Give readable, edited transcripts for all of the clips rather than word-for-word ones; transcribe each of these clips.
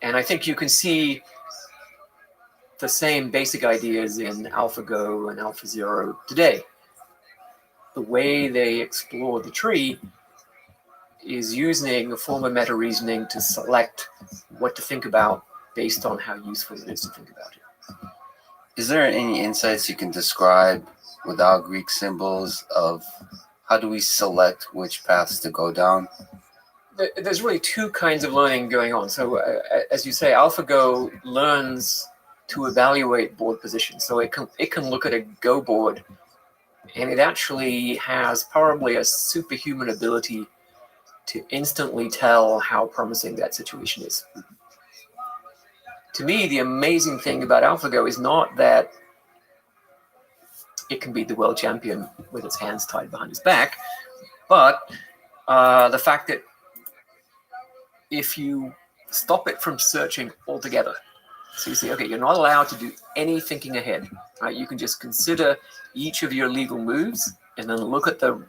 And I think you can see the same basic ideas in AlphaGo and AlphaZero today. The way they explore the tree is using a form of meta reasoning to select what to think about based on how useful it is to think about it. Is there any insights you can describe without Greek symbols of how do we select which paths to go down? There's really two kinds of learning going on. So as you say, AlphaGo learns to evaluate board positions. So it can look at a Go board, and it actually has probably a superhuman ability to instantly tell how promising that situation is. To me, the amazing thing about AlphaGo is not that it can beat the world champion with its hands tied behind its back, but the fact that if you stop it from searching altogether, so you say, okay, you're not allowed to do any thinking ahead, right? You can just consider each of your legal moves and then look at the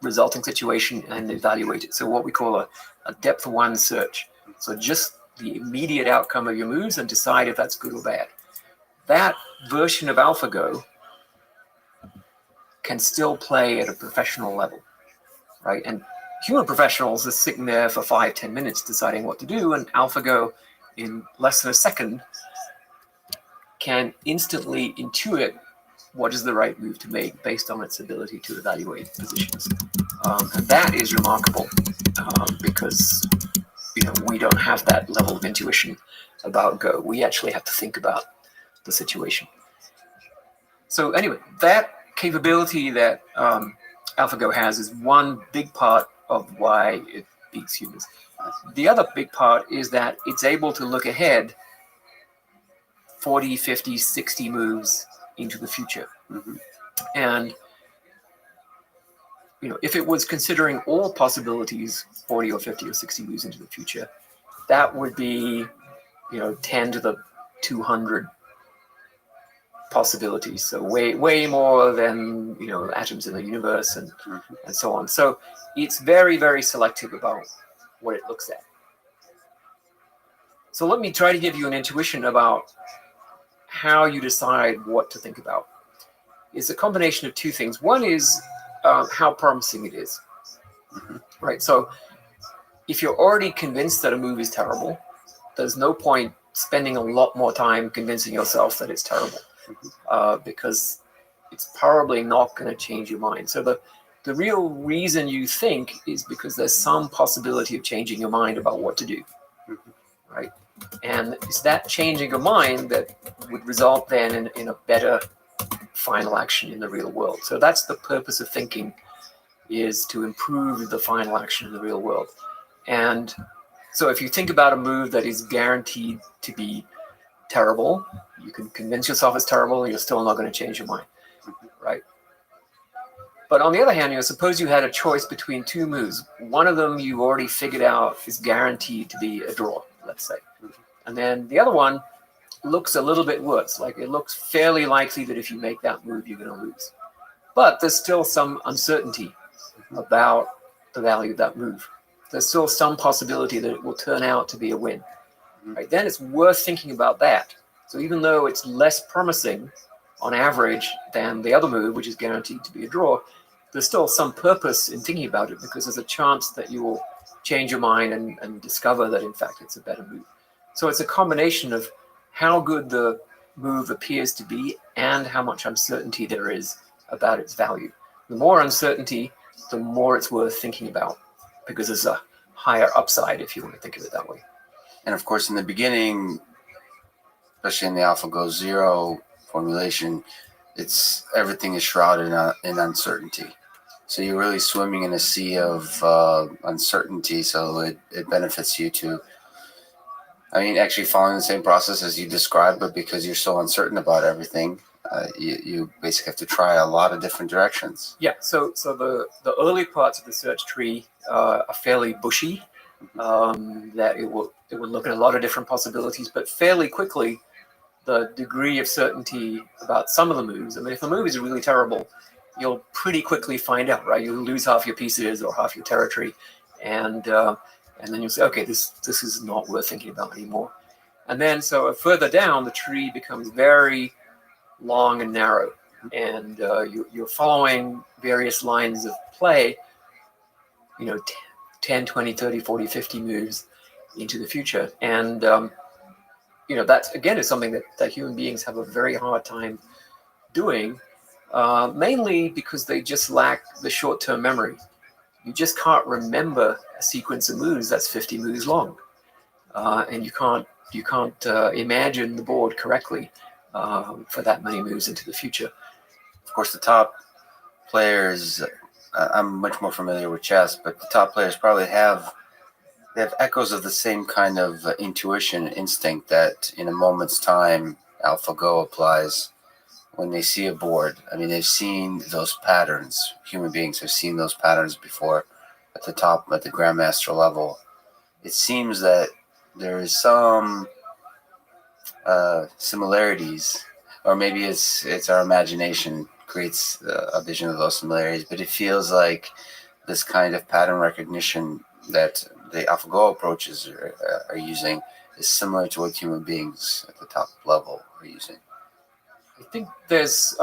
resulting situation and evaluate it. So what we call a depth one search. So just the immediate outcome of your moves and decide if that's good or bad. That version of AlphaGo can still play at a professional level, right? And human professionals are sitting there for 5-10 minutes deciding what to do, and AlphaGo in less than a second can instantly intuit what is the right move to make based on its ability to evaluate positions. And that is remarkable because we don't have that level of intuition about Go. We actually have to think about the situation. So anyway, that capability that AlphaGo has is one big part of why it beats humans. The other big part is that it's able to look ahead 40, 50, 60 moves into the future. Mm-hmm. And if it was considering all possibilities 40 or 50 or 60 moves into the future, that would be 10 to the 200 possibilities, so way more than atoms in the universe and so on. So it's very, very selective about what it looks at. So let me try to give you an intuition about how you decide what to think about. It's a combination of two things. One is how promising it is, right? So if you're already convinced that a move is terrible, there's no point spending a lot more time convincing yourself that it's terrible, because it's probably not going to change your mind. So the real reason you think is because there's some possibility of changing your mind about what to do, right? And it's that changing your mind that would result then in a better final action in the real world. So that's the purpose of thinking, is to improve the final action in the real world. And so if you think about a move that is guaranteed to be terrible, you can convince yourself it's terrible and you're still not going to change your mind, right? But on the other hand, suppose you had a choice between two moves. One of them you already figured out is guaranteed to be a draw, let's say. And then the other one looks a little bit worse. Like it looks fairly likely that if you make that move, you're going to lose. But there's still some uncertainty about the value of that move. There's still some possibility that it will turn out to be a win. Right? Then it's worth thinking about that. So even though it's less promising on average than the other move, which is guaranteed to be a draw, there's still some purpose in thinking about it because there's a chance that you will change your mind and discover that in fact it's a better move. So it's a combination of how good the move appears to be and how much uncertainty there is about its value. The more uncertainty, the more it's worth thinking about, because there's a higher upside if you want to think of it that way. And of course, in the beginning, especially in the AlphaGo Zero formulation, everything is shrouded in uncertainty. So you're really swimming in a sea of uncertainty. So it benefits you to, actually following the same process as you described, but because you're so uncertain about everything, you basically have to try a lot of different directions. Yeah. So the early parts of the search tree are fairly bushy. That it will look at a lot of different possibilities, but fairly quickly, the degree of certainty about some of the moves. If the move is really terrible, you'll pretty quickly find out, right? You'll lose half your pieces or half your territory, and then you'll say, okay, this is not worth thinking about anymore. And then so further down, the tree becomes very long and narrow, and you're following various lines of play, 10, 20, 30, 40, 50 moves into the future. And, that, again, is something that human beings have a very hard time doing, mainly because they just lack the short-term memory. You just can't remember a sequence of moves that's 50 moves long, and you can't imagine the board correctly for that many moves into the future. Of course, the top players, I'm much more familiar with chess, but the top players probably have echoes of the same kind of intuition, instinct that in a moment's time AlphaGo applies when they see a board. I mean, they've seen those patterns. Human beings have seen those patterns before at the grandmaster level. It seems that there is some similarities, or maybe it's our imagination creates a vision of those similarities, but it feels like this kind of pattern recognition that the AlphaGo approaches are using is similar to what human beings at the top level are using. I think there's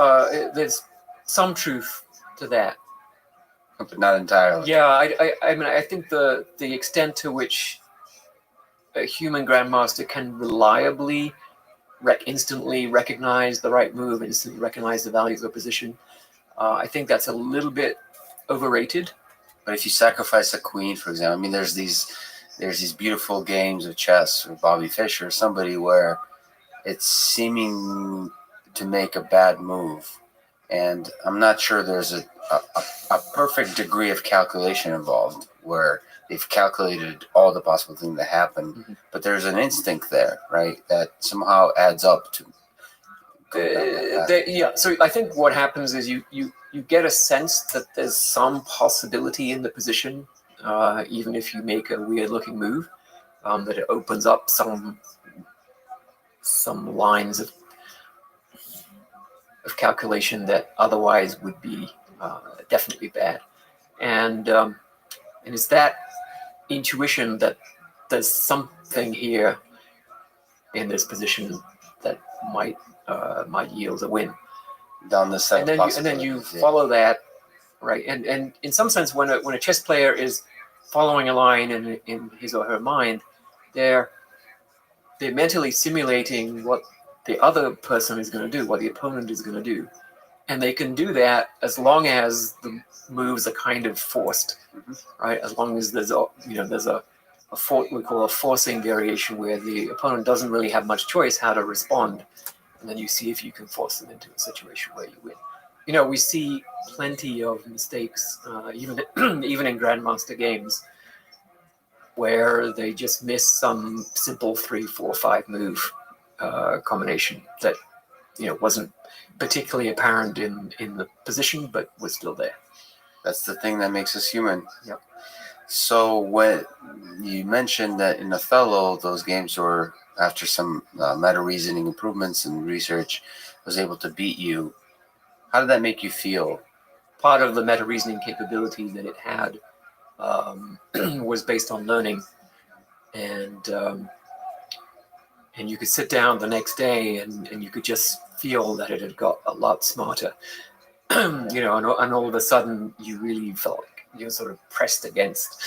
some truth to that, but not entirely. Yeah, I mean, I think the extent to which a human grandmaster can reliably instantly recognize the right move, instantly recognize the values of position, I think that's a little bit overrated. But if you sacrifice a queen, for example, I mean, there's these beautiful games of chess with Bobby Fischer, somebody where it's seeming to make a bad move, and I'm not sure there's a perfect degree of calculation involved where they've calculated all the possible things that happen, Mm-hmm. but there's an instinct there, right, that somehow adds up to. Yeah, so I think what happens is you get a sense that there's some possibility in the position, even if you make a weird-looking move, that it opens up some lines of calculation that otherwise would be definitely bad, and it's that intuition that there's something here in this position that might yield a win. Down the set, and then you follow that, right? And in some sense, when a chess player is following a line in his or her mind, they're mentally simulating what the other person is going to do, what the opponent is going to do, and they can do that as long as the moves are kind of forced, right? As long as there's a we call a forcing variation where the opponent doesn't really have much choice how to respond, and then you see if you can force them into a situation where you win. We see plenty of mistakes, even in grandmaster games, where they just miss some simple 3, 4, 5 move combination that wasn't particularly apparent in the position, but was still there. That's the thing that makes us human. Yep. So when you mentioned that in Othello, those games were, after some meta reasoning improvements and research, was able to beat you. How did that make you feel? Part of the meta reasoning capability that it had was based on learning, and you could sit down the next day and you could just feel that it had got a lot smarter. And all of a sudden you really felt like you were sort of pressed against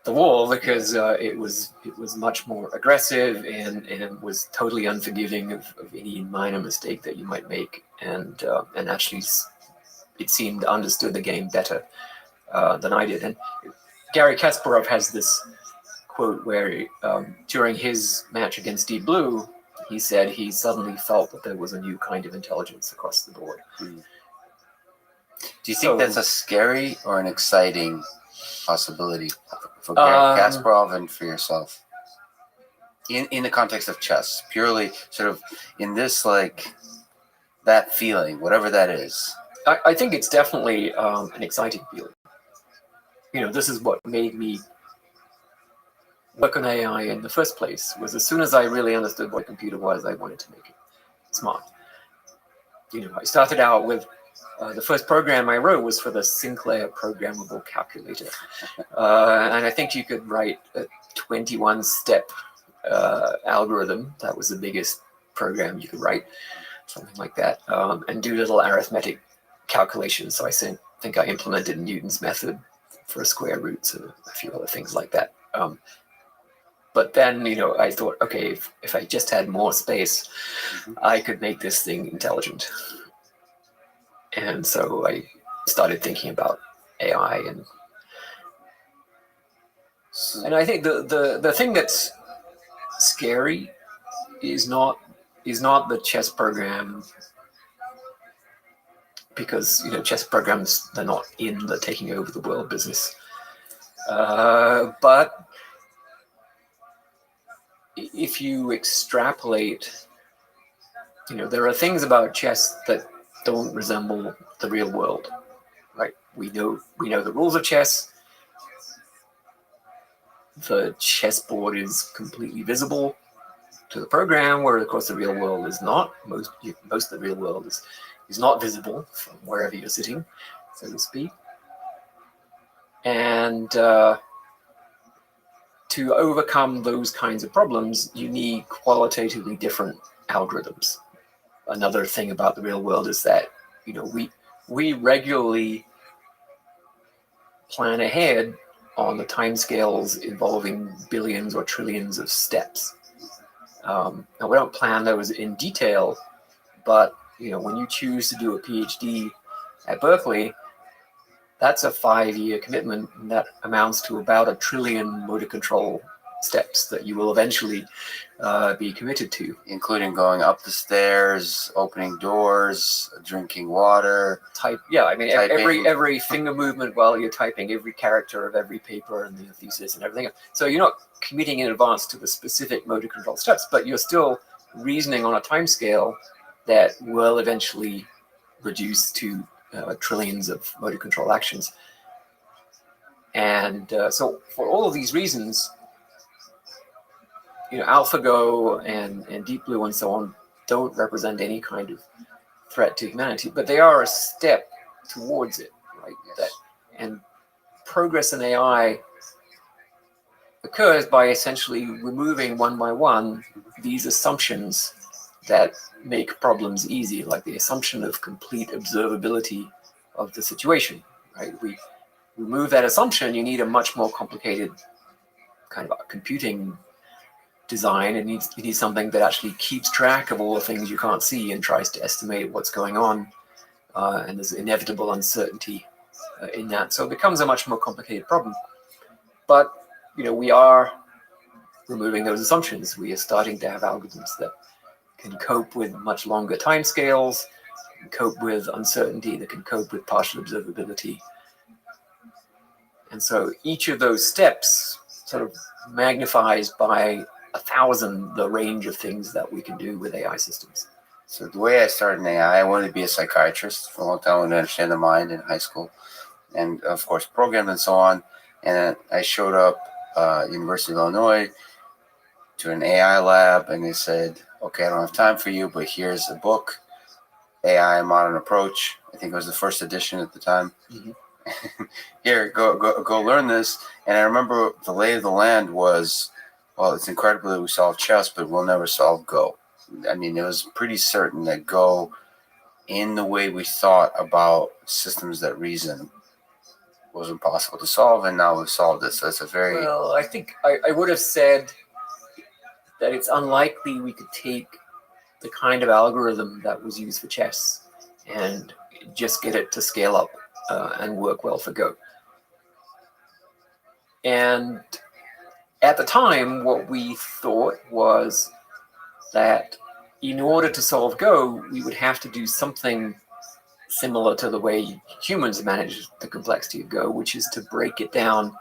the wall, because it was much more aggressive and was totally unforgiving of any minor mistake that you might make, and actually it seemed understood the game better than I did. And Garry Kasparov has this quote where during his match against Deep Blue, he said he suddenly felt that there was a new kind of intelligence across the board. Do you think that's a scary or an exciting possibility for Kasparov and for yourself? In the context of chess, purely sort of in this, like, that feeling, whatever that is. I think it's definitely an exciting feeling. This is what made me work on AI in the first place, was as soon as I really understood what a computer was, I wanted to make it smart. I started out with the first program I wrote was for the Sinclair programmable calculator. And I think you could write a 21-step algorithm. That was the biggest program you could write, something like that, and do little arithmetic calculations. So I think I implemented Newton's method for square roots and a few other things like that. But then, I thought, okay, if I just had more space, I could make this thing intelligent. And so I started thinking about AI, and I think the thing that's scary is not the chess program, because chess programs, they're not in the taking over the world business. But if you extrapolate, there are things about chess that don't resemble the real world, right? We know the rules of chess. The chessboard is completely visible to the program, where of course the real world is not. Most of the real world is not visible from wherever you're sitting, so to speak. And to overcome those kinds of problems, you need qualitatively different algorithms. Another thing about the real world is that we regularly plan ahead on the timescales involving billions or trillions of steps. Now, we don't plan those in detail, but when you choose to do a PhD at Berkeley, that's a 5-year commitment, and that amounts to about 1 trillion motor control steps that you will eventually be committed to, including going up the stairs, opening doors, drinking water. Every finger movement while you're typing, every character of every paper and the thesis and everything else. So you're not committing in advance to the specific motor control steps, but you're still reasoning on a time scale that will eventually reduce to trillions of motor control actions. And so for all of these reasons, AlphaGo and Deep Blue and so on don't represent any kind of threat to humanity, but they are a step towards it, right? Yes. And progress in AI occurs by essentially removing one by one these assumptions that make problems easy, like the assumption of complete observability of the situation, right? We remove that assumption, you need a much more complicated kind of computing design. You need something that actually keeps track of all the things you can't see and tries to estimate what's going on, and there's inevitable uncertainty in that. So it becomes a much more complicated problem. But we are removing those assumptions. We are starting to have algorithms that can cope with much longer timescales, can cope with uncertainty, that can cope with partial observability. And so each of those steps sort of magnifies by 1,000 the range of things that we can do with AI systems. So the way I started in AI, I wanted to be a psychiatrist for a long time. I wanted to understand the mind in high school, and of course programmed and so on. And I showed up at University of Illinois to an AI lab, and they said, okay, I don't have time for you, but here's a book, AI Modern Approach. I think it was the first edition at the time. Mm-hmm. Here, go learn this. And I remember the lay of the land was, well, it's incredible that we solved chess, but we'll never solve Go. I mean, it was pretty certain that Go, in the way we thought about systems that reason, was impossible to solve, and now we've solved it. So it's a very... Well, I think I would have said that it's unlikely we could take the kind of algorithm that was used for chess and just get it to scale up and work well for Go. And at the time, what we thought was that in order to solve Go, we would have to do something similar to the way humans manage the complexity of Go, which is to break it down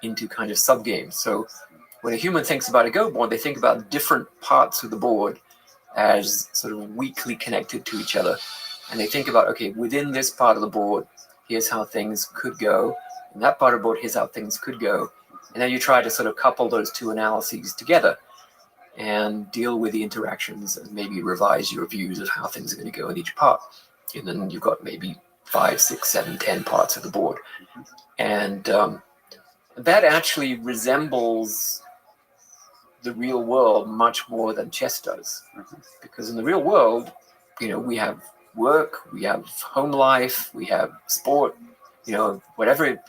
into kind of subgames. So when a human thinks about a Go board, they think about different parts of the board as sort of weakly connected to each other. And they think about, okay, within this part of the board, here's how things could go. In that part of the board, here's how things could go. And then you try to sort of couple those two analyses together and deal with the interactions and maybe revise your views of how things are going to go in each part. And then you've got maybe 5, 6, 7, 10 parts of the board. And that actually resembles the real world much more than chess does. Because in the real world, we have work, we have home life, we have sport, whatever,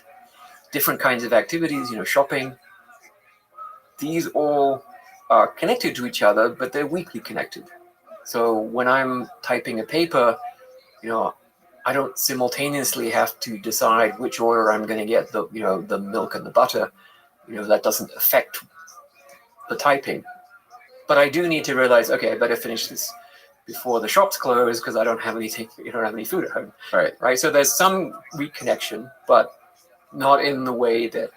different kinds of activities, shopping. These all are connected to each other, but they're weakly connected. So when I'm typing a paper, I don't simultaneously have to decide which order I'm going to get the milk and the butter. That doesn't affect the typing. But I do need to realize, okay, I better finish this before the shops close because I don't have anything. You don't have any food at home. Right. So there's some weak connection, but not in the way that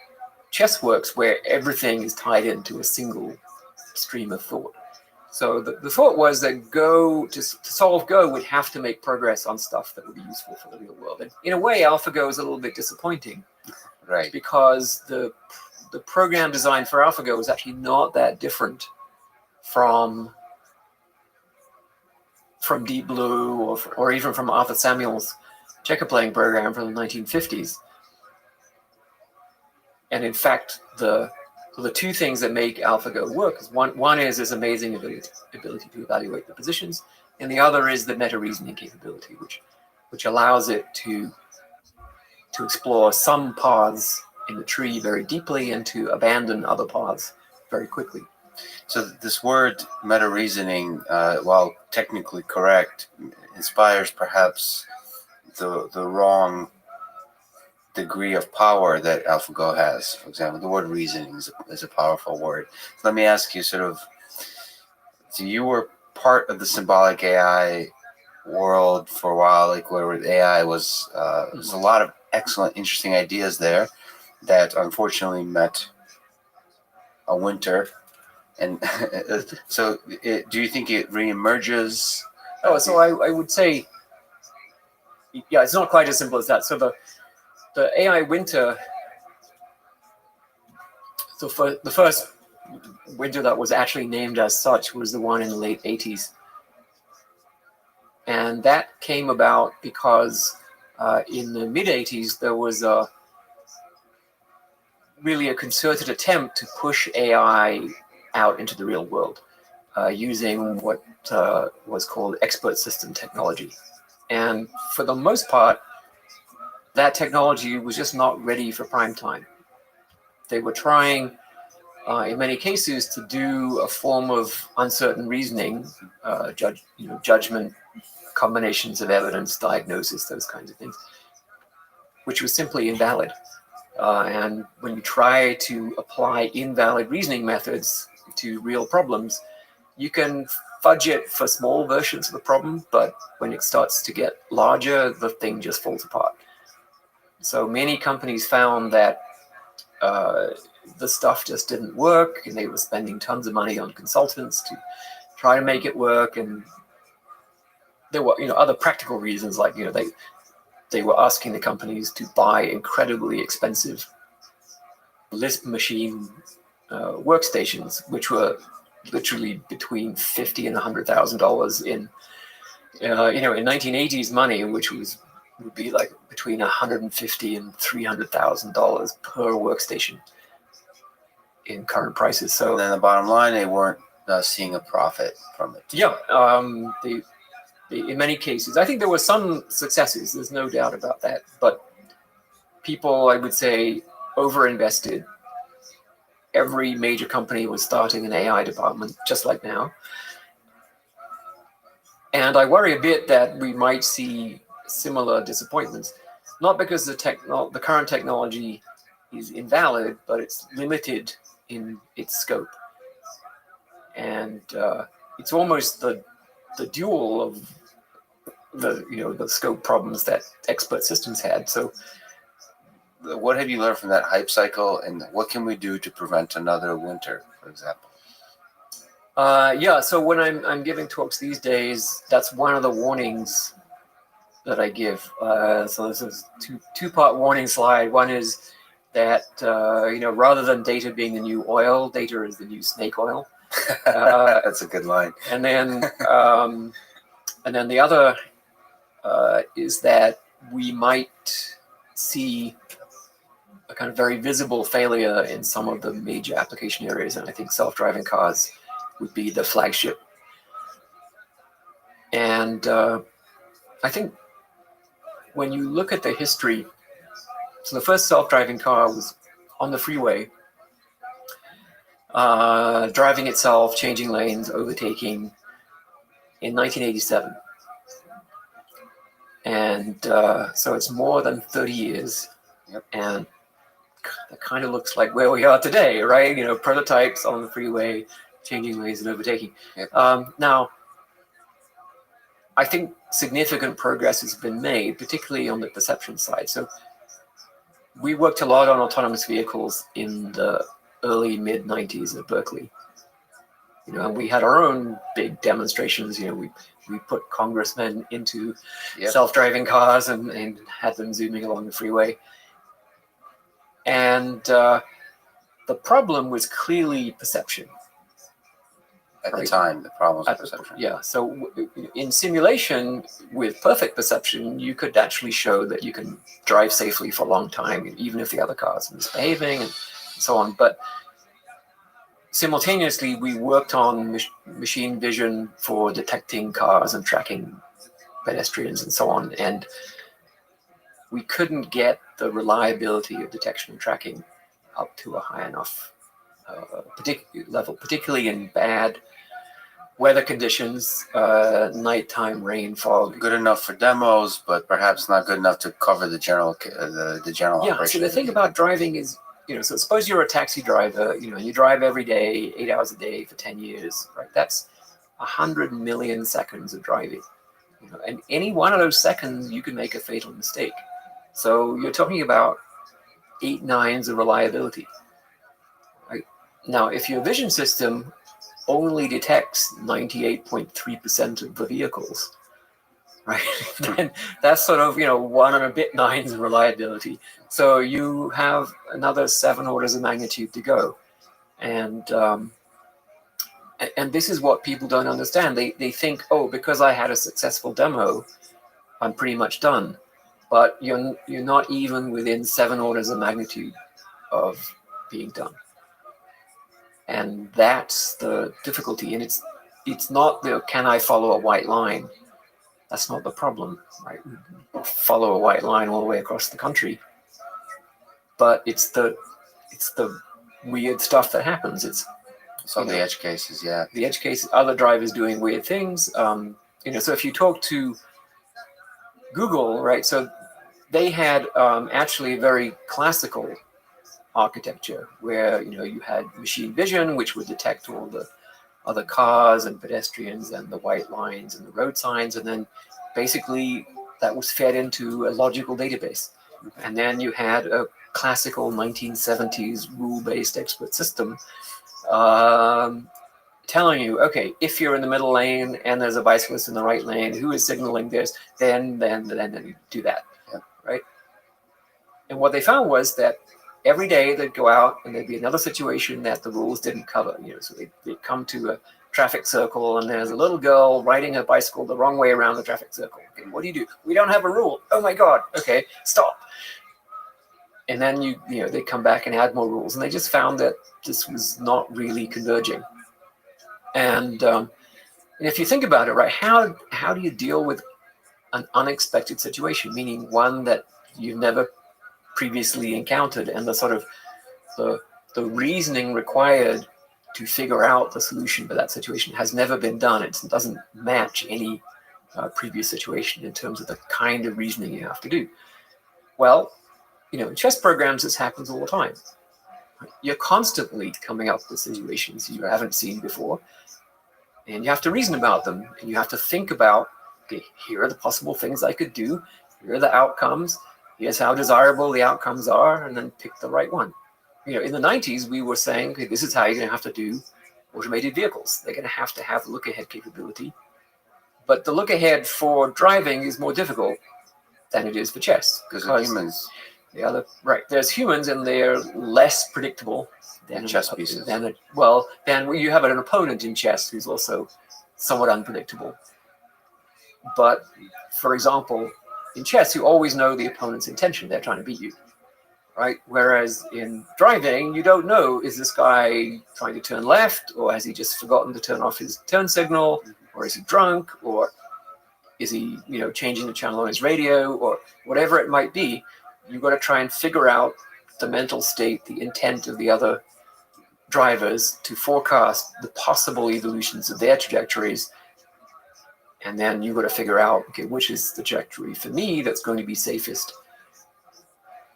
chess works, where everything is tied into a single stream of thought. So the thought was that Go, to solve Go, would have to make progress on stuff that would be useful for the real world. And in a way, AlphaGo is a little bit disappointing, right? Because the program design for AlphaGo is actually not that different from Deep Blue or even from Arthur Samuel's checker playing program from the 1950s. And in fact, the two things that make AlphaGo work is one is this amazing ability to evaluate the positions, and the other is the meta reasoning capability, which allows it to explore some paths in the tree very deeply and to abandon other paths very quickly. So this word meta reasoning, while technically correct, inspires perhaps the wrong degree of power that AlphaGo has. For example, the word reasoning is a powerful word. So let me ask you, so you were part of the symbolic AI world for a while, like where AI was, there's a lot of excellent, interesting ideas there that unfortunately met a winter. And so do you think it reemerges? Oh, so I would say, yeah, it's not quite as simple as that. So the AI winter, so for the first winter that was actually named as such was the one in the late 80s. And that came about because in the mid 80s, there was really a concerted attempt to push AI out into the real world using what was called expert system technology. And for the most part, that technology was just not ready for prime time. They were trying, in many cases, to do a form of uncertain reasoning, judgment, combinations of evidence, diagnosis, those kinds of things, which was simply invalid. And when you try to apply invalid reasoning methods to real problems, you can fudge it for small versions of the problem, but when it starts to get larger, the thing just falls apart. So many companies found that the stuff just didn't work, and they were spending tons of money on consultants to try to make it work. And there were, other practical reasons, like, they were asking the companies to buy incredibly expensive Lisp machine workstations, which were literally between $50,000 and $100,000 in 1980s money, which would be like between $150,000 and $300,000 per workstation in current prices. So and then the bottom line, they weren't seeing a profit from it. Yeah, in many cases, I think there were some successes. There's no doubt about that. But people, I would say, overinvested. Every major company was starting an AI department, just like now. And I worry a bit that we might see similar disappointments, not because the current technology is invalid, but it's limited in its scope. And it's almost the dual of the scope problems that expert systems had. So what have you learned from that hype cycle, and what can we do to prevent another winter, for example? So when I'm giving talks these days, that's one of the warnings that I give. So this is two-part warning slide. One is that rather than data being the new oil, data is the new snake oil. That's a good line. And then the other is that we might see a kind of very visible failure in some of the major application areas, and I think self-driving cars would be the flagship. And I think when you look at the history, so the first self-driving car was on the freeway, driving itself, changing lanes, overtaking in 1987. And so it's more than 30 years. Yep. And it kind of looks like where we are today, right? You know, prototypes on the freeway, changing lanes and overtaking. Yep. Now, I think significant progress has been made, particularly on the perception side. So we worked a lot on autonomous vehicles in the early mid-90s at Berkeley. You know, and we had our own big demonstrations. You know, we put congressmen into Yep. self-driving cars and had them zooming along the freeway. And the problem was clearly perception. At the Right. time, the problem was perception. Yeah, so in simulation with perfect perception, you could actually show that you can drive safely for a long time, even if the other cars are misbehaving and so on. But simultaneously, we worked on machine vision for detecting cars and tracking pedestrians and so on. And we couldn't get the reliability of detection and tracking up to a high enough level, particularly in bad weather conditions, nighttime, rain, fog. Good enough for demos, but perhaps not good enough to cover the general Yeah, operation. so the thing about driving is, you know, so suppose you're a taxi driver, you know, and you drive every day, 8 hours a day for 10 years, right? That's 100 million seconds of driving. You know, and any one of those seconds, you can make a fatal mistake. So you're talking about 8 nines of reliability. Right? Now, if your vision system only detects 98.3% of the vehicles, right? Then that's sort of, you know, 1 and a bit nines of reliability. So you have another 7 orders of magnitude to go. And this is what people don't understand. They think, oh, because I had a successful demo, I'm pretty much done. But you're not even within 7 orders of magnitude of being done. And that's the difficulty. And it's not the can I follow a white line? That's not the problem, right? Follow a white line all the way across the country. But it's the weird stuff that happens. It's So the edge cases, yeah. The edge cases, other drivers doing weird things. You know, so if you talk to Google, right? So they had actually very classical architecture where, you know, you had machine vision, which would detect all the other cars and pedestrians and the white lines and the road signs, and then basically that was fed into a logical database. And then you had a classical 1970s rule-based expert system telling you, okay, if you're in the middle lane and there's a bicyclist in the right lane who is signaling this, then you do that, yeah. Right? And what they found was that every day they'd go out and there'd be another situation that the rules didn't cover. You know, so they'd come to a traffic circle and there's a little girl riding a bicycle the wrong way around the traffic circle. Okay, what do? We don't have a rule. Oh my God. Okay, stop. And then you know they come back and add more rules, and they just found that this was not really converging. And if you think about it, right, how do you deal with an unexpected situation, meaning one that you've never previously encountered, and the sort of the reasoning required to figure out the solution for that situation has never been done. It doesn't match any previous situation in terms of the kind of reasoning you have to do. Well, you know, in chess programs, this happens all the time. You're constantly coming up with situations you haven't seen before, and you have to reason about them, and you have to think about, okay, here are the possible things I could do, here are the outcomes, here's how desirable the outcomes are, and then pick the right one. You know, in the 90s, we were saying, okay, this is how you're going to have to do automated vehicles. They're going to have look-ahead capability. But the look-ahead for driving is more difficult than it is for chess. Because of humans. There's humans, and they're less predictable than chess pieces. Then you have an opponent in chess who's also somewhat unpredictable. But, for example, in chess, you always know the opponent's intention. They're trying to beat you. right? Whereas in driving, you don't know, is this guy trying to turn left, or has he just forgotten to turn off his turn signal, or is he drunk, or is he, changing the channel on his radio, or whatever it might be. You've got to try and figure out the mental state, the intent of the other drivers to forecast the possible evolutions of their trajectories. And then you've got to figure out, okay, which is the trajectory for me that's going to be safest.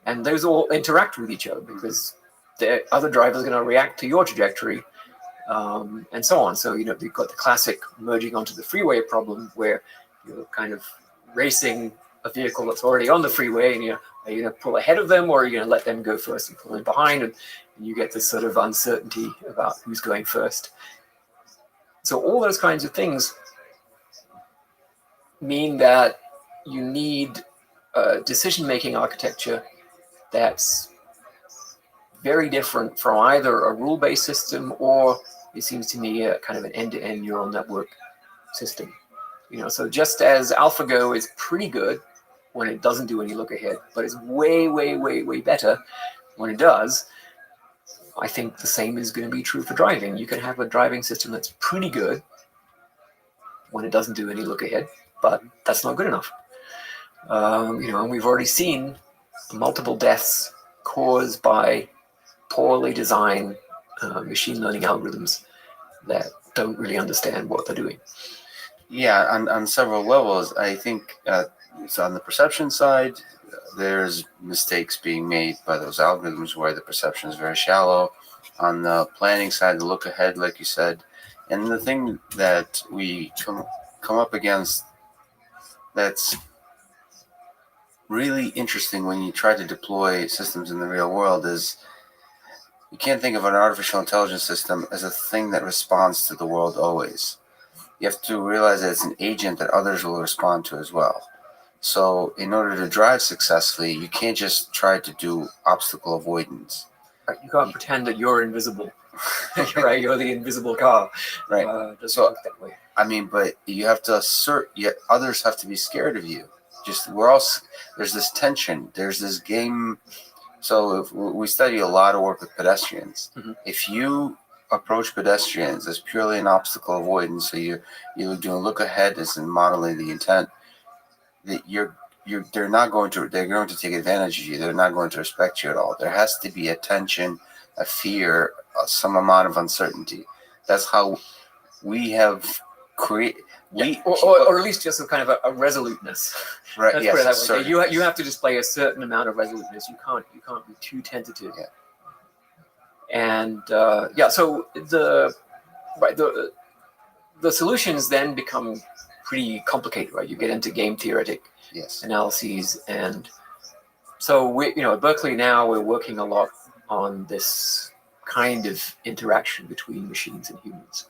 And those all interact with each other because the other drivers are going to react to your trajectory, and so on. So, you've got the classic merging onto the freeway problem where you're kind of racing a vehicle that's already on the freeway, and are you going to pull ahead of them, or are you going to let them go first and pull in behind? And you get this sort of uncertainty about who's going first. So all those kinds of things mean that you need a decision-making architecture that's very different from either a rule-based system or, it seems to me, a kind of an end-to-end neural network system. So just as AlphaGo is pretty good when it doesn't do any look ahead, but it's way, way, way, way better when it does, I think the same is going to be true for driving. You can have a driving system that's pretty good when it doesn't do any look ahead, but that's not good enough. And we've already seen multiple deaths caused by poorly designed machine learning algorithms that don't really understand what they're doing. Yeah, on several levels. I think so on the perception side, there's mistakes being made by those algorithms where the perception is very shallow. On the planning side, the look ahead, like you said, and the thing that we come up against that's really interesting when you try to deploy systems in the real world is you can't think of an artificial intelligence system as a thing that responds to the world always. You have to realize that it's an agent that others will respond to as well. So in order to drive successfully, you can't just try to do obstacle avoidance. Right, you can't pretend that you're invisible. Right, you're the invisible car. Right. Doesn't work that way. But you have to assert, yet others have to be scared of you. There's this tension. There's this game. So if we study a lot of work with pedestrians. Mm-hmm. If you approach pedestrians as purely an obstacle avoidance, so you're doing look ahead as in modeling the intent, that they're going to take advantage of you. They're not going to respect you at all. There has to be a tension, a fear, some amount of uncertainty. That's how we have created. Or at least just a kind of a resoluteness. Right. Let's put it that way. You have to display a certain amount of resoluteness. You can't be too tentative. Yeah. And so the solutions then become pretty complicated, right? You get into game theoretic analyses, and so we, at Berkeley now we're working a lot on this kind of interaction between machines and humans,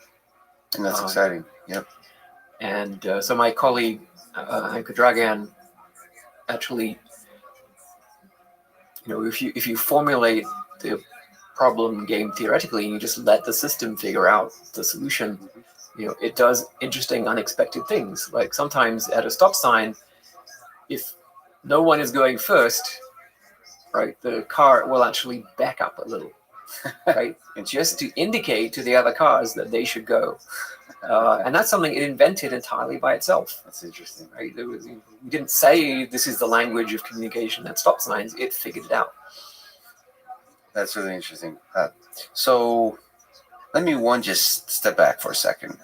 and that's exciting. Yep. And so my colleague Anka Dragan actually, if you formulate the problem game theoretically and you just let the system figure out the solution, it does interesting, unexpected things. Like sometimes at a stop sign, if no one is going first, right, the car will actually back up a little, right, and just to indicate to the other cars that they should go. And that's something it invented entirely by itself. That's interesting, right? We didn't say this is the language of communication at stop signs. It figured it out. That's really interesting. So let me just step back for a second.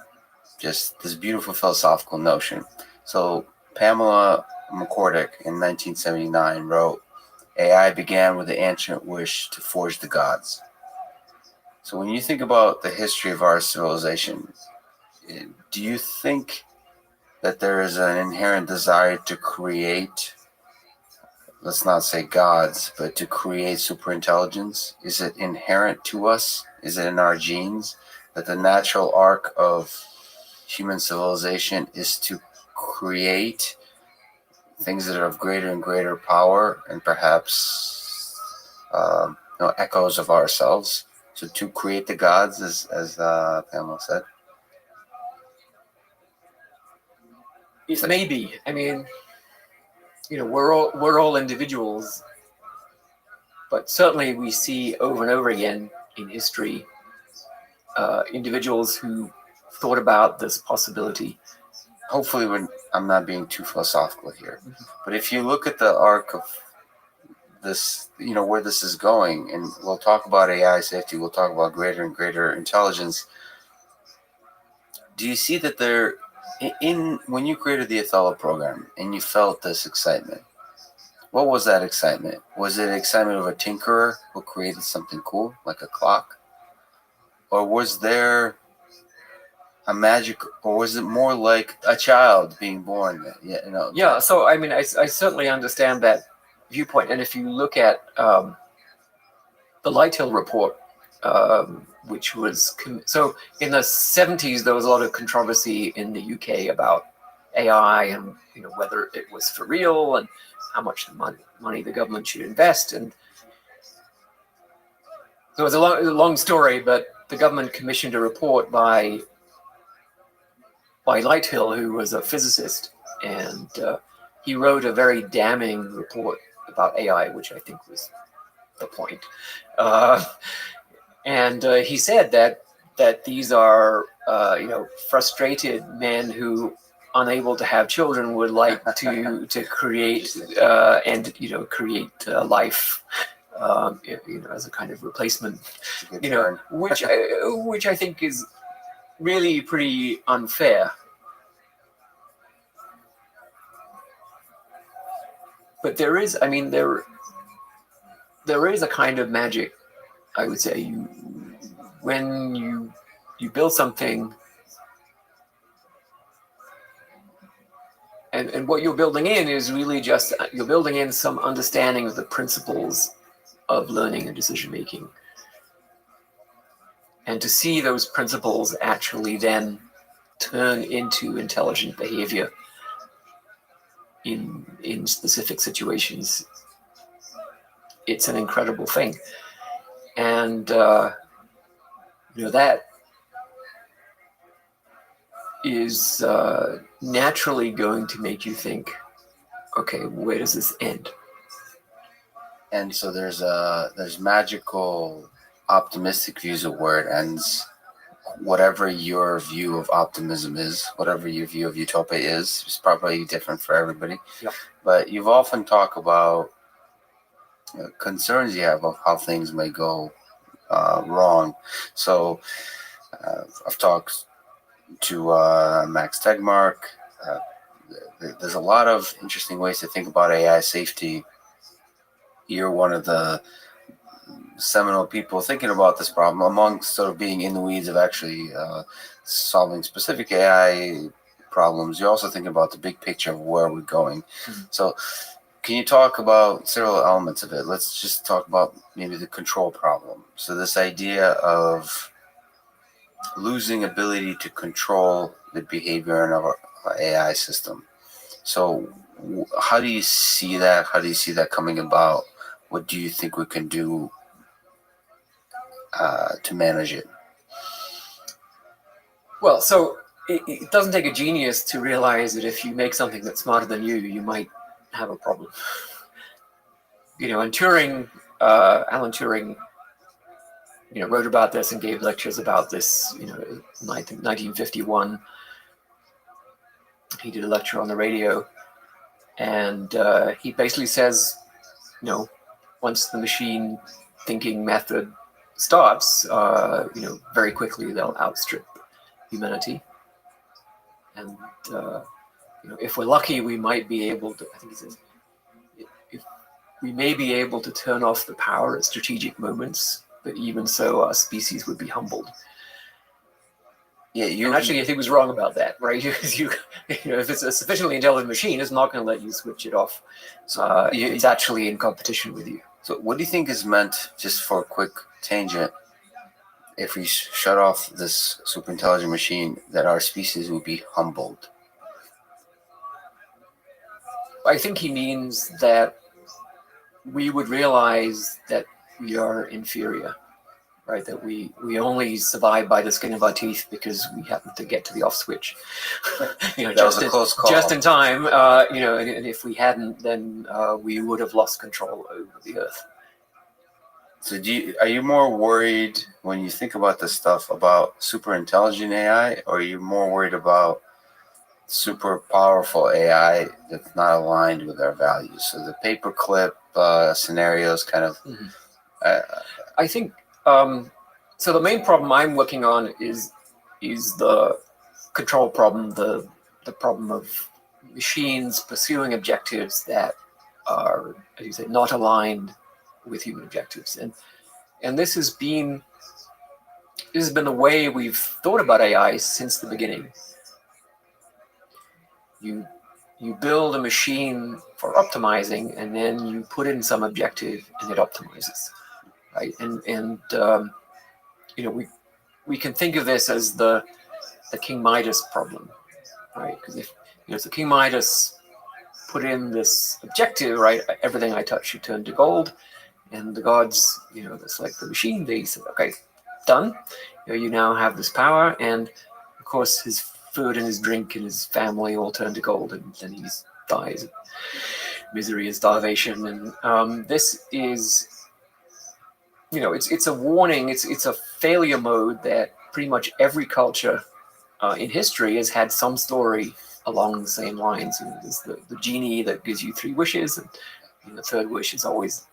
Just this beautiful philosophical notion. So Pamela McCordick in 1979 wrote, AI began with the ancient wish to forge the gods. So when you think about the history of our civilization, do you think that there is an inherent desire to create, let's not say gods, but to create superintelligence? Is it inherent to us? Is it in our genes that the natural arc of human civilization is to create things that are of greater and greater power and perhaps echoes of ourselves? So to create the gods, as Pamela said. It may be. I mean, we're all individuals, But certainly we see over and over again in history individuals who thought about this possibility. Hopefully, I'm not being too philosophical here, but if you look at the arc of this, where this is going, and we'll talk about AI safety, we'll talk about greater and greater intelligence. Do you see that when you created the Othello program and you felt this excitement, what was that excitement? Was it excitement of a tinkerer who created something cool, like a clock? Or was there a magic, or was it more like a child being born? Yeah, so I mean, I certainly understand that viewpoint. And if you look at the Lighthill report, which was so in the 70s, there was a lot of controversy in the UK about AI and whether it was for real and how much money the government should invest. And so it was a long story, but the government commissioned a report by Lighthill, who was a physicist, and he wrote a very damning report about AI, which I think was the point. And he said that these are frustrated men who, unable to have children, would like to create and create life, as a kind of replacement, which I think is really pretty unfair. But there is a kind of magic, I would say, when you build something, and what you're building in is really just, you're building in some understanding of the principles of learning and decision making. And to see those principles actually then turn into intelligent behavior in specific situations, it's an incredible thing. And that is naturally going to make you think, okay, where does this end? And so there's magical, optimistic views of where it ends. Whatever your view of optimism is, whatever your view of utopia is, it's probably different for everybody. Yep. But you've often talked about concerns you have of how things may go wrong. So I've talked to Max Tegmark. There's a lot of interesting ways to think about AI safety. You're one of the seminal people thinking about this problem, amongst sort of being in the weeds of actually solving specific AI problems. You're also thinking about the big picture of where we're going. Mm-hmm. So can you talk about several elements of it? Let's just talk about maybe the control problem. So this idea of losing ability to control the behavior in our AI system. So how do you see that? How do you see that coming about? What do you think we can do to manage it? Well, so it doesn't take a genius to realize that if you make something that's smarter than you might have a problem. And Turing, Alan Turing, wrote about this and gave lectures about this. In 1951, he did a lecture on the radio, and he basically says, once the machine thinking method starts, very quickly they'll outstrip humanity. And if we're lucky, we might be able to, I think he says, if we may be able to turn off the power at strategic moments, but even so, our species would be humbled. Yeah, and actually, I think he was wrong about that, right? If it's a sufficiently intelligent machine, it's not going to let you switch it off. So it's actually in competition with you. So what do you think is meant, just for a quick tangent, if we shut off this super intelligent machine, that our species will be humbled? I think he means that we would realize that we are inferior, right? That we only survive by the skin of our teeth because we happen to get to the off switch. That was a close call. Just in time, and if we hadn't, then we would have lost control over the Earth. So are you more worried when you think about this stuff about super intelligent AI, or are you more worried about super powerful AI that's not aligned with our values? So the paperclip scenarios kind of. I think so. The main problem I'm working on is the control problem, the problem of machines pursuing objectives that are, as you say, not aligned with human objectives, and this has been the way we've thought about AI since the beginning. You build a machine for optimizing, and then you put in some objective, and it optimizes, right? And we can think of this as the King Midas problem, right? Because if so King Midas put in this objective, right? Everything I touch should turn to gold, and the gods, that's like the machine. They said, okay, done. You now have this power, and of course his food and his drink and his family all turn to gold, and then he dies of misery and starvation. And this is, it's a warning. It's a failure mode that pretty much every culture in history has had some story along the same lines. There's the genie that gives you 3 wishes, and the third wish is always,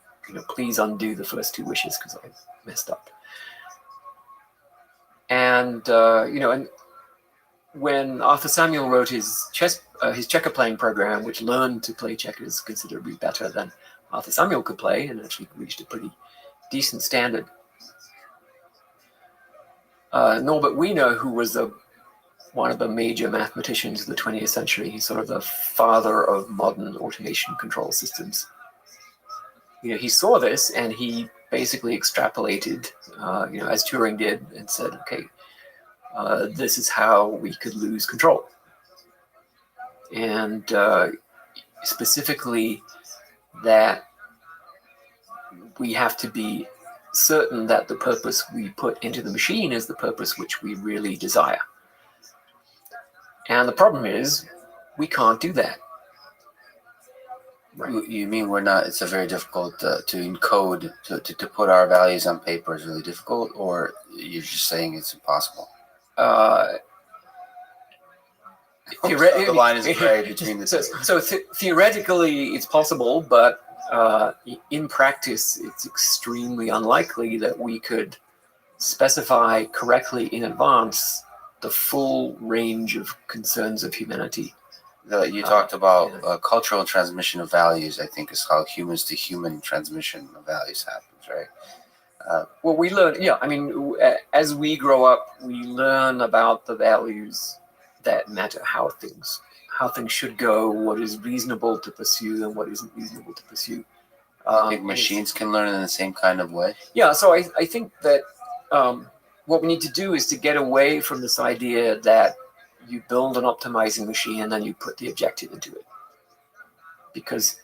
please undo the first 2 wishes because I messed up. And and when Arthur Samuel wrote his checker playing program, which learned to play checkers considerably better than Arthur Samuel could play, and actually reached a pretty decent standard. Norbert Wiener, who was one of the major mathematicians of the 20th century, he's sort of the father of modern automation control systems. He saw this, and he basically extrapolated, as Turing did, and said, okay, this is how we could lose control. And specifically that we have to be certain that the purpose we put into the machine is the purpose which we really desire. And the problem is, we can't do that. Right. You mean we're not? It's a very difficult to encode, to put our values on paper is really difficult, or you're just saying it's impossible? The line is gray between the two. So theoretically, it's possible, but in practice, it's extremely unlikely that we could specify correctly in advance the full range of concerns of humanity. You talked about cultural transmission of values, I think, is how humans to human transmission of values happens, right? Well, we learn, as we grow up, we learn about the values that matter, how things should go, what is reasonable to pursue and what isn't reasonable to pursue. I think machines can learn in the same kind of way. Yeah, so I think that what we need to do is to get away from this idea that you build an optimizing machine and then you put the objective into it. Because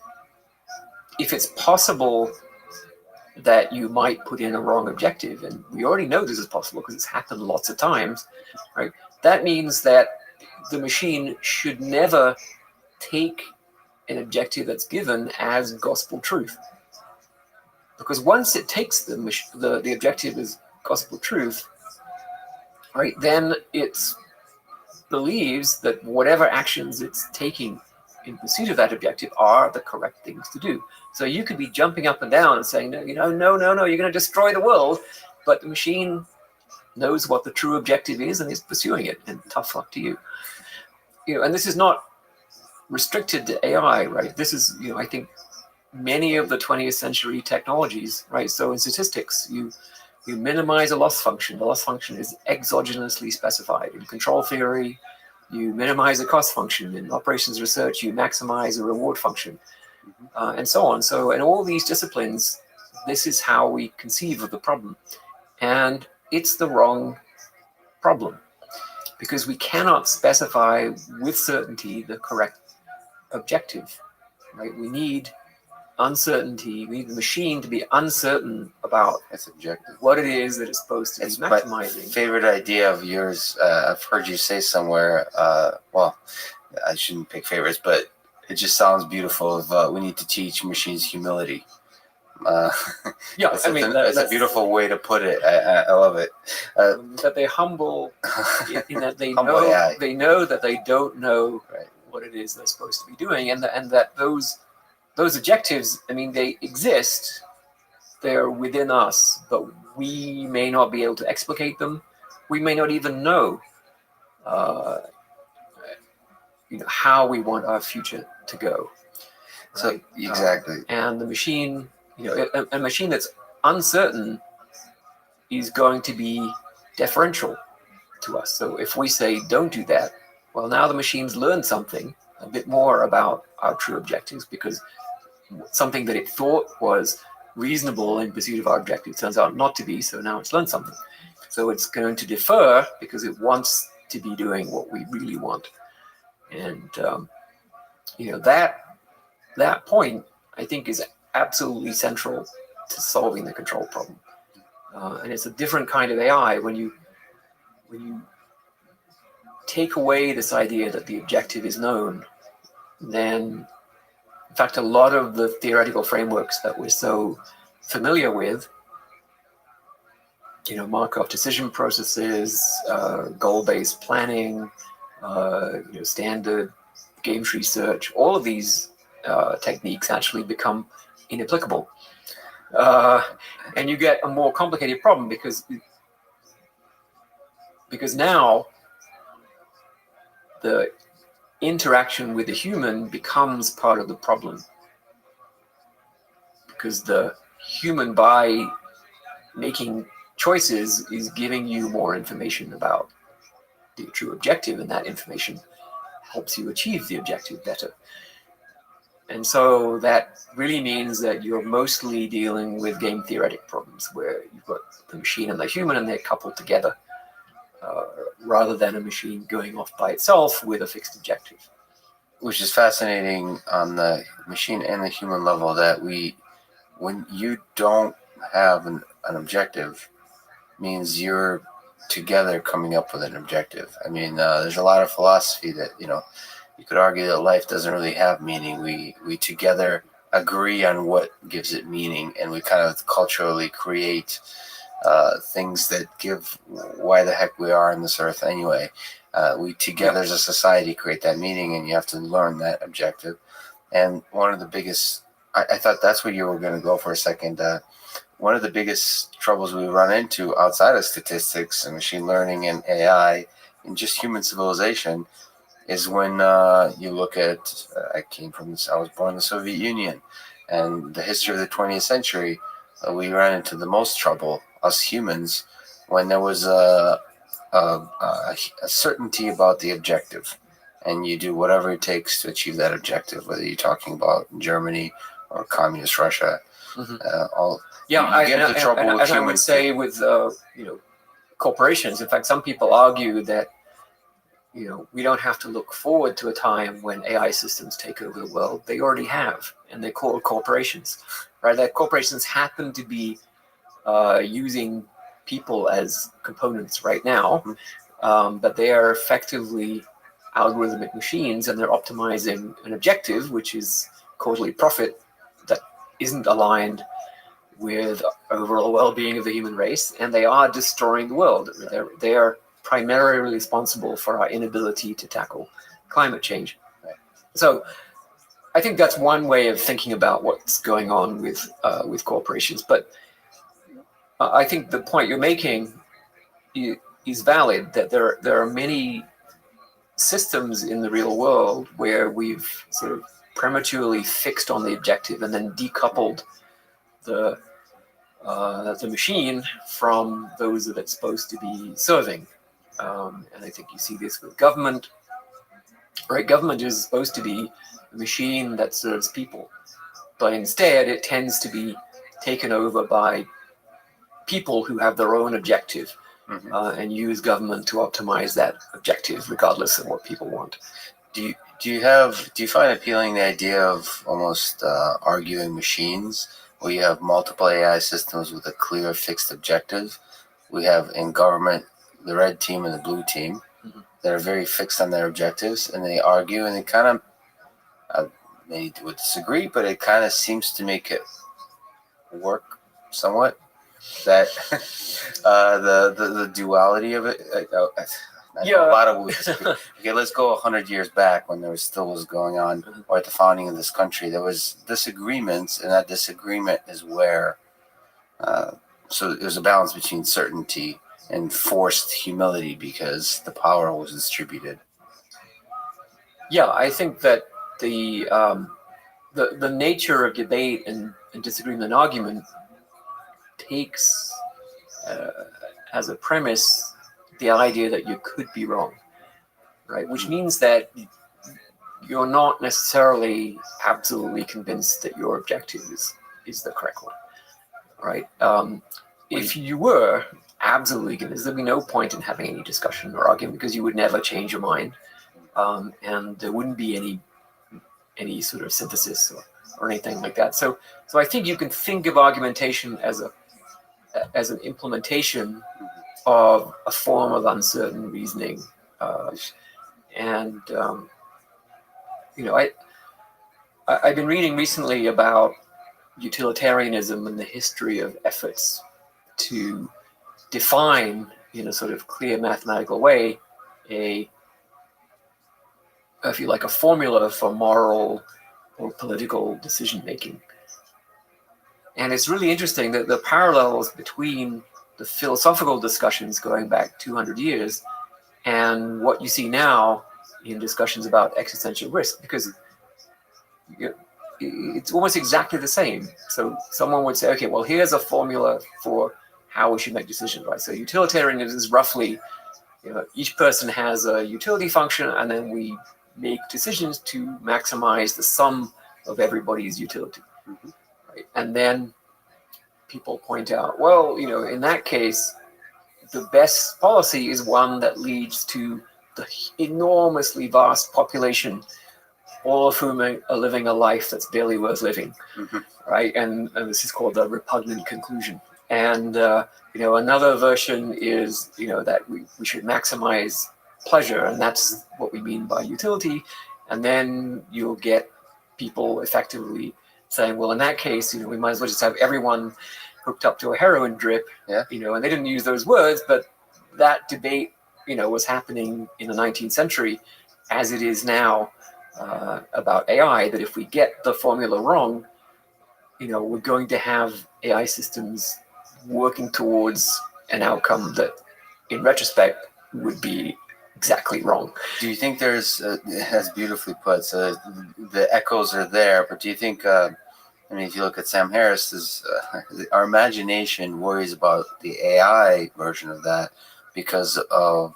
if it's possible that you might put in a wrong objective, and we already know this is possible because it's happened lots of times, right? That means that the machine should never take an objective that's given as gospel truth. Because once it takes the objective as gospel truth, right, then it believes that whatever actions it's taking in pursuit of that objective are the correct things to do. So you could be jumping up and down and saying, no, you're going to destroy the world, but the machine knows what the true objective is and is pursuing it, and tough luck to you. And this is not restricted to AI, right? This is, I think, many of the 20th century technologies, right? So in statistics, you minimize a loss function. The loss function is exogenously specified. In control theory, you minimize a cost function. In operations research, you maximize a reward function, and so on. So in all these disciplines, this is how we conceive of the problem. And it's the wrong problem, because we cannot specify with certainty the correct objective, right? We need uncertainty. We need the machine to be uncertain about its objective, what it is that it's supposed to be maximizing. My favorite idea of yours, I've heard you say somewhere, well, I shouldn't pick favorites, but it just sounds beautiful. We need to teach machines humility. Yeah, That's I mean, that's a beautiful way to put it. I love it. that they're humble in that they Humble know AI. they know that they don't know Right. what it is they're supposed to be doing, and that those objectives, I mean, they exist. They're within us, but we may not be able to explicate them. We may not even know, uh, how we want our future to go. So Right? exactly. And the machine, a machine that's uncertain is going to be deferential to us. So if we say don't do that, well, now the machine's learned something a bit more about our true objectives, because something that it thought was reasonable in pursuit of our objective turns out not to be. So now it's learned something. So it's going to defer because it wants to be doing what we really want. And that point, I think, is absolutely central to solving the control problem. And it's a different kind of AI when you take away this idea that the objective is known. Then, in fact, a lot of the theoretical frameworks that we're so familiar with, Markov decision processes, goal-based planning, standard game tree search, all of these techniques actually become inapplicable. And you get a more complicated problem because now the interaction with the human becomes part of the problem, because the human, by making choices, is giving you more information about the true objective, and that information helps you achieve the objective better. And so that really means that you're mostly dealing with game theoretic problems where you've got the machine and the human and they're coupled together, rather than a machine going off by itself with a fixed objective. Which is fascinating on the machine and the human level, that when you don't have an objective, means you're together coming up with an objective. I mean, there's a lot of philosophy that, you could argue that life doesn't really have meaning. We together agree on what gives it meaning, and we kind of culturally create things that give why the heck we are on this earth anyway. We together as a society create that meaning, and you have to learn that objective. And one of the biggest, I thought that's where you were going to go for a second. One of the biggest troubles we run into outside of statistics and machine learning and AI and just human civilization is when you look at, I was born in the Soviet Union, and the history of the 20th century, we ran into the most trouble, us humans, when there was a certainty about the objective, and you do whatever it takes to achieve that objective, whether you're talking about Germany or communist Russia. Mm-hmm. With I would say with corporations. In fact, some people argue that we don't have to look forward to a time when AI systems take over the world. They already have, and they're called corporations, right? That corporations happen to be using people as components right now, but they are effectively algorithmic machines, and they're optimizing an objective, which is quarterly profit, that isn't aligned with overall well-being of the human race, and they are destroying the world. They are primarily responsible for our inability to tackle climate change. So I think that's one way of thinking about what's going on with corporations. But I think the point you're making is valid, that there are many systems in the real world where we've sort of prematurely fixed on the objective and then decoupled the machine from those that it's supposed to be serving. And I think you see this with government, right? Government is supposed to be a machine that serves people, but instead it tends to be taken over by people who have their own objective, and use government to optimize that objective regardless of what people want. Do you find appealing the idea of almost arguing machines, where you have multiple AI systems with a clear fixed objective? We have in government the red team and the blue team that are very fixed on their objectives, and they argue, and they kind of, many would disagree, but it kind of seems to make it work somewhat. That the duality of it. I know a lot of okay, let's go 100 years back when there still was going on, or at the founding of this country. There was disagreements, and that disagreement is where. So it was a balance between certainty and forced humility because the power was distributed. Yeah, I think that the nature of debate and disagreement and argument takes as a premise the idea that you could be wrong, right? Which means that you're not necessarily absolutely convinced that your objective is the correct one, right? If you were absolutely convinced, there'd be no point in having any discussion or argument because you would never change your mind, and there wouldn't be any sort of synthesis or anything like that. So I think you can think of argumentation as an implementation of a form of uncertain reasoning, and I've been reading recently about utilitarianism and the history of efforts to define in a sort of clear mathematical way if you like, a formula for moral or political decision making. And it's really interesting that the parallels between the philosophical discussions going back 200 years and what you see now in discussions about existential risk, because it's almost exactly the same. So someone would say, okay, well, here's a formula for how we should make decisions, right? So utilitarianism is roughly, each person has a utility function, and then we make decisions to maximize the sum of everybody's utility, right? And then people point out, well, in that case, the best policy is one that leads to the enormously vast population, all of whom are living a life that's barely worth living, right? And this is called the repugnant conclusion. And another version is that we should maximize pleasure, and that's what we mean by utility. And then you'll get people effectively saying, well, in that case, we might as well just have everyone hooked up to a heroin drip. Yeah. And they didn't use those words, but that debate was happening in the 19th century as it is now about AI, that if we get the formula wrong, we're going to have AI systems working towards an outcome that in retrospect would be exactly wrong. Do you think there's, as beautifully put, so the echoes are there, but do you think, if you look at Sam Harris, our imagination worries about the AI version of that because of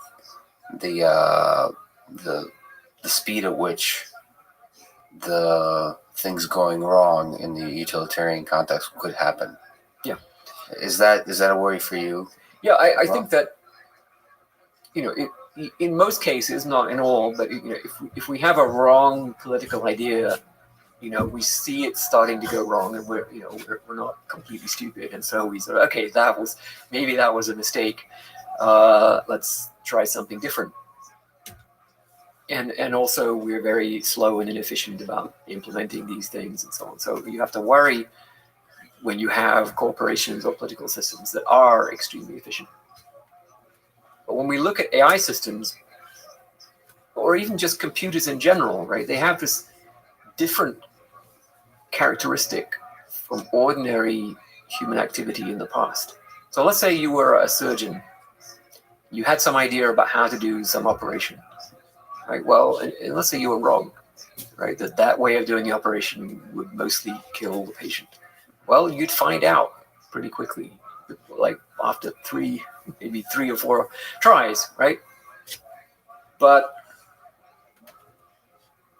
the speed at which the things going wrong in the utilitarian context could happen. Yeah. Is that a worry for you? Yeah, I think that, in most cases, not in all, but if we have a wrong political idea, we see it starting to go wrong, and we're not completely stupid, and so we say, okay, maybe that was a mistake. Let's try something different. And also we're very slow and inefficient about implementing these things and so on. So you have to worry when you have corporations or political systems that are extremely efficient. But when we look at AI systems, or even just computers in general, right, they have this different characteristic from ordinary human activity in the past. So let's say you were a surgeon. You had some idea about how to do some operation. Right. Well, and let's say you were wrong, right? That way of doing the operation would mostly kill the patient. Well, you'd find out pretty quickly, like after maybe three or four tries, right? But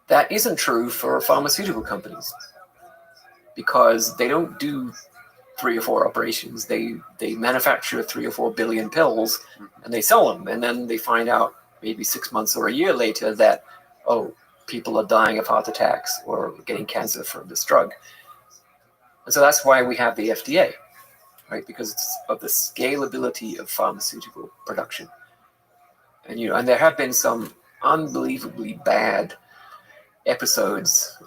that isn't true for pharmaceutical companies because they don't do 3 or 4 operations. They manufacture 3 or 4 billion pills and they sell them, and then they find out maybe 6 months or a year later that, people are dying of heart attacks or getting cancer from this drug. And so that's why we have the FDA, right? Because it's of the scalability of pharmaceutical production. And and there have been some unbelievably bad episodes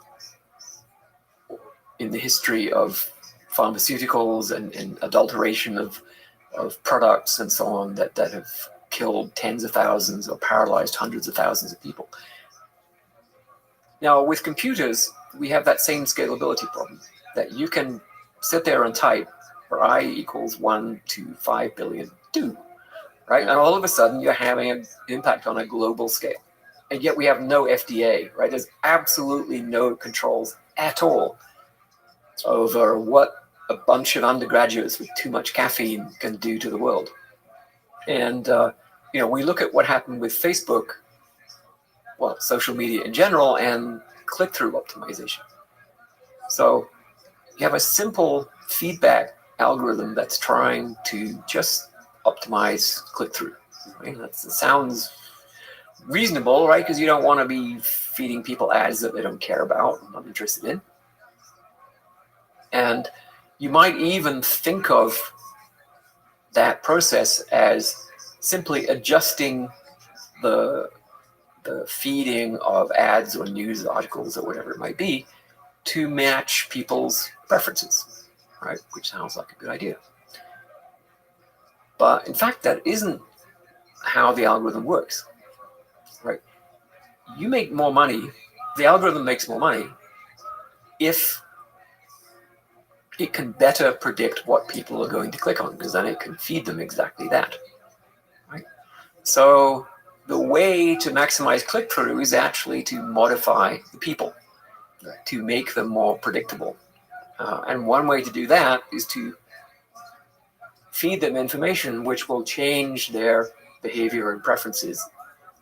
in the history of pharmaceuticals and adulteration of products and so on that have killed tens of thousands or paralyzed hundreds of thousands of people. Now, with computers, we have that same scalability problem, that you can sit there and type for I equals 1 to 5 billion, do, right? And all of a sudden, you're having an impact on a global scale. And yet we have no FDA, right? There's absolutely no controls at all over what a bunch of undergraduates with too much caffeine can do to the world. And, we look at what happened with Facebook, well, social media in general, and click-through optimization. So you have a simple feedback algorithm that's trying to just optimize click-through. Right? That sounds reasonable, right? Because you don't want to be feeding people ads that they don't care about and not interested in. And you might even think of that process as simply adjusting the feeding of ads or news articles or whatever it might be to match people's preferences, right? Which sounds like a good idea. But in fact, that isn't how the algorithm works, right? You make more money, the algorithm makes more money if it can better predict what people are going to click on, because then it can feed them exactly that, right? So the way to maximize click-through is actually to modify the people, to make them more predictable. And one way to do that is to feed them information which will change their behavior and preferences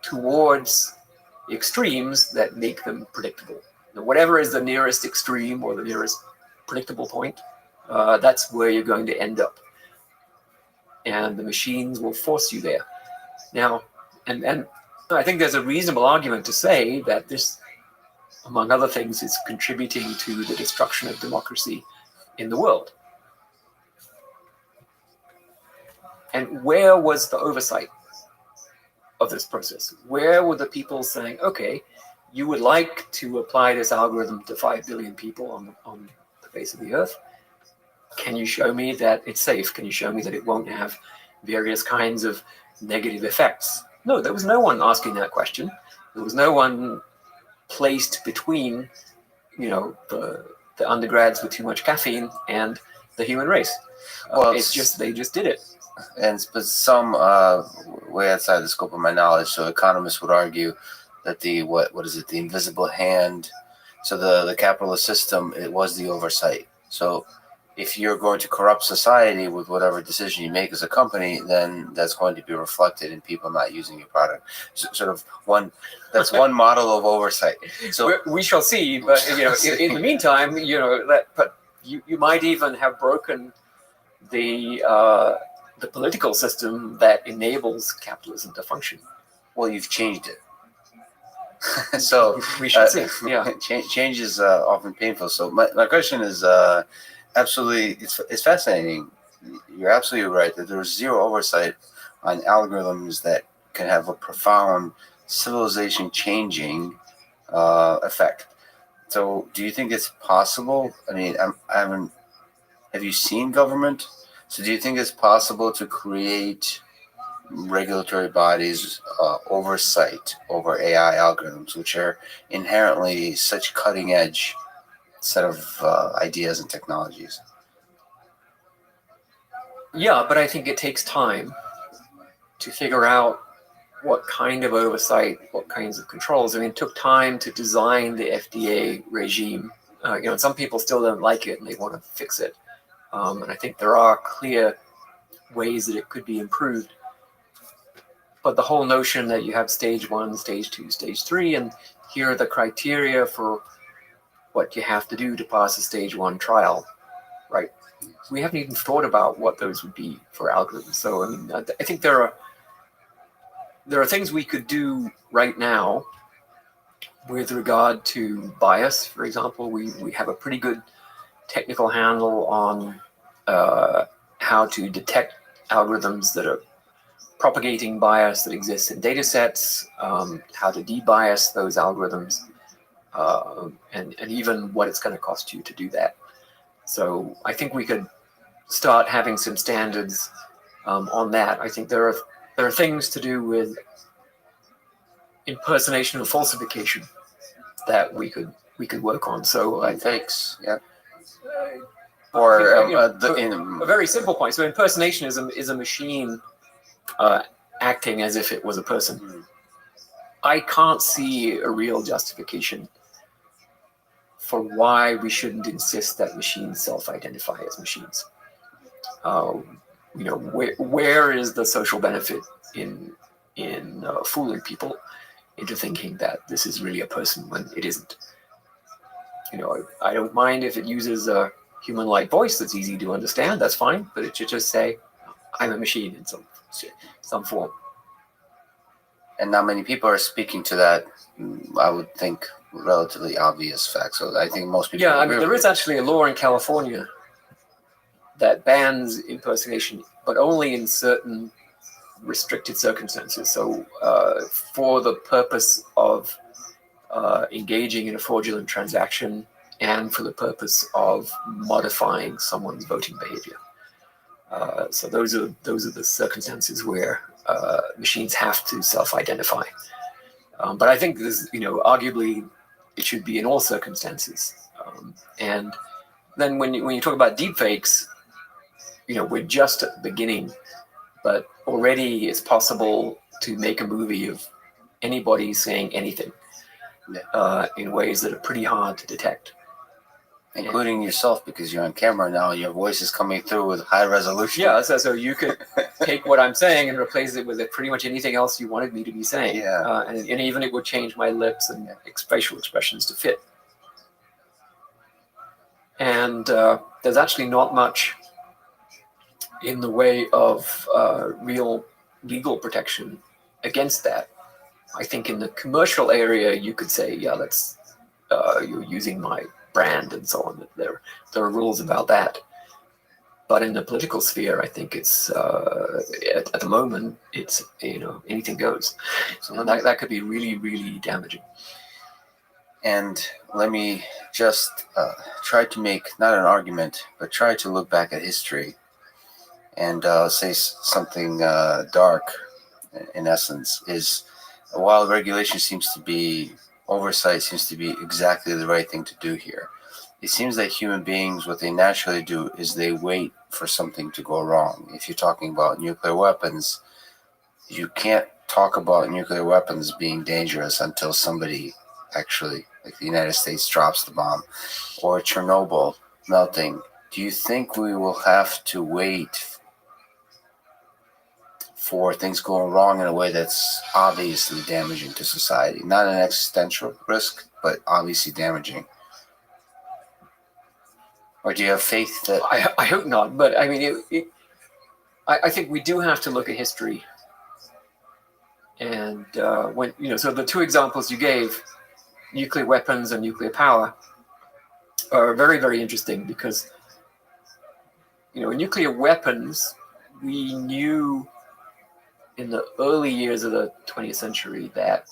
towards extremes that make them predictable. Now, whatever is the nearest extreme or the nearest predictable point, that's where you're going to end up. And the machines will force you there. Now, and I think there's a reasonable argument to say that this, among other things, is contributing to the destruction of democracy in the world. And where was the oversight of this process? Where were the people saying, okay, you would like to apply this algorithm to 5 billion people on the face of the earth? Can you show me that it's safe? Can you show me that it won't have various kinds of negative effects? No, there was no one asking that question. There was no one placed between, the undergrads with too much caffeine and the human race. Well, they just did it. But some way outside the scope of my knowledge. So economists would argue that the invisible hand. So the capitalist system, it was the oversight. So if you're going to corrupt society with whatever decision you make as a company, then that's going to be reflected in people not using your product. So, that's one model of oversight. So we shall see. But in the meantime, but you might even have broken the political system that enables capitalism to function. Well, you've changed it. So we shall see. Yeah, change is often painful. So my question is. Absolutely, it's fascinating. You're absolutely right that there's zero oversight on algorithms that can have a profound civilization-changing effect. So, do you think it's possible? I mean, have you seen government? So, do you think it's possible to create regulatory bodies oversight over AI algorithms, which are inherently such cutting-edge set of ideas and technologies? Yeah, but I think it takes time to figure out what kind of oversight, what kinds of controls. I mean, it took time to design the FDA regime. Some people still don't like it and they want to fix it. And I think there are clear ways that it could be improved. But the whole notion that you have stage 1, stage 2, stage 3, and here are the criteria for what you have to do to pass a stage 1 trial, right? We haven't even thought about what those would be for algorithms. So, I mean, I think there are things we could do right now with regard to bias. For example, we have a pretty good technical handle on how to detect algorithms that are propagating bias that exists in data sets, how to debias those algorithms, and even what it's going to cost you to do that. So I think we could start having some standards on that. I think there are things to do with impersonation and falsification that we could work on. So Fakes, yeah. Or a a very simple point. So impersonation is a machine acting as if it was a person. Mm. I can't see a real justification for why we shouldn't insist that machines self-identify as machines. Where is the social benefit in fooling people into thinking that this is really a person when it isn't? I don't mind if it uses a human-like voice that's easy to understand. That's fine, but it should just say, "I'm a machine" in some form. And not many people are speaking to that. I would think relatively obvious fact. So I think most people. Yeah, I mean, there is actually a law in California that bans impersonation, but only in certain restricted circumstances. So, for the purpose of engaging in a fraudulent transaction and for the purpose of modifying someone's voting behavior. So those are the circumstances where machines have to self-identify. But I think this, arguably, it should be in all circumstances. And then when you talk about deepfakes, we're just at the beginning, but already it's possible to make a movie of anybody saying anything in ways that are pretty hard to detect. Including yourself, because you're on camera now, your voice is coming through with high resolution. Yeah, so you could take what I'm saying and replace it with pretty much anything else you wanted me to be saying. Yeah. And even it would change my lips and facial expressions to fit. And there's actually not much in the way of real legal protection against that. I think in the commercial area, you could say, yeah, that's you're using my brand and so on. There are rules about that. But in the political sphere, I think it's at the moment it's anything goes. So that could be really, really damaging. And let me just try to make not an argument, but try to look back at history and say something dark. In essence, is while regulation seems to be oversight seems to be exactly the right thing to do here. It seems that human beings, what they naturally do is they wait for something to go wrong. If you're talking about nuclear weapons, you can't talk about nuclear weapons being dangerous until somebody actually, like the United States, drops the bomb, or Chernobyl melting. Do you think we will have to wait for things going wrong in a way that's obviously damaging to society? Not an existential risk, but obviously damaging. Or do you have faith that... I hope not, but I mean, I think we do have to look at history. And so the two examples you gave, nuclear weapons and nuclear power, are very, very interesting because, in nuclear weapons, we knew in the early years of the 20th century that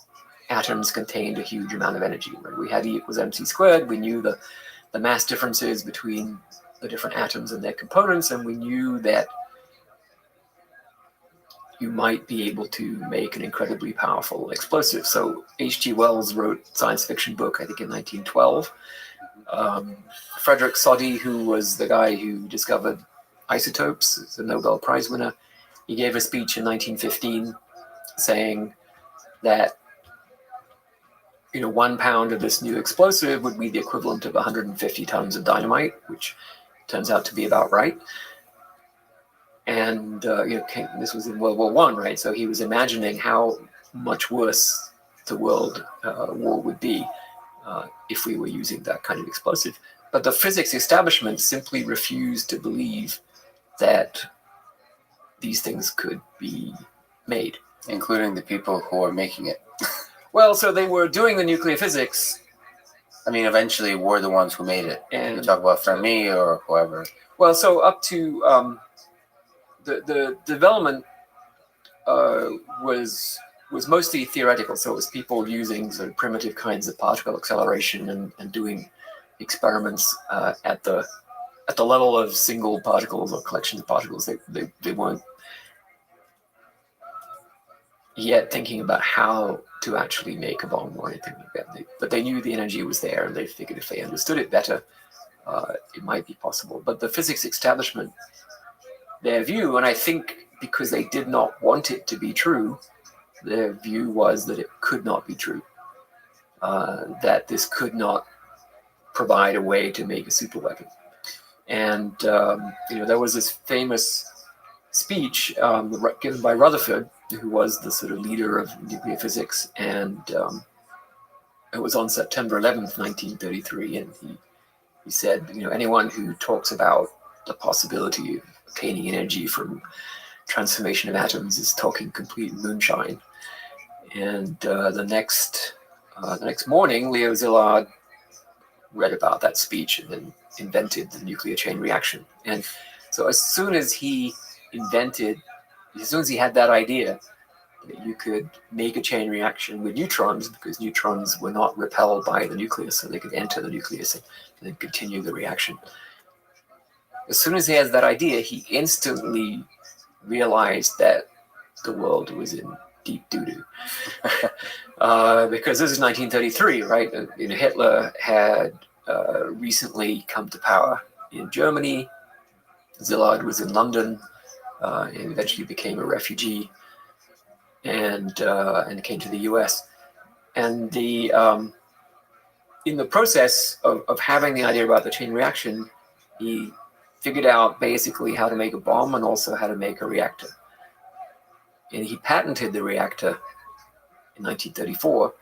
atoms contained a huge amount of energy. Right? We had E = mc squared. We knew the mass differences between the different atoms and their components, and we knew that you might be able to make an incredibly powerful explosive. So H.G. Wells wrote a science fiction book, I think in 1912. Frederick Soddy, who was the guy who discovered isotopes, the Nobel Prize winner, he gave a speech in 1915 saying that 1 pound of this new explosive would be the equivalent of 150 tons of dynamite, which turns out to be about right. And this was in World War I, right? So he was imagining how much worse the world war would be if we were using that kind of explosive. But the physics establishment simply refused to believe that these things could be made. Including the people who are making it. Well, so they were doing the nuclear physics. I mean, eventually we're the ones who made it. And you talk about Fermi or whoever. Well, so up to the development was mostly theoretical. So it was people using sort of primitive kinds of particle acceleration and doing experiments at the at the level of single particles or collections of particles. They weren't yet thinking about how to actually make a bomb or anything like that. But they knew the energy was there, and they figured if they understood it better, it might be possible. But the physics establishment, their view, and I think because they did not want it to be true, their view was that it could not be true, that this could not provide a way to make a superweapon. And there was this famous speech given by Rutherford, who was the sort of leader of nuclear physics, and it was on September 11th, 1933, and he said, anyone who talks about the possibility of obtaining energy from transformation of atoms is talking complete moonshine. And the next morning, Leo Szilard read about that speech and then invented the nuclear chain reaction. And so as soon as he had that idea that you could make a chain reaction with neutrons, because neutrons were not repelled by the nucleus, so they could enter the nucleus and then continue the reaction. As soon as he has that idea, he instantly realized that the world was in deep doo-doo. Because this is 1933, right? Hitler had recently come to power in Germany. Szilard was in London and eventually became a refugee and came to the US. And in the process of having the idea about the chain reaction, he figured out basically how to make a bomb and also how to make a reactor. And he patented the reactor in 1934,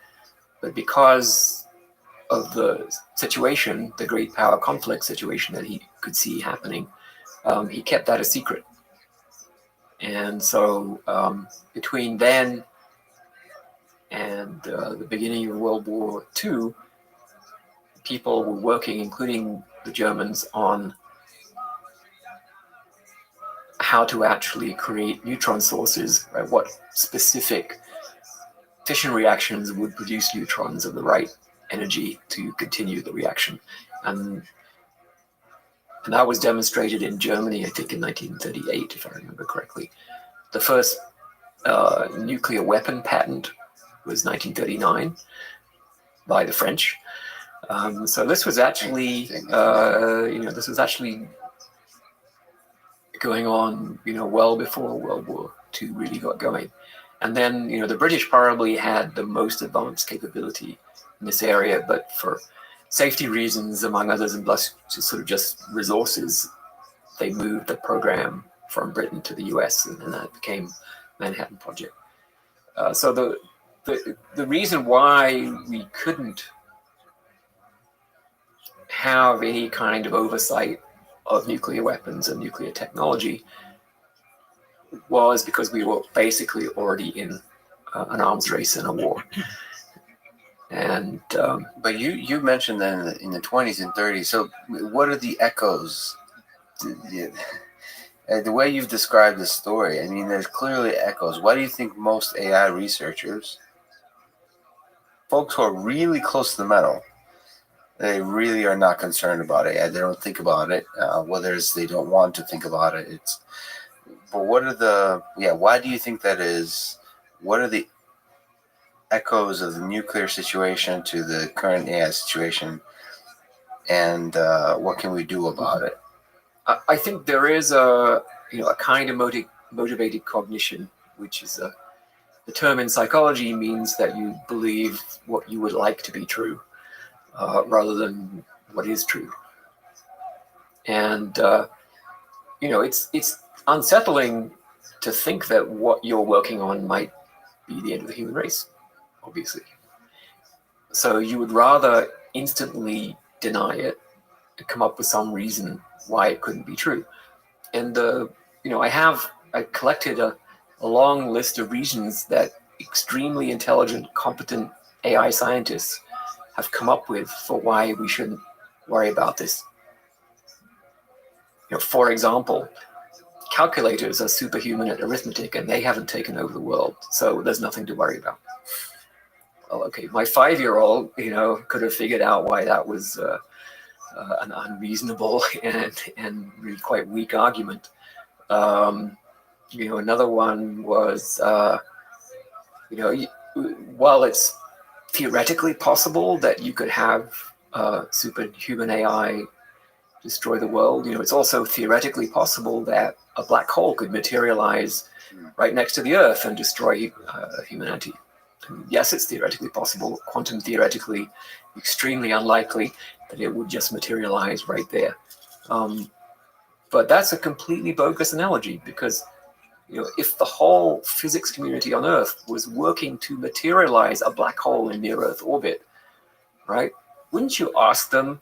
but because of the situation, the great power conflict situation that he could see happening, he kept that a secret. And so between then and the beginning of World War II, people were working, including the Germans, on how to actually create neutron sources, right? What specific fission reactions would produce neutrons of the right energy to continue the reaction. And that was demonstrated in Germany, I think in 1938, if I remember correctly. The first nuclear weapon patent was 1939 by the French. So this was actually, going on, well before World War II really got going. And then, the British probably had the most advanced capability in this area, but for safety reasons, among others, and plus sort of just resources, they moved the program from Britain to the US, and then that became Manhattan Project. So the reason why we couldn't have any kind of oversight of nuclear weapons and nuclear technology was because we were basically already in an arms race and a war. And but you mentioned that in the 20s and 30s. So what are the echoes? The way you've described the story, I mean, there's clearly echoes. Why do you think most AI researchers, folks who are really close to the metal, they really are not concerned about it? They don't think about it, whether it's they don't want to think about it. But what are why do you think that is? What are the echoes of the nuclear situation to the current AI situation, and what can we do about it? I think there is a kind of motivated cognition, which is the term in psychology means that you believe what you would like to be true, rather than what is true. And it's unsettling to think that what you're working on might be the end of the human race, obviously. So you would rather instantly deny it and come up with some reason why it couldn't be true. And I collected a long list of reasons that extremely intelligent, competent AI scientists have come up with for why we shouldn't worry about this. For example, calculators are superhuman at arithmetic, and they haven't taken over the world, so there's nothing to worry about. Well, okay, my 5-year-old, could have figured out why that was an unreasonable and really quite weak argument. Another one was, while it's theoretically possible that you could have superhuman AI destroy the world, it's also theoretically possible that a black hole could materialize right next to the Earth and destroy humanity. Yes, it's theoretically possible, quantum theoretically extremely unlikely that it would just materialize right there. But that's a completely bogus analogy, because if the whole physics community on Earth was working to materialize a black hole in near Earth orbit, right? Wouldn't you ask them,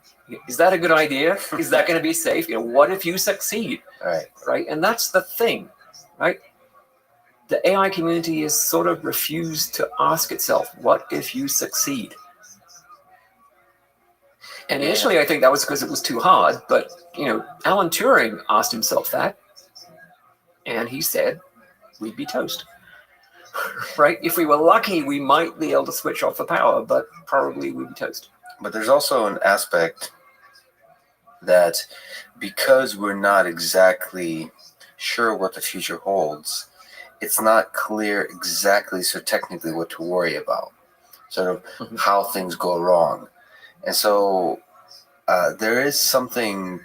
is that a good idea? Is that going to be safe? What if you succeed? Right? And that's the thing, right? The AI community has sort of refused to ask itself, what if you succeed? And initially, I think that was because it was too hard. But, Alan Turing asked himself that, and he said, we'd be toast. Right? If we were lucky, we might be able to switch off the power, but probably we'd be toast. But there's also an aspect that because we're not exactly sure what the future holds, it's not clear exactly so technically what to worry about, sort of how things go wrong. And so there is something,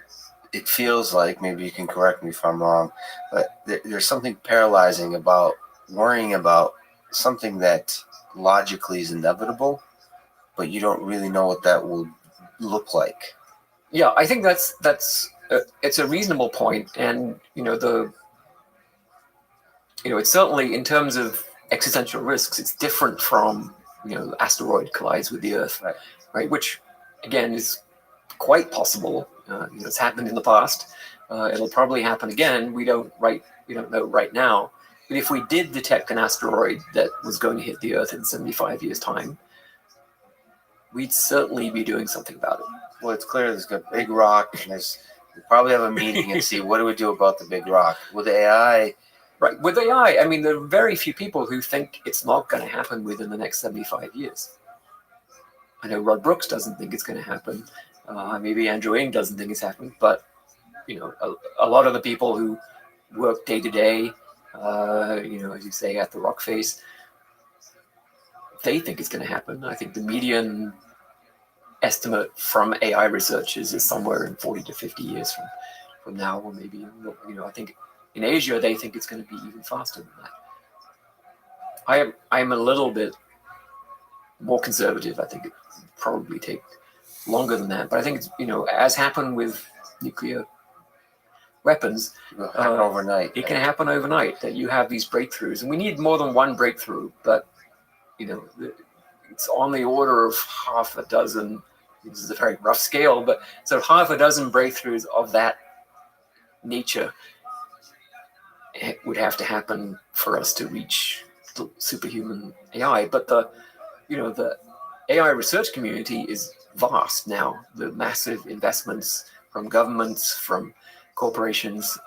it feels like, maybe you can correct me if I'm wrong, but there's something paralyzing about worrying about something that logically is inevitable, but you don't really know what that will look like. Yeah, I think that's it's a reasonable point, and it's certainly, in terms of existential risks, it's different from the asteroid collides with the Earth, right? Which again is quite possible. It's happened in the past. It'll probably happen again. We don't know right now. But if we did detect an asteroid that was going to hit the Earth in 75 years' time, we'd certainly be doing something about it. Well, it's clear there's a big rock, and we'll probably have a meeting and see what do we do about the big rock. With AI... Right. With AI, I mean, there are very few people who think it's not going to happen within the next 75 years. I know Rod Brooks doesn't think it's going to happen. Maybe Andrew Ng doesn't think it's happening. But, a lot of the people who work day to day, as you say, at the rock face, they think it's going to happen. I think the median estimate from AI researchers is somewhere in 40 to 50 years from now, or maybe, I think in Asia, they think it's going to be even faster than that. I'm a little bit more conservative. I think it would probably take longer than that. But I think it's, as happened with nuclear weapons, overnight. It can happen overnight, that you have these breakthroughs. And we need more than one breakthrough, but, it's on the order of half a dozen. This is a very rough scale, but so half a dozen breakthroughs of that nature it would have to happen for us to reach the superhuman AI. But the AI research community is vast now. The massive investments from governments, from corporations,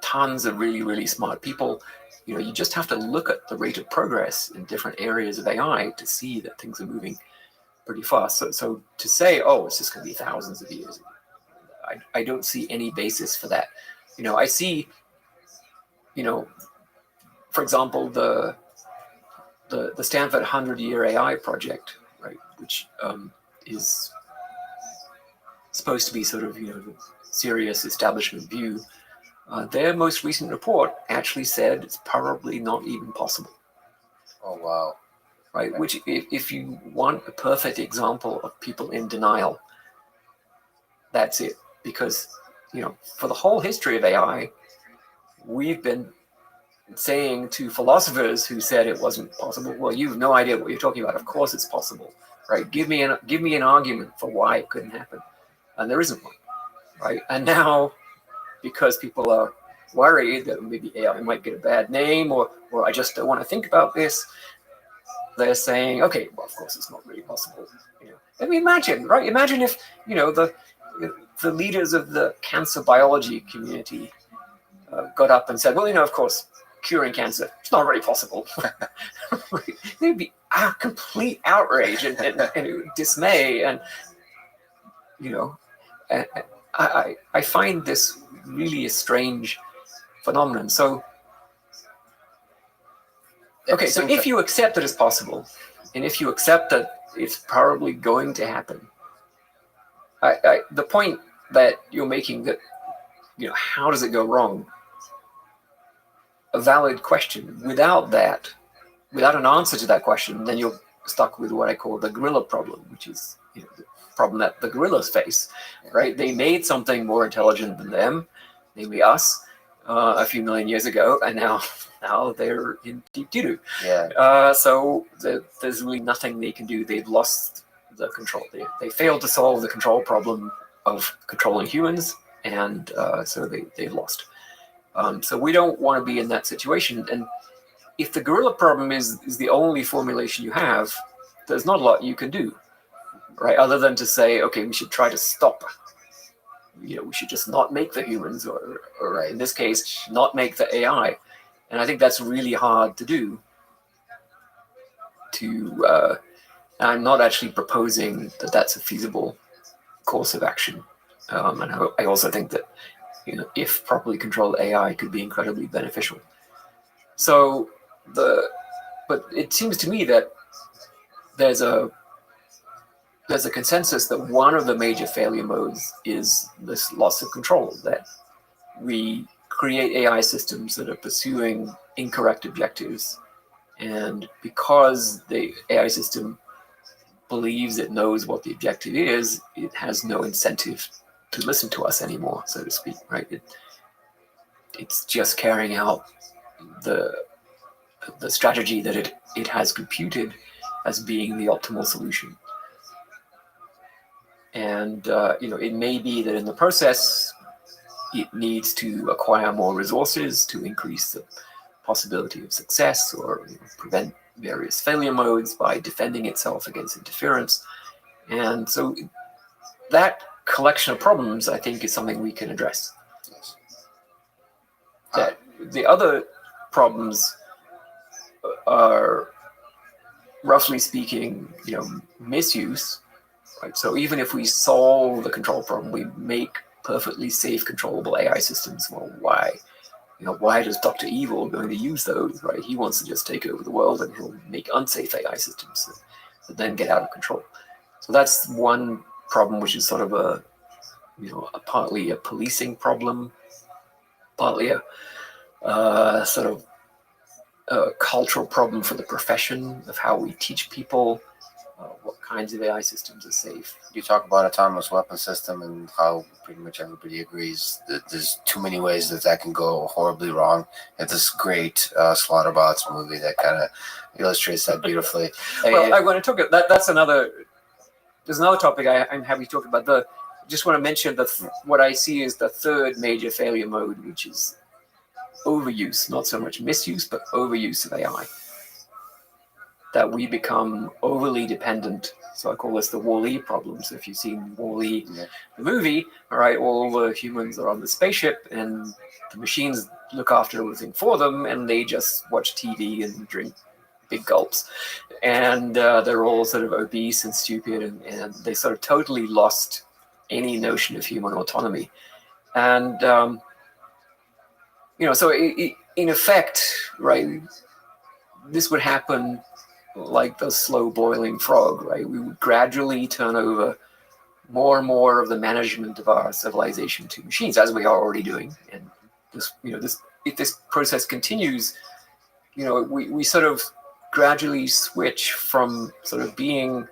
tons of really, really smart people. You just have to look at the rate of progress in different areas of AI to see that things are moving pretty fast. So to say, oh, it's just going to be thousands of years, I don't see any basis for that. I see, for example, the Stanford 100-year AI project, right, which is supposed to be sort of, the serious establishment view. Their most recent report actually said it's probably not even possible. Oh, wow. Right, which if you want a perfect example of people in denial, that's it. Because, for the whole history of AI, we've been saying to philosophers who said it wasn't possible, well, you have no idea what you're talking about. Of course it's possible, right? Give me an argument for why it couldn't happen. And there isn't one, right? And now, because people are worried that maybe AI might get a bad name, or I just don't want to think about this, they're saying, okay, well, of course it's not really possible. I mean, imagine, right? Imagine if, the leaders of the cancer biology community got up and said, well, of course, curing cancer, it's not really possible. There'd be a complete outrage and dismay. And, I find this really a strange phenomenon. So, okay, so if you accept that it's possible, and if you accept that it's probably going to happen, the point that you're making that, how does it go wrong? A valid question. Without an answer to that question, then you're stuck with what I call the gorilla problem, which is the problem that the gorillas face, right? They made something more intelligent than them, namely us, a few million years ago, and now they're in deep doo-doo. Yeah. So there's really nothing they can do. They've lost the control. They failed to solve the control problem of controlling humans, and so they've lost. So we don't want to be in that situation. And if the gorilla problem is the only formulation you have, there's not a lot you can do, right? Other than to say, okay, we should try to stop. We should just not make the humans, or in this case, not make the AI. And I think that's really hard to do. I'm not actually proposing that that's a feasible course of action. And I also think that, if properly controlled, AI could be incredibly beneficial. So but it seems to me that there's a consensus that one of the major failure modes is this loss of control, that we create AI systems that are pursuing incorrect objectives, and because the AI system believes it knows what the objective is, it has no incentive to listen to us anymore, so to speak, right? It's just carrying out the strategy that it has computed as being the optimal solution. And it may be that in the process it needs to acquire more resources to increase the possibility of success, or prevent various failure modes by defending itself against interference. And so that collection of problems, I think, is something we can address. Yes. That the other problems are, roughly speaking, misuse. Right? So even if we solve the control problem, we make perfectly safe, controllable AI systems. Well, why? Why does Dr. Evil going to use those? Right? He wants to just take over the world, and he'll make unsafe AI systems that then get out of control. So that's one problem, which is sort of a partly a policing problem, partly a sort of a cultural problem for the profession of how we teach people what kinds of AI systems are safe. You talk about autonomous weapon system and how pretty much everybody agrees that there's too many ways that can go horribly wrong. It's this great Slaughterbots movie that kind of illustrates that beautifully. Well, I want to talk about that. There's another topic I'm happy to talk about. I just want to mention what I see is the third major failure mode, which is overuse, not so much misuse, but overuse of AI. That we become overly dependent. So I call this the Wall-E problem. So if you've seen Wall-E, the movie, all right, all the humans are on the spaceship, and the machines look after everything for them, and they just watch TV and drink big gulps. And they're all sort of obese and stupid, and they sort of totally lost any notion of human autonomy. And, so in effect, right, this would happen like the slow boiling frog, right? We would gradually turn over more and more of the management of our civilization to machines, as we are already doing. And if this process continues, we sort of gradually switch from sort of being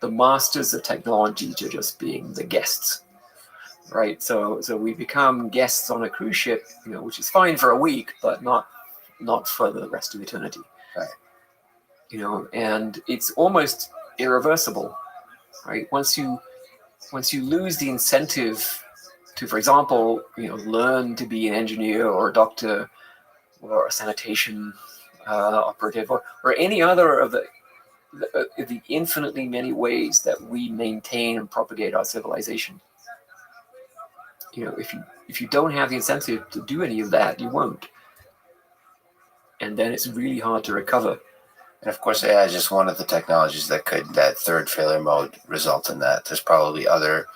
the masters of technology to just being the guests, right? So we become guests on a cruise ship, which is fine for a week, but not for the rest of eternity. Right. And it's almost irreversible, right? Once you lose the incentive to, for example, learn to be an engineer or a doctor or a sanitation operative or any other of the infinitely many ways that we maintain and propagate our civilization. If you don't have the incentive to do any of that, you won't. And then it's really hard to recover. And of course, AI is just one of the technologies that third failure mode result in that. There's probably other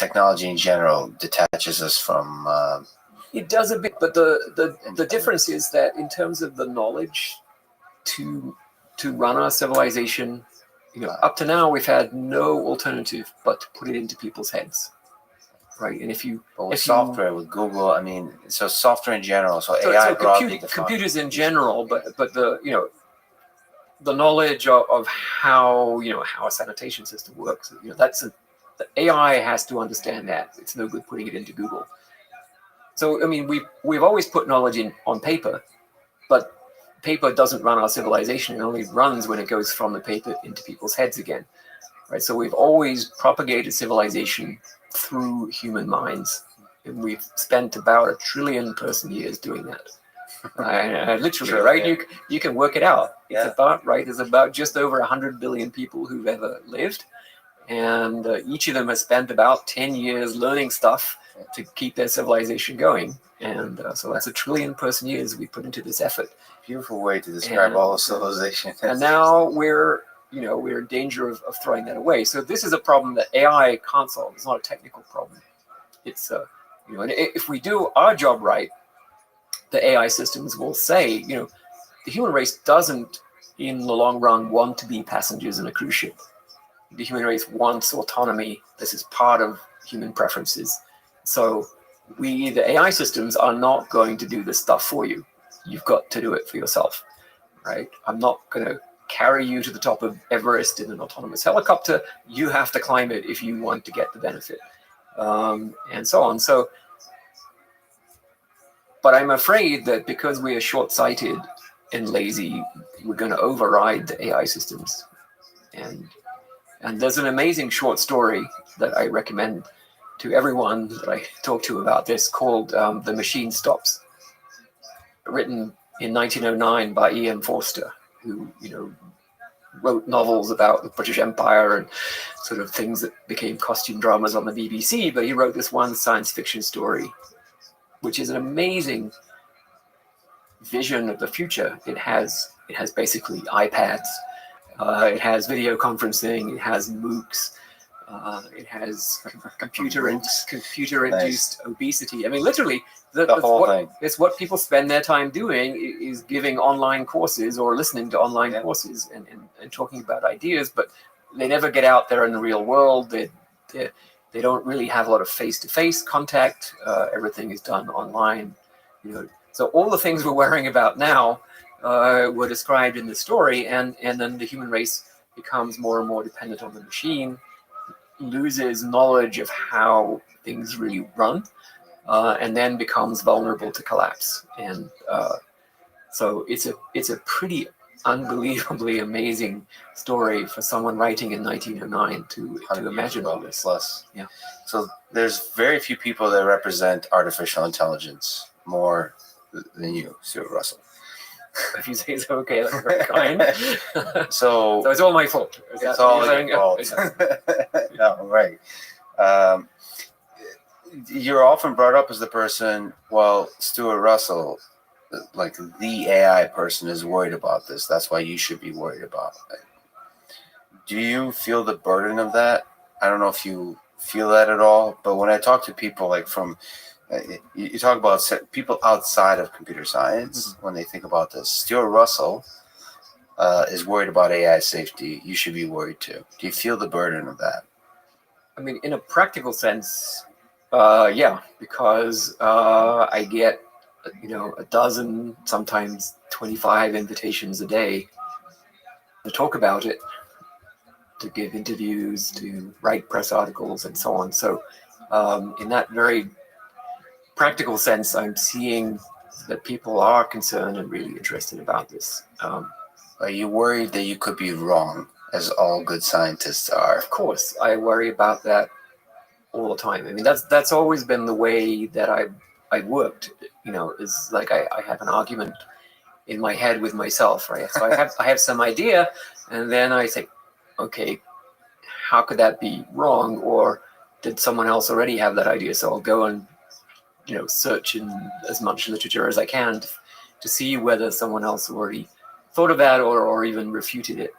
technology in general detaches us from. It does a bit, but the difference is that in terms of the knowledge to run our civilization, up to now we've had no alternative but to put it into people's heads, right? And software with Google, I mean, so software in general, so AI broadly defined. Computers in general, but the knowledge of how how a sanitation system works, the AI has to understand that. It's no good putting it into Google. So I mean, we've always put knowledge on paper, but paper doesn't run our civilization. It only runs when it goes from the paper into people's heads again, right? So we've always propagated civilization through human minds, and we've spent about 1 trillion person years doing that. Literally, right? You can work it out. It's about right. There's about just over 100 billion people who've ever lived, and each of them has spent about 10 years learning stuff to keep their civilization going. And so that's 1 trillion person years we put into this effort. Beautiful way to describe all of civilization. And now we're in danger of throwing that away. So this is a problem that AI can't solve. It's not a technical problem. It's and if we do our job right, the AI systems will say, the human race doesn't, in the long run, want to be passengers in a cruise ship. The human race wants autonomy. This is part of human preferences. So the AI systems are not going to do this stuff for you. You've got to do it for yourself, right? I'm not going to carry you to the top of Everest in an autonomous helicopter. You have to climb it if you want to get the benefit, and so on. So, but I'm afraid that because we are short-sighted and lazy, we're going to override the AI systems. And there's an amazing short story that I recommend to everyone that I talk to about this called The Machine Stops, written in 1909 by E.M. Forster, who, wrote novels about the British Empire and sort of things that became costume dramas on the BBC. But he wrote this one science fiction story, which is an amazing vision of the future. It has basically iPads, it has video conferencing, it has MOOCs, it has computer-induced obesity. I mean, literally, the whole thing. It's what people spend their time doing, is giving online courses or listening to online courses and talking about ideas, but they never get out there in the real world. They don't really have a lot of face-to-face contact. Everything is done online. So all the things we're worrying about now were described in the story, and then the human race becomes more and more dependent on the machine, loses knowledge of how things really run, and then becomes vulnerable to collapse. And so it's a pretty unbelievably amazing story for someone writing in 1909 to imagine all this. Plus. Yeah. So there's very few people that represent artificial intelligence more than you, Stuart Russell. If you say so, okay, that's very kind. So it's all my fault. It's all your fault. No, right. You're often brought up as the person, Stuart Russell, like the AI person, is worried about this. That's why you should be worried about it. Do you feel the burden of that? I don't know if you feel that at all, but when I talk to people like from, you talk about people outside of computer science, when they think about this, Stuart Russell is worried about AI safety. You should be worried too. Do you feel the burden of that? I mean, in a practical sense, yeah, because I get, a dozen, sometimes 25 invitations a day to talk about it, to give interviews, to write press articles, and so on. So in that very practical sense, I'm seeing that people are concerned and really interested about this. Are you worried that you could be wrong, as all good scientists are? Of course, I worry about that all the time. I mean, that's always been the way that I've worked. Is like I have an argument in my head with myself, right? So I have some idea, and then I think, okay, how could that be wrong? Or did someone else already have that idea? So I'll go and search in as much literature as I can to see whether someone else already thought of that or even refuted it.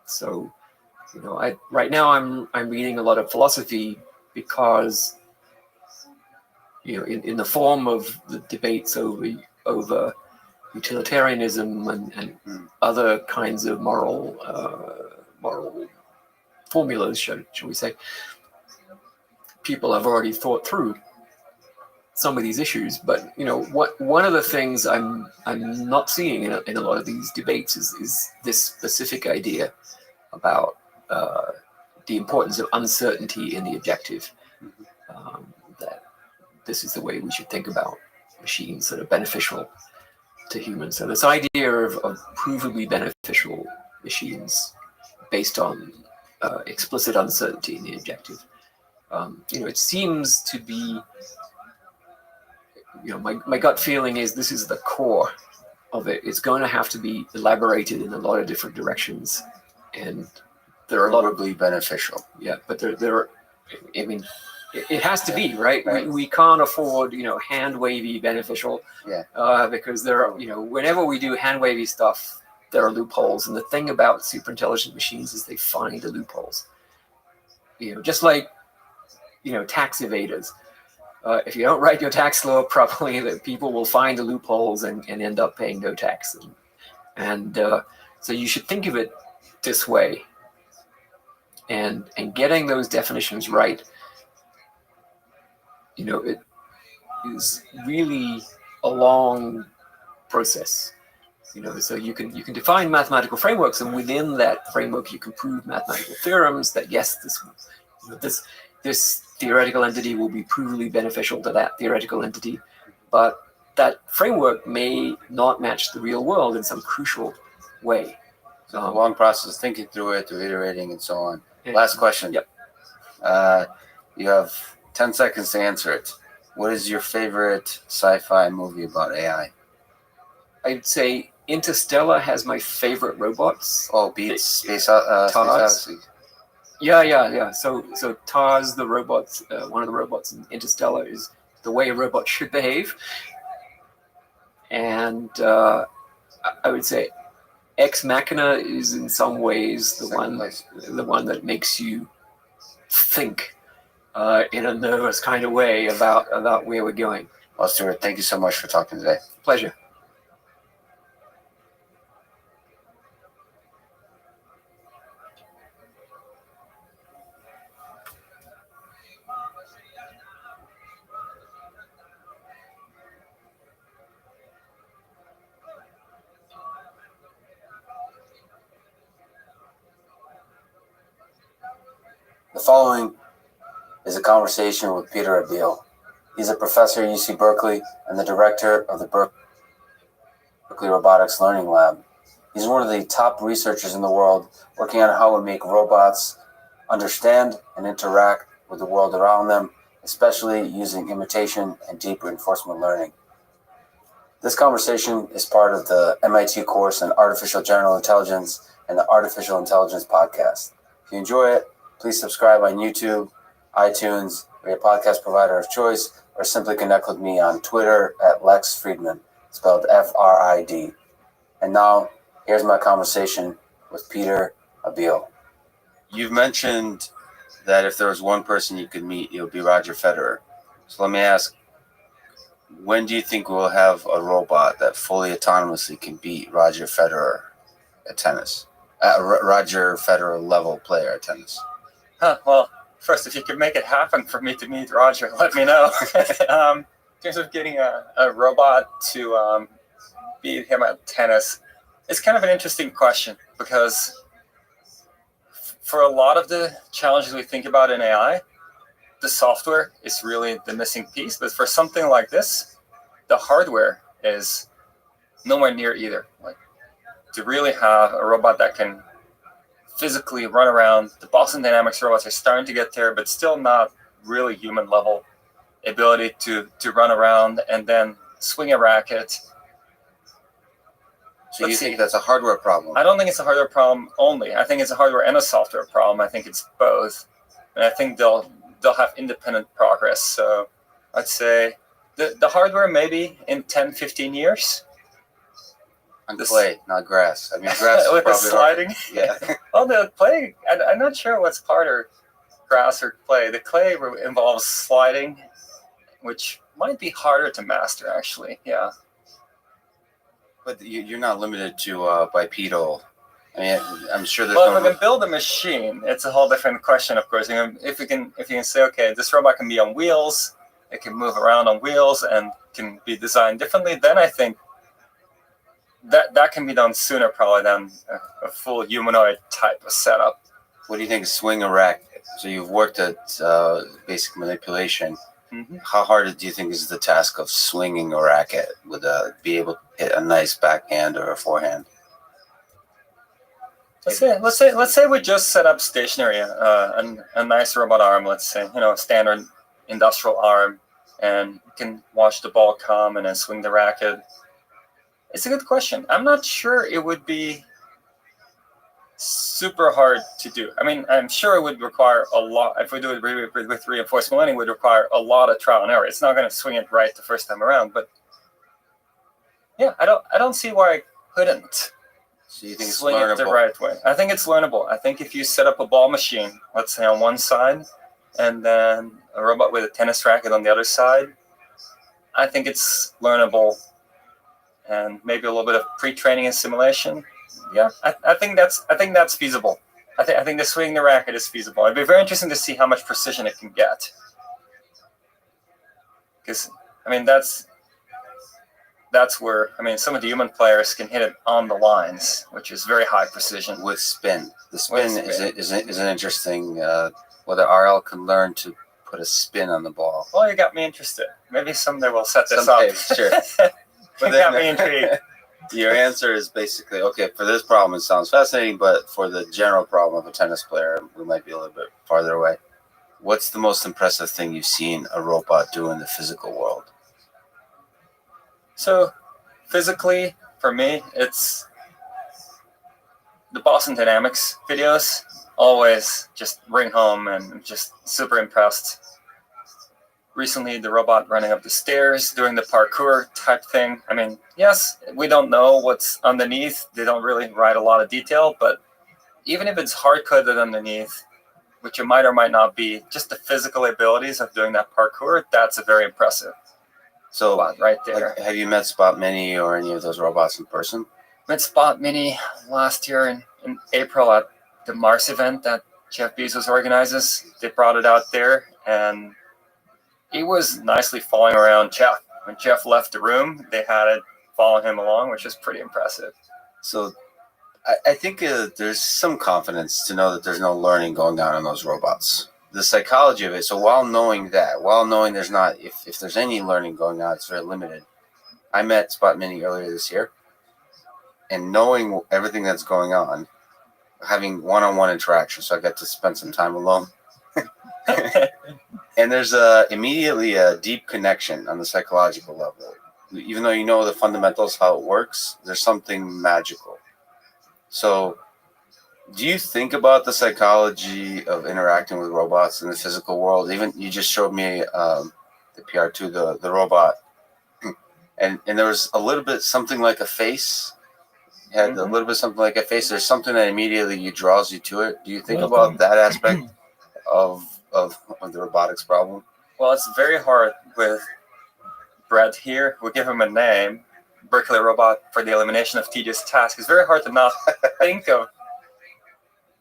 So right now I'm reading a lot of philosophy because in the form of the debates over utilitarianism and other kinds of moral formulas, shall we say, people have already thought through some of these issues. But one of the things I'm not seeing in a lot of these debates is this specific idea about the importance of uncertainty in the objective. That this is the way we should think about machines that are beneficial to humans. So this idea of provably beneficial machines based on explicit uncertainty in the objective. It seems to be, my gut feeling is this is the core of it. It's going to have to be elaborated in a lot of different directions, and there are a lot of Probably beneficial. Yeah, but I mean, it has to be, right? We can't afford, hand wavy beneficial. Yeah. Because there are, whenever we do hand wavy stuff, there are loopholes. And the thing about super intelligent machines is they find the loopholes. Just like, tax evaders. If you don't write your tax law properly, that people will find the loopholes and end up paying no tax. And so you should think of it this way. And getting those definitions right, it is really a long process. So you can define mathematical frameworks, and within that framework, you can prove mathematical theorems that yes, this theoretical entity will be provably beneficial to that theoretical entity, but that framework may not match the real world in some crucial way. So a long process, thinking through it, through iterating, and so on. Last question. Yep. You have 10 seconds to answer it. What is your favorite sci-fi movie about AI? I'd say Interstellar has my favorite robots. Oh, beats Space Odyssey. Yeah. So TARS, the robots, one of the robots in Interstellar, is the way a robot should behave. And I would say Ex Machina is in some ways the one that makes you think in a nervous kind of way about where we're going. Well, Stuart, thank you so much for talking today. Pleasure. The following is a conversation with Peter Rabbi. He's a professor at UC Berkeley and the director of the Berkeley Robotics Learning Lab. He's one of the top researchers in the world working on how to make robots understand and interact with the world around them, especially using imitation and deep reinforcement learning. This conversation is part of the MIT course in Artificial General Intelligence and the Artificial Intelligence podcast. If you enjoy it, please subscribe on YouTube, iTunes, or your podcast provider of choice, or simply connect with me on Twitter at Lex Friedman, spelled F-R-I-D. And now, here's my conversation with Peter Rabbi. You've mentioned that if there was one person you could meet, it would be Roger Federer. So let me ask, when do you think we'll have a robot that fully autonomously can beat Roger Federer at tennis? Roger Federer level player at tennis? Well, first, if you could make it happen for me to meet Roger, let me know. In terms of getting a robot to beat him at tennis, it's kind of an interesting question because for a lot of the challenges we think about in AI, the software is really the missing piece. But for something like this, the hardware is nowhere near either. Like, to really have a robot that can physically run around, the Boston Dynamics robots are starting to get there, but still not really human level ability to run around and then swing a racket. So you think that's a hardware problem? I don't think it's a hardware problem only. I think it's a hardware and a software problem. I think it's both. And I think they'll have independent progress. So I'd say the hardware maybe in 10, 15 years. On clay, not grass. I mean, grass with is the sliding. Yeah. Well, the play, I'm not sure what's harder. grass or clay. The clay involves sliding, which might be harder to master, actually. Yeah. But you're not limited to bipedal. I mean, I'm sure there's Well, no. if we can build a machine, it's a whole different question, of course. If you can say, okay, this robot can be on wheels, it can move around on wheels, and can be designed differently, then I think that can be done sooner probably than a full humanoid type of setup. What do you think of swing a rack? So you've worked at basic manipulation. Mm-hmm. How hard do you think is the task of swinging a racket with be able to hit a nice backhand or a forehand? Let's say we just set up stationary, a nice robot arm. Let's say a standard industrial arm, and you can watch the ball come and then swing the racket. It's a good question. I'm not sure it would be super hard to do. I mean, I'm sure it would require a lot. If we do it with reinforcement learning, it would require a lot of trial and error. It's not going to swing it right the first time around, but yeah, I don't see why I couldn't So you think swing it's learnable? it the right way. I think it's learnable. I think if you set up a ball machine, let's say on one side, and then a robot with a tennis racket on the other side, I think it's learnable, and maybe a little bit of pre-training and simulation. Yeah, I think that's feasible. I think the swinging the racket is feasible. It'd be very interesting to see how much precision it can get. Because I mean that's where some of the human players can hit it on the lines, which is very high precision. With spin. The spin is an interesting. Whether RL can learn to put a spin on the ball. Well, you got me interested. Maybe someday we'll set this Someday, up. sure. But you got me intrigued. Your answer is basically, okay, for this problem it sounds fascinating, but for the general problem of a tennis player, we might be a little bit farther away. What's the most impressive thing you've seen a robot do in the physical world? So, physically, for me, it's the Boston Dynamics videos always just ring home, and I'm just super impressed. Recently, the robot running up the stairs, doing the parkour type thing. I mean, yes, we don't know what's underneath. They don't really write a lot of detail, but even if it's hard-coded underneath, which it might or might not be, just the physical abilities of doing that parkour, that's a very impressive So, right there. have you met Spot Mini or any of those robots in person? Met Spot Mini last year in April at the Mars event that Jeff Bezos organizes. They brought it out there, and he was nicely following around Jeff. When Jeff left the room, they had it following him along, which is pretty impressive. So I think there's some confidence to know that there's no learning going on in those robots. The psychology of it. So while knowing there's not, if there's any learning going on, it's very limited. I met Spot Mini earlier this year, and knowing everything that's going on, having one-on-one interaction, so I got to spend some time alone. And there's immediately a deep connection on the psychological level. Even though you know the fundamentals, how it works, there's something magical. So do you think about the psychology of interacting with robots in the physical world? Even you just showed me the PR2, the robot, and there was a little bit something like a face. It had a little bit something like a face. There's something that immediately draws you to it. Do you think about that aspect of the robotics problem? Well, it's very hard with Brett here. We give him a name, Berkeley Robot for the Elimination of Tedious Tasks. It's very hard to not think of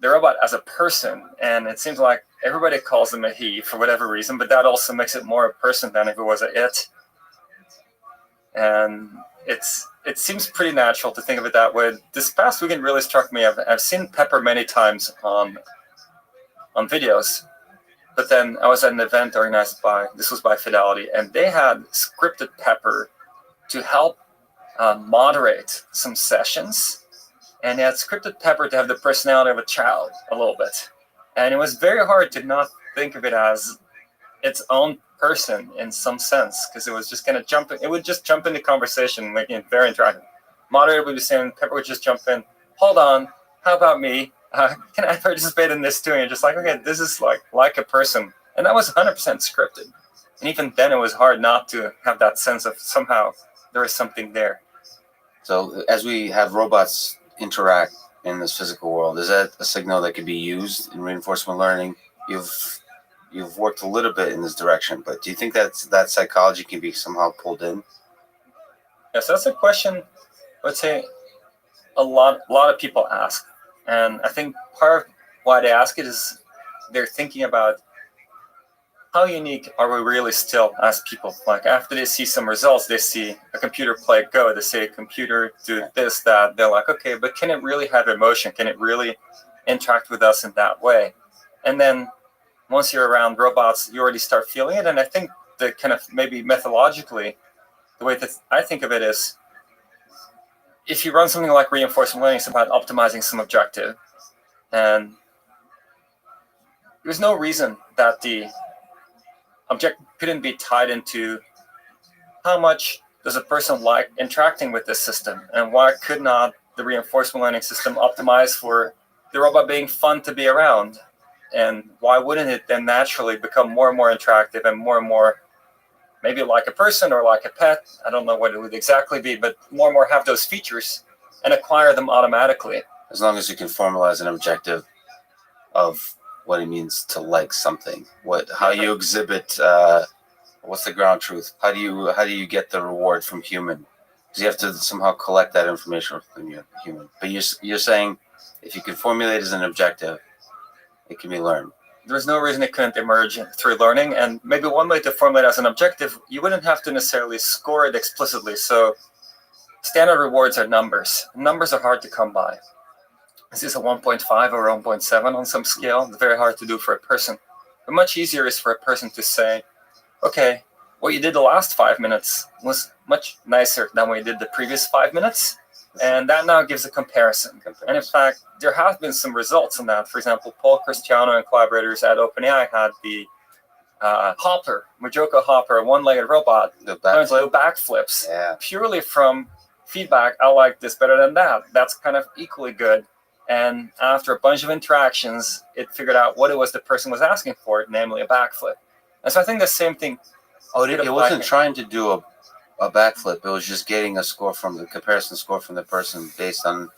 the robot as a person, and it seems like everybody calls him a he for whatever reason, but that also makes it more a person than if it was a it. And it seems pretty natural to think of it that way. This past weekend really struck me. I've seen Pepper many times on videos, but then I was at an event organized by Fidelity, and they had scripted Pepper to help moderate some sessions, and they had scripted Pepper to have the personality of a child a little bit, and it was very hard to not think of it as its own person in some sense, because it was just going to jump in. It would just jump into conversation, making it very interactive. Moderator would be saying, Pepper would just jump in, hold on, how about me? Can I participate in this too? And you're just like, okay, this is like a person. And that was 100% scripted. And even then it was hard not to have that sense of somehow there is something there. So as we have robots interact in this physical world, is that a signal that could be used in reinforcement learning you've worked a little bit in this direction, but do you think that psychology can be somehow pulled in? Yes, that's a question I would say a lot of people ask. And I think part of why they ask it is they're thinking about how unique are we really still as people? Like after they see some results, they see a computer play Go, they say a computer do this, that. They're like, okay, but can it really have emotion? Can it really interact with us in that way? And then once you're around robots, you already start feeling it. And I think the kind of maybe methodologically, the way that I think of it is, if you run something like reinforcement learning, it's about optimizing some objective. And there's no reason that the object couldn't be tied into how much does a person like interacting with this system, and why could not the reinforcement learning system optimize for the robot being fun to be around, and why wouldn't it then naturally become more and more interactive and more maybe like a person or like a pet? I don't know what it would exactly be, but more and more have those features and acquire them automatically. As long as you can formalize an objective of what it means to like something, how you exhibit, what's the ground truth? How do you get the reward from human? Because you have to somehow collect that information from human. But you're saying if you can formulate as an objective, it can be learned. There's no reason it couldn't emerge through learning. And maybe one way to formulate as an objective, you wouldn't have to necessarily score it explicitly. So standard rewards are numbers. Numbers are hard to come by. Is this a 1.5 or 1.7 on some scale? It's very hard to do for a person. But much easier is for a person to say, okay, what you did the last 5 minutes was much nicer than what you did the previous 5 minutes. And that now gives a comparison. And in fact, there have been some results on that. For example, Paul Cristiano and collaborators at OpenAI had the Hopper, Majoko Hopper, a one-legged robot, learns little backflips, purely from feedback. I like this better than that. That's kind of equally good. And after a bunch of interactions, it figured out what it was the person was asking for, namely a backflip. And so I think the same thing. Oh, it wasn't trying to do a backflip. It was just getting a score from the comparison score from the person based on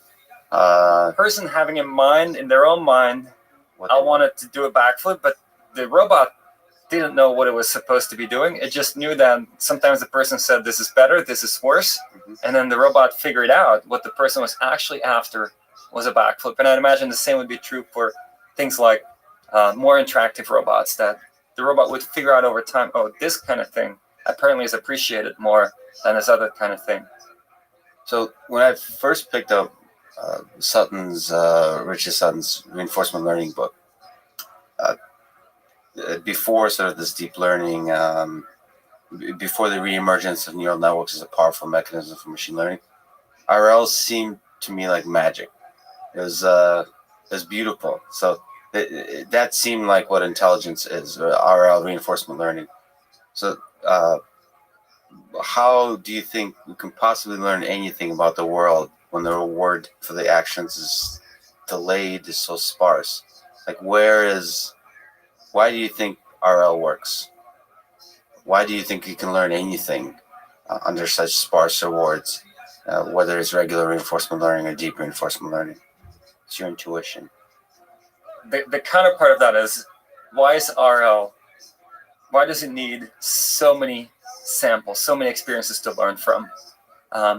person having in their own mind, I wanted to do a backflip, but the robot didn't know what it was supposed to be doing. It just knew that sometimes the person said, this is better, this is worse. Mm-hmm. And then the robot figured out what the person was actually after was a backflip. And I'd imagine the same would be true for things like more interactive robots, that the robot would figure out over time, oh, this kind of thing apparently is appreciated more than this other kind of thing. So when I first picked up Richard Sutton's reinforcement learning book, before sort of this deep learning, before the reemergence of neural networks as a powerful mechanism for machine learning, RL seemed to me like magic. It was beautiful. So that seemed like what intelligence is, or RL, reinforcement learning. So how do you think we can possibly learn anything about the world when the reward for the actions is delayed, is so sparse? Like, why do you think RL works? Why do you think you can learn anything under such sparse rewards, whether it's regular reinforcement learning or deep reinforcement learning? It's your intuition. The counterpart of that is, why does it need so many samples, so many experiences to learn from?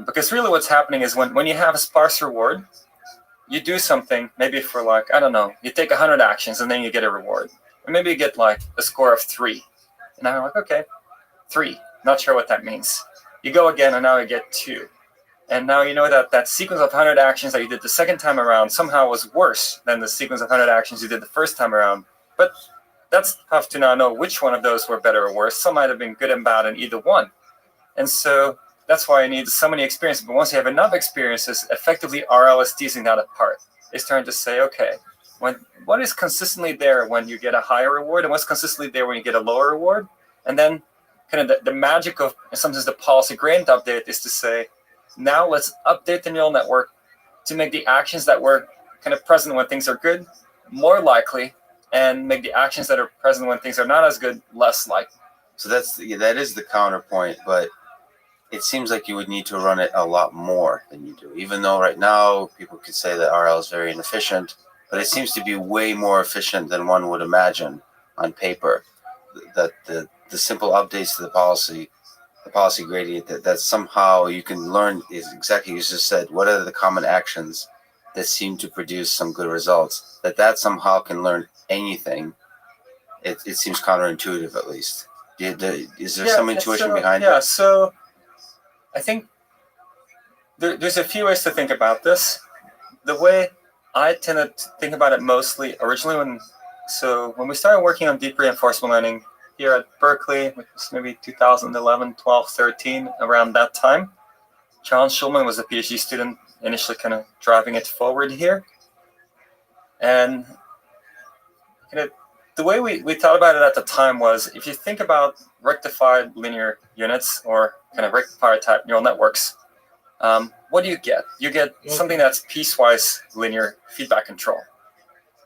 Because really what's happening is when you have a sparse reward, you do something, maybe for like, I don't know, you take 100 actions and then you get a reward. Or maybe you get like a score of 3. And now you're like, okay, 3, not sure what that means. You go again and now you get 2. And now you know that sequence of 100 actions that you did the second time around somehow was worse than the sequence of 100 actions you did the first time around. But that's tough to now know which one of those were better or worse. Some might have been good and bad in either one. And so that's why you need so many experiences. But once you have enough experiences, effectively RL is teasing that apart. It's trying to say, okay, what is consistently there when you get a higher reward, and what's consistently there when you get a lower reward? And then kind of the magic of sometimes the policy gradient update is to say, now let's update the neural network to make the actions that were kind of present when things are good more likely, and make the actions that are present when things are not as good less likely. So that is the counterpoint, but it seems like you would need to run it a lot more than you do. Even though right now people could say that RL is very inefficient, but it seems to be way more efficient than one would imagine on paper. That the simple updates to the policy gradient, that somehow you can learn is exactly as you just said. What are the common actions that seem to produce some good results? That somehow can learn anything. It seems counterintuitive, at least. Is there some intuition behind it? Yeah, so I think there's a few ways to think about this. The way I tended to think about it mostly originally when we started working on deep reinforcement learning here at Berkeley, which was maybe 2011, 12, 13, around that time, John Schulman was a PhD student initially kind of driving it forward here. And the way we thought about it at the time was, if you think about rectified linear units or kind of rectifier type neural networks, what do you get? You get something that's piecewise linear feedback control.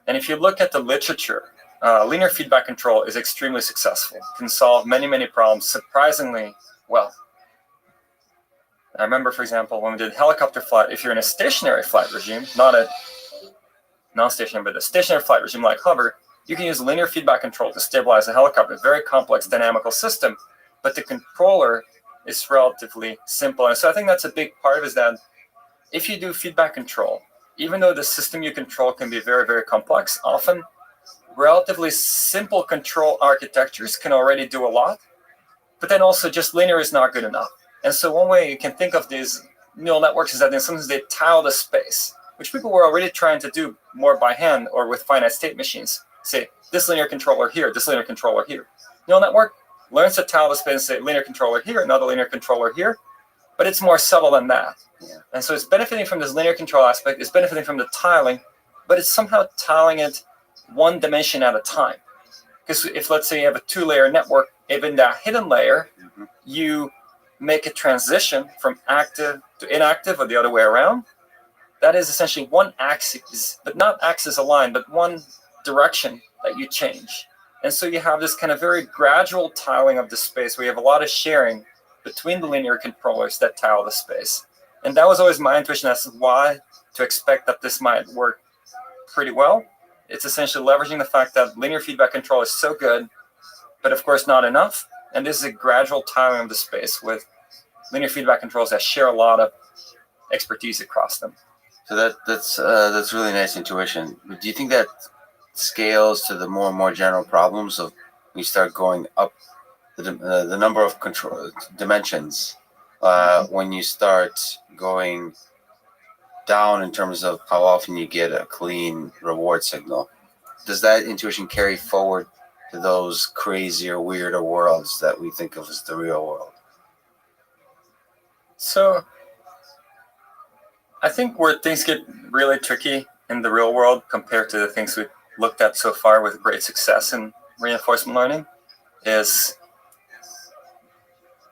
And if you look at the literature, linear feedback control is extremely successful, can solve many, many problems surprisingly well. I remember, for example, when we did helicopter flight, if you're in a stationary flight regime, not a non-stationary, but a stationary flight regime like hover, you can use linear feedback control to stabilize a helicopter. Very complex dynamical system, but the controller is relatively simple. And so I think that's a big part of it, is that if you do feedback control, even though the system you control can be very, very complex, often relatively simple control architectures can already do a lot, but then also just linear is not good enough. And so one way you can think of these neural networks is that sometimes they tile the space, which people were already trying to do more by hand or with finite state machines. Say, this linear controller here, this linear controller here. Neural network learns to tile the space and say linear controller here, another linear controller here, but it's more subtle than that. Yeah. And so it's benefiting from this linear control aspect, it's benefiting from the tiling, but it's somehow tiling it one dimension at a time. Because if, let's say, you have a two-layer network, even that hidden layer, you make a transition from active to inactive or the other way around. That is essentially one axis, but not axis aligned, but one direction that you change. And so you have this kind of very gradual tiling of the space where you have a lot of sharing between the linear controllers that tile the space. And that was always my intuition as to why to expect that this might work pretty well. It's essentially leveraging the fact that linear feedback control is so good, but of course not enough. And this is a gradual tiling of the space with linear feedback controls that share a lot of expertise across them. So that's really nice intuition. Do you think that scales to the more and more general problems of when you start going up the number of control dimensions, when you start going down in terms of how often you get a clean reward signal? Does that intuition carry forward to those crazier, weirder worlds that we think of as the real world? So I think where things get really tricky in the real world compared to the things we've looked at so far with great success in reinforcement learning is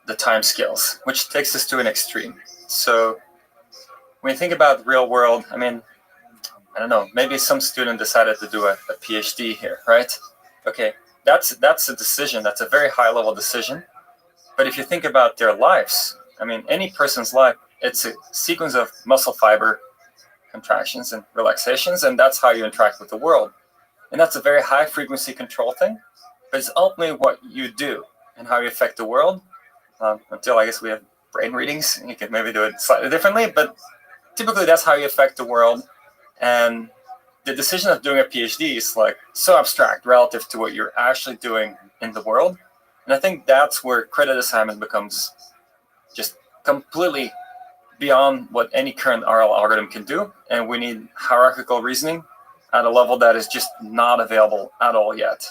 the time scales, which takes us to an extreme. So when you think about the real world, I mean, I don't know, maybe some student decided to do a PhD here, right? Okay, that's a decision. That's a very high level decision. But if you think about their lives, I mean, any person's life, it's a sequence of muscle fiber contractions and relaxations, and that's how you interact with the world. And that's a very high frequency control thing, but it's ultimately what you do and how you affect the world. Until I guess we have brain readings, and you can maybe do it slightly differently, but typically that's how you affect the world. And the decision of doing a PhD is like so abstract relative to what you're actually doing in the world. And I think that's where credit assignment becomes just completely beyond what any current RL algorithm can do. And we need hierarchical reasoning at a level that is just not available at all yet.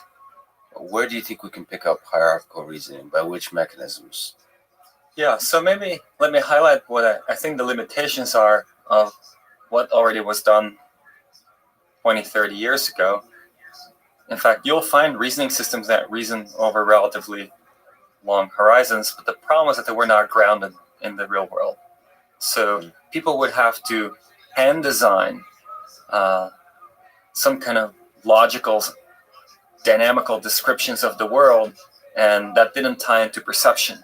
Where do you think we can pick up hierarchical reasoning? By which mechanisms? Yeah, so maybe let me highlight what I think the limitations are of what already was done 20, 30 years ago. In fact, you'll find reasoning systems that reason over relatively long horizons, but the problem is that they were not grounded in the real world. So people would have to hand design some kind of logical, dynamical descriptions of the world, and that didn't tie into perception.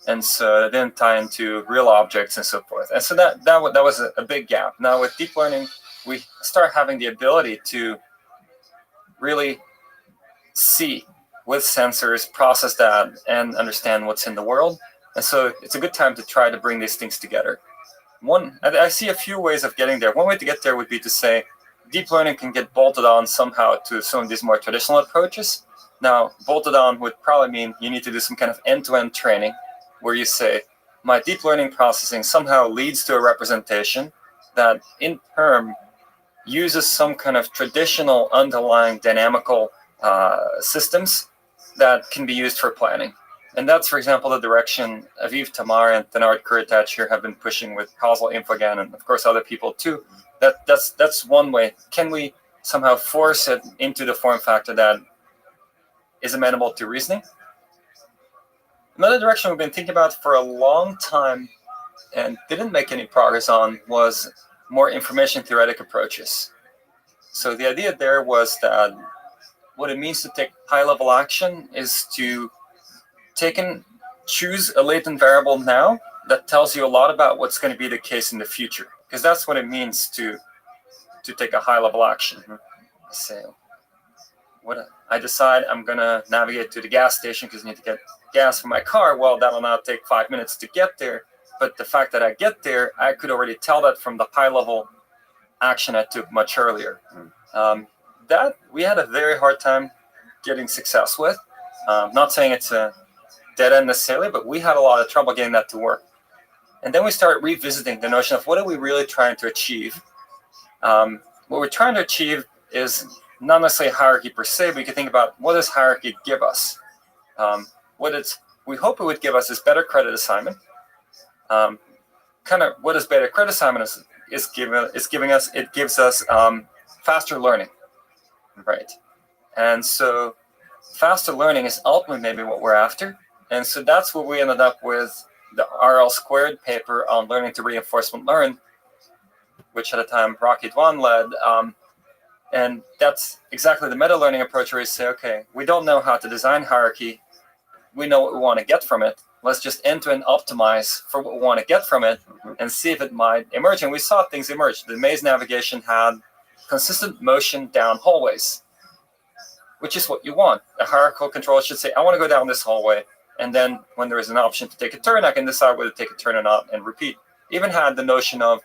And so it didn't tie into real objects and so forth. And so that was a big gap. Now with deep learning, we start having the ability to really see with sensors, process that, and understand what's in the world. And so it's a good time to try to bring these things together. I see a few ways of getting there. One way to get there would be to say deep learning can get bolted on somehow to some of these more traditional approaches. Now, bolted on would probably mean you need to do some kind of end-to-end training where you say, my deep learning processing somehow leads to a representation that in turn uses some kind of traditional underlying dynamical systems that can be used for planning. And that's, for example, the direction Aviv Tamar and Tenard Kuritach here have been pushing with causal infoGAN, and of course other people too. That's one way. Can we somehow force it into the form factor that is amenable to reasoning? Another direction we've been thinking about for a long time and didn't make any progress on was more information theoretic approaches. So the idea there was that what it means to take high-level action is to choose a latent variable now that tells you a lot about what's going to be the case in the future, because that's what it means to take a high-level action. So I decide I'm going to navigate to the gas station because I need to get gas for my car. Well, that'll now take 5 minutes to get there. But the fact that I get there, I could already tell that from the high-level action I took much earlier. That we had a very hard time getting success with. Not saying it's a dead end necessarily, but we had a lot of trouble getting that to work. And then we started revisiting the notion of what are we really trying to achieve? What we're trying to achieve is not necessarily hierarchy per se, but you can think about what does hierarchy give us? We hope it would give us is better credit assignment. Kind of what does better credit assignment is giving us? It gives us faster learning, right? And so faster learning is ultimately maybe what we're after. And so that's what we ended up with the RL squared paper on learning to reinforcement learn, which at the time Rocky Dwan led. And that's exactly the meta learning approach where you say, okay, we don't know how to design hierarchy. We know what we want to get from it. Let's just end-to-end optimize for what we want to get from it and see if it might emerge. And we saw things emerge. The maze navigation had consistent motion down hallways, which is what you want. A hierarchical controller should say, I want to go down this hallway. And then when there is an option to take a turn, I can decide whether to take a turn or not and repeat. Even had the notion of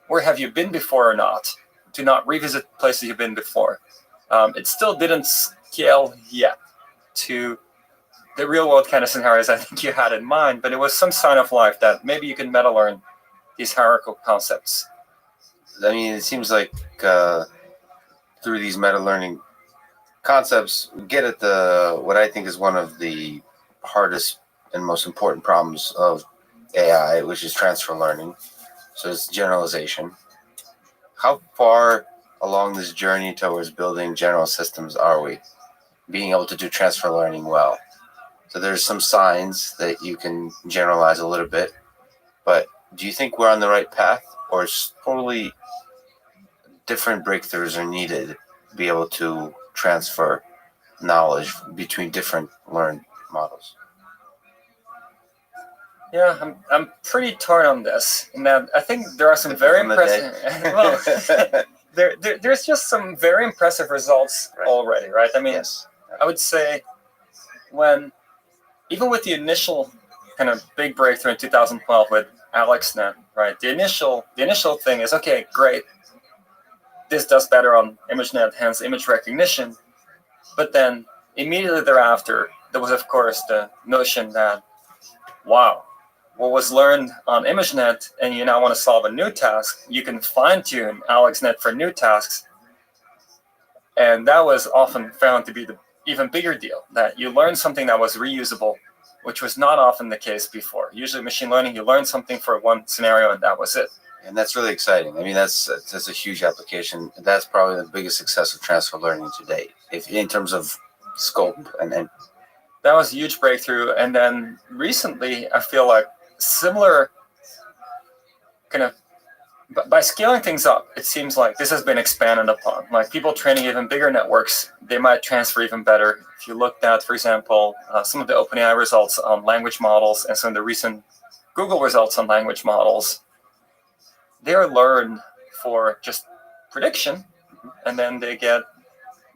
where have you been before or not, to not revisit places you've been before. It still didn't scale yet to the real world kind of scenarios I think you had in mind, but it was some sign of life that maybe you can meta learn these hierarchical concepts. I mean, it seems like through these meta learning concepts, we get at what I think is one of the hardest and most important problems of AI, which is transfer learning. So it's generalization. How far along this journey towards building general systems are we? Being able to do transfer learning well. So there's some signs that you can generalize a little bit, but do you think we're on the right path, or is totally different breakthroughs are needed to be able to transfer knowledge between different learned models? Yeah, I'm pretty torn on this. In that I think there are some very impressive. Well, there's just some very impressive results already, right? I mean, Yes. I would say even with the initial kind of big breakthrough in 2012 with AlexNet, right? The initial thing is, okay, great. This does better on ImageNet, hence image recognition. But then immediately thereafter, there was, of course, the notion that, wow, what was learned on ImageNet and you now want to solve a new task, you can fine-tune AlexNet for new tasks. And that was often found to be the even bigger deal, that you learn something that was reusable, which was not often the case before. Usually machine learning, you learn something for one scenario and that was it. And that's really exciting. I mean, that's a huge application. That's probably the biggest success of transfer learning to date, if in terms of scope. And that was a huge breakthrough. And then recently, I feel like similar kind of, by scaling things up, it seems like this has been expanded upon. Like people training even bigger networks, they might transfer even better. If you looked at, for example, some of the OpenAI results on language models and some of the recent Google results on language models, they are learned for just prediction, and then they get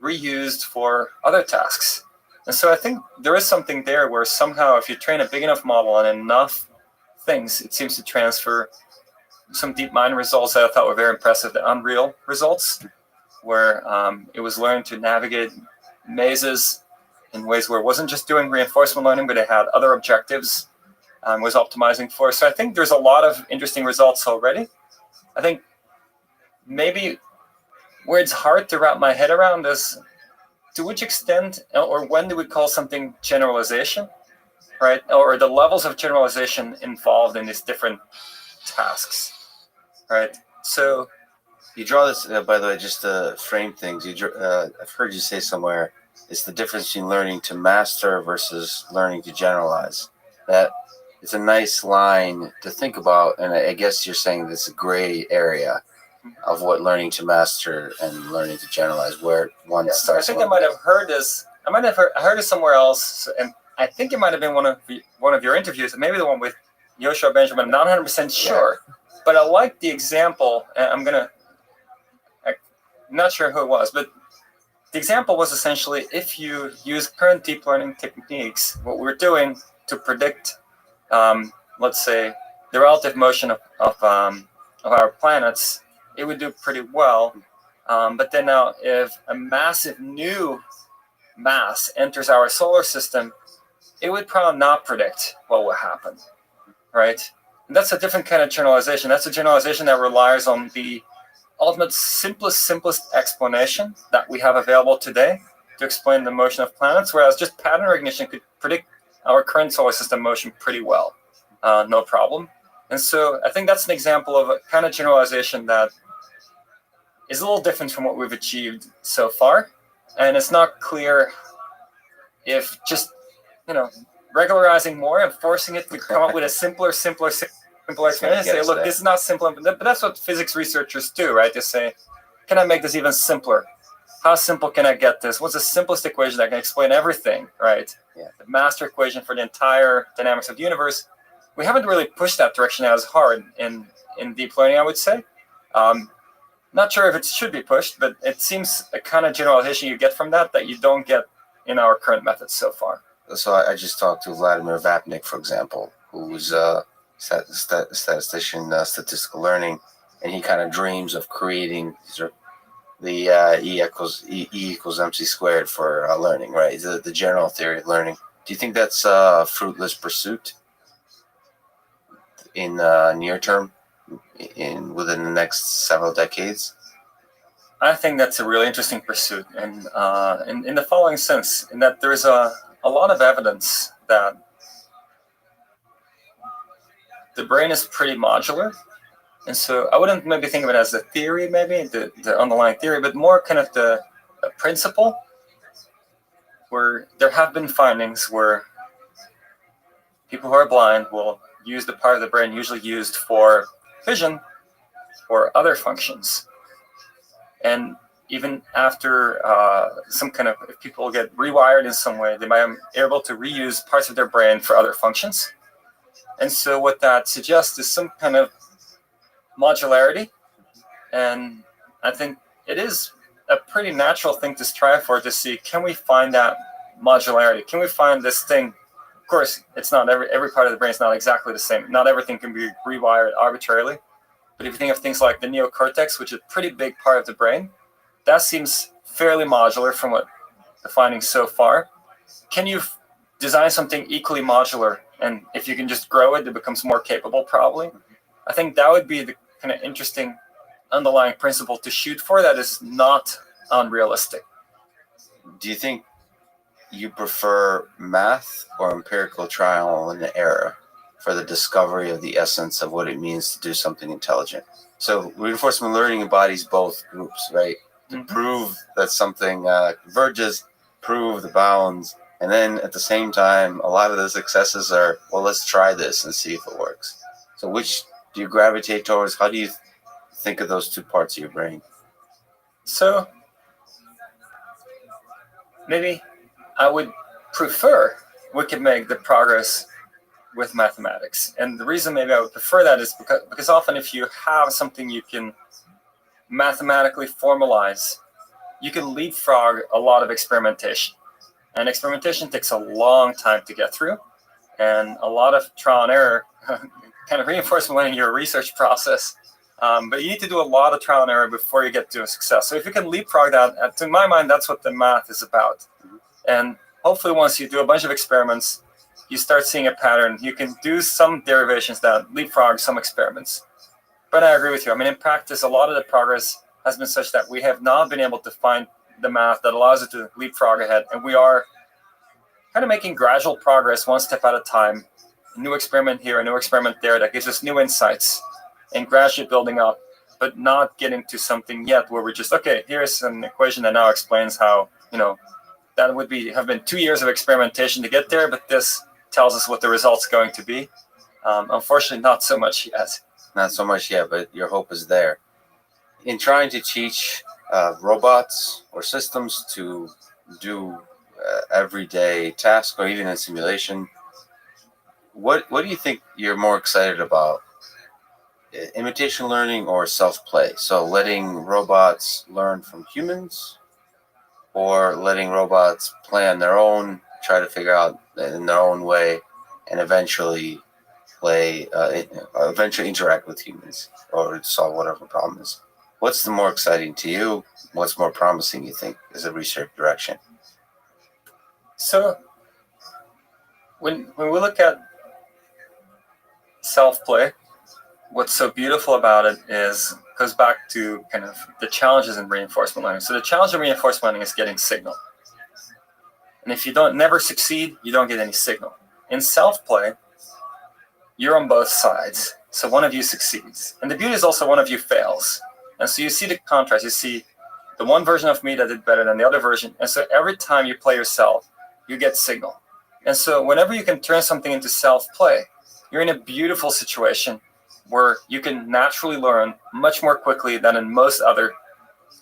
reused for other tasks. And so I think there is something there where somehow if you train a big enough model on enough things, it seems to transfer some deep mind results that I thought were very impressive, the Unreal results, where it was learning to navigate mazes in ways where it wasn't just doing reinforcement learning, but it had other objectives, was optimizing for. So I think there's a lot of interesting results already. I think maybe where it's hard to wrap my head around is to which extent or when do we call something generalization, right? Or the levels of generalization involved in these different tasks, right? So you draw this, by the way, just to frame things. I've heard you say somewhere it's the difference between learning to master versus learning to generalize. That it's a nice line to think about, and I guess you're saying this a gray area of what learning to master and learning to generalize, where one starts. I think I might have heard this. I heard it somewhere else, and I think it might have been one of your interviews, maybe the one with Yoshua Benjamin. I'm not 100% sure, but I like the example. I'm not sure who it was, but the example was essentially if you use current deep learning techniques, what we're doing to predict, let's say, the relative motion of our planets, it would do pretty well. But then now if a massive new mass enters our solar system, it would probably not predict what will happen, right? And that's a different kind of generalization. That's a generalization that relies on the ultimate simplest explanation that we have available today to explain the motion of planets, whereas just pattern recognition could predict our current solar system motion pretty well, no problem. And so I think that's an example of a kind of generalization that is a little different from what we've achieved so far. And it's not clear if just, regularizing more and forcing it to come up with a simpler explanation. Say, look, this is not simple, but that's what physics researchers do, right? They say, can I make this even simpler? How simple can I get this? What's the simplest equation that can explain everything, right? Yeah. The master equation for the entire dynamics of the universe. We haven't really pushed that direction as hard in deep learning, I would say. Not sure if it should be pushed, but it seems a kind of generalization you get from that you don't get in our current methods so far. So I just talked to Vladimir Vapnik, for example, who's a statistician, statistical learning, and he kind of dreams of creating the E equals MC squared for learning, right? The general theory of learning. Do you think that's a fruitless pursuit in near term, within the next several decades? I think that's a really interesting pursuit, and in the following sense, in that there's a lot of evidence that the brain is pretty modular. And so I wouldn't maybe think of it as a theory, maybe the underlying theory, but more kind of the principle, where there have been findings where people who are blind will use the part of the brain usually used for vision or other functions. And even after some kind of, if people get rewired in some way, they might be able to reuse parts of their brain for other functions. And so what that suggests is some kind of modularity. And I think it is a pretty natural thing to strive for, to see, can we find that modularity? Can we find this thing? Of course, it's not every part of the brain is not exactly the same. Not everything can be rewired arbitrarily. But if you think of things like the neocortex, which is a pretty big part of the brain, that seems fairly modular from what the findings so far. Can you design something equally modular? And if you can just grow it, it becomes more capable, probably. I think that would be the kind of interesting underlying principle to shoot for that is not unrealistic. Do you think you prefer math or empirical trial and error for the discovery of the essence of what it means to do something intelligent? So reinforcement learning embodies both groups, right? To prove that something converges, prove the bounds, and then at the same time, a lot of the successes are, well, let's try this and see if it works. So which do you gravitate towards? How do you think of those two parts of your brain? So maybe I would prefer we could make the progress with mathematics. And the reason maybe I would prefer that is because often if you have something you can mathematically formalize, you can leapfrog a lot of experimentation. And experimentation takes a long time to get through, and a lot of trial and error, kind of reinforcement in your research process. But you need to do a lot of trial and error before you get to a success. So if you can leapfrog that, to my mind, that's what the math is about. And hopefully once you do a bunch of experiments, you start seeing a pattern. You can do some derivations that leapfrog some experiments. But I agree with you. I mean, in practice, a lot of the progress has been such that we have not been able to find the math that allows it to leapfrog ahead. And we are kind of making gradual progress one step at a time. A new experiment here, a new experiment there that gives us new insights and gradually building up, but not getting to something yet where we're just, okay, here's an equation that now explains how, that would have been 2 years of experimentation to get there, but this tells us what the result's going to be. Unfortunately, not so much yet. Not so much yet, but your hope is there. In trying to teach robots or systems to do everyday tasks or even in simulation, what do you think you're more excited about? Imitation learning or self-play? So letting robots learn from humans, or letting robots play on their own, try to figure out in their own way, and eventually interact with humans or solve whatever problem is. What's the more exciting to you? What's more promising, you think, as a research direction? So when we look at self-play, what's so beautiful about it goes back to kind of the challenges in reinforcement learning. So the challenge in reinforcement learning is getting signal. And if you never succeed, you don't get any signal. In self-play, you're on both sides. So one of you succeeds. And the beauty is also one of you fails. And so you see the contrast. You see the one version of me that did better than the other version. And so every time you play yourself, you get signal. And so whenever you can turn something into self-play, you're in a beautiful situation where you can naturally learn much more quickly than in most other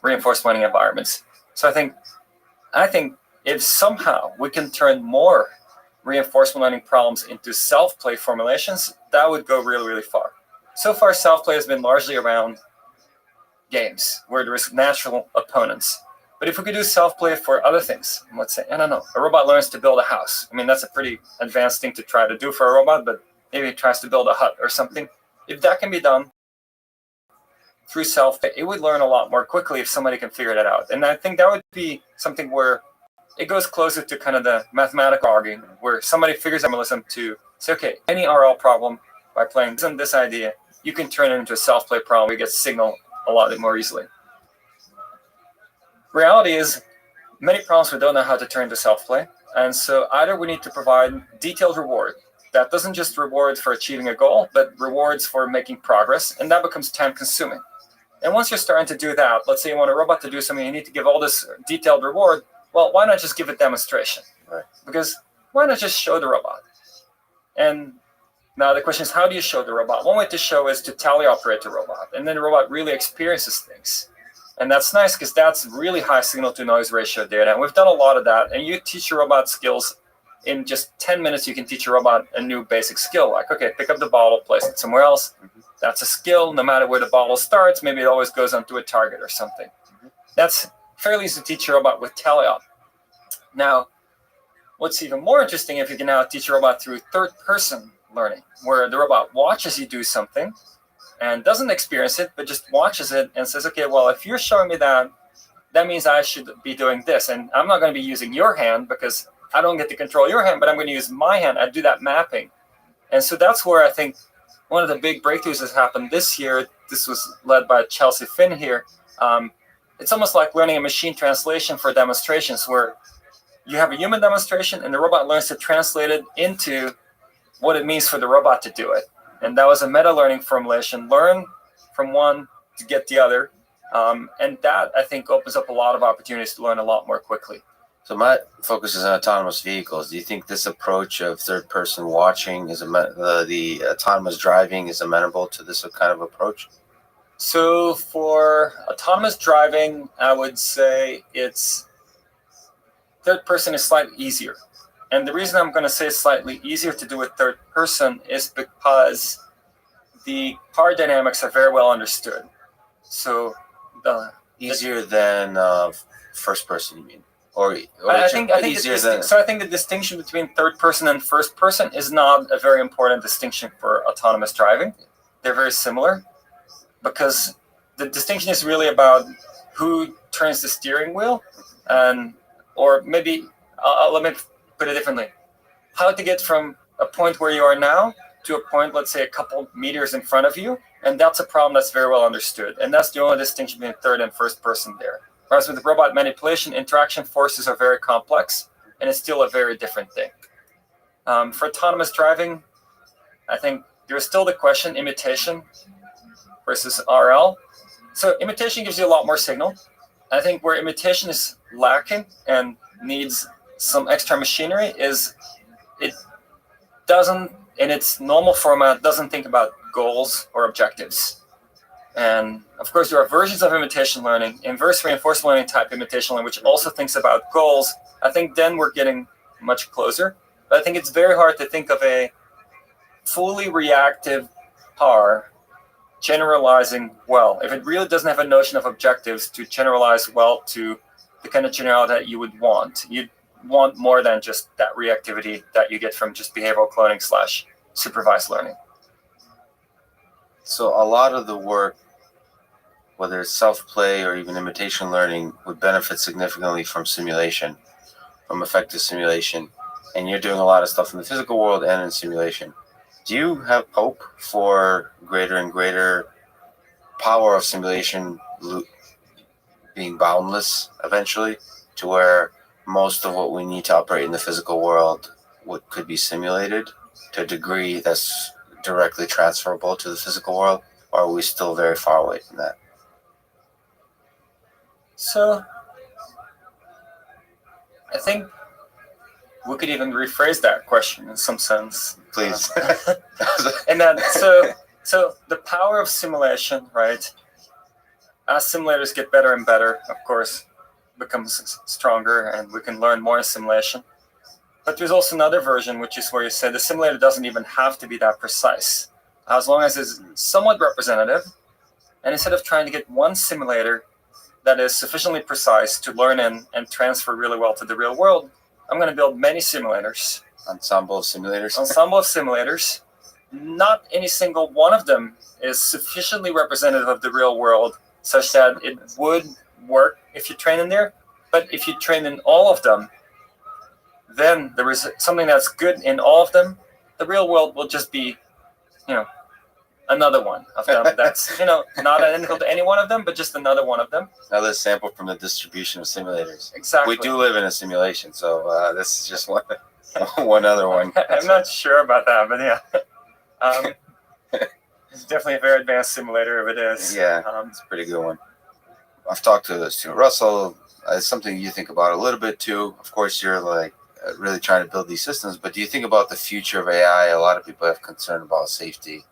reinforcement learning environments. So I think if somehow we can turn more reinforcement learning problems into self-play formulations, that would go really, really far. So far, self-play has been largely around games where there is natural opponents. But if we could do self-play for other things, let's say, I don't know, a robot learns to build a house. I mean, that's a pretty advanced thing to try to do for a robot, but maybe it tries to build a hut or something. If that can be done through self-play, it would learn a lot more quickly if somebody can figure that out. And I think that would be something where it goes closer to kind of the mathematical argument, where somebody figures out to say, okay, any RL problem by playing this idea, you can turn it into a self-play problem. We get signal a lot more easily. Reality is, many problems we don't know how to turn to self-play. And so either we need to provide detailed reward that doesn't just reward for achieving a goal, but rewards for making progress, and that becomes time-consuming. And once you're starting to do that, let's say you want a robot to do something, you need to give all this detailed reward. Well, why not just give a demonstration? Right. Because why not just show the robot? And now the question is, how do you show the robot? One way to show is to tally-operate the robot, and then the robot really experiences things. And that's nice because that's really high signal-to-noise ratio data, and we've done a lot of that. And you teach your robot skills. In just 10 minutes, you can teach a robot a new basic skill, like, okay, pick up the bottle, place it somewhere else. Mm-hmm. That's a skill. No matter where the bottle starts, maybe it always goes onto a target or something. Mm-hmm. That's fairly easy to teach a robot with tally-op. Now, what's even more interesting if you can now teach a robot through third-person learning, where the robot watches you do something and doesn't experience it, but just watches it and says, okay, well, if you're showing me that, that means I should be doing this. And I'm not going to be using your hand because I don't get to control your hand, but I'm going to use my hand. I do that mapping. And so that's where I think one of the big breakthroughs has happened this year. This was led by Chelsea Finn here. It's almost like learning a machine translation for demonstrations, where you have a human demonstration and the robot learns to translate it into what it means for the robot to do it. And that was a meta-learning formulation, learn from one to get the other. And that, I think, opens up a lot of opportunities to learn a lot more quickly. So my focus is on autonomous vehicles. Do you think this approach of third-person watching is the autonomous driving is amenable to this kind of approach? So for autonomous driving, I would say it's third person is slightly easier. And the reason I'm going to say it's slightly easier to do with third person is because the power dynamics are very well understood. So Easier than first person, you mean? Or I think easier than... So I think the distinction between third person and first person is not a very important distinction for autonomous driving. They're very similar because the distinction is really about who turns the steering wheel, or maybe let me put it differently: how to get from a point where you are now to a point, let's say, a couple meters in front of you, and that's a problem that's very well understood, and that's the only distinction between third and first person there. Whereas with robot manipulation, interaction forces are very complex, and it's still a very different thing. For autonomous driving, I think there's still the question, imitation versus RL. So imitation gives you a lot more signal. I think where imitation is lacking and needs some extra machinery is it doesn't, in its normal format, doesn't think about goals or objectives. And of course, there are versions of imitation learning, inverse reinforcement learning type imitation learning, which also thinks about goals. I think then we're getting much closer. But I think it's very hard to think of a fully reactive car generalizing well. If it really doesn't have a notion of objectives to generalize well to the kind of generality that you would want. You'd want more than just that reactivity that you get from just behavioral cloning / supervised learning. So a lot of the work, whether it's self-play or even imitation learning, would benefit significantly from simulation, from effective simulation. And you're doing a lot of stuff in the physical world and in simulation. Do you have hope for greater and greater power of simulation being boundless eventually, to where most of what we need to operate in the physical world could be simulated to a degree that's directly transferable to the physical world? Or are we still very far away from that? So I think we could even rephrase that question in some sense. Please. And then, so the power of simulation, right? As simulators get better and better, of course, becomes stronger, and we can learn more in simulation. But there's also another version, which is where you say the simulator doesn't even have to be that precise, as long as it's somewhat representative. And instead of trying to get one simulator that is sufficiently precise to learn in and transfer really well to the real world, I'm going to build many simulators. Ensemble of simulators. Ensemble of simulators. Not any single one of them is sufficiently representative of the real world such that it would work if you train in there. But if you train in all of them, then there is something that's good in all of them. The real world will just be, another one of them. That's, not identical to any one of them, but just another one of them. Another sample from the distribution of simulators. Exactly. We do live in a simulation, so this is just one other one. I'm not sure about that, but yeah. It's definitely a very advanced simulator if it is. Yeah, it's a pretty good one. I've talked to Russell. It's something you think about a little bit too. Of course, you're really trying to build these systems, but do you think about the future of AI? A lot of people have concern about safety.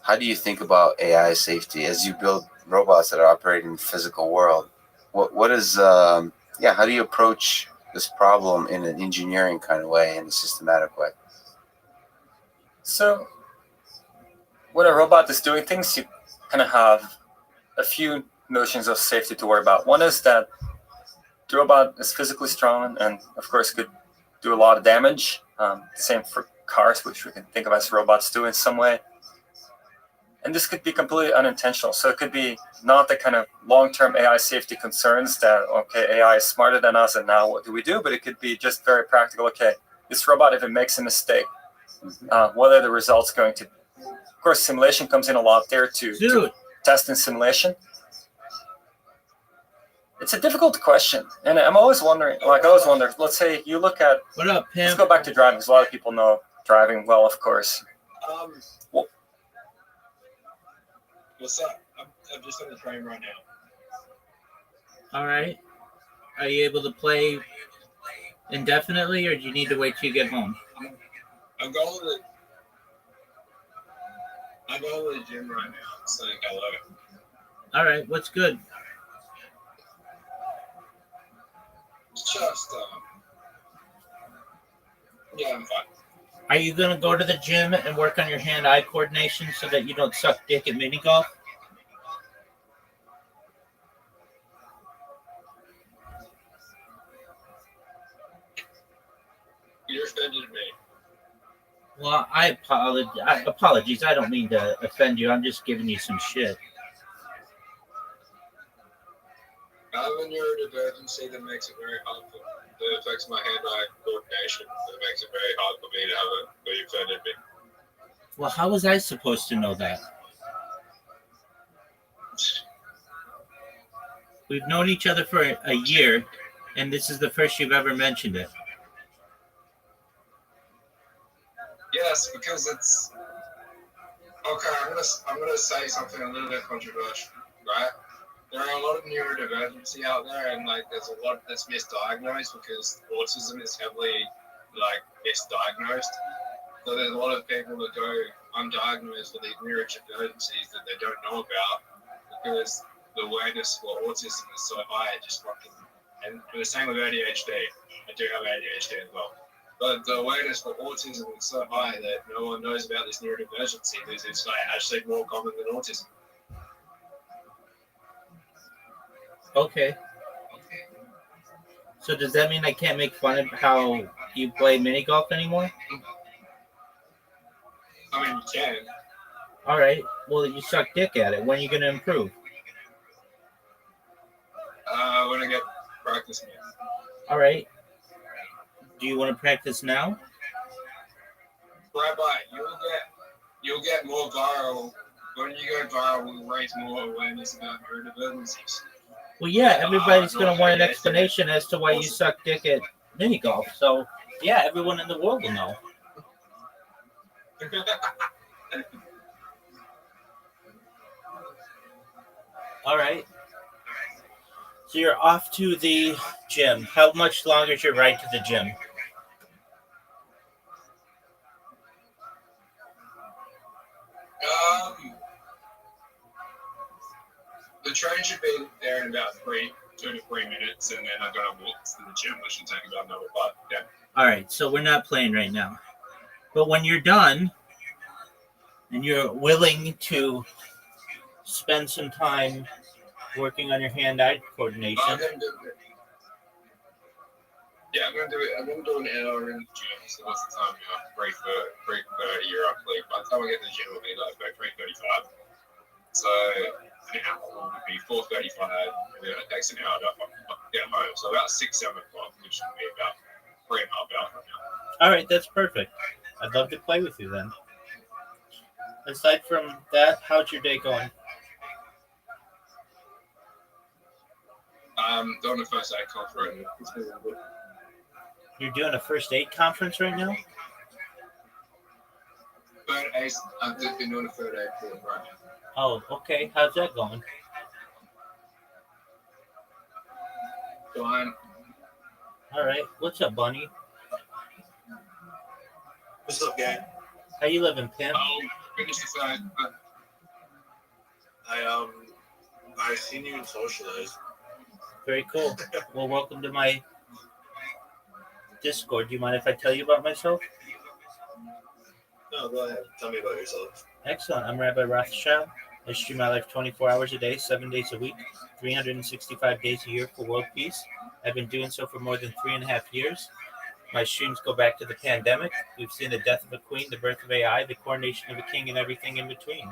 How do you think about AI safety as you build robots that are operating in the physical world? What is how do you approach this problem in an engineering kind of way, in a systematic way? So when a robot is doing things, you kind of have a few notions of safety to worry about. One is that the robot is physically strong and, of course, could do a lot of damage. Same for cars, which we can think of as robots too in some way. And this could be completely unintentional. So it could be not the kind of long-term AI safety concerns that, okay, AI is smarter than us and now what do we do? But it could be just very practical. Okay, this robot, if it makes a mistake, what are the results going to be? Of course, simulation comes in a lot there to test in simulation. It's a difficult question. And I'm always wondering, let's say you look at, what up, Pim? Let's go back to driving, because a lot of people know driving well, of course. What's up? I'm just on the train right now. All right. Are you able to play indefinitely, or do you need to wait till you get home? I'm going to the gym right now. It's like I love it. All right. What's good? Just I'm fine. Are you going to go to the gym and work on your hand-eye coordination so that you don't suck dick at mini golf? You offended me. Well, I apologize. Apologies. I don't mean to offend you. I'm just giving you some shit. I have a neurodivergency that makes it very hard for that affects my hand-eye coordination. That makes it very hard for me to have it. But you offended me. Well, how was I supposed to know that? We've known each other for a year, and this is the first you've ever mentioned it. Yes, because it's okay. I'm gonna say something a little bit controversial, right? There are a lot of neurodivergency out there, and like there's a lot that's misdiagnosed because autism is heavily like misdiagnosed. So there's a lot of people that go undiagnosed with these neurodivergencies that they don't know about because the awareness for autism is so high. It just fucking, and the same with ADHD. I do have ADHD as well. But the awareness for autism is so high that no one knows about this neurodivergency because it's like actually more common than autism. Okay. So does that mean I can't make fun of how you play mini golf anymore? I mean, you can. All right. Well, you suck dick at it. When are you going to improve? When I get practice more. All right. Do you want to practice now? Rabbi, you'll get more viral. When you go viral, we'll raise more awareness about neurodivergencies. Well, yeah, everybody's going to want an explanation as to why you suck dick at mini golf. So, yeah, everyone in the world will know. All right. So you're off to the gym. How much longer is your ride to the gym? The train should be there in about 2 to 3 minutes, and then I gotta walk to the gym, which should take about another 5. Yeah. All right, so we're not playing right now. But when you're done and you're willing to spend some time working on your hand-eye coordination. I'm gonna do it. Yeah, I'm gonna do it. I'm gonna do an hour in the gym. So what's the time now? 3:30 roughly. By the time I get to the gym, it'll be like about 3:35. So an hour would be 4:35, and then it takes an hour to get home. So about 6-7 o'clock, which would be about 3.5 hours from now. All right, that's perfect. I'd love to play with you then. Aside from that, how's your day going? Doing the first aid conference right now. It's been really good. You're doing a first aid conference right now? Third aid. I've just been doing a third aid course right now. Oh, okay. How's that going? Fine. All right. What's up, Bunny? What's up, gang? How you living, Pimp? Finish the side. I seen you in Socialize. Very cool. Well, welcome to my Discord. Do you mind if I tell you about myself? No, go ahead. Tell me about yourself. Excellent. I'm Rabbi Rothschild. I stream my life 24 hours a day, 7 days a week, 365 days a year for world peace. I've been doing so for more than 3.5 years. My streams go back to the pandemic. We've seen the death of a queen, the birth of AI, the coronation of a king, and everything in between.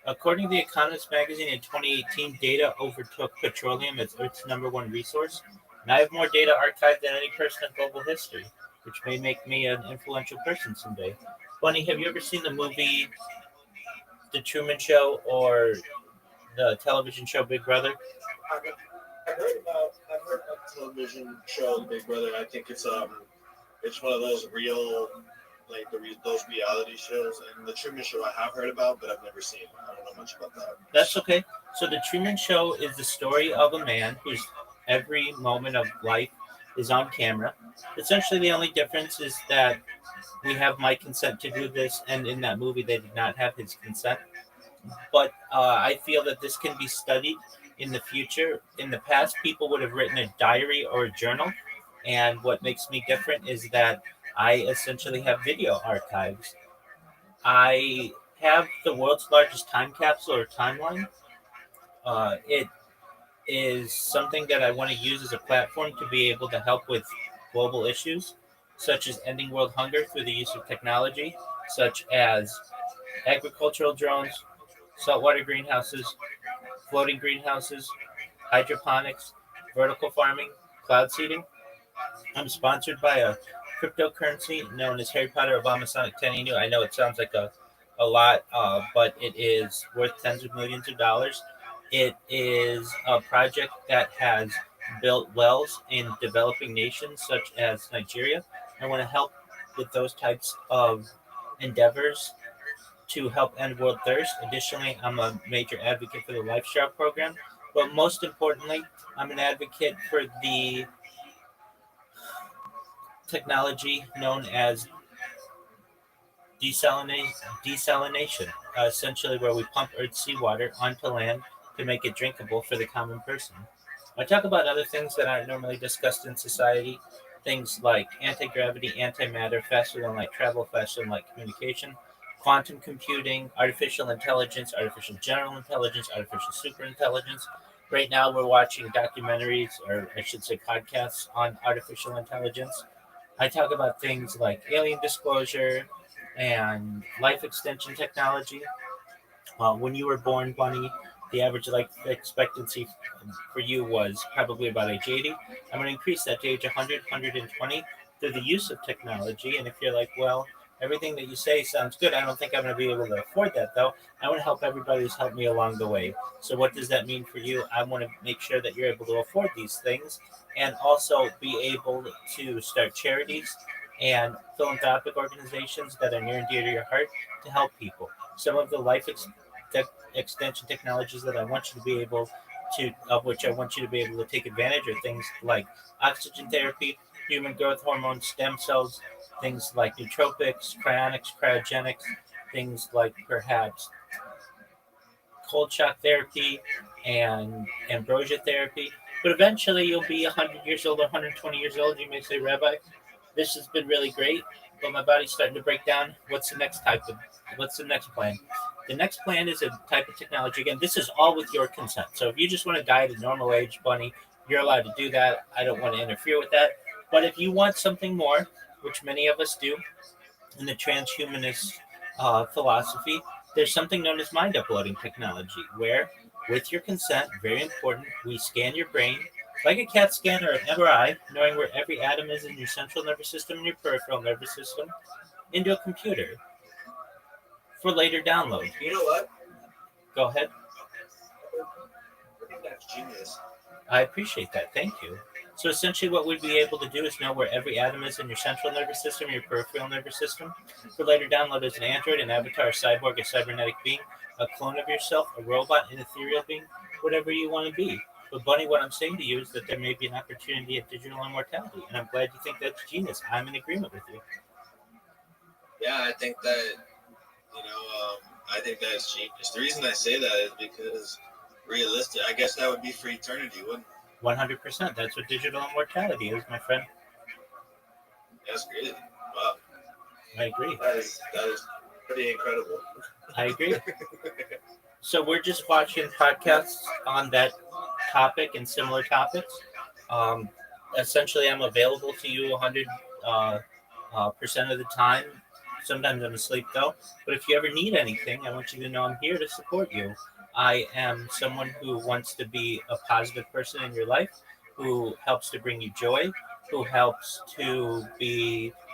According to The Economist magazine in 2018, data overtook petroleum as Earth's #1 resource. And I have more data archived than any person in global history, which may make me an influential person someday. Bunny, have you ever seen the movie The Truman Show or the television show Big Brother? I've heard about the television show Big Brother. I think it's one of those real, like those reality shows. And the Truman Show I have heard about, but I've never seen. I don't know much about that. That's okay. So The Truman Show is the story of a man whose every moment of life is on camera. Essentially, the only difference is that we have my consent to do this, and in that movie, they did not have his consent. But I feel that this can be studied in the future. In the past, people would have written a diary or a journal, and what makes me different is that I essentially have video archives. I have the world's largest time capsule or timeline. It is something that I want to use as a platform to be able to help with global issues. such as ending world hunger through the use of technology, such as agricultural drones, saltwater greenhouses, floating greenhouses, hydroponics, vertical farming, cloud seeding. I'm sponsored by a cryptocurrency known as Harry Potter Obama Sonic 10 Inu. I know it sounds like a lot, but it is worth tens of millions of dollars. It is a project that has built wells in developing nations such as Nigeria. I want to help with those types of endeavors to help end world thirst. Additionally, I'm a major advocate for the Lifestyle program. But most importantly, I'm an advocate for the technology known as desalination, essentially where we pump Earth's seawater onto land to make it drinkable for the common person. I talk about other things that aren't normally discussed in society, things like anti-gravity, antimatter, faster than light travel, faster than light communication, quantum computing, artificial intelligence, artificial general intelligence, artificial superintelligence. Right now, we're watching documentaries, or I should say podcasts, on artificial intelligence. I talk about things like alien disclosure and life extension technology. When you were born, Bunny, the average life expectancy for you was probably about age 80. I'm going to increase that to age 100, 120 through the use of technology. And if you're like, well, everything that you say sounds good, I don't think I'm going to be able to afford that, though. I want to help everybody who's helped me along the way. So what does that mean for you? I want to make sure that you're able to afford these things and also be able to start charities and philanthropic organizations that are near and dear to your heart to help people. Some of the extension technologies that I want you to be able to, of which I want you to be able to take advantage of, things like oxygen therapy, human growth hormone, stem cells, things like nootropics, cryonics, cryogenics, things like perhaps cold shock therapy and ambrosia therapy. But eventually you'll be 100 years old or 120 years old. You may say, Rabbi, this has been really great, but my body's starting to break down. What's the next plan? The next plan is a type of technology. Again, this is all with your consent. So if you just want to die at a normal age, Bunny, you're allowed to do that. I don't want to interfere with that. But if you want something more, which many of us do in the transhumanist philosophy, there's something known as mind uploading technology, where, with your consent, very important, we scan your brain like a CAT scan or an MRI, knowing where every atom is in your central nervous system and your peripheral nervous system, into a computer for later download. You know what? Go ahead. I think that's genius. I appreciate that. Thank you. So essentially what we'd be able to do is know where every atom is in your central nervous system, your peripheral nervous system, for later download as an android, an avatar, a cyborg, a cybernetic being, a clone of yourself, a robot, an ethereal being, whatever you want to be. But Bunny, what I'm saying to you is that there may be an opportunity at digital immortality, and I'm glad you think that's genius. I'm in agreement with you. Yeah, I think that, I think that's genius. The reason I say that is because realistic, I guess that would be for eternity, wouldn't it? 100%. That's what digital immortality is, my friend. That's great. Wow. I agree. That is pretty incredible. I agree. So we're just watching podcasts on that topic and similar topics. Essentially, I'm available to you 100% of the time. Sometimes I'm asleep, though. But if you ever need anything, I want you to know I'm here to support you. I am someone who wants to be a positive person in your life, who helps to bring you joy, who helps to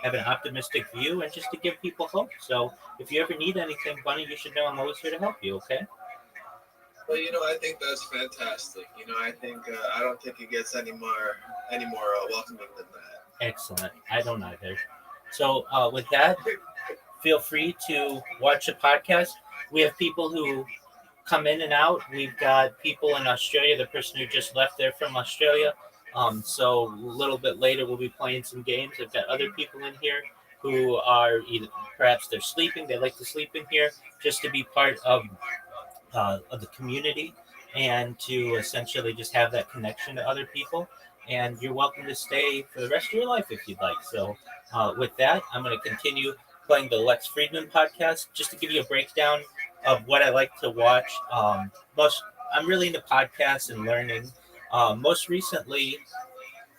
have an optimistic view, and just to give people hope. So if you ever need anything, Bunny, you should know I'm always here to help you, okay? Well, I think that's fantastic. I think I don't think it gets any more welcoming than that. Excellent. I don't either. So with that, feel free to watch the podcast. We have people who come in and out. We've got people in Australia, the person who just left there from Australia. So a little bit later, we'll be playing some games. I've got other people in here who are perhaps they're sleeping. They like to sleep in here just to be part of the community and to essentially just have that connection to other people. And you're welcome to stay for the rest of your life if you'd like. So with that, I'm going to continue playing the Lex Friedman podcast just to give you a breakdown of what I like to watch. I'm really into podcasts and learning. Most recently,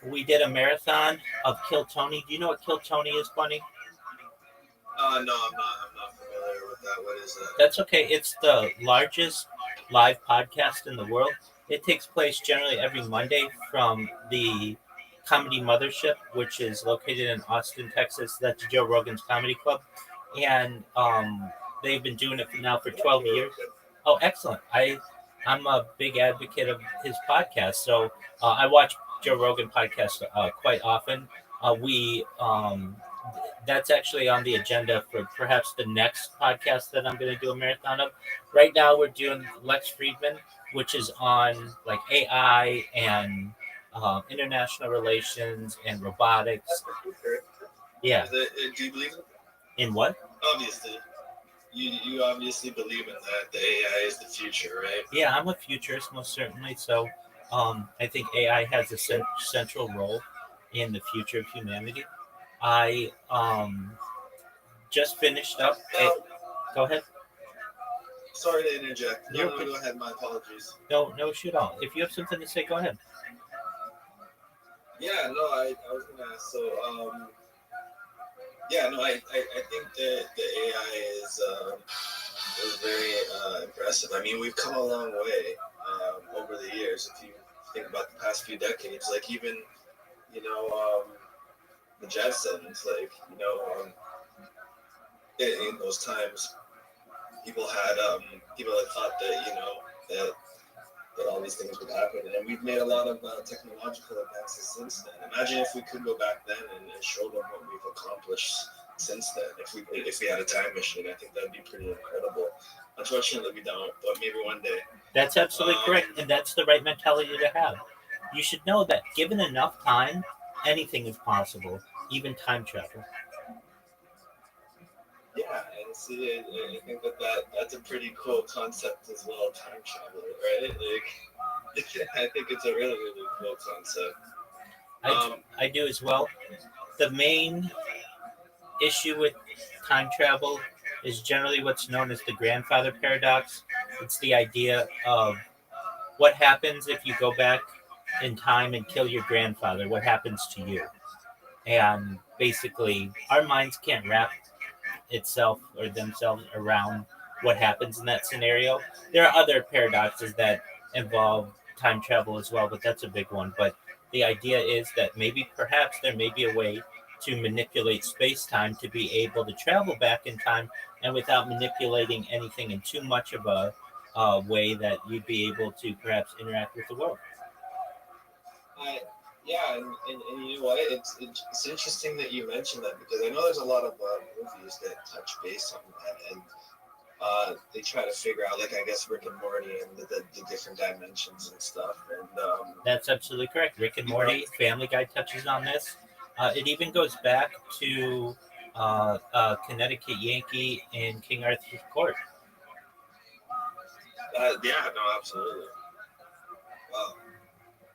we did a marathon of Kill Tony. Do you know what Kill Tony is, Bunny? No, I'm not familiar with that. What is that? That's okay. It's the largest live podcast in the world. It takes place generally every Monday from the Comedy Mothership, which is located in Austin, Texas. That's Joe Rogan's comedy club, and they've been doing it now for 12 years. Oh, excellent! I'm a big advocate of his podcast, so I watch Joe Rogan podcast quite often. We That's actually on the agenda for perhaps the next podcast that I'm going to do a marathon of. Right now, we're doing Lex Friedman, which is on like AI and international relations and robotics. That's the future. Yeah. Do you believe it? In what? Obviously. You obviously believe in that. The AI is the future, right? Yeah, I'm a futurist, most certainly. So I think AI has a central role in the future of humanity. I just finished up. Go ahead. Sorry to interject. You're No, good. go ahead. My apologies. No issue at all. If you have something to say, go ahead. Yeah, no, I was gonna ask. So, yeah, no, I think that the AI is very impressive. I mean, we've come a long way over the years. If you think about the past few decades, like even the Jetsons, like in those times, people had thought that that all these things would happen, and we've made a lot of technological advances since then. Imagine if we could go back then and show them what we've accomplished since then. If we had a time machine, I think that'd be pretty incredible. Unfortunately, we don't, but maybe one day. That's absolutely correct, and that's the right mentality to have. You should know that given enough time, anything is possible, even time travel. Yeah, and see, I think that's a pretty cool concept as well, time travel, right? Like, I think it's a really, really cool concept. I do as well. The main issue with time travel is generally what's known as the grandfather paradox. It's the idea of what happens if you go back in time and kill your grandfather, what happens to you? And basically, our minds can't wrap itself or themselves around what happens in that scenario. There are other paradoxes that involve time travel as well, but that's a big one. But the idea is that maybe perhaps there may be a way to manipulate space time to be able to travel back in time and without manipulating anything in too much of a way that you'd be able to perhaps interact with the world. Yeah, and you know what? It's interesting that you mentioned that because I know there's a lot of movies that touch base on that, and they try to figure out, like I guess Rick and Morty and the different dimensions and stuff. And That's absolutely correct. Rick and Morty, Family Guy touches on this. It even goes back to Connecticut Yankee in King Arthur's Court. Yeah, no, absolutely. Wow,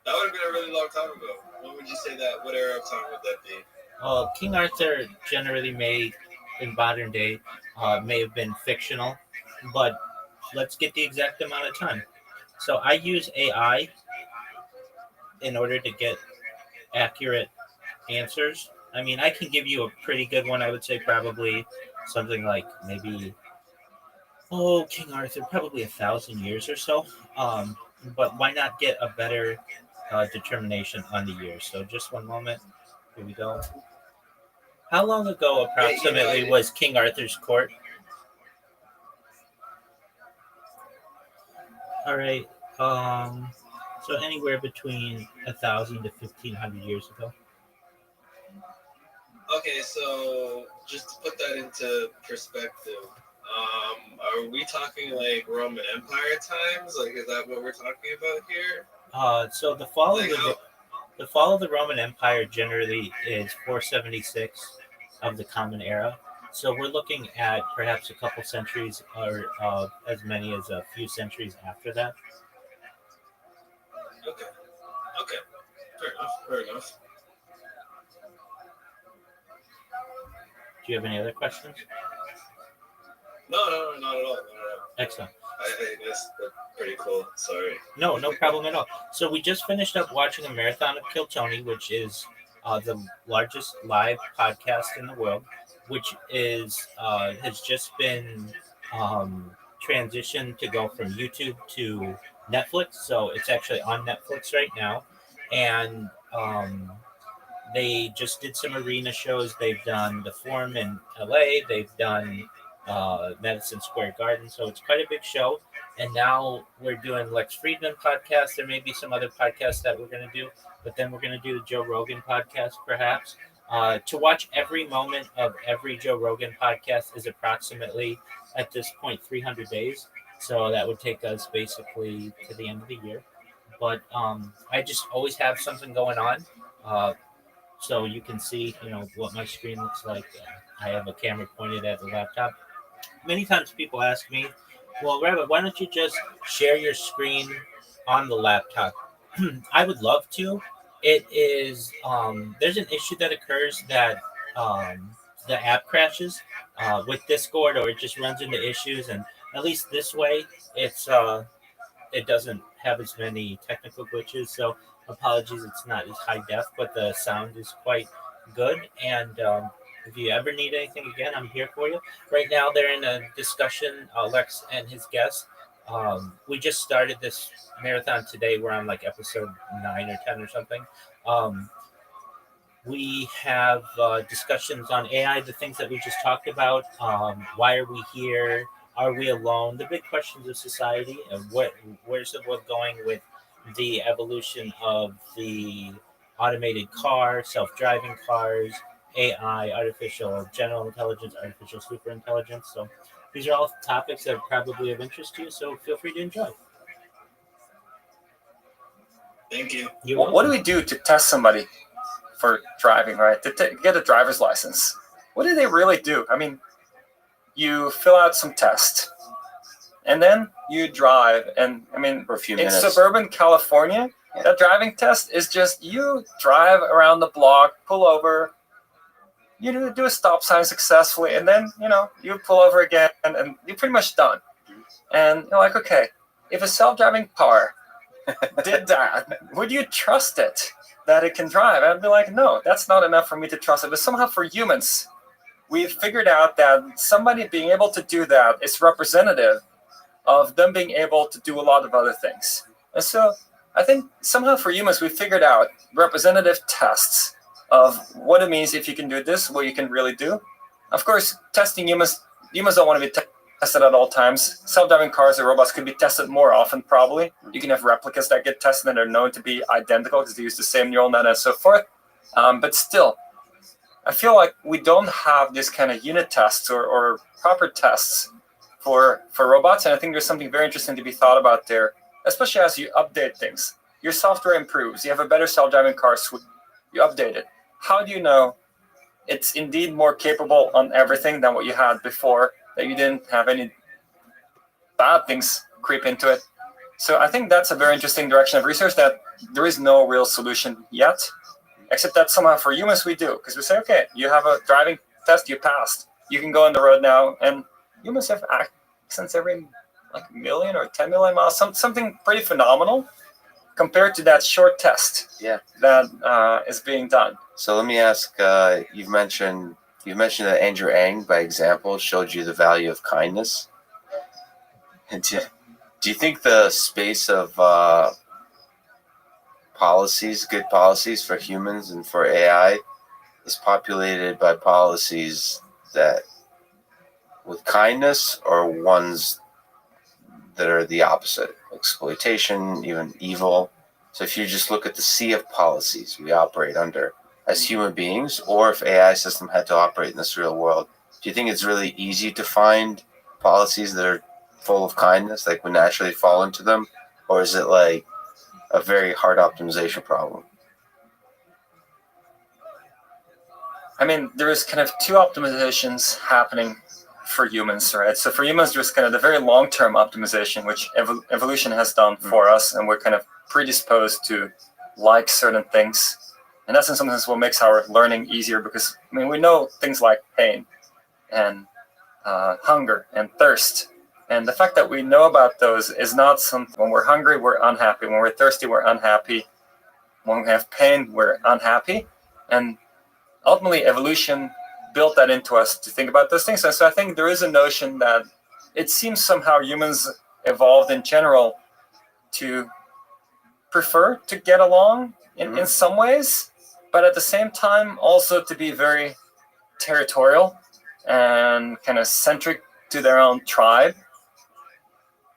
that would have been a really long time ago. When would you say that? What era of time would that be? King Arthur generally may, in modern day, may have been fictional, but let's get the exact amount of time. So I use AI in order to get accurate answers. I mean, I can give you a pretty good one. I would say probably something like maybe, King Arthur, probably 1,000 years or so. But why not get a better determination on the years? So just one moment. Here we go. How long ago approximately was King Arthur's court? All right. So anywhere between 1,000 to 1,500 years ago. Okay, so just to put that into perspective, are we talking like Roman Empire times? Like, is that what we're talking about here? So the fall of the Roman Empire generally is 476 of the Common Era. So we're looking at perhaps a couple centuries or as many as a few centuries after that. Okay, fair enough. Do you have any other questions? No, not at all. Excellent. I think that's pretty cool. Sorry. No problem at all. So we just finished up watching a marathon of Kill Tony, which is the largest live podcast in the world, which is has just been transitioned to go from YouTube to Netflix. So it's actually on Netflix right now, and they just did some arena shows. They've done the Forum in LA. They've done Madison Square Garden. So it's quite a big show. And now we're doing Lex Friedman podcast. There may be some other podcasts that we're going to do, but then we're going to do the Joe Rogan podcast perhaps. To watch every moment of every Joe Rogan podcast is approximately, at this point, 300 days. So that would take us basically to the end of the year. But I just always have something going on. So you can see, what my screen looks like. I have a camera pointed at the laptop. Many times people ask me, well, Rabbi, why don't you just share your screen on the laptop? I would love to. It is, there's an issue that occurs that the app crashes with Discord, or it just runs into issues. And at least this way, it doesn't have as many technical glitches. So apologies, it's not as high def, but the sound is quite good. And if you ever need anything again, I'm here for you. Right now, they're in a discussion, Lex and his guest. We just started this marathon today. We're on like episode 9 or 10 or something. We have discussions on AI, the things that we just talked about. Why are we here? Are we alone? The big questions of society. Where's the world going with the evolution of the automated car, self-driving cars, AI, artificial general intelligence, artificial superintelligence. So these are all topics that are probably of interest to you. So feel free to enjoy. Thank you. What do we do to test somebody for driving, right? To get a driver's license? What do they really do? I mean, you fill out some test, and then you drive. And I mean, For a few in minutes. suburban California, that driving test is just you drive around the block, pull over, you do a stop sign successfully, and then you pull over again, and you're pretty much done. And you're like, okay, if a self-driving car did that, would you trust it that it can drive? I'd be like, no, that's not enough for me to trust it. But somehow for humans, we've figured out that somebody being able to do that is representative of them being able to do a lot of other things. And so I think somehow for humans, we figured out representative tests of what it means if you can do this, what you can really do. Of course, testing humans don't want to be tested at all times. Self-driving cars or robots could be tested more often, probably. You can have replicas that get tested and are known to be identical because they use the same neural net and so forth. But still, I feel like we don't have this kind of unit tests or proper tests for robots. And I think there's something very interesting to be thought about there, especially as you update things. Your software improves. You have a better self-driving car suite. You update it. How do you know it's indeed more capable on everything than what you had before, that you didn't have any bad things creep into it? So I think that's a very interesting direction of research that there is no real solution yet, except that somehow for humans we do, because we say, okay, you have a driving test, you passed, you can go on the road now, and humans have accidents every million or 10 million miles, something pretty phenomenal compared to that short test that is being done. So let me ask, you've mentioned that Andrew Ng, by example, showed you the value of kindness. And do you think the space of good policies for humans and for AI is populated by policies that with kindness, or ones that are the opposite, exploitation, even evil? So if you just look at the sea of policies we operate under as human beings, or if AI system had to operate in this real world, do you think it's really easy to find policies that are full of kindness, like we naturally fall into them? Or is it like a very hard optimization problem? I mean, there's kind of two optimizations happening for humans, right? So for humans, there's kind of the very long-term optimization, which evolution has done for us, and we're kind of predisposed to like certain things. And that's in some sense what makes our learning easier, because we know things like pain and hunger and thirst. And the fact that we know about those is not something. When we're hungry, we're unhappy. When we're thirsty, we're unhappy. When we have pain, we're unhappy. And ultimately, evolution built that into us to think about those things. And so I think there is a notion that it seems somehow humans evolved in general to prefer to get along in some ways, but at the same time also to be very territorial and kind of centric to their own tribe.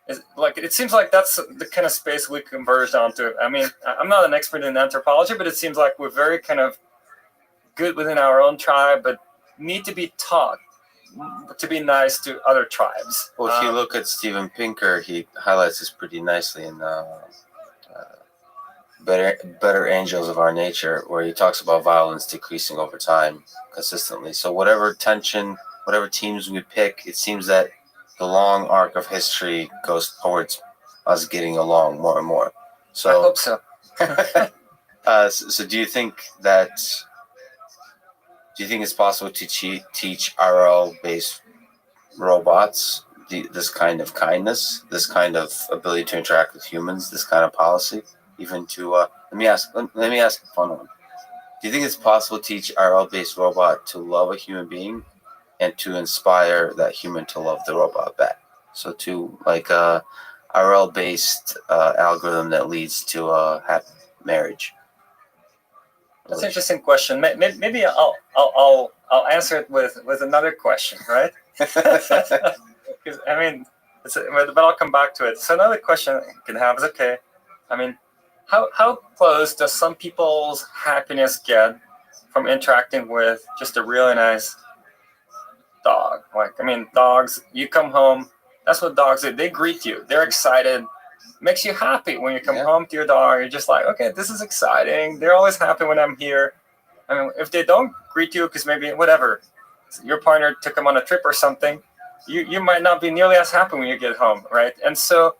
It seems like that's the kind of space we converged onto. I mean, I'm not an expert in anthropology, but it seems like we're very kind of good within our own tribe, but need to be taught to be nice to other tribes. Well, if you look at Steven Pinker, he highlights this pretty nicely in Better Angels of Our Nature, where he talks about violence decreasing over time consistently. So whatever tension, whatever teams we pick, it seems that the long arc of history goes towards us getting along more and more. So I hope so. So do you think it's possible to teach RL-based robots this kind of kindness, this kind of ability to interact with humans, this kind of policy? Even to let me ask a fun one. Do you think it's possible to teach RL-based robot to love a human being and to inspire that human to love the robot back? So to like a RL-based algorithm that leads to a happy marriage. That's an interesting question. Maybe I'll answer it with another question, right? Because I mean, but I'll come back to it. So another question I can have is, okay, I mean, how close does some people's happiness get from interacting with just a really nice dog? Like, I mean, dogs, you come home, that's what dogs do. They greet you. They're excited. Makes you happy when you come home to your dog. You're just like, okay, this is exciting. They're always happy when I'm here. I mean, if they don't greet you because maybe whatever, your partner took them on a trip or something, you might not be nearly as happy when you get home, right? And so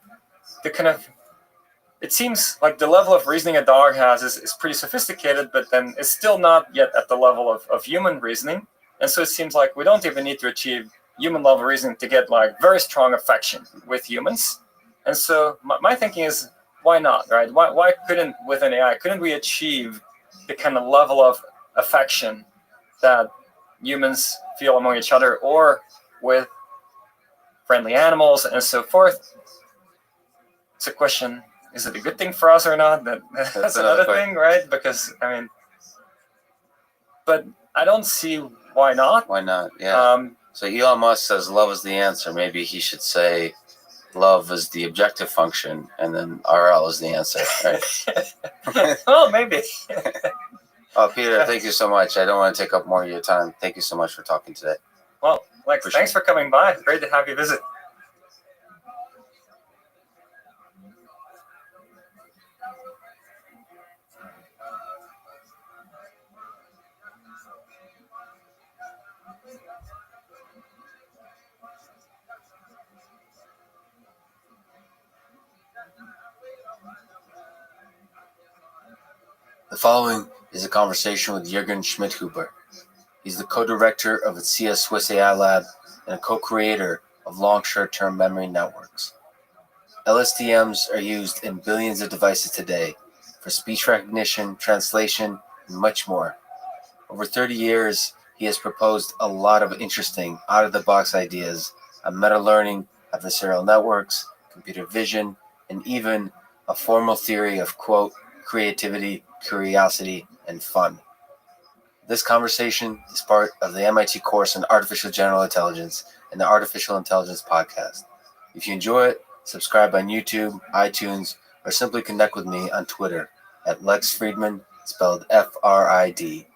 it seems like the level of reasoning a dog has is pretty sophisticated, but then it's still not yet at the level of human reasoning. And so it seems like we don't even need to achieve human level reasoning to get like very strong affection with humans. And so my thinking is, why not, right? Why couldn't, with an AI, couldn't we achieve the kind of level of affection that humans feel among each other or with friendly animals and so forth? It's a question, is it a good thing for us or not? That's another thing, right? Because, I mean, but I don't see why not. Why not? Yeah. So Elon Musk says love is the answer. Maybe he should say love is the objective function, and then RL is the answer, right? Well, maybe. Oh, Peter, thank you so much. I don't want to take up more of your time. Thank you so much for talking today. Well, thanks for coming by. Great to have you visit. The following is a conversation with Jürgen Schmidhuber. He's the co-director of the CS Swiss AI Lab and a co-creator of long short-term memory networks. LSTMs are used in billions of devices today for speech recognition, translation, and much more. Over 30 years, he has proposed a lot of interesting, out-of-the-box ideas on meta-learning, adversarial networks, computer vision, and even a formal theory of, quote, creativity, curiosity, and fun. This conversation is part of the MIT course on Artificial General Intelligence and the Artificial Intelligence podcast. If you enjoy it, subscribe on YouTube, iTunes, or simply connect with me on Twitter at Lex Friedman, spelled F-R-I-D.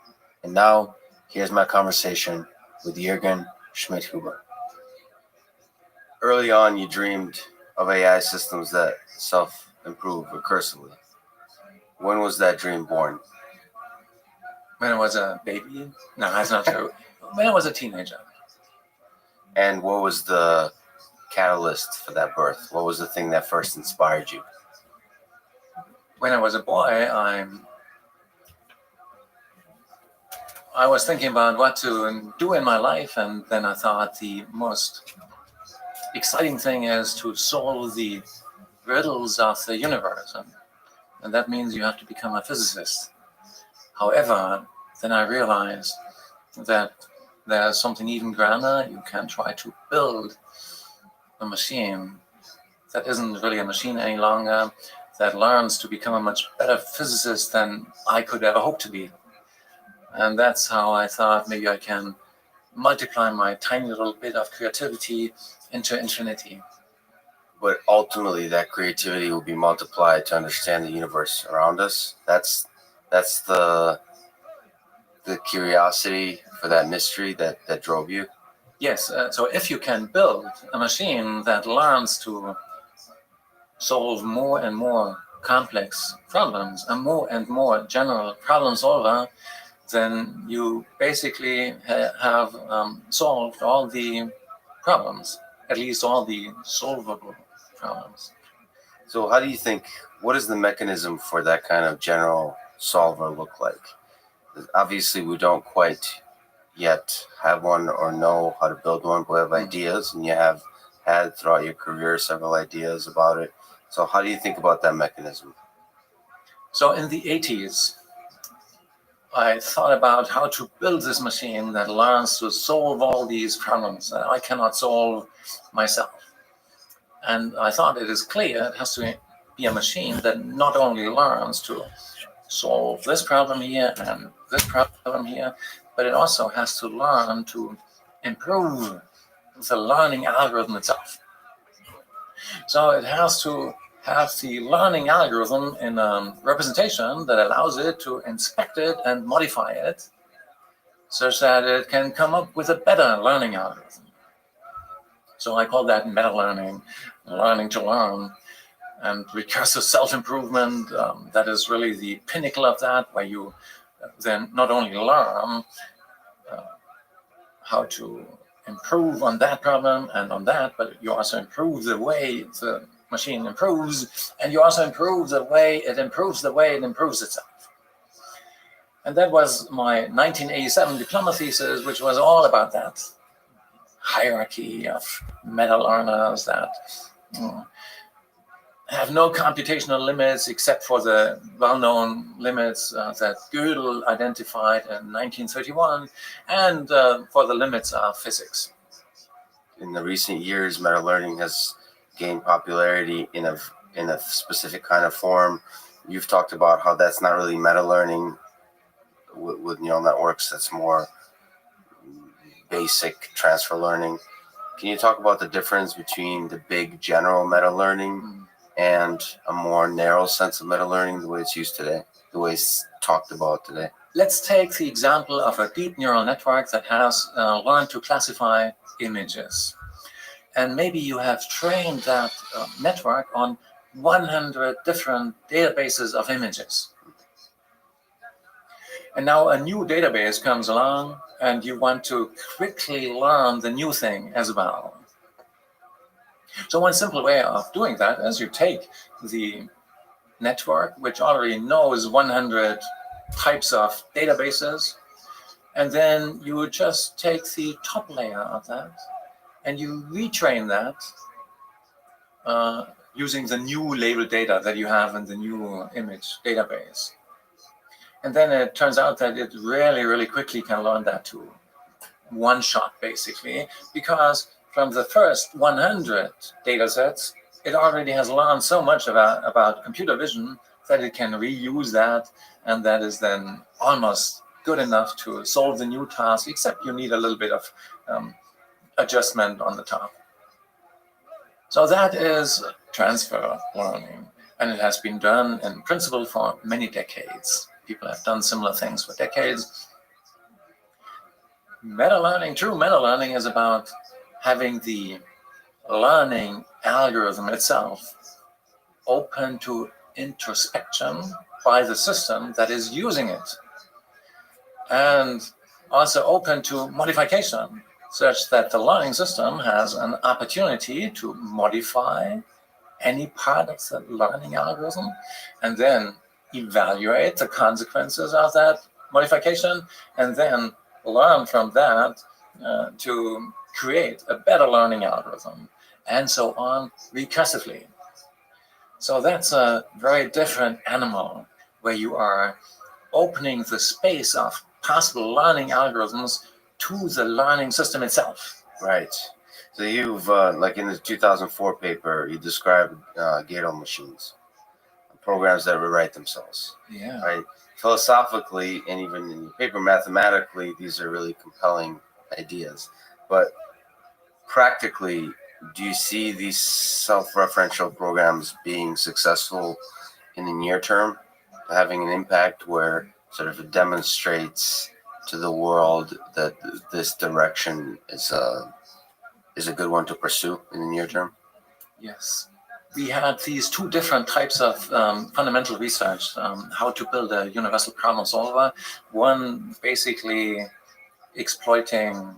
And now, here's my conversation with Jürgen Schmidhuber. Early on, you dreamed of AI systems that self-improve recursively. When was that dream born? When I was a baby? No, that's not true. When I was a teenager. And what was the catalyst for that birth? What was the thing that first inspired you? When I was a boy, I was thinking about what to do in my life, and then I thought the most exciting thing is to solve the riddles of the universe, and that means you have to become a physicist. However, then I realized that there's something even grander. You can try to build a machine that isn't really a machine any longer, that learns to become a much better physicist than I could ever hope to be. And that's how I thought maybe I can multiply my tiny little bit of creativity into infinity. But ultimately, that creativity will be multiplied to understand the universe around us. That's the curiosity for that mystery that drove you. Yes, so if you can build a machine that learns to solve more and more complex problems, a more and more general problem solver, then you basically have solved all the problems, at least all the solvable problems. So how do you think, what does the mechanism for that kind of general solver look like? Obviously, we don't quite yet have one or know how to build one, but we have ideas, and you have had throughout your career several ideas about it. So how do you think about that mechanism? So in the 80s, I thought about how to build this machine that learns to solve all these problems that I cannot solve myself. And I thought it is clear it has to be a machine that not only learns to solve this problem here and this problem here, but it also has to learn to improve the learning algorithm itself. So it has to have the learning algorithm in a representation that allows it to inspect it and modify it such that it can come up with a better learning algorithm. So I call that meta-learning, learning to learn. And recursive self-improvement, that is really the pinnacle of that, where you then not only learn how to improve on that problem and on that, but you also improve the way the machine improves, and you also improve the way it improves itself. And that was my 1987 diploma thesis, which was all about that hierarchy of meta-learners that have no computational limits except for the well-known limits that Gödel identified in 1931, and for the limits of physics. In the recent years, meta-learning has gained popularity in a specific kind of form. You've talked about how that's not really meta-learning with neural networks. That's more basic transfer learning. Can you talk about the difference between the big general meta-learning and a more narrow sense of meta-learning, the way it's used today, the way it's talked about today? Let's take the example of a deep neural network that has learned to classify images. And maybe you have trained that network on 100 different databases of images. And now a new database comes along and you want to quickly learn the new thing as well. So one simple way of doing that is you take the network, which already knows 100 types of databases, and then you would just take the top layer of that and you retrain that using the new labeled data that you have in the new image database. And then it turns out that it really, really quickly can learn that to one shot, basically, because from the first 100 data sets, it already has learned so much about computer vision that it can reuse that, and that is then almost good enough to solve the new task, except you need a little bit of adjustment on the top. So that is transfer learning, and it has been done in principle for many decades. People have done similar things for decades. Meta-learning, true meta-learning, is about having the learning algorithm itself open to introspection by the system that is using it, and also open to modification, such that the learning system has an opportunity to modify any part of the learning algorithm and then evaluate the consequences of that modification, and then learn from that to create a better learning algorithm. and so on recursively. So that's a very different animal where you are opening the space of possible learning algorithms to the learning system itself. Right. So you've, like in the 2004 paper, you described Gödel machines, programs that rewrite themselves. Yeah. Right. Philosophically, and even in your paper, mathematically, these are really compelling ideas. But practically, do you see these self-referential programs being successful in the near term, having an impact where sort of it demonstrates to the world that this direction is a good one to pursue in the near term? Yes. We had these two different types of fundamental research, how to build a universal problem solver. One basically exploiting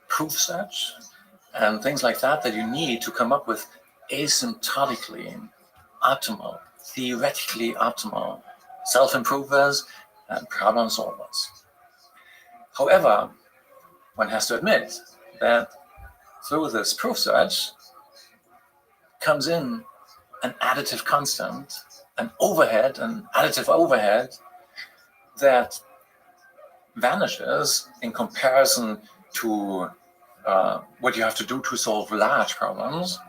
proof search and things like that you need to come up with asymptotically optimal, theoretically optimal self-improvers and problem solvers. However, one has to admit that through this proof search comes in an additive constant, an additive overhead that vanishes in comparison to what you have to do to solve large problems.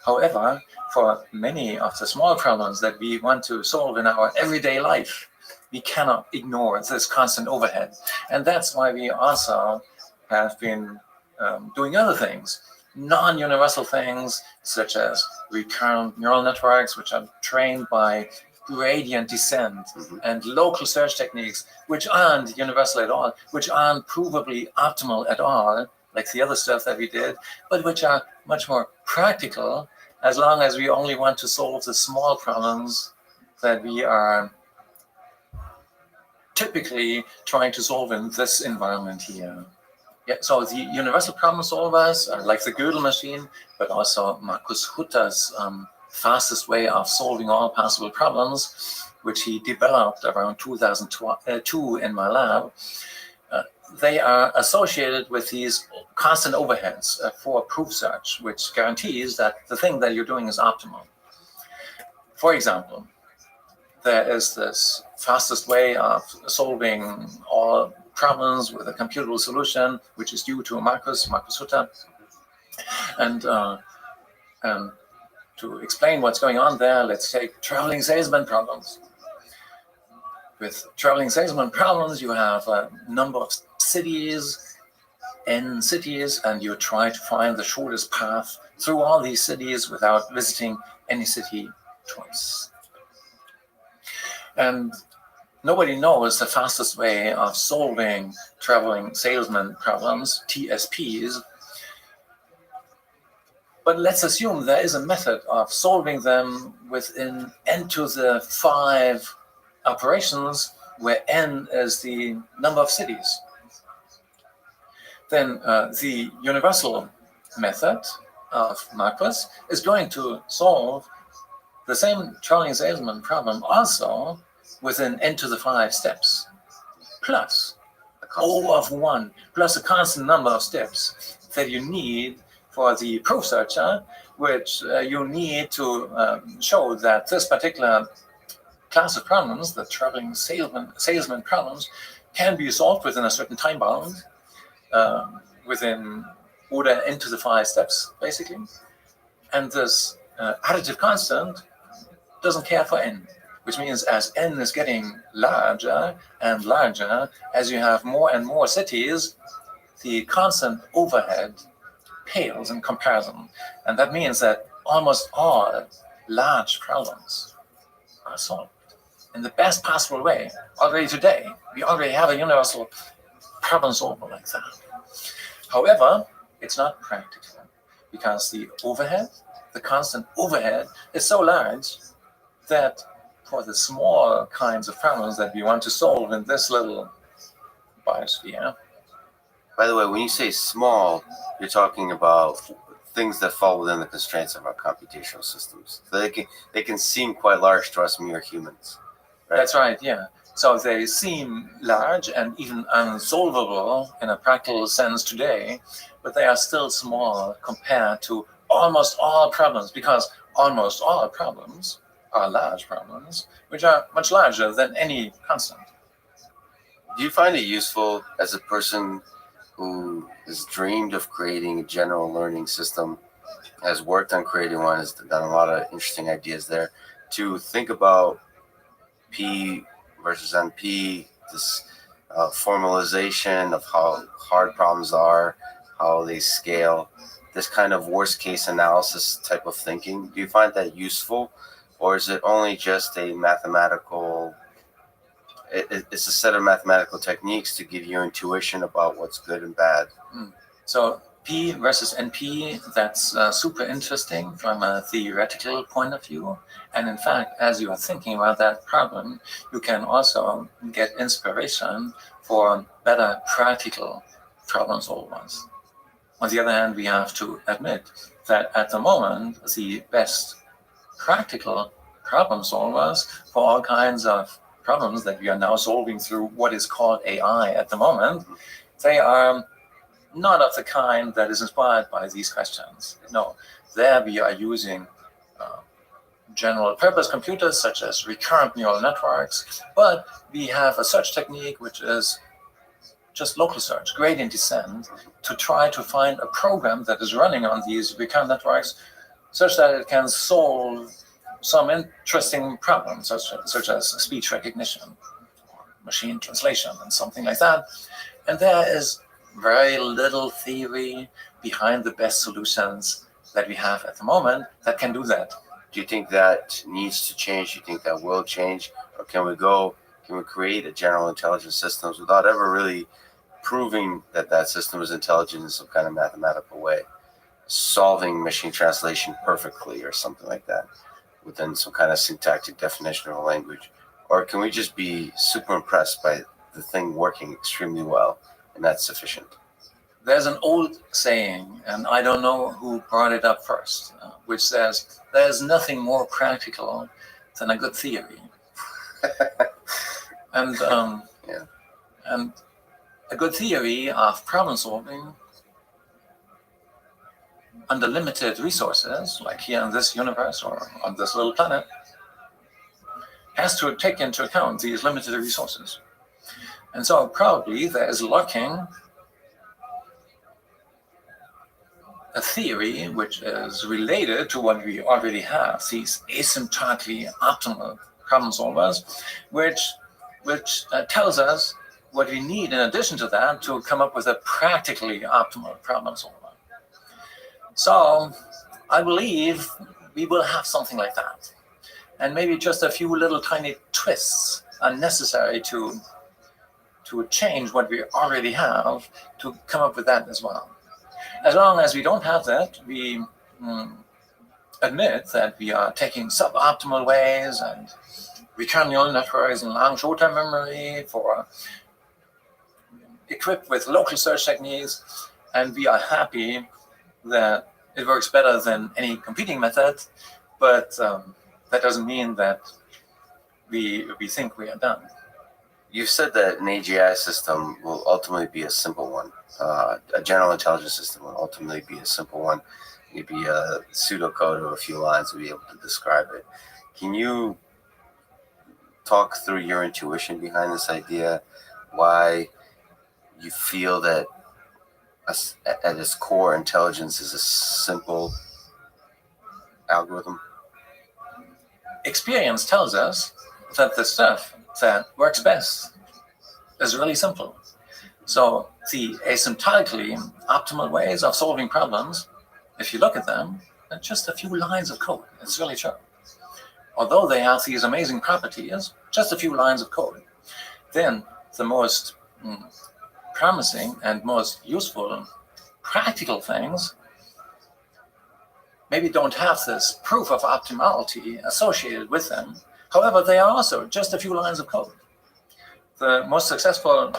However, for many of the small problems that we want to solve in our everyday life, we cannot ignore this constant overhead. And that's why we also have been doing other things, non-universal things, such as recurrent neural networks, which are trained by gradient descent, and local search techniques, which aren't universal at all, which aren't provably optimal at all, like the other stuff that we did, but which are much more practical as long as we only want to solve the small problems that we are typically trying to solve in this environment here. Yeah, so the universal problem solvers are like the Gödel machine, but also Markus Hutter's fastest way of solving all possible problems, which he developed around 2002 in my lab. They are associated with these constant overheads for proof search, which guarantees that the thing that you're doing is optimal. For example, there is this fastest way of solving all problems with a computable solution, which is due to Markus Hutter. And to explain what's going on there, let's take traveling salesman problems. With traveling salesman problems, you have a number of cities, n cities, and you try to find the shortest path through all these cities without visiting any city twice. And nobody knows the fastest way of solving traveling salesman problems, TSPs. But let's assume there is a method of solving them within n to the 5 operations, where n is the number of cities. Then the universal method of Markus is going to solve the same traveling salesman problem also within n to the 5 steps, plus O of 1, plus a constant number of steps that you need for the proof searcher, which you need to show that this particular class of problems, the traveling salesman problems, can be solved within a certain time bound, within order n to the 5 steps, basically. And this additive constant doesn't care for n, which means as n is getting larger and larger, as you have more and more cities, the constant overhead pales in comparison. And that means that almost all large problems are solved in the best possible way. Already today, we already have a universal problem solver like that. However, it's not practical because the overhead, the constant overhead, is so large that for the small kinds of problems that we want to solve in this little biosphere. By the way, when you say small, you're talking about things that fall within the constraints of our computational systems. So they can seem quite large to us mere humans. Right? That's right, yeah. So they seem large and even unsolvable in a practical sense today, but they are still small compared to almost all problems, because almost all problems are large problems, which are much larger than any constant. Do you find it useful as a person who has dreamed of creating a general learning system, has worked on creating one, has done a lot of interesting ideas there, to think about P versus NP, this formalization of how hard problems are, how they scale, this kind of worst case analysis type of thinking? Do you find that useful, or is it only just a mathematical? It's a set of mathematical techniques to give you intuition about what's good and bad. So P versus NP, that's super interesting from a theoretical point of view. And in fact, as you are thinking about that problem, you can also get inspiration for better practical problem solvers. On the other hand, we have to admit that at the moment, the best practical problem solvers for all kinds of problems that we are now solving through what is called AI at the moment, they are not of the kind that is inspired by these questions. No, there we are using general purpose computers such as recurrent neural networks, but we have a search technique which is just local search, gradient descent, to try to find a program that is running on these recurrent networks such that it can solve some interesting problems, such as speech recognition, or machine translation, and something like that. And there is very little theory behind the best solutions that we have at the moment that can do that. Do you think that needs to change? Do you think that will change? Or can we create a general intelligence system without ever really proving that that system is intelligent in some kind of mathematical way, solving machine translation perfectly or something like that within some kind of syntactic definition of a language? Or can we just be super impressed by the thing working extremely well, and that's sufficient? There's an old saying, and I don't know who brought it up first, which says, there's nothing more practical than a good theory. And Yeah. and a good theory of problem solving under limited resources, like here in this universe or on this little planet, has to take into account these limited resources. And so probably there is lurking a theory which is related to what we already have, these asymptotically optimal problem solvers, which tells us what we need in addition to that to come up with a practically optimal problem solver. So I believe we will have something like that. And maybe just a few little tiny twists are necessary to change what we already have to come up with that as well. As long as we don't have that, we admit that we are taking suboptimal ways and recurrent neural networks and long short-term memory for equipped with local search techniques, and we are happy that it works better than any competing method, but that doesn't mean that we think we are done. You've said that an AGI system will ultimately be a simple one. A general intelligence system will ultimately be a simple one. Maybe a pseudocode of a few lines will be able to describe it. Can you talk through your intuition behind this idea? Why you feel that at its core, intelligence is a simple algorithm? Experience tells us that the stuff that works best is really simple. So the asymptotically optimal ways of solving problems, if you look at them, they're just a few lines of code. It's really true. Although they have these amazing properties, just a few lines of code. Then the most promising and most useful practical things maybe don't have this proof of optimality associated with them. However, they are also just a few lines of code. The most successful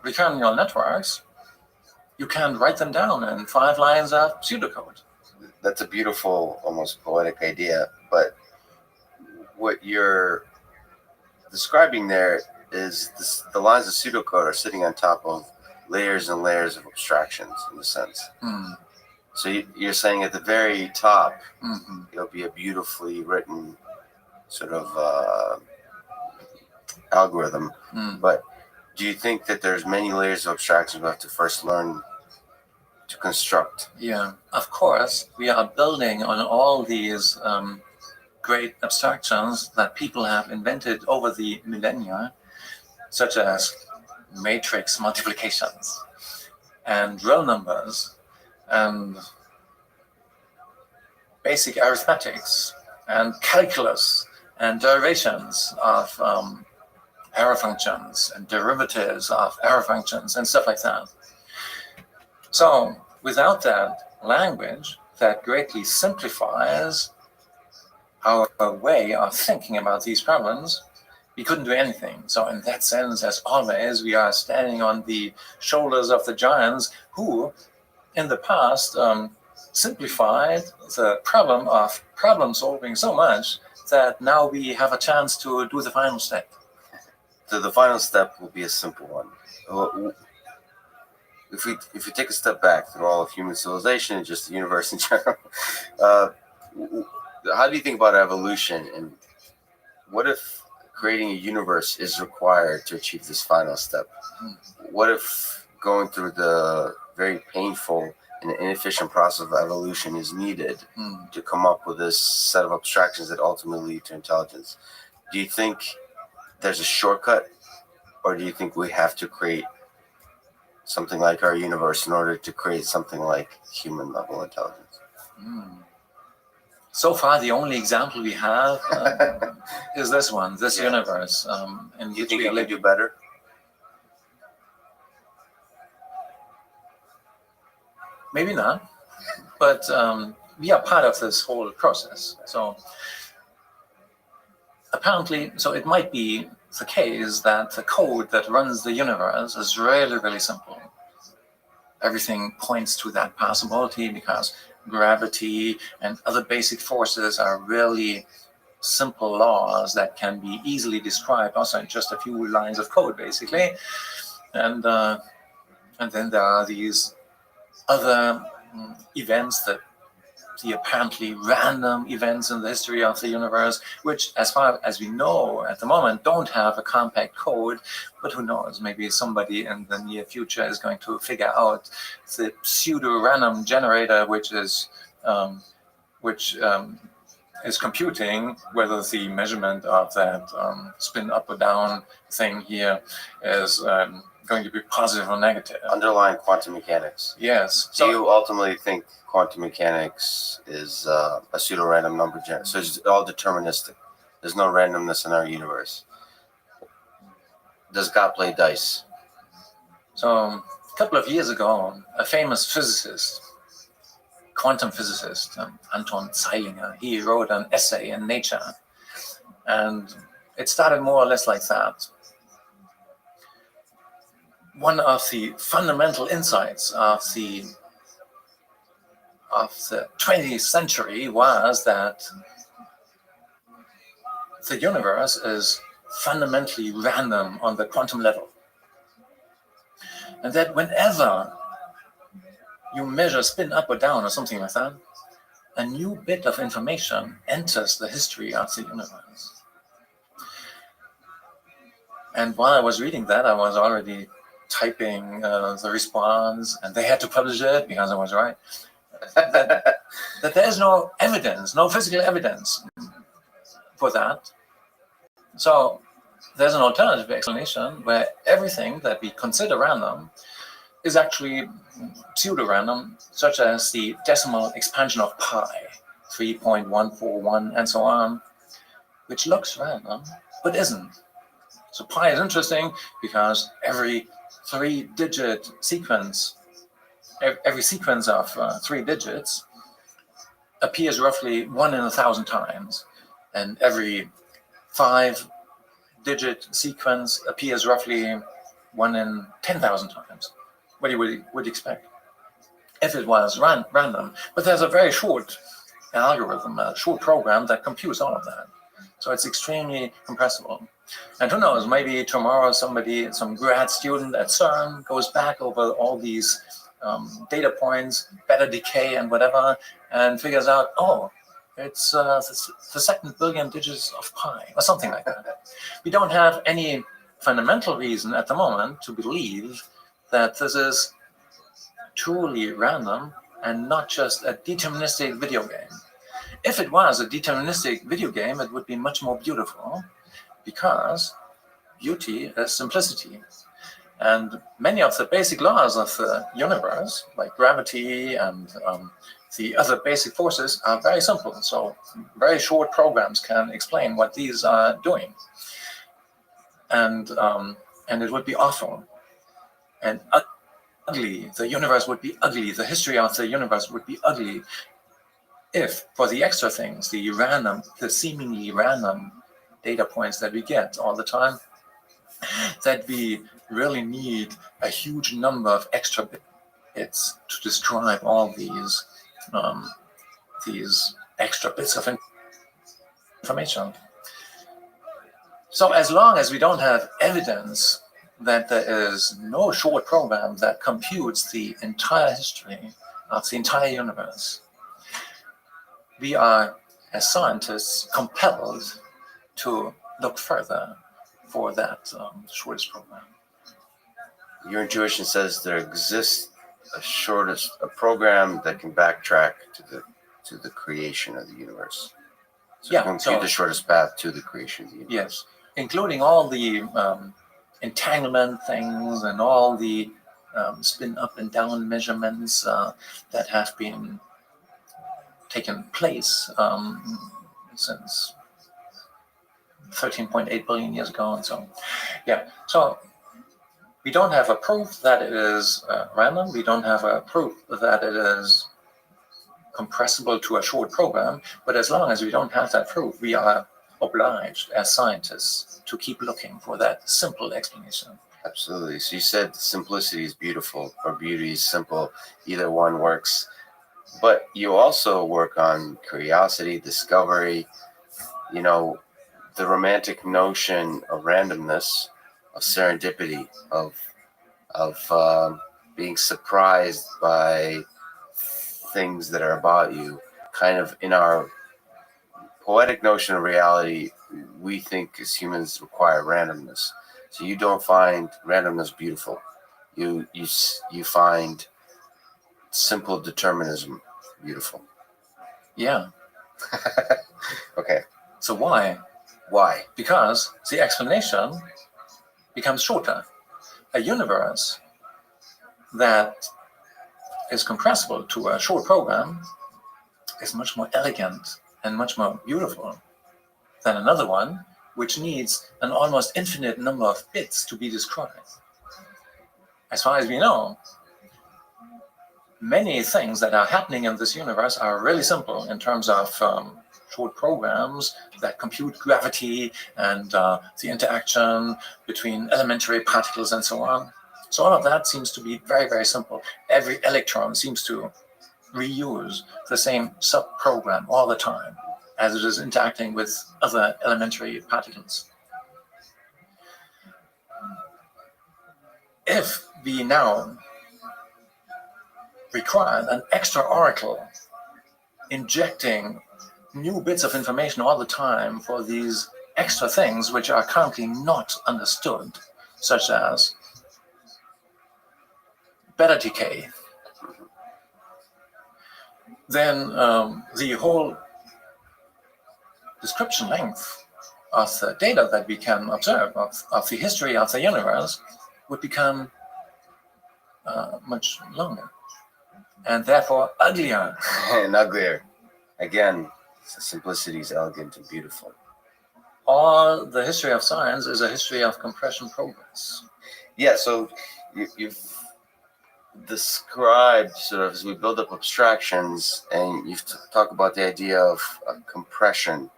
recurrent neural networks, you can write them down in 5 lines of pseudocode. That's a beautiful, almost poetic idea, but what you're describing there is this, the lines of pseudocode are sitting on top of layers and layers of abstractions in a sense. Mm. So you're saying at the very top, Mm-hmm. it'll be a beautifully written sort of algorithm. Mm. But do you think that there's many layers of abstractions we have to first learn to construct? Yeah, of course, we are building on all these great abstractions that people have invented over the millennia, such as matrix multiplications and real numbers and basic arithmetics and calculus and derivations of error functions and derivatives of error functions and stuff like that. So without that language that greatly simplifies our way of thinking about these problems, we couldn't do anything. So in that sense, as always, we are standing on the shoulders of the giants who, in the past, simplified the problem of problem solving so much that now we have a chance to do the final step. So the final step will be a simple one. If we take a step back through all of human civilization and just the universe in general, how do you think about evolution, and what if creating a universe is required to achieve this final step? What if going through the very painful and inefficient process of evolution is needed to come up with this set of abstractions that ultimately lead to intelligence? Do you think there's a shortcut, or do you think we have to create something like our universe in order to create something like human level intelligence? So far, the only example we have is this one, this universe. In Do you which think we it are could living. do better? Maybe not, but we are part of this whole process. So apparently, so it might be the case that the code that runs the universe is really, really simple. Everything points to that possibility because gravity and other basic forces are really simple laws that can be easily described also in just a few lines of code, basically. And then there are these other events, that the apparently random events in the history of the universe, which, as far as we know at the moment, don't have a compact code. But who knows? Maybe somebody in the near future is going to figure out the pseudo-random generator, which is computing whether the measurement of that spin up or down thing here is going to be positive or negative. Underlying quantum mechanics. Yes. So you ultimately think quantum mechanics is a pseudo-random number generator? So it's all deterministic. There's no randomness in our universe. Does God play dice? So a couple of years ago, a famous physicist, quantum physicist, Anton Zeilinger, he wrote an essay in Nature, and it started more or less like that. One of the fundamental insights of the 20th century was that the universe is fundamentally random on the quantum level, and that whenever you measure spin up or down or something like that, a new bit of information enters the history of the universe. And while I was reading that, I was already typing the response, and they had to publish it because I was right. That there's no evidence, no physical evidence for that. So there's an alternative explanation where everything that we consider random is actually pseudo-random, such as the decimal expansion of pi, 3.141 and so on, which looks random, but isn't. So pi is interesting because every three-digit sequence, every sequence of 3 digits appears roughly 1 in 1,000 times, and every 5-digit sequence appears roughly 1 in 10,000 times. What you would expect if it was random. But there's a very short algorithm, a short program that computes all of that. So it's extremely compressible. And who knows, maybe tomorrow some grad student at CERN goes back over all these data points, beta decay and whatever, and figures out, oh, it's the second billion digits of pi, or something like that. We don't have any fundamental reason at the moment to believe that this is truly random and not just a deterministic video game. If it was a deterministic video game, it would be much more beautiful, because beauty is simplicity. And many of the basic laws of the universe, like gravity and the other basic forces, are very simple. So very short programs can explain what these are doing. And it would be awful and ugly. The universe would be ugly. The history of the universe would be ugly if, for the extra things, the seemingly random data points that we get all the time, that we really need a huge number of extra bits to describe all these extra bits of information. So as long as we don't have evidence that there is no short program that computes the entire history of the entire universe, we are, as scientists, compelled to look further for that shortest program. Your intuition says there exists a program that can backtrack to the creation of the universe. So Yeah, it can compute the shortest path to the creation of the universe. Yes, including all the entanglement things and all the spin up and down measurements that have been taken place since 13.8 billion years ago and so on. Yeah, so we don't have a proof that it is random. We don't have a proof that it is compressible to a short program. But as long as we don't have that proof, we are obliged as scientists to keep looking for that simple explanation. Absolutely. So you said simplicity is beautiful, or beauty is simple. Either one works. But you also work on curiosity, discovery, the romantic notion of randomness, of serendipity, of being surprised by things that are about you. Kind of in our poetic notion of reality, we think as humans require randomness. So you don't find randomness beautiful. You find simple determinism beautiful. Yeah. Okay. So why? Why? Because the explanation becomes shorter. A universe that is compressible to a short program is much more elegant and much more beautiful than another one which needs an almost infinite number of bits to be described. As far as we know, many things that are happening in this universe are really simple in terms of short programs that compute gravity and the interaction between elementary particles and so on. So all of that seems to be very, very simple. Every electron seems to reuse the same sub-program all the time as it is interacting with other elementary particles. If we now require an extra oracle injecting new bits of information all the time for these extra things which are currently not understood, such as beta decay, then the whole description length of the data that we can observe of the history of the universe would become much longer and therefore uglier. And uglier. Again, simplicity is elegant and beautiful. All the history of science is a history of compression progress. Yeah, so you've described sort of as we build up abstractions, and you've talked about the idea of compression.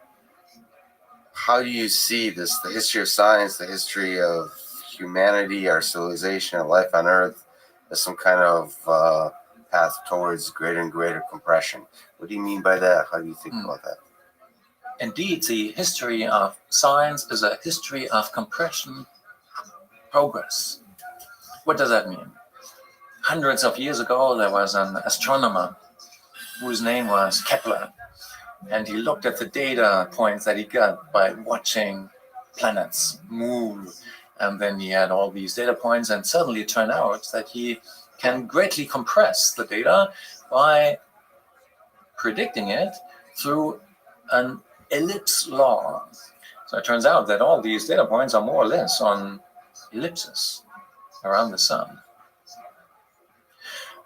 How do you see this, the history of science, the history of humanity, our civilization, our life on Earth, as some kind of path towards greater and greater compression? What do you mean by that? How do you think about that? indeed, the history of science is a history of compression progress. What does that mean? Hundreds of years ago, there was an astronomer whose name was Kepler, and he looked at the data points that he got by watching planets move, and then he had all these data points, and suddenly it turned out that he can greatly compress the data by predicting it through an ellipse law. So it turns out that all these data points are more or less on ellipses around the sun.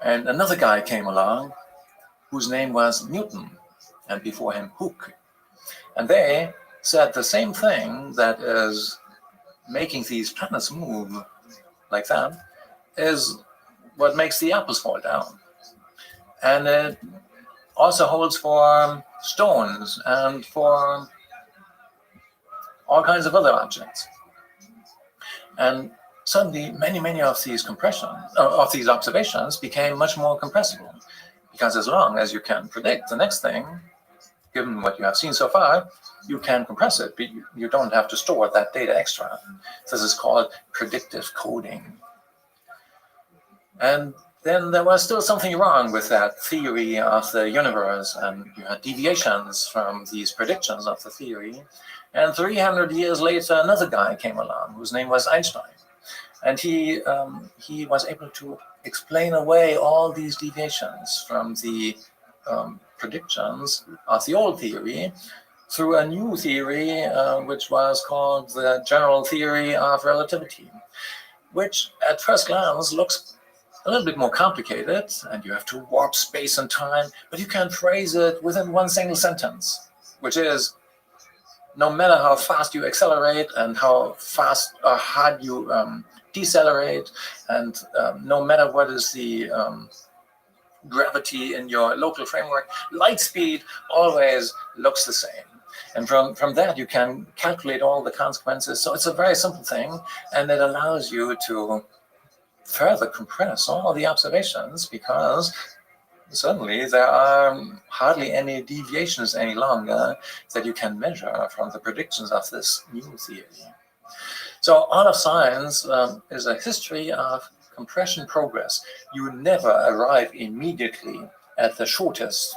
And another guy came along whose name was Newton, and before him Hooke. And they said the same thing, that is making these planets move like that is what makes the apples fall down. And it also holds for stones and for all kinds of other objects. And suddenly many of these observations became much more compressible, because as long as you can predict the next thing, given what you have seen so far, you can compress it, but you don't have to store that data extra. This is called predictive coding. And then there was still something wrong with that theory of the universe, and you had deviations from these predictions of the theory. And 300 years later, another guy came along whose name was Einstein. And he was able to explain away all these deviations from the predictions of the old theory through a new theory, which was called the general theory of relativity, which at first glance looks a little bit more complicated, and you have to warp space and time, but you can phrase it within one single sentence, which is, no matter how fast you accelerate and how fast or hard you decelerate, and no matter what is the gravity in your local framework, light speed always looks the same. And from that, you can calculate all the consequences. So it's a very simple thing, and it allows you to further compress all the observations, because suddenly there are hardly any deviations any longer that you can measure from the predictions of this new theory. So all of science is a history of compression progress. You never arrive immediately at the shortest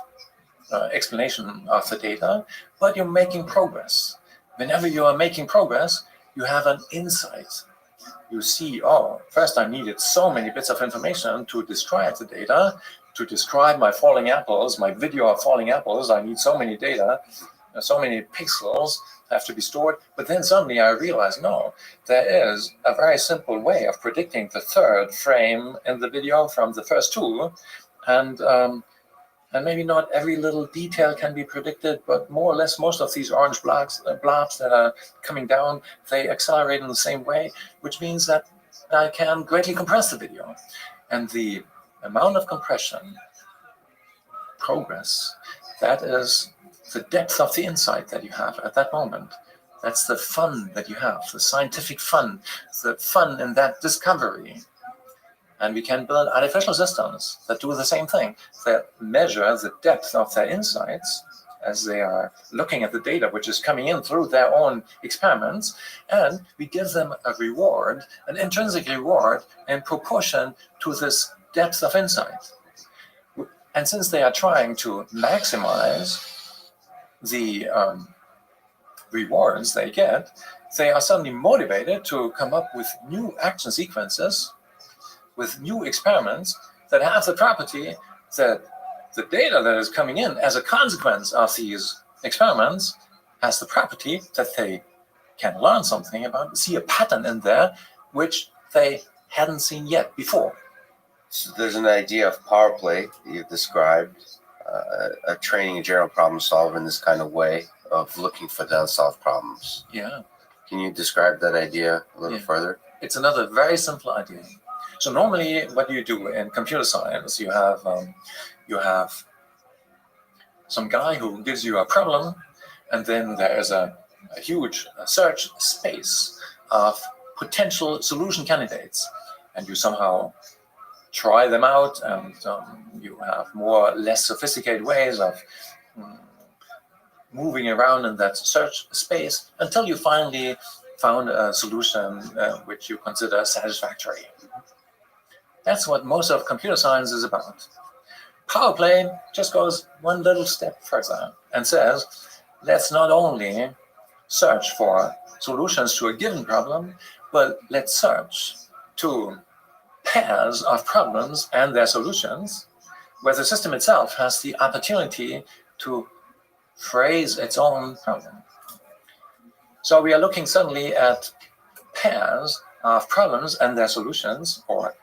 explanation of the data, but you're making progress. Whenever you are making progress, you have an insight. You see, oh, first I needed so many bits of information to describe the data, to describe my falling apples, my video of falling apples. I need so many data, so many pixels have to be stored. But then suddenly I realized, no, there is a very simple way of predicting the third frame in the video from the first two. And maybe not every little detail can be predicted, but more or less most of these orange blobs that are coming down, they accelerate in the same way, which means that I can greatly compress the video. And the amount of compression progress, that is the depth of the insight that you have at that moment. That's the fun that you have, the scientific fun, the fun in that discovery. And we can build artificial systems that do the same thing, that measure the depth of their insights as they are looking at the data which is coming in through their own experiments, and we give them a reward, an intrinsic reward in proportion to this depth of insight. And since they are trying to maximize the rewards they get, they are suddenly motivated to come up with new action sequences, with new experiments that have the property that the data that is coming in as a consequence of these experiments has the property that they can learn something about, see a pattern in there which they hadn't seen yet before. So there's an idea of power play you've described, a training in general problem solving in this kind of way of looking for the unsolved problems. Yeah. Can you describe that idea a little further? It's another very simple idea. So normally what you do in computer science, you have some guy who gives you a problem, and then there is a huge search space of potential solution candidates, and you somehow try them out, and you have more or less sophisticated ways of moving around in that search space until you finally found a solution which you consider satisfactory. That's what most of computer science is about. Power play just goes one little step further and says, let's not only search for solutions to a given problem, but let's search to pairs of problems and their solutions, where the system itself has the opportunity to phrase its own problem. So we are looking suddenly at pairs of problems and their solutions, or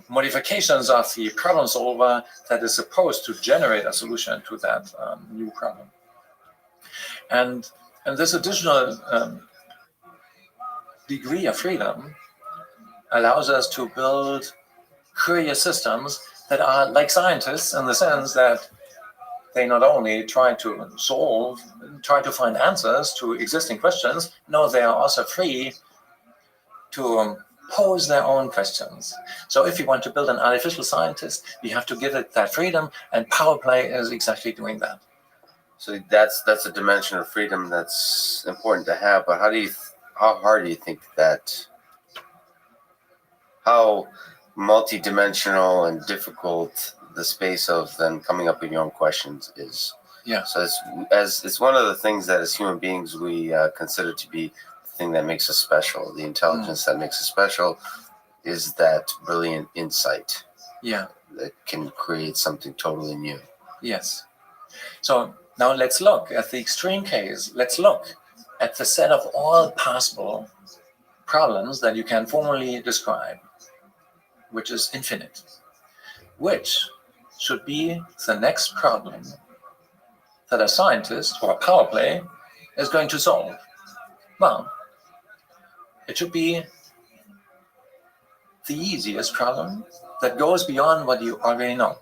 modifications of the problem solver that is supposed to generate a solution to that new problem. And this additional degree of freedom allows us to build curious systems that are like scientists in the sense that they not only try to find answers to existing questions, no, they are also free to pose their own questions. So if you want to build an artificial scientist, you have to give it that freedom, and power play is exactly doing that. So that's a dimension of freedom that's important to have. But how hard do you think that? How multi-dimensional and difficult the space of then coming up with your own questions is. Yeah. So it's one of the things that as human beings we consider to be the thing that makes us special. The intelligence that makes us special is that brilliant insight. Yeah. That can create something totally new. Yes. So now let's look at the extreme case. Let's look at the set of all possible problems that you can formally describe, which is infinite. Which should be the next problem that a scientist or a power play is going to solve? Well, it should be the easiest problem that goes beyond what you already know.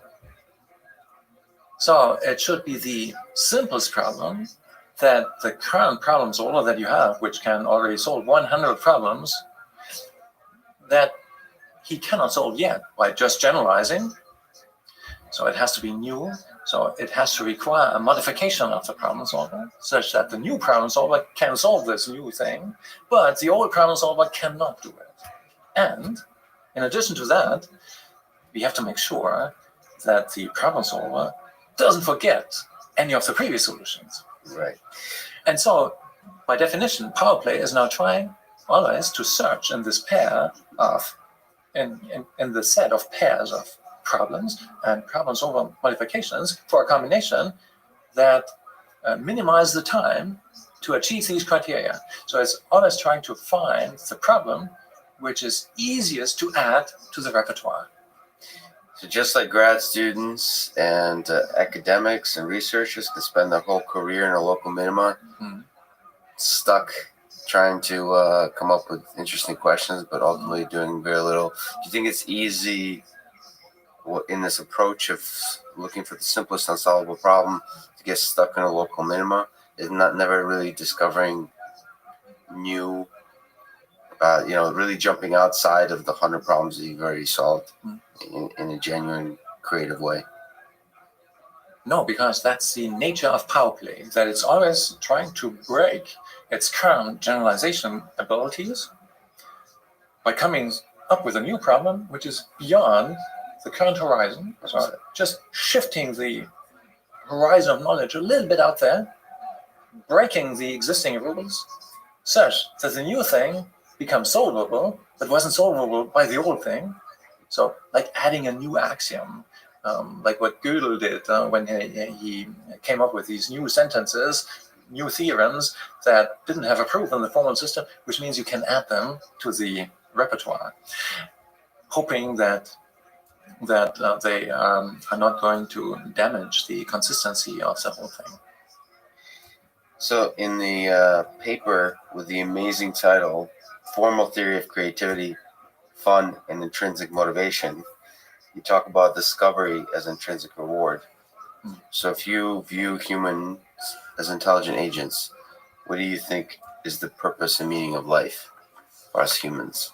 So it should be the simplest problem that the current problem solver that you have, which can already solve 100 problems, that he cannot solve yet by just generalizing. So it has to be new. So it has to require a modification of the problem solver such that the new problem solver can solve this new thing, but the old problem solver cannot do it. And in addition to that, we have to make sure that the problem solver doesn't forget any of the previous solutions. Right. And so, by definition, power play is now trying always to search in this pair of, in the set of pairs of problems and problem solver modifications for a combination that minimize the time to achieve these criteria. So it's always trying to find the problem which is easiest to add to the repertoire. So just like grad students and academics and researchers can spend their whole career in a local minima, stuck trying to come up with interesting questions, but ultimately doing very little. Do you think it's easy in this approach of looking for the simplest unsolvable problem to get stuck in a local minima? Is not never really discovering new, really jumping outside of the 100 problems that you've already solved in a genuine, creative way? No, because that's the nature of power play, that it's always trying to break its current generalization abilities by coming up with a new problem which is beyond the current horizon. So just shifting the horizon of knowledge a little bit out there, breaking the existing rules such that the new thing becomes solvable, but wasn't solvable by the old thing. So like adding a new axiom, like what Gödel did when he came up with these new sentences, new theorems that didn't have a proof in the formal system, which means you can add them to the repertoire, hoping that they are not going to damage the consistency of the whole thing. So in the paper with the amazing title, Formal Theory of Creativity, Fun, and Intrinsic Motivation, you talk about discovery as intrinsic reward. So if you view humans as intelligent agents, what do you think is the purpose and meaning of life for us humans?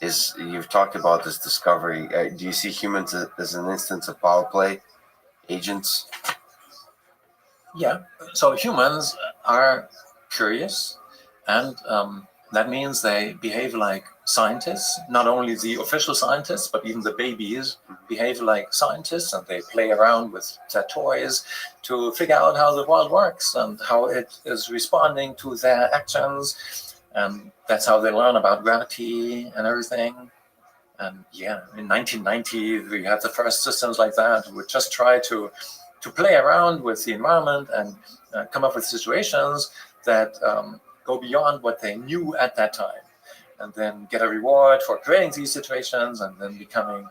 You've talked about this discovery. Do you see humans as an instance of power play agents? Yeah. So humans are curious, and that means they behave like scientists. Not only the official scientists, but even the babies behave like scientists, and they play around with their toys to figure out how the world works and how it is responding to their actions. And that's how they learn about gravity and everything. And yeah, in 1990, we had the first systems like that. We just try to play around with the environment and come up with situations that go beyond what they knew at that time, and then get a reward for creating these situations and then becoming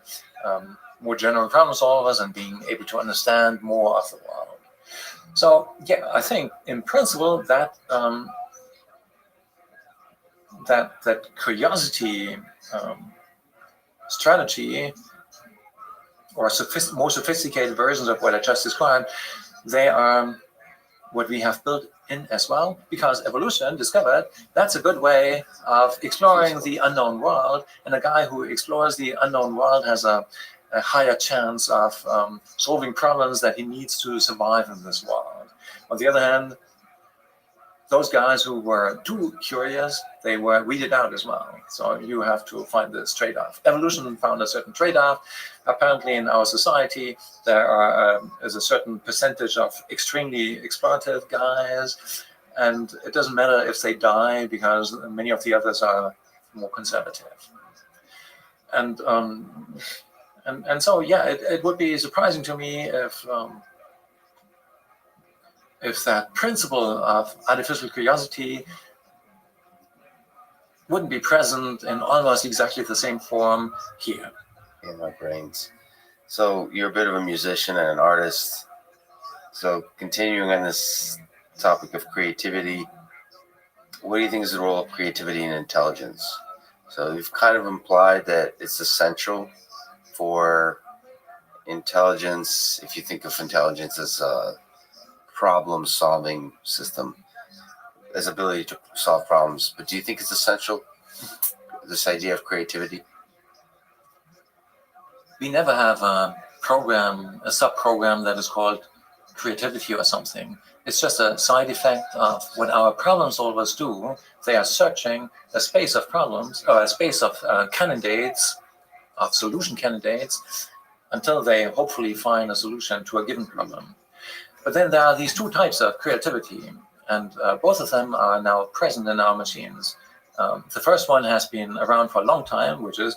more general problem solvers and being able to understand more of the world. So yeah, I think in principle that that curiosity strategy, or more sophisticated versions of what I just described, they are what we have built in as well, because evolution discovered that's a good way of exploring the unknown world, and a guy who explores the unknown world has a higher chance of solving problems that he needs to survive in this world. On the other hand, those guys who were too curious, they were weeded out as well. So you have to find this trade-off. Evolution found a certain trade-off. Apparently in our society, there is a certain percentage of extremely explorative guys, and it doesn't matter if they die because many of the others are more conservative. And so, yeah, it would be surprising to me if that principle of artificial curiosity wouldn't be present in almost exactly the same form here. In our brains. So you're a bit of a musician and an artist. So continuing on this topic of creativity, what do you think is the role of creativity and intelligence? So you've kind of implied that it's essential for intelligence, if you think of intelligence as a problem-solving system, as ability to solve problems. But do you think it's essential, this idea of creativity? We never have a sub-program that is called creativity or something. It's just a side effect of what our problem solvers do. They are searching a space of problems, or a space of candidates, of solution candidates, until they hopefully find a solution to a given problem. But then there are these two types of creativity, and both of them are now present in our machines. The first one has been around for a long time, which is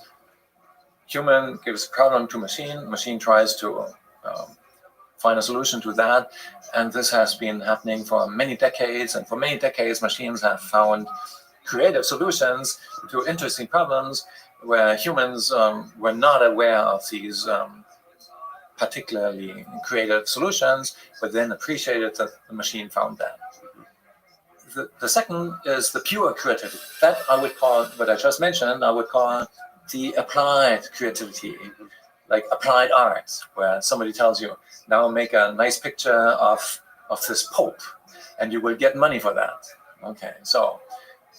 human gives a problem to machine tries to find a solution to that, and this has been happening for many decades, and for many decades machines have found creative solutions to interesting problems where humans were not aware of these particularly creative solutions, but then appreciated that the machine found that. The second is the pure creativity. That I would call, what I just mentioned, I would call the applied creativity, like applied art, where somebody tells you, now make a nice picture of this Pope, and you will get money for that. Okay, so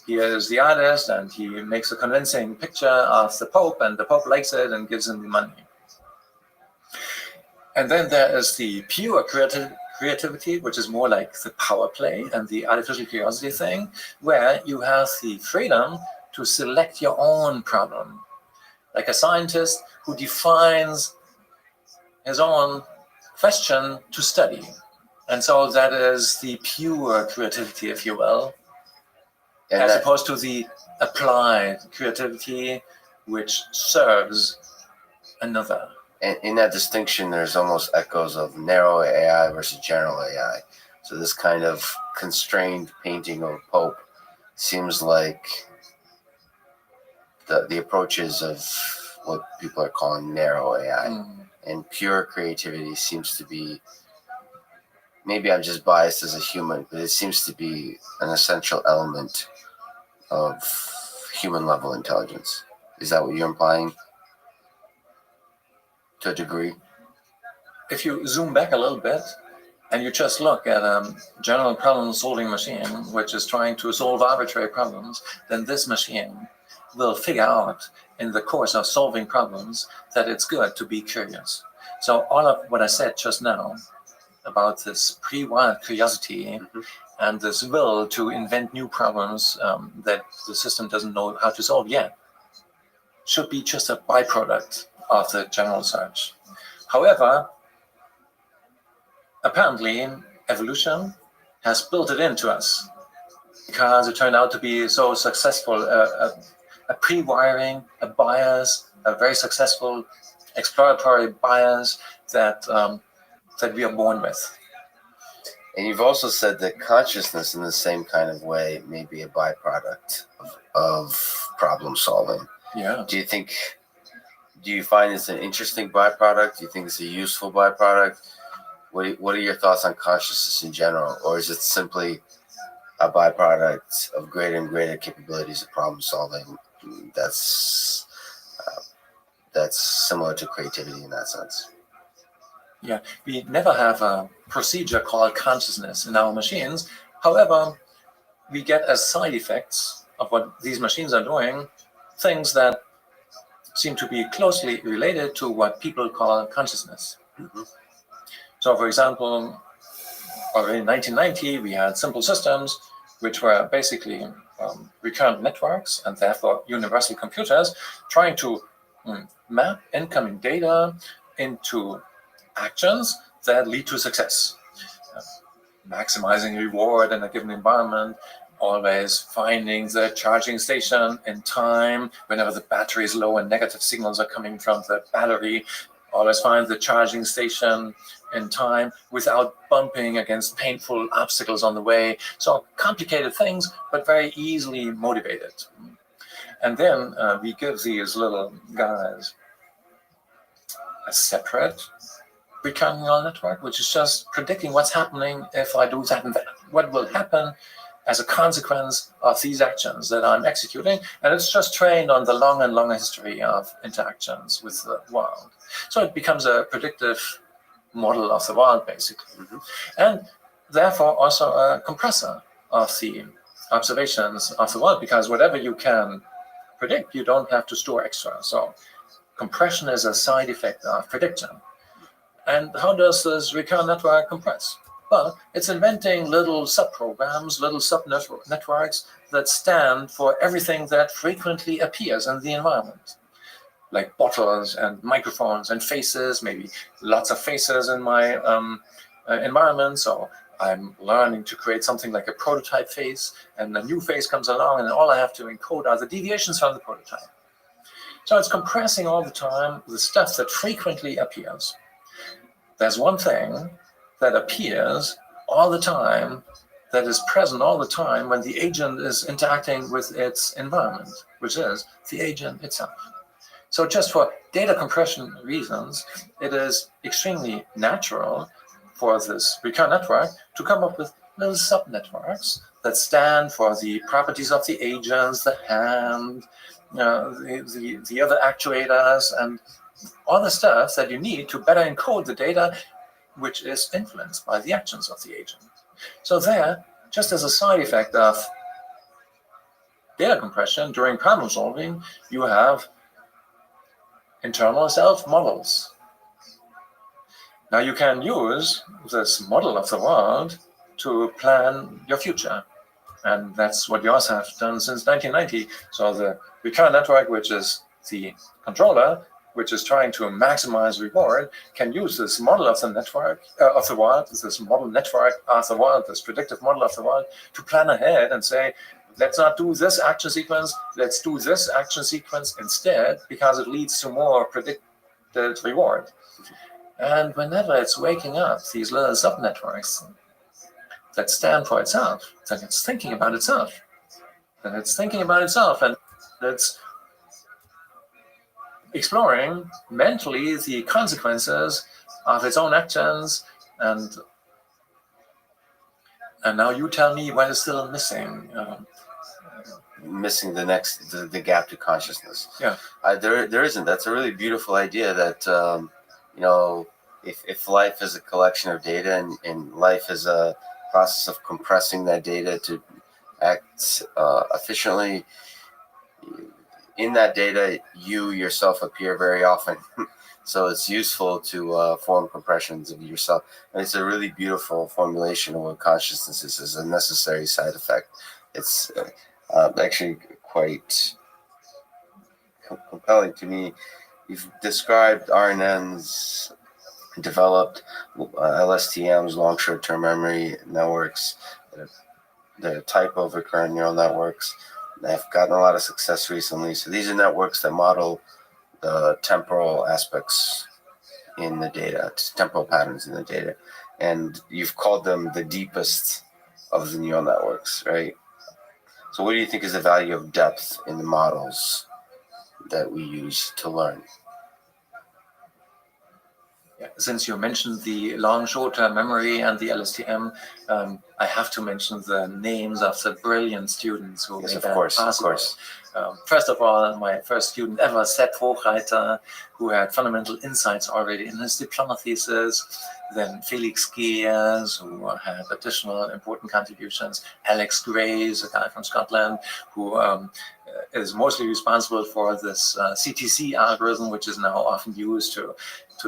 here is the artist, and he makes a convincing picture of the Pope, and the Pope likes it and gives him the money. And then there is the pure creativity, which is more like the power play and the artificial curiosity thing, where you have the freedom to select your own problem. Like a scientist who defines his own question to study. And so that is the pure creativity, if you will, and as opposed to the applied creativity, which serves another. And in that distinction, there's almost echoes of narrow AI versus general AI. So this kind of constrained painting of Pope seems like the approaches of what people are calling narrow AI. And pure creativity seems to be, maybe I'm just biased as a human, but it seems to be an essential element of human level intelligence. Is that what you're implying? To a degree? If you zoom back a little bit and you just look at a general problem solving machine, which is trying to solve arbitrary problems, then this machine will figure out in the course of solving problems that it's good to be curious. So all of what I said just now about this pre-wired curiosity and this will to invent new problems that the system doesn't know how to solve yet should be just a byproduct of the general search. However, apparently evolution has built it into us because it turned out to be so successful, a pre-wiring, a bias, a very successful exploratory bias that we are born with. And you've also said that consciousness in the same kind of way may be a byproduct of problem solving. Yeah. Do you find this an interesting byproduct? Do you think it's a useful byproduct? What are your thoughts on consciousness in general? Or is it simply a byproduct of greater and greater capabilities of problem solving that's similar to creativity in that sense? Yeah, we never have a procedure called consciousness in our machines. However, we get as side effects of what these machines are doing things that seem to be closely related to what people call consciousness. So, for example, already in 1990, we had simple systems which were basically recurrent networks and therefore universal computers trying to map incoming data into actions that lead to success. Maximizing reward in a given environment, always finding the charging station in time whenever the battery is low and negative signals are coming from the battery. Always find the charging station in time without bumping against painful obstacles on the way. So complicated things, but very easily motivated. And then we give these little guys a separate recurrent neural network, which is just predicting what's happening if I do that and that. What will happen as a consequence of these actions that I'm executing, and it's just trained on the long and long history of interactions with the world. So it becomes a predictive model of the world, basically. And therefore also a compressor of the observations of the world, because whatever you can predict, you don't have to store extra. So compression is a side effect of prediction. And how does this recurrent network compress? Well, it's inventing little subprograms, little subnetworks that stand for everything that frequently appears in the environment, like bottles and microphones and faces, maybe lots of faces in my environment. So I'm learning to create something like a prototype face, and a new face comes along, and all I have to encode are the deviations from the prototype. So it's compressing all the time the stuff that frequently appears. There's one thing that appears all the time, that is present all the time when the agent is interacting with its environment, which is the agent itself. So just for data compression reasons, it is extremely natural for this recurrent network to come up with little subnetworks that stand for the properties of the agents, the hand, the other actuators, and all the stuff that you need to better encode the data which is influenced by the actions of the agent. So there, just as a side effect of data compression during problem solving, you have internal self models. Now you can use this model of the world to plan your future. And that's what yours have done since 1990. So the recurrent network, which is the controller, which is trying to maximize reward, can use this model of the network of the world, this model network of the world, this predictive model of the world, to plan ahead and say, let's not do this action sequence, let's do this action sequence instead, because it leads to more predicted reward. And whenever it's waking up these little subnetworks that stand for itself, then it's thinking about itself. And it's exploring mentally the consequences of its own actions, and now you tell me what is still missing. Missing the gap to consciousness. Yeah, there isn't. That's a really beautiful idea. That if life is a collection of data and life is a process of compressing that data to act efficiently. In that data, you yourself appear very often. So it's useful to form compressions of yourself. And it's a really beautiful formulation of what consciousness is as a necessary side effect. It's actually quite compelling to me. You've described RNNs, developed LSTMs, long short-term memory networks, the type of recurrent neural networks. I've gotten a lot of success recently. So these are networks that model the temporal aspects in the data, temporal patterns in the data. And you've called them the deepest of the neural networks, right? So what do you think is the value of depth in the models that we use to learn? Yeah, since you mentioned the long short-term memory and the LSTM, I have to mention the names of the brilliant students who made that possible. Of course. First of all, my first student ever, Sepp Hochreiter, who had fundamental insights already in his diploma thesis. Then Felix Geers, who had additional important contributions. Alex Grays, a guy from Scotland, who is mostly responsible for this CTC algorithm, which is now often used to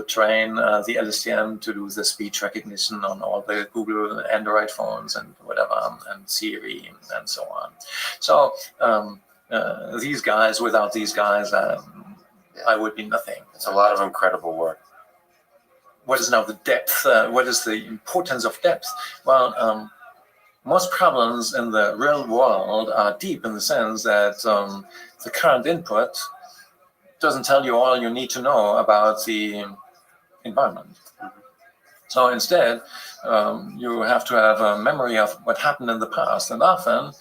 train the LSTM to do the speech recognition on all the Google Android phones and whatever, and Siri and so on. So these guys, without these guys, I would be nothing. It's a lot of incredible work. What is now the depth? What is the importance of depth? Well, most problems in the real world are deep in the sense that the current input doesn't tell you all you need to know about the environment. So instead, you have to have a memory of what happened in the past, and often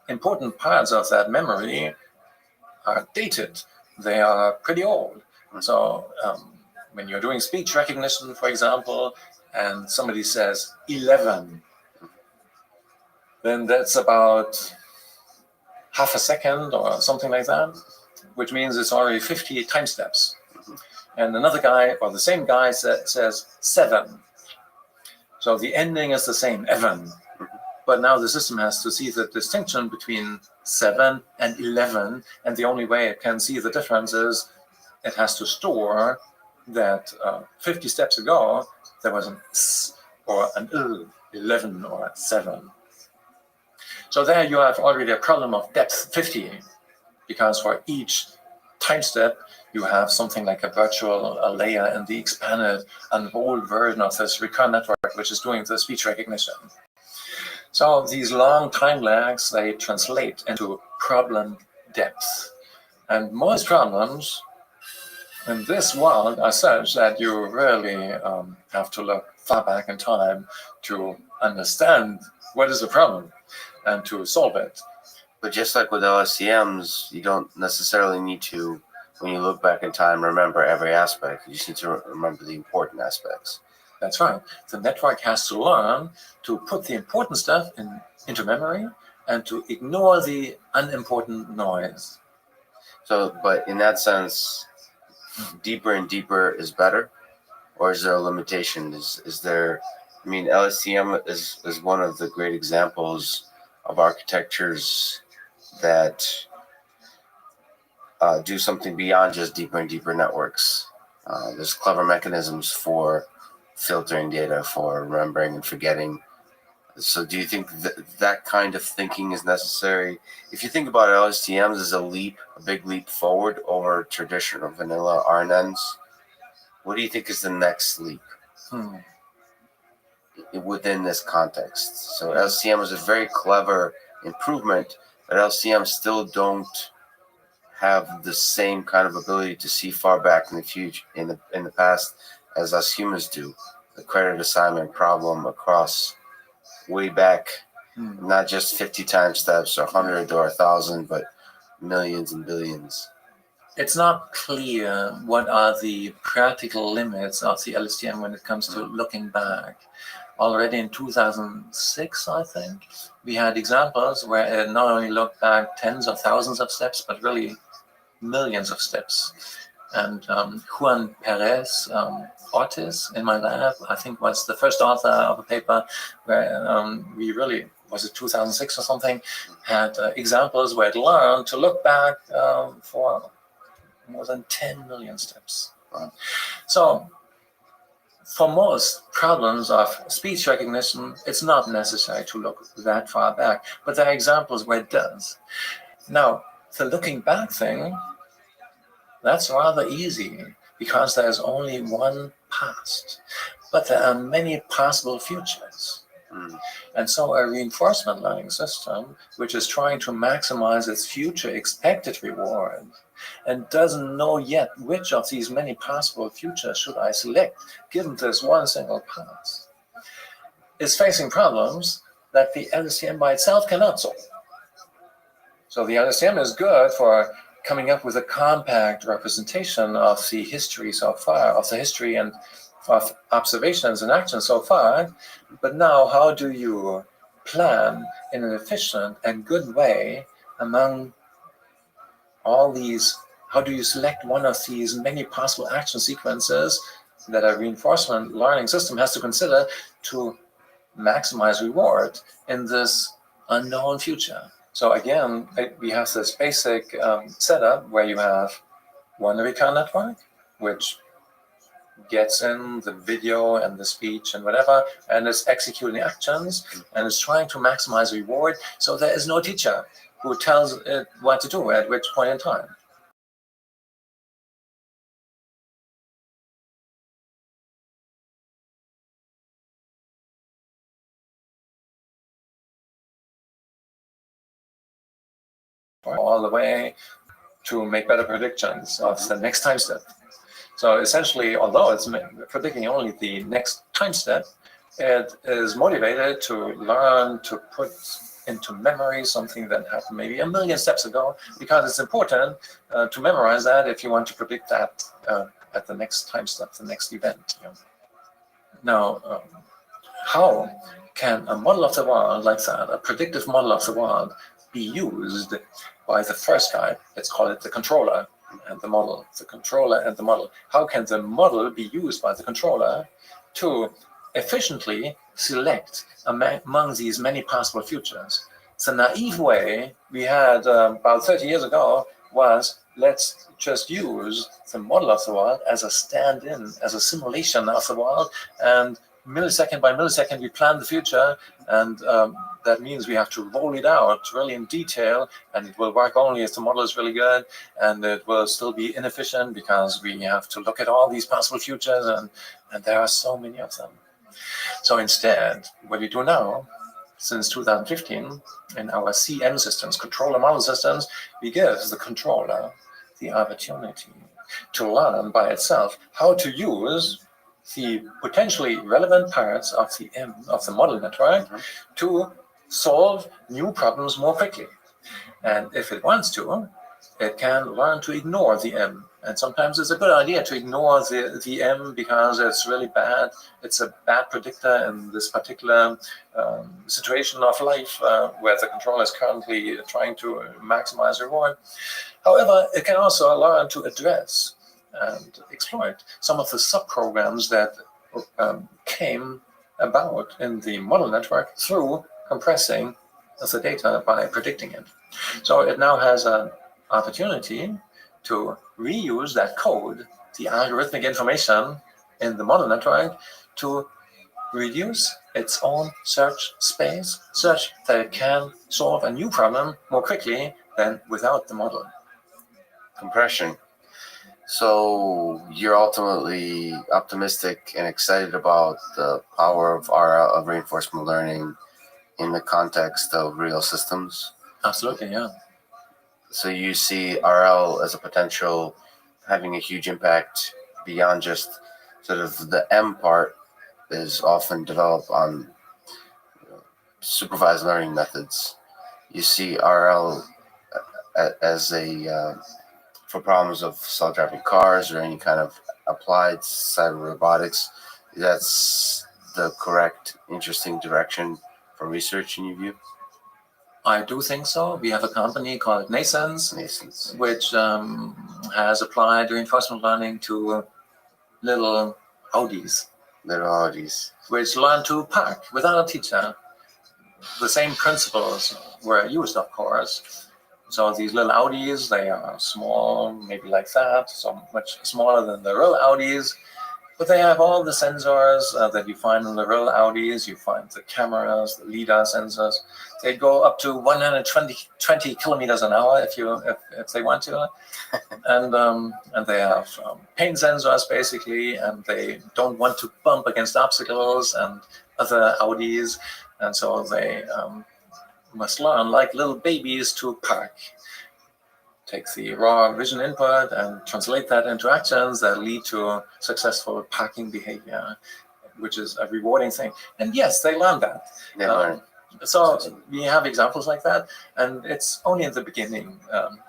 important parts of that memory are dated. They are pretty old. So when you're doing speech recognition, for example, and somebody says 11, then that's about half a second or something like that, which means it's already 50 time steps. And another guy, or the same guy, says 7. So the ending is the same, Evan. But now the system has to see the distinction between 7 and 11, and the only way it can see the difference is it has to store that 50 steps ago there was an S or an 11 or 7. So there you have already a problem of depth 50, because for each time step you have something like a virtual layer in the expanded, unrolled version of this recurrent network, which is doing the speech recognition. So these long time lags, they translate into problem depth. And most problems in this world are such that you really have to look far back in time to understand what is the problem and to solve it. But just like with LSTMs, you don't necessarily need to, when you look back in time, remember every aspect. You just need to remember the important aspects. That's right. The network has to learn to put the important stuff into memory and to ignore the unimportant noise. So, but in that sense, deeper and deeper is better? Or is there a limitation? Is there, I mean, LSTM is one of the great examples of architectures that do something beyond just deeper and deeper networks. There's clever mechanisms for filtering data, for remembering and forgetting. So do you think that kind of thinking is necessary? If you think about LSTMs as a big leap forward over traditional vanilla RNNs, what do you think is the next leap within this context? So LSTM is a very clever improvement, but LSTMs still don't have the same kind of ability to see far back in the future, in the past, as us humans do. The credit assignment problem across way back, not just 50 time steps or 100 or 1,000, but millions and billions. It's not clear what are the practical limits of the LSTM when it comes to looking back. Already in 2006, I think, we had examples where it not only looked back tens of thousands of steps, but really millions of steps. And Juan Perez Ortiz in my lab, I think, was the first author of a paper where we really, was it 2006 or something, had examples where it learned to look back for more than 10 million steps. So for most problems of speech recognition, it's not necessary to look that far back, but there are examples where it does. Now, the looking back thing, that's rather easy because there's only one past, but there are many possible futures. And so a reinforcement learning system, which is trying to maximize its future expected reward and doesn't know yet which of these many possible futures should I select given this one single path, is facing problems that the LSTM by itself cannot solve. So the LSTM is good for coming up with a compact representation of the history so far, of the history and of observations and actions so far. But now, how do you plan in an efficient and good way among all these? How do you select one of these many possible action sequences that a reinforcement learning system has to consider to maximize reward in this unknown future? So again, we have this basic setup where you have one recurrent network, which gets in the video and the speech and whatever, and is executing actions and is trying to maximize reward. So there is no teacher who tells it what to do at which point in time. All the way to make better predictions of the next time step. So essentially, although it's predicting only the next time step, it is motivated to learn to put into memory something that happened maybe a million steps ago, because it's important to memorize that if you want to predict that at the next time step, the next event. Now, how can a model of the world like that, a predictive model of the world, be used by the first guy? Let's call it the controller and the model, the controller and the model. How can the model be used by the controller to efficiently select among these many possible futures? The naive way we had about 30 years ago was, let's just use the model of the world as a stand-in, as a simulation of the world, and millisecond by millisecond we plan the future, and that means we have to roll it out really in detail, and it will work only if the model is really good, and it will still be inefficient because we have to look at all these possible futures, and there are so many of them. So instead, what we do now, since 2015, in our CM systems, controller model systems, we give the controller the opportunity to learn by itself how to use the potentially relevant parts of the model network to solve new problems more quickly. And if it wants to, it can learn to ignore the M. And sometimes it's a good idea to ignore the M because it's really bad. It's a bad predictor in this particular situation of life where the controller is currently trying to maximize reward. However, it can also learn to address and exploit some of the subprograms that came about in the model network through compressing the data by predicting it. So it now has an opportunity to reuse that code, the algorithmic information in the model network, to reduce its own search space such that it can solve a new problem more quickly than without the model. Compression. So you're ultimately optimistic and excited about the power of RL, of reinforcement learning, in the context of real systems? Absolutely, yeah. So you see RL as a potential having a huge impact beyond just sort of the M part is often developed on supervised learning methods. You see RL as a for problems of self-driving cars or any kind of applied cyber robotics. That's the correct, interesting direction for research in your view? I do think so. We have a company called Nascence, which has applied reinforcement learning to little Audis, which learn to park without a teacher. The same principles were used, of course, So these little Audis, they are small, maybe like that, so much smaller than the real Audis. But they have all the sensors that you find in the real Audis. You find the cameras, the LiDAR sensors. They go up to 120 kilometers an hour if they want to, and they have pain sensors basically, and they don't want to bump against obstacles and other Audis, and so they must learn like little babies to park. Take the raw vision input and translate that into actions that lead to successful parking behavior, which is a rewarding thing. And yes, they learn that. They learn. So we have examples like that, and it's only in the beginning.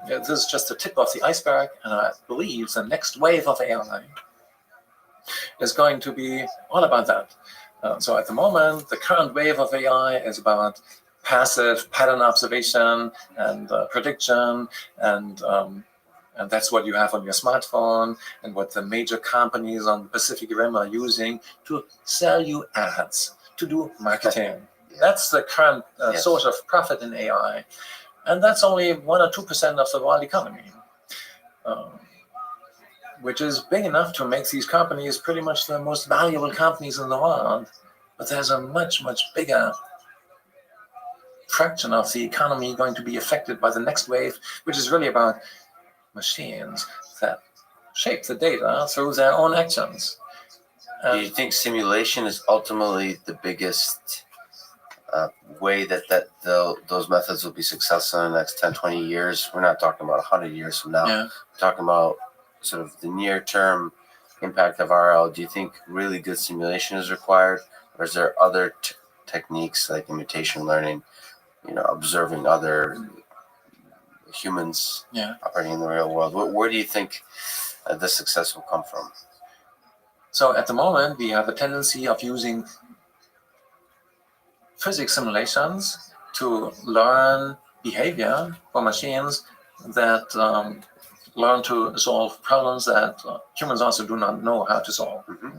This is just the tip of the iceberg, and I believe the next wave of AI is going to be all about that. So at the moment, the current wave of AI is about passive pattern observation and prediction, and that's what you have on your smartphone and what the major companies on the Pacific Rim are using to sell you ads, to do marketing. That's the current source of profit in AI, and that's only 1 or 2% of the world economy, which is big enough to make these companies pretty much the most valuable companies in the world. But there's a much, much bigger fraction of the economy going to be affected by the next wave, which is really about machines that shape the data through their own actions. Do you think simulation is ultimately the biggest way that those methods will be successful in the next 10, 20 years? We're not talking about 100 years from now. Yeah. We're talking about sort of the near-term impact of RL. Do you think really good simulation is required, or is there other techniques like imitation learning, observing other humans operating in the real world? Where do you think the success will come from? So at the moment, we have a tendency of using physics simulations to learn behavior for machines that learn to solve problems that humans also do not know how to solve. Mm-hmm.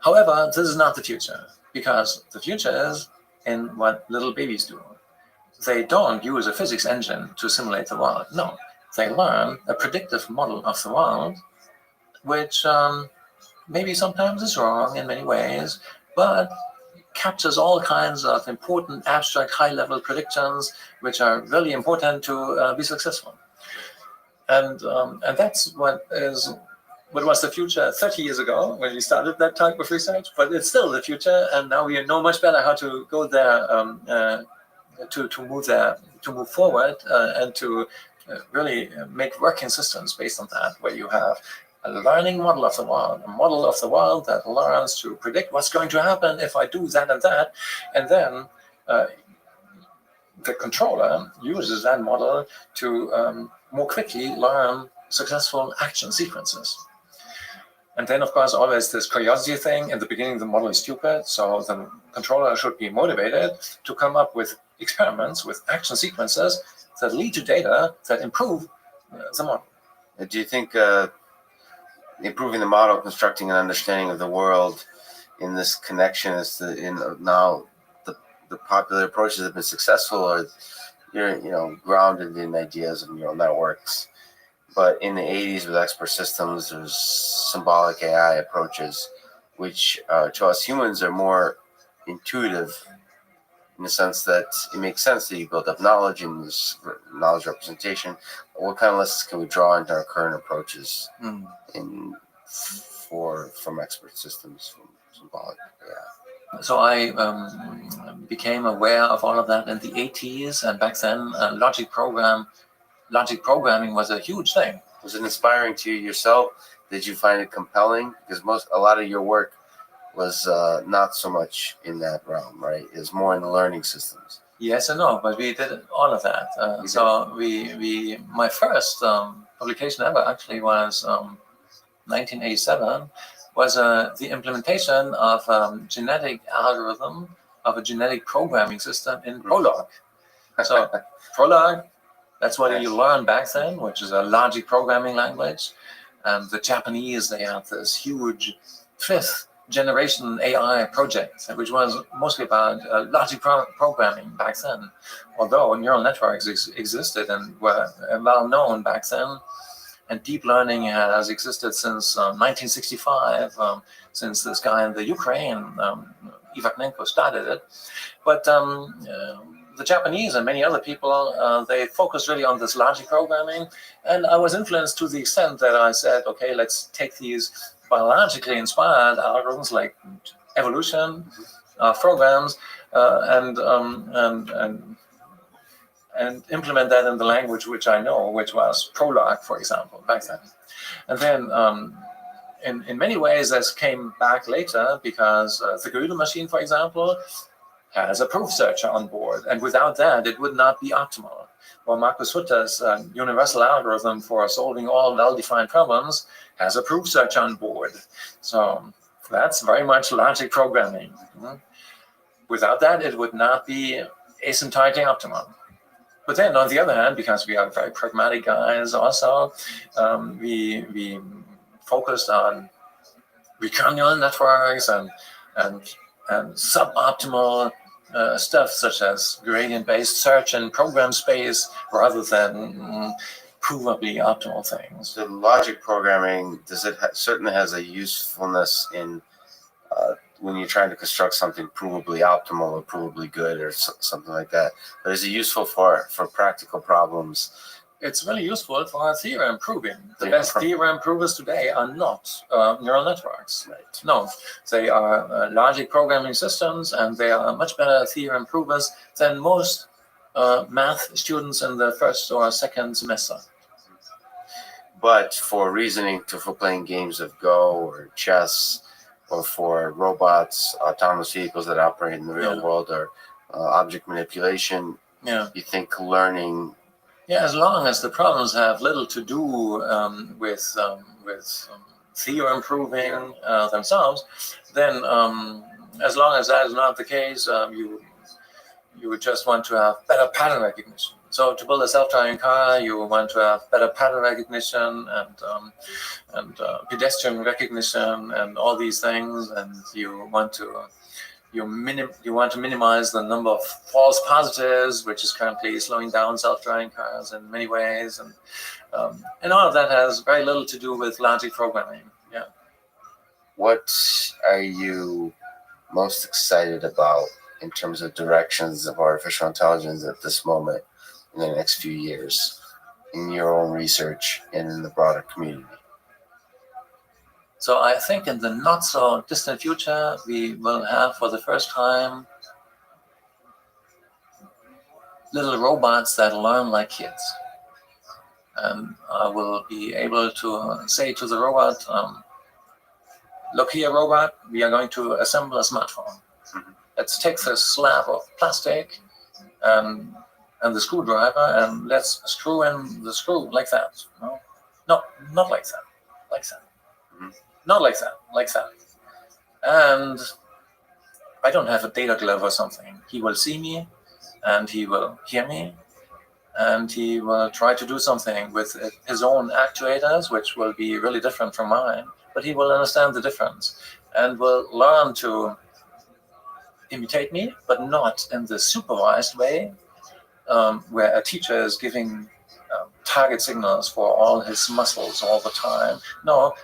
However, this is not the future, because the future is in what little babies do. They don't use a physics engine to simulate the world. No, they learn a predictive model of the world, which maybe sometimes is wrong in many ways, but captures all kinds of important, abstract, high-level predictions, which are really important to be successful. And that's what was the future 30 years ago when we started that type of research, but it's still the future, and now we know much better how to go there, to move forward, and to really make working systems based on that, where you have a learning model of the world, a model of the world that learns to predict what's going to happen if I do that and that, and then the controller uses that model to more quickly learn successful action sequences. And then, of course, always this curiosity thing. In the beginning, the model is stupid, so the controller should be motivated to come up with experiments with action sequences that lead to data that improve the model. Do you think improving the model, constructing an understanding of the world in this connection is now the popular approaches have been successful, or you're grounded in ideas of neural networks? But in the 80s with expert systems, there's symbolic AI approaches, which to us humans are more intuitive, in the sense that it makes sense that you build up knowledge and this knowledge representation. What kind of lessons can we draw into our current approaches from expert systems, from symbolic AI? So I became aware of all of that in the 80s, and back then logic programming was a huge thing. Was it inspiring to you yourself? Did you find it compelling? Because a lot of your work was not so much in that realm, right? It was more in the learning systems. Yes and no, but we did all of that. My first publication ever actually was 1987, was the implementation of genetic algorithm of a genetic programming system in Prolog. So Prolog, that's what you learned back then, which is a logic programming language. And the Japanese, they had this huge fifth generation AI project, which was mostly about logic programming back then. Although neural networks existed and were well known back then, and deep learning has existed since 1965, since this guy in the Ukraine, Ivanenko, started it. But the Japanese and many other people, they focused really on this logic programming. And I was influenced to the extent that I said, okay, let's take these biologically inspired algorithms like evolution programs and implement that in the language which I know, which was Prolog, for example, back then. And then in many ways, this came back later because the Gödel machine, for example, has a proof searcher on board. And without that, it would not be optimal. Or Markus Hutter's universal algorithm for solving all well-defined problems has a proof searcher on board. So that's very much logic programming. Without that, it would not be asymptotically optimal. But then, on the other hand, because we are very pragmatic guys also, we focused on recurrent neural networks and suboptimal stuff such as gradient-based search and program space rather than provably optimal things. So logic programming, certainly has a usefulness in when you're trying to construct something provably optimal or provably good or something like that. But is it useful for practical problems? It's really useful for theorem proving. The best theorem provers today are not neural networks. Right. No, they are logic programming systems, and they are much better theorem provers than most math students in the first or second semester. But for reasoning, for playing games of Go or chess, or for robots, autonomous vehicles that operate in the real world, or object manipulation, you think learning... Yeah, as long as the problems have little to do with theorem proving themselves, then as long as that is not the case, you would just want to have better pattern recognition. So to build a self-driving car, you want to have better pattern recognition and pedestrian recognition and all these things, and you want to minimize the number of false positives, which is currently slowing down self-driving cars in many ways, and all of that has very little to do with logic programming. Yeah. What are you most excited about in terms of directions of artificial intelligence at this moment in the next few years in your own research and in the broader community? So I think in the not so distant future, we will have for the first time little robots that learn like kids. And I will be able to say to the robot, look here, robot, we are going to assemble a smartphone. Let's take this slab of plastic and the screwdriver and let's screw in the screw like that. No, not like that, like that. Not like that, like that. And I don't have a data glove or something. He will see me and he will hear me and he will try to do something with his own actuators, which will be really different from mine, but he will understand the difference and will learn to imitate me, but not in the supervised way where a teacher is giving target signals for all his muscles all the time. No,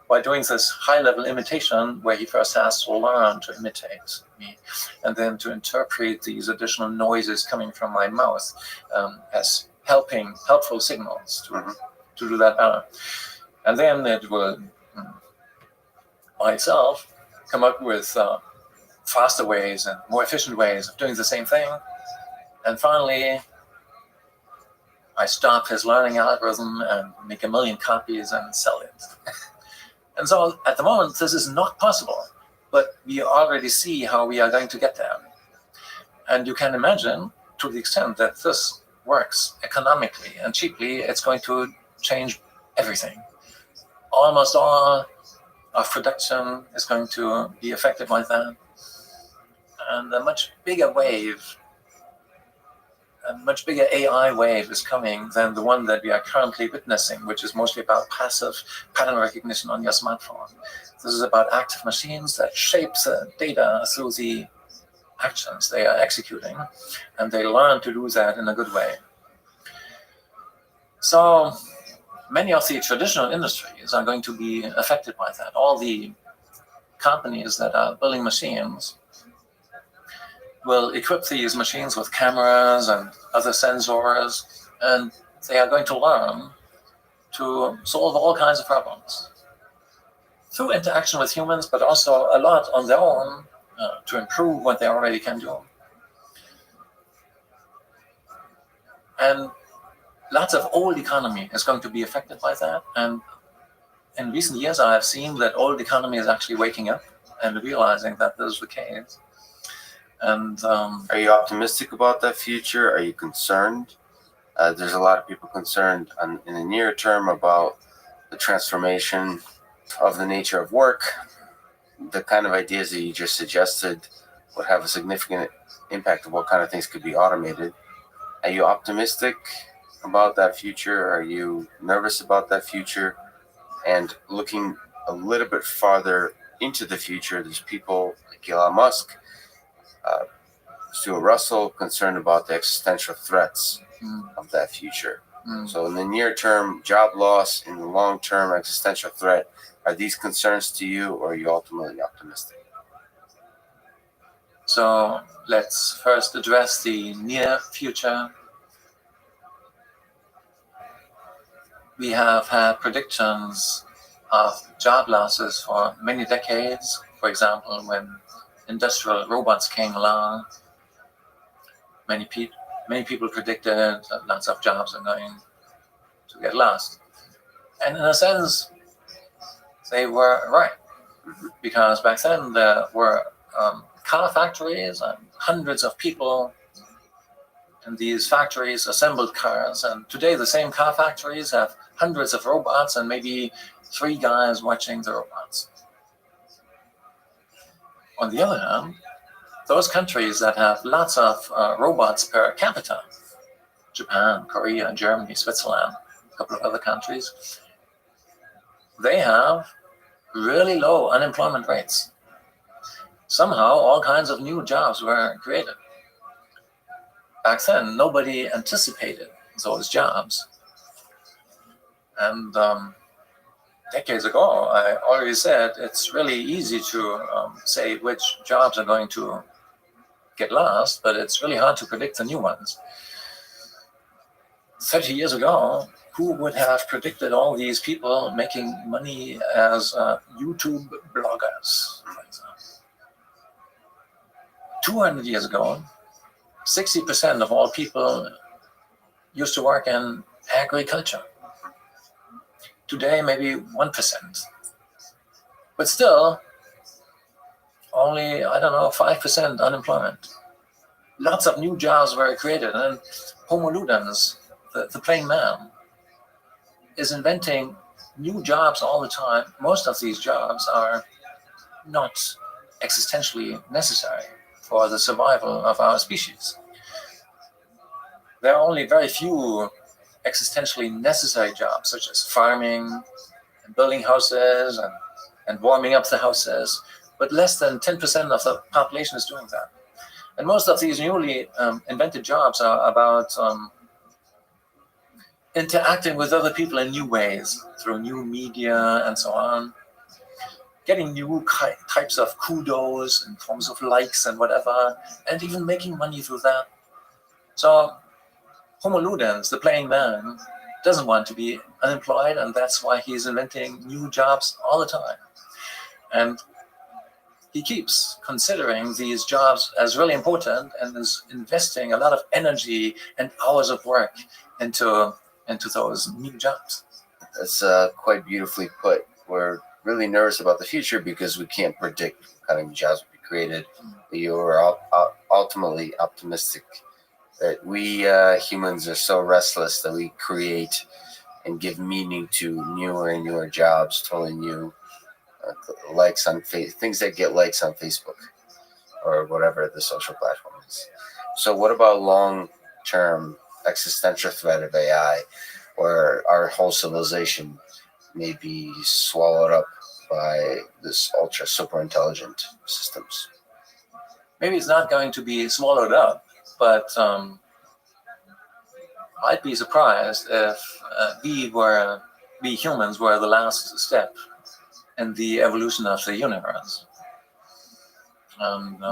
by doing this high-level imitation where he first has to learn to imitate me and then to interpret these additional noises coming from my mouth as helpful signals to do that better. And then it will, by itself, come up with faster ways and more efficient ways of doing the same thing. And finally, I stop his learning algorithm and make 1 million copies and sell it. And so at the moment, this is not possible, but we already see how we are going to get there. And you can imagine, to the extent that this works economically and cheaply, it's going to change everything. Almost all of production is going to be affected by that. And a much bigger wave a much bigger AI wave is coming than the one that we are currently witnessing, which is mostly about passive pattern recognition on your smartphone. This is about active machines that shape the data through the actions they are executing, and they learn to do that in a good way. So many of the traditional industries are going to be affected by that. All the companies that are building machines will equip these machines with cameras and other sensors, and they are going to learn to solve all kinds of problems through interaction with humans, but also a lot on their own to improve what they already can do. And lots of old economy is going to be affected by that. And in recent years, I have seen that old economy is actually waking up and realizing that this is the case. And are you optimistic about that future? Are you concerned? There's a lot of people concerned in the near term about the transformation of the nature of work. The kind of ideas that you just suggested would have a significant impact of what kind of things could be automated. Are you optimistic about that future? Are you nervous about that future? And looking a little bit farther into the future, there's people like Elon Musk, Stuart Russell, concerned about the existential threats of that future. So in the near term, job loss, in the long term, existential threat, are these concerns to you, or are you ultimately optimistic? so let's first address the near future. We have had predictions of job losses for many decades. For example, when industrial robots came along, many people predicted that lots of jobs are going to get lost. And in a sense, they were right, because back then there were car factories and hundreds of people in these factories assembled cars. And today the same car factories have hundreds of robots and maybe 3 guys watching the robots. On the other hand, those countries that have lots of robots per capita, Japan, Korea, Germany, Switzerland, a couple of other countries, they have really low unemployment rates. Somehow all kinds of new jobs were created. Back then, nobody anticipated those jobs. And decades ago, I already said it's really easy to say which jobs are going to get lost, but it's really hard to predict the new ones. 30 years ago, who would have predicted all these people making money as YouTube bloggers, for example? 200 years ago, 60% of all people used to work in agriculture. Today, maybe 1%. But still, only, 5% unemployment. Lots of new jobs were created, and Homo ludens, the plain man, is inventing new jobs all the time. Most of these jobs are not existentially necessary for the survival of our species. There are only very few existentially necessary jobs, such as farming, and building houses, and warming up the houses, but less than 10% of the population is doing that. And most of these newly invented jobs are about interacting with other people in new ways, through new media and so on, getting new types of kudos in forms of likes and whatever, and even making money through that. So Homo ludens, the plain man, doesn't want to be unemployed, and that's why he's inventing new jobs all the time. And he keeps considering these jobs as really important and is investing a lot of energy and hours of work into those new jobs. That's quite beautifully put. We're really nervous about the future because we can't predict what kind of new jobs will be created. But you are ultimately optimistic that we humans are so restless that we create and give meaning to newer and newer jobs, totally new likes on things that get likes on Facebook or whatever the social platform is. So what about term existential threat of AI, where our whole civilization may be swallowed up by this ultra super intelligent systems? Maybe it's not going to be swallowed up, but I'd be surprised if we humans were the last step in the evolution of the universe. And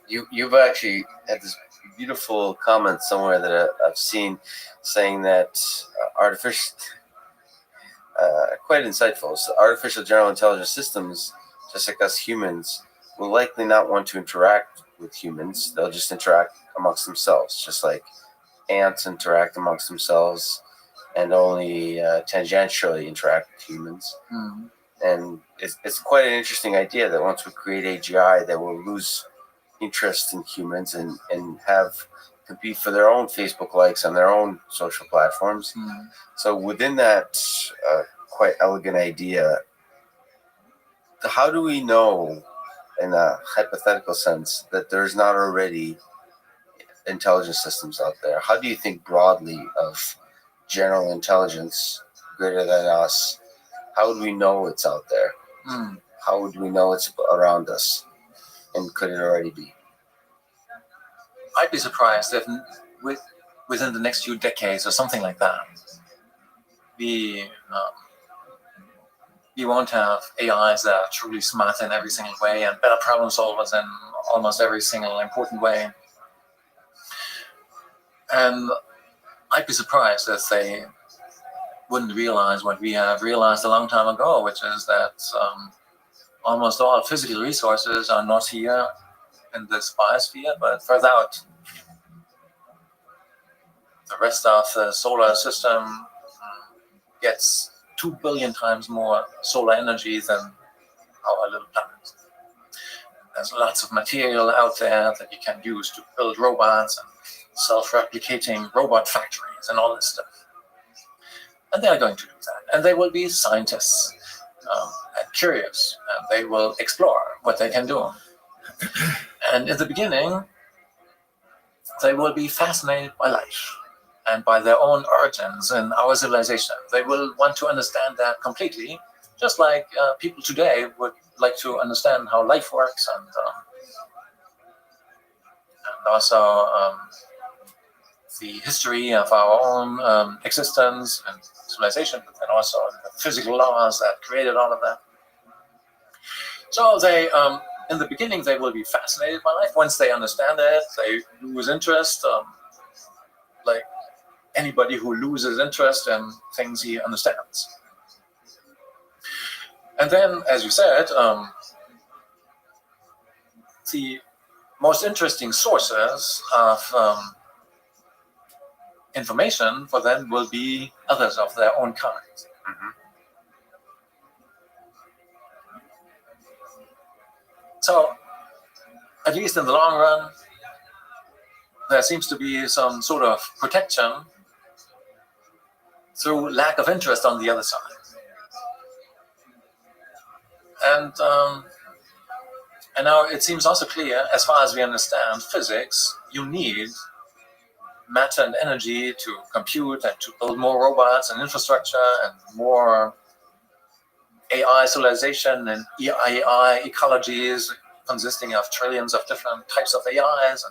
You've actually had this beautiful comment somewhere that I've seen saying that quite insightful. So artificial general intelligence systems, just like us humans, will likely not want to interact with humans. They'll just interact amongst themselves, just like ants interact amongst themselves and only tangentially interact with humans. mm, And it's quite an interesting idea that once we create AGI, that will lose interest in humans and have compete for their own Facebook likes on their own social platforms. mm. So within that quite elegant idea, how do we know in a hypothetical sense that there's not already intelligence systems out there? How do you think broadly of general intelligence greater than us? How would we know it's out there? Mm. How would we know it's around us? And could it already be? I'd be surprised if within the next few decades or something like that, we won't have AIs that are truly smart in every single way and better problem solvers in almost every single important way. And I'd be surprised if they wouldn't realize what we have realized a long time ago, which is that almost all physical resources are not here in this biosphere, but further out. The rest of the solar system gets 2 billion times more solar energy than our little planet. There's lots of material out there that you can use to build robots and self-replicating robot factories and all this stuff. And they're going to do that. And they will be scientists and curious, and they will explore what they can do. And in the beginning, they will be fascinated by life and by their own origins in our civilization. They will want to understand that completely, just like people today would like to understand how life works and also the history of our own existence and civilization, but then also the physical laws that created all of that. So they, in the beginning, they will be fascinated by life. Once they understand it, they lose interest, like anybody who loses interest in things he understands. And then, as you said, the most interesting sources of information for them will be others of their own kind. Mm-hmm. So, at least in the long run, there seems to be some sort of protection through lack of interest on the other side. And now it seems also clear, as far as we understand physics, you need matter and energy to compute and to build more robots and infrastructure and more AI civilization and AI ecologies consisting of trillions of different types of AIs.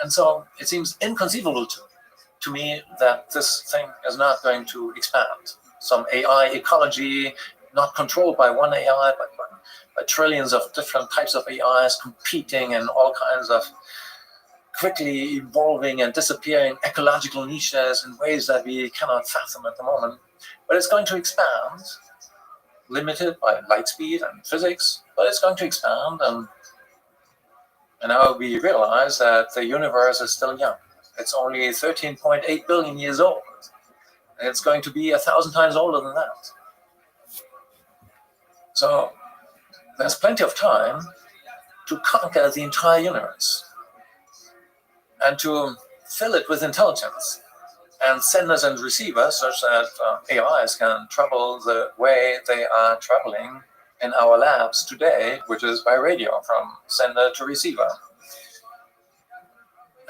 And so it seems inconceivable to me that this thing is not going to expand. Some AI ecology not controlled by one AI, but by trillions of different types of AIs competing in all kinds of quickly evolving and disappearing ecological niches in ways that we cannot fathom at the moment. But it's going to expand, limited by light speed and physics, but it's going to expand. And now we realize that the universe is still young. It's only 13.8 billion years old. And it's going to be 1,000 times older than that. So there's plenty of time to conquer the entire universe and to fill it with intelligence and senders and receivers such that AIs can travel the way they are traveling in our labs today, which is by radio from sender to receiver.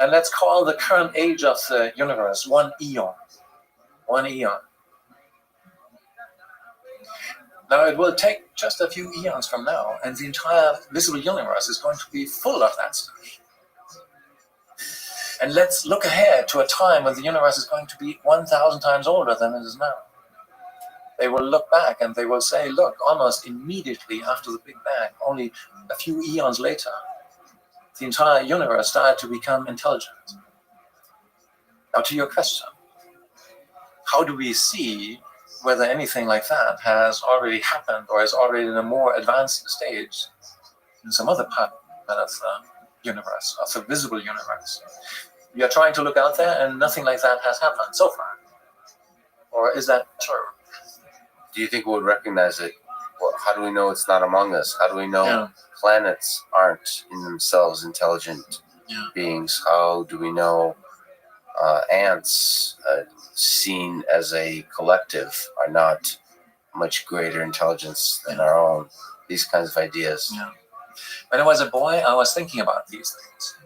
And let's call the current age of the universe 1 eon. 1 eon. Now it will take just a few eons from now, and the entire visible universe is going to be full of that stuff. And let's look ahead to a time when the universe is going to be 1,000 times older than it is now. They will look back and they will say, look, almost immediately after the Big Bang, only a few eons later, the entire universe started to become intelligent. Now to your question, how do we see whether anything like that has already happened or is already in a more advanced stage in some other part of the universe, of the visible universe? We are trying to look out there and nothing like that has happened so far. Or is that true? Do you think we'll recognize it? Well, how do we know it's not among us? How do we know planets aren't in themselves intelligent beings? How do we know ants, seen as a collective, are not much greater intelligence than our own? These kinds of ideas. Yeah. When I was a boy, I was thinking about these things.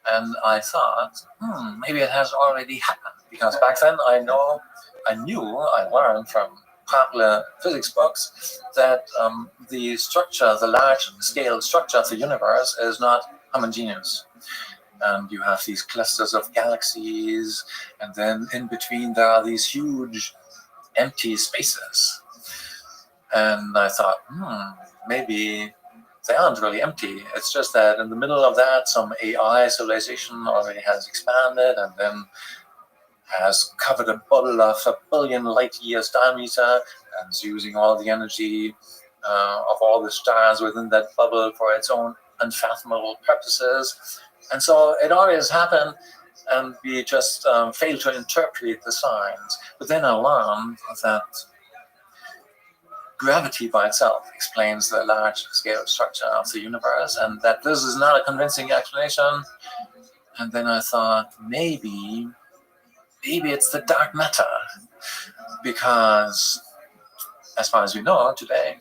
And I thought, maybe it has already happened. Because back then I learned from popular physics books that the structure, the large-scale structure of the universe is not homogeneous. And you have these clusters of galaxies, and then in between there are these huge empty spaces. And I thought, maybe they aren't really empty. It's just that in the middle of that, some AI civilization already has expanded and then has covered a bubble of 1 billion light years diameter and is using all the energy of all the stars within that bubble for its own unfathomable purposes. And so it always happened, and we just fail to interpret the signs. But then I learned that gravity by itself explains the large-scale structure of the universe, and that this is not a convincing explanation. And then I thought, maybe it's the dark matter, because as far as we know today,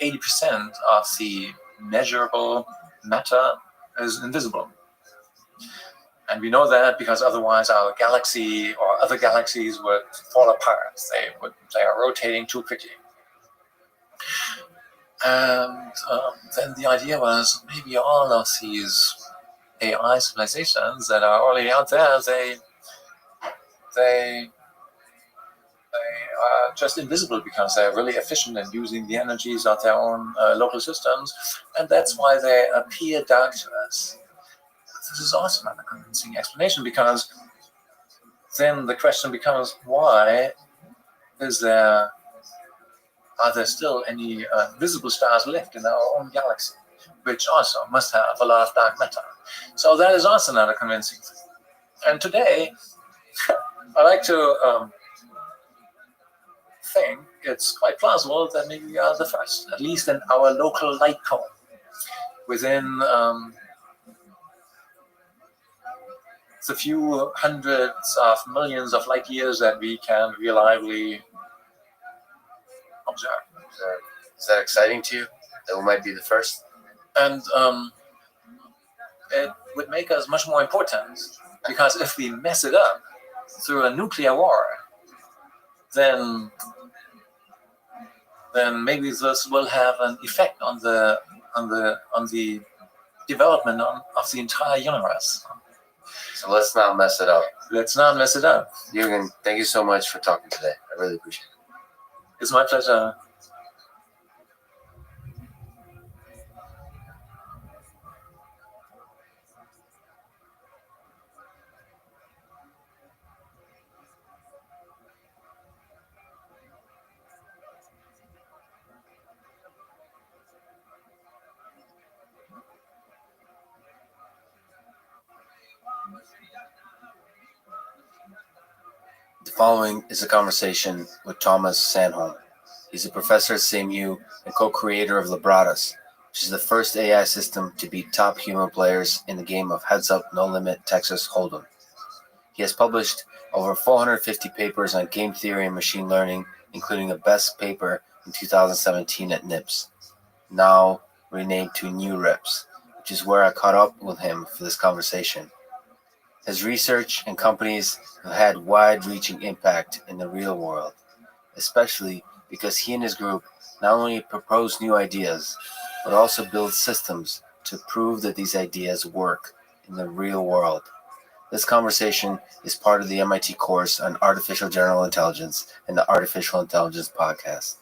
80% of the measurable matter is invisible. And we know that because otherwise our galaxy or other galaxies would fall apart. They are rotating too quickly. And then the idea was, maybe all of these AI civilizations that are already out there, they are just invisible because they're really efficient in using the energies of their own local systems, and that's why they appear dark to us. This is also not a convincing explanation, because then the question becomes, why are there still any visible stars left in our own galaxy, which also must have a lot of dark matter? So that is also not a convincing thing. And today, I like to think it's quite plausible that maybe we are the first, at least in our local light cone, within the few hundreds of millions of light years that we can reliably observe. Is that exciting to you, that we might be the first? And it would make us much more important, because if we mess it up through a nuclear war, then maybe this will have an effect on the development of the entire universe. So let's not mess it up. Let's not mess it up. Jürgen, thank you so much for talking today. I really appreciate it. It's my pleasure. The following is a conversation with Thomas Sandholm. He's a professor at SameU and co-creator of Libratus, which is the first AI system to beat top human players in the game of Heads Up No Limit Texas Hold'em. He has published over 450 papers on game theory and machine learning, including a best paper in 2017 at NIPS, now renamed to New Rips, which is where I caught up with him for this conversation. His research and companies have had wide-reaching impact in the real world, especially because he and his group not only propose new ideas, but also build systems to prove that these ideas work in the real world. This conversation is part of the MIT course on Artificial General Intelligence and the Artificial Intelligence Podcast.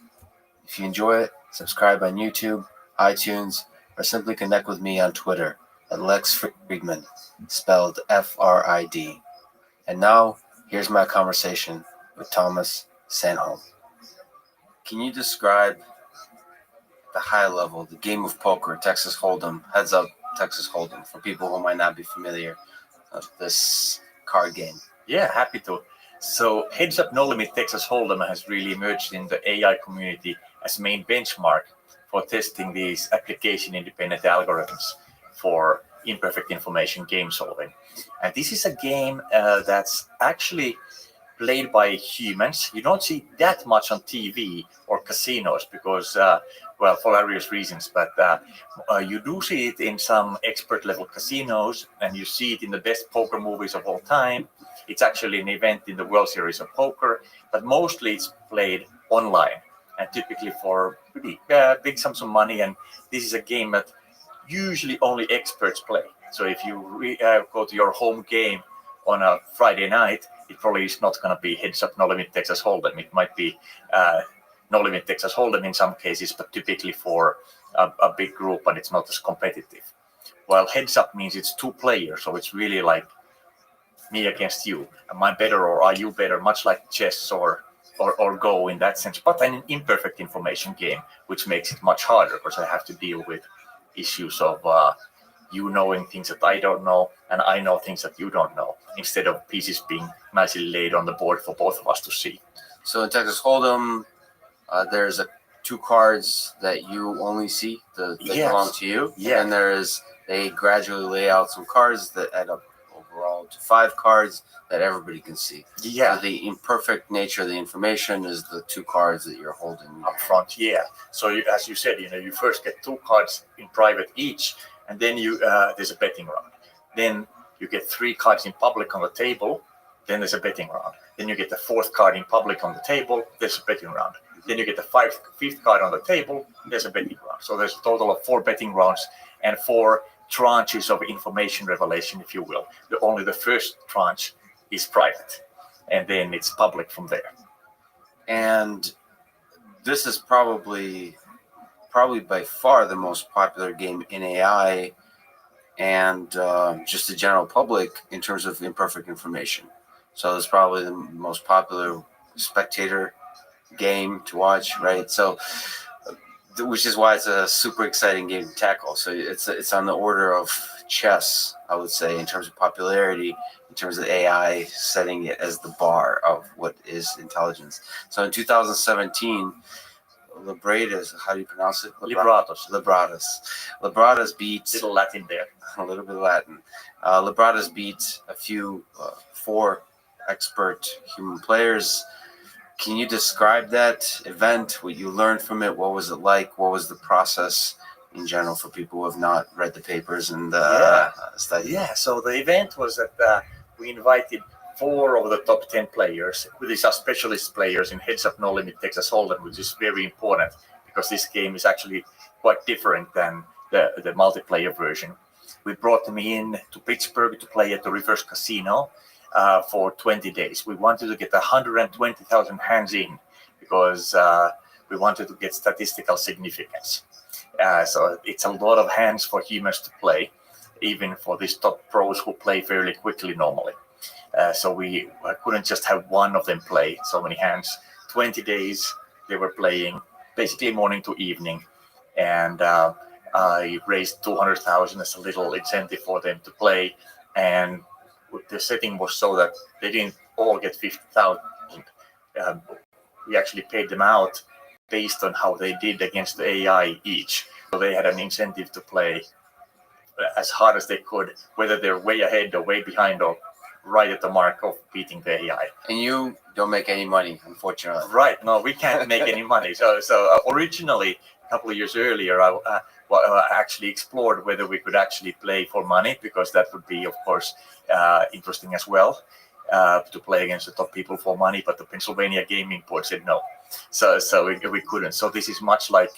If you enjoy it, subscribe on YouTube, iTunes, or simply connect with me on Twitter at Lex Friedman, spelled F-R-I-D. And now, here's my conversation with Thomas Sanholm. Can you describe the high level, the game of poker, Texas Hold'em, heads up Texas Hold'em, for people who might not be familiar with this card game? Yeah, happy to. So Heads Up No Limit Texas Hold'em has really emerged in the AI community as main benchmark for testing these application-independent algorithms for imperfect information game solving. And this is a game that's actually played by humans. You don't see that much on TV or casinos because, well, for various reasons, but you do see it in some expert level casinos, and you see it in the best poker movies of all time. It's actually an event in the World Series of Poker, but mostly it's played online and typically for pretty big sums of money. And this is a game that usually only experts play. So if you go to your home game on a Friday night, it probably is not going to be Heads Up No Limit Texas Hold'em. It might be No Limit Texas Hold'em in some cases, but typically for a big group, and it's not as competitive. While Heads Up means it's two players, so it's really like me against you. Am I better or are you better? Much like chess or Go in that sense, but an imperfect information game, which makes it much harder because I have to deal with issues of you knowing things that I don't know, and I know things that you don't know, instead of pieces being nicely laid on the board for both of us to see. So in Texas Hold'em, there's two cards that you only see that belong to you. Yeah. And they gradually lay out some cards that add up overall to 5 cards that everybody can see. Yeah. So the imperfect nature of the information is the 2 cards that you're holding Up front, yeah. So as you said, you first get 2 cards in private each, and then there's a betting round. Then you get 3 cards in public on the table. Then there's a betting round. Then you get the 4th card in public on the table. There's a betting round. Then you get the 5th card on the table. There's a betting round. So there's a total of 4 betting rounds and 4 tranches of information revelation, if you will. Only the first tranche is private, and then it's public from there. And this is probably by far the most popular game in AI and just the general public in terms of imperfect information. So it's probably the most popular spectator game to watch, right? So, which is why it's a super exciting game to tackle. So it's on the order of chess, I would say, in terms of popularity, in terms of AI setting it as the bar of what is intelligence. So in 2017, Libratus, how do you pronounce it? Libratus beat... Little Latin there. A little bit of Latin. Libratus beat a few 4 expert human players. Can you describe that event, what you learned from it? What was it like? What was the process in general for people who have not read the papers and studied? Yeah, so the event was that we invited 4 of the top 10 players. These are specialist players in Heads Up No Limit Texas Hold'em, which is very important because this game is actually quite different than the multiplayer version. We brought them in to Pittsburgh to play at the Rivers Casino for 20 days. We wanted to get 120,000 hands in because we wanted to get statistical significance. So it's a lot of hands for humans to play, even for these top pros who play fairly quickly normally. So we couldn't just have one of them play so many hands. 20 days they were playing, basically morning to evening. And I raised 200,000 as a little incentive for them to play. And the setting was so that they didn't all get 50,000. We actually paid them out based on how they did against the AI each. So they had an incentive to play as hard as they could, whether they're way ahead or way behind or right at the mark of beating the AI. And you don't make any money, unfortunately. Right. No, we can't make any money. So originally, a couple of years earlier, actually explored whether we could actually play for money, because that would be, of course, interesting as well, to play against the top people for money. But the Pennsylvania Gaming Board said no, so we couldn't. So this is much like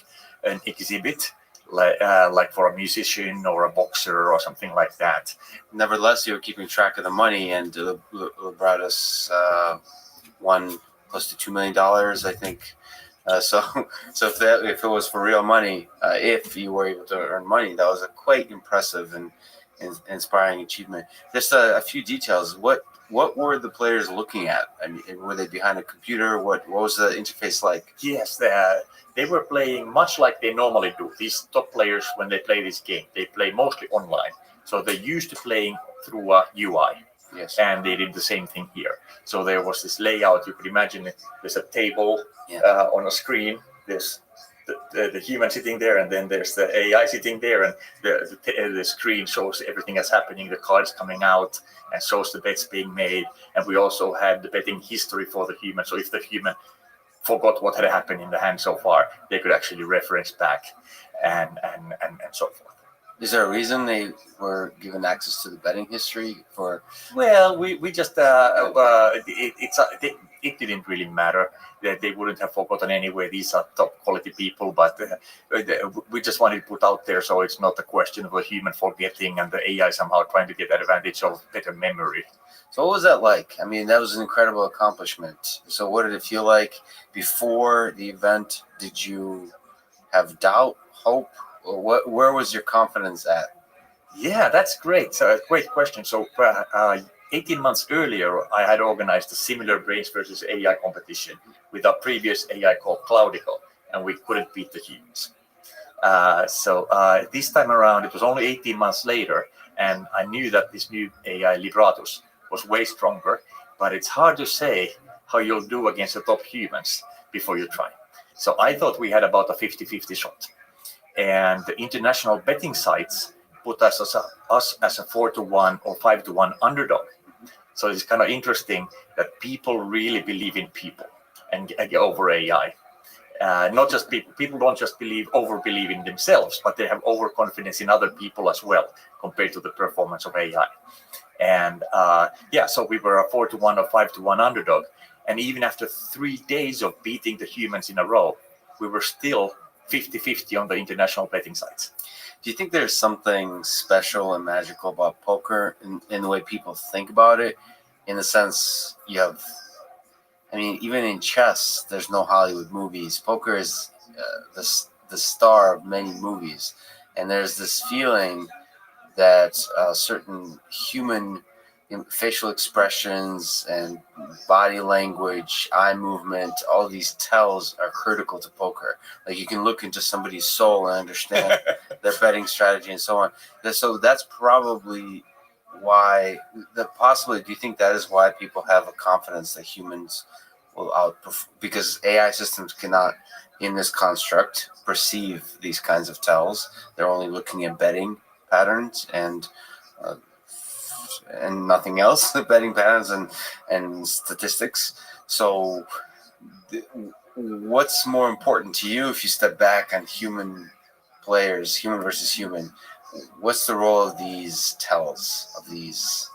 an exhibit, like for a musician or a boxer or something like that. Nevertheless, you were keeping track of the money, and Libratus won close to $2 million, I think. So if it was for real money, if you were able to earn money, that was a quite impressive and inspiring achievement. Just a few details. What were the players looking at? I mean, were they behind a computer? What was the interface like? Yes, they were playing much like they normally do. These top players, when they play this game, they play mostly online. So they're used to playing through a UI. Yes. And they did the same thing here. So there was this layout. You could imagine there's a table on a screen. There's the human sitting there, and then there's the AI sitting there, and the screen shows everything that's happening, the cards coming out, and shows the bets being made. And we also had the betting history for the human. So if the human forgot what had happened in the hand so far, they could actually reference back and so forth. Is there a reason they were given access to the betting history for? Well, we just it didn't really matter. They wouldn't have forgotten anyway. These are top quality people, but we just wanted to put out there so it's not a question of a human forgetting and the AI somehow trying to get advantage of better memory. So what was that like? I mean, that was an incredible accomplishment. So what did it feel like before the event? Did you have doubt, hope? Where was your confidence at? Yeah, that's great. So, great question. So 18 months earlier, I had organized a similar Brains versus AI competition with our previous AI called Cloudical, and we couldn't beat the humans. So this time around, it was only 18 months later, and I knew that this new AI Libratus was way stronger, but it's hard to say how you'll do against the top humans before you try. So I thought we had about a 50-50 shot. And the international betting sites put us as a 4-1 or 5-1 underdog. So it's kind of interesting that people really believe in people and over AI. Not just people don't just over believe in themselves, but they have overconfidence in other people as well compared to the performance of AI. And so we were a 4-1 or 5-1 underdog. And even after 3 days of beating the humans in a row, we were still 50-50 on the international betting sites. Do you think there's something special and magical about poker in the way people think about it? In the sense even in chess, there's no Hollywood movies. Poker is the star of many movies. And there's this feeling that certain human facial expressions and body language, eye movement, all these tells are critical to poker. Like you can look into somebody's soul and understand their betting strategy and so on. So that's probably why, do you think that is why people have a confidence that humans will outperform? Because AI systems cannot, in this construct, perceive these kinds of tells. They're only looking at betting patterns and nothing else, the betting patterns and statistics. So what's more important to you if you step back on human players, human versus human? What's the role of these tells, of these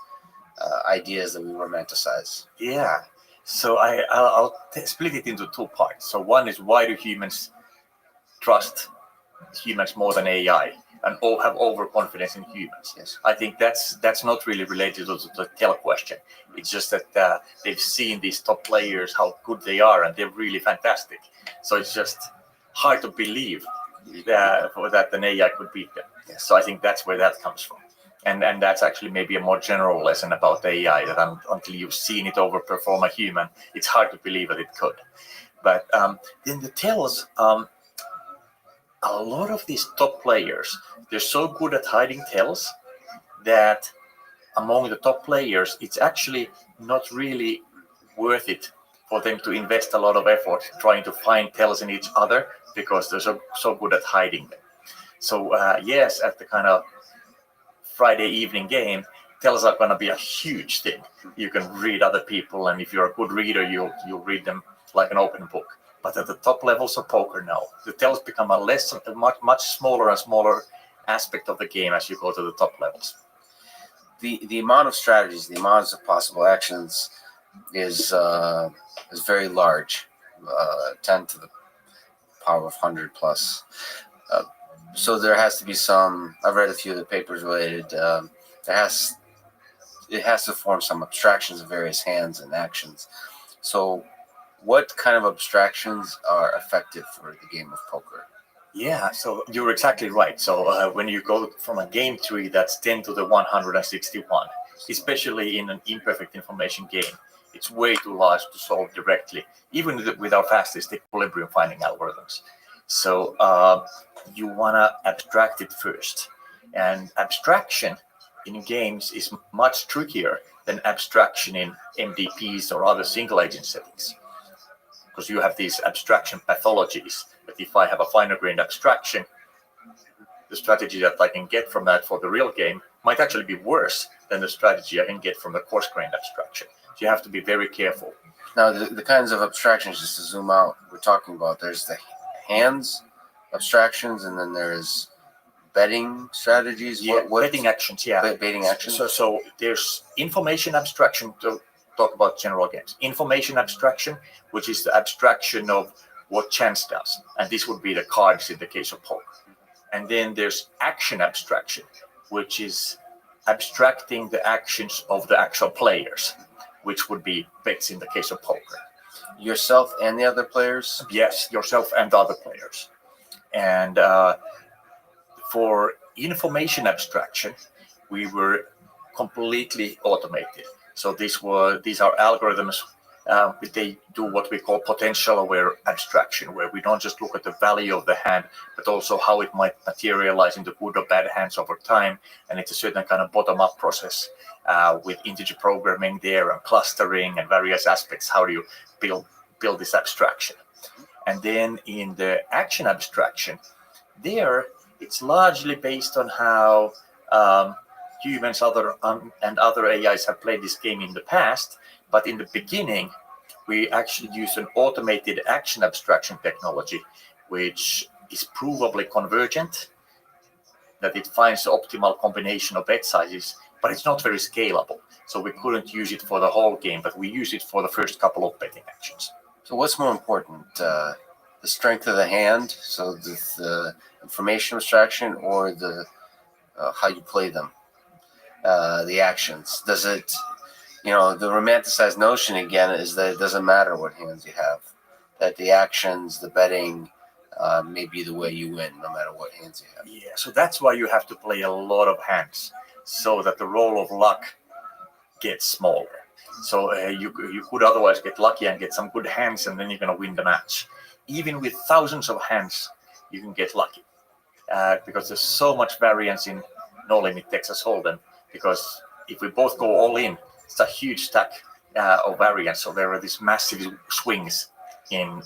ideas that we romanticize? Yeah. So I'll split it into two parts. So one is, why do humans trust humans more than AI and have overconfidence in humans? Yes. I think that's not really related to the tell question. It's just that they've seen these top players, how good they are, and they're really fantastic. So it's just hard to believe that an AI could beat them. Yes. So I think that's where that comes from. And that's actually maybe a more general lesson about AI, that until you've seen it overperform a human, it's hard to believe that it could. But then the tells, a lot of these top players, they're so good at hiding tells that among the top players, it's actually not really worth it for them to invest a lot of effort trying to find tells in each other, because they're so good at hiding them. So yes, at the kind of Friday evening game, tells are going to be a huge thing. You can read other people, and if you're a good reader, you'll read them like an open book. But at the top levels of poker now, the tells become a much smaller and smaller aspect of the game as you go to the top levels. The amount of strategies, the amounts of possible actions is very large, 10 to the power of 100 plus. So there has to be some. I've read a few of the papers related. It has to form some abstractions of various hands and actions. So, what kind of abstractions are effective for the game of poker? Yeah, so you're exactly right. So when you go from a game tree that's 10 to the 161, especially in an imperfect information game, it's way too large to solve directly, even with our fastest equilibrium finding algorithms. So you want to abstract it first. And abstraction in games is much trickier than abstraction in MDPs or other single agent settings, because you have these abstraction pathologies. But if I have a finer grained abstraction, the strategy that I can get from that for the real game might actually be worse than the strategy I can get from the coarse grained abstraction. So you have to be very careful. Now, the kinds of abstractions, just to zoom out, we're talking about, there's the hands abstractions, and then there's betting strategies. Yeah, betting actions, yeah. Betting actions. So there's information abstraction, to talk about general games. Information abstraction, which is the abstraction of what chance does. And this would be the cards in the case of poker. And then there's action abstraction, which is abstracting the actions of the actual players, which would be bets in the case of poker. Yourself and the other players? Yes, yourself and the other players. And for information abstraction, we were completely automated. So these are algorithms. They do what we call potential aware abstraction, where we don't just look at the value of the hand, but also how it might materialize into good or bad hands over time. And it's a certain kind of bottom-up process with integer programming there and clustering and various aspects. How do you build this abstraction? And then in the action abstraction, there it's largely based on how humans and other AIs have played this game in the past. But in the beginning, we actually use an automated action abstraction technology, which is provably convergent, that it finds the optimal combination of bet sizes, but it's not very scalable. So we couldn't use it for the whole game, but we use it for the first couple of betting actions. So what's more important, the strength of the hand, so the information abstraction, or the how you play them, the actions? Does it, the romanticized notion again is that it doesn't matter what hands you have, that the actions, the betting, may be the way you win, no matter what hands you have. Yeah, so that's why you have to play a lot of hands, so that the role of luck gets smaller. So you could otherwise get lucky and get some good hands, and then you're going to win the match. Even with thousands of hands, you can get lucky, because there's so much variance in No Limit Texas Hold'em. Because if we both go all in, it's a huge stack of variance. So there are these massive swings in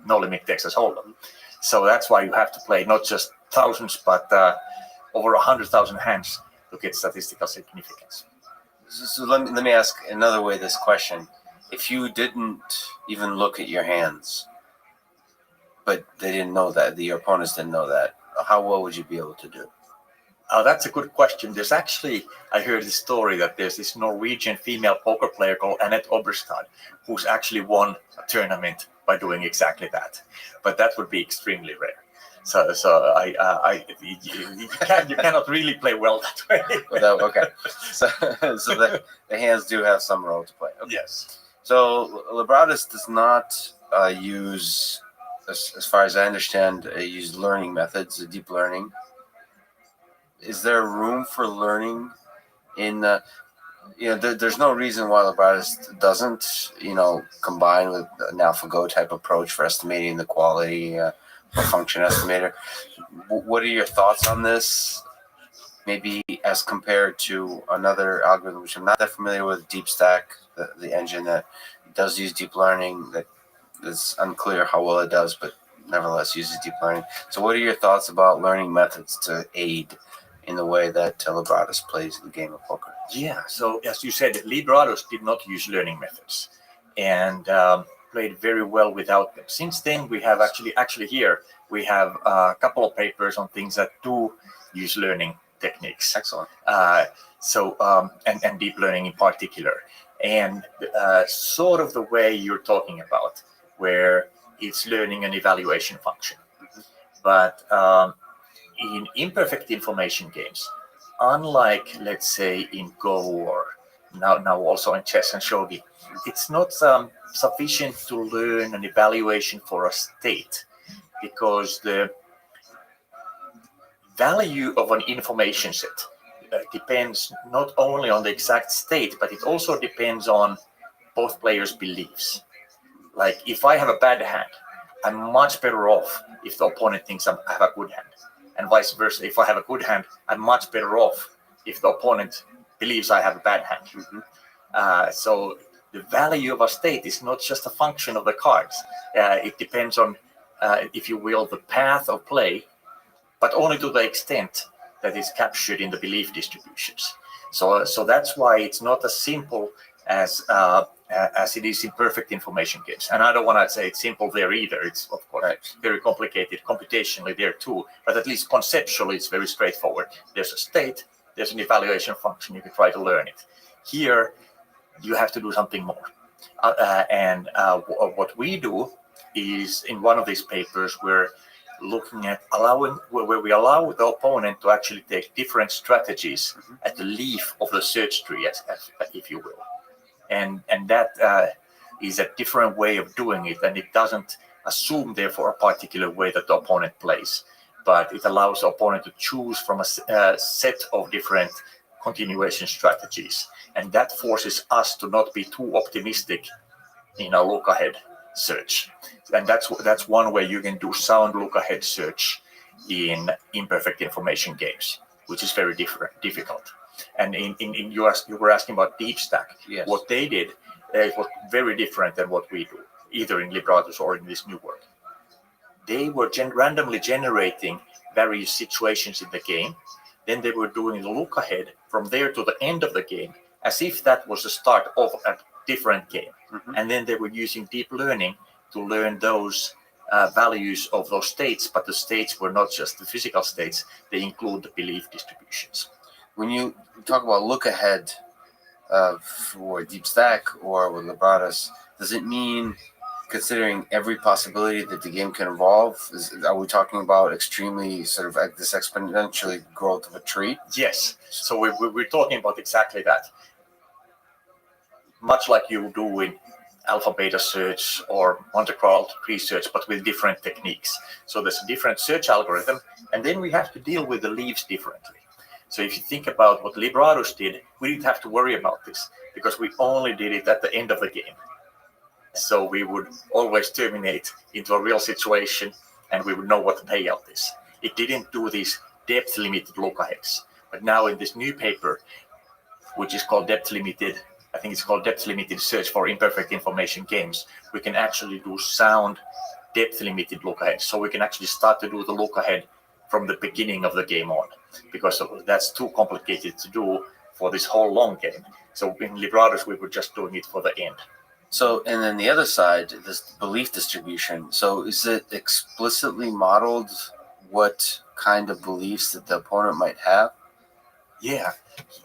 No Limit Texas Hold'em. So that's why you have to play not just thousands, but over 100,000 hands to get statistical significance. So let me ask another way this question. If you didn't even look at your hands, but they didn't know that, your opponents didn't know that, how well would you be able to do? That's a good question. There's actually, I heard this story that there's this Norwegian female poker player called Annette Oberstad, who's actually won a tournament by doing exactly that. But that would be extremely rare. So you cannot really play well that way. Okay. So the hands do have some role to play. Okay. Yes. So Libratus does not use, as far as I understand, use learning methods, deep learning. Is there room for learning in there's no reason why Libratus doesn't, combine with an AlphaGo type approach for estimating the quality of function estimator. What are your thoughts on this? Maybe as compared to another algorithm, which I'm not that familiar with, DeepStack, the engine that does use deep learning, that is unclear how well it does, but nevertheless uses deep learning. So what are your thoughts about learning methods to aid in the way that Libratus plays the game of poker? Yeah, so as you said, Libratus did not use learning methods. And played very well without them. Since then, we have actually here we have a couple of papers on things that do use learning techniques. Excellent. And deep learning in particular, and sort of the way you're talking about, where it's learning an evaluation function. But in imperfect information games, unlike, let's say, in Go or now also in chess and shogi, it's not sufficient to learn an evaluation for a state, because the value of an information set depends not only on the exact state, but it also depends on both players' beliefs. Like, if I have a bad hand, I'm much better off if the opponent thinks I have a good hand. And vice versa, if I have a good hand, I'm much better off if the opponent believes I have a bad hand. So the value of a state is not just a function of the cards. It depends on, if you will, the path of play, but only to the extent that is captured in the belief distributions. So that's why it's not as simple as it is in perfect information games. And I don't want to say it's simple there either. It's, of course, very complicated computationally there too, but at least conceptually it's very straightforward. There's a state, there's an evaluation function, you can try to learn it. Here, you have to do something more. What we do is, in one of these papers, we're looking at where we allow the opponent to actually take different strategies at the leaf of the search tree, as if you will. And that is a different way of doing it, and it doesn't assume, therefore, a particular way that the opponent plays, but it allows the opponent to choose from a set of different continuation strategies. And that forces us to not be too optimistic in a look-ahead search. And that's one way you can do sound look-ahead search in imperfect information games, which is very difficult. And you were asking about Deep Stack. Yes. What they did was very different than what we do, either in Libratus or in this new work. They were randomly generating various situations in the game. Then they were doing the look ahead from there to the end of the game, as if that was the start of a different game. And then they were using deep learning to learn those values of those states, but the states were not just the physical states, they include the belief distributions. When you talk about look ahead for Deep Stack or with Libratus, does it mean considering every possibility that the game can evolve? Are we talking about extremely sort of like this exponentially growth of a tree? Yes. So we're talking about exactly that. Much like you do in alpha beta search or Monte Carlo tree search, but with different techniques. So there's a different search algorithm, and then we have to deal with the leaves differently. So if you think about what Libratus did, we didn't have to worry about this because we only did it at the end of the game. So we would always terminate into a real situation and we would know what the payout is. It didn't do these depth limited look aheads. But now in this new paper, which is called depth limited search for imperfect information games, we can actually do sound depth limited look ahead. So we can actually start to do the look ahead from the beginning of the game on, because that's too complicated to do for this whole long game. So in Libratus, we were just doing it for the end. So, and then the other side, this belief distribution. So is it explicitly modeled what kind of beliefs that the opponent might have? Yeah,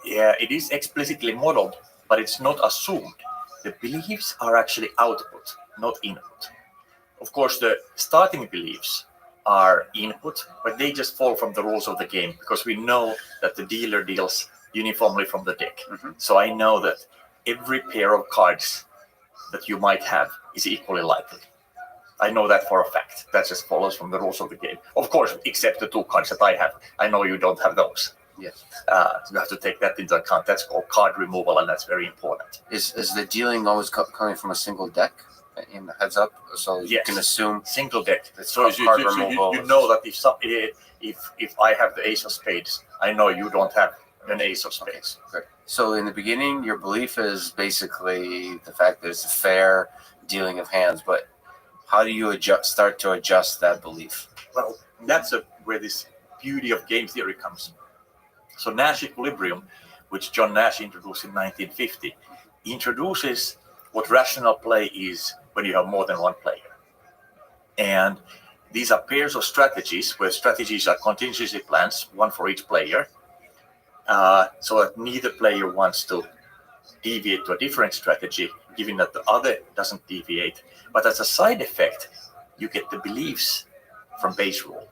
it is explicitly modeled, but it's not assumed. The beliefs are actually output, not input. Of course, the starting beliefs are input, but they just fall from the rules of the game because we know that the dealer deals uniformly from the deck. So I know that every pair of cards that you might have is equally likely. I know that for a fact. That just follows from the rules of the game. Of course, except the two cards that I have. I know you don't have those. Yes. You have to take that into account. That's called card removal, and that's very important. Is the dealing always coming from a single deck in the heads up? So you can assume single deck. It's So card you removal. know that if I have the ace of spades, I know you don't have an ace of spades. Okay. So in the beginning, your belief is basically the fact that it's a fair dealing of hands, but how do you start to adjust that belief? Well, that's where this beauty of game theory comes. So Nash equilibrium, which John Nash introduced in 1950, introduces what rational play is when you have more than one player. And these are pairs of strategies, where strategies are contingency plans, one for each player, so that neither player wants to deviate to a different strategy, given that the other doesn't deviate. But as a side effect, you get the beliefs from base rule.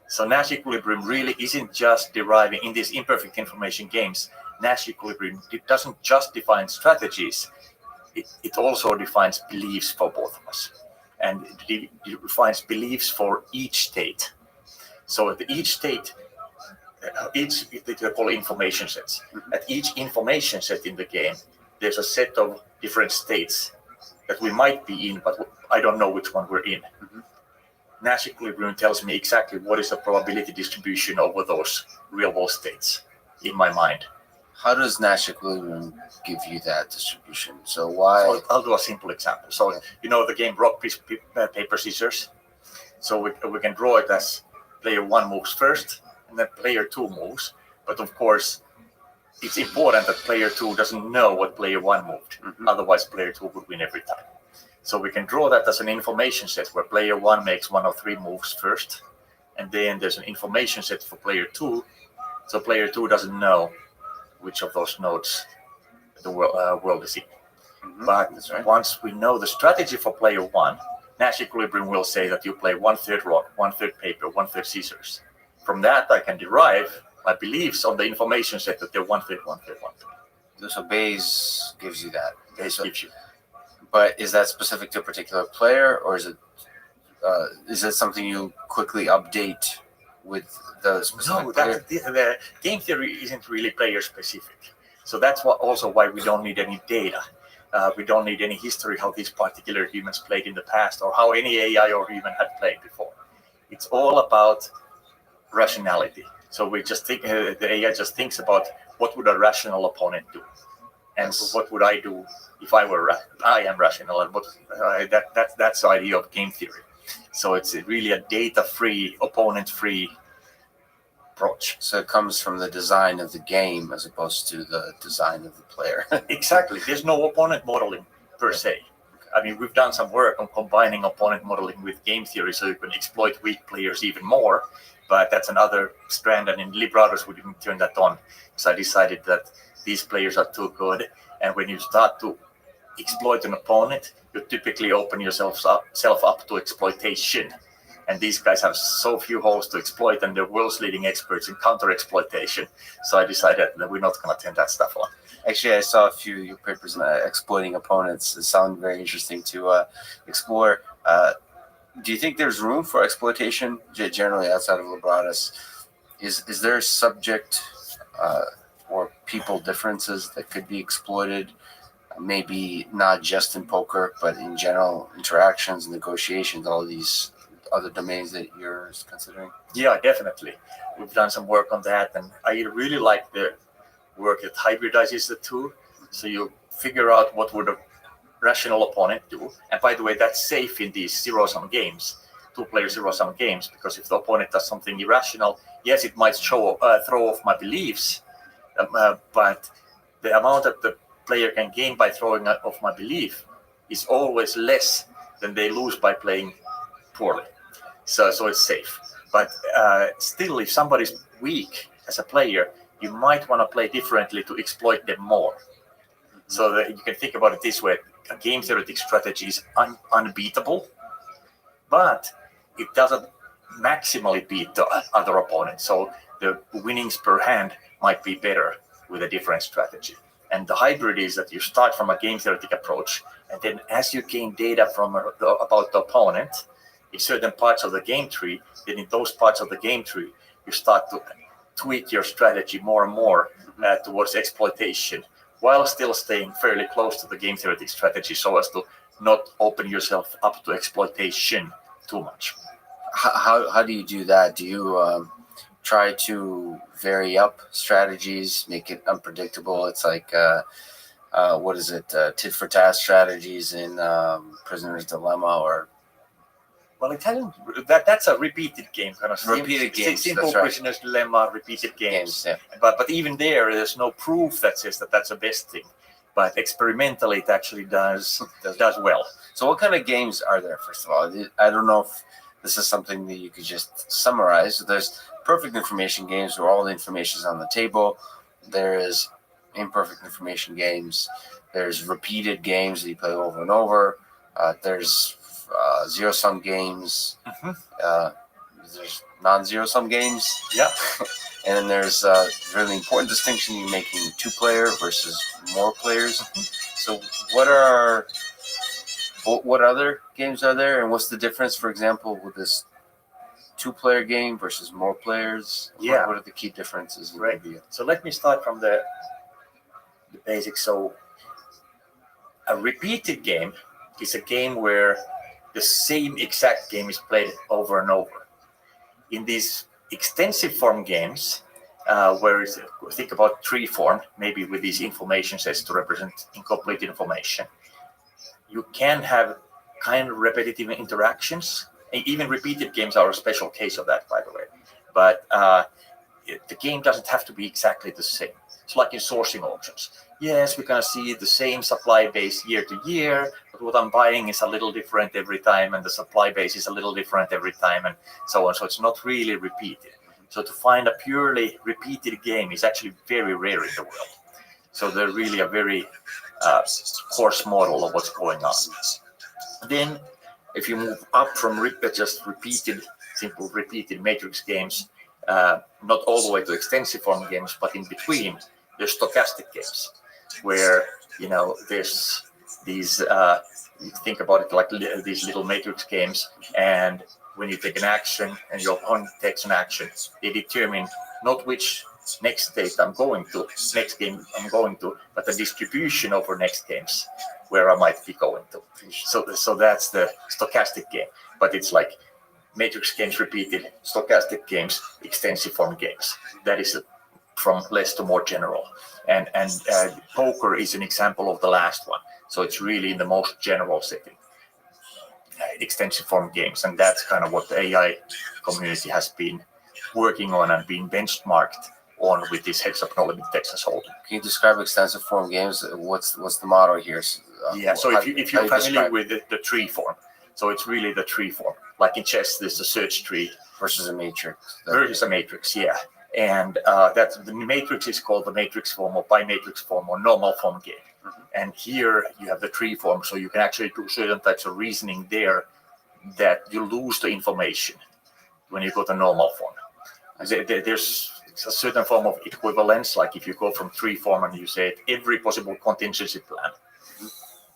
So Nash equilibrium really isn't just deriving in these imperfect information games. Nash equilibrium, it doesn't just define strategies, it also defines beliefs for both of us. And it defines beliefs for each state. So at each state, they call information sets. At each information set in the game, there's a set of different states that we might be in, but I don't know which one we're in. Nash equilibrium tells me exactly what is the probability distribution over those real-world states in my mind. How does Nash equilibrium give you that distribution? So why? So I'll do a simple example. So you know the game rock, paper, scissors. So we can draw it as player 1 moves first, and then player 2 moves. But of course, it's important that player 2 doesn't know what player 1 moved. Otherwise, player 2 would win every time. So we can draw that as an information set where player 1 makes 1 of 3 moves first, and then there's an information set for player 2. So player 2 doesn't know which of those nodes the world is in. But once we know the strategy for player 1, Nash equilibrium will say that you play 1/3 rock, 1/3 paper, 1/3 scissors. From that, I can derive my beliefs on the information set that they're 1/3, 1/3, 1/3. So Bayes gives you that. Bayes gives you. But is that specific to a particular player, or is it something you quickly update with the specific player? The game theory isn't really player specific. So that's also why we don't need any data. We don't need any history how these particular humans played in the past or how any AI or human had played before. It's all about rationality. So we just think the AI just thinks about what would a rational opponent do, and what would I do if I am rational, and that's the idea of game theory. So it's really a data-free, opponent-free approach. So it comes from the design of the game as opposed to the design of the player. Exactly. There's no opponent modeling per se. I mean, we've done some work on combining opponent modeling with game theory so you can exploit weak players even more, but that's another strand, and in Librados we didn't turn that on. So I decided that these players are too good, and when you start to exploit an opponent, you typically open yourself up to exploitation. And these guys have so few holes to exploit, and they're world's leading experts in counter-exploitation. So I decided that we're not going to turn that stuff on. Actually, I saw a few of your papers on exploiting opponents. It sounded very interesting to explore. Do you think there's room for exploitation generally outside of Librados? Is there a subject or people differences that could be exploited? Maybe not just in poker, but in general interactions, negotiations, all these other domains that you're considering? Yeah, definitely. We've done some work on that, and I really like the work that hybridizes the two. So you figure out what would a rational opponent do. And by the way, that's safe in these zero-sum games, two-player zero-sum games, because if the opponent does something irrational, yes, it might throw off my beliefs, but the amount that the player can gain by throwing off my belief is always less than they lose by playing poorly. So it's safe. But still, if somebody's weak as a player, you might want to play differently to exploit them more. So that you can think about it this way: a game theoretic strategy is unbeatable, but it doesn't maximally beat the other opponent. So the winnings per hand might be better with a different strategy. And the hybrid is that you start from a game theoretic approach, and then as you gain data from about the opponent in certain parts of the game tree, then in those parts of the game tree, you start to tweak your strategy more and more towards exploitation, while still staying fairly close to the game theoretic strategy so as to not open yourself up to exploitation too much. How do you do that? Do you try to vary up strategies, make it unpredictable? It's like, what is it, tit for tat strategies in Prisoner's Dilemma, or? Well, that's a repeated game, kind of repeated games. Simple Prisoner's Dilemma, repeated games. Yeah. But even there's no proof that says that that's the best thing. but experimentally it actually does well. So what kind of games are there, first of all? I don't know if this is something that you could just summarize. There's perfect information games where all the information is on the table. There's imperfect information games. There's repeated games that you play over and over. There's zero-sum games. There's non-zero-sum games. Yeah. And then there's a really important distinction you're making: two-player versus more players. So what other games are there, and what's the difference, for example, with this two-player game versus more players? Yeah. What are the key differences? Right. So let me start from the basics. So a repeated game is a game where the same exact game is played over and over. In these extensive form games, think about tree form, maybe with these information sets to represent incomplete information, you can have kind of repetitive interactions. Even repeated games are a special case of that, by the way. But the game doesn't have to be exactly the same. It's like in sourcing auctions. Yes, we're going to see the same supply base year to year, but what I'm buying is a little different every time, and the supply base is a little different every time, and so on. So it's not really repeated. So to find a purely repeated game is actually very rare in the world. So they're really a very coarse model of what's going on. Then, if you move up from just simple repeated matrix games, not all the way to extensive form games, but in between, there's stochastic games, where there's these. You think about it like these little matrix games, and when you take an action and your opponent takes an action, they determine not which next game I'm going to, but the distribution over next games where I might be going to. So that's the stochastic game, but it's like matrix games repeated, stochastic games, extensive form games. That is from less to more general. And poker is an example of the last one. So it's really in the most general setting, extensive form games, and that's kind of what the AI community has been working on and being benchmarked on with this heads-up knowledge Texas Hold'em. Can you describe extensive form games? What's the motto here? So if you're familiar with the tree form, so it's really the tree form. Like in chess, there's a search tree versus a matrix. Yeah. And that the matrix is called the matrix form or bimatrix form or normal form game. And here you have the tree form, so you can actually do certain types of reasoning there that you lose the information when you go to normal form. There's a certain form of equivalence, like if you go from tree form and you say every possible contingency plan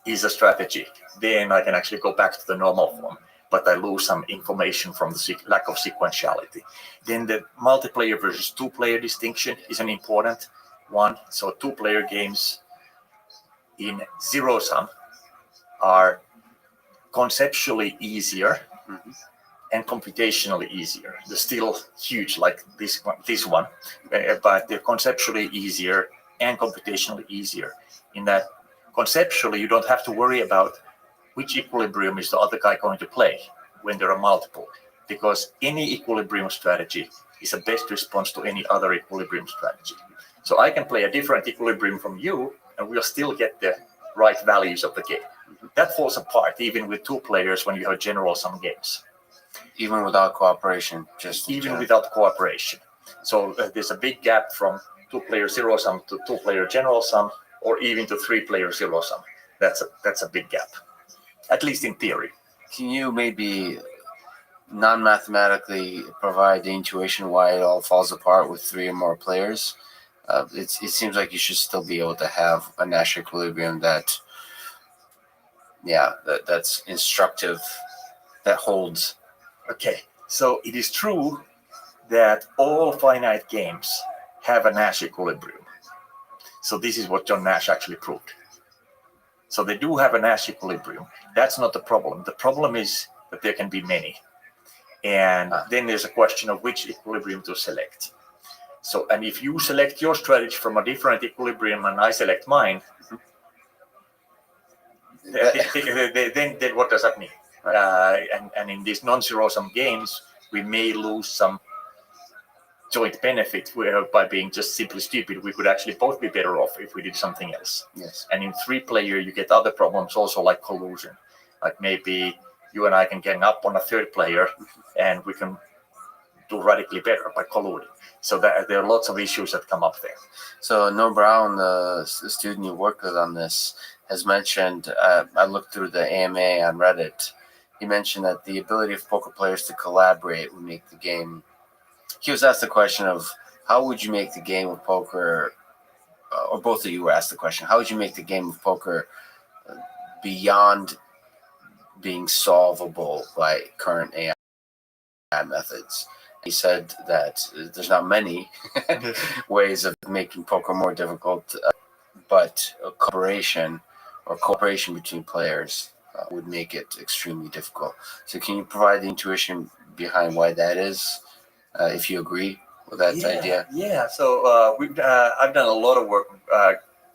is a strategy, then I can actually go back to the normal form, but I lose some information from the lack of sequentiality. Then the multiplayer versus two-player distinction is an important one. So two-player games in zero-sum are conceptually easier and computationally easier. They're still huge, like this one, but they're conceptually easier and computationally easier. In that conceptually, you don't have to worry about which equilibrium is the other guy going to play when there are multiple, because any equilibrium strategy is a best response to any other equilibrium strategy. So I can play a different equilibrium from you, and we'll still get the right values of the game. That falls apart even with two players when you have general sum games. Even without cooperation, without cooperation. So there's a big gap from two-player zero sum to two-player general sum, or even to three-player zero sum. That's a big gap, at least in theory. Can you maybe non-mathematically provide the intuition why it all falls apart with three or more players? It seems like you should still be able to have a Nash equilibrium that's instructive, that holds. Okay, so it is true that all finite games have a Nash equilibrium. So this is what John Nash actually proved. So they do have a Nash equilibrium. That's not the problem. The problem is that there can be many. And then there's a question of which equilibrium to select. So, and if you select your strategy from a different equilibrium and I select mine, then what does that mean? And in these non-zero-sum games, we may lose some joint benefit where by being just simply stupid, we could actually both be better off if we did something else. Yes. And in 3-player, you get other problems also like collusion. Like maybe you and I can gang up on a third player and we can do radically better by colluding. So there are lots of issues that come up there. So Noah Brown, the student you worked with on this, has mentioned, I looked through the AMA on Reddit, he mentioned that the ability of poker players to collaborate would make the game. He was asked the question of how would you make the game of poker, or both of you were asked the question, how would you make the game of poker beyond being solvable by current AI methods? He said that there's not many ways of making poker more difficult, but cooperation between players would make it extremely difficult. So can you provide the intuition behind why that is, if you agree with that idea? Yeah. So I've done a lot of work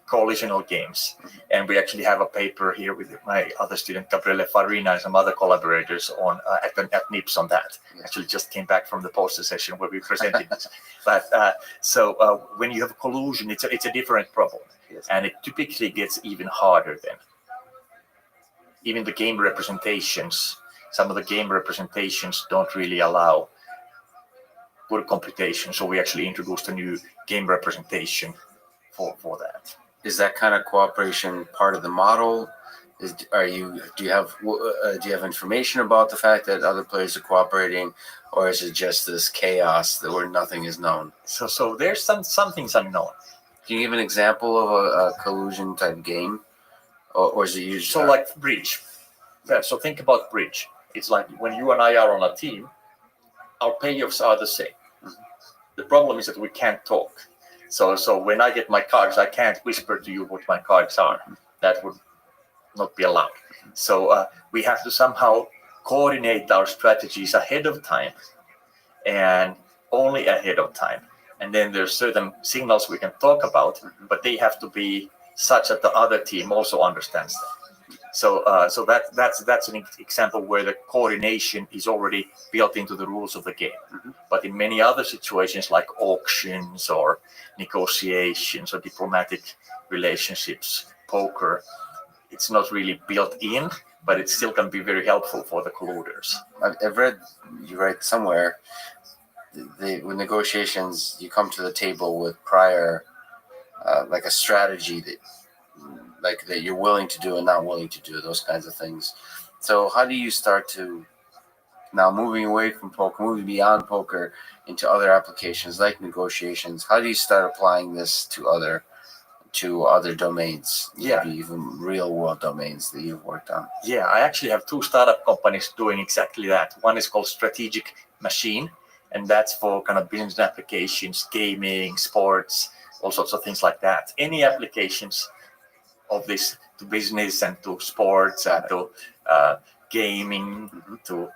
coalitional games, and we actually have a paper here with my other student Gabriele Farina and some other collaborators on at NIPS on that. Actually just came back from the poster session where we presented this. But so when you have collusion, it's a different problem. Yes. And it typically gets even harder then. Even the game representations, some of the game representations don't really allow good computation, so we actually introduced a new game representation for that. Is that kind of cooperation part of the model? Do you have information about the fact that other players are cooperating, or is it just this chaos where nothing is known? So there's some things unknown. Can you give an example of a collusion type game, or is it usually so like bridge? Yeah, so think about bridge. It's like when you and I are on a team, our payoffs are the same. The problem is that we can't talk. So when I get my cards, I can't whisper to you what my cards are. That would not be allowed. So we have to somehow coordinate our strategies ahead of time, and only ahead of time. And then there's certain signals we can talk about, but they have to be such that the other team also understands them. So that's an example where the coordination is already built into the rules of the game. But in many other situations like auctions or negotiations or diplomatic relationships, poker, it's not really built in, but it still can be very helpful for the colluders. I've read, you write somewhere, with negotiations, you come to the table with prior, like a strategy that you're willing to do and not willing to do, those kinds of things. So how do you start to, now moving away from poker, moving beyond poker into other applications like negotiations, how do you start applying this to other domains, maybe even real world domains that you've worked on? Yeah, I actually have 2 startup companies doing exactly that. One is called Strategic Machine, and that's for kind of business applications, gaming, sports, all sorts of things like that. Any applications of this to business and to sports and to gaming, to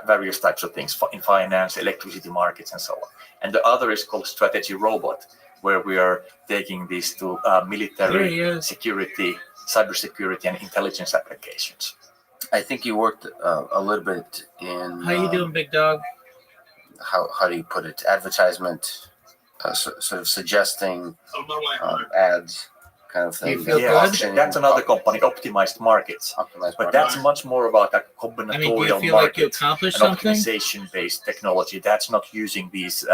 various types of things in finance, electricity markets, and so on. And the other is called Strategy Robot, where we are taking this to military security, cybersecurity, and intelligence applications. I think you worked a little bit in. How you doing, big dog? How do you put it? Advertisement, sort of suggesting ads, kind of thing. You feel good? That's another company, Optimized Markets. But that's much more about a combinatorial do you feel like you market accomplished and something? optimization-based technology. That's not using these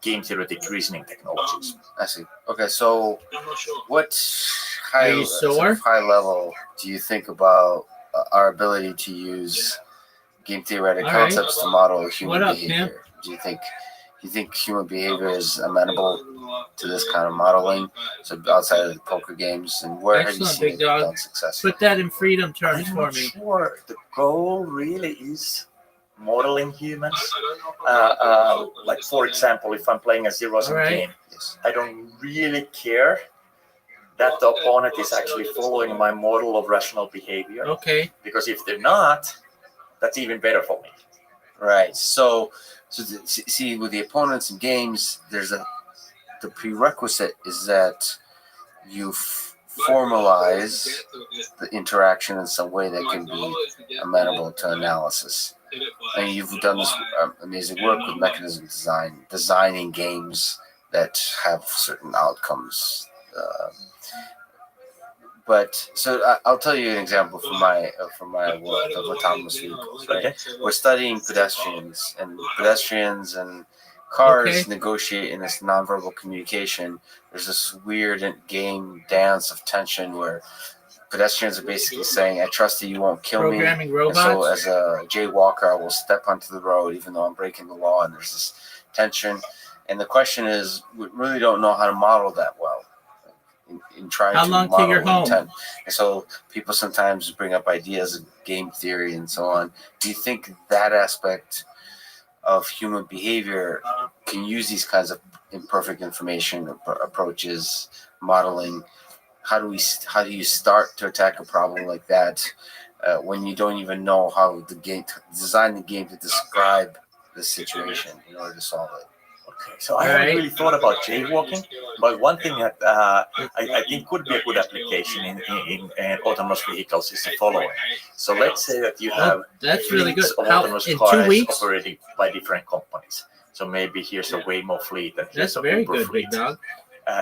game theoretic reasoning technologies. I see. Okay, so I'm not sure. what Are you sore? high level do you think about our ability to use game theoretic All right. concepts to model human What up, behavior? Do you think human behavior is amenable to this kind of modeling? So outside of the poker games, and where have you Excellent, seen big it dog. done successfully? Put that in freedom terms I'm for not me. sure the goal really is modeling humans. Like for example, if I'm playing a zero-sum All right. game, I don't really care that the opponent is actually following my model of rational behavior. Okay. Because if they're not, that's even better for me. Right. So see, with the opponents in games, there's the prerequisite is that you formalize the interaction in some way that can be amenable to analysis. And you've done this amazing work with mechanism design, designing games that have certain outcomes. But I'll tell you an example from my world of autonomous vehicles. Right, Okay. we're studying pedestrians and cars negotiate in this nonverbal communication. There's this weird game dance of tension where pedestrians are basically saying, "I trust that you won't kill me." Programming robots. And so, as a jaywalker, I will step onto the road even though I'm breaking the law. And there's this tension. And the question is, we really don't know how to model that well. In trying How to long to model your home? intent. And so people sometimes bring up ideas of game theory and so on. Do you think that aspect of human behavior can use these kinds of imperfect information approaches, modeling? How do you start to attack a problem like that when you don't even know how design the game to describe the situation in order to solve it? Okay, so I haven't really thought about jaywalking, but one thing that I think could be a good application in autonomous vehicles is the following. So let's say that you have That's really good. fleets of How, autonomous in cars 2 weeks? operating by different companies. So maybe here's a Waymo fleet and here's That's a very Uber good, fleet. big dog.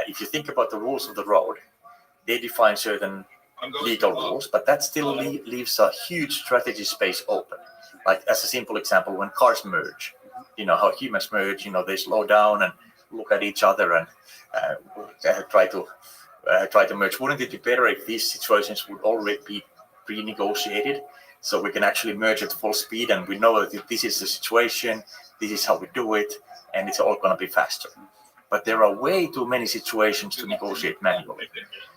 If you think about the rules of the road, they define certain legal rules, but that still leaves a huge strategy space open. Like as a simple example, when cars merge, you know how humans merge. You know they slow down and look at each other and try to merge. Wouldn't it be better if these situations would already be pre-negotiated, so we can actually merge at full speed and we know that this is the situation, this is how we do it, and it's all going to be faster. But there are way too many situations to negotiate manually.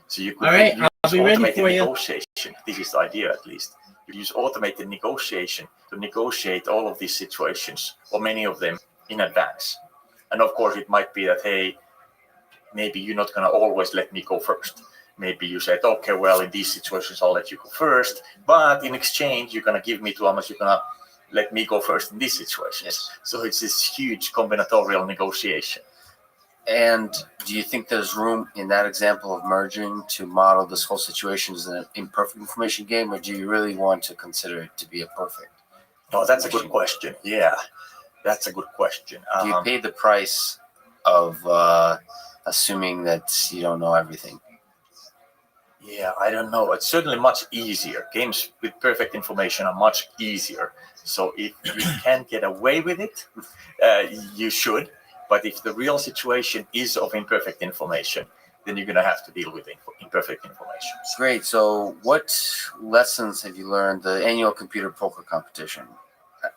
So you could use I'll be ready automated for you. negotiation. This is the idea, at least. You use automated negotiation to negotiate all of these situations, or many of them, in advance. And of course, it might be that, hey, maybe you're not going to always let me go first. Maybe you said, okay, well, in these situations, I'll let you go first. But in exchange, you're going to give me too much. You're going to let me go first in these situations. So it's this huge combinatorial negotiation. And do you think there's room in that example of merging to model this whole situation as an imperfect information game, or do you really want to consider it to be a perfect? Oh, that's a good question. Yeah, that's a good question. Do you pay the price of assuming that you don't know everything? Yeah, I don't know. It's certainly much easier. Games with perfect information are much easier. So if you can get away with it, you should. But if the real situation is of imperfect information, then you're going to have to deal with imperfect information. Great. So what lessons have you learned? The annual computer poker competition,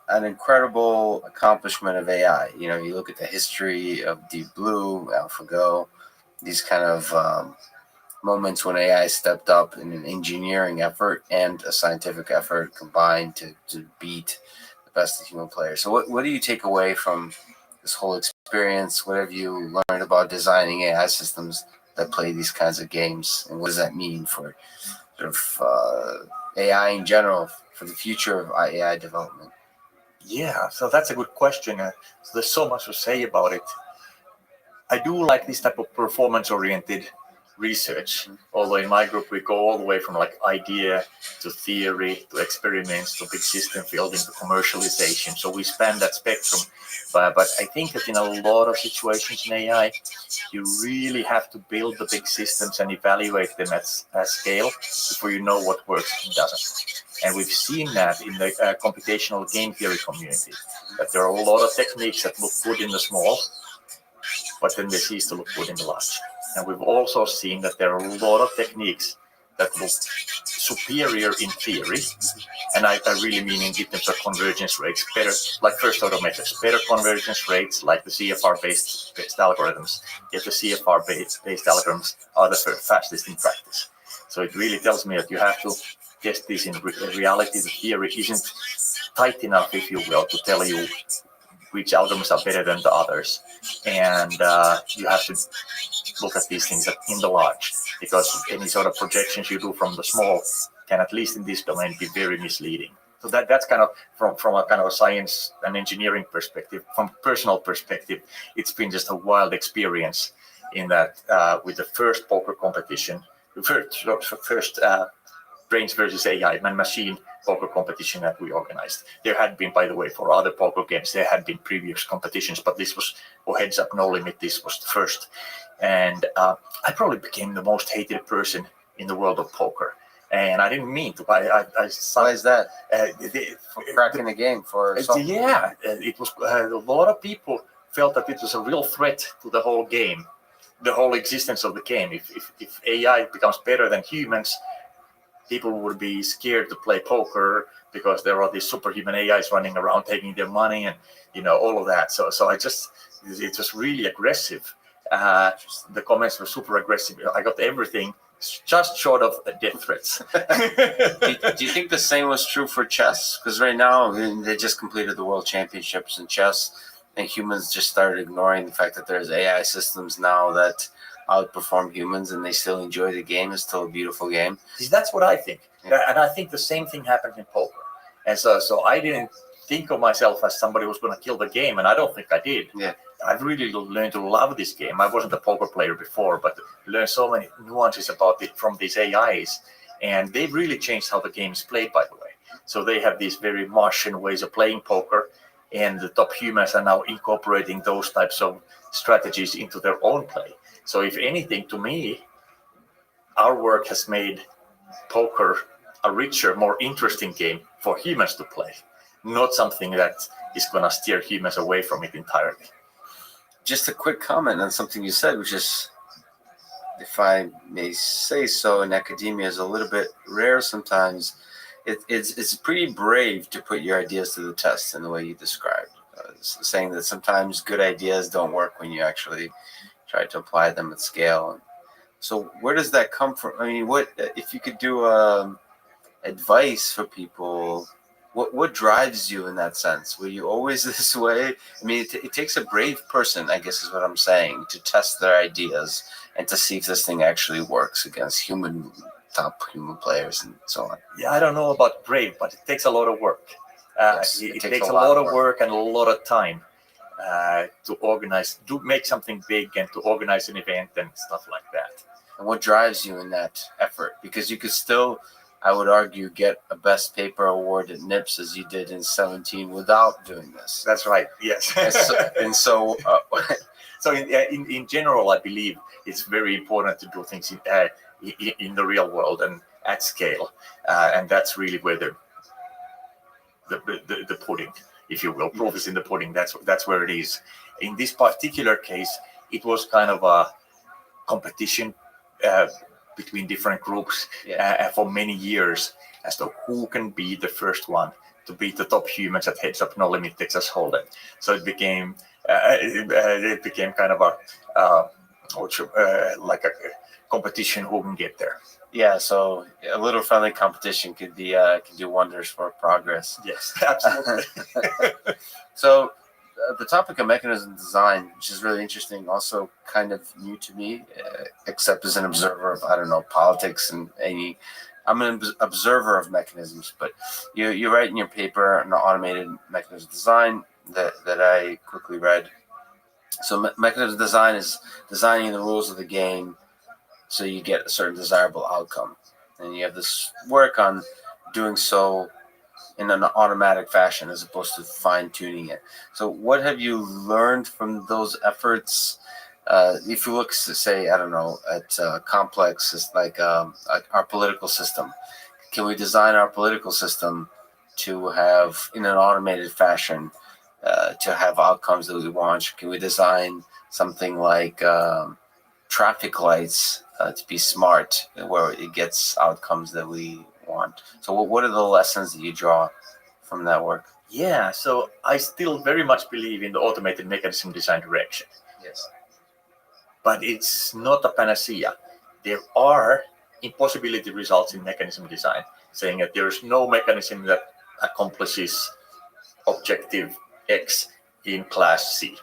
an incredible accomplishment of AI. You know, you look at the history of Deep Blue, AlphaGo, these kind of moments when AI stepped up in an engineering effort and a scientific effort combined to beat the best of human players. So what do you take away from this whole experience? What have you learned about designing AI systems that play these kinds of games, and what does that mean for sort of AI in general, for the future of AI development? Yeah, so that's a good question. So there's so much to say about it. I do like this type of performance-oriented research, although in my group we go all the way from like idea to theory to experiments to big system building to commercialization. So we span that spectrum. But I think that in a lot of situations in AI, you really have to build the big systems and evaluate them at scale before you know what works and doesn't. And we've seen that in the computational game theory community, that there are a lot of techniques that look good in the small, but then they cease to look good in the large. And we've also seen that there are a lot of techniques that look superior in theory, and I really mean in terms of convergence rates, better, like first order methods, better convergence rates, like the CFR-based algorithms. Yet the CFR-based algorithms are the fastest in practice. So it really tells me that you have to test this in reality. The theory isn't tight enough, if you will, to tell you which algorithms are better than the others. And you have to look at these things in the large, because any sort of projections you do from the small can, at least in this domain, be very misleading. So that's kind of from a kind of a science and engineering perspective. From personal perspective, it's been just a wild experience in that with the first poker competition, first brains versus AI man-machine poker competition that we organized. There had been, by the way, for other poker games, there had been previous competitions, but this was, for Heads Up No Limit, this was the first. And I probably became the most hated person in the world of poker. And I didn't mean to. Why is that? For cracking the game for software. Yeah, it was a lot of people felt that it was a real threat to the whole game, the whole existence of the game. If AI becomes better than humans, people would be scared to play poker because there are these superhuman AIs running around taking their money and all of that. So it was really aggressive. The comments were super aggressive. I got everything just short of death threats. Do you think the same was true for chess? Because right now they just completed the World Championships in chess, and humans just started ignoring the fact that there's AI systems now that outperform humans, and they still enjoy the game. It's still a beautiful game. See, that's what I think. Yeah. And I think the same thing happened in poker. And so I didn't think of myself as somebody who was going to kill the game, and I don't think I did. Yeah. I've really learned to love this game. I wasn't a poker player before, but learned so many nuances about it from these AIs, and they've really changed how the game is played, by the way. So they have these very Martian ways of playing poker, and the top humans are now incorporating those types of strategies into their own play. So if anything, to me, our work has made poker a richer, more interesting game for humans to play, not something that is going to steer humans away from it entirely. Just a quick comment on something you said, which is, if I may say so, in academia is a little bit rare sometimes. It's pretty brave to put your ideas to the test in the way you described, saying that sometimes good ideas don't work when you actually try to apply them at scale. So where does that come from? I mean, what if you could do advice for people? What drives you in that sense? Were you always this way? I mean, it takes a brave person, I guess is what I'm saying, to test their ideas and to see if this thing actually works against top human players and so on. Yeah, I don't know about brave, but it takes a lot of work. Yes, it takes a lot of work and a lot of time to organize, to make something big and to organize an event and stuff like that. And what drives you in that effort? Because you could still, I would argue, get a best paper award at NIPS as you did in 2017 without doing this. That's right. Yes. So in general, I believe it's very important to do things in the real world and at scale, and that's really where the pudding, if you will, proof is in the pudding. That's where it is. In this particular case, it was kind of a competition between different groups for many years as to who can be the first one to beat the top humans at Heads Up No Limit Texas Hold'em. So it became kind of like a competition who can get there. Yeah, so a little friendly competition could do wonders for progress. Yes, absolutely. So the topic of mechanism design, which is really interesting, also kind of new to me, except as an observer of, I don't know, politics and I'm an observer of mechanisms, but you write in your paper on automated mechanism design that I quickly read. So mechanism design is designing the rules of the game so you get a certain desirable outcome. And you have this work on doing so in an automatic fashion as opposed to fine-tuning it. So what have you learned from those efforts? If you look, say, I don't know, at complexes like our political system, can we design our political system to have, in an automated fashion, to have outcomes that we want? Can we design something like traffic lights to be smart, where it gets outcomes that we want? So what are the lessons that you draw from that work? Yeah, so I still very much believe in the automated mechanism design direction. Yes. But it's not a panacea. There are impossibility results in mechanism design, saying that there is no mechanism that accomplishes objective X in class C.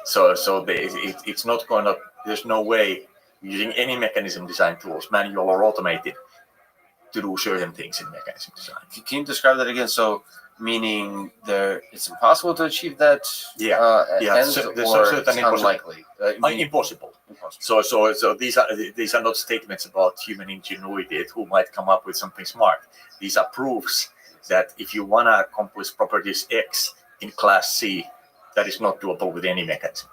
So it's not going to, there's no way using any mechanism design tools, manual or automated, to do certain things in mechanism design. Can you describe that again? So Meaning it's impossible to achieve that. There's or certain it's unlikely. Impossible. So these are not statements about human ingenuity who might come up with something smart. These are proofs that if you want to accomplish properties X in class C, that is not doable with any mechanism.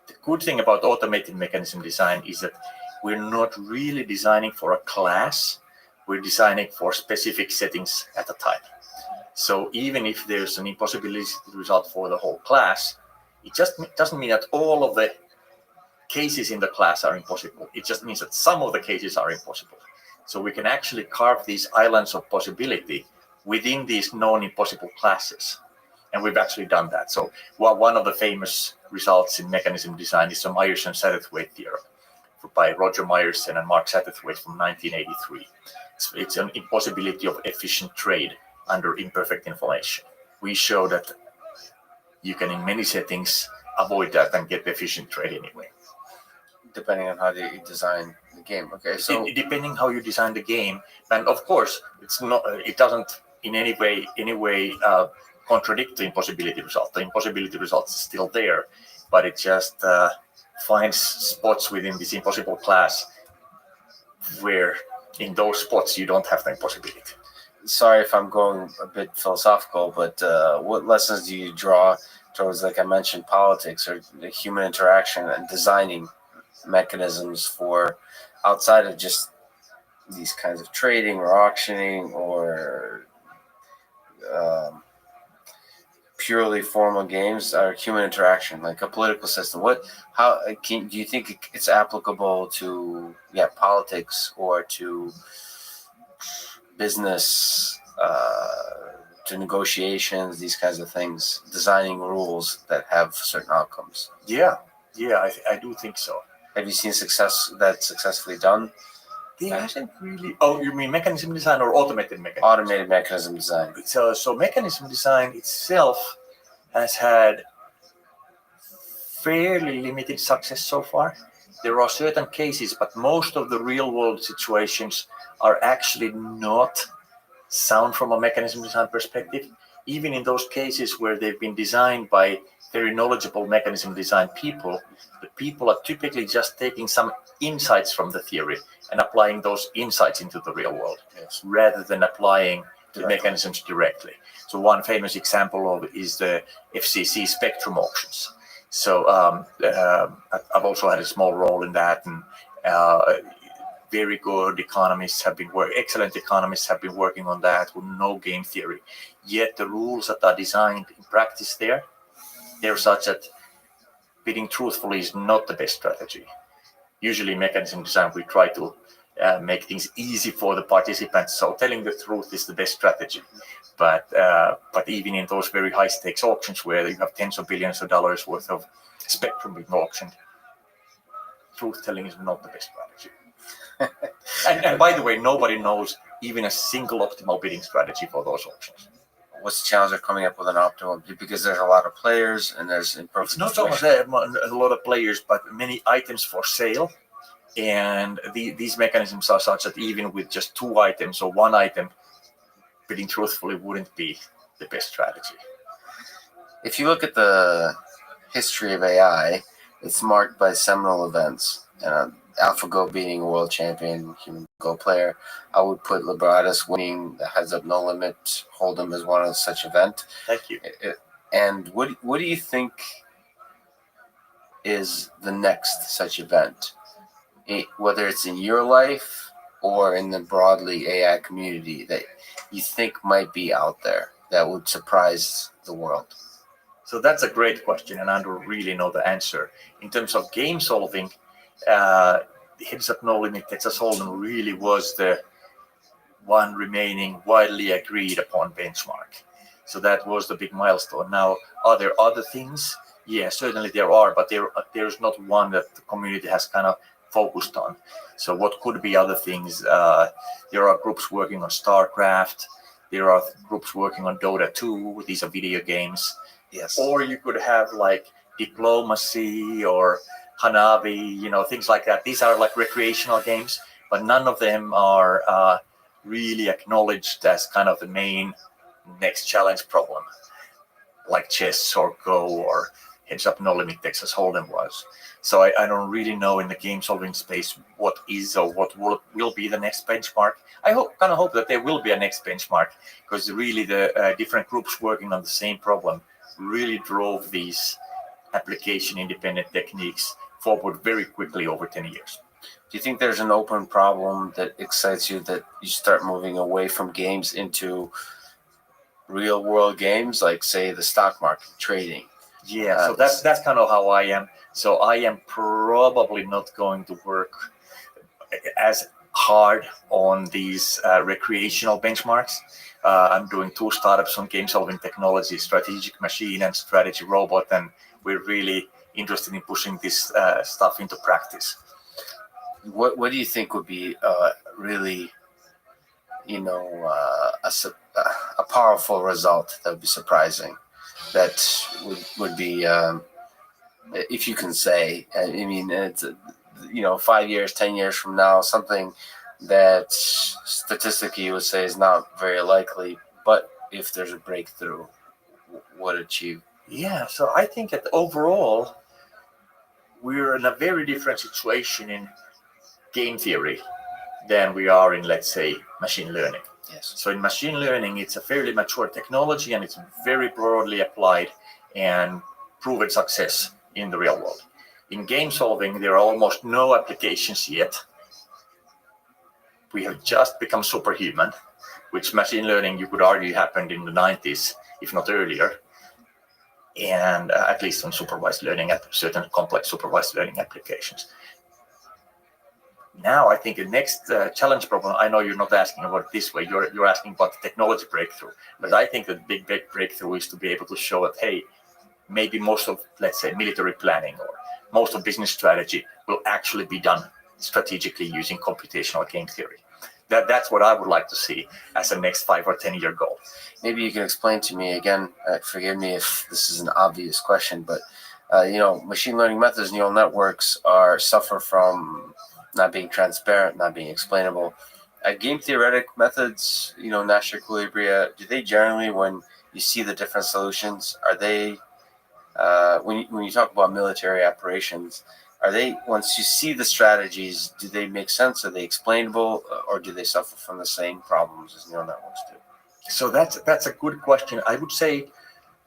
The good thing about automated mechanism design is that we're not really designing for a class. We're designing for specific settings at a time. So even if there's an impossibility result for the whole class, it just doesn't mean that all of the cases in the class are impossible. It just means that some of the cases are impossible. So we can actually carve these islands of possibility within these known impossible classes. And we've actually done that. So one of the famous results in mechanism design is the Meyerson-Satterthwaite theorem by Roger Meyerson and Mark Satterthwaite from 1983. It's an impossibility of efficient trade under imperfect information. We show that you can, in many settings, avoid that and get efficient trade anyway. Depending on how you design the game. Okay, so depending how you design the game, and of course, it doesn't in any way contradict the impossibility result. The impossibility result is still there, but it just finds spots within this impossible class where in those spots you don't have the impossibility. Sorry if I'm going a bit philosophical, but what lessons do you draw towards, like I mentioned, politics or the human interaction and designing mechanisms for outside of just these kinds of trading or auctioning or purely formal games or human interaction, like a political system? Do you think it's applicable to politics or to business, to negotiations, these kinds of things, designing rules that have certain outcomes? I do think so. Have you seen successfully done? There hasn't really. Oh, you mean mechanism design or automated mechanism? Automated mechanism design. So mechanism design itself has had fairly limited success so far. There are certain cases, but most of the real world situations are actually not sound from a mechanism design perspective. Even in those cases where they've been designed by very knowledgeable mechanism design people, the people are typically just taking some insights from the theory and applying those insights into the real world, rather than applying the mechanisms directly. So one famous example of it is the FCC spectrum auctions. So I've also had a small role in that, and very good economists excellent economists have been working on that with no game theory. Yet the rules that are designed in practice they're such that bidding truthfully is not the best strategy. Usually mechanism design, we try to make things easy for the participants, so telling the truth is the best strategy. But even in those very high stakes auctions where you have tens of billions of dollars worth of spectrum being auctioned, truth telling is not the best strategy. and by the way, nobody knows even a single optimal bidding strategy for those auctions. What's the challenge of coming up with an optimal? Because there's a lot of players and there's imperfect. It's not so much a lot of players, but many items for sale. And these mechanisms are such that even with just two items or one item, bidding truthfully wouldn't be the best strategy. If you look at the history of AI, it's marked by seminal events. AlphaGo being a world champion human Go player, I would put Libratus winning the Heads Up No Limit Hold'em as one of such event. Thank you. And what do you think is the next such event? Whether it's in your life or in the broadly AI community that you think might be out there that would surprise the world? So that's a great question, and I don't really know the answer. In terms of game solving, Heads Up No Limit Texas Hold'em really was the one remaining widely agreed upon benchmark. So that was the big milestone. Now, are there other things? Yeah, certainly there are, but there's not one that the community has kind of focused on. So what could be other things? There are groups working on StarCraft. There are groups working on Dota 2. These are video games. Yes. Or you could have like diplomacy or Hanabi, things like that. These are like recreational games, but none of them are really acknowledged as kind of the main next challenge problem, like chess or Go or Heads Up No Limit Texas Hold'em was. So I don't really know in the game solving space what is or what will be the next benchmark. I kind of hope that there will be a next benchmark, because really the different groups working on the same problem really drove these application independent techniques forward very quickly over 10 years. Do you think there's an open problem that excites you, that you start moving away from games into real world games, like say the stock market, trading? Yeah, so that's kind of how I am. So I am probably not going to work as hard on these recreational benchmarks. I'm doing 2 startups on game solving technology, Strategic Machine and Strategy Robot, and we're really interested in pushing this stuff into practice. What do you think would be really, a powerful result that would be surprising, that would be, if you can say, I mean, it's 5 years, 10 years from now, something that statistically you would say is not very likely, but if there's a breakthrough, would achieve? Yeah, so I think that overall we're in a very different situation in game theory than we are in, let's say, machine learning. Yes. So in machine learning, it's a fairly mature technology and it's very broadly applied and proven success in the real world. In game solving, there are almost no applications yet. We have just become superhuman, which machine learning, you could argue, happened in the 90s, if not earlier. And at least on supervised learning, certain complex supervised learning applications. Now, I think the next challenge problem, I know you're not asking about it this way, you're asking about the technology breakthrough. But I think the big breakthrough is to be able to show that, hey, maybe most of, let's say, military planning or most of business strategy will actually be done strategically using computational game theory. That's what I would like to see as a next 5 or 10 year goal. Maybe you can explain to me again, forgive me if this is an obvious question, but machine learning methods, neural networks suffer from not being transparent, not being explainable. Game theoretic methods, Nash equilibria, do they generally, when you see the different solutions, are they, when you talk about military operations, are they, once you see the strategies, do they make sense? Are they explainable, or do they suffer from the same problems as neural networks do? So that's a good question. I would say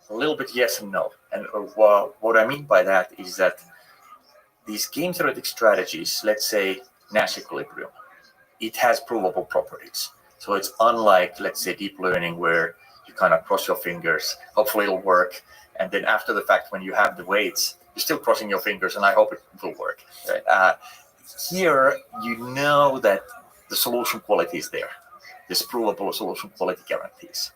a little bit yes and no. And what I mean by that is that these game theoretic strategies, let's say Nash equilibrium, it has provable properties. So it's unlike, let's say, deep learning, where you kind of cross your fingers, hopefully it'll work. And then after the fact, when you have the weights, you're still crossing your fingers, and I hope it will work. Right? Here, you know that the solution quality is there. There's provable solution quality guarantees.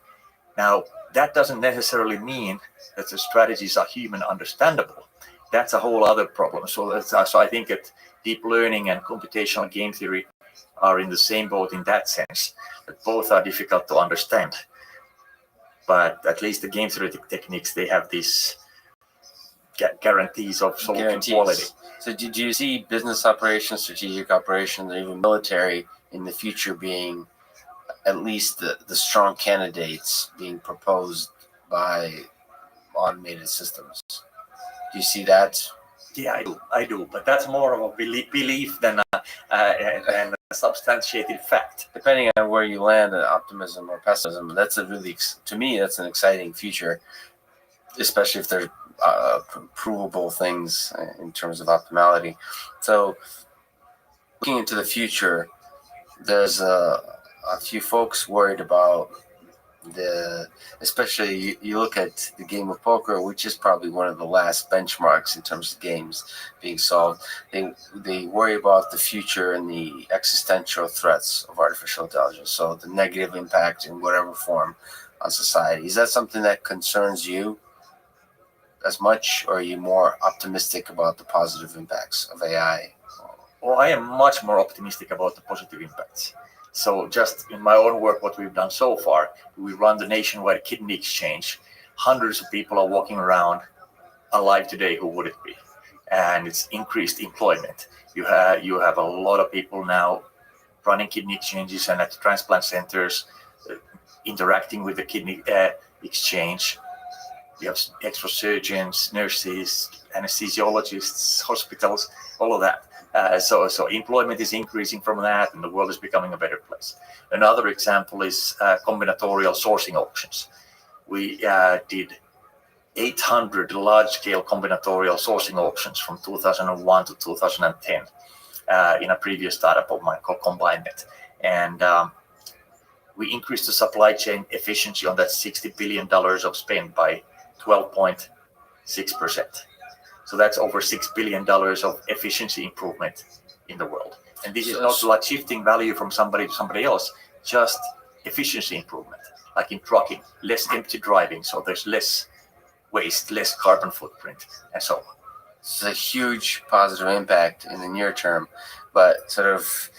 Now, that doesn't necessarily mean that the strategies are human understandable. That's a whole other problem. So I think that deep learning and computational game theory are in the same boat in that sense, that both are difficult to understand. But at least the game theoretic techniques, they have these guarantees of solution quality. So do you see business operations, strategic operations, or even military in the future being at least the strong candidates being proposed by automated systems? Do you see that? Yeah, I do. But that's more of a belief than a substantiated fact. Depending on where you land, optimism or pessimism, that's to me, that's an exciting future, especially if there's provable things in terms of optimality. So looking into the future, there's a few folks worried about especially you look at the game of poker, which is probably one of the last benchmarks in terms of games being solved. They worry about the future and the existential threats of artificial intelligence, so the negative impact in whatever form on society. Is that something that concerns you as much, or are you more optimistic about the positive impacts of AI? Well, I am much more optimistic about the positive impacts. So just in my own work, what we've done so far, we run the nationwide kidney exchange. Hundreds of people are walking around alive today who wouldn't be. And it's increased employment. You have a lot of people now running kidney exchanges and at transplant centers, interacting with the kidney exchange. You have extra surgeons, nurses, anesthesiologists, hospitals, all of that. So employment is increasing from that, and the world is becoming a better place. Another example is combinatorial sourcing auctions. We did 800 large-scale combinatorial sourcing auctions from 2001 to 2010 in a previous startup of mine called CombinedNet. And we increased the supply chain efficiency on that $60 billion of spend by 12.6%. So that's over $6 billion of efficiency improvement in the world. And this is not like shifting value from somebody to somebody else, just efficiency improvement. Like in trucking, less empty driving, so there's less waste, less carbon footprint, and so on. It's a huge positive impact in the near term, but sort of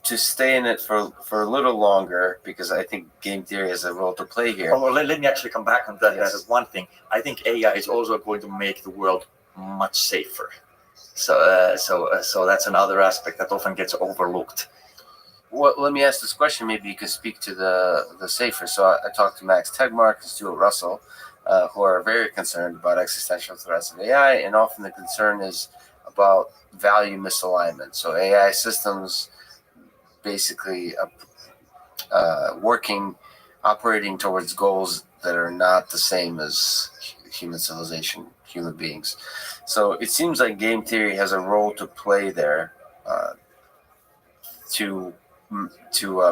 to stay in it for a little longer, because I think game theory has a role to play here. Well, let me actually come back on that. Yes. As one thing, I think AI is also going to make the world much safer. So that's another aspect that often gets overlooked. Well, let me ask this question. Maybe you could speak to the safer. So I talked to Max Tegmark and Stuart Russell, who are very concerned about existential threats of AI, and often the concern is about value misalignment. So AI systems basically operating towards goals that are not the same as human civilization, human beings. So it seems like game theory has a role to play there to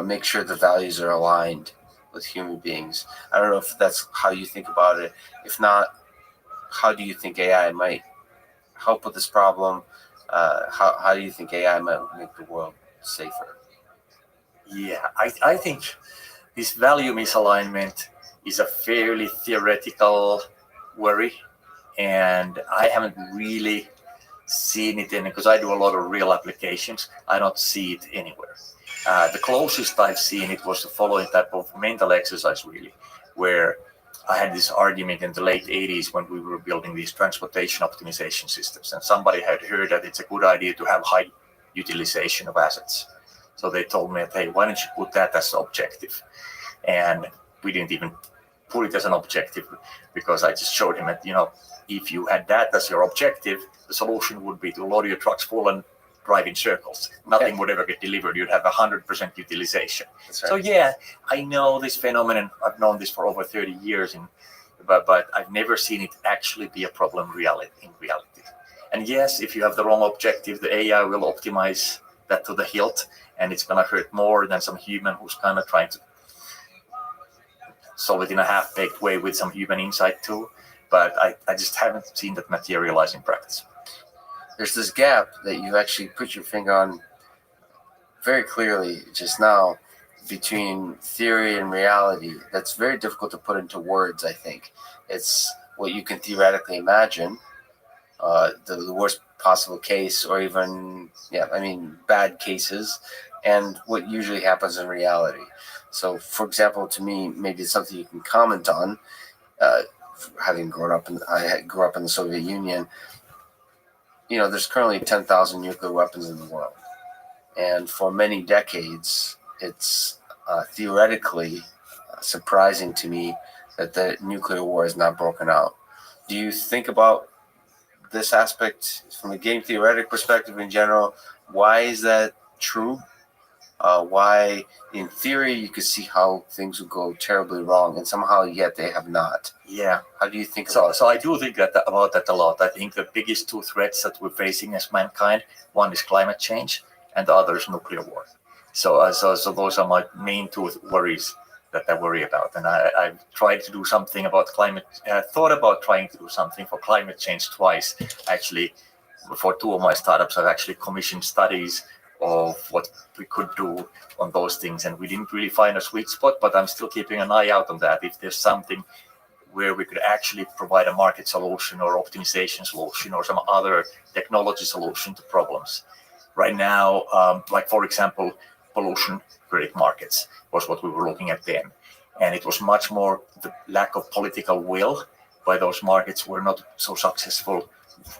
make sure the values are aligned with human beings. I don't know if that's how you think about it. If not, how do you think AI might help with this problem? How do you think AI might make the world safer? Yeah, I think this value misalignment is a fairly theoretical worry, and I haven't really seen it in, because I do a lot of real applications. I don't see it anywhere. The closest I've seen it was the following type of mental exercise, really, where I had this argument in the late 80s when we were building these transportation optimization systems, and somebody had heard that it's a good idea to have high utilization of assets. So they told me, hey, why don't you put that as an objective? And we didn't even put it as an objective, because I just showed him that, if you had that as your objective, the solution would be to load your trucks full and drive in circles. Nothing would ever get delivered. You'd have 100% utilization. That's right. So yeah, I know this phenomenon. I've known this for over 30 years, but I've never seen it actually be a problem in reality. And yes, if you have the wrong objective, the AI will optimize that to the hilt, and it's going to hurt more than some human who's kind of trying to solve it in a half-baked way with some human insight too. But I just haven't seen that materialize in practice. There's this gap that you actually put your finger on very clearly just now between theory and reality. That's very difficult to put into words, I think. It's what you can theoretically imagine, the worst possible case, or even, bad cases, and what usually happens in reality. So, for example, to me, maybe it's something you can comment on, having grown up I grew up in the Soviet Union. There's currently 10,000 nuclear weapons in the world. And for many decades, it's theoretically surprising to me that the nuclear war is not broken out. Do you think about this aspect from a game theoretic perspective in general? Why is that true? Why, in theory, you could see how things would go terribly wrong, and somehow yet they have not. Yeah. How do you think about So I do think about that a lot. I think the biggest two threats that we're facing as mankind, one is climate change, and the other is nuclear war. So those are my main two worries that I worry about. And I've tried to do something about climate. Thought about trying to do something for climate change twice. Actually, for two of my startups, I've actually commissioned studies of what we could do on those things, and we didn't really find a sweet spot, but I'm still keeping an eye out on that. If there's something where we could actually provide a market solution or optimization solution or some other technology solution to problems. Right now, like for example, pollution credit markets was what we were looking at then, and it was much more the lack of political will by those markets were not so successful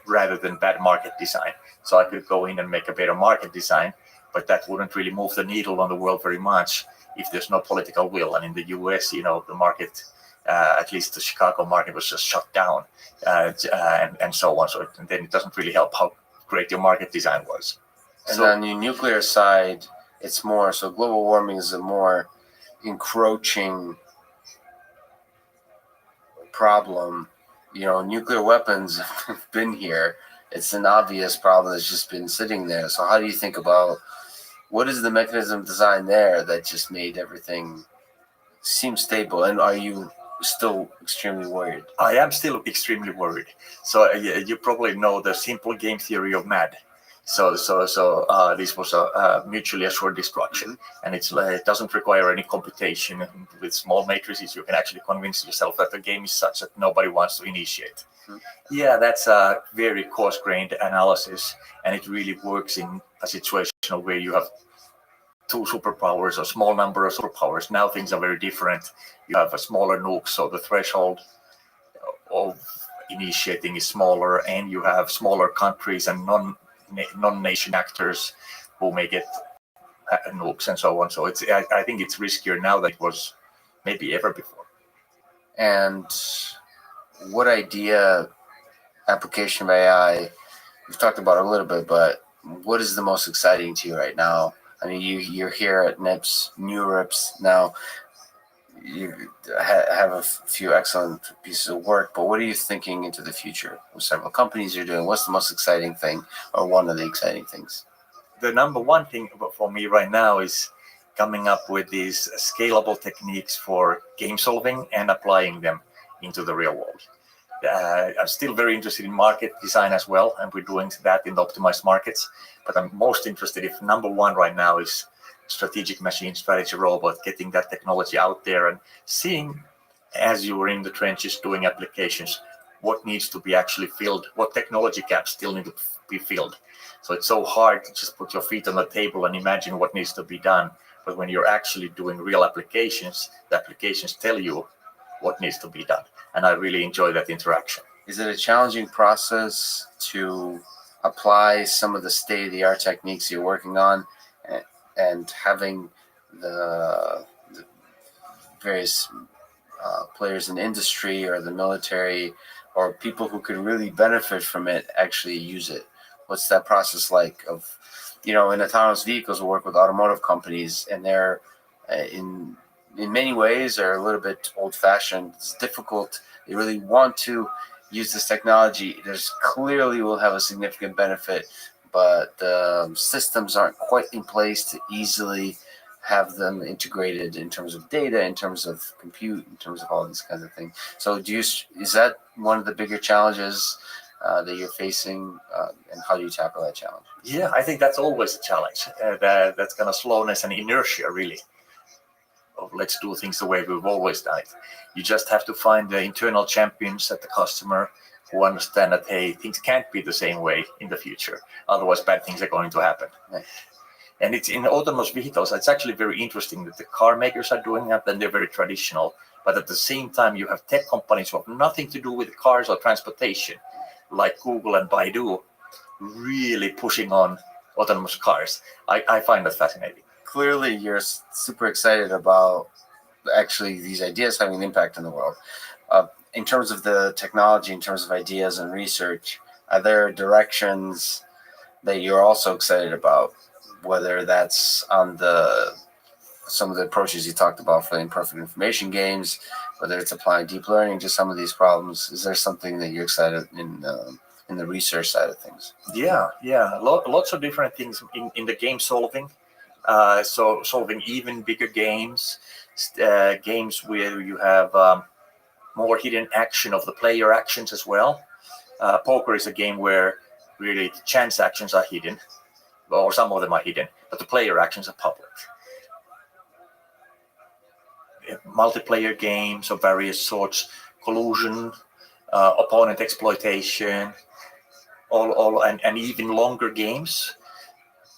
rather than bad market design. So I could go in and make a better market design, but but that wouldn't really move the needle on the world very much if there's no political will. And in the US, the market, at least the Chicago market, was just shut down, and so on. So then it doesn't really help how great your market design was. And So, on the nuclear side, it's more so global warming is a more encroaching problem. Nuclear weapons have been here. It's an obvious problem that's just been sitting there. So how do you think about what is the mechanism design there that just made everything seem stable? And are you still extremely worried? I am still extremely worried. So you probably know the simple game theory of MAD. So this was a mutually assured destruction, and it doesn't require any computation. With small matrices, you can actually convince yourself that the game is such that nobody wants to initiate. Yeah, that's a very coarse-grained analysis, and it really works in a situation where you have two superpowers, a small number of superpowers. Now things are very different. You have a smaller nuke, so the threshold of initiating is smaller, and you have smaller countries and non-nation actors who may get nukes and so on. So I think it's riskier now than it was maybe ever before. And what idea, application of AI, we've talked about it a little bit, but what is the most exciting to you right now? I mean, you're here at NeurIPS now. You have a few excellent pieces of work, but what are you thinking into the future? With several companies you're doing, what's the most exciting thing, or one of the exciting things? The number one thing for me right now is coming up with these scalable techniques for game solving and applying them into the real world. I'm still very interested in market design as well, and we're doing that in the optimized markets. But I'm most interested if number one right now is strategic machine strategy robot, getting that technology out there and seeing, as you were in the trenches doing applications, what needs to be actually filled, what technology gaps still need to be filled. So it's so hard to just put your feet on the table and imagine what needs to be done. But when you're actually doing real applications, the applications tell you what needs to be done. And I really enjoy that interaction. Is it a challenging process to apply some of the state-of-the-art techniques you're working on and having the various players in the industry or the military or people who could really benefit from it actually use it? What's that process like? Of, in autonomous vehicles, we work with automotive companies, and they're in many ways are a little bit old-fashioned. It's difficult. They really want to use this technology. There's clearly will have a significant benefit, but the systems aren't quite in place to easily have them integrated in terms of data, in terms of compute, in terms of all these kinds of things. So is that one of the bigger challenges that you're facing, and how do you tackle that challenge? Yeah, I think that's always a challenge. That's kind of slowness and inertia, really, of let's do things the way we've always done it. You just have to find the internal champions at the customer who understand that, hey, things can't be the same way in the future. Otherwise, bad things are going to happen. Right. And it's in autonomous vehicles. It's actually very interesting that the car makers are doing that, and they're very traditional. But at the same time, you have tech companies who have nothing to do with cars or transportation, like Google and Baidu, really pushing on autonomous cars. I find that fascinating. Clearly, you're super excited about actually these ideas having an impact in the world. In terms of the technology, in terms of ideas and research, are there directions that you're also excited about? Whether that's on some of the approaches you talked about for the imperfect information games, whether it's applying deep learning to some of these problems, is there something that you're excited in the research side of things? Yeah. Lots of different things in the game solving. So solving even bigger games, games where you have more hidden action of the player actions as well. Poker is a game where really the chance actions are hidden, or some of them are hidden, but the player actions are public. Multiplayer games of various sorts, collusion, opponent exploitation, and even longer games.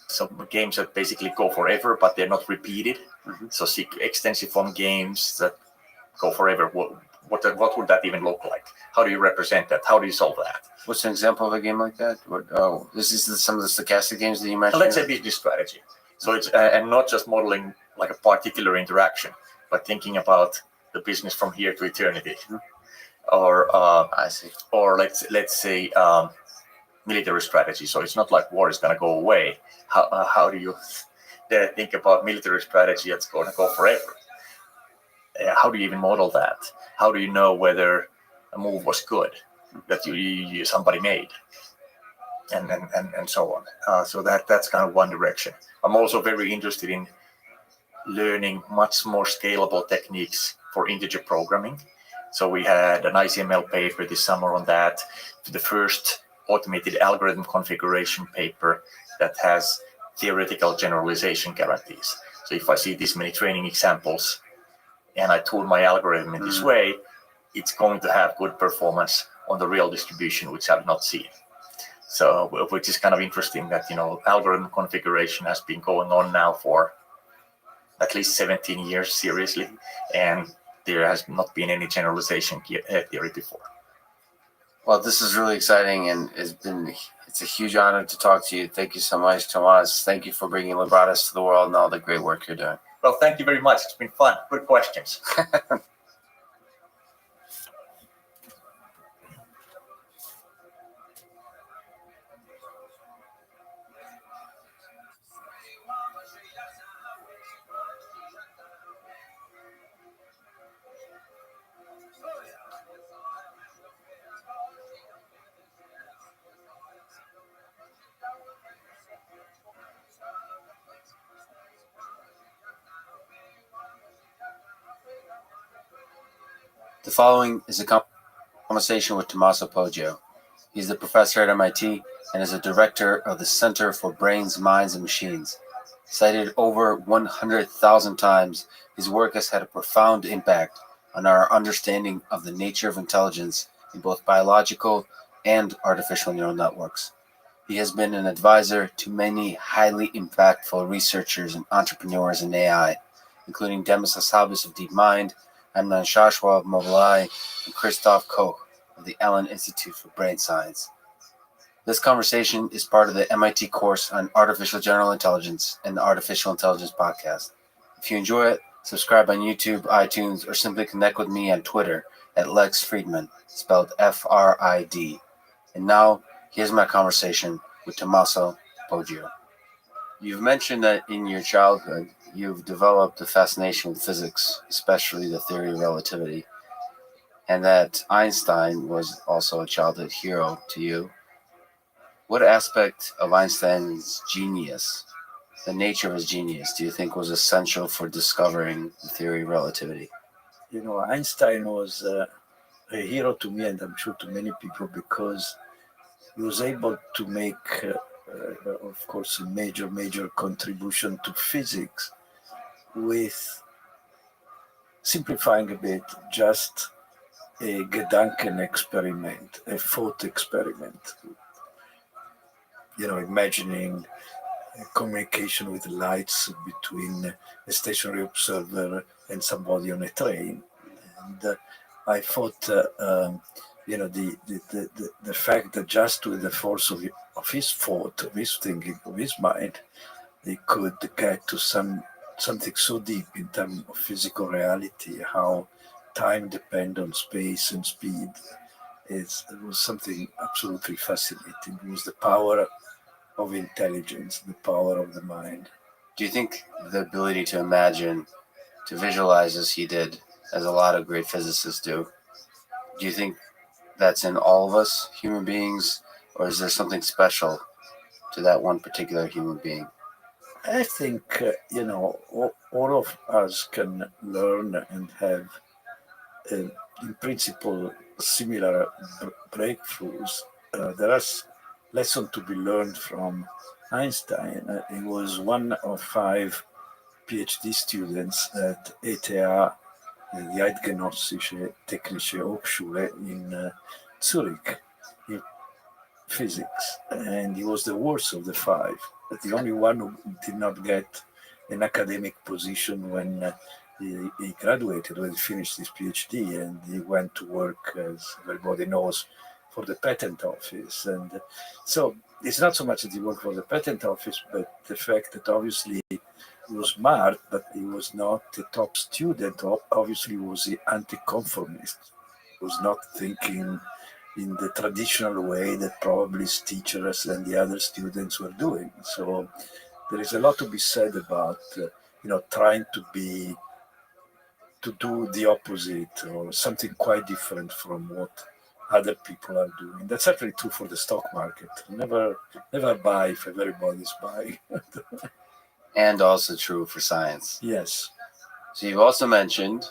Some games that basically go forever, but they're not repeated. Mm-hmm. So extensive form games that go forever. What would that even look like? How do you represent that? How do you solve that? What's an example of a game like that? This is some of the stochastic games that you mentioned? Let's say business strategy. So it's and not just modeling like a particular interaction, but thinking about the business from here to eternity, or I see. or let's say military strategy. So it's not like war is going to go away. How do you think about military strategy that's going to go forever? How do you even model that? How do you know whether a move was good that you somebody made, and so on? So that's kind of one direction. I'm also very interested in learning much more scalable techniques for integer programming. So we had an ICML paper this summer on that, the first automated algorithm configuration paper that has theoretical generalization guarantees. So if I see this many training examples and I tune my algorithm in this way, it's going to have good performance on the real distribution, which I've not seen. So, which is kind of interesting that, algorithm configuration has been going on now for at least 17 years seriously, and there has not been any generalization theory before. Well, this is really exciting, and it's a huge honor to talk to you. Thank you so much, Tomas. Thank you for bringing Libratus to the world and all the great work you're doing. Well, thank you very much. It's been fun. Good questions. The following is a conversation with Tommaso Poggio. He's a professor at MIT and is a director of the Center for Brains, Minds, and Machines. Cited over 100,000 times, his work has had a profound impact on our understanding of the nature of intelligence in both biological and artificial neural networks. He has been an advisor to many highly impactful researchers and entrepreneurs in AI, including Demis Hassabis of DeepMind, Amnon Shashwa of Mobileye, and Christoph Koch of the Allen Institute for Brain Science. This conversation is part of the MIT course on Artificial General Intelligence and the Artificial Intelligence Podcast. If you enjoy it, subscribe on YouTube, iTunes, or simply connect with me on Twitter at Lex Friedman, spelled F-R-I-D. And now, here's my conversation with Tommaso Poggio. You've mentioned that in your childhood, you've developed a fascination with physics, especially the theory of relativity, and that Einstein was also a childhood hero to you. What aspect of Einstein's genius, the nature of his genius, do you think was essential for discovering the theory of relativity? Einstein was a hero to me, and I'm sure to many people, because he was able to make, of course, a major contribution to physics with, simplifying a bit, just a Gedanken experiment, a thought experiment. Imagining communication with lights between a stationary observer and somebody on a train. And I thought, the fact that just with the force of his thought, of his thinking, of his mind, he could get to something so deep in terms of physical reality, how time depends on space and speed. It was something absolutely fascinating. It was the power of intelligence, the power of the mind. Do you think the ability to imagine, to visualize as he did, as a lot of great physicists do you think that's in all of us human beings, or is there something special to that one particular human being? I think, all of us can learn and have, in principle, similar breakthroughs. There are lessons to be learned from Einstein. He was one of 5 PhD students at ETH, the Eidgenössische Technische Hochschule in Zurich, in physics. And he was the worst of the 5, but the only one who did not get an academic position when he graduated, when he finished his PhD, and he went to work, as everybody knows, for the patent office. And so it's not so much that he worked for the patent office, but the fact that obviously he was smart, but he was not a top student. Obviously, he was the anti-conformist. He was not thinking in the traditional way that probably his teachers and the other students were doing. So there is a lot to be said about trying to do the opposite or something quite different from what other people are doing. That's certainly true for the stock market. Never buy if everybody's buying. And also true for science. Yes. So you've also mentioned,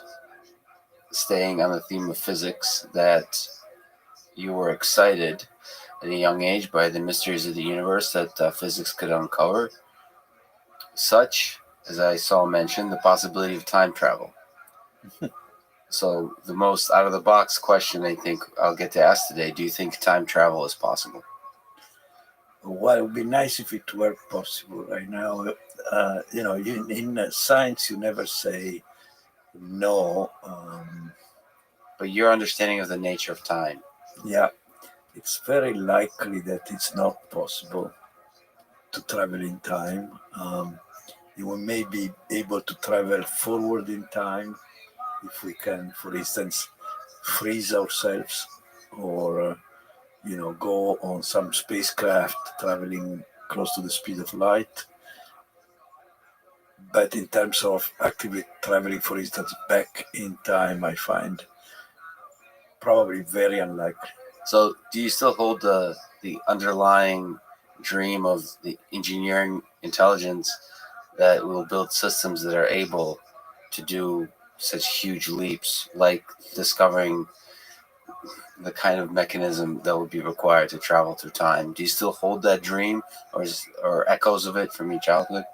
staying on the theme of physics, that you were excited at a young age by the mysteries of the universe that physics could uncover, such as I saw mentioned, the possibility of time travel. So the most out-of-the-box question I think I'll get to ask today, do you think time travel is possible? Well, it would be nice if it were possible right now. In science, you never say no. But your understanding of the nature of time. Yeah, it's very likely that it's not possible to travel in time. You may be able to travel forward in time if we can, for instance, freeze ourselves or go on some spacecraft traveling close to the speed of light. But in terms of actively traveling, for instance, back in time, I find probably very unlikely. So do you still hold the underlying dream of the engineering intelligence that will build systems that are able to do such huge leaps, like discovering the kind of mechanism that would be required to travel through time? Do you still hold that dream, or echoes of it from your childhood?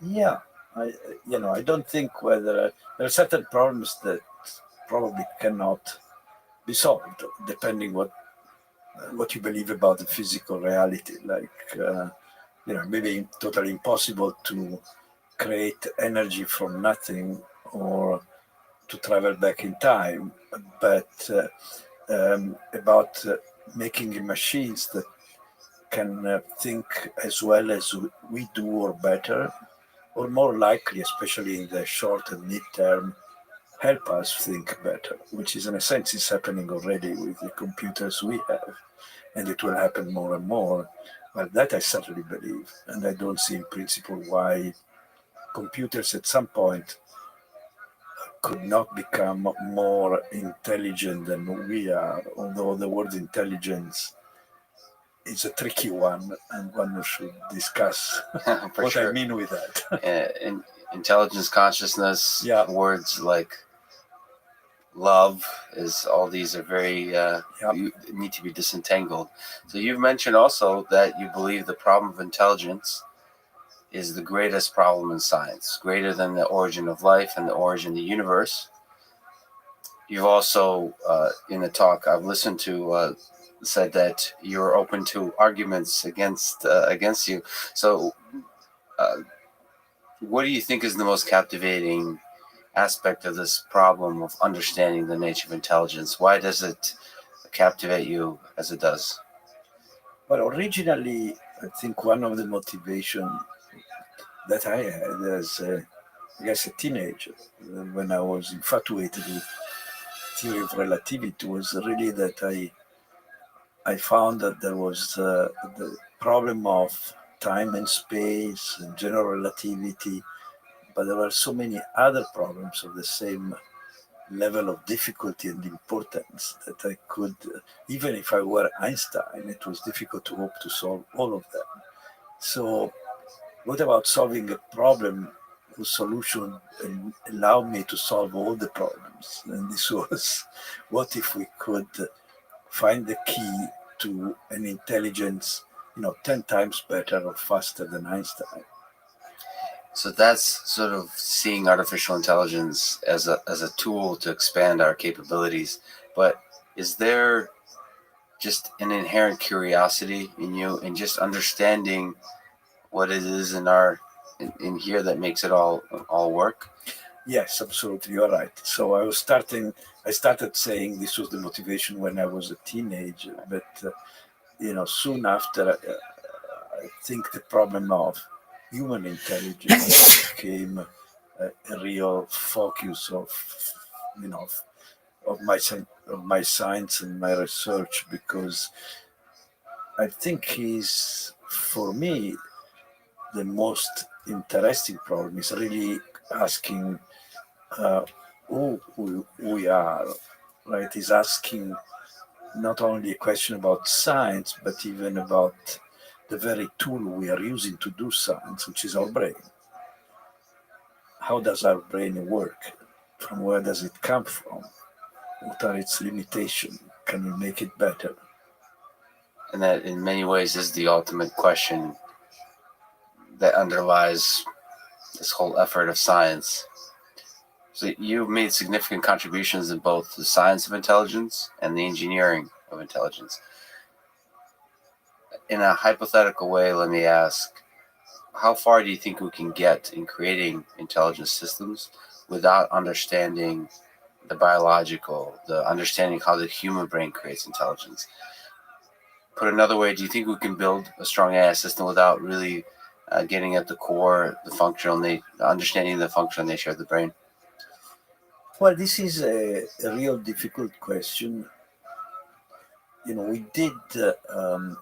Yeah, I don't think whether there are certain problems that probably cannot be solved, depending what you believe about the physical reality. Like, maybe totally impossible to create energy from nothing or to travel back in time, but about making machines that can think as well as we do or better, or more likely, especially in the short and mid-term, help us think better, which is in a sense is happening already with the computers we have, and it will happen more and more. Well, that I certainly believe, and I don't see in principle why computers at some point could not become more intelligent than we are, although the word intelligence is a tricky one, and one should discuss For what sure. I mean with that. Intelligence, consciousness, Yeah. words like love, is all these are very you need to be disentangled. So you've mentioned also that you believe the problem of intelligence is the greatest problem in science, greater than the origin of life and the origin of the universe. You've also, in a talk I've listened to, said that you're open to arguments against you. So, what do you think is the most captivating aspect of this problem of understanding the nature of intelligence? Why does it captivate you as it does? Well, originally, I think one of the motivation that I had as, I guess, a teenager, when I was infatuated with theory of relativity, was really that I found that there was the problem of time and space and general relativity, but there were so many other problems of the same level of difficulty and importance that I could, even if I were Einstein, it was difficult to hope to solve all of them. So what about solving a problem whose solution allowed me to solve all the problems? And this was, what if we could find the key to an intelligence, 10 times better or faster than Einstein? So that's sort of seeing artificial intelligence as a tool to expand our capabilities. But is there just an inherent curiosity in you and just understanding what it is in here that makes it all work? Yes, absolutely, you're right. So I started saying this was the motivation when I was a teenager, but soon after I think the problem of human intelligence became a real focus of, you know, of my science and my research, because I think he's, for me, the most interesting problem is really asking who we are, right? Is asking not only a question about science, but even about the very tool we are using to do science, which is our brain. How does our brain work? From where does it come from? What are its limitations? Can we make it better? And that, in many ways, is the ultimate question that underlies this whole effort of science. So you've made significant contributions in both the science of intelligence and the engineering of intelligence. In a hypothetical way, let me ask, how far do you think we can get in creating intelligent systems without understanding the biological, the understanding how the human brain creates intelligence? Put another way, do you think we can build a strong AI system without really getting at the core, the functional, understanding the functional nature of the brain? Well, this is a real difficult question. You know, we did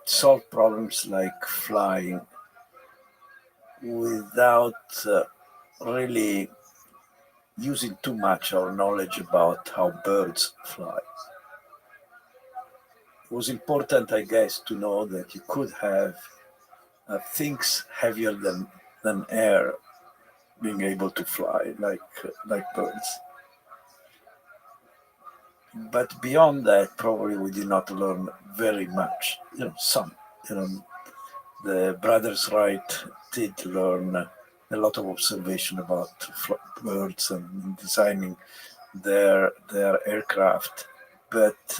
solve problems like flying without really using too much our knowledge about how birds fly. It was important, I guess, to know that you could have things heavier than air being able to fly like birds. But beyond that, probably we did not learn very much. You know, some. You know, the brothers Wright did learn a lot of observation about birds and designing their aircraft. But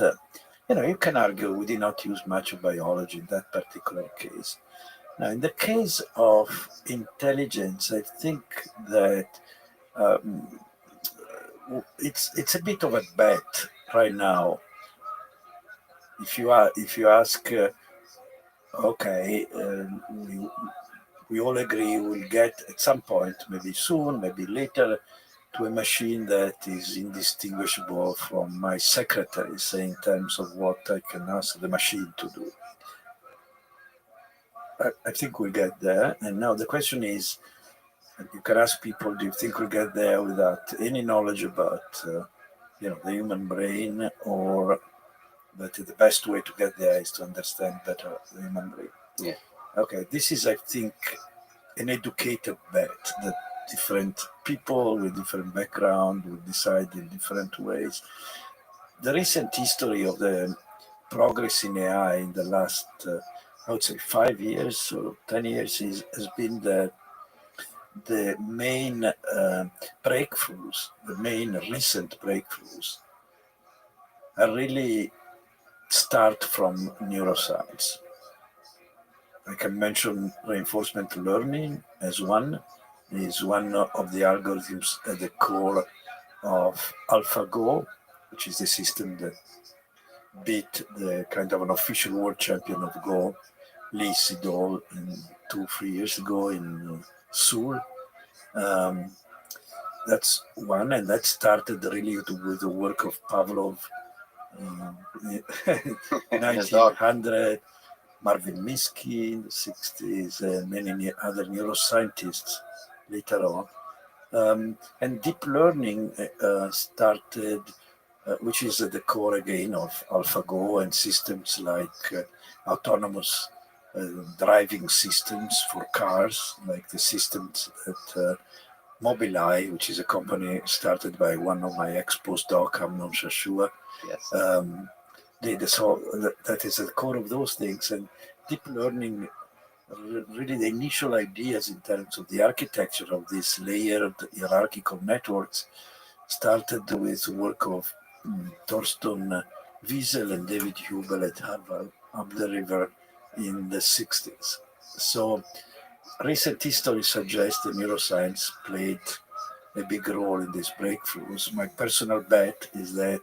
you know, you can argue we did not use much of biology in that particular case. Now, in the case of intelligence, I think that it's a bit of a bet right now. If you ask, okay, we all agree we'll get at some point, maybe soon, maybe later, to a machine that is indistinguishable from my secretary, say, in terms of what I can ask the machine to do. I think we'll get there. And now the question is, you can ask people, do you think we'll get there without any knowledge about you know, the human brain, or that the best way to get there is to understand better the human brain? Yeah. Okay, this is, I think, an educated bet that different people with different background will decide in different ways. The recent history of the progress in AI in the last, I would say, 5 years or 10 years has been that the main breakthroughs, the main recent breakthroughs, are really start from neuroscience. I can mention reinforcement learning as one. Is one of the algorithms at the core of AlphaGo, which is the system that beat the kind of an official world champion of Go, Lee Sedol, 2-3 years ago in Seoul. That's one, and that started really with the work of Pavlov, 1900, Marvin Minsky in the 60s, and many other neuroscientists later on. And deep learning started, which is at the core again of AlphaGo and systems like autonomous driving systems for cars, like the systems that Mobileye, which is a company started by one of my ex-postdoc, Amnon Shashua, Yes. so that is at the core of those things. And deep learning, really the initial ideas in terms of the architecture of these layered hierarchical networks started with work of Thorsten Wiesel and David Hubel at Harvard up the river in the 60s. So recent history suggests that neuroscience played a big role in these breakthroughs. My personal bet is that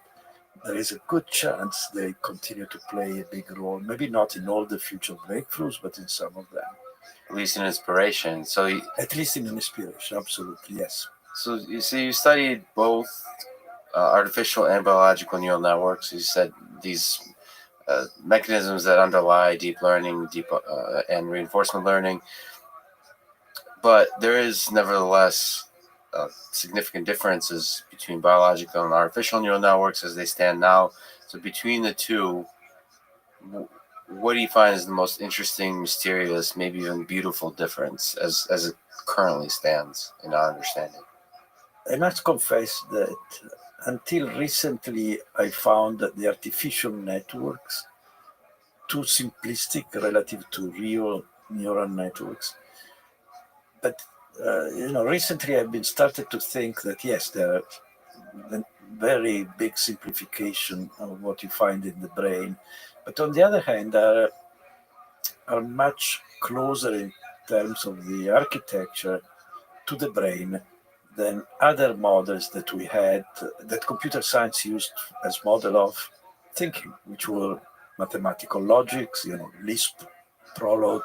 there is a good chance they continue to play a big role, maybe not in all the future breakthroughs, but in some of them. at least an inspiration. So, At least in an inspiration, absolutely, yes. so you see, you studied both artificial and biological neural networks. You said these mechanisms that underlie deep learning, and reinforcement learning. But there is nevertheless significant differences between biological and artificial neural networks as they stand now. So between the two, what do you find is the most interesting, mysterious, maybe even beautiful difference as it currently stands in our understanding? I must confess that until recently, I found that the artificial networks too simplistic relative to real neural networks. But recently I've been started to think that yes, there are a very big simplification of what you find in the brain, but on the other hand, are much closer in terms of the architecture to the brain than other models that we had, that computer science used as model of thinking, which were mathematical logics, Lisp, Prolog,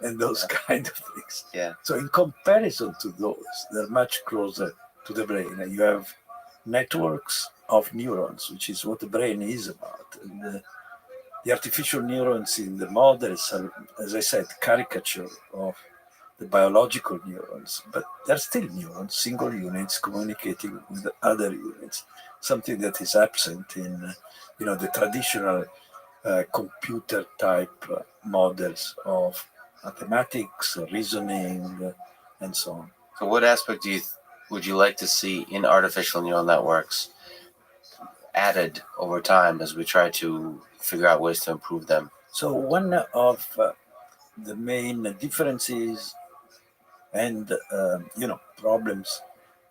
and those kind of things. Yeah. So in comparison to those, they're much closer to the brain. And you have networks of neurons, which is what the brain is about. And the artificial neurons in the models are, as I said, caricature of the biological neurons, but they're still neurons, single units communicating with other units, something that is absent in the traditional computer type models of mathematics, reasoning, and so on. So what aspect would you like to see in artificial neural networks added over time as we try to figure out ways to improve them? So one of the main differences and problems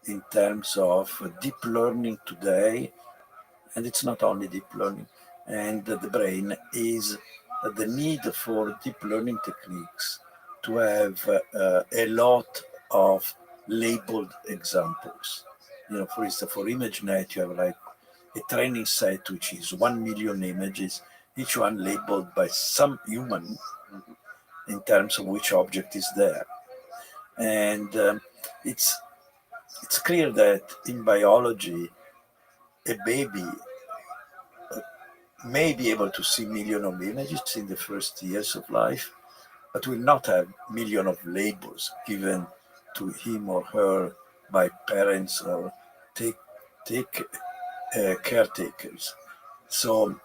in terms of deep learning today, and it's not only deep learning, and the brain is the need for deep learning techniques to have a lot of labeled examples. For instance, for ImageNet, you have like a training set which is 1 million images, each one labeled by some human in terms of which object is there. And it's clear that in biology, a baby may be able to see millions of images in the first years of life, but will not have millions of labels given to him or her by parents or caretakers. So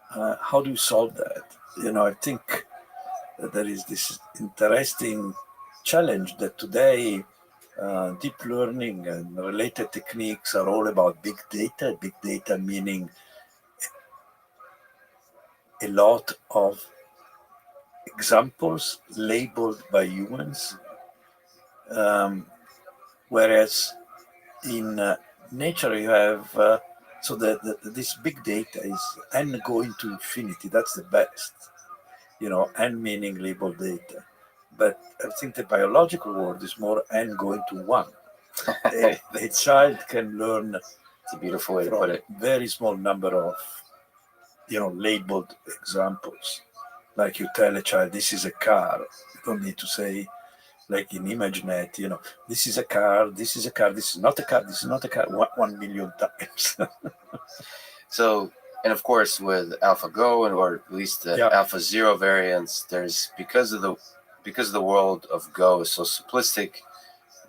how do you solve that? I think there is this interesting challenge that today deep learning and related techniques are all about big data meaning a lot of examples labeled by humans, whereas in nature you have so that this big data is n going to infinity. That's the best, n meaning labeled data. But I think the biological world is more n going to 1. A child can learn. It's a beautiful way to put it. Very small number of labeled examples. Like you tell a child, this is a car. You don't need to say, like in ImageNet, this is a car, this is a car, this is not a car, this is not a car, 1 million times. So, and of course, with AlphaGo, or at least the AlphaZero variants, there's because the world of Go is so simplistic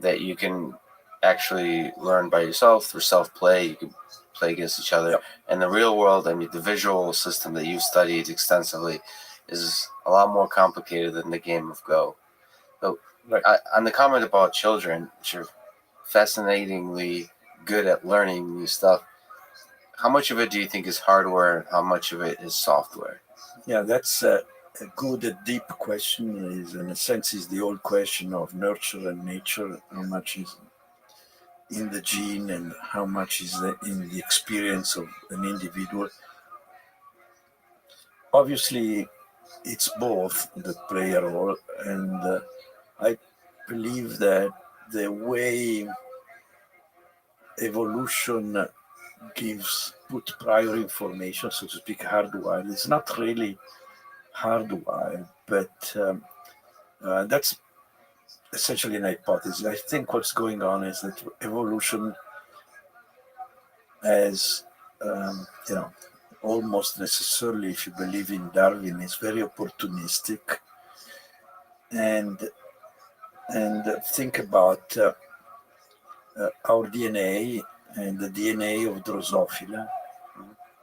that you can actually learn by yourself through self-play. You can play against each other. And the real world, I mean, the visual system that you've studied extensively is a lot more complicated than the game of Go. So, on the comment about children, which are fascinatingly good at learning new stuff, how much of it do you think is hardware and how much of it is software? Yeah, that's a good, deep question. Is in a sense is the old question of nurture and nature. How much is in the gene and how much is in the experience of an individual? Obviously, it's both that play a role, and I believe that the way evolution put prior information, so to speak, hardwired. It's not really hardwired, but That's essentially an hypothesis. I think what's going on is that evolution has, almost necessarily, if you believe in Darwin, is very opportunistic, and think about our DNA and the DNA of Drosophila.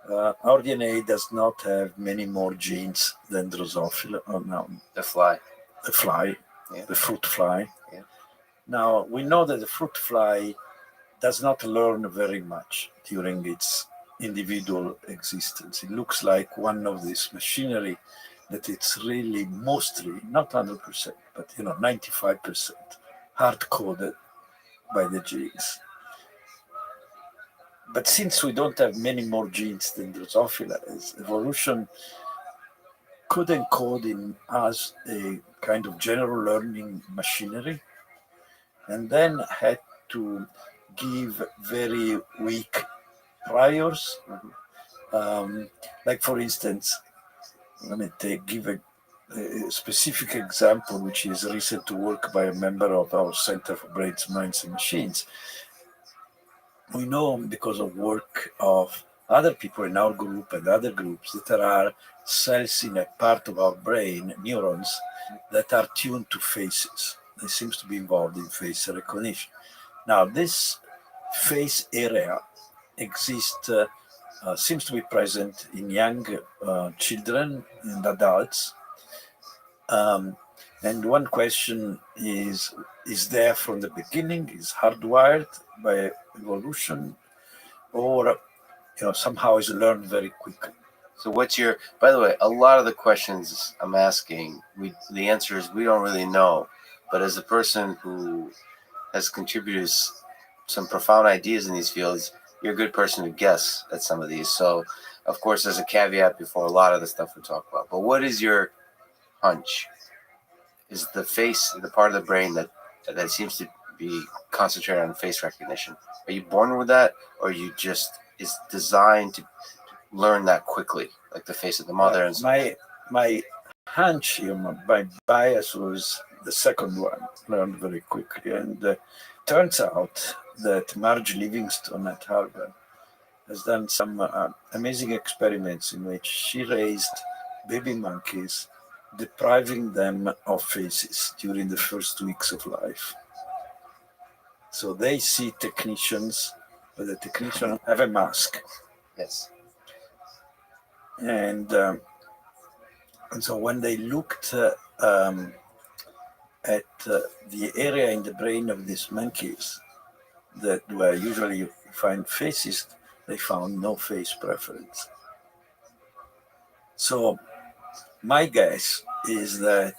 Our DNA does not have many more genes than Drosophila. Oh, no, The fly. the fly, Yeah. the fruit fly. Yeah. Now, we know that the fruit fly does not learn very much during its individual existence. It looks like one of this machinery that it's really mostly, not 100%, but 95% hard-coded by the genes. But since we don't have many more genes than Drosophila, evolution could encode in us a kind of general learning machinery, and then had to give very weak priors. Like, for instance, let me give a specific example, which is recent work by a member of our Center for Brains, Minds, and Machines. We know, because of work of other people in our group and other groups, that there are cells in a part of our brain, neurons, that are tuned to faces. They seem to be involved in face recognition. Now, this face area exists, seems to be present in young children and adults. And one question is there from the beginning, is hardwired by evolution, or somehow is learned very quickly? So by the way, a lot of the questions I'm asking, the answer is we don't really know. But as a person who has contributed some profound ideas in these fields, you're a good person to guess at some of these. So, of course, there's a caveat before a lot of the stuff we talk about. But what is your hunch? Is the face the part of the brain that seems to be concentrated on face recognition? Are you born with that, or is designed to learn that quickly, like the face of the mother? And my hunch, my bias was the second one, learned very quickly. And turns out that Marge Livingston at Harvard has done some amazing experiments in which she raised baby monkeys, depriving them of faces during the first weeks of life. So they see technicians, but the technicians have a mask. Yes. And so when they looked at the area in the brain of these monkeys that where usually you find faces, they found no face preference. So my guess is that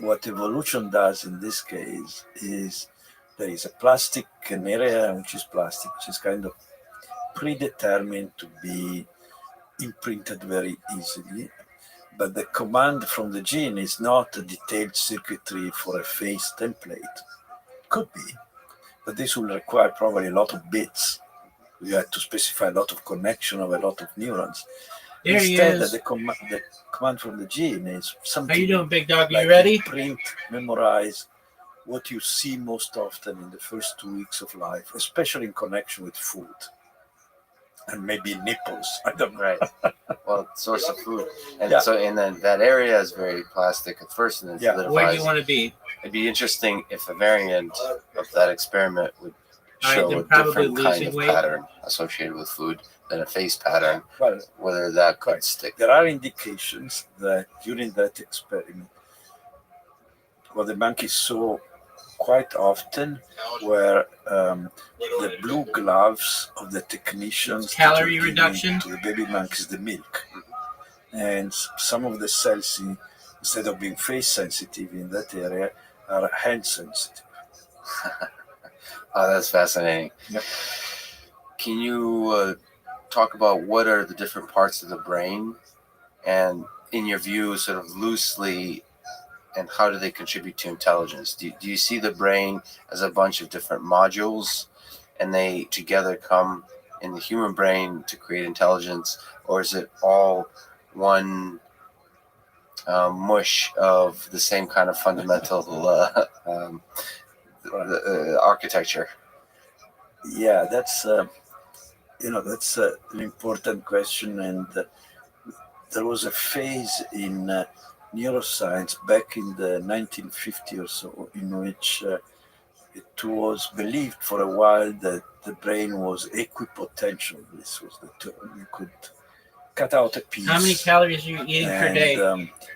what evolution does in this case is there is an area which is plastic, which is kind of predetermined to be imprinted very easily. But the command from the gene is not a detailed circuitry for a face template. Could be, but this will require probably a lot of bits. You have to specify a lot of connection of a lot of neurons. There he Instead, is. the command from the gene is something. How you doing, big dog? You like ready? Print, memorize what you see most often in the first 2 weeks of life, especially in connection with food. And maybe nipples. I don't know. Right. Well, source of food. And Yeah. and then that area is very plastic at first, and then Yeah. solidifies. Where do you want to be? It'd be interesting if a variant of that experiment would All right, show then a probably different kind losing of weight. pattern associated with food than a face pattern, Well, whether that could Right. stick. there are indications that during that experiment, what the monkeys saw quite often were the blue gloves of the technicians that were Calorie giving reduction? to the baby monkeys the milk. And some of the cells, instead of being face sensitive in that area, are hand sensitive. Oh, that's fascinating. Yep. Can you talk about what are the different parts of the brain, and in your view, sort of loosely, and how do they contribute to intelligence? Do you see the brain as a bunch of different modules, and they together come in the human brain to create intelligence, or is it all one mush of the same kind of fundamental architecture? Yeah, that's that's an important question, and there was a phase in neuroscience back in the 1950s or so in which it was believed for a while that the brain was equipotential. This was the term. You could cut out a piece. How many calories are you eating per day?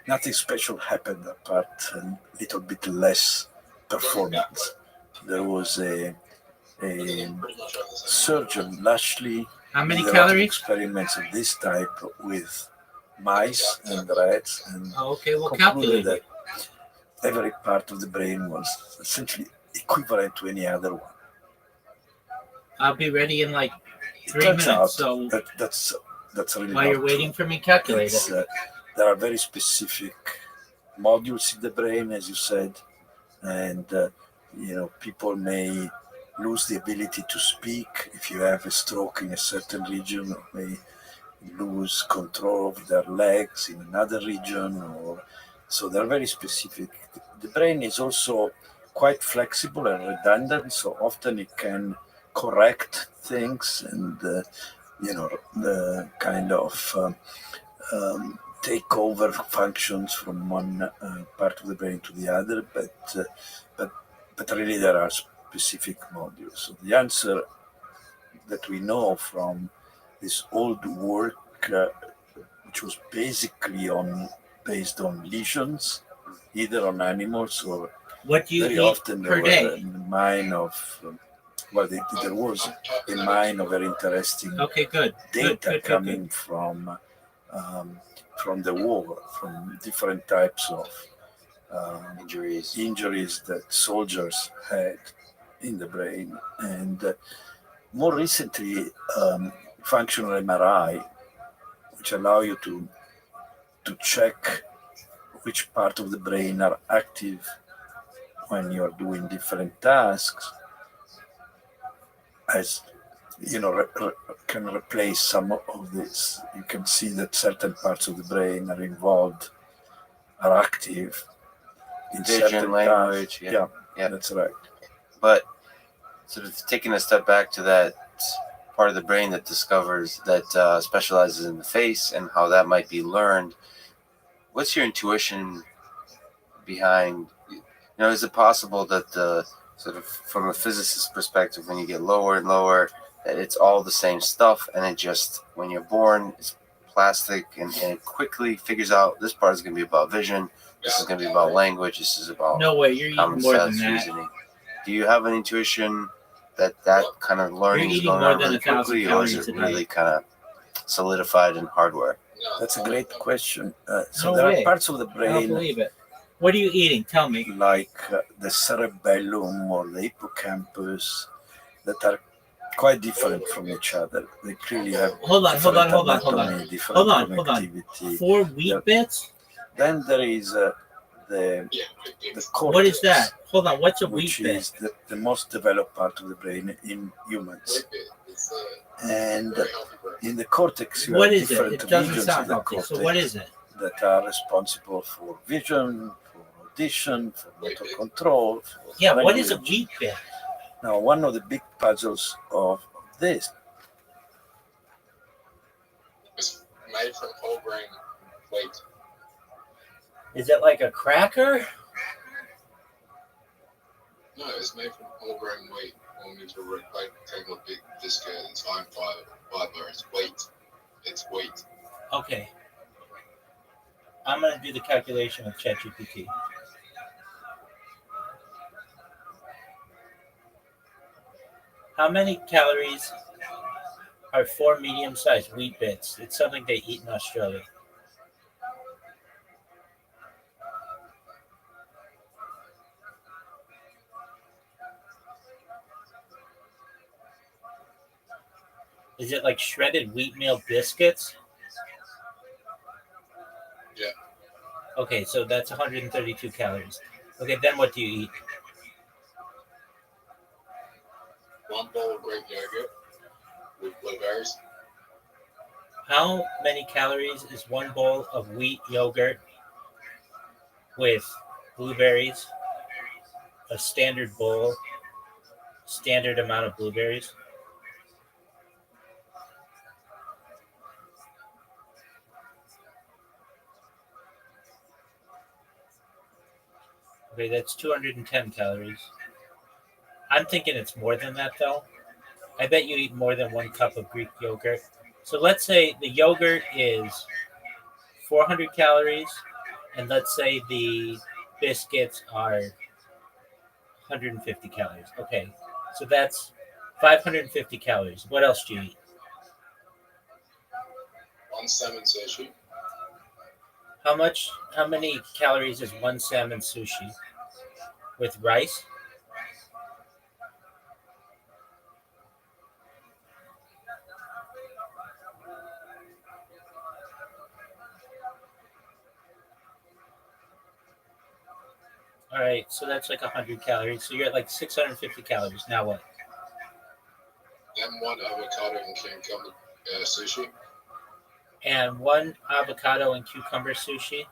Nothing special happened apart a little bit less performance. There was a surgeon, Lashley, How many did a lot of calories? experiments of this type with mice and rats, and Oh, okay, we'll concluded calculate that it. every part of the brain was essentially equivalent to any other one. I'll be ready in like 3 Turns out minutes. So that's really while not you're waiting true. for me, calculate It's, it. there are very specific modules in the brain, as you said, and people may lose the ability to speak if you have a stroke in a certain region, or may lose control of their legs in another region, or so they're very specific. The brain is also quite flexible and redundant, so often it can correct things and kind of take over functions from one part of the brain to the other, but really there are specific modules. So the answer that we know from this old work, which was basically based on lesions, either on animals or What do you very eat often per there day? were a mine of there was a mine of very interesting Okay, good. data coming from the war, from different types of injuries that soldiers had in the brain, and more recently, functional MRI, which allow you to check which part of the brain are active when you're doing different tasks, as can replace some of this. You can see that certain parts of the brain are involved, are active in Vision, certain language, tasks. yeah, That's right. But sort of taking a step back to that part of the brain that discovers, that specializes in the face and how that might be learned, what's your intuition behind, is it possible that the sort of from a physicist's perspective, when you get lower and lower, that it's all the same stuff, and it just, when you're born, it's plastic, and it quickly figures out this part is going to be about vision, this is going to be about language, this is about No way, you're eating more than that. reasoning. Do you have an intuition that kind of learning is going on really quickly, or is it really kind of solidified in hardware? That's a great question. So No there way. are parts of the I don't brain, believe it. What are you eating? Tell me. like the cerebellum or the hippocampus, that are quite different from each other. They clearly have Hold on. different connectivity. 4 wheat bits? Then there is the cortex. What is that? Hold on. What's a wheat Which bit? is the most developed part of the brain in humans. And in the cortex, you What have is it? different It doesn't regions sound of the healthy. cortex So what is it? that are responsible for vision, for audition, for motor control. Yeah, for what is a language. wheat bit? Now, one of the big puzzles of this It's made from whole grain wheat. Is it like a cracker? No, it's made from whole grain wheat. Want me to take a big biscuit, it's high fiber, it's wheat. It's wheat. Okay. I'm going to do the calculation with ChatGPT. How many calories are 4 medium-sized wheat bits? It's something they eat in Australia. Is it like shredded wheatmeal biscuits? Yeah. Okay, so that's 132 calories. Okay, then what do you eat? 1 bowl of Greek yogurt with blueberries. How many calories is 1 bowl of wheat yogurt with blueberries, a standard bowl, standard amount of blueberries. Okay, that's 210 calories. I'm thinking it's more than that, though. I bet you eat more than 1 cup of Greek yogurt. So let's say the yogurt is 400 calories, and let's say the biscuits are 150 calories. Okay, so that's 550 calories. What else do you eat? One salmon sushi. How many calories is one salmon sushi with rice? All right, so that's like 100 calories. So you're at like 650 calories. Now what? Then one avocado and cucumber sushi. And one avocado and cucumber sushi.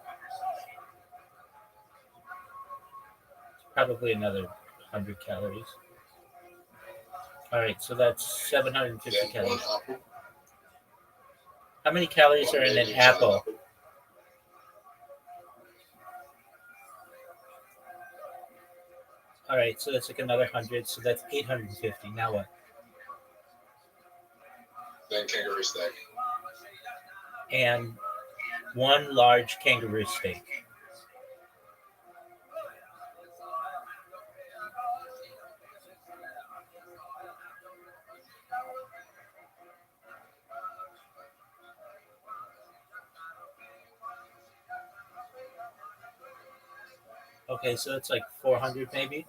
Probably another 100 calories. All right, so that's 750 Then calories. one apple. How many calories One are in an baby apple? pineapple. All right, so that's like another 100. So that's 850. Now what? Then kangaroo steak. And one large kangaroo steak. Okay, so it's like 400 maybe.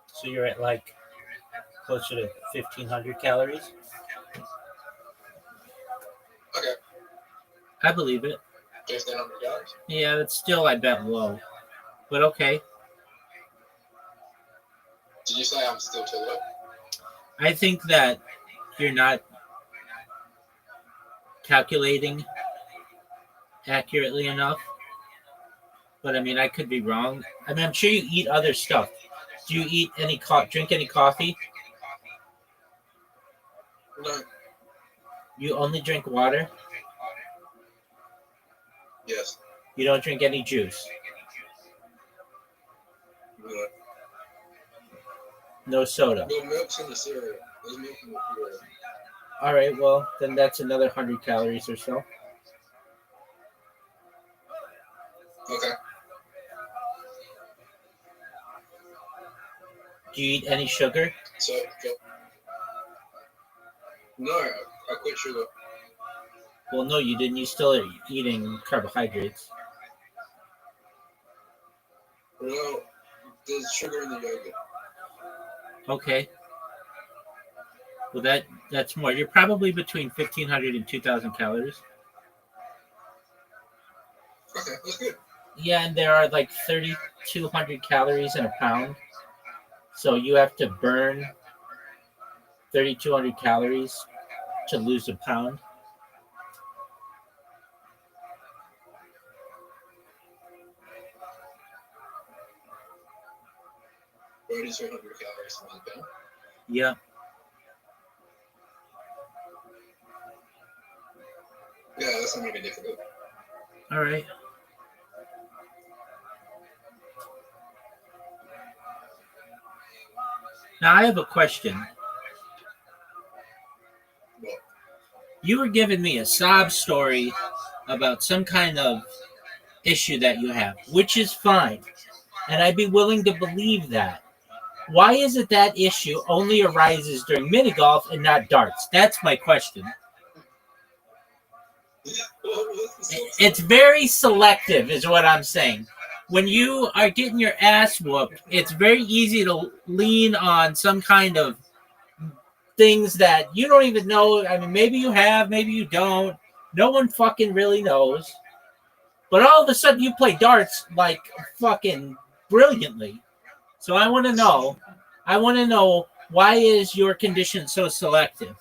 So you're at like closer to 1,500 calories. Okay. I believe it. 1,500 calories. Yeah, that's still, I bet, low. But okay. Did you say I'm still too low? I think that you're not calculating accurately enough. But I mean, I could be wrong. I mean, I'm sure you eat other stuff. Do you eat any drink any coffee? No. You only drink water? Yes. You don't drink any juice? No. No soda? No milk's in the cereal. There's milk in the cereal. All right, well, then that's another 100 calories or so. Okay. Do you eat any sugar? So, no, I quit sugar. Well, no, you didn't. You still are eating carbohydrates. Well, there's sugar in the yogurt. Okay. Well, that's more. You're probably between 1,500 and 2,000 calories. Okay, that's good. Yeah, and there are like 3,200 calories in a pound. So you have to burn 3,200 calories to lose a pound. Already 200 calories in 1 pound. Yeah. Yeah, that's not going to be difficult. All right. Now I have a question. What? You were giving me a sob story about some kind of issue that you have, which is fine. And I'd be willing to believe that. Why is it that issue only arises during mini golf and not darts? That's my question. It's very selective, is what I'm saying. When you are getting your ass whooped, it's very easy to lean on some kind of things that you don't even know. I mean, maybe you have, maybe you don't. No one fucking really knows. But all of a sudden, you play darts like fucking brilliantly. So I want to know. Why is your condition so selective?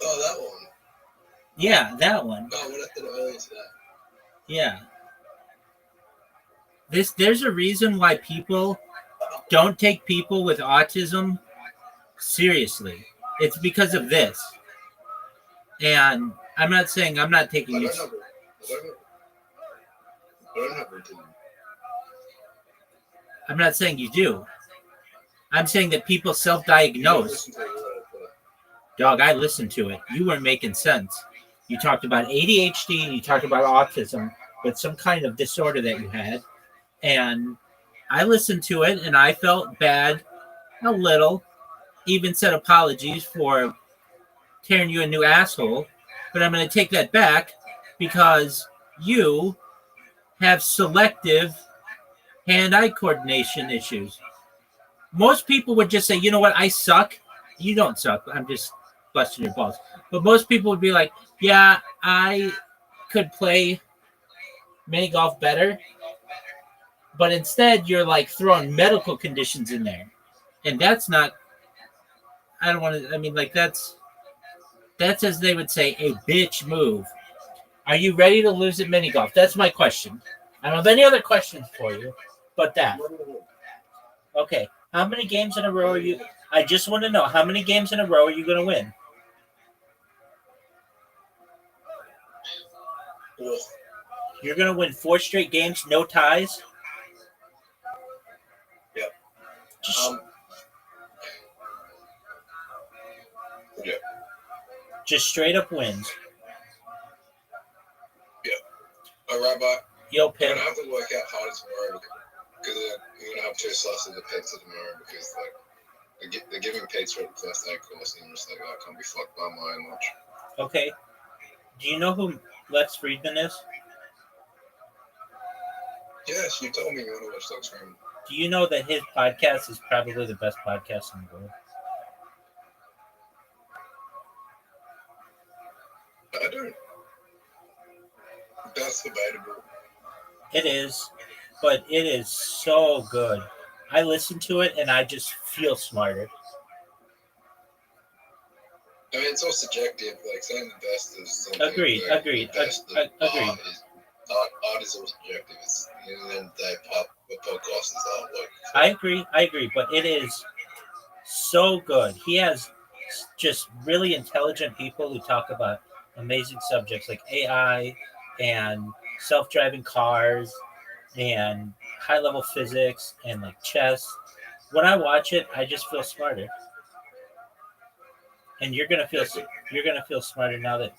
Oh, that one. Yeah, that one. Oh, what I did earlier today. Yeah. There's a reason why people don't take people with autism seriously. It's because of this. And I'm not saying I'm not taking I you. don't have routine. I'm not saying you do. I'm saying that people self-diagnose. Dog, I listened to it. You weren't making sense. You talked about ADHD and you talked about autism, but some kind of disorder that you had. And I listened to it and I felt bad a little. Even said apologies for tearing you a new asshole. But I'm going to take that back because you have selective hand-eye coordination issues. Most people would just say, you know what, I suck. You don't suck. I'm just busting your balls. But most people would be like, yeah, I could play mini golf better. But instead, you're like throwing medical conditions in there. And that's not, I don't want to, I mean, like that's as they would say, a bitch move. Are you ready to lose at mini golf? That's my question. I don't have any other questions for you but that. Okay. How many games in a row are you? I just want to know, how many games in a row are you going to win? You're going to win 4 straight games, no ties? Yep. Just straight up wins. Rabbi, Yo, I'm Pim. gonna have to work out harder tomorrow because I'm gonna have 2 slices of pizza tomorrow because like they're giving pizza at the first aid course and I'm just like, I can't be fucked by my own lunch. Okay. Do you know who Lex Friedman is? Yes, you told me you want to watch Lex Friedman. Do you know that his podcast is probably the best podcast in the world? I don't. That's debatable. It is, but it is so good. I listen to it and I just feel smarter. I mean, it's all subjective. Like saying the best is something. Agreed. Art is all subjective. It's at the end of the day, the podcast is artwork. I agree, but it is so good. He has just really intelligent people who talk about amazing subjects like AI and self-driving cars and high-level physics and like chess. When I watch it, I just feel smarter. And you're gonna feel smarter now that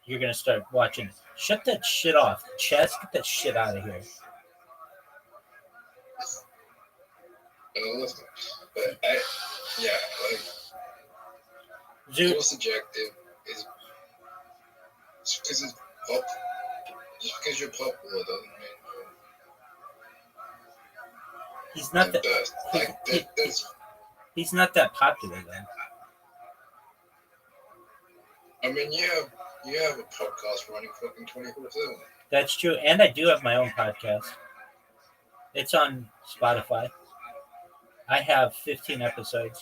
you're gonna start watching. Shut that shit off. Chess, get that shit out of here. Listen, but it's all subjective. Is just because it's pop, just because you're popular doesn't mean he's not the that. best. He's not that popular though. I mean, you have a podcast running fucking 24/7. That's true, and I do have my own podcast. It's on Spotify. I have 15 episodes,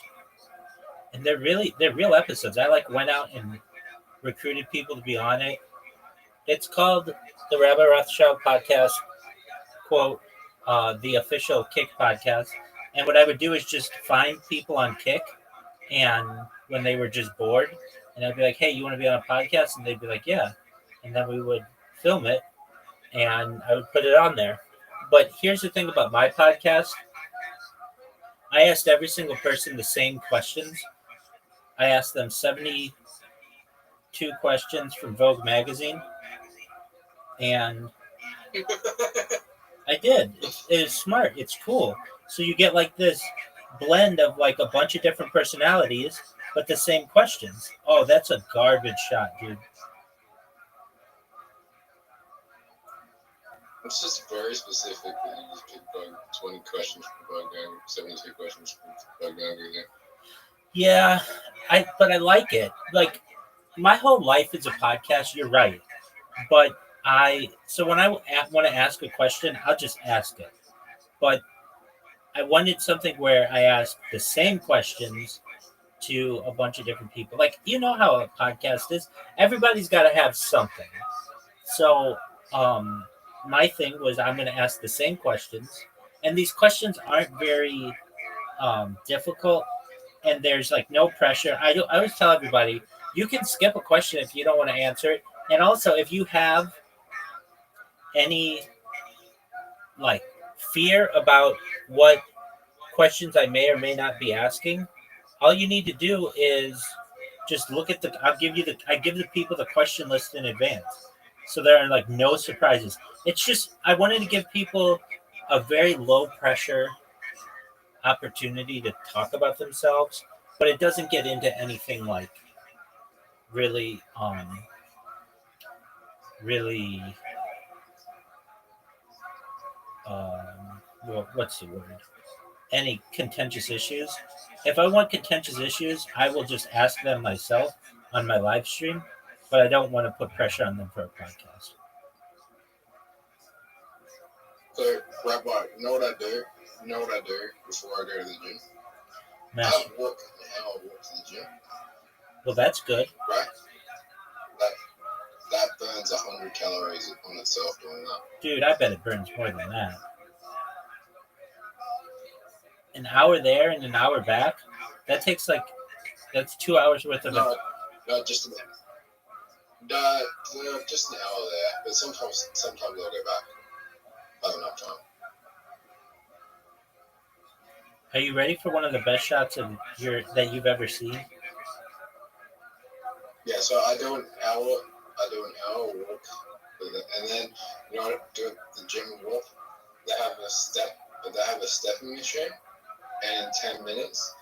and they're real episodes. I like went out and recruited people to be on it. It's called the Rabbi Rothschild podcast, quote, the official Kick podcast. And what I would do is just find people on Kick, and when they were just bored, and I'd be like, hey, you want to be on a podcast? And they'd be like, yeah. And then we would film it, and I would put it on there. But here's the thing about my podcast. I asked every single person the same questions. I asked them 72 questions from Vogue magazine. And I did. It is smart. It's cool. So you get like this blend of like a bunch of different personalities, but the same questions. Oh, that's a garbage shot, dude. It's just very specific that you just pick like 20 questions from Vogue magazine, 72 questions from Vogue magazine. Yeah, but I like it. Like my whole life is a podcast. You're right, but so when I want to ask a question, I'll just ask it. But I wanted something where I asked the same questions to a bunch of different people. Like, you know how a podcast is. Everybody's got to have something. So my thing was I'm going to ask the same questions. And these questions aren't very difficult. And there's like no pressure. I always tell everybody, you can skip a question if you don't want to answer it. And also, if you have any like fear about what questions I may or may not be asking, all you need to do is just look at I give the people the question list in advance. So there are like no surprises. It's just I wanted to give people a very low pressure opportunity to talk about themselves, but it doesn't get into anything like really really what's the word? Any contentious issues. If I want contentious issues, I will just ask them myself on my live stream, but I don't want to put pressure on them for a podcast. So, Rabbi, you know what I do? You know what I do before I go to the gym? Master. I walk an hour walk to the gym. Well, that's good. Right? That burns 100 calories on itself doing that. Dude, I bet it burns more than that. An hour there and an hour back? That's 2 hours worth of No, just about. Just an hour there, but sometimes I'll go back. I have enough time. Are you ready for one of the best shots that you've ever seen? Yeah, so I do an hour walk, and then you know do the gym walk. They have a stepping machine, and in 10 minutes,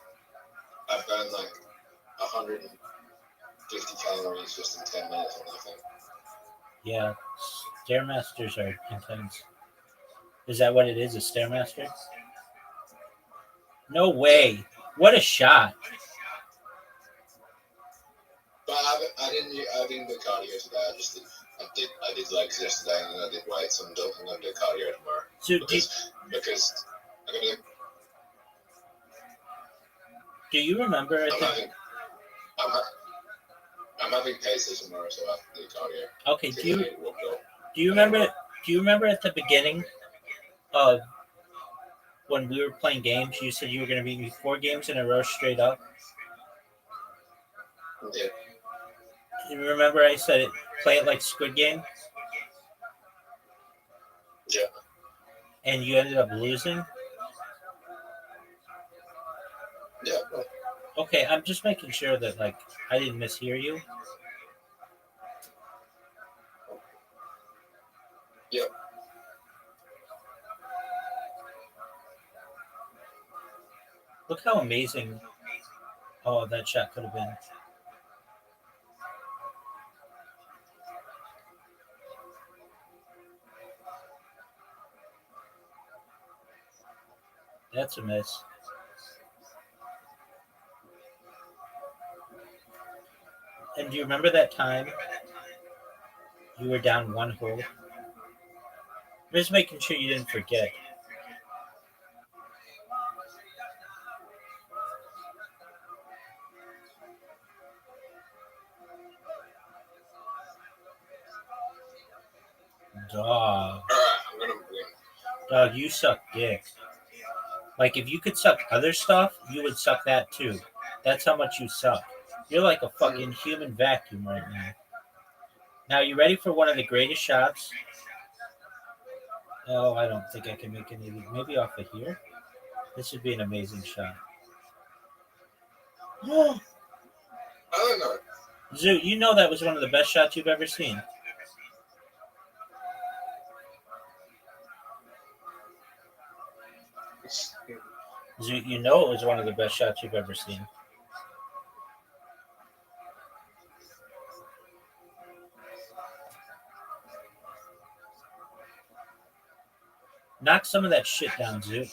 I burn like 150 calories just in 10 minutes on that thing. Yeah, Stairmasters are intense. Is that what it is, a Stairmaster? No way. What a shot. But I didn't do cardio today. I did legs yesterday, and then I did weights. I'm going to do cardio tomorrow. So because I'm gonna. Do you remember? I'm having paces tomorrow, so I have to do cardio. Okay. Do you remember? Do you remember at the beginning of when we were playing games? You said you were going to beat me 4 games in a row straight up. Yeah. You remember I said play it like Squid Game? Yeah. And you ended up losing? Yeah. Okay, I'm just making sure that like I didn't mishear you. Yep. Look how amazing that shot could have been. That's a miss. And do you remember that time you were down 1 hole? I'm just making sure you didn't forget. Dog. All right, I'm gonna win. Dog, you suck dick. Like, if you could suck other stuff, you would suck that too. That's how much you suck. You're like a fucking human vacuum right now. Now, you ready for one of the greatest shots? Oh, I don't think I can make any. Maybe off of here? This would be an amazing shot. I don't know. Zoo, you know that was one of the best shots you've ever seen. Zoo, you know it was one of the best shots you've ever seen. Knock some of that shit down, Zoo.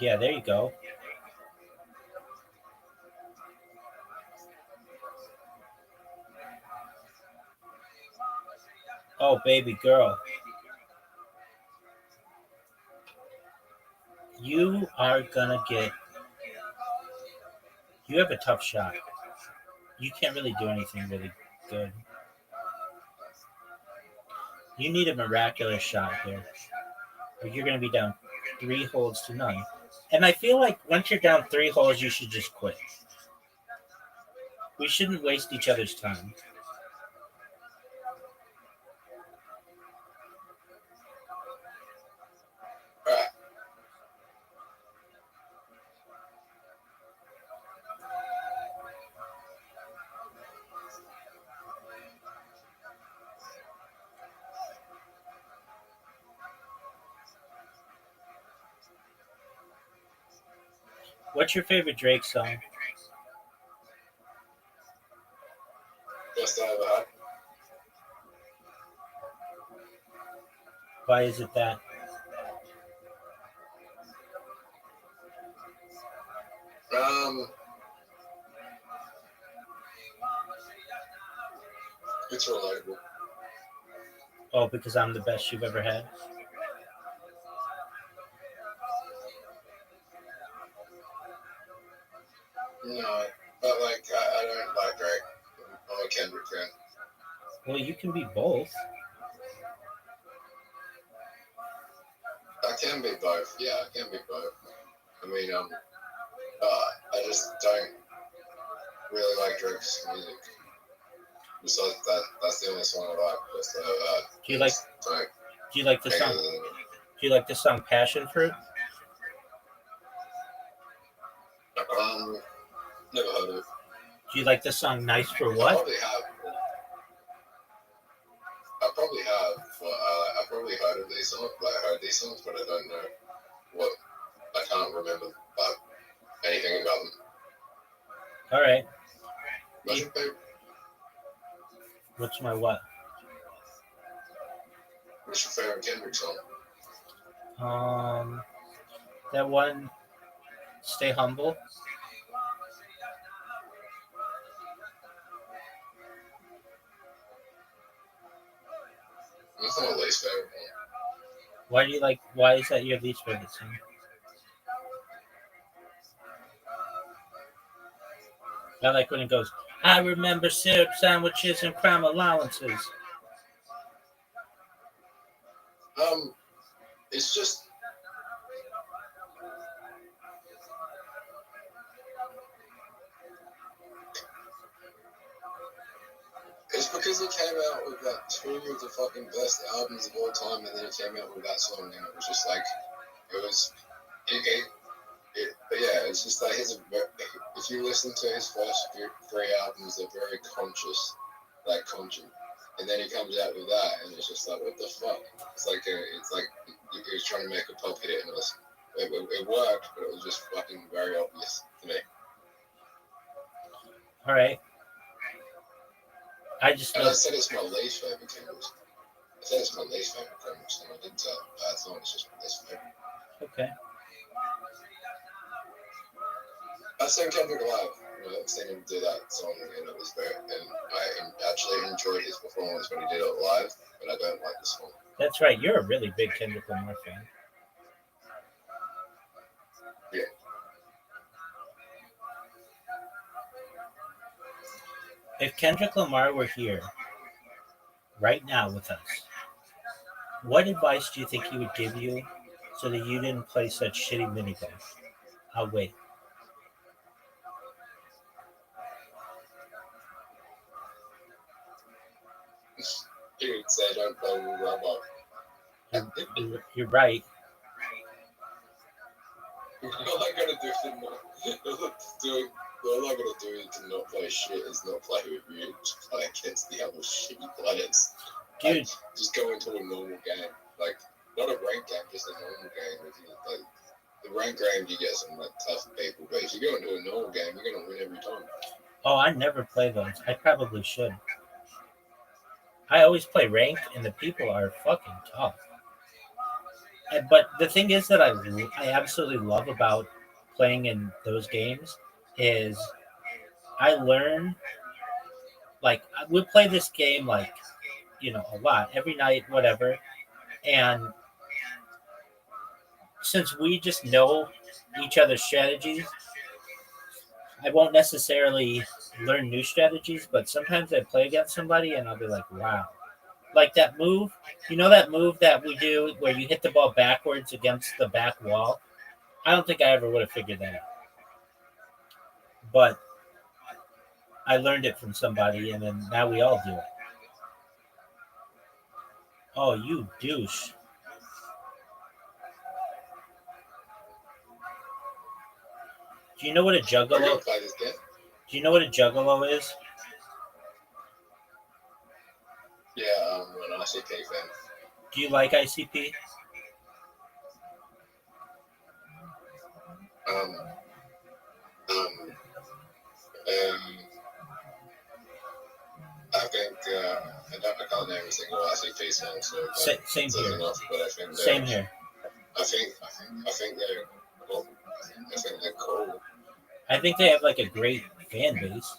Yeah, there you go. Oh, baby girl. You are gonna get. You have a tough shot. You can't really do anything really good. You need a miraculous shot here. Or you're gonna be down 3 holes to none. And I feel like once you're down 3 holes, you should just quit. We shouldn't waste each other's time. Alright. What's your favorite Drake song? Best I ever had. Why is it that? It's relatable. Oh, because I'm the best you've ever had? No, but like I don't like Drake. I'm a Kendrick fan. Well, you can be both. I can be both. Yeah, I can be both. I mean, I just don't really like Drake's music. Besides that, that's the only song I like. Just, Do you like? don't Do you like the hang song? with it. Do you like the song Passion Fruit? Never heard of it. Do you like the song Nice for I What? probably have. I probably heard of these songs. Like, I heard these songs, but I don't know what. I can't remember anything about them. All right. What's your favorite? What's my what? What's your favorite Kendrick song? That one. Stay Humble. That's not my least favorite one. Why do you like? Why is that your least favorite song? I like when it goes. I remember syrup sandwiches and crime allowances. It's just. It's because he came out with like 2 of the fucking best albums of all time, and then he came out with that song, and it was just like, it was, but yeah, it's just like if you listen to his first 3 albums, they're very conscious, like conscious, and then he comes out with that, and it's just like, what the fuck? It's like he was trying to make a pop hit, and it worked, but it was just fucking very obvious to me. All right. I just And know. I said it's my least favorite Kendrick. I said it's my least favorite Kendrick song. I didn't tell a bad song. It's just my least favorite. Okay. I've seen Kendrick live. I've seen him do that song, and it was very. And I actually enjoyed his performance when he did it live, but I don't like the song. That's right. You're a really big Kendrick Lamar fan. Yeah. If Kendrick Lamar were here right now with us, what advice do you think he would give you so that you didn't play such shitty mini golf? I'll wait. He would say, "Don't play with Rabbi." You're right. All I gotta do to not play shit is not play with you. Just play against the other shitty players. Dude, Like, just go into a normal game, like not a ranked game, just a normal game. If you like the ranked game, you get some like tough people, but if you go into a normal game, you're gonna win every time. oh, I never play those. I probably should. I always play ranked, and the people are fucking tough. But the thing is that I absolutely love about playing in those games is I learn, like, we'll play this game, like, a lot, every night, whatever. And since we just know each other's strategies, I won't necessarily learn new strategies, but sometimes I play against somebody and I'll be like, wow. Like that move, that move that we do where you hit the ball backwards against the back wall? I don't think I ever would have figured that out. But I learned it from somebody, and then now we all do it. Oh, you douche. Do you know what a We're juggalo? gonna play this game. Do you know what a juggalo is? Yeah, I'm an ICP fan. Do you like ICP? Um, um, I think I don't recall every single ICP song, so Same that's here. enough. But I think Same here. I think they're well, I think they're cool. I think they have like a great fan base.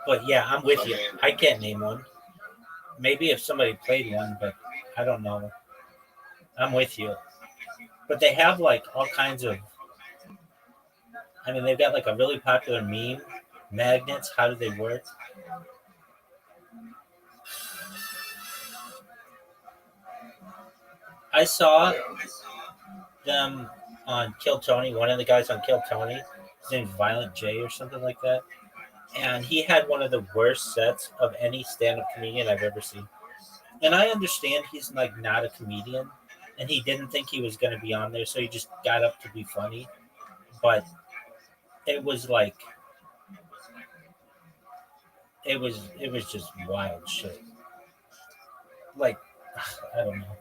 But yeah, I'm with you. I can't name one. Maybe if somebody played one, but I don't know. I'm with you. But they have like all kinds of. I mean, they've got like a really popular meme. Magnets, how do they work? I saw them on Kill Tony, one of the guys on Kill Tony. His name's Violent J or something like that. And he had one of the worst sets of any stand-up comedian I've ever seen. And I understand he's like not a comedian, and he didn't think he was going to be on there, so he just got up to be funny. But it was like it was just wild shit. Like I don't know.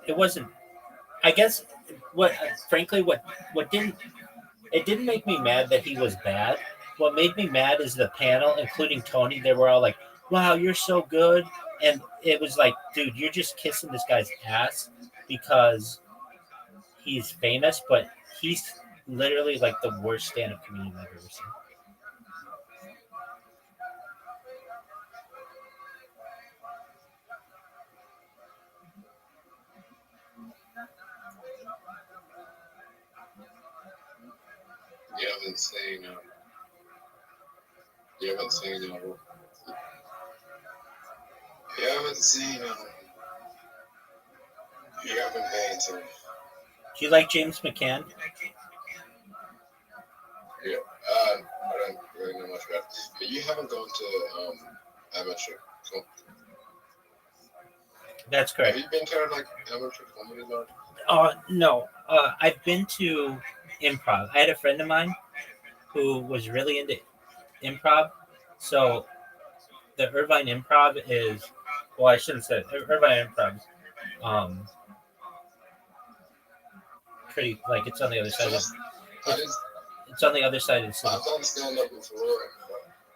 It wasn't. I guess frankly what didn't it didn't make me mad that he was bad. What made me mad is the panel, including Tony. They were all like, "Wow, you're so good," and it was like, "Dude, you're just kissing this guy's ass because he's famous, but he's literally like the worst stand-up comedian I've ever seen." You haven't seen. You haven't seen. You haven't seen. You haven't been to. Do you like James McCann? Yeah. I don't really know much about it. But you haven't gone to amateur. That's correct. Have you been to like amateur comedy bar? No. I've been to improv. I had a friend of mine who was really into improv. So the Irvine Improv is, well, I shouldn't say it. Irvine Improv. Pretty like it's on the other side. It's on the other side of the city. I've done stand up before.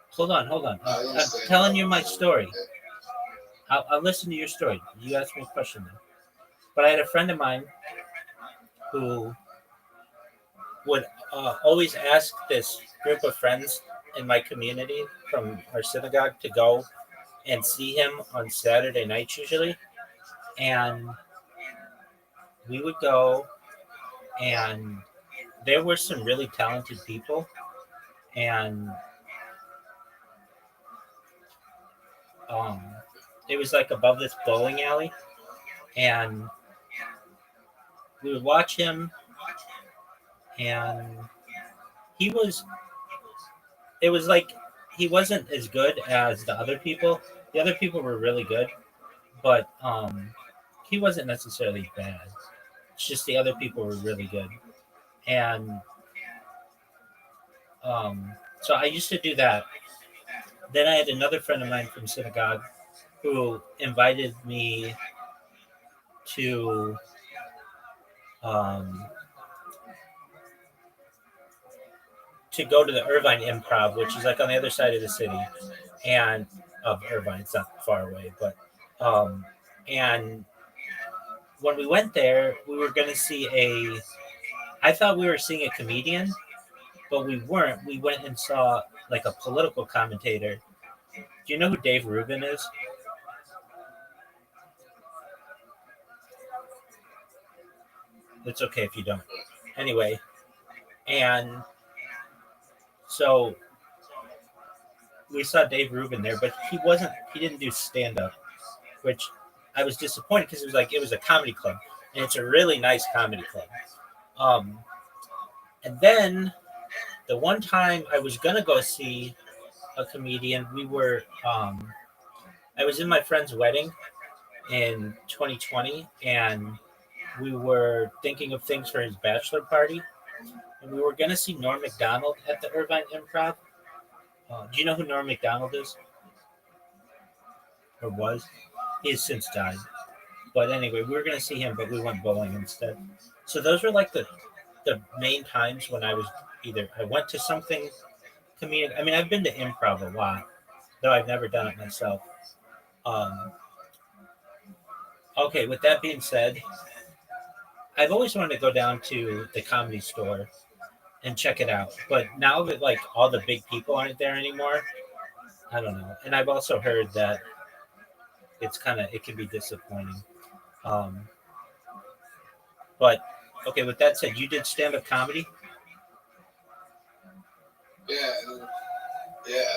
Hold on. I'm telling you my story. I'll listen to your story. You asked me a question then. But I had a friend of mine who would always ask this group of friends in my community from our synagogue to go and see him on Saturday nights usually. And we would go, and there were some really talented people. And it was like above this bowling alley. And we would watch him, and it was like he wasn't as good as the other people. The other people were really good, but he wasn't necessarily bad. It's just the other people were really good. And so I used to do that. Then I had another friend of mine from synagogue who invited me to go to the Irvine Improv, which is like on the other side of the city, and of Irvine. It's not far away, but and when we went there, we were going to see I thought we were seeing a comedian, but we weren't. We went and saw like a political commentator. Do you know who Dave Rubin is? It's okay if you don't. Anyway, and so we saw Dave Rubin there, but he didn't do stand up, which I was disappointed because it was a comedy club, and it's a really nice comedy club. And then the one time I was gonna go see a comedian, I was in my friend's wedding in 2020, and we were thinking of things for his bachelor party, and we were gonna see Norm Macdonald at the Irvine Improv. Do you know who Norm Macdonald is? Or was? He has since died. But anyway, we were going to see him, but we went bowling instead. So those were like the main times when I went to something comedic. I mean, I've been to improv a lot, though I've never done it myself. Okay, with that being said, I've always wanted to go down to the Comedy Store and check it out. But now that like all the big people aren't there anymore, I don't know. And I've also heard that it can be disappointing. But okay, with that said, you did stand-up comedy? Yeah, and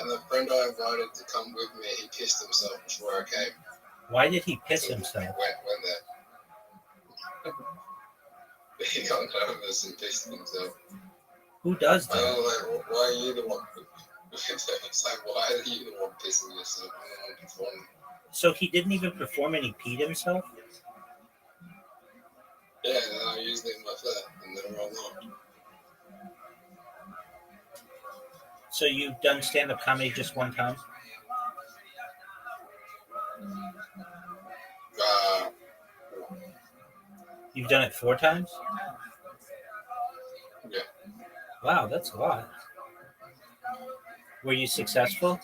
the friend I invited to come with me, he pissed himself before I came. Why did he piss himself? Went there. He got nervous and pissed himself. Who does I that? was like, why are you the one? It's like, why are you the one pissing yourself? I'm the one performing. So he didn't even perform and he peed himself? Yeah, and then I used it in my flat, and then I rolled on. So you've done stand-up comedy just one time? You've done it 4 times? Yeah. Wow, that's a lot. Were you successful?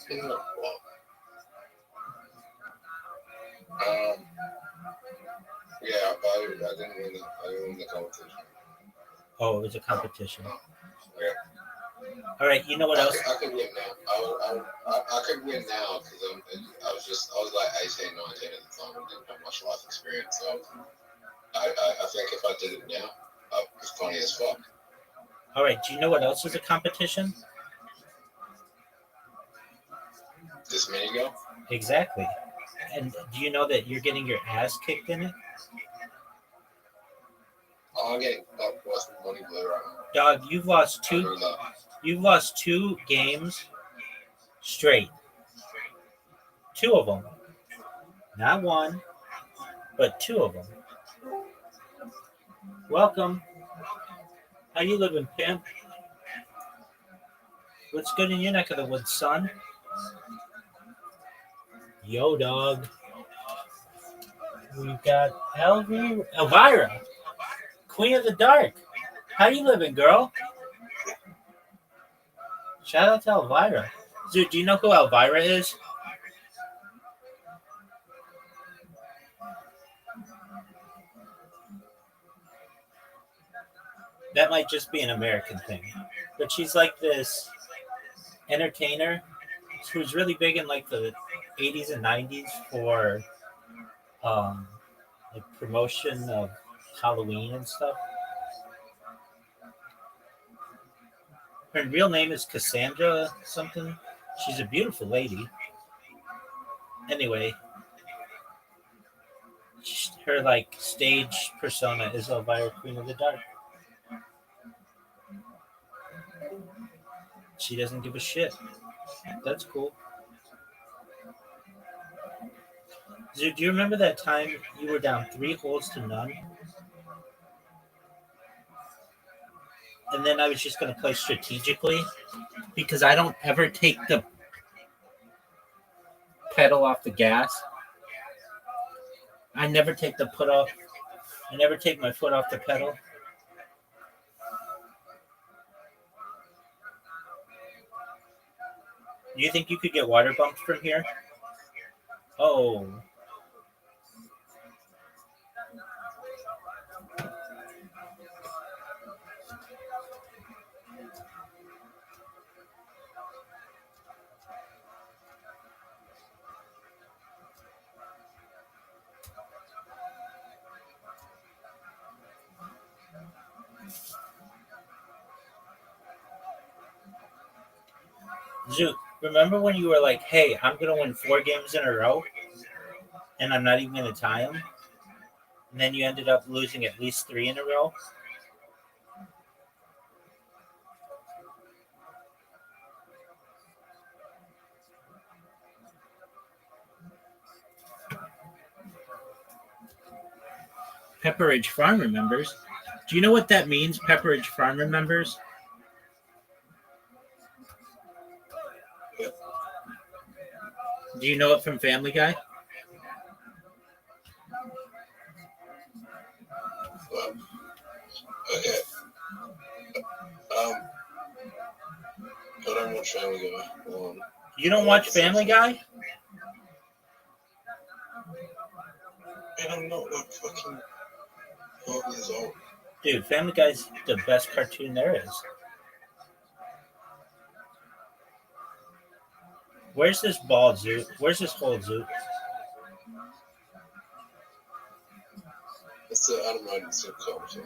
Yeah, but I didn't win the competition. Oh, it was a competition. Yeah. All right, you know what else? I could win now. I could win now because I was like 18, 19 at the time and didn't have much life experience. So I think if I did it now, it's funny as fuck. All right, do you know what else is a competition? This mini go? Exactly. And do you know that you're getting your ass kicked in it? Oh, I'm getting worse than money blue right now. Dog, you've lost 2 games straight. 2 of them. Not 1, but 2 of them. Welcome. How you living, pimp? What's good in your neck of the woods, son? Yo, dog. We've got Elvira, Queen of the Dark. How you living, girl? Shout out to Elvira. Dude, do you know who Elvira is? That might just be an American thing. But she's like this entertainer who's really big in like the 80s and 90s for like promotion of Halloween and stuff. Her real name is Cassandra something. She's a beautiful lady. Anyway, her like stage persona is Elvira, Queen of the Dark. She doesn't give a shit. That's cool. Do you remember that time you were down 3 holes to none? And then I was just going to play strategically because I don't ever take the pedal off the gas. I never take the foot off. I never take my foot off the pedal. Do you think you could get water bumped from here? Oh. Zoot, remember when you were like, "Hey, I'm gonna win 4 games in a row, and I'm not even gonna tie them," and then you ended up losing at least 3 in a row? Pepperidge Farm remembers. Do you know what that means? Pepperidge Farm remembers. Do you know it from Family Guy? Okay. I don't watch Family Guy. You don't watch Family Guy? And I'm not like fucking 12 years old. Dude, Family Guy's the best cartoon there is. Where's this ball, Zoot? Where's this hole, Zoot? It's the animated sitcom, so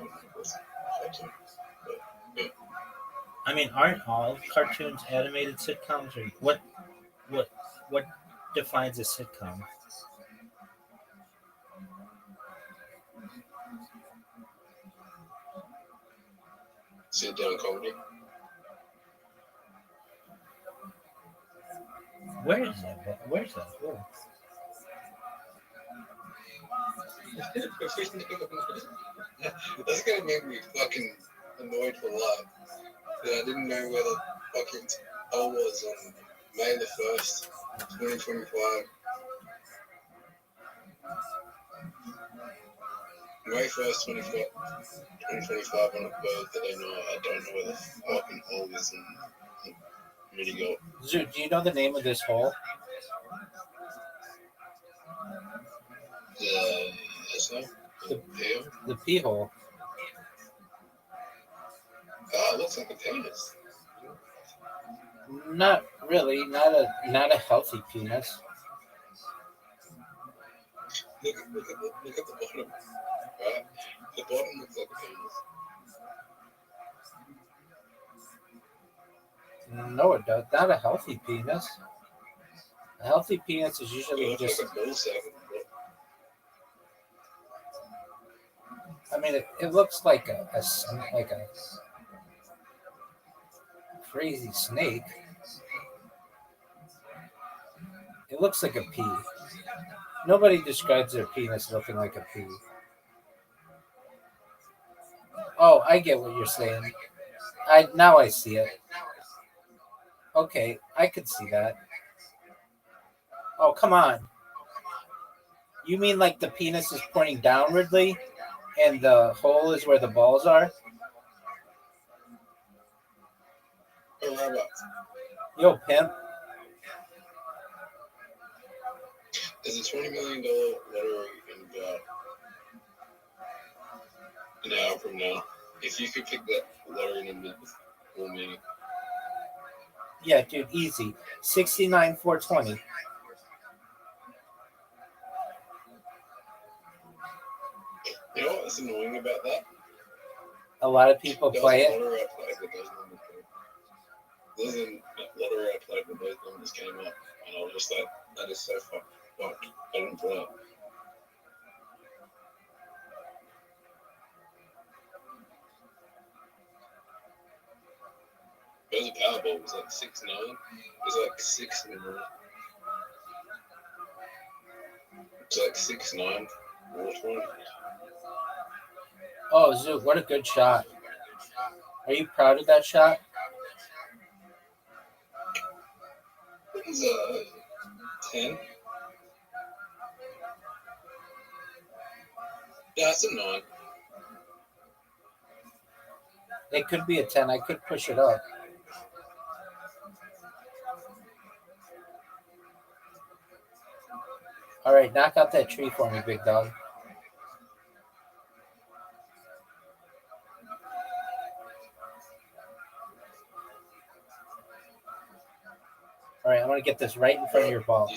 I mean, aren't all cartoons animated sitcoms? Or what defines a sitcom? sit down comedy. Where is that? Where's that? Oh. That's gonna make me fucking annoyed for life. That I didn't know where the fucking hell was on May the 1st, 2025. May 1st, 2025 on a birthday night. I don't know where the fucking hole is in Minigo. Zoot, do you know the name of this hole? The pee hole. Ah, it looks like a penis. Not really. Not a healthy penis. Look at the bottom. Right? The bottom looks like a penis. No, it does. Not a healthy penis. A healthy penis is It usually looks just. like a ball sack. I mean, it looks like a crazy snake. It looks like a pea. Nobody describes their penis looking like a pea. Oh, I get what you're saying. Now I see it. Okay, I could see that. Oh, come on. You mean like the penis is pointing downwardly and the hole is where the balls are? Oh, Rabbi. Yo, pimp. There's a $20 million lottery in about an hour from now. If you could pick that lottery number for me. Yeah, dude, easy. 69,420. You know what's annoying about that? A lot of people There was play a it. lottery I played with those numbers came. There was a lottery I played with those numbers came up, and I was just like, that is so fucked. I didn't play it. It was a Powerball. It was like 6-9. It was like 6-9. It was like 6-9. 420. Oh, Zoot, what a good shot. Are you proud of that shot? It was 10. Yeah, it's a 9. It could be a 10. I could push it up. All right, knock out that tree for me, big dog. All right, I'm going to get this right in front of your ball.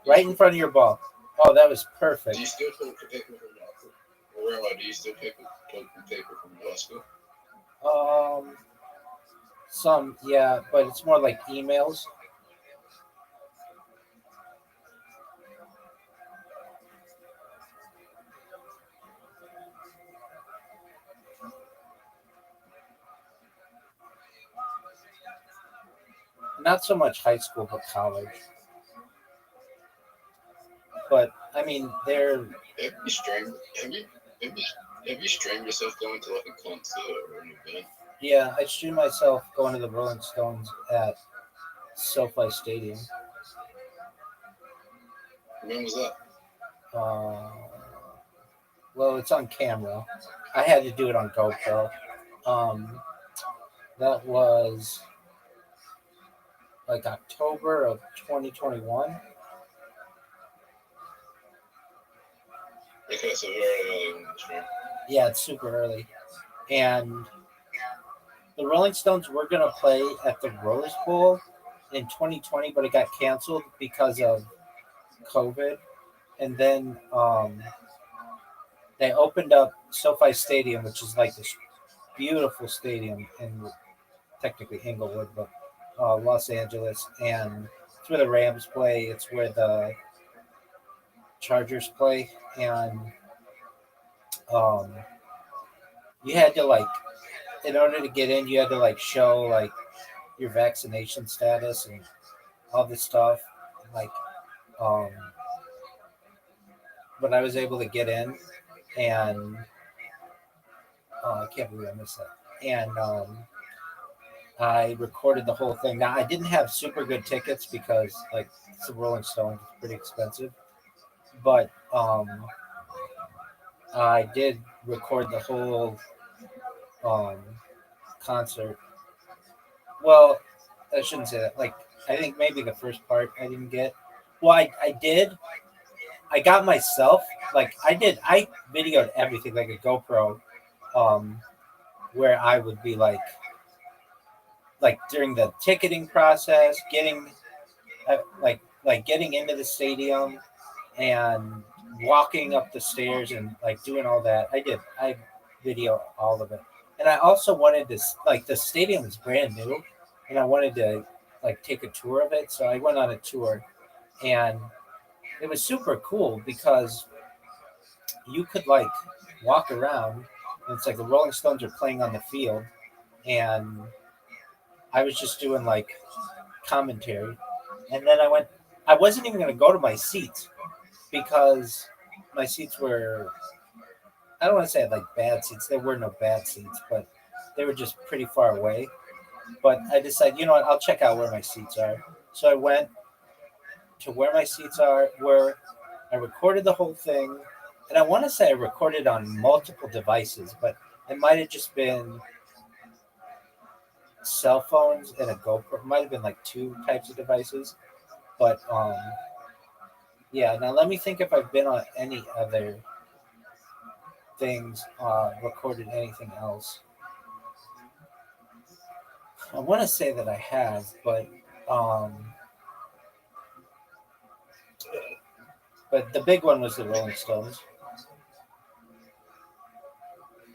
Right in front of your ball. Oh, that was perfect. Do you still talk to people from high school? Or Rabbi, do you still talk to people from high school? Some, yeah, but it's more like emails. not so much high school, but college. But I mean, they're Have you streamed? Have you streamed yourself going to like a concert or an event? yeah. I streamed myself going to the Rolling Stones at SoFi Stadium. When was that? Well, it's on camera. I had to do it on GoPro. That was like October of 2021. Okay, so very early in the stream. Yeah, it's super early. And the Rolling Stones were going to play at the Rose Bowl in 2020, but it got canceled because of COVID. And then they opened up SoFi Stadium, which is like this beautiful stadium in technically Inglewood, but Los Angeles. And it's where the Rams play. It's where the Chargers play. And you had to like, in order to get in, you had to like show like your vaccination status and all this stuff. Like, but I was able to get in, and I can't believe I missed that. And I recorded the whole thing. Now I didn't have super good tickets because like it's the Rolling Stones, it's pretty expensive. But I did record the whole concert. Well, I shouldn't say that. Like I think maybe the first part I didn't get. Well, I did. I got myself like I videoed everything like a GoPro, where I would be like during the ticketing process, getting getting into the stadium and walking up the stairs and like doing all that. I video all of it. And I also wanted to like the stadium is brand new and I wanted to like take a tour of it. So I went on a tour and it was super cool because you could like walk around and it's like the Rolling Stones are playing on the field and I was just doing like commentary. And then I wasn't even going to go to my seats because my seats were, I don't want to say like bad seats. There were no bad seats, but they were just pretty far away. But I decided, you know what, I'll check out where my seats are. So I went to where my seats were. I recorded the whole thing. And I want to say I recorded on multiple devices, but it might have just been cell phones and a GoPro. It might have been like two types of devices. But yeah, now let me think if I've been on any other things, recorded anything else. I want to say that I have, but the big one was the Rolling Stones.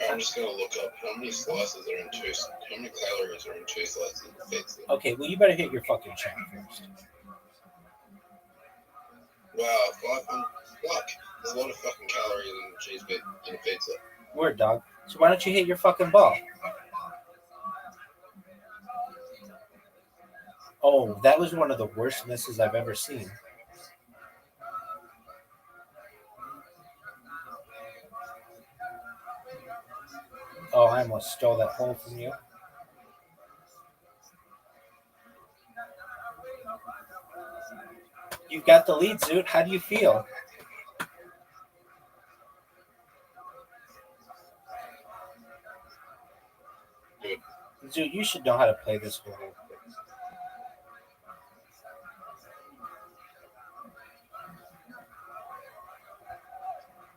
I'm just gonna look up how many slices are in two. How many calories are in two slices of pizza? Okay, well you better hit your fucking chat first. Wow, 500. Fuck, there's a lot of fucking calories in cheese bit in pizza. Word, dog. So why don't you hit your fucking ball? Oh, that was one of the worst misses I've ever seen. Oh, I almost stole that hole from you. You got the lead, Zoot. How do you feel? Good. Zoot, you should know how to play this hole.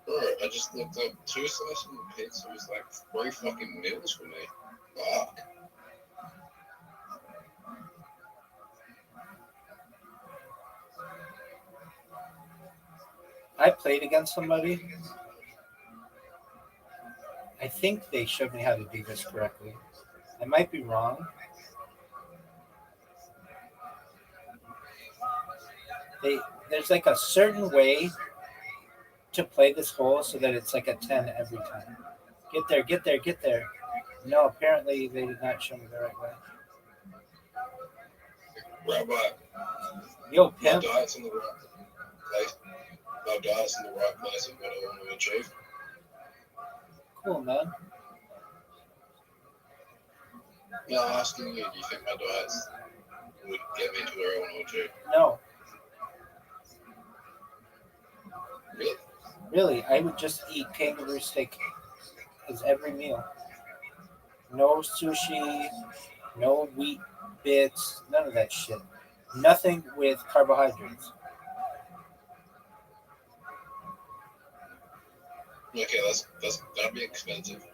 Bro, I just looked up 2 slices of pizza was like 3 fucking meals for me. Fuck. I played against somebody. I think they showed me how to do this correctly. I might be wrong. There's like a certain way to play this hole so that it's like a 10 every time. Get there, get there, get there. No, apparently they did not show me the right way. Rabbi, Yo, my pimp. diet's in the right place. My diet's in the right place of what I want to achieve. Cool, man. Now asking you, do you think my diet's would get me to where I want to achieve? No, Really? really, I would just eat kangaroo steak as every meal. No sushi, no wheat bits, none of that shit. Nothing with carbohydrates. Okay, that'd be expensive.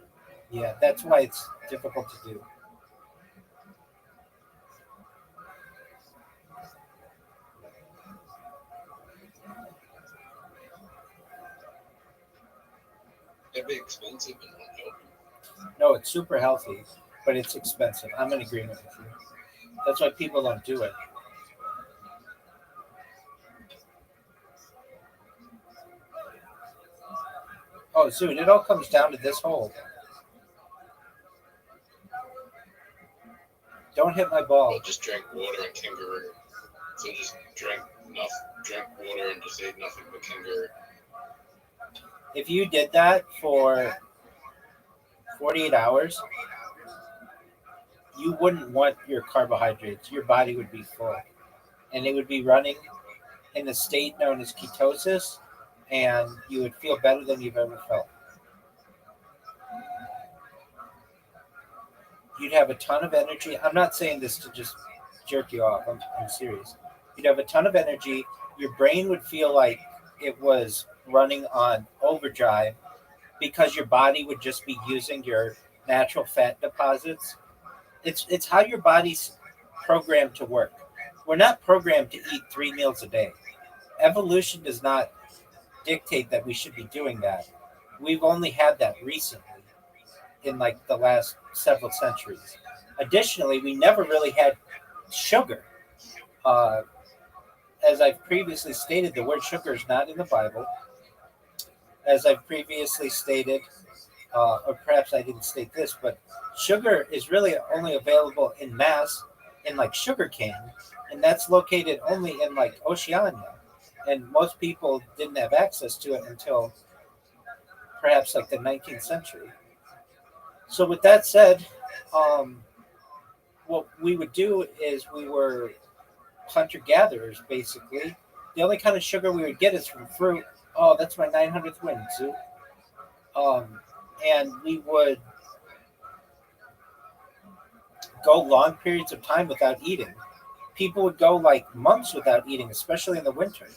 Yeah, that's why it's difficult to do. It'd be expensive and not healthy. No, it's super healthy, but it's expensive. I'm in agreement with you. That's why people don't do it. Oh, dude, it all comes down to this hole. Don't hit my ball. Well, just drink water and kangaroo. So just drink water and just eat nothing but kangaroo. If you did that for 48 hours, you wouldn't want your carbohydrates. Your body would be full. And it would be running in a state known as ketosis, and you would feel better than you've ever felt. You'd have a ton of energy. I'm not saying this to just jerk you off. I'm serious. You'd have a ton of energy. Your brain would feel like it was running on overdrive because your body would just be using your natural fat deposits. It's how your body's programmed to work. We're not programmed to eat 3 meals a day. Evolution does not dictate that we should be doing that. We've only had that recently in like the last several centuries. Additionally, we never really had sugar. As I've previously stated, the word sugar is not in the Bible. As I've previously stated, or perhaps I didn't state this, but sugar is really only available in mass in like sugar cane, and that's located only in like Oceania. And most people didn't have access to it until perhaps like the 19th century. So with that said, what we would do is we were hunter-gatherers, basically. The only kind of sugar we would get is from fruit. Oh, that's my 900th win, Sue. And we would go long periods of time without eating. People would go like months without eating, especially in the winter.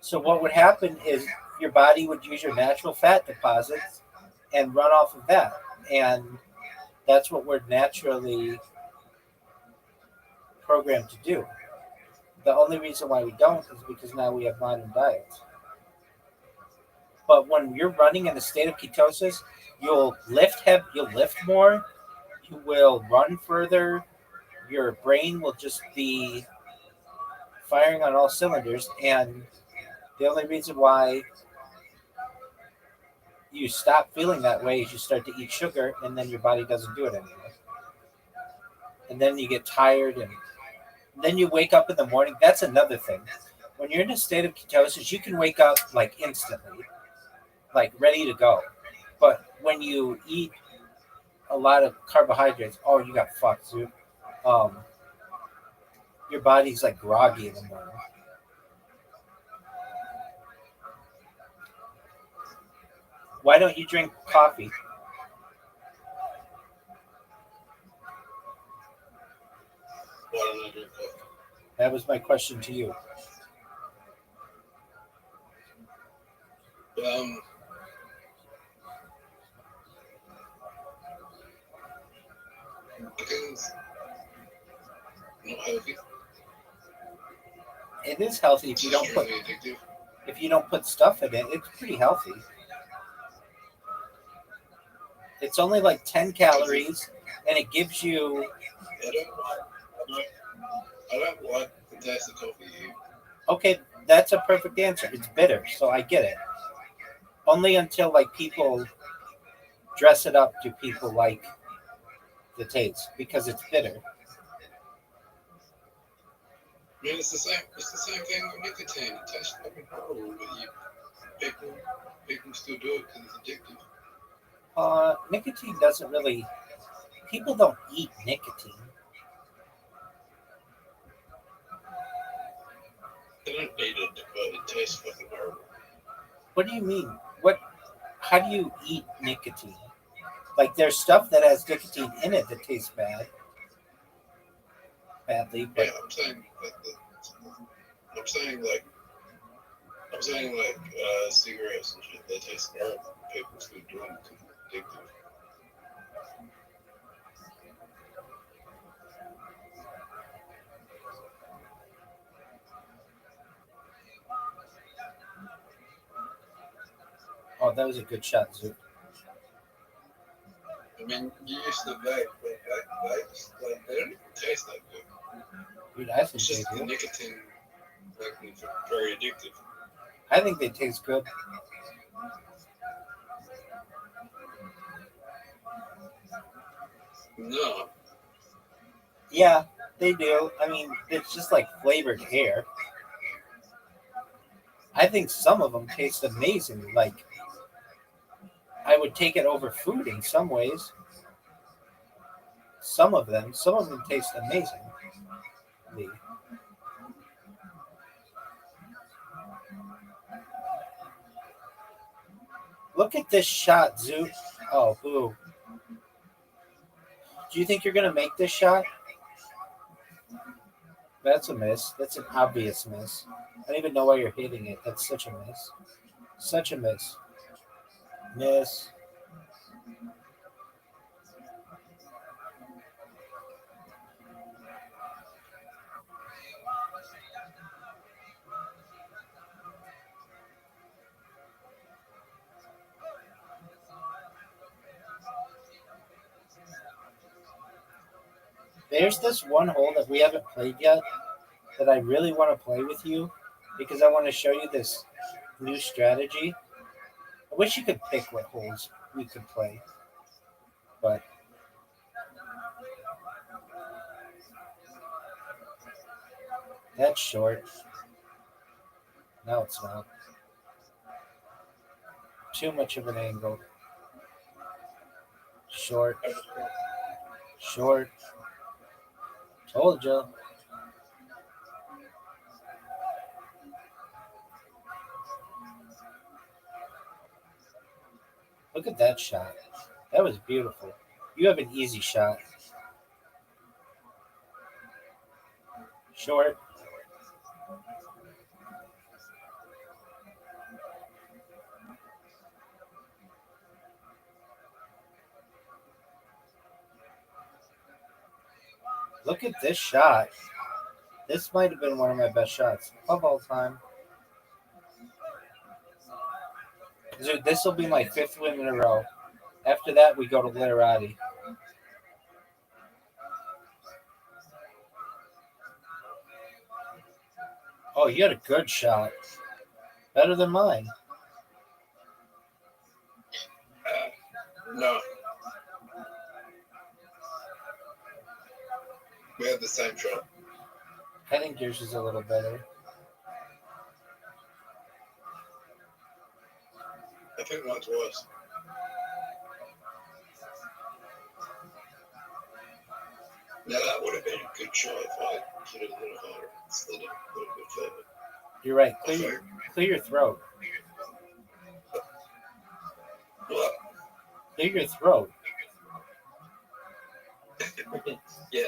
So what would happen is your body would use your natural fat deposits and run off of that. And that's what we're naturally programmed to do. The only reason why we don't is because now we have modern diets. But when you're running in a state of ketosis, you'll lift more, you will run further, your brain will just be firing on all cylinders, and the only reason why you stop feeling that way is you start to eat sugar, and then your body doesn't do it anymore. And then you get tired, and then you wake up in the morning. That's another thing. When you're in a state of ketosis, you can wake up like instantly, like ready to go. But when you eat a lot of carbohydrates, oh, you got fucked, dude. Your body's like groggy in the morning. Why don't you drink coffee? Why don't I drink coffee? That was my question to you. Because not healthy. It is healthy if you don't put Extremely addictive. if you don't put stuff in it. It's pretty healthy. It's only like 10 calories, and it gives you. I don't like the taste of coffee. Okay, that's a perfect answer. It's bitter, so I get it. Only until like people dress it up do people like the taste because it's bitter. mean, it's the same. It's the same thing with nicotine. It tastes fucking horrible, but people still do it because it's addictive. Nicotine doesn't really. People don't eat nicotine. They don't eat it, but it tastes fucking horrible. What do you mean? What? How do you eat nicotine? Like there's stuff that has nicotine in it that tastes badly, but Yeah, I'm saying like cigarettes and shit. They taste horrible. People still do them because it's addictive. oh, that was a good shot, Zook. I mean, you used to vape, but vapes, like, they don't even taste that good. Dude, I think It's just they the do. nicotine making it very addictive. I think they taste good. No, Yeah, they do. I mean, it's just like flavored hair. I think some of them taste amazing. Like, I would take it over food in some ways. Some of them taste amazing. Look at this shot, Zoot. Oh, boo. Do you think you're gonna make this shot? That's a miss. That's an obvious miss. I don't even know why you're hitting it. That's such a miss. Such a miss. Miss. There's this one hole that we haven't played yet that I really want to play with you because I want to show you this new strategy. I wish you could pick what holes we could play, but that's short. No, it's not. Too much of an angle. Short. Short. Told you. Look at that shot. That was beautiful. You have an easy shot. Short. Look at this shot. This might have been one of my best shots of all time. Dude, this will be my 5th win in a row. After that, we go to Literati. Oh, you had a good shot. Better than mine. no. We had the same shot. I think yours is a little better. I think mine's worse. Now that would have been a good shot if I hit it a little harder. Slid it a little bit further. You're right. Clear your throat. What? Clear your throat. Yeah.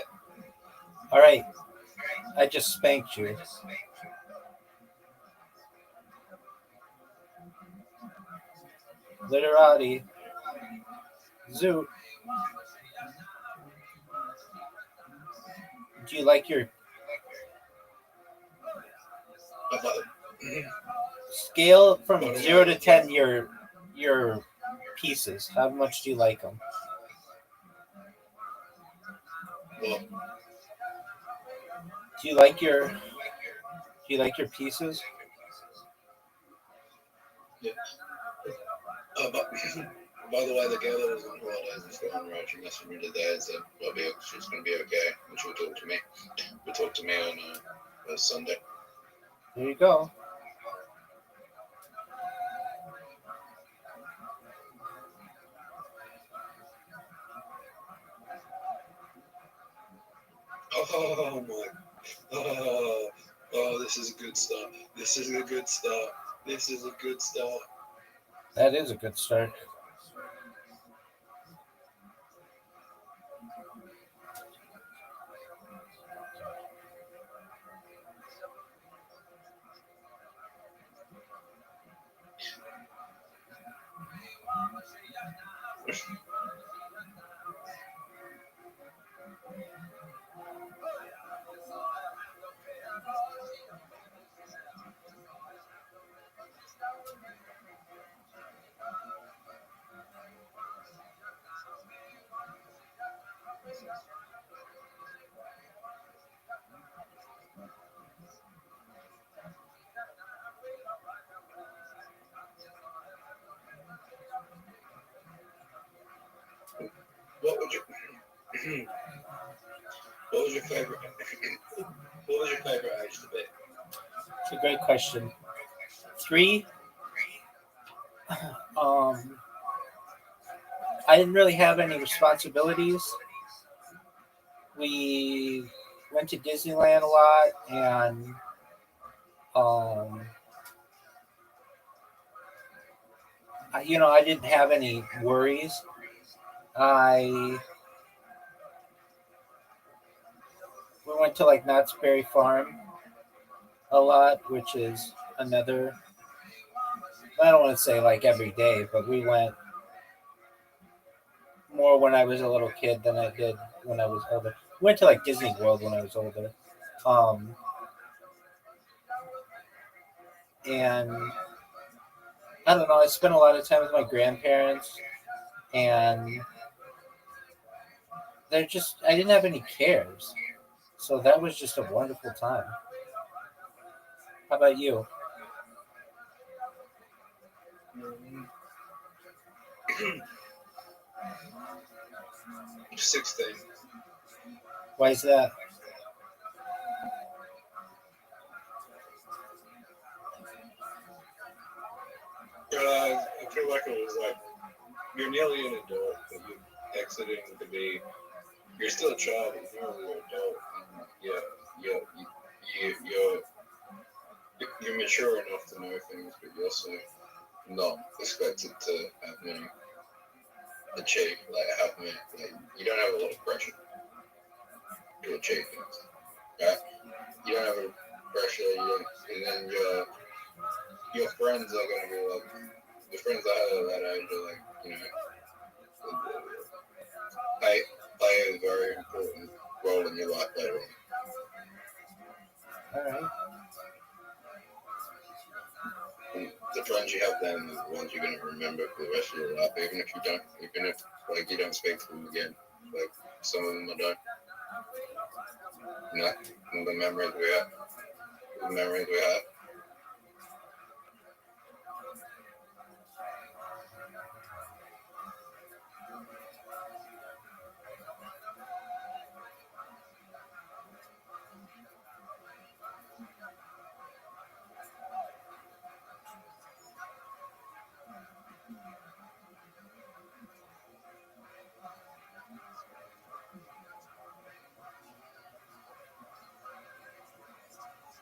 All right. I just spanked you. Literati. Zoot. Do you like your scale from 0 to 10? Your pieces. How much do you like them? Well, Do you like your pieces? yeah. By the way, the girl that was on holidays is going right. She messaged me today and said, she's going to be okay. And she'll talk to me. We'll talk to me on Sunday. There you go. Oh my! Oh, this is a good start. This is a good start. This is a good start. That is a good start. What would you? What was your favorite? What was your favorite age to be? It's a great question. 3. I didn't really have any responsibilities. We went to Disneyland a lot, and I didn't have any worries. We went to like Knott's Berry Farm a lot, which is another. I don't want to say like every day, but we went more when I was a little kid than I did when I was older. Went to like Disney World when I was older. And I don't know, I spent a lot of time with my grandparents, and I didn't have any cares. So that was just a wonderful time. How about you? 16. Why is that? I feel like it was like you're nearly an adult, but you're exiting to be. You're still a child, but you're nearly an adult. And you're mature enough to know things, but you're also not expected to have many achieve, have many. You don't have a lot of pressure to achieve things, right? You don't have a pressure. And then your friends are going to be like, the friends I had at that age are like, play a very important role in your life later on. All right. And the friends you have then are the ones you're going to remember for the rest of your life, even if you don't speak to them again. Like some of them are done. And the memories we have.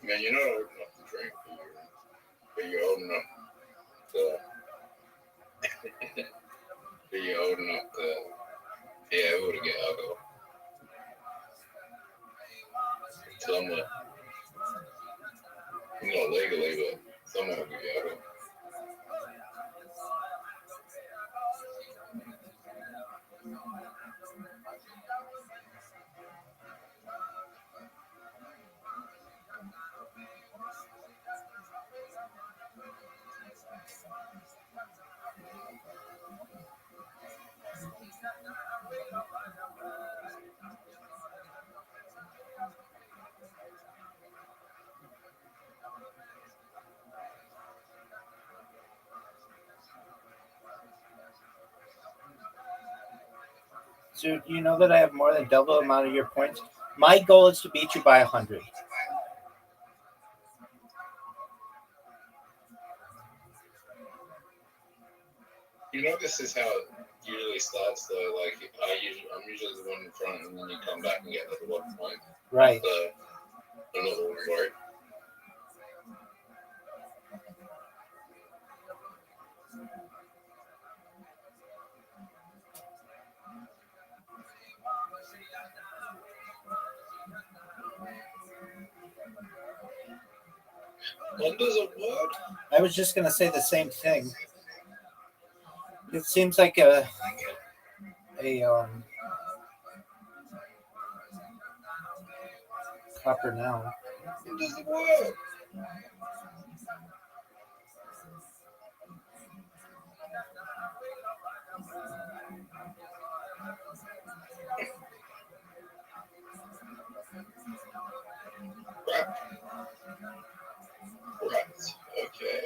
Man, you're not old enough to drink, but you're old enough to. But you're old enough to be able to get alcohol. Somewhat. Not legally, but somewhat we get alcohol. So you know that I have more than double the amount of your points. My goal is to beat you by 100. You know, this is how it usually starts, though. Like, I'm usually the one in front, and then you come back and get like a 1 point. Right. Another one word. Wonders of word? I was just gonna say the same thing. It seems like a proper noun. Wonders of word. Right. Okay.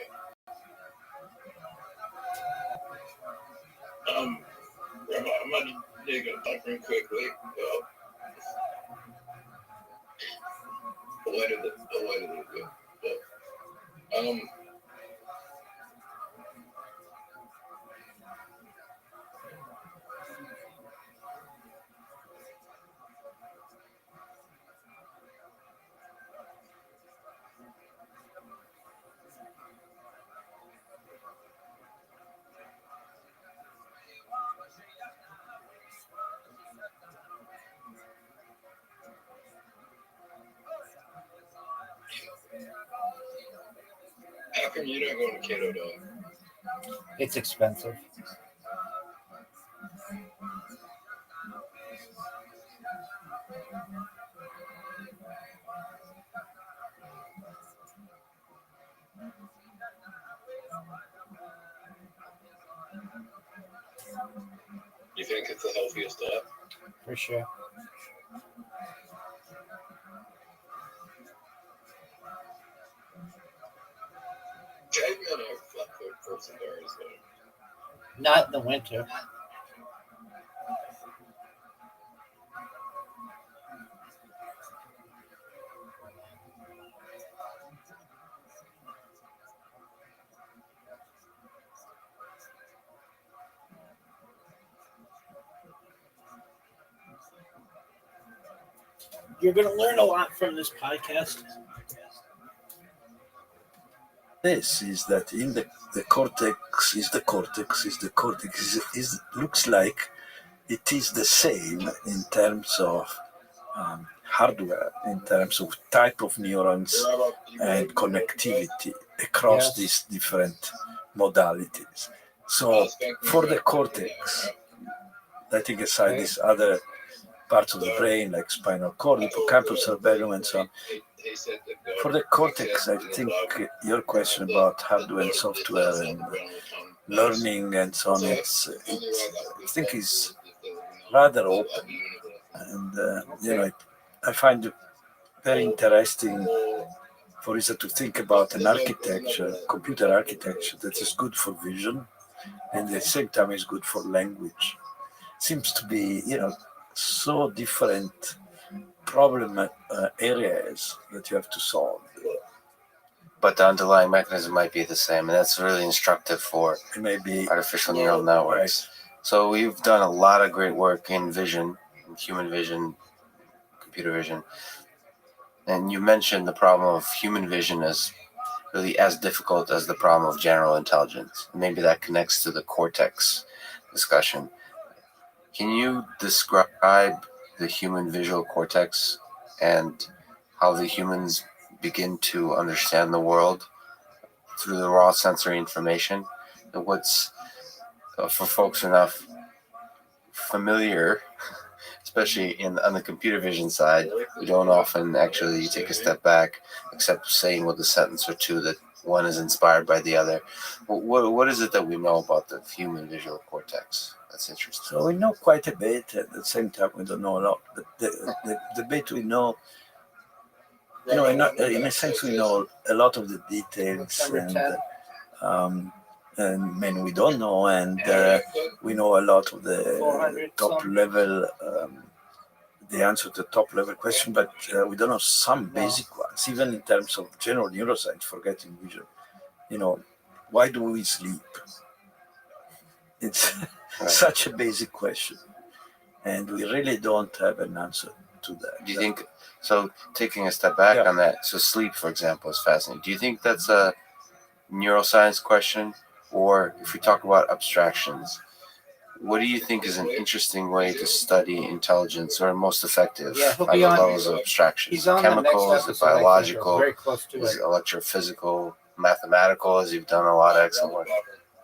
Rabbi, I'm gonna dig a real quickly. Where did it go? How come you don't go on a keto diet? It's expensive. You think it's the healthiest diet? For sure. Cavemen have flat-foot fruits and berries, though. Not in the winter. You're going to learn a lot from this podcast. This is that in the cortex looks like it is the same in terms of hardware, in terms of type of neurons and connectivity across these different modalities. So for the cortex, letting aside these other parts of the brain like spinal cord, hippocampus, cerebellum, and so on, for the cortex, I think your question about hardware and software and learning and so on, I think is rather open. And, I find it very interesting, for instance, to think about an architecture, computer architecture, that is good for vision and at the same time is good for language. Seems to be, so different problem areas that you have to solve. But the underlying mechanism might be the same, and that's really instructive for artificial neural networks. Right. So we've done a lot of great work in vision, in human vision, computer vision. And you mentioned the problem of human vision as really as difficult as the problem of general intelligence. Maybe that connects to the cortex discussion. Can you describe the human visual cortex and how the humans begin to understand the world through the raw sensory information? And what's, for folks who are not familiar, especially on the computer vision side, we don't often actually take a step back, except saying with a sentence or two that one is inspired by the other. What is it that we know about the human visual cortex? That's interesting. So we know quite a bit. At the same time, we don't know a lot. But the bit we know, in a sense, we know a lot of the details, and we don't know, and we know a lot of the top level, the answer to the top level question, but we don't know some basic ones, even in terms of general neuroscience, forgetting vision. Why do we sleep? It's Right. such a basic question, and we really don't have an answer to that. Do you think so? Taking a step back Yeah. on that, so sleep, for example, is fascinating. Do you think that's a neuroscience question, or if we talk about abstractions, what do you think is an interesting way to study intelligence, or most effective Yeah, he'll by be the on- levels of abstraction? He's Is it on the next chemical? Is episode. it biological? Very close to Is it. it electrophysical, mathematical, as you've done a lot of excellent work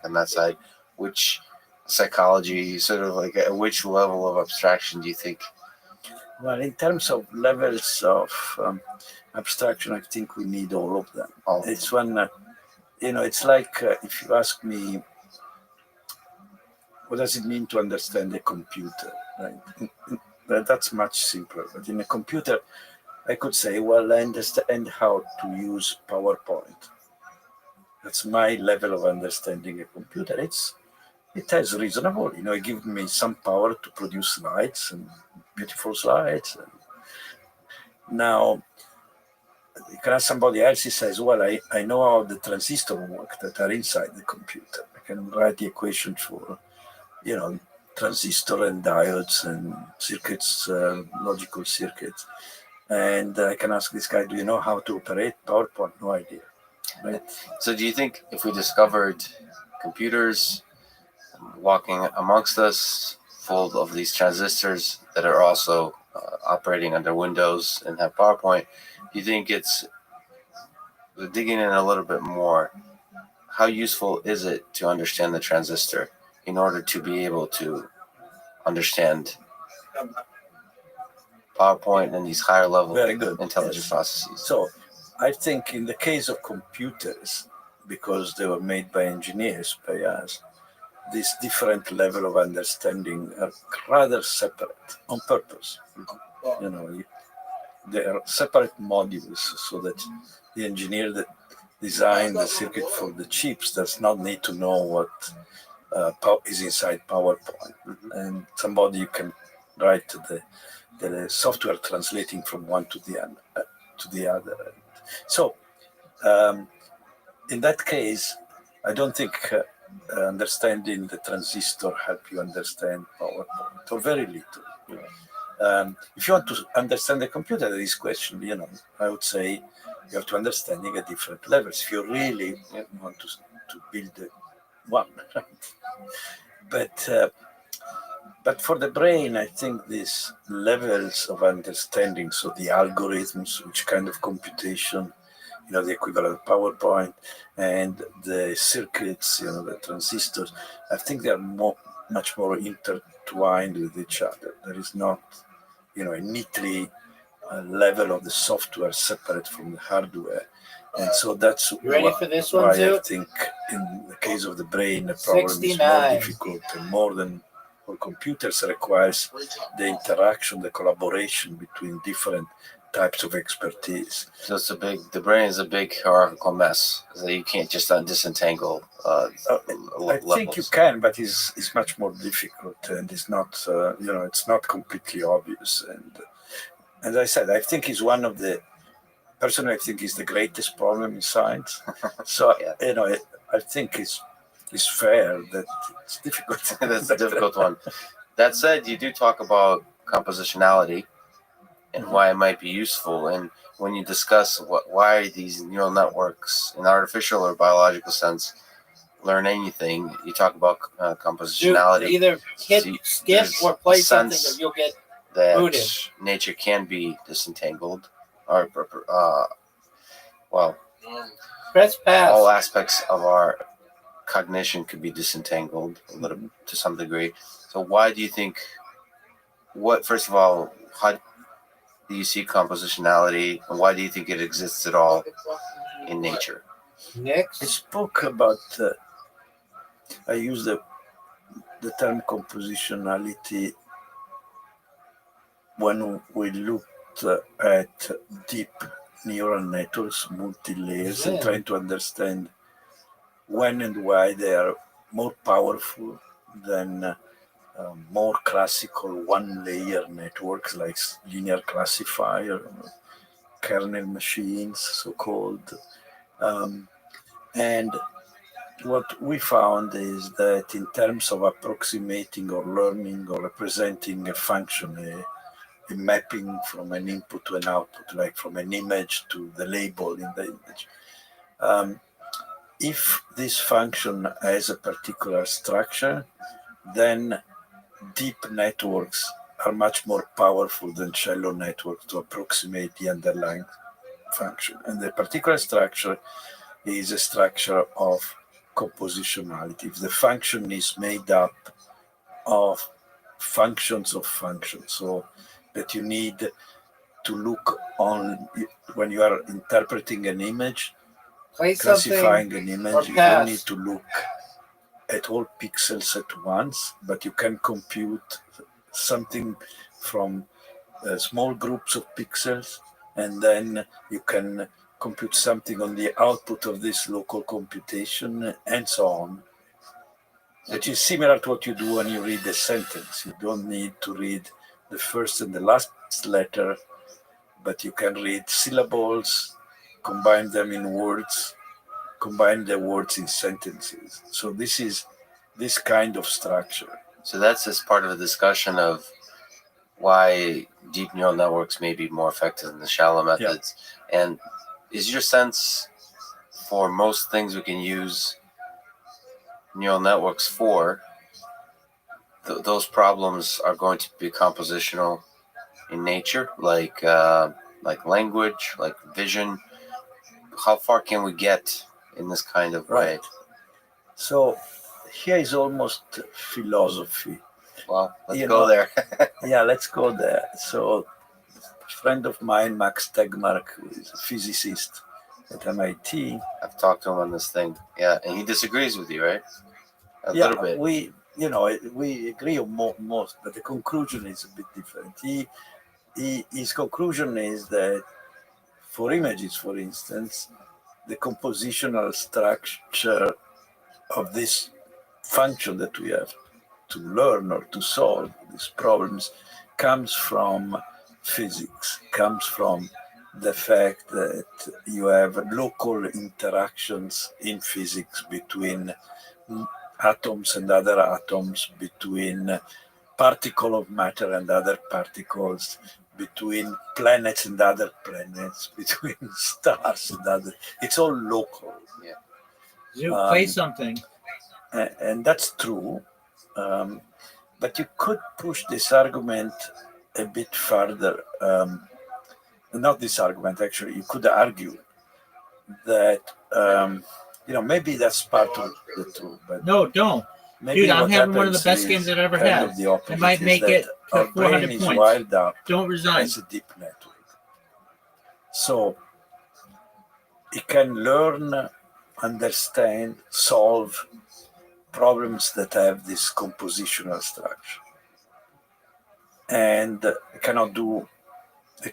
on that side? Which psychology, sort of like at which level of abstraction do you think? Well, in terms of levels of abstraction, I think we need all of them. Oh, It's when, it's like if you ask me, what does it mean to understand a computer? Right? That's much simpler. But in a computer, I could say, well, I understand how to use PowerPoint. That's my level of understanding a computer. It has reasonable, it gives me some power to produce slides and beautiful slides. And now, you can ask somebody else, he says, well, I know how the transistors work that are inside the computer. I can write the equation for, transistor and diodes and circuits, logical circuits. And I can ask this guy, do you know how to operate PowerPoint? No idea. Right? so do you think if we discovered computers walking amongst us full of these transistors that are also operating under Windows and have PowerPoint, do you think it's digging in a little bit more? How useful is it to understand the transistor in order to be able to understand PowerPoint and these higher level Very good. intelligence Yes. processes? So I think in the case of computers, because they were made by engineers, by us, this different level of understanding are rather separate on purpose. They are separate modules so that the engineer that designed the circuit for the chips does not need to know what is inside PowerPoint. And somebody can write the software translating from one to the other. So in that case, I don't think understanding the transistor help you understand PowerPoint, or very little. If you want to understand the computer, this question, I would say you have to understanding at different levels. If you really want to build one, but for the brain, I think these levels of understanding, so the algorithms, which kind of computation, the equivalent of PowerPoint, and the circuits, the transistors, I think they are much more intertwined with each other. There is not, a neatly level of the software separate from the hardware. And so that's You ready for this one, why I Zoot? think in the case of the brain, the problem is more 69. difficult and more than for computers requires the interaction, the collaboration between different types of expertise. So the brain is a big hierarchical mess. So you can't just disentangle I think you can, but it's much more difficult, and it's not, it's not completely obvious. And as I said, I think it's one of the, personally, I think it's the greatest problem in science. So, I think it's fair that it's difficult. That's a difficult one. That said, you do talk about compositionality and why it might be useful. And when you discuss why these neural networks, in artificial or biological sense, learn anything, you talk about compositionality. Either skip or play something, or you'll get that booted. nature can be disentangled, or Press pass. all aspects of our cognition could be disentangled a little to some degree. So why do you think? First of all, how do you see compositionality, and why do you think it exists at all in nature? Next. I spoke about. I use the term compositionality when we looked at deep neural networks, multi-layers, and trying to understand when and why they are more powerful than more classical one-layer networks like linear classifier, kernel machines, so-called. And what we found is that in terms of approximating or learning or representing a function, a mapping from an input to an output, like from an image to the label in the image. If this function has a particular structure, then deep networks are much more powerful than shallow networks to approximate the underlying function. And the particular structure is a structure of compositionality. If the function is made up of functions of functions, so that you need to look on when you are interpreting an image, classifying an image, you don't need to look at all pixels at once, but you can compute something from small groups of pixels, and then you can compute something on the output of this local computation, and so on. Which is similar to what you do when you read a sentence. You don't need to read the first and the last letter, but you can read syllables, combine them in words, combine the words in sentences. So this is this kind of structure. So that's just part of a discussion of why deep neural networks may be more effective than the shallow methods. Yeah. And is your sense for most things we can use neural networks for, those problems are going to be compositional in nature, like language, like vision? How far can we get in this kind of way? So here is almost philosophy. Well, let's go there. Yeah, let's go there. So a friend of mine, Max Tegmark, who is a physicist at MIT. I've talked to him on this thing. Yeah, and he disagrees with you, right? A little bit. We agree on most, but the conclusion is a bit different. His conclusion is that for images, for instance, the compositional structure of this function that we have to learn or to solve these problems comes from physics, comes from the fact that you have local interactions in physics between atoms and other atoms, between particle of matter and other particles, between planets and other planets, between stars and other. It's all local. Yeah. You play something. And that's true. But you could push this argument a bit further. Not this argument, actually. You could argue that, maybe that's part of the truth. But no, don't. Dude, I'm having one of the best games I've ever had. I might make it to 400 points. Wired up. Don't resign. As a deep network. So it can learn, understand, solve problems that have this compositional structure. And it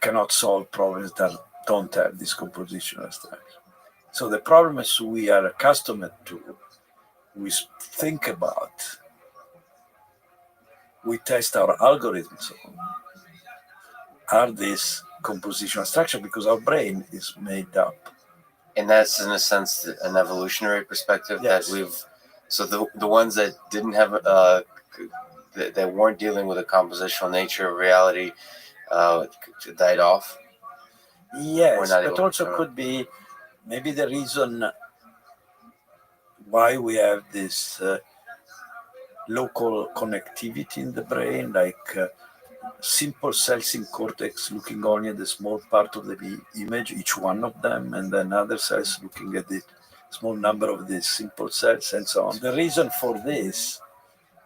cannot solve problems that don't have this compositional structure. So the problems we are accustomed to, we think about, we test our algorithms on, are this compositional structure, because our brain is made up. And that's, in a sense, an evolutionary perspective. Yes. That we've. So the ones that didn't have that weren't dealing with a compositional nature of reality died off. Yes, but also could be maybe the reason why we have this local connectivity in the brain, like simple cells in cortex looking only at the small part of the image, each one of them, and then other cells looking at the small number of these simple cells, and so on. The reason for this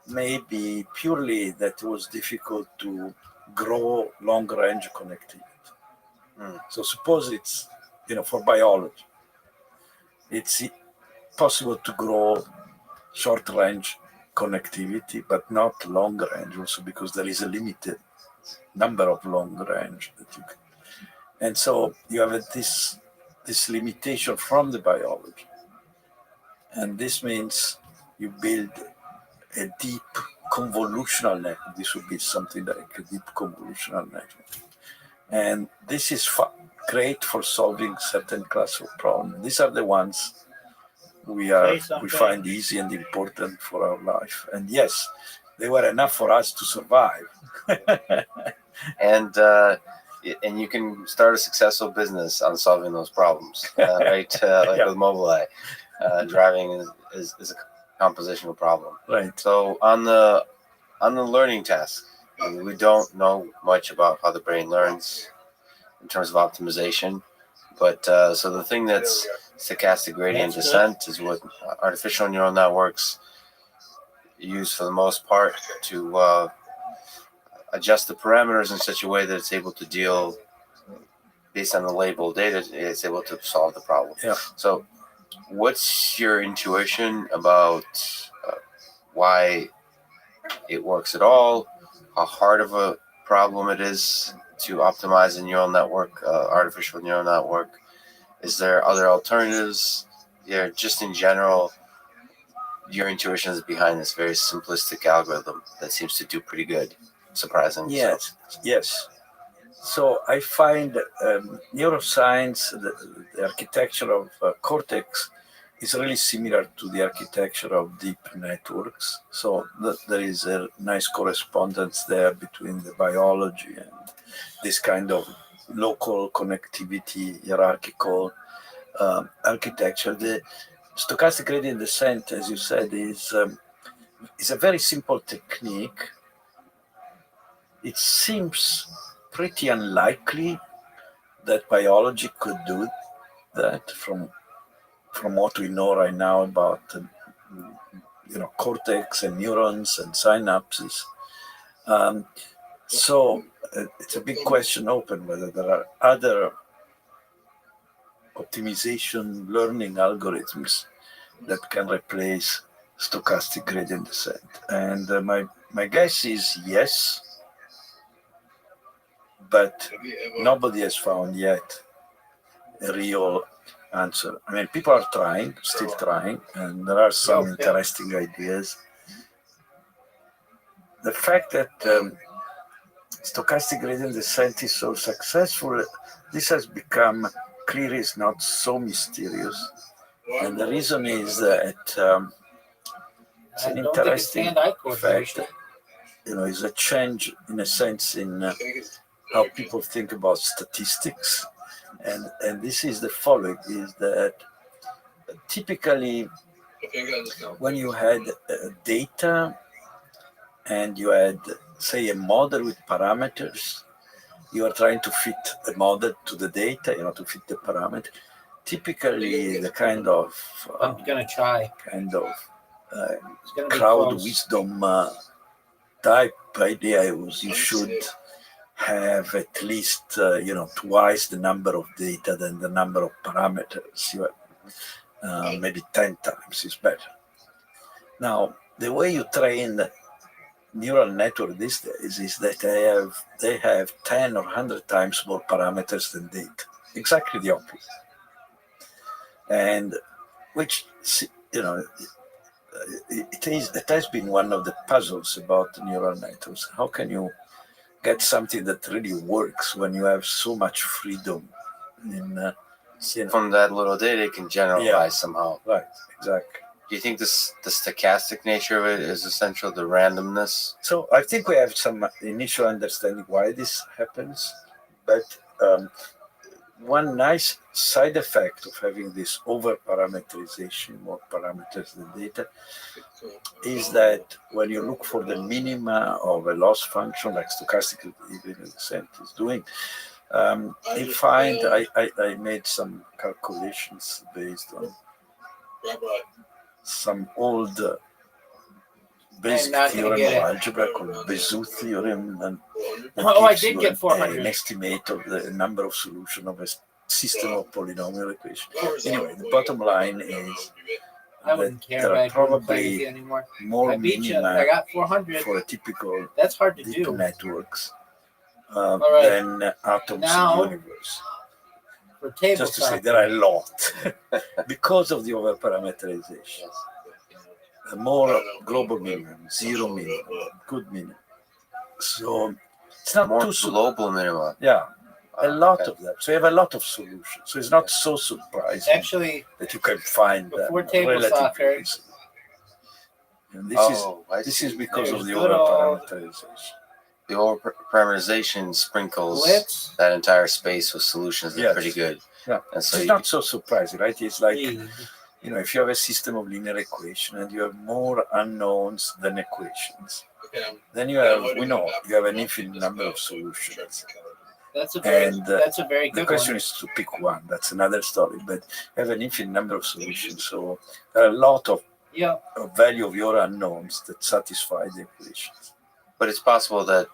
may be purely that it was difficult to grow long-range connectivity. So suppose it's, for biology, it's possible to grow short-range connectivity, but not long-range, also because there is a limited number of long-range that you can. And so you have this limitation from the biology. And this means you build a deep convolutional network. This would be something like a deep convolutional network. And this is great for solving certain class of problems. These are the ones we find easy and important for our life. And yes, they were enough for us to survive. And you can start a successful business on solving those problems, right? Like with Mobileye, driving is a compositional problem. Right. So on the learning task, we don't know much about how the brain learns in terms of optimization, but so the thing that's stochastic gradient descent is what artificial neural networks use for the most part to adjust the parameters in such a way that it's able to deal based on the labeled data. It's able to solve the problem. Yeah. So, what's your intuition about why it works at all? How hard of a problem it is to optimize a neural network, artificial neural network? Is there other alternatives? Yeah, just in general, your intuition is behind this very simplistic algorithm that seems to do pretty good, surprisingly. Yes, yes. So I find neuroscience, the architecture of cortex, is really similar to the architecture of deep networks. So there is a nice correspondence there between the biology and this kind of local connectivity, hierarchical architecture. The stochastic gradient descent, as you said, is a very simple technique. It seems pretty unlikely that biology could do that from what we know right now about cortex and neurons and synapses. So it's a big question open whether there are other optimization learning algorithms that can replace stochastic gradient descent. And my guess is yes, but nobody has found yet a real answer. I mean, people are trying, still trying, and there are some interesting ideas. The fact that stochastic gradient descent is so successful, this has become clear is not so mysterious. And the reason is that it's an interesting fact, is a change in a sense in how people think about statistics. And this is the following, is that typically when you had data and you had, say, a model with parameters, you are trying to fit the model to the data, to fit the parameter. Typically, the kind of crowd wisdom type idea was you should have at least twice the number of data than the number of parameters. Maybe 10 times is better. Now, the way you train neural network these days is that they have 10 or 100 times more parameters than data. Exactly the opposite. And which, it has been one of the puzzles about neural networks. How can you get something that really works when you have so much freedom from that little data, it can generalize somehow. Right, exactly. Do you think the stochastic nature of it is essential, the randomness? So I think we have some initial understanding why this happens, but one nice side effect of having this over-parameterization, more parameters than data, is that when you look for the minima of a loss function, like stochastic gradient descent is doing, you find, I made some calculations based on some old basic theorem of algebra called Bézout theorem, and I did get 400. An estimate of the number of solutions of a system of polynomial equations. Anyway, the bottom line is that there are probably more minima I got 400. for a typical That's hard to deep do. networks than atoms in the universe. For table Just to say, there are a lot because of the over-parameterization. More global minimum, zero minimum, good minimum. So it's not more too global minimum. Yeah. a lot Okay. of them. So you have a lot of solutions. So it's not so surprising Actually, that you can find them before table relatively soccer, easily. And I this see. is because of There's the good over old- parameterization. The over parameterization sprinkles Blitz. that entire space with solutions that are Yes. pretty good. Yeah. And so It's you not so surprising, right? It's like, Easy. if you have a system of linear equation and you have more unknowns than equations, Okay. then you have an infinite number of solutions. That's a very And good the question one. is to pick one. That's another story. But you have an infinite number of solutions. So there are a lot of Yeah. value of your unknowns that satisfy the equations. But it's possible that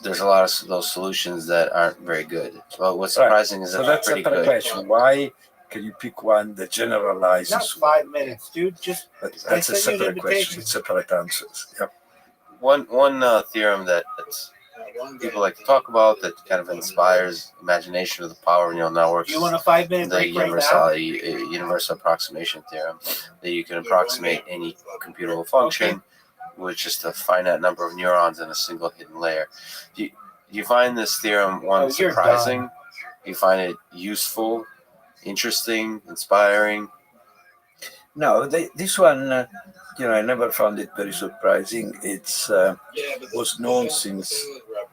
there's a lot of those solutions that aren't very good. Well, what's surprising is that So they're that's a pretty better good. question. Why can you pick one that generalizes? Not 5 minutes, dude. Just But I that's a sent you an separate question. invitation. It's separate answers. Yeah. One theorem that people like to talk about that kind of inspires imagination of the power of neural networks. do you want a 5-minute The break right now? universal approximation theorem, that you can approximate any computable function with just a finite number of neurons in a single hidden layer. Do you find this theorem you're surprising? done. Do you find it useful, interesting, inspiring? No, this one, I never found it very surprising. It's was known since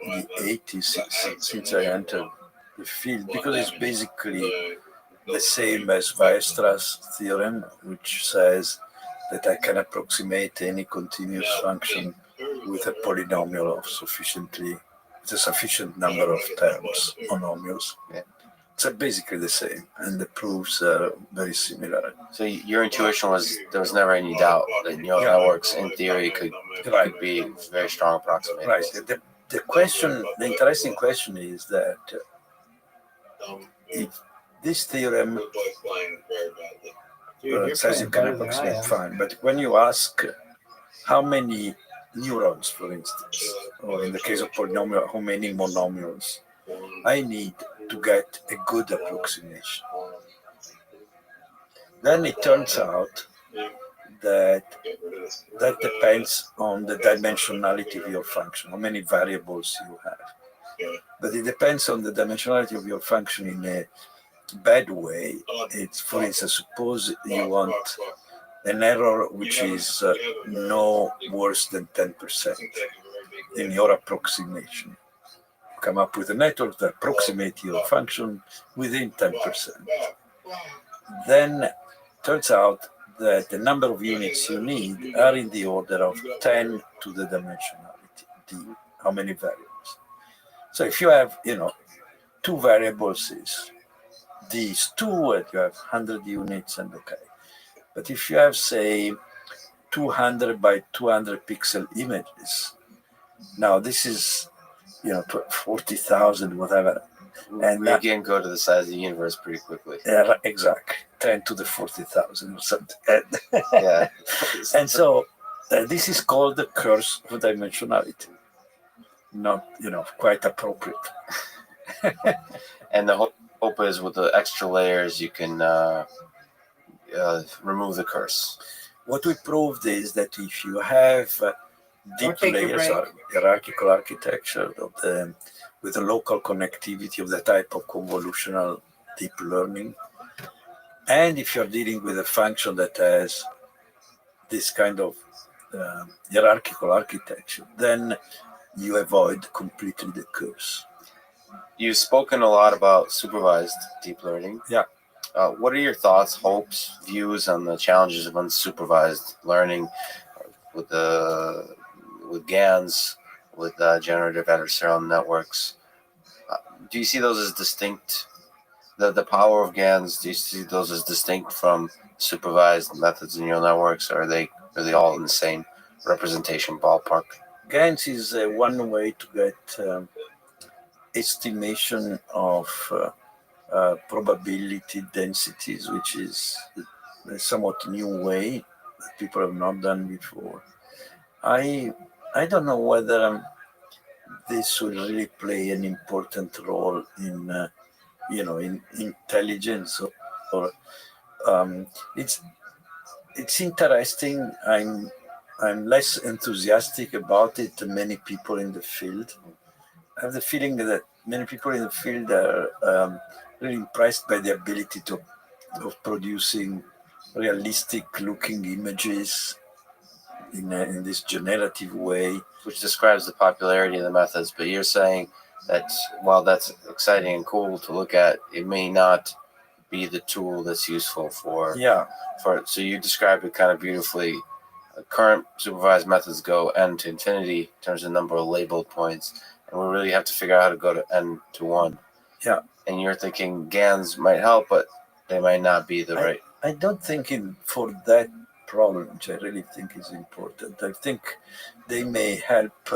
the 80s, since I entered the field, because it's basically the same as Weierstrass theorem, which says that I can approximate any continuous function with a polynomial of with a sufficient number of terms, monomials. Yeah. It's basically the same, and the proofs are very similar. So your intuition was there was never any doubt that neural networks, in theory, could be very strong approximators. Right. The interesting question is that if this theorem Dude, you're says you playing can better than I approximate am. fine, but when you ask how many neurons, for instance, or in the case of polynomial, how many monomials I need to get a good approximation, then it turns out that depends on the dimensionality of your function, how many variables you have. But it depends on the dimensionality of your function in a bad way. It's, for instance, suppose you want an error which is no worse than 10% in your approximation. Come up with a network that approximates your function within 10%. Then turns out that the number of units you need are in the order of 10 to the dimensionality, d, how many variables. So if you have, two variables is these two, and you have 100 units, and okay. But if you have, say, 200 by 200 pixel images, now this is, 40,000, whatever. And we again go to the size of the universe pretty quickly. Exactly, 10 to the 40,000 or something. Yeah. And so this is called the curse of dimensionality. Not, quite appropriate. And the hope is with the extra layers you can remove the curse. What we proved is that if you have deep layers or hierarchical architecture with a local connectivity of the type of convolutional deep learning, and if you're dealing with a function that has this kind of hierarchical architecture, then you avoid completely the curse. You've spoken a lot about supervised deep learning. Yeah. What are your thoughts, hopes, views on the challenges of unsupervised learning with GANs, with generative adversarial networks? Do you see those as distinct? The power of GANs, do you see those as distinct from supervised methods in neural networks, or are they all in the same representation ballpark? GANs is one way to get estimation of probability densities, which is a somewhat new way that people have not done before. I don't know whether this will really play an important role in in intelligence or it's interesting. I'm less enthusiastic about it than many people in the field. I have the feeling that many people in the field are really impressed by the ability of producing realistic-looking images in this generative way. Which describes the popularity of the methods. But you're saying that while that's exciting and cool to look at, it may not be the tool that's useful for. Yeah. So you described it kind of beautifully. Current supervised methods go n to infinity in terms of number of labeled points, and we really have to figure out how to go to n to 1. Yeah. And you're thinking GANs might help, but they might not be the right. I don't think for that problem, which I really think is important. I think they may help.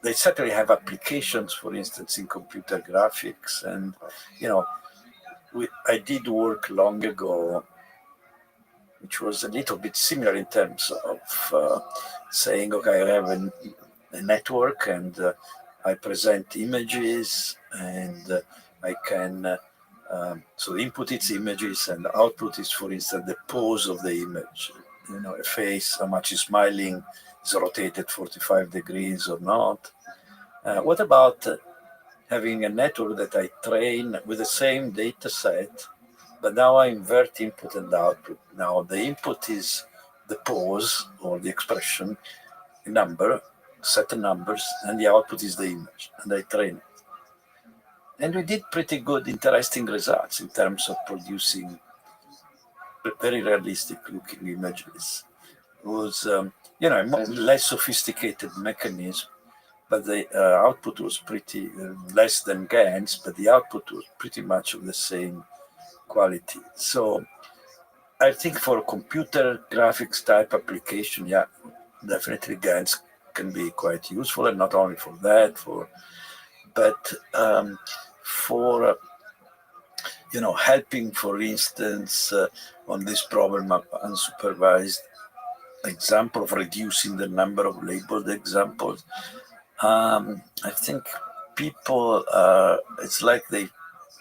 They certainly have applications, for instance, in computer graphics. And, I did work long ago, which was a little bit similar in terms of saying, okay, I have a network and I present images and I can. So the input is images and the output is, for instance, the pose of the image. A face, how much is smiling, is rotated 45 degrees or not. What about having a network that I train with the same data set, but now I invert input and output. Now the input is the pose or the expression, a number, set of numbers, and the output is the image, and I train it. And we did pretty good, interesting results in terms of producing very realistic looking images. It was, a less sophisticated mechanism, but the output was pretty less than GANs, but the output was pretty much of the same quality. So I think for a computer graphics type application, yeah, definitely GANs can be quite useful, and not only for that, but for helping, for instance, on this problem of unsupervised example of reducing the number of labeled examples. I think people, it's like they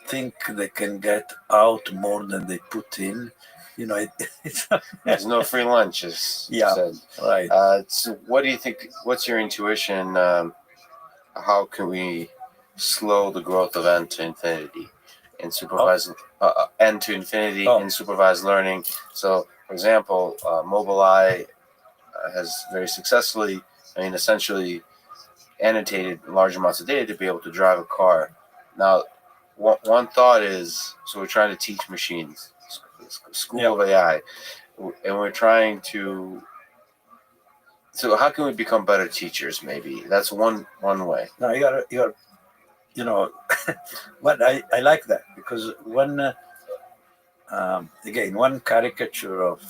think they can get out more than they put in. There's no free lunch, as you said. Right. So what do you think? What's your intuition? How can we slow the growth of n to infinity in supervised n to infinity in supervised learning? So, for example, Mobileye has very successfully, essentially annotated large amounts of data to be able to drive a car. Now, one thought is, so we're trying to teach machines, school of AI, and we're trying to. So how can we become better teachers? Maybe that's one way. No, you're but I like that, because one caricature of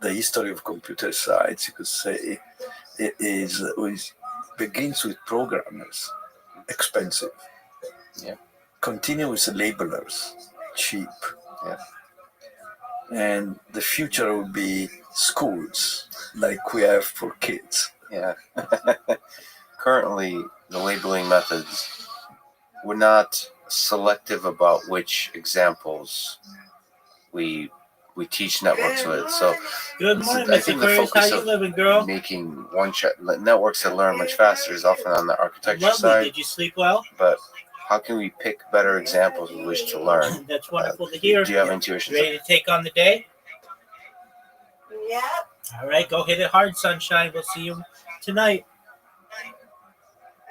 the history of computer science, you could say, begins with programmers, expensive. Yeah. Continue with labelers, cheap. Yeah. And the future will be schools like we have for kids. Yeah. Currently, the labeling methods, we're not selective about which examples we teach networks with. So good morning, I think the Aquarius. focus How you of living, girl? making networks that learn much faster is often on the architecture Lovely. side. Did you sleep well? But how can we pick better examples with which to learn? That's wonderful to hear. Do you have intuition? Ready to take on the day? Yep. All right, go hit it hard, sunshine. We'll see you tonight.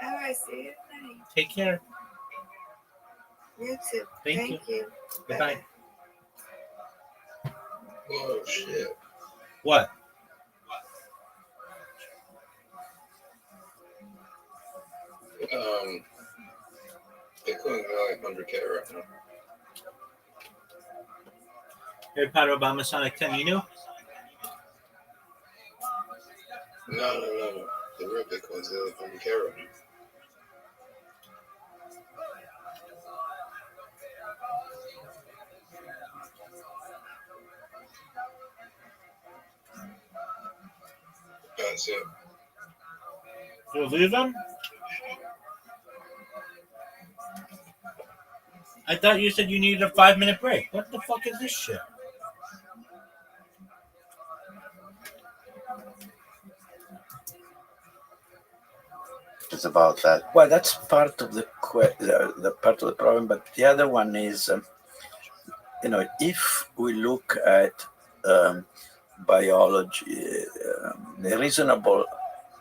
All right, see you tonight. Take care. You too. Thank you. Bye. Goodbye. Oh shit. What? Bitcoin's like 100K right now. Harry Potter, Obama, Sonic 10, you knew? No. The real Bitcoin's like 100K right now. That's it. You leave them? I thought you said you needed a 5-minute break. What the fuck is this shit? questions about that. Well, that's part of the part of the problem. But the other one is, if we look at biology, a reasonable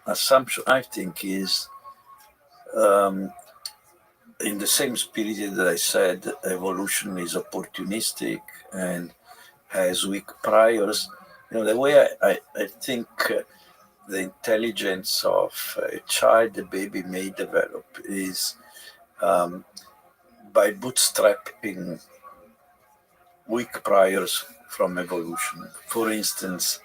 assumption, I think, is in the same spirit that I said, evolution is opportunistic and has weak priors. The way I think the intelligence of a child, a baby may develop is by bootstrapping weak priors from evolution. For instance,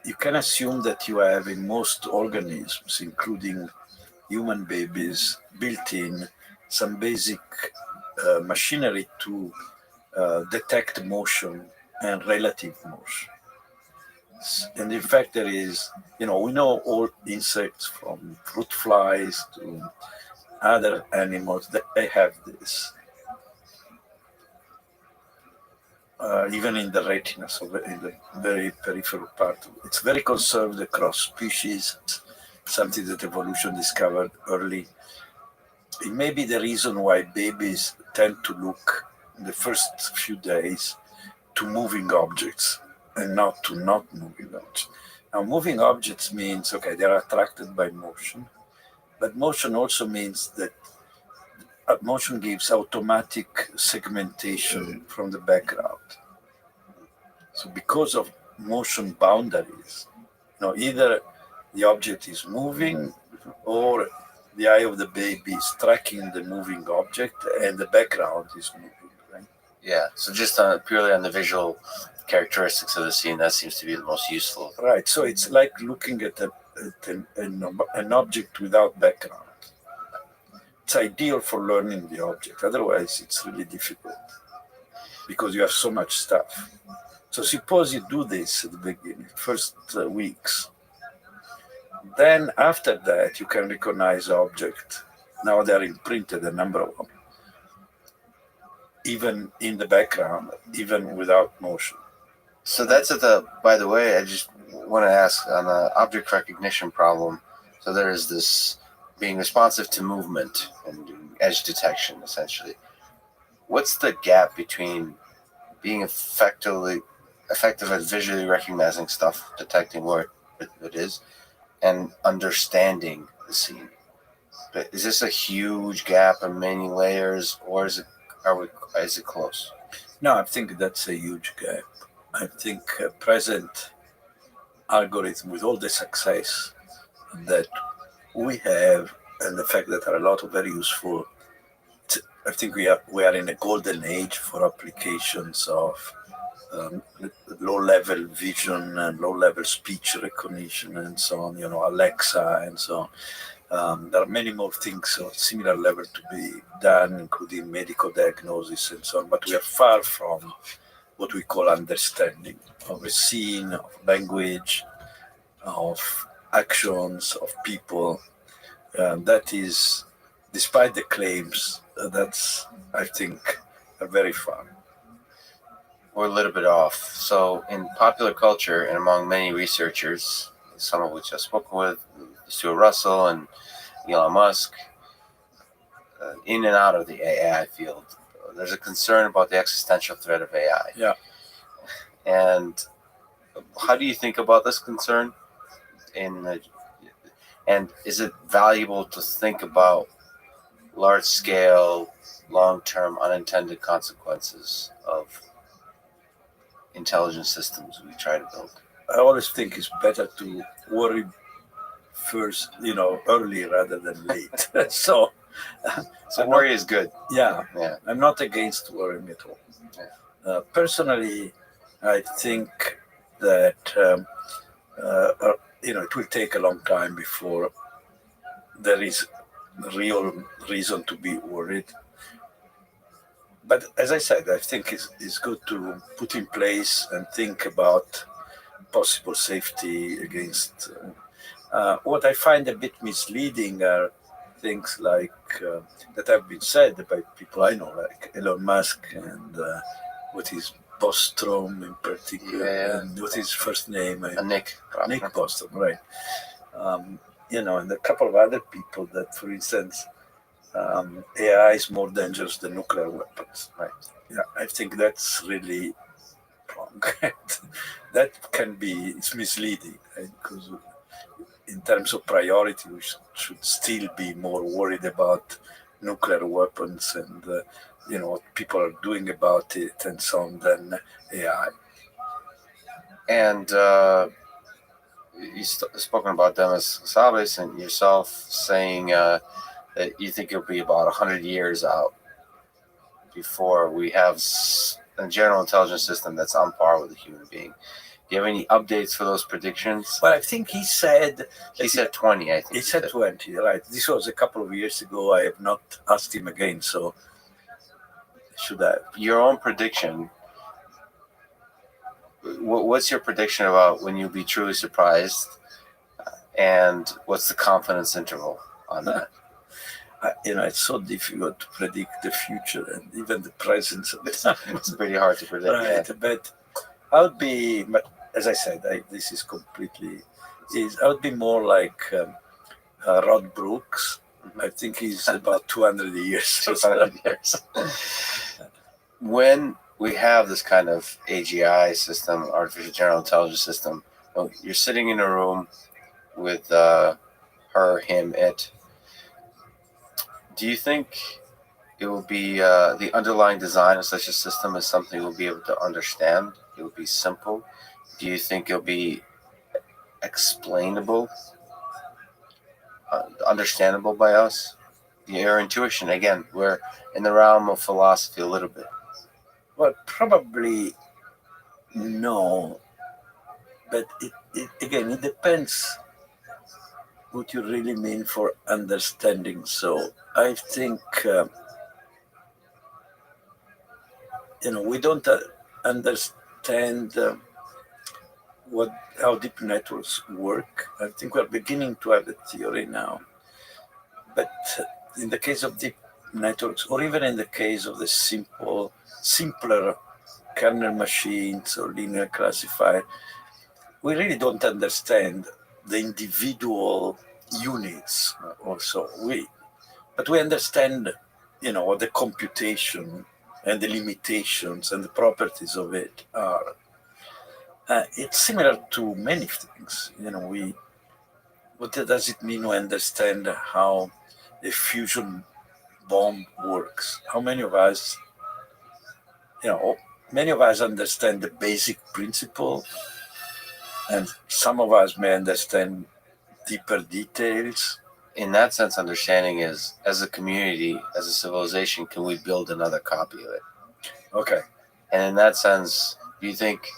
you can assume that you have in most organisms, including human babies, built in some basic machinery to detect motion and relative motion. And in fact, there is, we know all insects from fruit flies to other animals that they have this. Even in the retina, so in the very peripheral part. It's very conserved across species, something that evolution discovered early. It may be the reason why babies tend to look in the first few days to moving objects and not to not moving objects. Now, moving objects means, okay, they're attracted by motion, but motion also means that motion gives automatic segmentation from the background. So because of motion boundaries, either the object is moving or the eye of the baby is tracking the moving object and the background is moving, right? Yeah, so just purely on the visual characteristics of the scene, that seems to be the most useful. Right, so it's like looking at an object without background. It's ideal for learning the object. Otherwise, it's really difficult because you have so much stuff. So suppose you do this at the beginning, first weeks. Then after that, you can recognize objects. Now they're imprinted, a number of them, even in the background, even without motion. So that's by the way, I just want to ask on the object recognition problem. So there is this being responsive to movement and edge detection, essentially. What's the gap between being effective at visually recognizing stuff, detecting where it is, and understanding the scene? But is this a huge gap in many layers, or is it close? No, I think that's a huge gap. I think present algorithm with all the success that we have and the fact that there are a lot of very useful, I think we are in a golden age for applications of low-level vision and low-level speech recognition and so on, Alexa and so on. There are many more things of similar level to be done, including medical diagnosis and so on, but we are far from what we call understanding of a scene, of language, of actions, of people. That is, despite the claims, that's, I think, very far. We're a little bit off. So in popular culture and among many researchers, some of which I've spoken with, Stuart Russell and Elon Musk, in and out of the AI field, there's a concern about the existential threat of AI. Yeah. And how do you think about this concern? And is it valuable to think about large-scale, long-term unintended consequences of intelligent systems we try to build? I always think it's better to worry first, early rather than late. So worry is good. Yeah. Yeah. I'm not against worrying at all. Yeah. Personally, I think that it will take a long time before there is real reason to be worried. But as I said, I think it's good to put in place and think about possible safety against. What I find a bit misleading are things like that have been said by people I know, like Elon Musk, and what he's Bostrom in particular, Yeah. and what is his first name? Nick. Nick Bostrom, right? And a couple of other people that, for instance, AI is more dangerous than nuclear weapons. Right. Yeah, I think that's really wrong. That can be, it's misleading, right? Because in terms of priority, we should still be more worried about nuclear weapons and what people are doing about it and so on than AI. And spoken about Demis Hassabis and yourself saying that you think it'll be about 100 years out before we have a general intelligence system that's on par with a human being. Do you have any updates for those predictions? Well, I think he said 20, I think. He said 20, right? This was a couple of years ago. I have not asked him again, so should I? Your own prediction. What's your prediction about when you'll be truly surprised, and what's the confidence interval on that? It's so difficult to predict the future and even the present. It's pretty hard to predict. Right, Yeah. but I would be, but as I said, this is completely. I would be more like Rod Brooks. I think he's about 200 years. 200 years. When we have this kind of AGI system, artificial general intelligence system, you're sitting in a room with her, him, it. Do you think it will be the underlying design of such a system is something we'll be able to understand? It will be simple. Do you think it'll be explainable, understandable by us? Your intuition, again, we're in the realm of philosophy a little bit. Well, probably no, but it depends what you really mean for understanding. So I think we don't understand how deep networks work. I think we're beginning to have a theory now, but in the case of deep networks, or even in the case of the simpler kernel machines or linear classifier, we really don't understand the individual units or so. But we understand, what the computation and the limitations and the properties of it are. It's similar to many things. What does it mean to understand how a fusion bomb works? How many of us, understand the basic principle, and some of us may understand deeper details. In that sense, understanding is, as a community, as a civilization, can we build another copy of it? Okay. And in that sense, do you think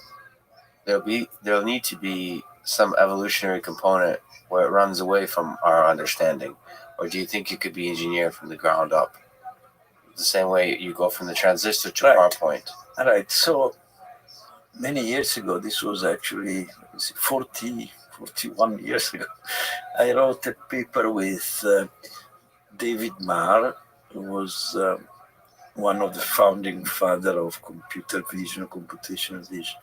there'll need to be some evolutionary component where it runs away from our understanding? Or do you think it could be engineered from the ground up? The same way you go from the transistor to PowerPoint. All right. So many years ago, this was actually 41 years ago, I wrote a paper with David Marr, who was one of the founding father of computer vision, computational vision.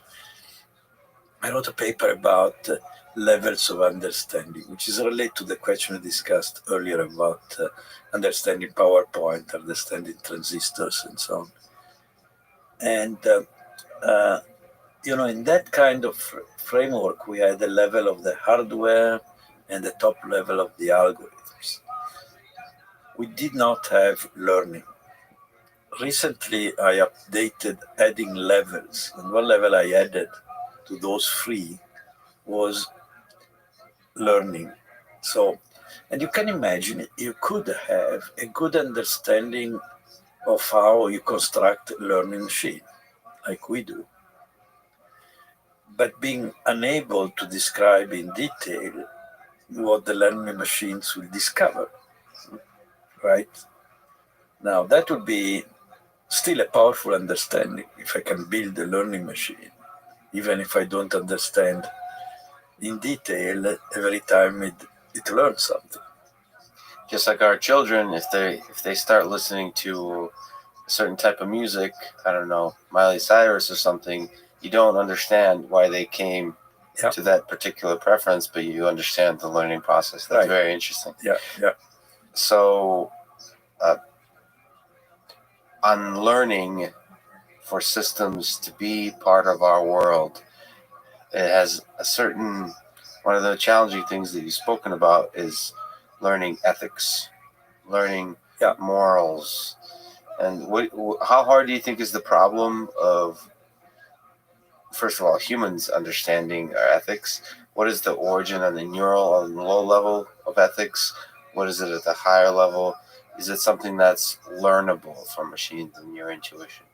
I wrote a paper about levels of understanding, which is related to the question I discussed earlier about understanding PowerPoint, understanding transistors, and so on. And, in that kind of framework, we had the level of the hardware and the top level of the algorithms. We did not have learning. Recently, I updated adding levels, and one level I added to those three was learning. So, and you can imagine you could have a good understanding of how you construct a learning machine, like we do, but being unable to describe in detail what the learning machines will discover, right? Now, that would be still a powerful understanding if I can build a learning machine, even if I don't understand in detail every time it learns something. Just like our children, if they start listening to a certain type of music, I don't know, Miley Cyrus or something, you don't understand why they came Yeah. to that particular preference, but you understand the learning process. That's Right. very interesting. Yeah, yeah. So, on learning for systems to be part of our world, it has a certain, one of the challenging things that you've spoken about is learning ethics, learning morals. And how hard do you think is the problem of, first of all, humans understanding our ethics? What is the origin on the neural, on the low level of ethics? What is it at the higher level? Is it something that's learnable from machines and your intuition?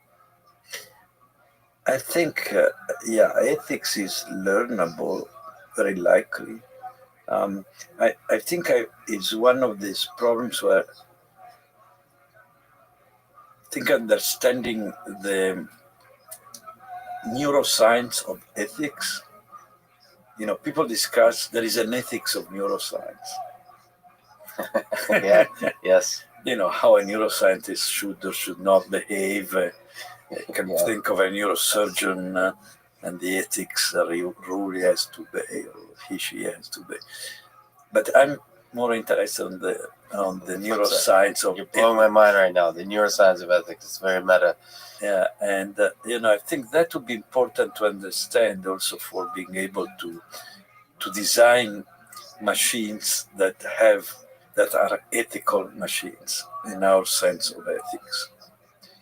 I think, ethics is learnable, very likely. I think it's one of these problems where I think understanding the neuroscience of ethics, people discuss there is an ethics of neuroscience. Yeah, yes. How a neuroscientist should or should not behave. You can think of a neurosurgeon and the ethics that he really has to behave, or she has to behave. But I'm more interested on the neuroscience of You're blowing my mind right now. The neuroscience of ethics. It's very meta. Yeah, and I think that would be important to understand also for being able to design machines that are ethical machines in our sense of ethics.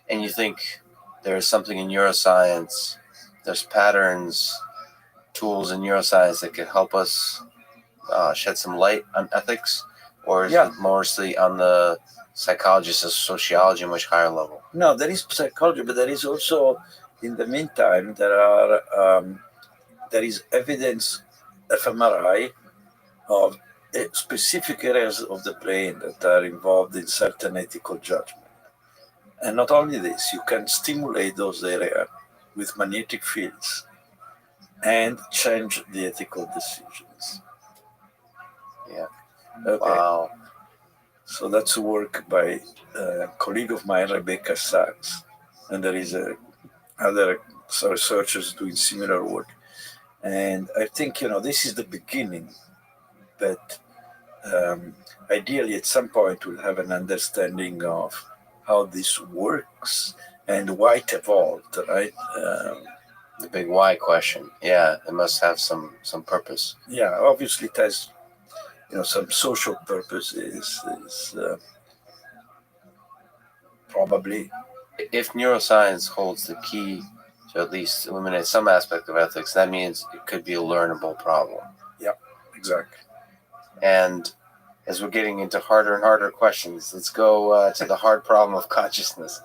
And you think there's something in neuroscience, there's patterns, tools in neuroscience that could help us shed some light on ethics? Or is it mostly on the psychologist of sociology, much higher level? No, there is psychology, but there is also, in the meantime, there is evidence, fMRI, of specific areas of the brain that are involved in certain ethical judgment. And not only this, you can stimulate those areas with magnetic fields and change the ethical decisions. Yeah. Okay. Wow. So that's a work by a colleague of mine, Rebecca Sachs, and there is other researchers doing similar work. And I think this is the beginning, but ideally at some point we'll have an understanding of how this works and why it evolved, right? The big why question. Yeah, it must have some purpose. Yeah, obviously it has some social purposes. Probably. If neuroscience holds the key to at least eliminate some aspect of ethics, that means it could be a learnable problem. Yeah, exactly. And as we're getting into harder and harder questions, let's go to the hard problem of consciousness.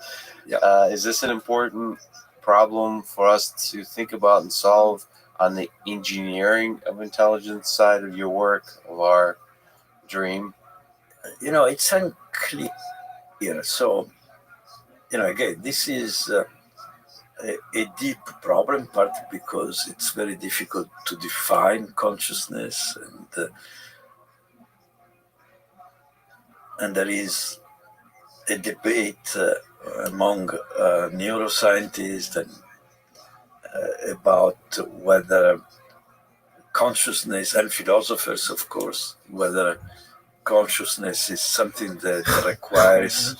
Yeah. Is this an important problem for us to think about and solve on the engineering of intelligence side of your work, of our dream? It's unclear. So, again, this is a deep problem, partly because it's very difficult to define consciousness, and there is a debate among neuroscientists and about whether consciousness, and philosophers, of course, whether consciousness is something that requires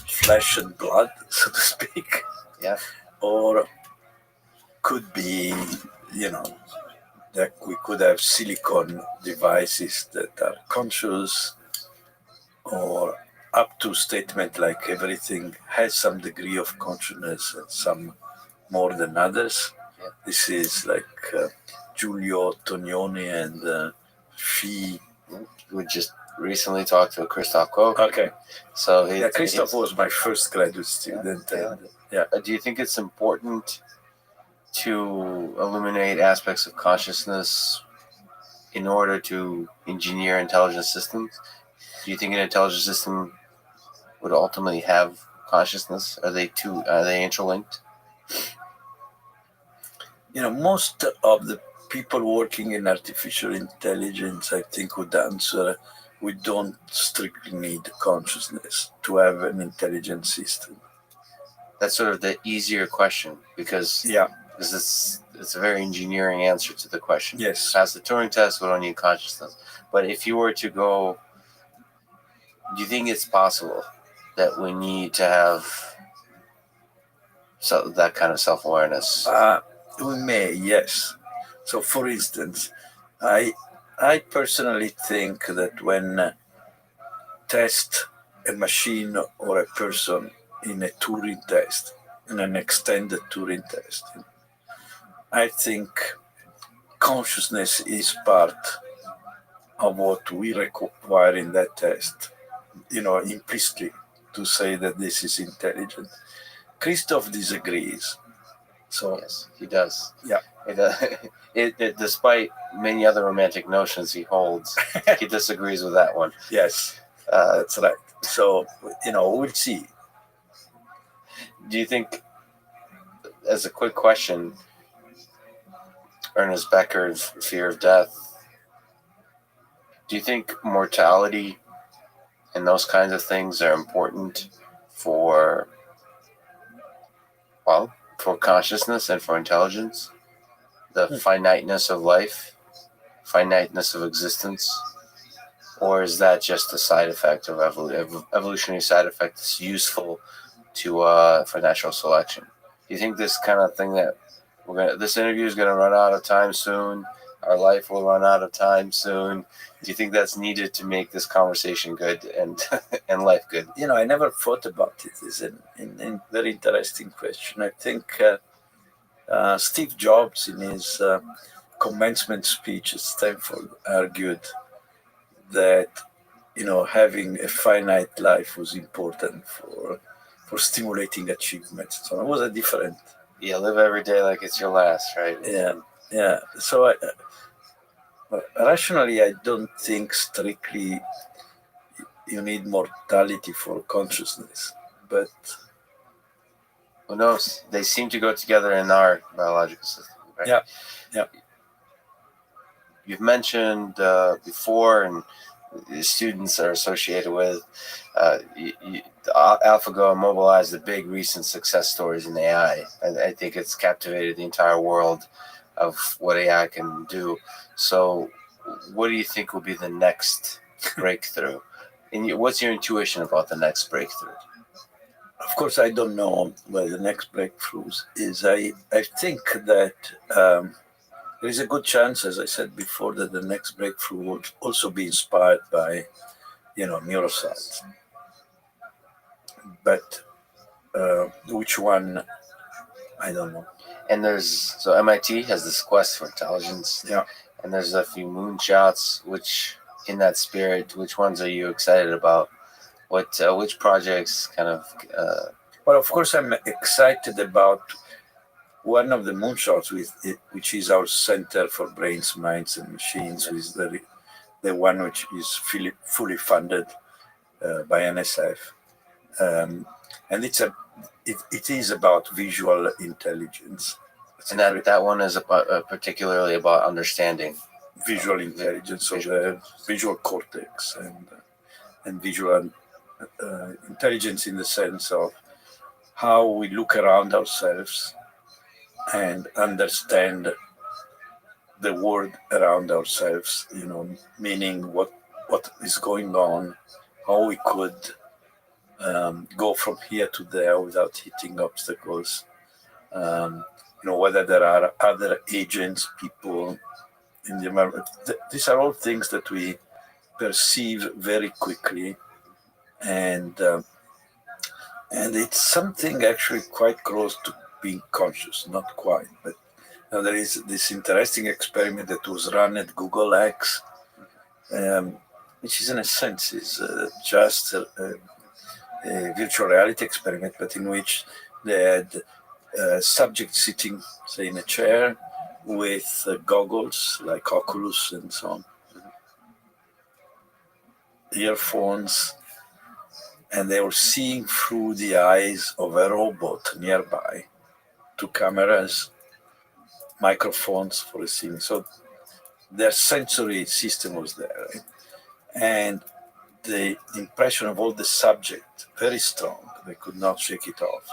flesh and blood, so to speak. Yeah. Or could be, that we could have silicon devices that are conscious, or up to statement like everything has some degree of consciousness and some more than others. Yeah. This is like Giulio Tognoni and Fee. We just recently talked to Christoph Koch. Okay. So Christoph was my first graduate student. Yeah. Do you think it's important to illuminate aspects of consciousness in order to engineer intelligent systems? Do you think an intelligent system would ultimately have consciousness? Are they interlinked? Most of the people working in artificial intelligence, I think, would answer, we don't strictly need consciousness to have an intelligent system. That's sort of the easier question because Yeah. it's a very engineering answer to the question. Yes. Pass the Turing test, we don't need consciousness. But if you were to go, do you think it's possible that we need to have that kind of self-awareness? We may, yes. So, for instance, I personally think that when test a machine or a person in a Turing test, in an extended Turing test, I think consciousness is part of what we require in that test, implicitly to say that this is intelligent. Christoph disagrees. So Yes, he does. Yeah. Despite many other romantic notions he holds, he disagrees with that one. yes, that's right. So we'll see. Do you think, as a quick question, Ernest Becker's Fear of Death, do you think mortality and those kinds of things are important for consciousness and for intelligence? The finiteness of life, finiteness of existence? Or is that just a side effect of evolutionary side effect that's useful for natural selection? Do you think this kind of thing that this interview is going to run out of time soon? Our life will run out of time soon. Do you think that's needed to make this conversation good and and life good? I never thought about it. It's a very interesting question. I think Steve Jobs, in his commencement speech at Stanford, argued that having a finite life was important for stimulating achievements. So it was a different. Yeah, live every day like it's your last, right? Yeah. So rationally, I don't think strictly you need mortality for consciousness, but who knows? They seem to go together in our biological system, right? Yeah. You've mentioned before, and the students are associated with, AlphaGo mobilized the big recent success stories in AI. I think it's captivated the entire world of what AI can do. So what do you think will be the next breakthrough? And what's your intuition about the next breakthrough? Of course, I don't know where the next breakthroughs is. I think that there is a good chance, as I said before, that the next breakthrough will also be inspired by, neuroscience. But which one, I don't know. And so MIT has this quest for intelligence. Yeah. And there's a few moonshots, which, in that spirit, which ones are you excited about? Which projects kind of? Well, of course, I'm excited about one of the moonshots, which is our Center for Brains, Minds, and Machines, with the one which is fully funded by NSF, and it is about visual intelligence. And that one is particularly about understanding visual intelligence, so the visual cortex and visual intelligence in the sense of how we look around ourselves and understand the world around ourselves, meaning what is going on, how we could go from here to there without hitting obstacles, whether there are other agents, people in the environment. These are all things that we perceive very quickly, and it's something actually quite close to being conscious, not quite, but there is this interesting experiment that was run at Google X, which is in a sense is just a virtual reality experiment, but in which they had subjects sitting, say, in a chair with goggles like Oculus and so on, earphones, and they were seeing through the eyes of a robot nearby, two cameras, microphones for receiving. So their sensory system was there, right? And the impression of all the subject, very strong. They could not shake it off.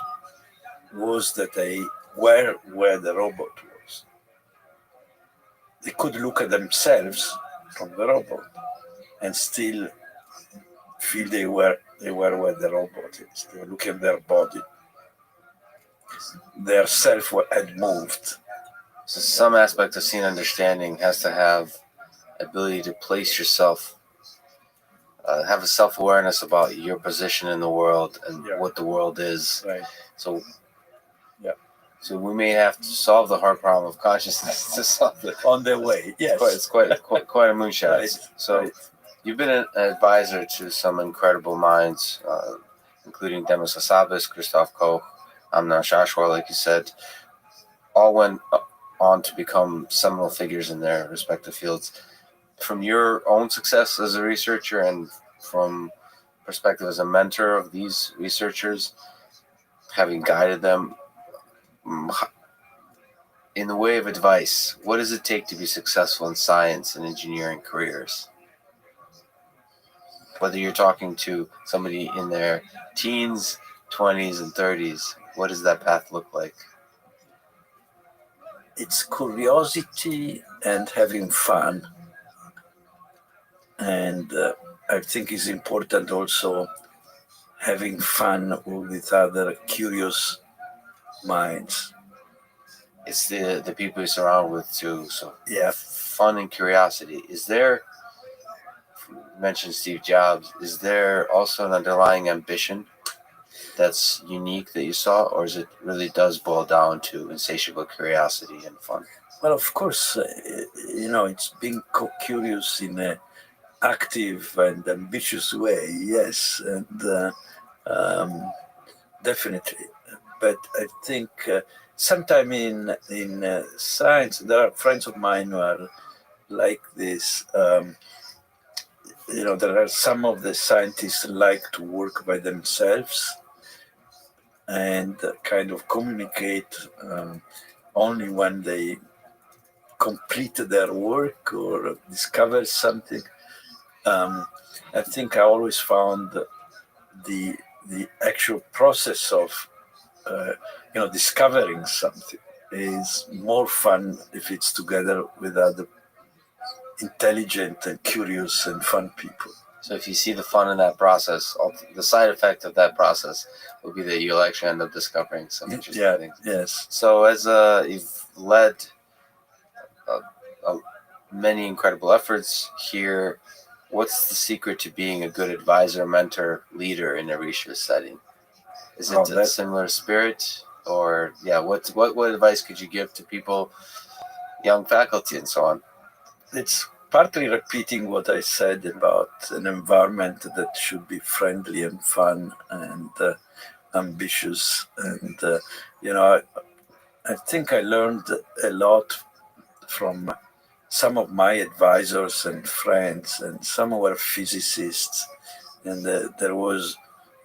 was that they were where the robot was. They could look at themselves from the robot and still feel they were where the robot is. They were looking at their body. Their self had moved. So some aspect of seeing understanding has to have ability to place yourself, have a self-awareness about your position in the world and what the world is. Right. So we may have to solve the hard problem of consciousness to solve it. On the way, yes. It's quite a moonshot. Right. So Right. you've been an advisor to some incredible minds, including Demis Hassabis, Christoph Koch, Amnon Shashwar, like you said. All went on to become seminal figures in their respective fields. From your own success as a researcher and from perspective as a mentor of these researchers, having guided them, in the way of advice, what does it take to be successful in science and engineering careers? Whether you're talking to somebody in their teens, 20s, and 30s, what does that path look like? It's curiosity and having fun. And I think it's important also having fun with other curious minds. It's the people you surround with too. So Yeah. fun and curiosity. Is there, you mentioned Steve Jobs, is there also an underlying ambition that's unique that you saw, or is it really does boil down to insatiable curiosity and fun? Well, of course, it's being curious in an active and ambitious way, yes, and definitely. But I think sometime in science, there are friends of mine who are like this. There are some of the scientists like to work by themselves and kind of communicate only when they complete their work or discover something. I think I always found the actual process of discovering something is more fun if it's together with other intelligent and curious and fun people. So if you see the fun in that process, the side effect of that process will be that you'll actually end up discovering some interesting things. Yes. So as you've led many incredible efforts here, what's the secret to being a good advisor, mentor, leader in a research setting? Is it a similar spirit, or what advice could you give to people, young faculty and so on? It's partly repeating what I said about an environment that should be friendly and fun and ambitious. And, I think I learned a lot from some of my advisors and friends, and some were physicists. And there was,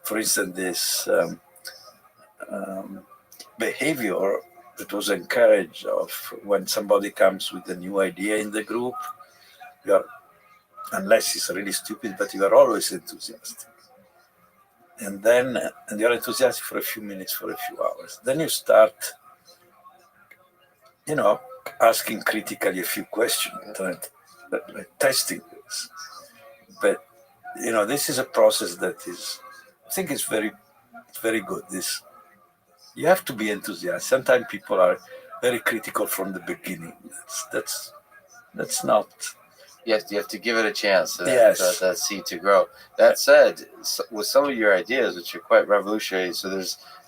for instance, this behavior that was encouraged of when somebody comes with a new idea in the group, unless it's really stupid, but you are always enthusiastic. And you're enthusiastic for a few minutes, for a few hours. Then you start, asking critically a few questions, testing this. But, this is a process that I think it's very, very good. You have to be enthusiastic. Sometimes people are very critical from the beginning. That's not. You have to give it a chance for that seed to grow. That said, with some of your ideas, which are quite revolutionary, so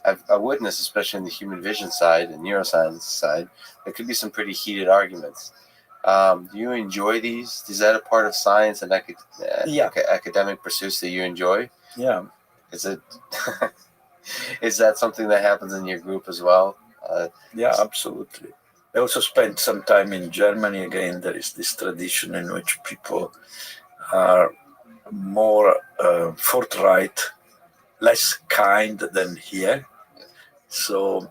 I've witnessed, especially in the human vision side and neuroscience side, there could be some pretty heated arguments. Do you enjoy these? Is that a part of science and academic pursuits that you enjoy? Yeah. Is it? Is that something that happens in your group as well? Yeah, absolutely. I also spent some time in Germany. Again, there is this tradition in which people are more forthright, less kind than here. So,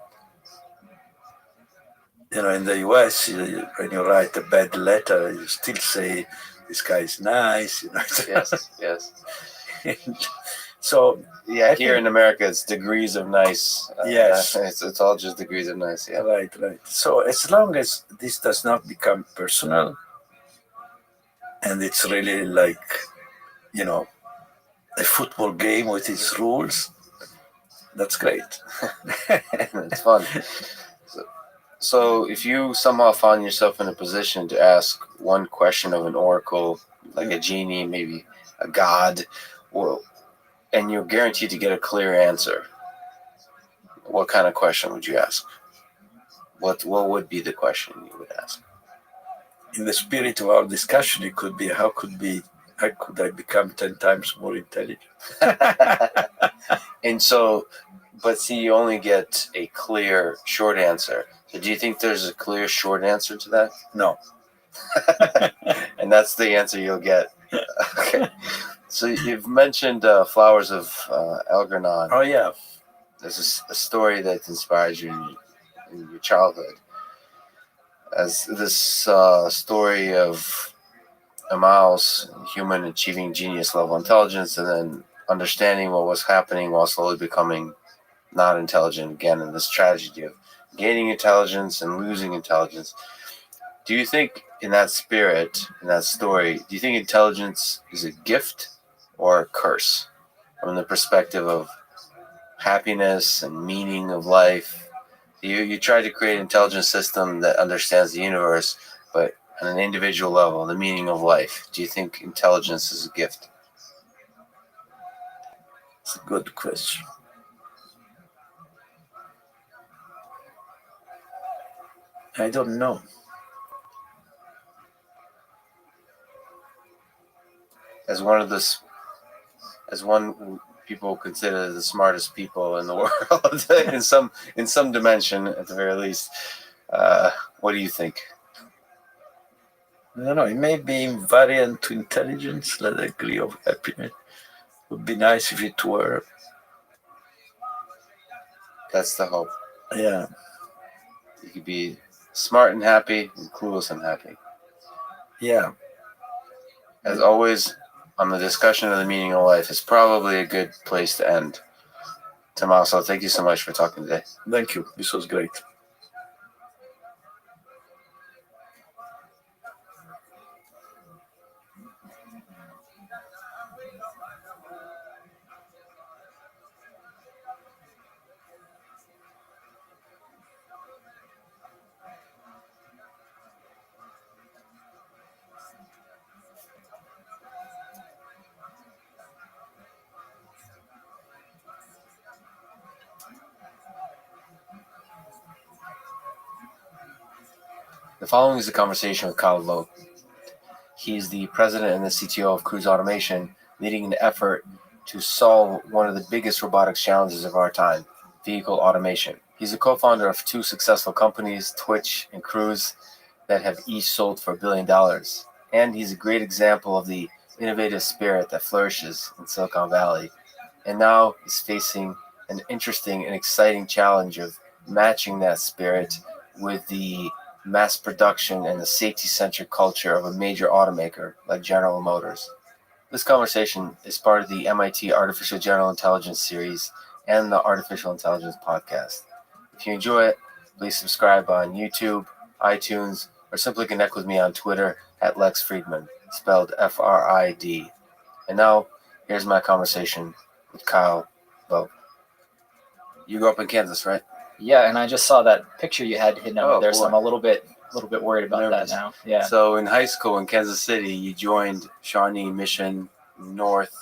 in the US, when you write a bad letter, you still say, this guy is nice. Yes. So Yeah, I here think- in America, it's degrees of nice. Yes. It's all just degrees of nice. Yeah. right. So as long as this does not become personal, and it's really like, you know, a football game with its rules, that's great. It's fun. So if you somehow found yourself in a position to ask one question of an oracle, like a genie, maybe a god, well, and you're guaranteed to get a clear answer, what kind of question would you ask? What would be the question you would ask? In the spirit of our discussion, it could be how could I become 10 times more intelligent? And so, but see, you only get a clear short answer. So do you think there's a clear short answer to that? No. And that's the answer you'll get. Okay. So you've mentioned Flowers of Algernon. Oh, yeah. There's a story that inspired you in your childhood. As this story of a mouse, human achieving genius level intelligence, and then understanding what was happening while slowly becoming not intelligent again, and this tragedy of gaining intelligence and losing intelligence. Do you think, in that spirit, in that story, do you think intelligence is a gift or a curse from the perspective of happiness and meaning of life? You try to create an intelligent system that understands the universe, but on an individual level, the meaning of life. Do you think intelligence is a gift? It's a good question. I don't know. As one people consider the smartest people in the world, in some dimension at the very least, what do you think? I don't know. It may be invariant to intelligence, the degree of happiness. It would be nice if it were. That's the hope. Yeah. You could be smart and happy, and clueless and happy. Yeah. As always, on the discussion of the meaning of life, is probably a good place to end. Tommaso, thank you so much for talking today. Thank you. This was great. The following is a conversation with Kyle Lowe. He is the president and the CTO of Cruise Automation, leading an effort to solve one of the biggest robotics challenges of our time, vehicle automation. He's a co-founder of two successful companies, Twitch and Cruise, that have each sold for $1 billion. And he's a great example of the innovative spirit that flourishes in Silicon Valley. And now he's facing an interesting and exciting challenge of matching that spirit with the mass production and the safety-centric culture of a major automaker like General Motors. This conversation is part of the MIT Artificial General Intelligence series and the Artificial Intelligence podcast. If you enjoy it, please subscribe on YouTube, iTunes, or simply connect with me on Twitter at Lex Friedman, spelled F-R-I-D. And now, here's my conversation with Kyle Lowe. You grew up in Kansas, right? Yeah, and I just saw that picture you had hidden over there, so boy. I'm a little bit worried about Nervous. that now. Yeah. So in high school in Kansas City, you joined Shawnee Mission North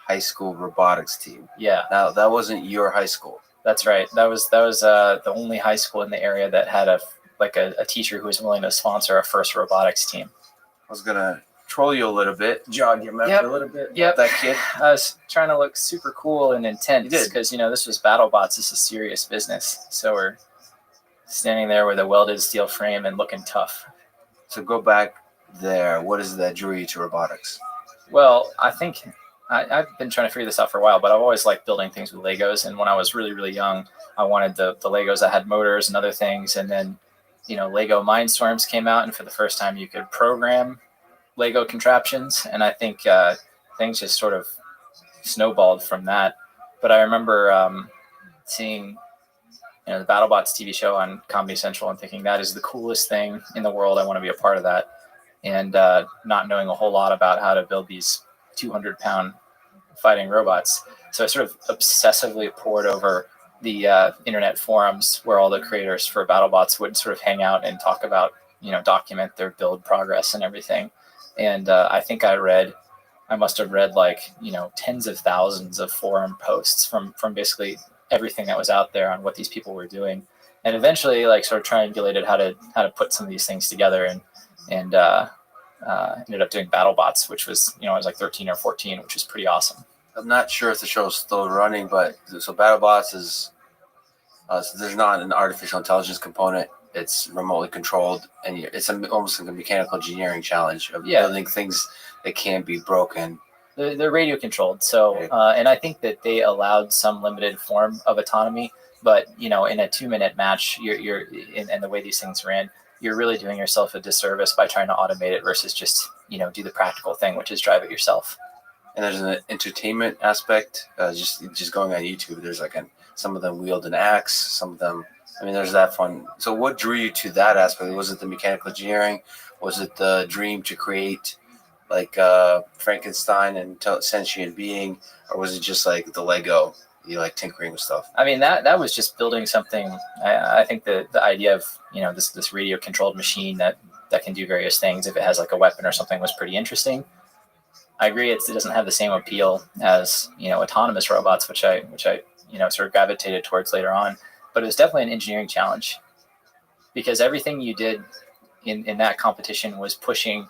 High School robotics team. Yeah, Now, that wasn't your high school. that's right. That was the only high school in the area that had a teacher who was willing to sponsor a first robotics team. I was going to troll you a little bit, jog your memory Yep. a little bit. Yep. That kid. I was trying to look super cool and intense You did. because this was BattleBots. This is serious business. So we're standing there with a welded steel frame and looking tough. So go back there. What is it that drew you to robotics? Well, I think I've been trying to figure this out for a while, but I've always liked building things with Legos. And when I was really, really young, I wanted the Legos that had motors and other things. And then, Lego Mindstorms came out, and for the first time, you could program Lego contraptions. And I think things just sort of snowballed from that. But I remember seeing the BattleBots TV show on Comedy Central and thinking that is the coolest thing in the world. I want to be a part of that. And not knowing a whole lot about how to build these 200-pound fighting robots. So I sort of obsessively pored over the internet forums where all the creators for BattleBots would sort of hang out and talk about, document their build progress and everything. And I think I must have read like, tens of thousands of forum posts from basically everything that was out there on what these people were doing. And eventually like sort of triangulated how to put some of these things together and ended up doing BattleBots, which was, I was like 13 or 14, which was pretty awesome. I'm not sure if the show is still running, but so BattleBots is so there's not an artificial intelligence component. It's remotely controlled, and it's almost like a mechanical engineering challenge of building things that can't be broken. They're radio controlled, so and I think that they allowed some limited form of autonomy. But in a 2-minute match, you're and the way these things ran, you're really doing yourself a disservice by trying to automate it versus just do the practical thing, which is drive it yourself. And there's an entertainment aspect. Just going on YouTube, there's like some of them wield an axe, some of them. I mean, there's that fun. So, what drew you to that aspect? Was it the mechanical engineering? Was it the dream to create like Frankenstein and sentient being, or was it just like the Lego? You like tinkering with stuff? I mean, that was just building something. I think the idea of this radio controlled machine that can do various things if it has like a weapon or something was pretty interesting. I agree it doesn't have the same appeal as autonomous robots, which I sort of gravitated towards later on. But it was definitely an engineering challenge because everything you did in that competition was pushing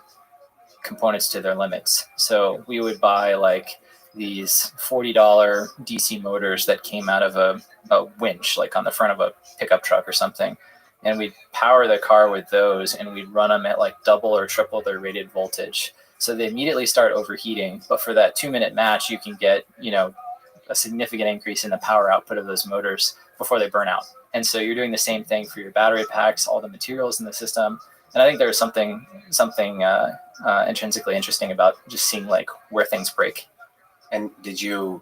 components to their limits. So we would buy like these $40 DC motors that came out of a winch, like on the front of a pickup truck or something. And we'd power the car with those and we'd run them at like double or triple their rated voltage. So they immediately start overheating. But for that 2-minute match, you can get, a significant increase in the power output of those motors before they burn out. And so you're doing the same thing for your battery packs, all the materials in the system. And I think there was something intrinsically interesting about just seeing like where things break. And did you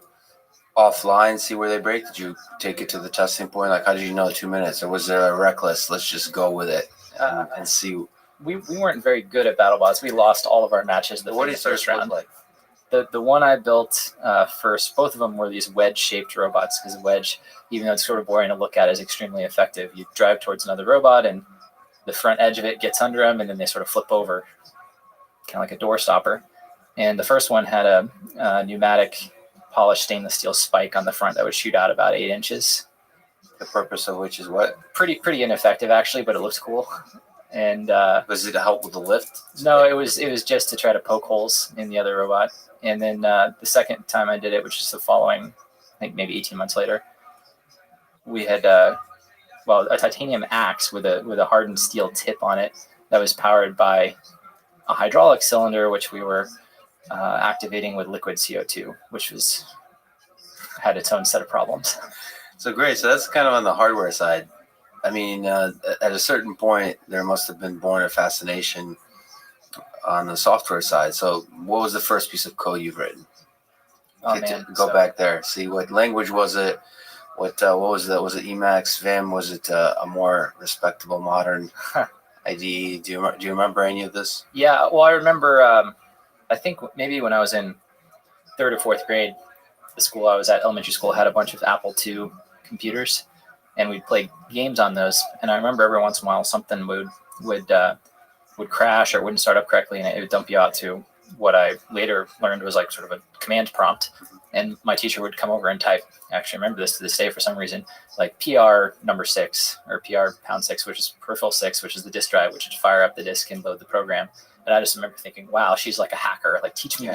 offline see where they break? Did you take it to the testing point? Like, how did you know 2 minutes? Or was there a reckless, let's just go with it and see? We weren't very good at BattleBots. We lost all of our matches. What did it first round like? The one I built first, both of them were these wedge-shaped robots because wedge, even though it's sort of boring to look at, is extremely effective. You drive towards another robot and the front edge of it gets under them and then they sort of flip over, kind of like a door stopper. And the first one had a pneumatic polished stainless steel spike on the front that would shoot out about 8 inches. The purpose of which is what? Pretty ineffective actually, but it looks cool. And was it to help with the lift? No, it was just to try to poke holes in the other robot. And then the second time I did it, which is the following, I think maybe 18 months later, we had a titanium axe with a hardened steel tip on it that was powered by a hydraulic cylinder, which we were activating with liquid CO2, which had its own set of problems. So great. So that's kind of on the hardware side. I mean, at a certain point, there must have been born a fascination on the software side. So what was the first piece of code you've written? Go back there. See, what language was it? What was that? Was it Emacs, Vim? Was it a more respectable modern IDE? Do you remember any of this? Yeah, well, I remember, I think maybe when I was in 3rd or 4th grade, the school I was at, elementary school, had a bunch of Apple II computers. And we'd play games on those. And I remember every once in a while something would crash or wouldn't start up correctly, and it would dump you out to what I later learned was like sort of a command prompt. And my teacher would come over and type. Actually, I remember this to this day for some reason, like PR number 6 or PR pound 6, which is peripheral 6, which is the disk drive, which would fire up the disk and load the program. And I just remember thinking, wow, she's like a hacker. Like, teach me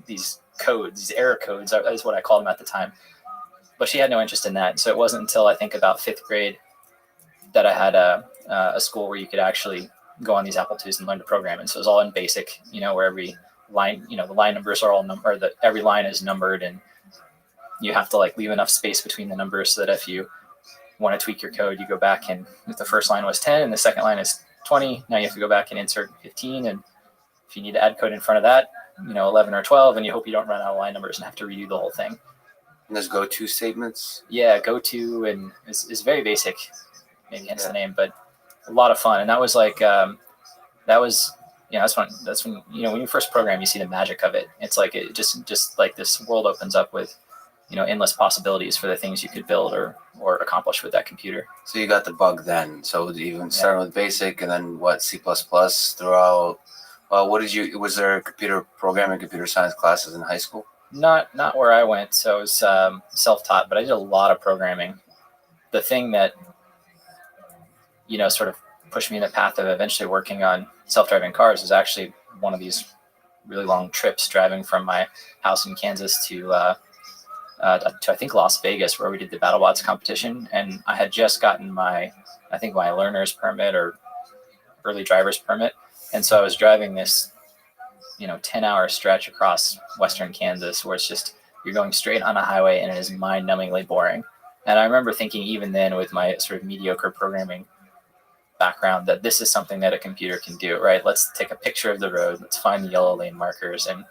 these codes, these error codes. That is what I called them at the time. But she had no interest in that. So it wasn't until I think about 5th grade that I had a school where you could actually go on these Apple IIs and learn to program. And so it was all in BASIC, where every line, the line numbers are all numbered, that every line is numbered, and you have to like leave enough space between the numbers so that if you want to tweak your code, you go back, and if the first line was 10 and the second line is 20, now you have to go back and insert 15. And if you need to add code in front of that, 11 or 12, and you hope you don't run out of line numbers and have to redo the whole thing. And there's go-to statements. Yeah, go-to and is very basic, maybe hence the name, but a lot of fun. And that was like that's when when you first program, you see the magic of it. It's like it just like this world opens up with endless possibilities for the things you could build or accomplish with that computer. So you got the bug then. So even starting with basic and then what, C++ throughout. Was there computer programming, computer science classes in high school? Not where I went. So it was self-taught, but I did a lot of programming. The thing that, sort of pushed me in the path of eventually working on self-driving cars is actually one of these really long trips driving from my house in Kansas to I think Las Vegas, where we did the BattleBots competition. And I had just gotten my learner's permit or early driver's permit. And so I was driving this, 10-hour stretch across western Kansas where it's just, you're going straight on a highway and it is mind-numbingly boring. And I remember thinking even then with my sort of mediocre programming background that this is something that a computer can do, right? Let's take a picture of the road, let's find the yellow lane markers and,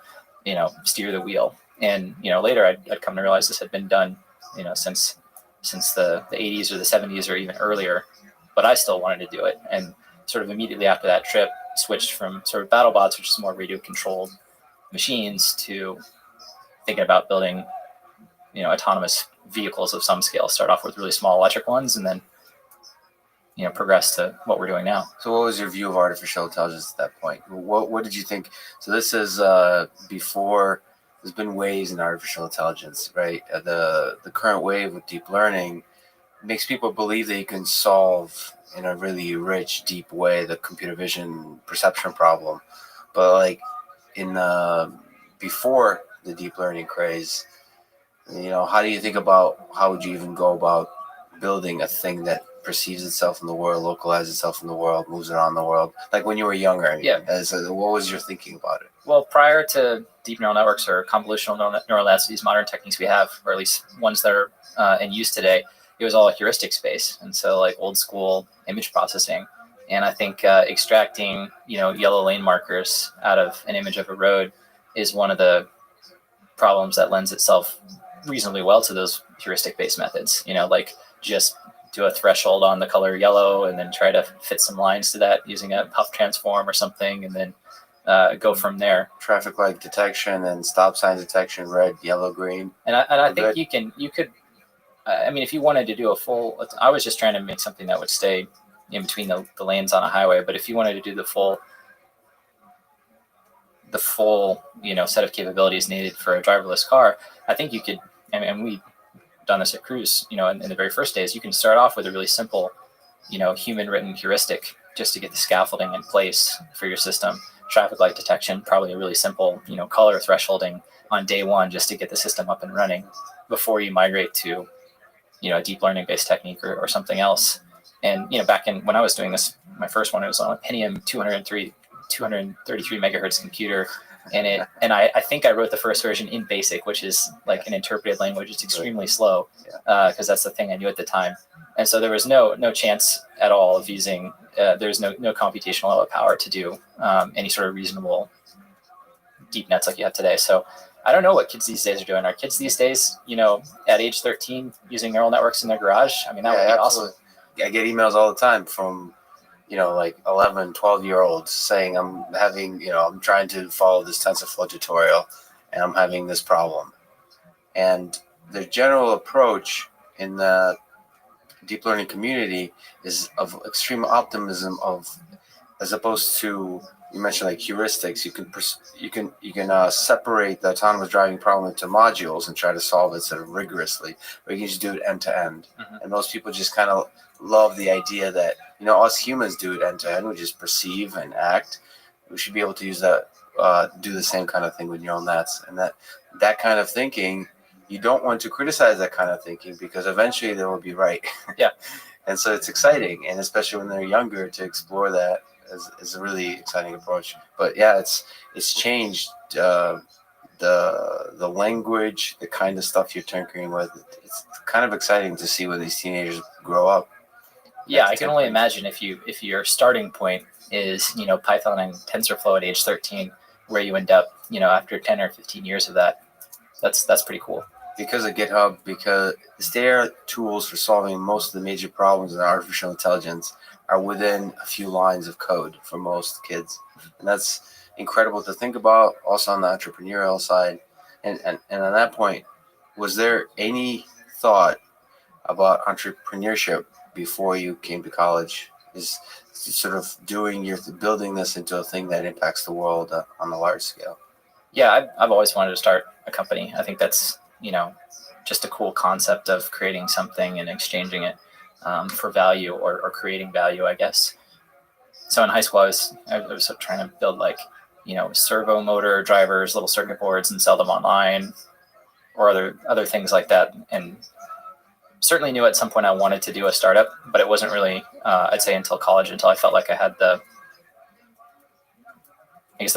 steer the wheel. And, later I'd come to realize this had been done, since the 80s or the 70s or even earlier, but I still wanted to do it. And sort of immediately after that trip, switched from sort of BattleBots, which is more radio-controlled machines, to thinking about building, autonomous vehicles of some scale. Start off with really small electric ones, and then, progress to what we're doing now. So what was your view of artificial intelligence at that point? What did you think? So this is before. There's been waves in artificial intelligence, right? The current wave with deep learning makes people believe that you can solve in a really rich, deep way the computer vision perception problem. But like in before the deep learning craze, how do you think about how would you even go about building a thing that perceives itself in the world, localizes itself in the world, moves around the world? Like when you were younger, what was your thinking about it? Well, prior to deep neural networks or convolutional neural nets, these modern techniques we have, or at least ones that are in use today, it was all a heuristic space. And so like old school image processing. And I think extracting, yellow lane markers out of an image of a road is one of the problems that lends itself reasonably well to those heuristic based methods. Like just do a threshold on the color yellow and then try to fit some lines to that using a puff transform or something, and then go from there. Traffic light detection and stop sign detection, red, yellow, green. And I think you could, if you wanted to do a full, I was just trying to make something that would stay in between the lanes on a highway. But if you wanted to do the full, set of capabilities needed for a driverless car, I think you could, and we've done this at Cruise, in the very first days, you can start off with a really simple, human written heuristic just to get the scaffolding in place for your system. Traffic light detection, probably a really simple, color thresholding on day one just to get the system up and running before you migrate to, a deep learning based technique or something else. And, back in when I was doing this, my first one, it was on a Pentium 233 megahertz computer. And I think I wrote the first version in BASIC, which is like an interpreted language. It's extremely slow because that's the thing I knew at the time. And so there was no chance at all of using, there's no computational power to do any sort of reasonable deep nets like you have today. So I don't know what kids these days are doing. Are kids these days, at age 13 using neural networks in their garage? I mean, that would be awesome. I get emails all the time from, like 11, 12-year-olds saying I'm trying to follow this TensorFlow tutorial and I'm having this problem. And the general approach in the deep learning community is of extreme optimism as opposed to, you mentioned like heuristics. You can separate the autonomous driving problem into modules and try to solve it sort of rigorously, or you can just do it end to end. And most people just kind of love the idea that us humans do it end to end. We just perceive and act. We should be able to use that, do the same kind of thing with neural nets. And that kind of thinking, you don't want to criticize that kind of thinking because eventually they will be right. Yeah. And so it's exciting, and especially when they're younger, to explore that is a really exciting approach. But yeah, it's changed the language, the kind of stuff you're tinkering with. It's kind of exciting to see when these teenagers grow up. Yeah, I can only imagine if your starting point is Python and TensorFlow at age 13, where you end up after 10 or 15 years of that, that's pretty cool. Because of GitHub, because their tools for solving most of the major problems in artificial intelligence are within a few lines of code for most kids. And that's incredible to think about, also on the entrepreneurial side. And on that point, was there any thought about entrepreneurship before you came to college? Is sort of building this into a thing that impacts the world on a large scale? Yeah, I've always wanted to start a company. I think that's, just a cool concept of creating something and exchanging it for value or creating value, I guess. So in high school, I was trying to build servo motor drivers, little circuit boards, and sell them online, or other things like that. And certainly knew at some point I wanted to do a startup, but it wasn't really, I'd say, until college, until I felt like I had the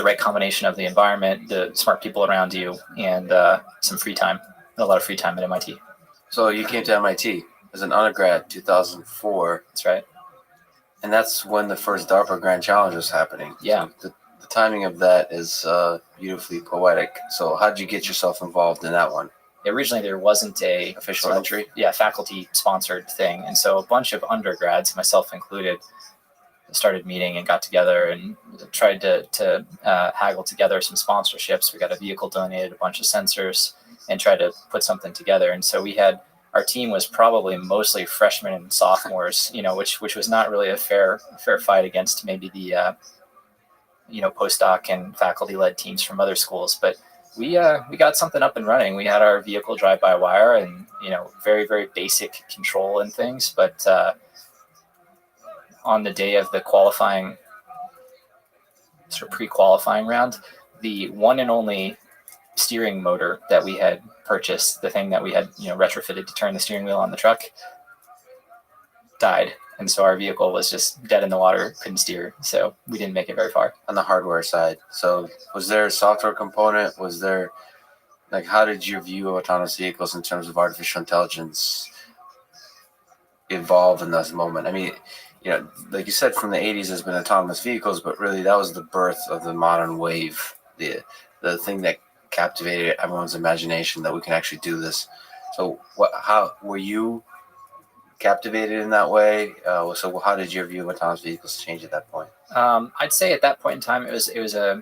right combination of the environment, the smart people around you, and some free time, a lot of free time at MIT. So you came to MIT as an undergrad, 2004. That's right. And that's when the first DARPA Grand Challenge was happening. Yeah. So the timing of that is beautifully poetic. So how did you get yourself involved in that one? Originally, there wasn't a official entry. Faculty sponsored thing. And so a bunch of undergrads, myself included, started meeting and got together and tried to haggle together some sponsorships. We got a vehicle donated, a bunch of sensors, and tried to put something together. And so our team was probably mostly freshmen and sophomores, which was not really a fair fight against maybe the postdoc and faculty led teams from other schools. But we got something up and running. We had our vehicle drive by wire and very, very basic control and things, but on the day of the qualifying, sort of pre-qualifying round, the one and only steering motor that we had purchased, the thing that we had retrofitted to turn the steering wheel on the truck, died. And so our vehicle was just dead in the water, couldn't steer. So we didn't make it very far. On the hardware side. So was there a software component? Was there, how did your view of autonomous vehicles in terms of artificial intelligence evolve in this moment? I mean, like you said, from the 80s, there's been autonomous vehicles, but really that was the birth of the modern wave, the thing that captivated everyone's imagination that we can actually do this. So how were you captivated in that way? So how did your view of autonomous vehicles change at that point? I'd say at that point in time, it was a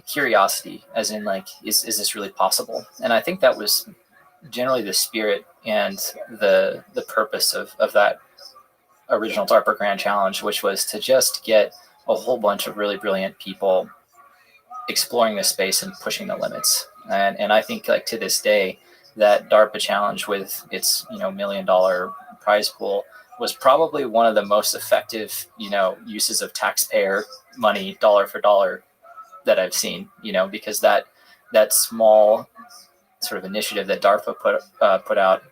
curiosity, as in is this really possible? And I think that was generally the spirit and the purpose of that original DARPA Grand Challenge, which was to just get a whole bunch of really brilliant people exploring this space and pushing the limits. And I think to this day, that DARPA challenge with its $1 million prize pool was probably one of the most effective uses of taxpayer money dollar for dollar that I've seen. Because that small sort of initiative that DARPA put out,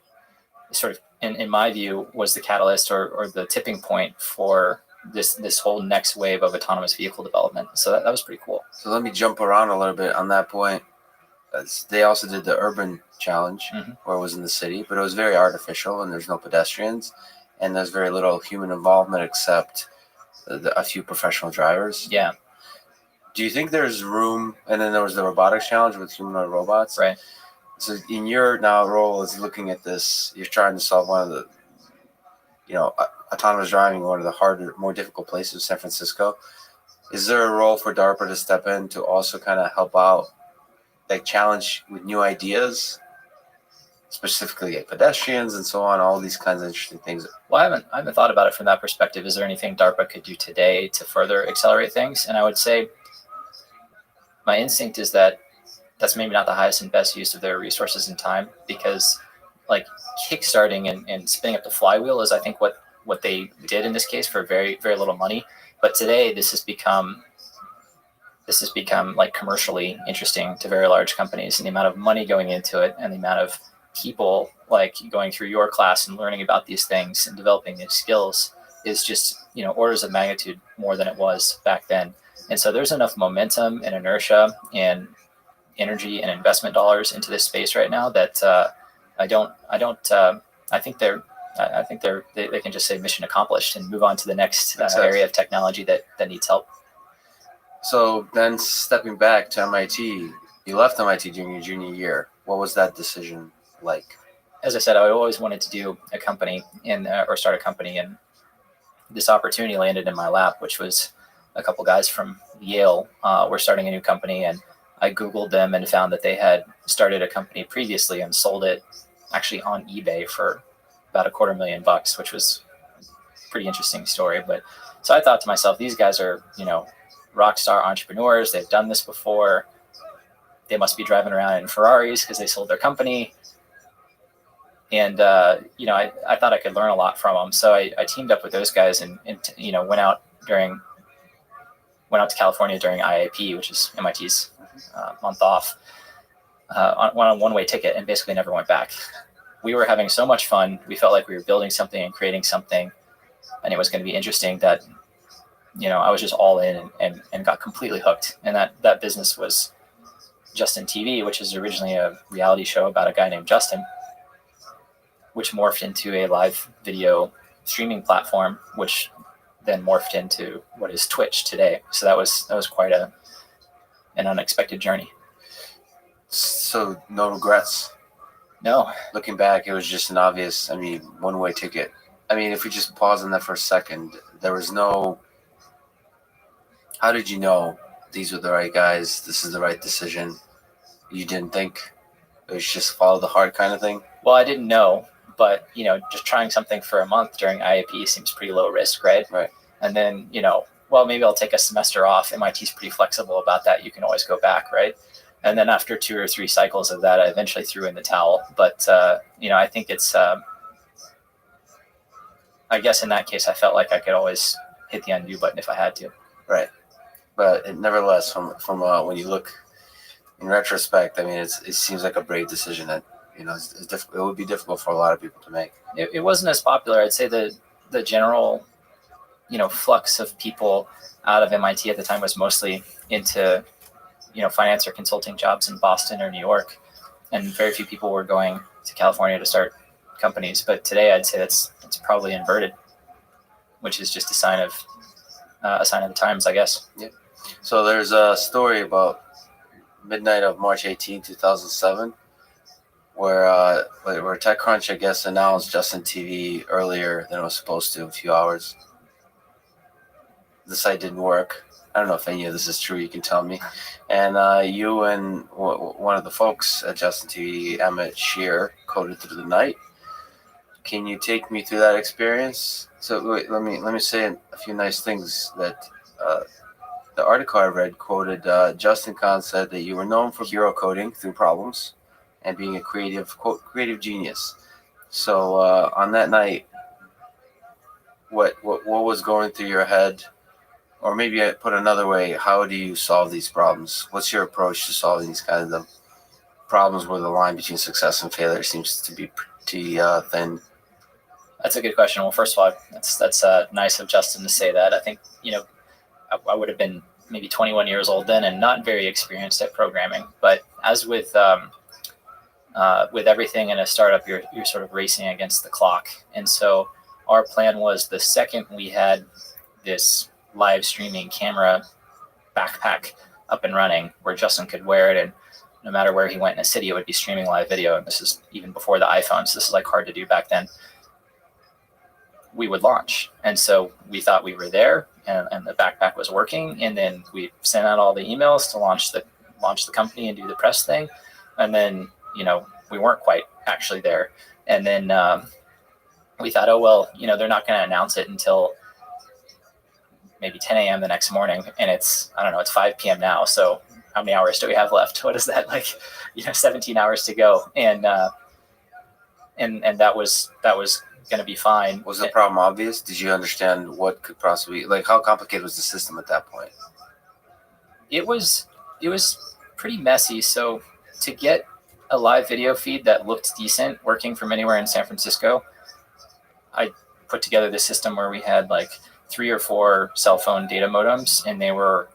sort of in my view, was the catalyst or the tipping point for this whole next wave of autonomous vehicle development. So that was pretty cool. So let me jump around a little bit on that point. They also did the urban challenge, where it was in the city, but it was very artificial and there's no pedestrians and there's very little human involvement except a few professional drivers. Yeah. Do you think there's room? And then there was the robotics challenge with humanoid robots. Right. So in your now role as looking at this, you're trying to solve one of the, autonomous driving, one of the harder, more difficult places, San Francisco. Is there a role for DARPA to step in to also kind of help out, challenge with new ideas, specifically pedestrians and so on, all these kinds of interesting things? Well, I haven't thought about it from that perspective. Is there anything DARPA could do today to further accelerate things? And I would say my instinct is that that's maybe not the highest and best use of their resources and time, because kickstarting and spinning up the flywheel is, I think, what they did in this case for very, very little money. But today this has become commercially interesting to very large companies, and the amount of money going into it and the amount of people going through your class and learning about these things and developing these skills is just, orders of magnitude more than it was back then. And so there's enough momentum and inertia and energy and investment dollars into this space right now that I think they can just say mission accomplished and move on to the next area of technology that needs help. So then stepping back to MIT, you left MIT during your junior year. What was that decision like? As I said, I always wanted to do a company or start a company, and this opportunity landed in my lap, which was a couple guys from Yale were starting a new company, and I Googled them and found that they had started a company previously and sold it actually on eBay for about $250,000, which was a pretty interesting story. But so I thought to myself, these guys are, rock star entrepreneurs. They've done this before. They must be driving around in Ferraris because they sold their company. And, I thought I could learn a lot from them. So I teamed up with those guys and went out to California during IAP, which is MIT's month off, on a one-way ticket, and basically never went back. We were having so much fun. We felt like we were building something and creating something, and it was going to be interesting that, I was just all in and got completely hooked. And that business was Justin TV, which is originally a reality show about a guy named Justin, which morphed into a live video streaming platform, which then morphed into what is Twitch today. So that was quite an unexpected journey. So no regrets? No. Looking back, it was just an obvious, one-way ticket. If we just pause on that for a second, there was no... How did you know these were the right guys, this is the right decision? You didn't think? It was just follow the heart kind of thing? Well, I didn't know, but, just trying something for a month during IAP seems pretty low risk, right? Right. And then, maybe I'll take a semester off. MIT's pretty flexible about that. You can always go back, right? And then after 2 or 3 cycles of that, I eventually threw in the towel. But, I think it's, I guess in that case, I felt like I could always hit the undo button if I had to. Right. But nevertheless, from when you look in retrospect, it seems like a brave decision that, it's difficult. It would be difficult for a lot of people to make. It wasn't as popular. I'd say the general, flux of people out of MIT at the time was mostly into, finance or consulting jobs in Boston or New York. And very few people were going to California to start companies. But today I'd say it's probably inverted, which is just a sign of the times, I guess. Yeah. So there's a story about midnight of March 18, 2007, where TechCrunch, I guess, announced Justin TV earlier than it was supposed to, a few hours. The site didn't work. I don't know if any of this is true. You can tell me. And you and one of the folks at Justin TV, Emmett Shear, coded through the night. Can you take me through that experience? So wait, let me say a few nice things that the article I read quoted Justin Kahn said that you were known for hero coding through problems and being a creative genius. So on that night, what was going through your head? Or maybe I put another way, how do you solve these problems? What's your approach to solving these kinds of problems where the line between success and failure seems to be pretty thin? That's a good question. Well, first of all, that's nice of Justin to say that. I think, I would have been maybe 21 years old then and not very experienced at programming. But as with everything in a startup, you're sort of racing against the clock. And so our plan was the second we had this live streaming camera backpack up and running where Justin could wear it, and no matter where he went in a city, it would be streaming live video. And this is even before the iPhone, so this is like hard to do back then. We would launch. And so we thought we were there and the backpack was working. And then we sent out all the emails to launch the company and do the press thing. And then, we weren't quite actually there. And then we thought, oh, well, they're not going to announce it until maybe 10 a.m. the next morning. And it's 5 p.m. now. So how many hours do we have left? What is that, 17 hours to go. And that was going to be fine. Was the problem obvious? Did you understand what could possibly, how complicated was the system at that point? It was pretty messy. So to get a live video feed that looked decent working from anywhere in San Francisco, I put together this system where we had 3 or 4 cell phone data modems, and they were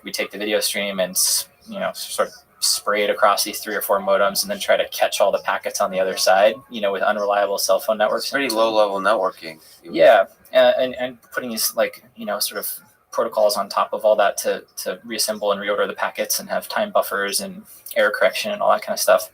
we take the video stream and sort of spray it across these 3 or 4 modems and then try to catch all the packets on the other side, with unreliable cell phone networks. Pretty low level networking. Yeah. And putting these sort of protocols on top of all that to reassemble and reorder the packets and have time buffers and error correction and all that kind of stuff.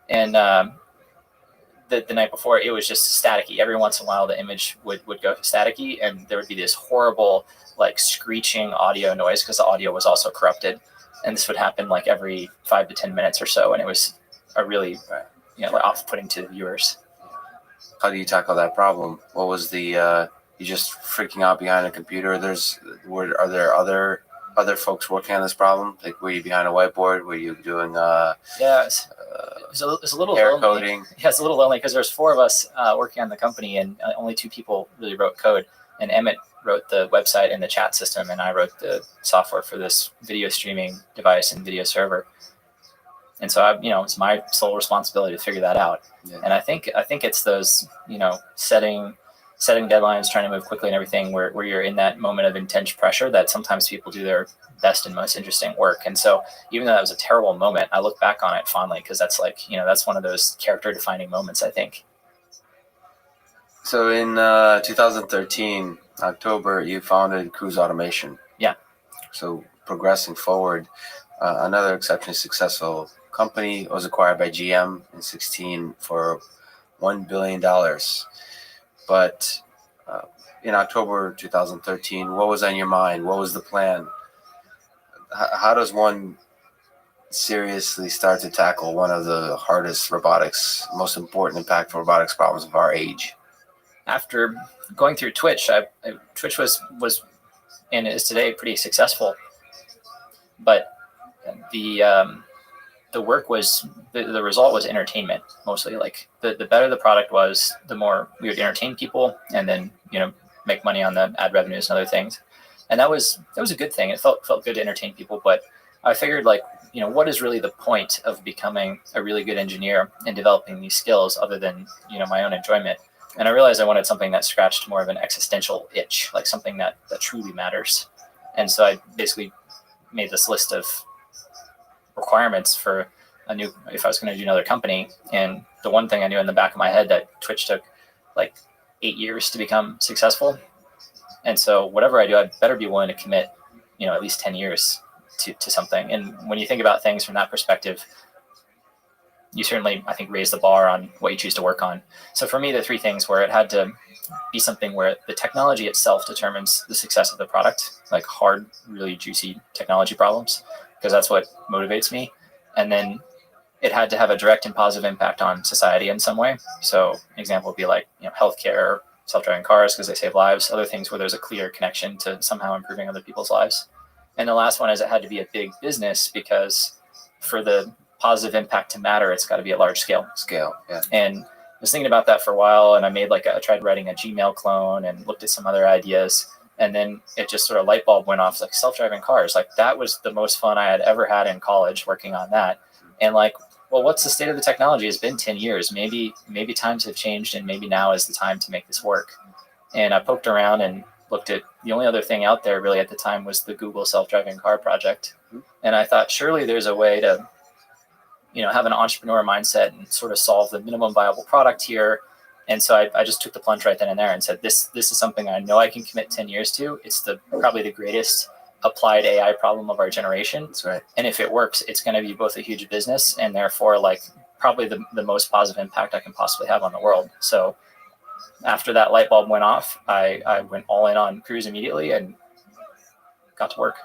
And the night before, it was just staticky. Every once in a while, the image would go staticky, and there would be this horrible, like, screeching audio noise because the audio was also corrupted. And this would happen like every 5 to 10 minutes or so, and it was a really, like, off-putting to the viewers. How do you tackle that problem? What was the you just freaking out behind a computer? Are there other folks working on this problem? Like, were you behind a whiteboard? Were you doing It's a little hair lonely. coding? Yeah, it's a little lonely because there's 4 of us working on the company, and only 2 people really wrote code. And Emmett wrote the website and the chat system, and I wrote the software for this video streaming device and video server. And so it's my sole responsibility to figure that out. Yeah. And I think it's those, setting deadlines, trying to move quickly and everything, where you're in that moment of intense pressure that sometimes people do their best and most interesting work. And so even though that was a terrible moment, I look back on it fondly because that's like, that's one of those character defining moments, I think. So in 2013, October, you founded Cruise Automation. Yeah. So progressing forward, another exceptionally successful company was acquired by GM in 2016 for $1 billion. But in October 2013, what was on your mind? What was the plan? How does one seriously start to tackle one of the hardest robotics, most important, impactful robotics problems of our age? After going through Twitch, Twitch was and is today pretty successful, but the work was the result was entertainment mostly. Like the better the product was, the more we would entertain people, and then make money on the ad revenues and other things. And that was a good thing. It felt good to entertain people, but I figured, like, what is really the point of becoming a really good engineer and developing these skills other than my own enjoyment? And I realized I wanted something that scratched more of an existential itch, like something that truly matters. And so I basically made this list of requirements for if I was going to do another company. And the one thing I knew in the back of my head, that Twitch took like 8 years to become successful. And so whatever I do, I better be willing to commit, at least 10 years to something. And when you think about things from that perspective, you certainly, I think, raise the bar on what you choose to work on. So for me, the 3 things were, it had to be something where the technology itself determines the success of the product, like hard, really juicy technology problems, because that's what motivates me. And then it had to have a direct and positive impact on society in some way. So an example would be like, healthcare, self-driving cars, because they save lives, other things where there's a clear connection to somehow improving other people's lives. And the last one is, it had to be a big business, because for the positive impact to matter, it's got to be at large scale. Yeah. And I was thinking about that for a while, and I made I tried writing a Gmail clone and looked at some other ideas, and then it just sort of light bulb went off, like self-driving cars. Like, that was the most fun I had ever had in college working on that. And like, well, what's the state of the technology? It's been 10 years. Maybe times have changed, and maybe now is the time to make this work. And I poked around and looked at, the only other thing out there really at the time was the Google self-driving car project. And I thought, surely there's a way to have an entrepreneur mindset and sort of solve the minimum viable product here. And so I just took the plunge right then and there and said, this is something I know I can commit 10 years to. It's probably the greatest applied AI problem of our generation. That's right. And if it works, it's going to be both a huge business and therefore probably the most positive impact I can possibly have on the world. So after that light bulb went off, I went all in on Cruise immediately and got to work.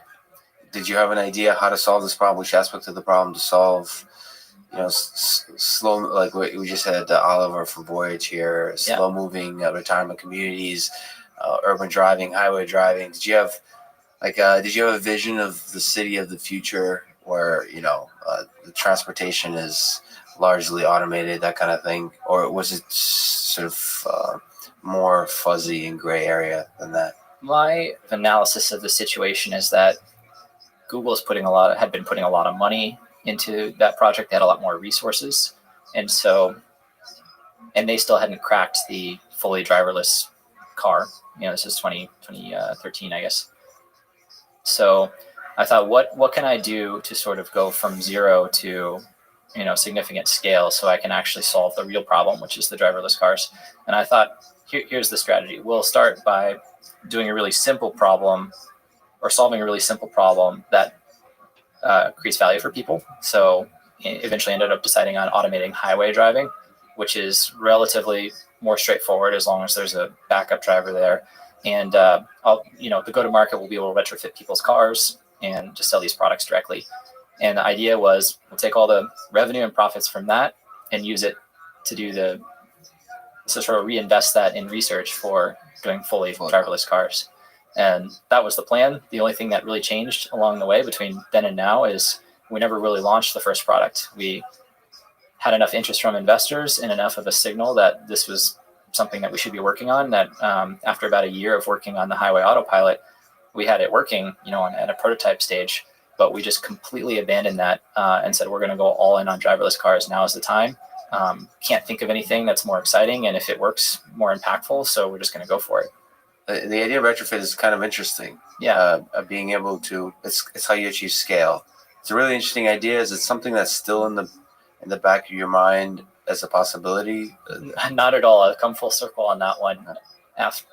Did you have an idea how to solve this problem? Which aspect of the problem to solve? Slow, like we just had Oliver from Voyage here, slow moving retirement communities, urban driving, highway driving. Did you have a vision of the city of the future where, the transportation is largely automated, that kind of thing? Or was it sort of more fuzzy and gray area than that? My analysis of the situation is that Google's had been putting a lot of money into that project. They had a lot more resources. And they still hadn't cracked the fully driverless car. This is 2013, I guess. So I thought, what can I do to sort of go from zero to, significant scale so I can actually solve the real problem, which is the driverless cars. And I thought, here's the strategy. We'll start by doing a really simple problem, we're solving a really simple problem that creates value for people. So eventually ended up deciding on automating highway driving, which is relatively more straightforward as long as there's a backup driver there. And the go-to-market will be able to retrofit people's cars and just sell these products directly. And the idea was we'll take all the revenue and profits from that and use it to sort of reinvest that in research for doing fully driverless cars. And that was the plan. The only thing that really changed along the way between then and now is we never really launched the first product. We had enough interest from investors and enough of a signal that this was something that we should be working on, that after about a year of working on the highway autopilot, we had it working, at a prototype stage, but we just completely abandoned that and said, we're going to go all in on driverless cars. Now is the time. Can't think of anything that's more exciting, and if it works, more impactful. So we're just going to go for it. The idea of retrofit is kind of interesting. Yeah. Being able to, it's how you achieve scale. It's a really interesting idea. Is it something that's still in the back of your mind as a possibility? Not at all. I've come full circle on that one. After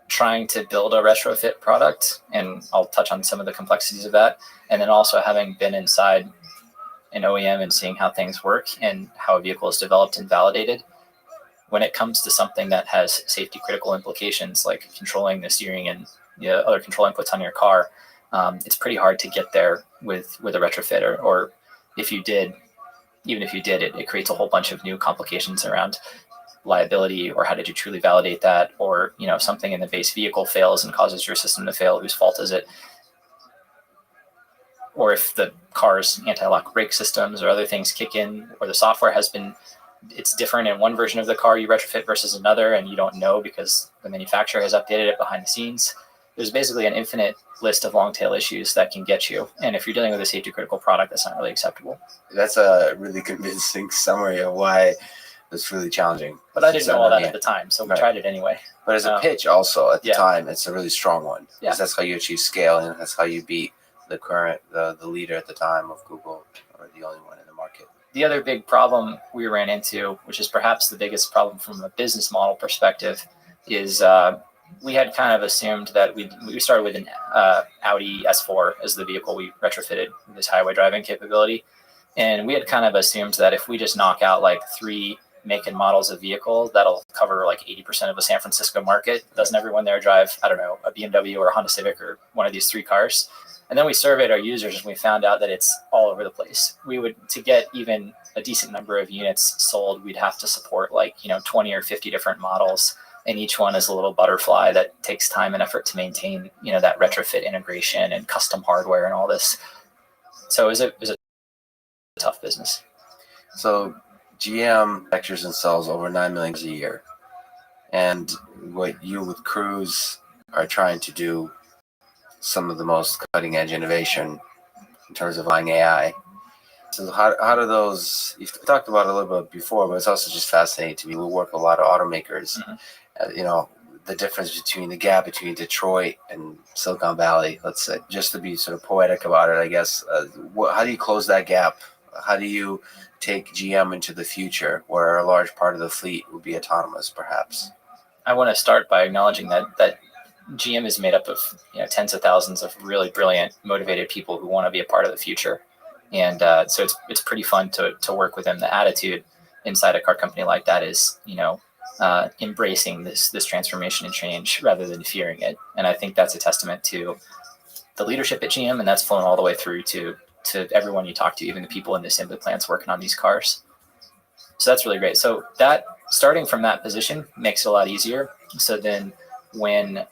trying to build a retrofit product, and I'll touch on some of the complexities of that, and then also having been inside an OEM and seeing how things work and how a vehicle is developed and validated, when it comes to something that has safety critical implications like controlling the steering and other control inputs on your car, it's pretty hard to get there with a retrofit, or if you did, even if you did, it creates a whole bunch of new complications around liability, or how did you truly validate that, or something in the base vehicle fails and causes your system to fail, whose fault is it? Or if the car's anti-lock brake systems or other things kick in, or the software it's different in one version of the car you retrofit versus another, and you don't know because the manufacturer has updated it behind the scenes. There's basically an infinite list of long tail issues that can get you. And if you're dealing with a safety critical product, that's not really acceptable. That's a really convincing summary of why it's really challenging. But I didn't know all that at the time, so we tried it anyway. But as a pitch also at the time, it's a really strong one. Yeah. Because that's how you achieve scale, and that's how you beat the leader at the time of Google, or the only one in the market. The other big problem we ran into, which is perhaps the biggest problem from a business model perspective, is we had kind of assumed that we started with an Audi S4 as the vehicle we retrofitted with this highway driving capability. And we had kind of assumed that if we just knock out like 3 make and models of vehicles, that'll cover like 80% of the San Francisco market. Doesn't everyone there drive, I don't know, a BMW or a Honda Civic or one of these 3 cars? And then we surveyed our users and we found out that it's all over the place. To get even a decent number of units sold, we'd have to support 20 or 50 different models. And each one is a little butterfly that takes time and effort to maintain, that retrofit integration and custom hardware and all this. So it was a tough business. So GM manufactures and sells over 9 million a year. And what you with Cruise are trying to do, some of the most cutting edge innovation in terms of applying AI. So how do those, you've talked about it a little bit before, but it's also just fascinating to me. We work with a lot of automakers. Mm-hmm. The difference between the gap between Detroit and Silicon Valley, let's say, just to be sort of poetic about it, I guess. How do you close that gap? How do you take GM into the future where a large part of the fleet would be autonomous, perhaps? I want to start by acknowledging that GM is made up of tens of thousands of really brilliant, motivated people who want to be a part of the future, and so it's pretty fun to work with them. The attitude inside a car company like that is embracing this transformation and change rather than fearing it, and I think that's a testament to the leadership at GM, and that's flown all the way through to everyone you talk to, even the people in the assembly plants working on these cars. So that's really great. So that starting from that position makes it a lot easier. So then when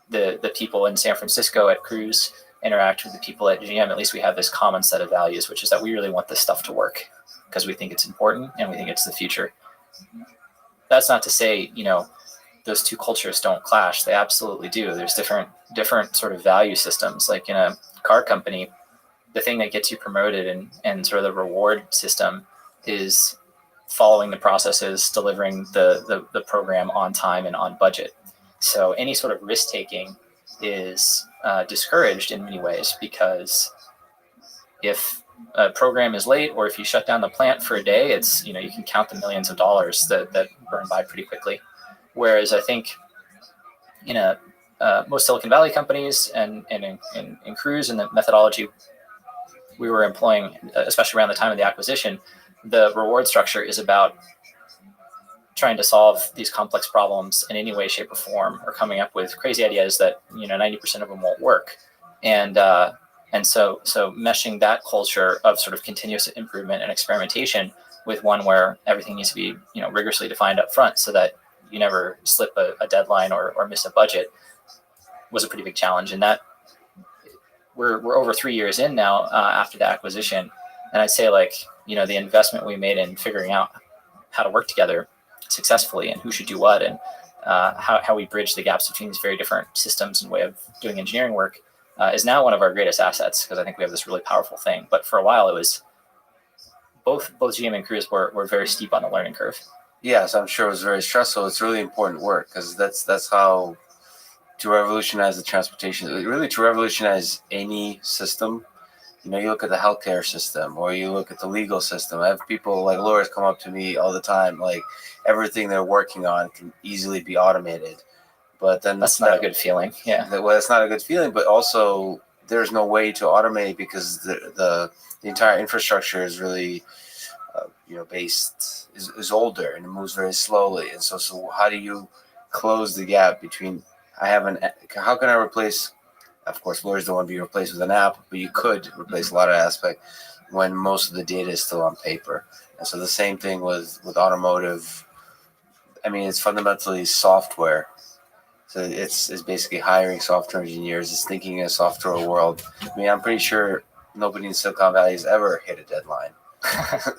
the people in San Francisco at Cruise interact with the people at GM, at least we have this common set of values, which is that we really want this stuff to work because we think it's important and we think it's the future. That's not to say, those two cultures don't clash. They absolutely do. There's different sort of value systems. Like in a car company, the thing that gets you promoted and sort of the reward system is following the processes, delivering the program on time and on budget. So any sort of risk taking is discouraged in many ways, because if a program is late or if you shut down the plant for a day, it's you can count the millions of dollars that burn by pretty quickly. Whereas I think in a most Silicon Valley companies and in Cruise and the methodology we were employing, especially around the time of the acquisition, the reward structure is about trying to solve these complex problems in any way, shape, or form, or coming up with crazy ideas that 90% of them won't work, and so meshing that culture of sort of continuous improvement and experimentation with one where everything needs to be rigorously defined up front so that you never slip a deadline or miss a budget was a pretty big challenge. And that we're over 3 years in now after the acquisition, and I'd say the investment we made in figuring out how to work together successfully and who should do what and how we bridge the gaps between these very different systems and way of doing engineering work is now one of our greatest assets, because I think we have this really powerful thing. But for a while, it was both GM and Cruise were very steep on the learning curve. Yes, I'm sure it was very stressful. It's really important work, because that's how to revolutionize the transportation, really to revolutionize any system. You look at the healthcare system, or you look at the legal system. I have people like lawyers come up to me all the time, like everything they're working on can easily be automated. But then that's not a good feeling. Yeah. Well, it's not a good feeling, but also there's no way to automate, because the entire infrastructure is really, is older and it moves very slowly. And so how do you close the gap between how can I replace? Of course, lawyers don't want to be replaced with an app, but you could replace a lot of aspects when most of the data is still on paper. And so the same thing with automotive. I mean, it's fundamentally software. So it's basically hiring software engineers. It's thinking in a software world. I mean, I'm pretty sure nobody in Silicon Valley has ever hit a deadline.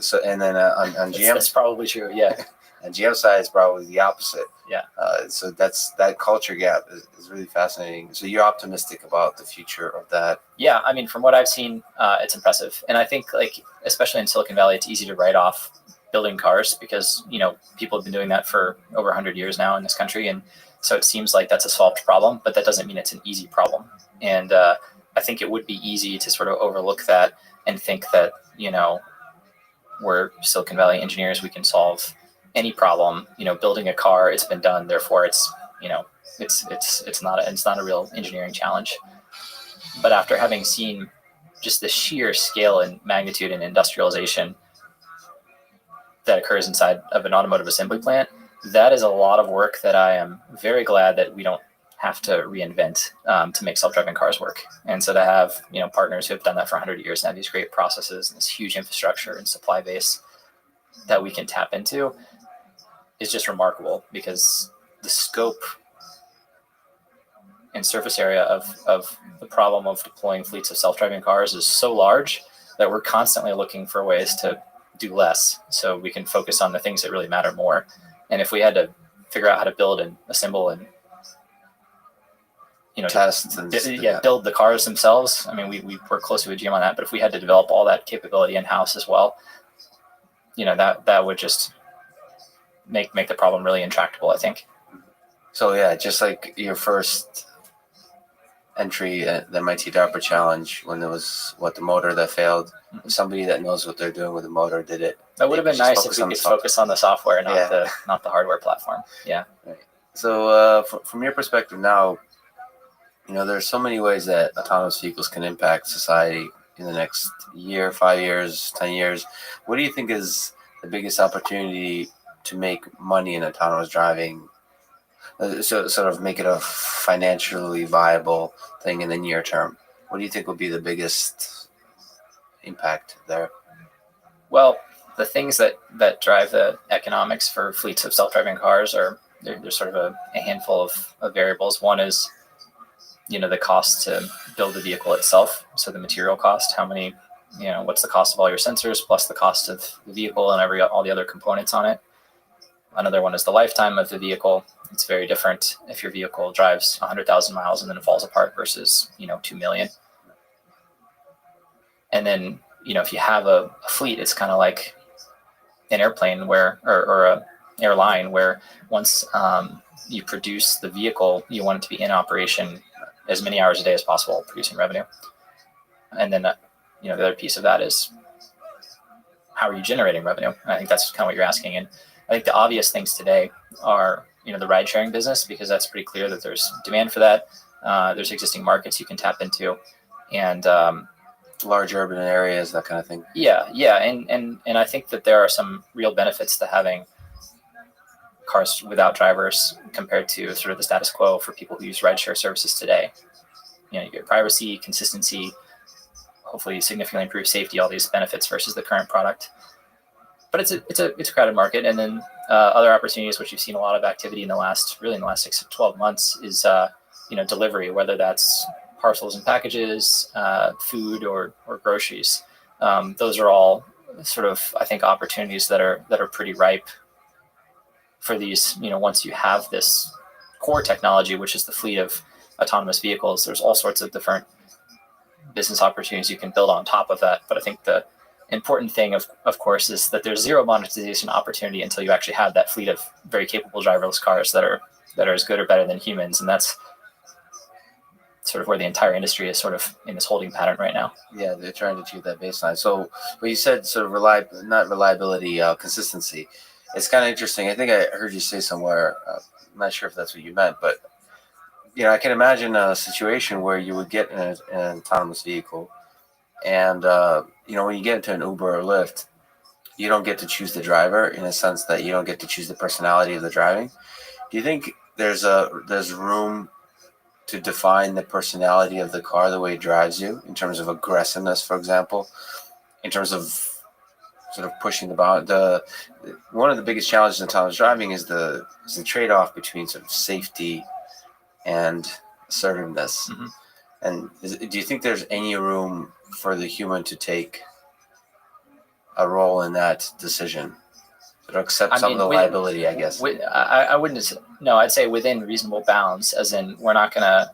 So, and then on GM, that's probably true. Yeah. And GM side is probably the opposite. Yeah. So that culture gap is really fascinating. So you're optimistic about the future of that? Yeah, I mean, from what I've seen, it's impressive. And I think, especially in Silicon Valley, it's easy to write off building cars because, people have been doing that for over 100 years now in this country. And so it seems like that's a solved problem, but that doesn't mean it's an easy problem. And I think it would be easy to sort of overlook that and think that, we're Silicon Valley engineers, we can solve any problem. Building a car, it's been done, therefore it's not a real engineering challenge. But after having seen just the sheer scale and magnitude and industrialization that occurs inside of an automotive assembly plant, that is a lot of work that I am very glad that we don't have to reinvent to make self-driving cars work. And so to have partners who have done that for 100 years and have these great processes and this huge infrastructure and supply base that we can tap into is just remarkable, because the scope and surface area of the problem of deploying fleets of self-driving cars is so large that we're constantly looking for ways to do less so we can focus on the things that really matter more. And if we had to figure out how to build and assemble and test and build the cars themselves, I mean, we work closely with GM on that, but if we had to develop all that capability in-house as well, that would just make the problem really intractable, I think. So yeah, just like your first entry at the MIT DARPA challenge, when there was the motor that failed, somebody that knows what they're doing with the motor did it. That would have been nice if we could focus on the software, not the hardware platform. Yeah. Right. So from your perspective now, there's so many ways that autonomous vehicles can impact society in the next year, 5 years, 10 years. What do you think is the biggest opportunity to make money in autonomous driving? So sort of make it a financially viable thing in the near term. What do you think will be the biggest impact there? Well, the things that drive the economics for fleets of self-driving cars there's sort of a handful of variables. One is, the cost to build the vehicle itself. So the material cost, how many, what's the cost of all your sensors plus the cost of the vehicle and all the other components on it. Another one is the lifetime of the vehicle. It's very different if your vehicle drives 100,000 miles and then it falls apart versus, 2 million. And then, if you have a fleet, it's kind of like an airplane or a airline where once you produce the vehicle, you want it to be in operation as many hours a day as possible, producing revenue. And then, the other piece of that is how are you generating revenue? And I think that's kind of what you're asking. And I think the obvious things today are the ride sharing business, because that's pretty clear that there's demand for that. There's existing markets you can tap into, and large urban areas, that kind of thing. yeah, and I think that there are some real benefits to having cars without drivers compared to sort of the status quo for people who use rideshare services today. You get privacy, consistency, hopefully significantly improved safety, all these benefits versus the current product. But it's a crowded market. And then other opportunities, which you've seen a lot of activity in the last 6 to 12 months, is delivery, whether that's parcels and packages, food or groceries. Those are all sort of, I think, opportunities that are pretty ripe for these. Once you have this core technology, which is the fleet of autonomous vehicles, there's all sorts of different business opportunities you can build on top of that. But I think the important thing, of course, is that there's zero monetization opportunity until you actually have that fleet of very capable driverless cars that are as good or better than humans. And that's sort of where the entire industry is sort of in this holding pattern right now. Yeah, they're trying to achieve that baseline. So what you said, sort of not reliability, consistency. It's kind of interesting. I think I heard you say somewhere, I'm not sure if that's what you meant, but I can imagine a situation where you would get in an autonomous vehicle, and when you get into an Uber or Lyft, you don't get to choose the driver, in a sense that you don't get to choose the personality of the driving. Do you think there's room to define the personality of the car, the way it drives you, in terms of aggressiveness, for example, in terms of sort of pushing the bound? One of the biggest challenges in autonomous driving is the trade-off between sort of safety and assertiveness. Mm-hmm. And do you think there's any room for the human to take a role in that decision, to accept some of the liability, I guess? I wouldn't. No, I'd say within reasonable bounds, as in we're not going to.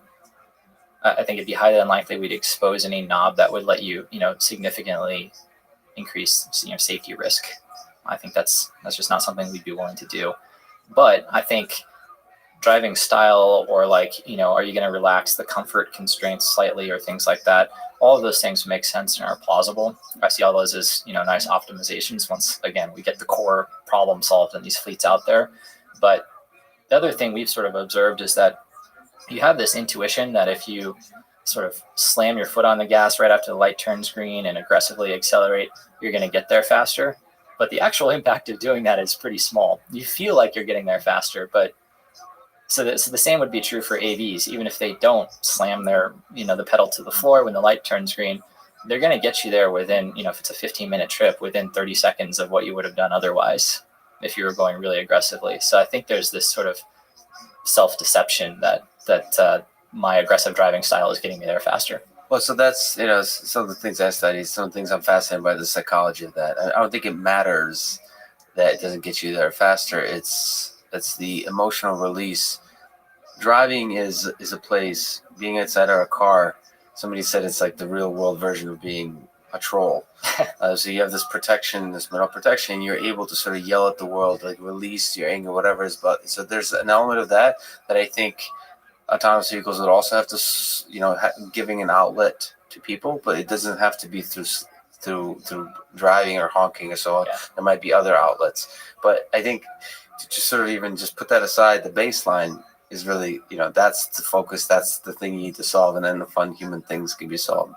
I think it'd be highly unlikely we'd expose any knob that would let you, significantly increase, safety risk. I think that's just not something we'd be willing to do. But I think driving style, or are you going to relax the comfort constraints slightly, or things like that, all of those things make sense and are plausible. I see all those as nice optimizations once again we get the core problem solved in these fleets out there. But the other thing we've sort of observed is that you have this intuition that if you sort of slam your foot on the gas right after the light turns green and aggressively accelerate, you're going to get there faster. But the actual impact of doing that is pretty small. You feel like you're getting there faster, but so the same would be true for AVs. Even if they don't slam their, the pedal to the floor when the light turns green, they're going to get you there within, if it's a 15-minute trip, within 30 seconds of what you would have done otherwise if you were going really aggressively. So I think there's this sort of self-deception that my aggressive driving style is getting me there faster. Well, so that's, some of the things I study, some of the things I'm fascinated by, the psychology of that. I don't think it matters that it doesn't get you there faster. It's the emotional release. Driving is a place, being inside of a car, somebody said it's like the real world version of being a troll. So you have this protection, this mental protection, you're able to sort of yell at the world, like release your anger, whatever it is. But so there's an element of that I think autonomous vehicles would also have to, giving an outlet to people, but it doesn't have to be through driving or honking or so on. Yeah. There might be other outlets. But I think to just sort of even just put that aside, the baseline is really, that's the focus, that's the thing you need to solve, and then the fun human things can be solved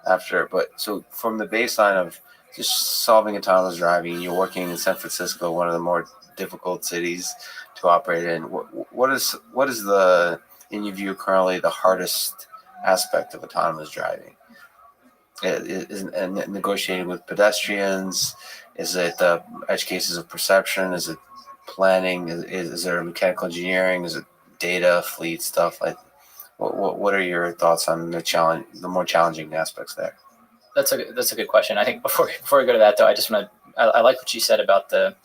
after. But so from the baseline of just solving autonomous driving, you're working in San Francisco, one of the more difficult cities to operate in. What is the, in your view, currently the hardest aspect of autonomous driving? Is negotiating with pedestrians? Is it edge cases of perception? Is it planning? Is there mechanical engineering? Is it data, fleet stuff? What are your thoughts on the more challenging aspects there? That's a good question. I think before we go to that, though, I just want to, I like what you said about the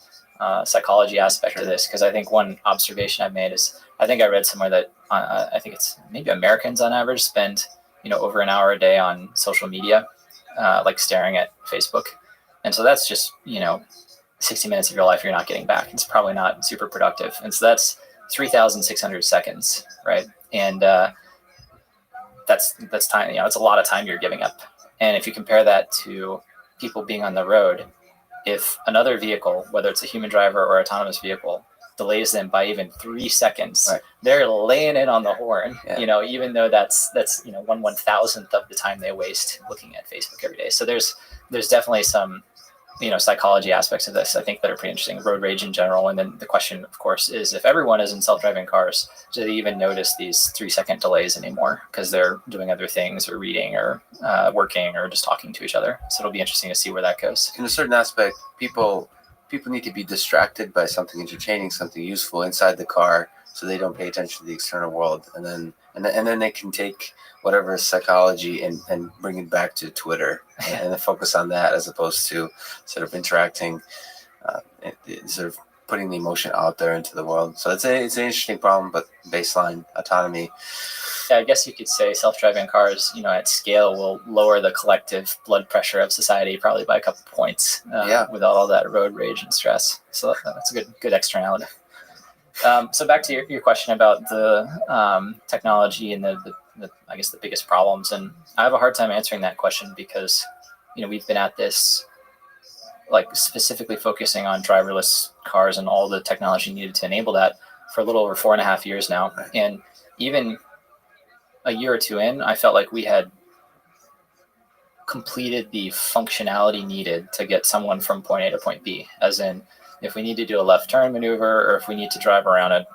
psychology aspect of this, because I think one observation I've made is, I think I read somewhere that I think it's maybe Americans on average spend over an hour a day on social media, like staring at Facebook, and so that's just 60 minutes of your life you're not getting back. It's probably not super productive, and so that's 3,600 seconds, right? And that's time. It's a lot of time you're giving up. And if you compare that to people being on the road, if another vehicle, whether it's a human driver or autonomous vehicle, delays them by even 3 seconds, Right. they're laying it on the horn, Yeah. even though that's 1/1000th of the time they waste looking at Facebook every day. So there's definitely some, psychology aspects of this, I think, that are pretty interesting. Road rage in general. And then the question, of course, is if everyone is in self-driving cars, do they even notice these 3-second delays anymore? Because they're doing other things or reading or working or just talking to each other. So it'll be interesting to see where that goes. In a certain aspect, people need to be distracted by something entertaining, something useful inside the car, so they don't pay attention to the external world, and then they can take whatever psychology and bring it back to Twitter and then focus on that as opposed to sort of interacting, sort of putting the emotion out there into the world. So it's an interesting problem, but baseline autonomy. Yeah, I guess you could say self-driving cars, at scale will lower the collective blood pressure of society probably by a couple points without all that road rage and stress. So that's a good externality. So back to your question about the technology and the I guess the biggest problems. And I have a hard time answering that question because, we've been at this like specifically focusing on driverless cars and all the technology needed to enable that for a little over 4.5 years now. And even a year or two in, I felt like we had completed the functionality needed to get someone from point A to point B. As in, if we need to do a left turn maneuver, or if we need to drive around a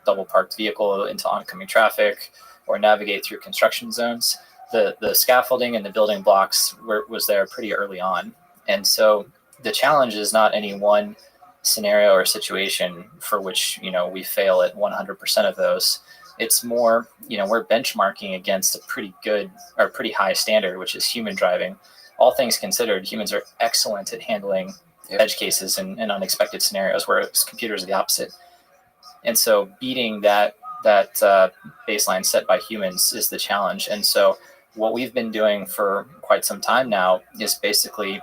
double parked vehicle into oncoming traffic, or navigate through construction zones, the scaffolding and the building blocks was there pretty early on. And so the challenge is not any one scenario or situation for which we fail at 100% of those. It's more, we're benchmarking against a pretty good or pretty high standard, which is human driving. All things considered, humans are excellent at handling edge cases and unexpected scenarios, whereas computers are the opposite. And so beating that baseline set by humans is the challenge. And so what we've been doing for quite some time now is basically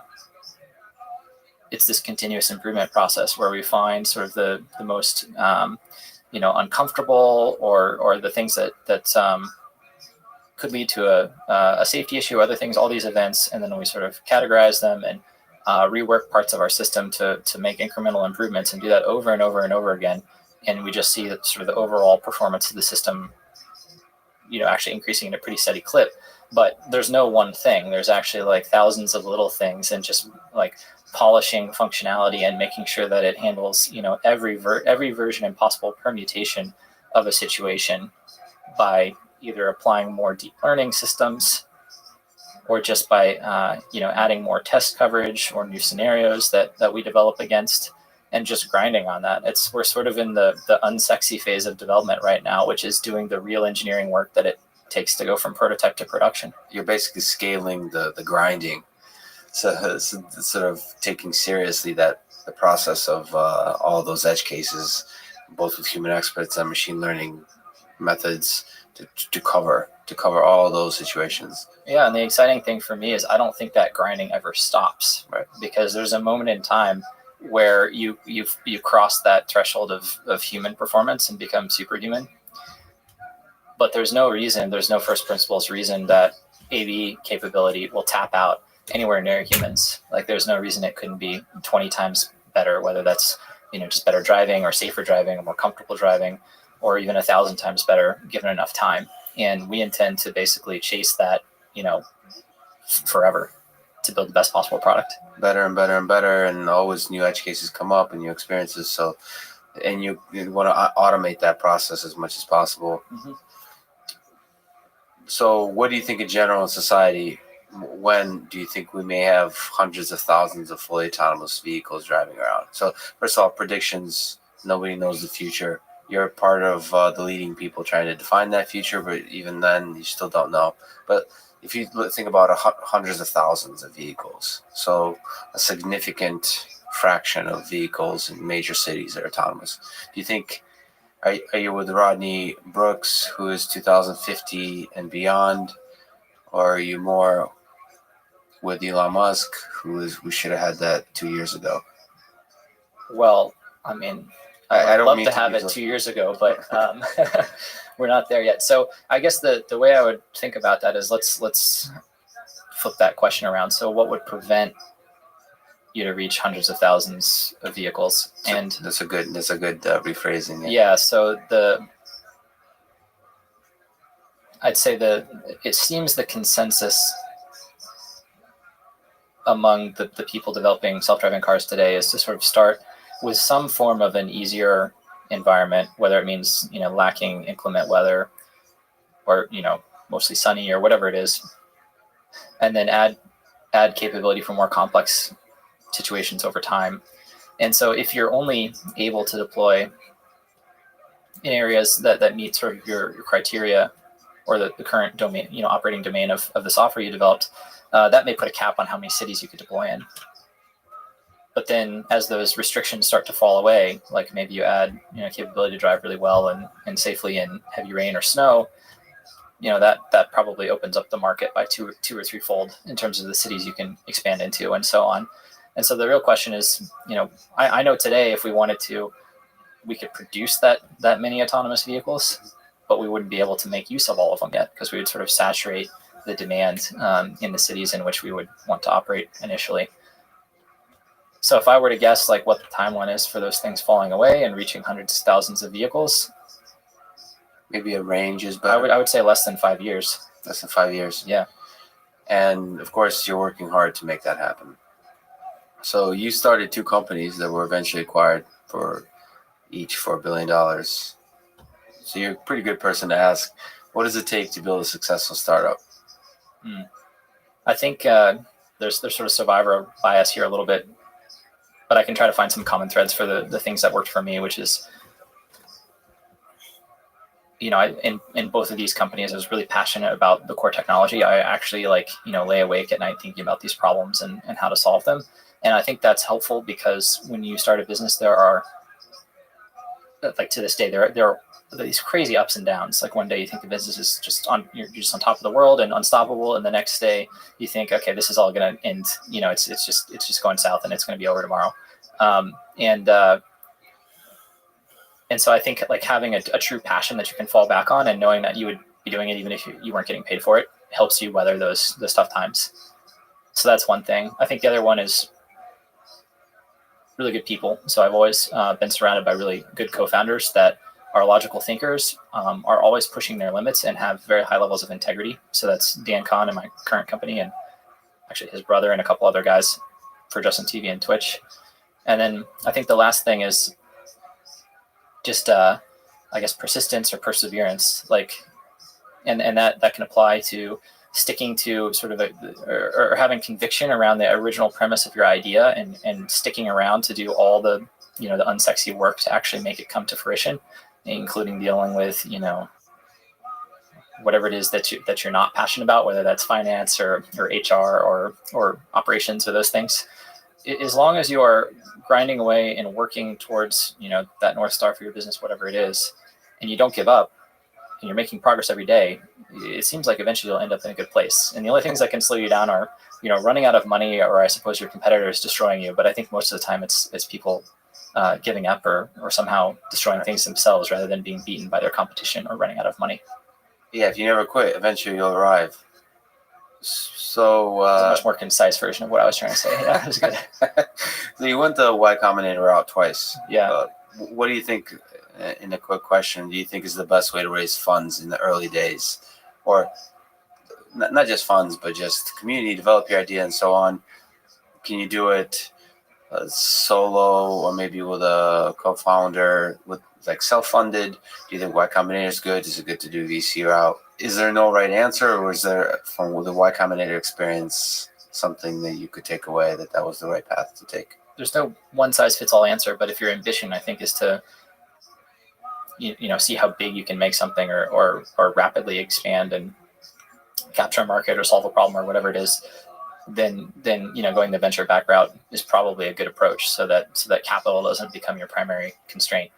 it's this continuous improvement process where we find sort of the most uncomfortable or the things that could lead to a safety issue, other things, all these events, and then we sort of categorize them and rework parts of our system to make incremental improvements, and do that over and over and over again. And we just see that sort of the overall performance of the system, actually increasing at a pretty steady clip. But there's no one thing. There's actually like thousands of little things, and just like polishing functionality and making sure that it handles, every version and possible permutation of a situation by either applying more deep learning systems or just by, adding more test coverage or new scenarios that we develop against, and just grinding on that. We're sort of in the unsexy phase of development right now, which is doing the real engineering work that it takes to go from prototype to production. You're basically scaling the grinding. So sort of taking seriously the process of all those edge cases, both with human experts and machine learning methods to cover all those situations. Yeah, and the exciting thing for me is I don't think that grinding ever stops, right? Because there's a moment in time where you cross that threshold of human performance and become superhuman. But there's no first principles reason that AV capability will tap out anywhere near humans. Like there's no reason it couldn't be 20 times better, whether that's just better driving or safer driving or more comfortable driving, or even 1,000 times better given enough time. And we intend to basically chase that, forever, to build the best possible product. Better and better and better, and always new edge cases come up and new experiences. So, and you want to automate that process as much as possible. Mm-hmm. So what do you think in general in society? When do you think we may have hundreds of thousands of fully autonomous vehicles driving around? So first of all, predictions, nobody knows the future. You're part of the leading people trying to define that future, but even then, you still don't know. But if you think about hundreds of thousands of vehicles, so a significant fraction of vehicles in major cities are autonomous. Do you think, are you with Rodney Brooks, who is 2050 and beyond, or are you more with Elon Musk, who should have had that 2 years ago? Well, I mean, I'd love to have it 2 years ago, but we're not there yet. So I guess the way I would think about that is let's flip that question around. So what would prevent, you to reach hundreds of thousands of vehicles. And that's a good rephrasing. Yeah. So I'd say it seems the consensus among the people developing self-driving cars today is to sort of start with some form of an easier environment, whether it means, lacking inclement weather or, mostly sunny or whatever it is, and then add capability for more complex situations over time. And so if you're only able to deploy in areas that meet sort of your criteria or the current domain, operating domain of the software you developed, that may put a cap on how many cities you could deploy in. But then as those restrictions start to fall away, like maybe you add, capability to drive really well and safely in heavy rain or snow, that probably opens up the market by two or threefold in terms of the cities you can expand into and so on. And so the real question is, I know today if we wanted to, we could produce that many autonomous vehicles, but we wouldn't be able to make use of all of them yet because we would sort of saturate the demand in the cities in which we would want to operate initially. So if I were to guess like what the timeline is for those things falling away and reaching hundreds of thousands of vehicles, maybe a range is better. I would say less than 5 years. Less than 5 years. Yeah. And of course, you're working hard to make that happen. So you started 2 companies that were eventually acquired for each $4 billion. So you're a pretty good person to ask, what does it take to build a successful startup? I think there's sort of survivor bias here a little bit, but I can try to find some common threads for the things that worked for me, which is, in both of these companies, I was really passionate about the core technology. I actually lay awake at night thinking about these problems and how to solve them. And I think that's helpful because when you start a business, there are, like to this day, there are these crazy ups and downs. Like one day you think the business is you're just on top of the world and unstoppable, and the next day you think, okay, this is all going to end. It's just going south and it's going to be over tomorrow. And so I think like having a true passion that you can fall back on and knowing that you would be doing it even if you weren't getting paid for it helps you weather those tough times. So that's one thing. I think the other one is really good people. So I've always been surrounded by really good co-founders that are logical thinkers, are always pushing their limits and have very high levels of integrity. So that's Dan Kahn in my current company, and actually his brother and a couple other guys for Justin TV and Twitch. And then I think the last thing is just, I guess, persistence or perseverance. And that can apply to sticking to sort of or having conviction around the original premise of your idea and sticking around to do all the unsexy work to actually make it come to fruition, including dealing with, whatever it is that you're not passionate about, whether that's finance or HR or operations or those things. As long as you are grinding away and working towards, that North Star for your business, whatever it is, and you don't give up and you're making progress every day, it seems like eventually you'll end up in a good place. And the only things that can slow you down are, running out of money, or I suppose your competitor is destroying you. But I think most of the time it's people giving up or somehow destroying things themselves rather than being beaten by their competition or running out of money. Yeah, if you never quit, eventually you'll arrive. So it's a much more concise version of what I was trying to say. Yeah, it was good. So you went the Y Combinator route twice. Yeah. What do you think, in a quick question, do you think is the best way to raise funds in the early days? Or not just funds, but just community, develop your idea and so on? Can you do it solo or maybe with a co-founder, with like self-funded? Do you think Y Combinator is good? Is it good to do VC route? Is there no right answer, or is there, from the Y Combinator experience, something that you could take away that was the right path to take? There's no one-size-fits-all answer, but if your ambition, I think, is to see how big you can make something or rapidly expand and capture a market or solve a problem or whatever it is, then going the venture back route is probably a good approach, so that capital doesn't become your primary constraint.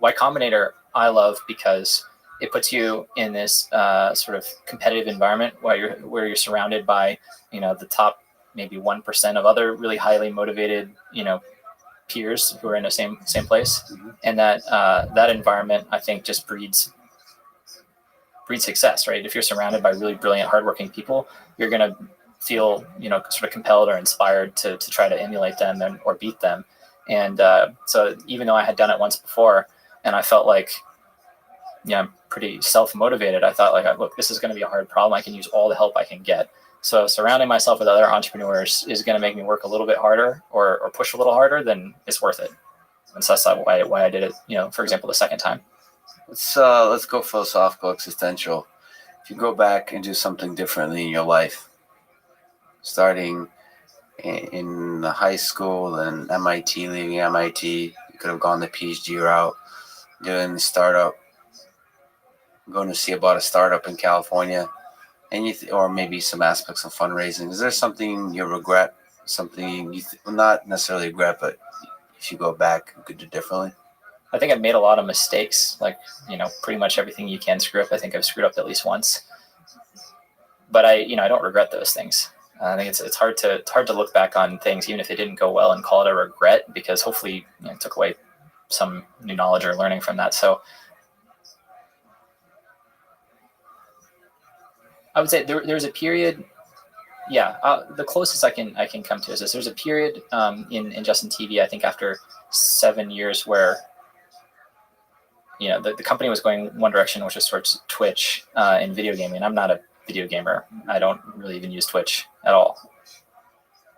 Y Combinator I love because it puts you in this sort of competitive environment where you're surrounded by the top maybe 1% of other really highly motivated peers who are in the same place, and that environment, I think, just breeds success, right? If you're surrounded by really brilliant, hardworking people, you're gonna feel, sort of compelled or inspired to try to emulate them or beat them. And so even though I had done it once before and I felt like, I'm pretty self-motivated, I thought like, look, this is going to be a hard problem. I can use all the help I can get. So surrounding myself with other entrepreneurs is going to make me work a little bit harder or push a little harder, then it's worth it. And so that's why I did it, for example, the second time. Let's go philosophical, existential. If you go back and do something differently in your life, starting in the high school, then MIT, leaving MIT, you could have gone the PhD route, doing the startup, going to see about a startup in California, and or maybe some aspects of fundraising. Is there something you regret? Something you not necessarily regret, but if you go back, you could do differently? I think I've made a lot of mistakes, like, pretty much everything you can screw up. I think I've screwed up at least once, but I don't regret those things. I think it's hard to look back on things, even if they didn't go well, and call it a regret, because hopefully it took away some new knowledge or learning from that. So I would say there's a period. The closest I can come to is this. There's a period in Justin TV, I think after 7 years, where the company was going one direction, which was towards Twitch in video gaming. And I'm not a video gamer. I don't really even use Twitch at all.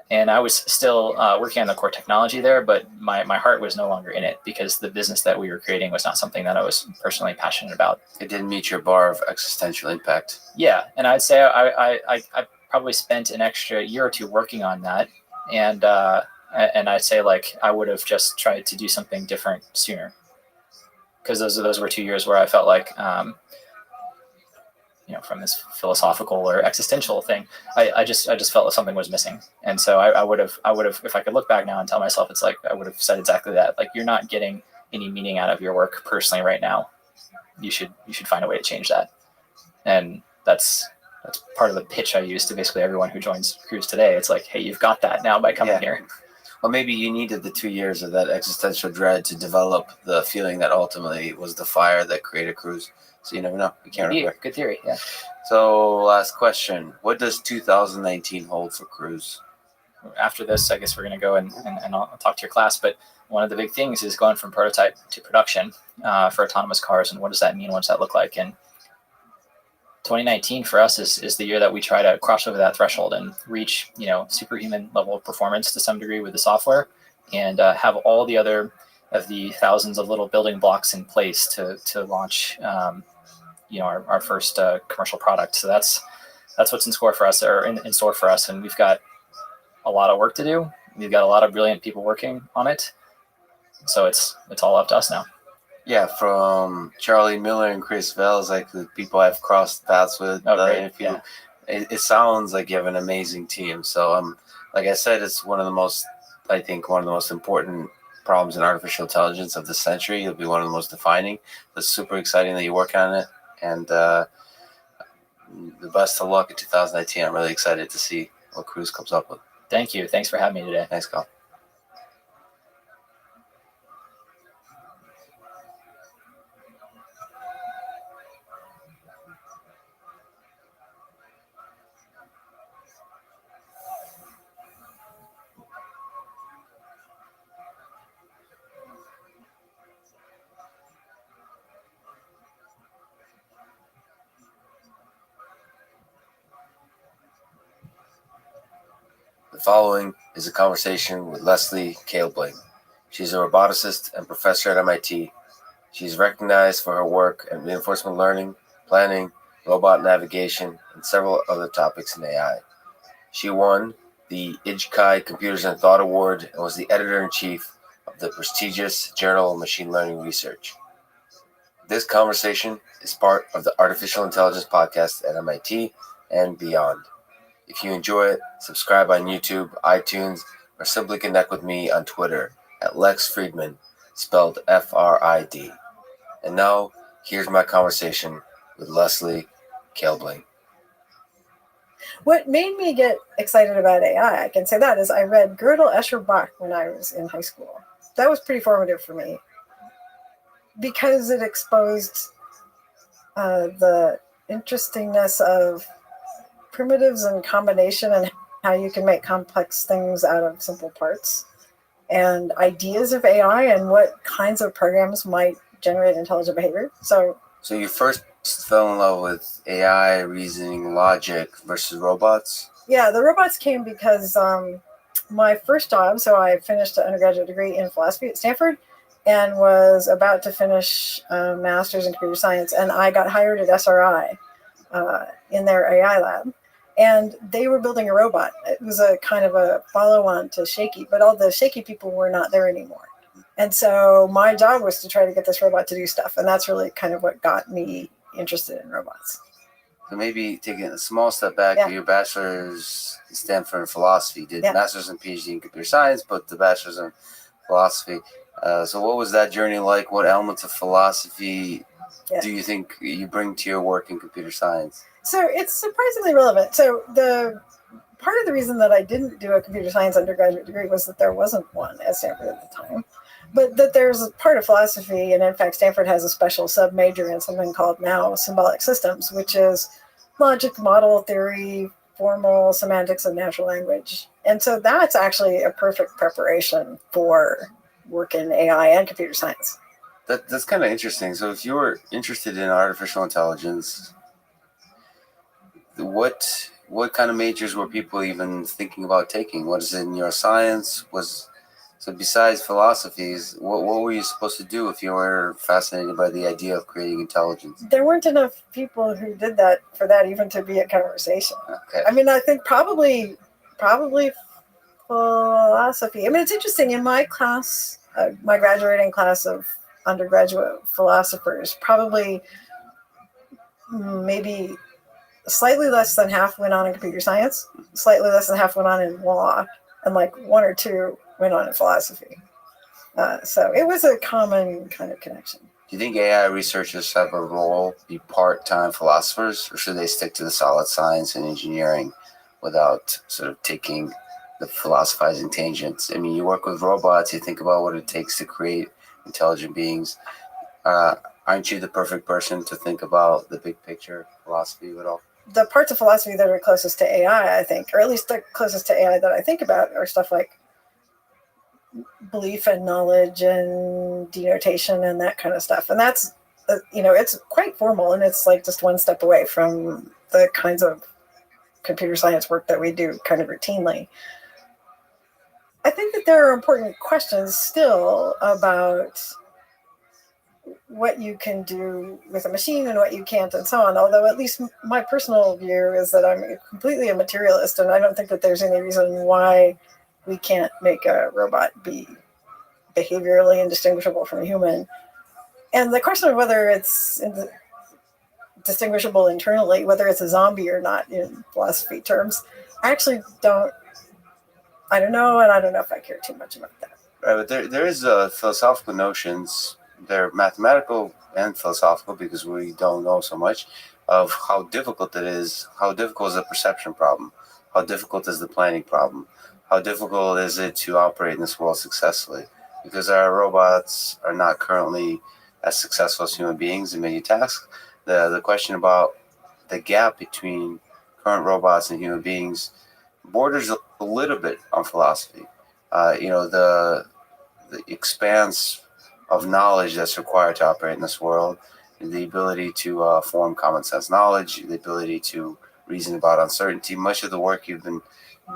And I was still working on the core technology there, but my heart was no longer in it, because the business that we were creating was not something that I was personally passionate about. It didn't meet your bar of existential impact. Yeah, and I'd say I probably spent an extra year or two working on that, and I'd say like I would have just tried to do something different sooner, because those were 2 years where I felt like from this philosophical or existential thing, I just felt that something was missing. And so I would have, if I could look back now and tell myself, it's like, I would have said exactly that. Like, you're not getting any meaning out of your work personally right now. You should find a way to change that. And that's part of the pitch I use to basically everyone who joins Cruise today. It's like, hey, you've got that now by coming here. Well, maybe you needed the 2 years of that existential dread to develop the feeling that ultimately was the fire that created Cruise. So you never know. You can't remember. Good theory, yeah. So last question. What does 2019 hold for Cruise? After this, I guess we're going to go and I'll talk to your class. But one of the big things is going from prototype to production for autonomous cars. And what does that mean? What does that look like? And 2019 for us is the year that we try to cross over that threshold and reach, superhuman level of performance to some degree with the software, and have all the other of the thousands of little building blocks in place to launch, our first commercial product. So that's what's in store for us, in store for us. And we've got a lot of work to do. We've got a lot of brilliant people working on it. So it's all up to us now. Yeah, from Charlie Miller and Chris Vels, like the people I've crossed paths with. It sounds like you have an amazing team. So like I said, it's one of the most important problems in artificial intelligence of the century. It'll be one of the most defining. It's super exciting that you work on it, and the best of luck in 2019. I'm really excited to see what Cruise comes up with. Thank you. Thanks for having me today. Thanks, Carl. The following is a conversation with Leslie Kalebling. She's a roboticist and professor at MIT. She's recognized for her work in reinforcement learning, planning, robot navigation, and several other topics in AI. She won the IJCAI Computers and Thought Award and was the editor-in-chief of the prestigious Journal of Machine Learning Research. This conversation is part of the Artificial Intelligence Podcast at MIT and beyond. If you enjoy it, subscribe on YouTube, iTunes, or simply connect with me on Twitter at Lex Friedman, spelled F-R-I-D. And now, here's my conversation with Leslie Kalebling. What made me get excited about AI, I can say that, is I read Gödel Escher Bach when I was in high school. That was pretty formative for me because it exposed the interestingness of primitives and combination and how you can make complex things out of simple parts, and ideas of AI and what kinds of programs might generate intelligent behavior. So you first fell in love with AI, reasoning, logic versus robots? yeah, the robots came because my first job, so I finished an undergraduate degree in philosophy at Stanford and was about to finish a master's in computer science, and I got hired at SRI in their AI lab. And they were building a robot. It was a kind of a follow-on to Shaky, but all the Shaky people were not there anymore. And so my job was to try to get this robot to do stuff. And that's really kind of what got me interested in robots. So maybe taking a small step back, your bachelor's in Stanford in philosophy, did master's and PhD in computer science, but the bachelor's in philosophy. So what was that journey like? What elements of philosophy do you think you bring to your work in computer science? So it's surprisingly relevant. So the part of the reason that I didn't do a computer science undergraduate degree was that there wasn't one at Stanford at the time, but that there's a part of philosophy, and in fact, Stanford has a special sub-major in something called now symbolic systems, which is logic, model theory, formal semantics of natural language. And so that's actually a perfect preparation for work in AI and computer science. That's kind of interesting. So if you were interested in artificial intelligence, what kind of majors were people even thinking about taking? What is it, neuroscience? So besides philosophies, what were you supposed to do if you were fascinated by the idea of creating intelligence? There weren't enough people who did that for that even to be a conversation. Okay. I mean, I think probably philosophy. I mean, it's interesting. In my class, my graduating class of undergraduate philosophers, probably maybe slightly less than half went on in computer science, slightly less than half went on in law, and like one or two went on in philosophy. So it was a common kind of connection. Do you think AI researchers have a role, be part-time philosophers, or should they stick to the solid science and engineering without sort of taking the philosophizing tangents? I mean, you work with robots, you think about what it takes to create intelligent beings. Aren't you the perfect person to think about the big picture philosophy of it all? The parts of philosophy that are closest to AI, I think, or at least the closest to AI that I think about, are stuff like belief and knowledge and denotation and that kind of stuff. And that's, it's quite formal, and it's like just one step away from the kinds of computer science work that we do kind of routinely. I think that there are important questions still about what you can do with a machine and what you can't and so on. Although at least my personal view is that I'm completely a materialist, and I don't think that there's any reason why we can't make a robot be behaviorally indistinguishable from a human. And the question of whether it's distinguishable internally, whether it's a zombie or not in philosophy terms, I actually don't know, and I don't know if I care too much about that. Right, but there is philosophical notions. They're mathematical and philosophical because we don't know so much of how difficult it is. How difficult is the perception problem? How difficult is the planning problem? How difficult is it to operate in this world successfully? Because our robots are not currently as successful as human beings in many tasks. The question about the gap between current robots and human beings borders a little bit on philosophy. The expanse of knowledge that's required to operate in this world, the ability to form common sense knowledge, the ability to reason about uncertainty. Much of the work you've been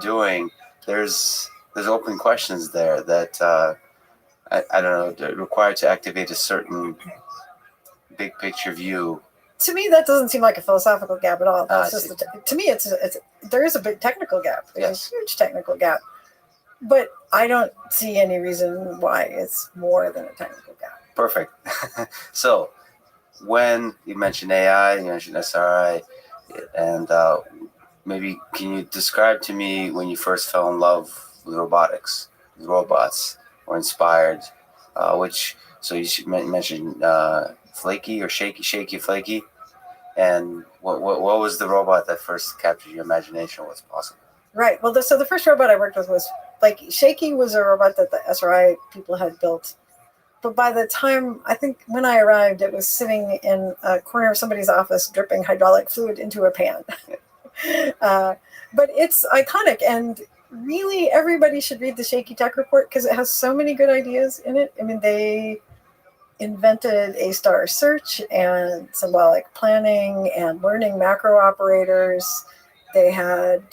doing, there's open questions there that I don't know, required to activate a certain big picture view. To me, that doesn't seem like a philosophical gap at all. To me, it's there is a big technical gap. There's a huge technical gap, but I don't see any reason why it's more than a technical gap. Perfect. So, when you mentioned AI, you mentioned SRI, and maybe can you describe to me when you first fell in love with robotics, with robots, or inspired? So you mention flaky or shaky flaky, and what was the robot that first captured your imagination? What's possible? Right. Well, so the first robot I worked with was Shaky was a robot that the SRI people had built. But by the time, I think when I arrived, it was sitting in a corner of somebody's office dripping hydraulic fluid into a pan. But it's iconic, and really everybody should read the Shaky Tech Report because it has so many good ideas in it. I mean, they invented A-star search and symbolic planning and learning macro operators. They had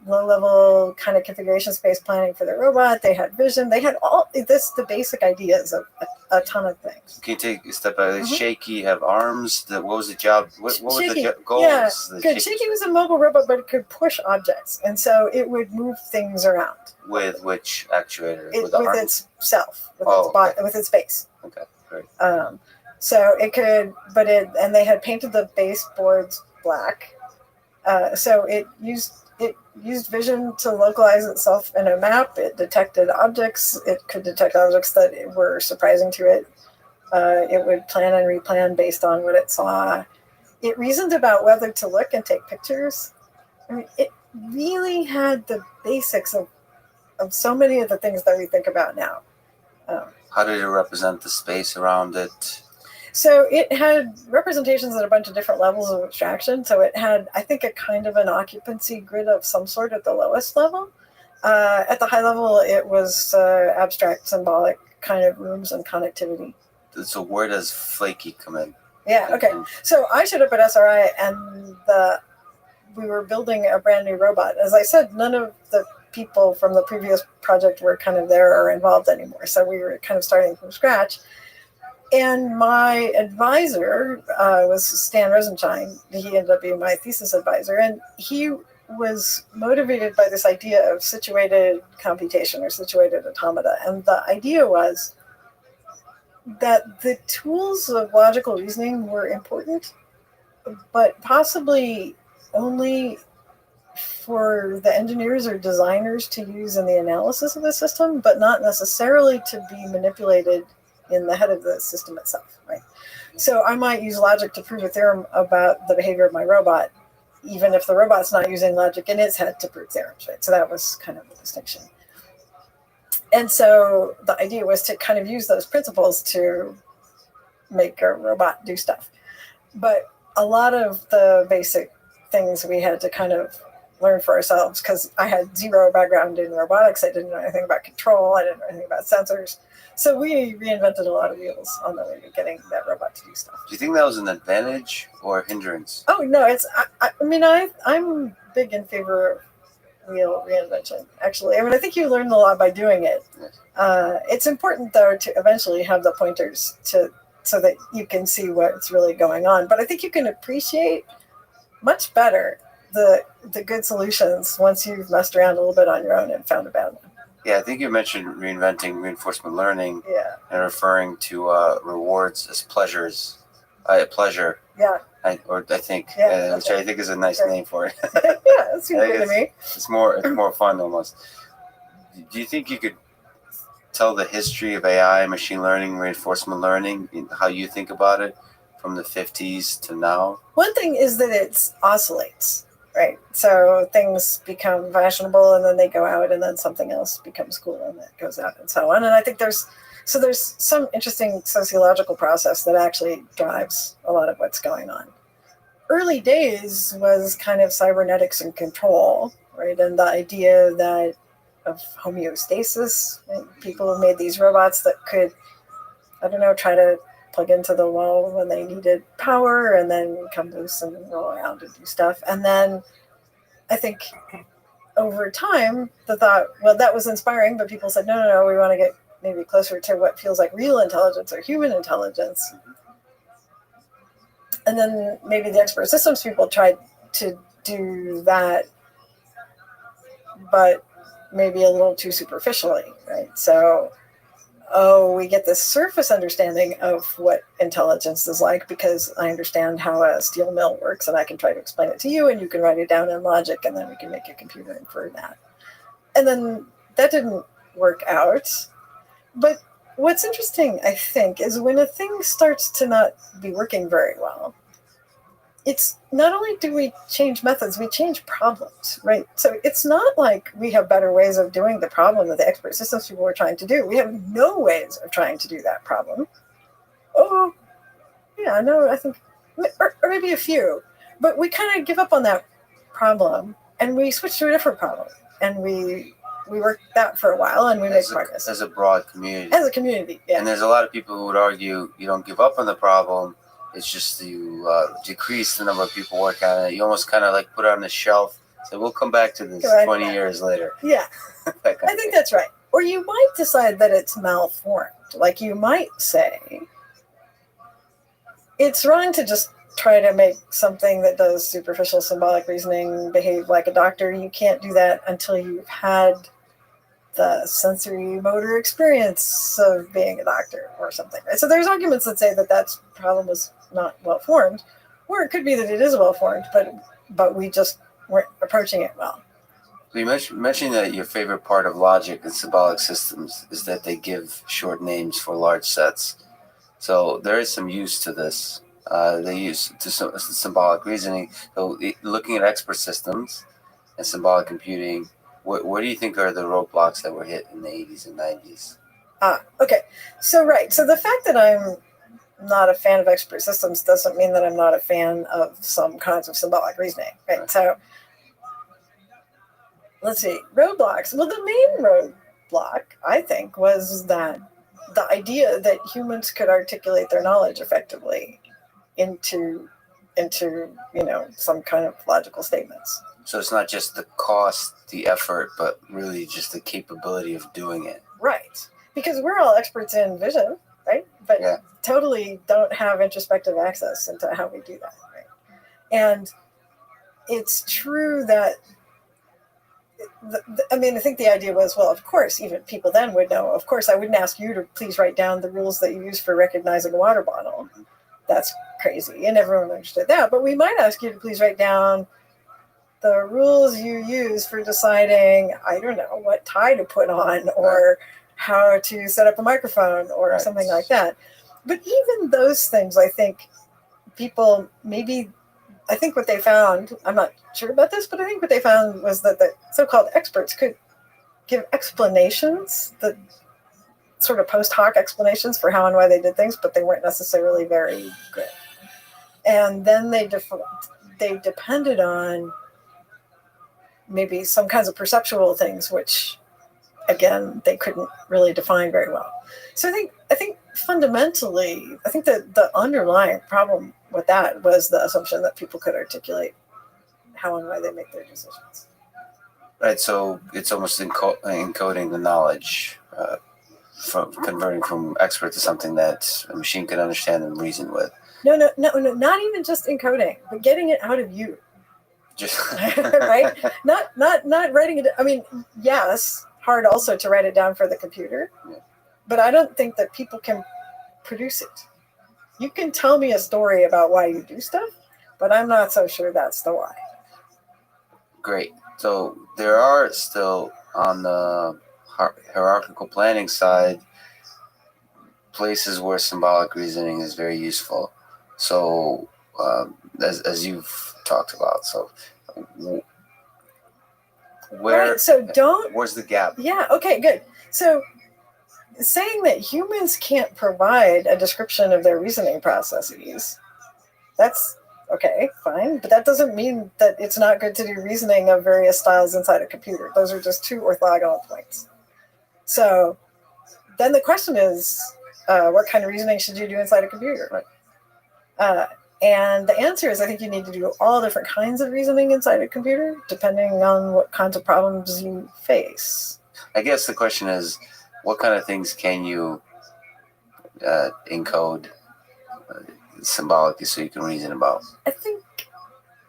low-level kind of configuration space planning for the robot. They had vision. They had all this, the basic ideas of a ton of things. Can you take a step back? Shaky have arms. What was the job? What were Shaky, the goals? yeah, good. Shaky was a mobile robot, but it could push objects, and so it would move things around. With which actuator? With itself, with its base. Okay, great. So it could, and they had painted the baseboards black. So it used vision to localize itself in a map. It detected objects. It could detect objects that were surprising to it. It would plan and replan based on what it saw. It reasoned about whether to look and take pictures. I mean, it really had the basics of so many of the things that we think about now. How did it represent the space around it? So it had representations at a bunch of different levels of abstraction. So it had, I think, a kind of an occupancy grid of some sort at the lowest level. At the high level, it was abstract, symbolic kind of rooms and connectivity. So where does Flaky come in? Yeah, okay. So I showed up at SRI and we were building a brand new robot. As I said, none of the people from the previous project were kind of there or involved anymore. So we were kind of starting from scratch. And my advisor was Stan Rosenshine. He ended up being my thesis advisor. And he was motivated by this idea of situated computation or situated automata. And the idea was that the tools of logical reasoning were important, but possibly only for the engineers or designers to use in the analysis of the system, but not necessarily to be manipulated in the head of the system itself, right? So I might use logic to prove a theorem about the behavior of my robot, even if the robot's not using logic in its head to prove theorems, right? So that was kind of the distinction. And so the idea was to kind of use those principles to make a robot do stuff. But a lot of the basic things we had to kind of learn for ourselves because I had zero background in robotics. I didn't know anything about control. I didn't know anything about sensors. So we reinvented a lot of wheels on the way to getting that robot to do stuff. Do you think that was an advantage or a hindrance? Oh, no, I'm big in favor of wheel reinvention, actually. I mean, I think you learn a lot by doing it. It's important, though, to eventually have the pointers so that you can see what's really going on. But I think you can appreciate much better the good solutions once you've messed around a little bit on your own and found a bad one. Yeah, I think you mentioned reinventing reinforcement learning and referring to rewards as pleasures. Pleasure. Yeah. I think, Yeah, which I think is a nice name for it. Yeah, that seems good to me. It's more fun almost. Do you think you could tell the history of AI, machine learning, reinforcement learning, how you think about it from the 50s to now? One thing is that it oscillates, right? So things become fashionable and then they go out and then something else becomes cool and it goes out and so on. And I think there's some interesting sociological process that actually drives a lot of what's going on. Early days was kind of cybernetics and control, right? And the idea that of homeostasis, right? People have made these robots that could, try to plug into the wall when they needed power and then come loose and roll around and do stuff. And then I think over time, the thought, well, that was inspiring, but people said, no, we want to get maybe closer to what feels like real intelligence or human intelligence. And then maybe the expert systems people tried to do that, but maybe a little too superficially, right? So, we get this surface understanding of what intelligence is like because I understand how a steel mill works and I can try to explain it to you and you can write it down in logic and then we can make a computer infer that. And then that didn't work out. But what's interesting, I think, is when a thing starts to not be working very well, it's not only do we change methods, we change problems, right? So it's not like we have better ways of doing the problem that the expert systems people were trying to do. We have no ways of trying to do that problem. I think, or maybe a few, but we kind of give up on that problem and we switch to a different problem, and we work that for a while, and we make progress as a broad community. As a community, yeah. And there's a lot of people who would argue you don't give up on the problem. It's just you decrease the number of people working on it. You almost kind of like put it on the shelf. So we'll come back to this 20 years later. Yeah, I think that's right. Or you might decide that it's malformed. Like you might say, it's wrong to just try to make something that does superficial symbolic reasoning behave like a doctor. You can't do that until you've had the sensory motor experience of being a doctor or something. Right? So there's arguments that say that that problem was not well formed, or it could be that it is well formed, but we just weren't approaching it well. You mentioned that your favorite part of logic and symbolic systems is that they give short names for large sets. So there is some use to this. They use to symbolic reasoning. So looking at expert systems and symbolic computing, what do you think are the roadblocks that were hit in the 80s and 90s? Okay. So the fact that I'm not a fan of expert systems doesn't mean that I'm not a fan of some kinds of symbolic reasoning. Right? So let's see. Roadblocks. Well, the main roadblock, I think, was that the idea that humans could articulate their knowledge effectively into some kind of logical statements. So it's not just the cost, the effort, but really just the capability of doing it. Right. Because we're all experts in vision, right? But totally don't have introspective access into how we do that, right? And it's true that, I think the idea was, well, of course, even people then would know, of course, I wouldn't ask you to please write down the rules that you use for recognizing a water bottle. That's crazy. And everyone understood that. But we might ask you to please write down the rules you use for deciding, I don't know, what tie to put on or how to set up a microphone or something like that. But even those things, I think people I think what they found, I'm not sure about this, but I think what they found was that the so-called experts could give explanations, the sort of post hoc explanations for how and why they did things, but they weren't necessarily very good. And then they depended on maybe some kinds of perceptual things, which, again, they couldn't really define very well. So I think fundamentally, I think that the underlying problem with that was the assumption that people could articulate how and why they make their decisions. Right, so it's almost encoding the knowledge, from converting from expert to something that a machine can understand and reason with. No, not even just encoding, but getting it out of you. Just right? Not writing it. I mean, yes, hard also to write it down for the computer, but I don't think that people can produce it. You can tell me a story about why you do stuff, but I'm not so sure that's the why. Great. So there are still on the hierarchical planning side places where symbolic reasoning is very useful. So as you've talked about, so where's the gap? Yeah. Okay. Good. So saying that humans can't provide a description of their reasoning processes, that's okay, fine, but that doesn't mean that it's not good to do reasoning of various styles inside a computer. Those are just two orthogonal points. So then the question is, what kind of reasoning should you do inside a computer? Right. And the answer is, I think you need to do all different kinds of reasoning inside a computer, depending on what kinds of problems you face. I guess the question is, what kind of things can you encode symbolically so you can reason about? I think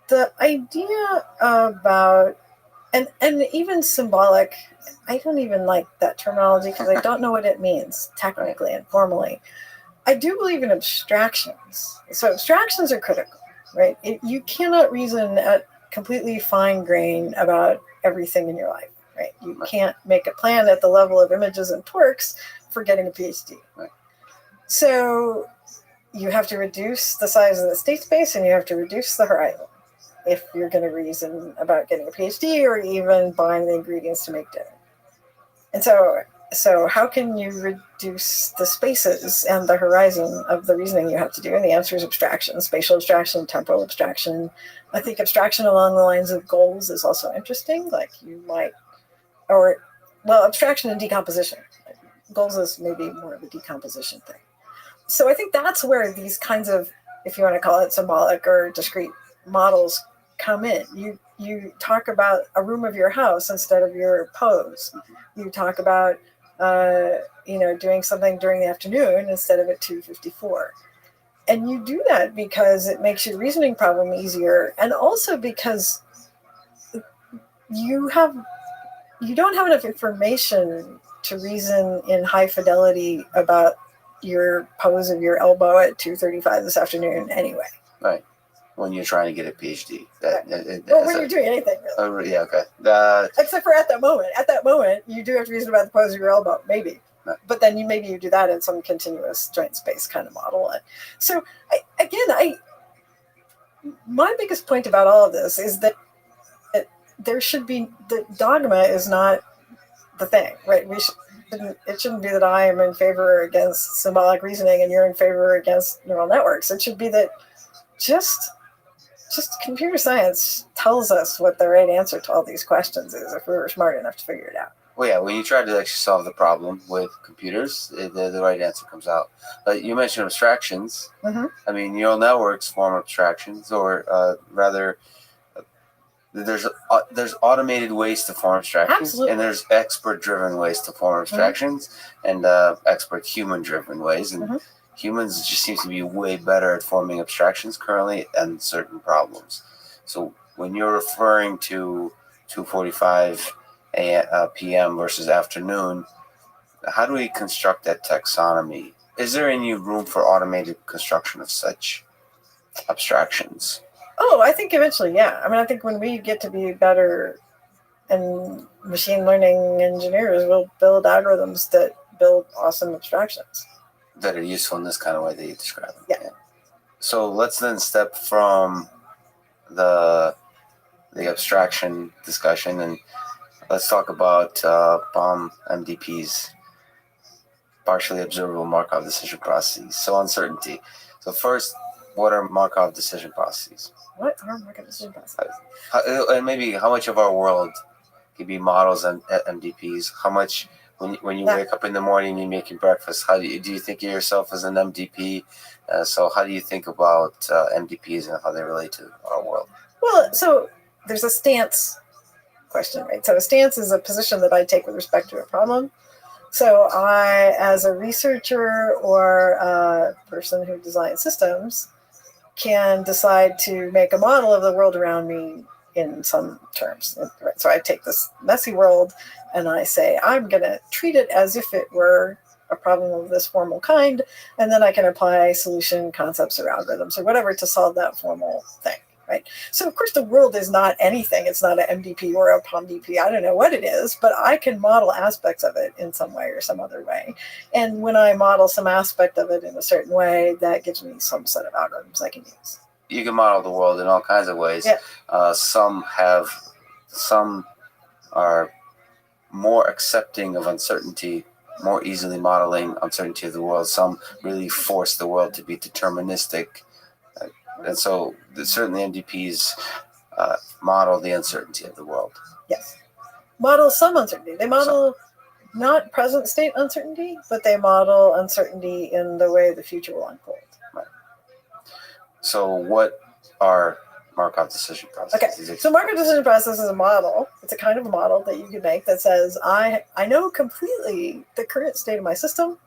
the idea about, and even symbolic, I don't even like that terminology because I don't know what it means technically and formally. I do believe in abstractions. So abstractions are critical, right? You cannot reason at completely fine grain about everything in your life, right? You can't make a plan at the level of images and twerks for getting a PhD. Right. So you have to reduce the size of the state space and you have to reduce the horizon if you're going to reason about getting a PhD or even buying the ingredients to make dinner. And so So how can you reduce the spaces and the horizon of the reasoning you have to do? And the answer is abstraction, spatial abstraction, temporal abstraction. I think abstraction along the lines of goals is also interesting. Like you might, abstraction and decomposition. Goals is maybe more of a decomposition thing. So I think that's where these kinds of, if you want to call it symbolic or discrete models come in. You talk about a room of your house instead of your pose. You talk about doing something during the afternoon instead of at 2:54. And you do that because it makes your reasoning problem easier, and also because you don't have enough information to reason in high fidelity about your pose of your elbow at 2:35 this afternoon anyway. Right. When you're trying to get a PhD. When you're doing anything, really. Oh, yeah, okay. Except for at that moment. At that moment, you do have to reason about the pose of your elbow, maybe. Right. But then maybe you do that in some continuous joint space kind of model. So, my biggest point about all of this is that there should be, the dogma is not the thing, right? It shouldn't be that I am in favor or against symbolic reasoning and you're in favor or against neural networks. It should be that just computer science tells us what the right answer to all these questions is if we were smart enough to figure it out. Well, yeah, when you try to actually solve the problem with computers, the right answer comes out. But you mentioned abstractions. Mm-hmm. I mean, neural networks form abstractions, or rather, there's automated ways to form abstractions, Absolutely. and there's expert-driven ways to form abstractions, mm-hmm. and expert human-driven ways. And mm-hmm. humans just seems to be way better at forming abstractions currently and certain problems. So when you're referring to 2:45 p.m. versus afternoon, how do we construct that taxonomy? Is there any room for automated construction of such abstractions? Oh, I think eventually, yeah. I mean, I think when we get to be better and machine learning engineers, we'll build algorithms that build awesome abstractions. That are useful in this kind of way that you describe. Yeah. So let's then step from the abstraction discussion and let's talk about BOM MDPs, partially observable Markov decision processes. So uncertainty. So first, what are Markov decision processes? What are Markov decision processes? And maybe how much of our world could be models and MDPs? How much, when you wake up in the morning, you're making breakfast, do you think of yourself as an MDP? So how do you think about MDPs and how they relate to our world? Well, so there's a stance question, right? So a stance is a position that I take with respect to a problem. So I, as a researcher or a person who designs systems, can decide to make a model of the world around me in some terms. Right? So I take this messy world and I say, I'm going to treat it as if it were a problem of this formal kind, and then I can apply solution concepts or algorithms or whatever to solve that formal thing. Right. So, of course, the world is not anything. It's not an MDP or a POMDP. I don't know what it is, but I can model aspects of it in some way or some other way. And when I model some aspect of it in a certain way, that gives me some set of algorithms I can use. You can model the world in all kinds of ways. Yeah. Some are more accepting of uncertainty, more easily modeling uncertainty of the world. Some really force the world to be deterministic. And so certainly MDPs model the uncertainty of the world. Yes. Model some uncertainty. They model not present state uncertainty, but they model uncertainty in the way the future will unfold. Right. So what are Markov decision processes? Okay. So Markov decision process is a model. It's a kind of a model that you can make that says, I know completely the current state of my system.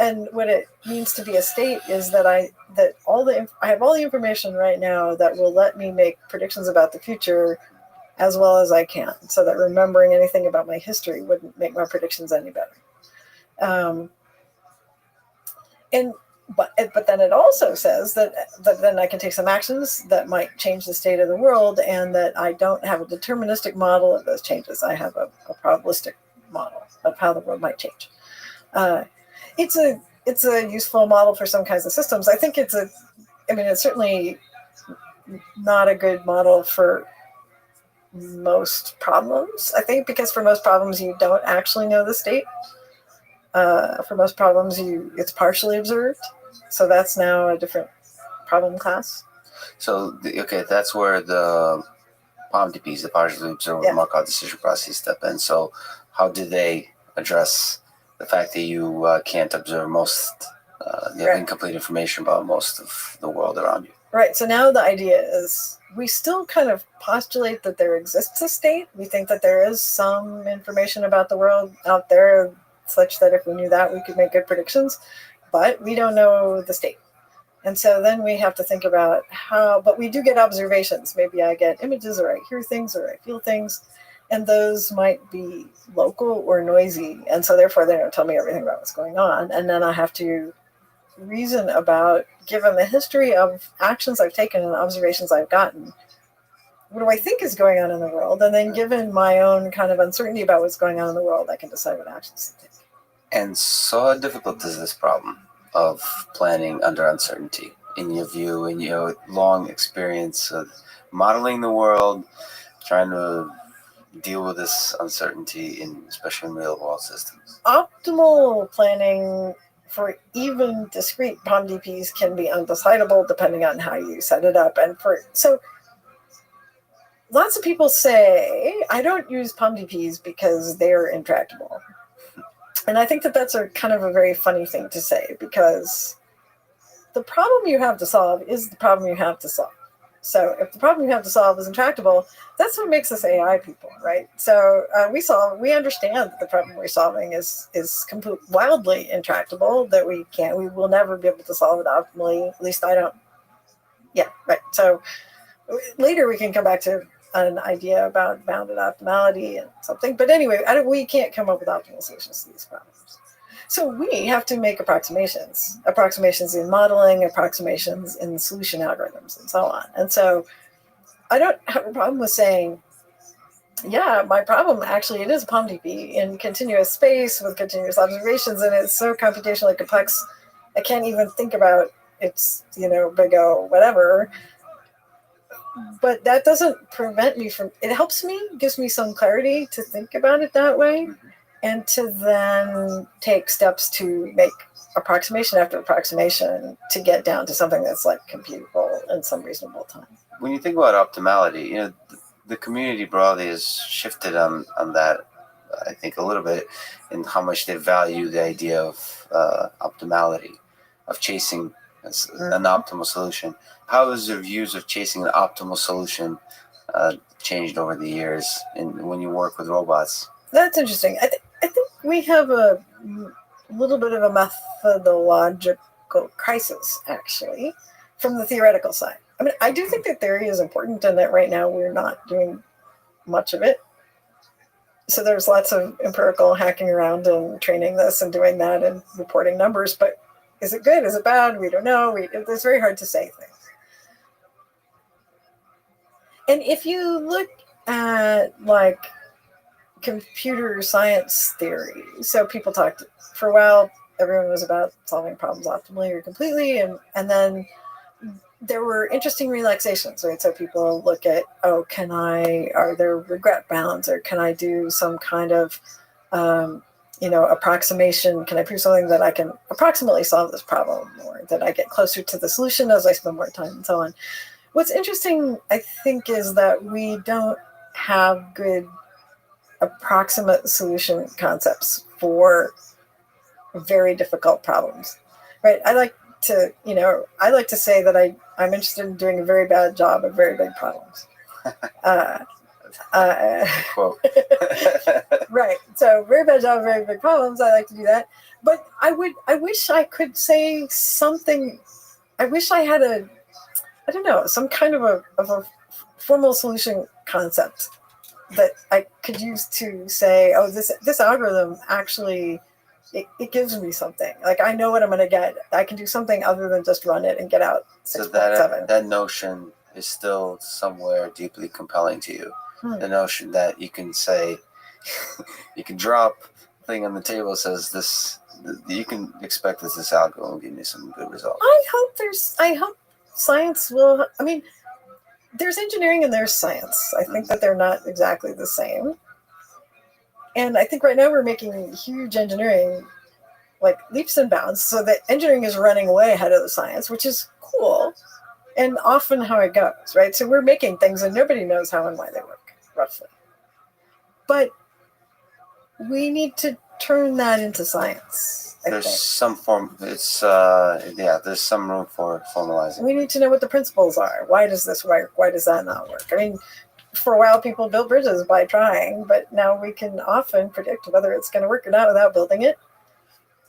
And what it means to be a state is that I have all the information right now that will let me make predictions about the future as well as I can, so that remembering anything about my history wouldn't make my predictions any better. But then it also says that then I can take some actions that might change the state of the world, and that I don't have a deterministic model of those changes. I have a probabilistic model of how the world might change. It's a useful model for some kinds of systems. I think it's certainly not a good model for most problems, I think, because for most problems you don't actually know the state. For most problems, it's partially observed. So that's now a different problem class. So, okay, that's where the POMDPs, the partially observable Markov decision process, step in. So how do they address the fact that you can't observe most, you have incomplete information about most of the world around you? Right. So now the idea is we still kind of postulate that there exists a state. We think that there is some information about the world out there such that if we knew that, we could make good predictions, but we don't know the state. And so then we have to think about how, but we do get observations. Maybe I get images, or I hear things, or I feel things, and those might be local or noisy. And so therefore they don't tell me everything about what's going on. And then I have to reason about, given the history of actions I've taken and observations I've gotten, what do I think is going on in the world? And then given my own kind of uncertainty about what's going on in the world, I can decide what actions to take. And so difficult is this problem of planning under uncertainty, in your view, in your long experience of modeling the world, trying to deal with this uncertainty, especially in real world systems? Optimal planning for even discrete POMDPs can be undecidable depending on how you set it up. And so lots of people say, I don't use POMDPs because they're intractable. And I think that that's a kind of a very funny thing to say, because the problem you have to solve is the problem you have to solve. So if the problem you have to solve is intractable, that's what makes us AI people, right? So we understand that the problem we're solving is wildly intractable, that we will never be able to solve it optimally. At least I don't. Yeah, right. So later we can come back to an idea about bounded optimality and something. But anyway, we can't come up with optimal solutions to these problems. So we have to make approximations in modeling, approximations in solution algorithms, and so on. And so I don't have a problem with saying, yeah, my problem actually, it is POMDP in continuous space with continuous observations, and it's so computationally complex, I can't even think about its, big O, whatever. But that doesn't prevent me from, it helps me, gives me some clarity to think about it that way, and to then take steps to make approximation after approximation to get down to something that's like computable in some reasonable time. When you think about optimality, the community broadly has shifted on that, I think, a little bit, in how much they value the idea of optimality, of chasing an optimal solution. How has your views of chasing an optimal solution changed over the years when you work with robots? That's interesting. I think we have a little bit of a methodological crisis, actually, from the theoretical side. I mean, I do think that theory is important, and that right now we're not doing much of it. So there's lots of empirical hacking around and training this and doing that and reporting numbers, but is it good? Is it bad? We don't know. It's very hard to say things. And if you look at like computer science theory, so people talked for a while, everyone was about solving problems optimally or completely, and then there were interesting relaxations, right? So people look at, are there regret bounds, or can I do some kind of approximation? Can I prove something that I can approximately solve this problem, or that I get closer to the solution as I spend more time, and so on. What's interesting, I think, is that we don't have good approximate solution concepts for very difficult problems, right? I like to say that I'm interested in doing a very bad job of very big problems. Quote. Right. So very bad job of very big problems. I like to do that. But I wish I could say something. I wish I had some kind of a formal solution concept that I could use to say, this algorithm actually, it gives me something. Like, I know what I'm going to get. I can do something other than just run it and get out 6.7. So that notion is still somewhere deeply compelling to you. The notion that you can say, you can drop a thing on the table that says this, you can expect that this algorithm will give me some good results. I hope science will, there's engineering and there's science. I think that they're not exactly the same. And I think right now we're making huge engineering, like leaps and bounds. So the engineering is running way ahead of the science, which is cool. And often how it goes, right? So we're making things and nobody knows how and why they work, roughly. But we need to turn that into science. There's some form. It's there's some room for formalizing. We need to know what the principles are. Why does this work? Why does that not work? I mean, for a while people built bridges by trying, but now we can often predict whether it's going to work or not without building it.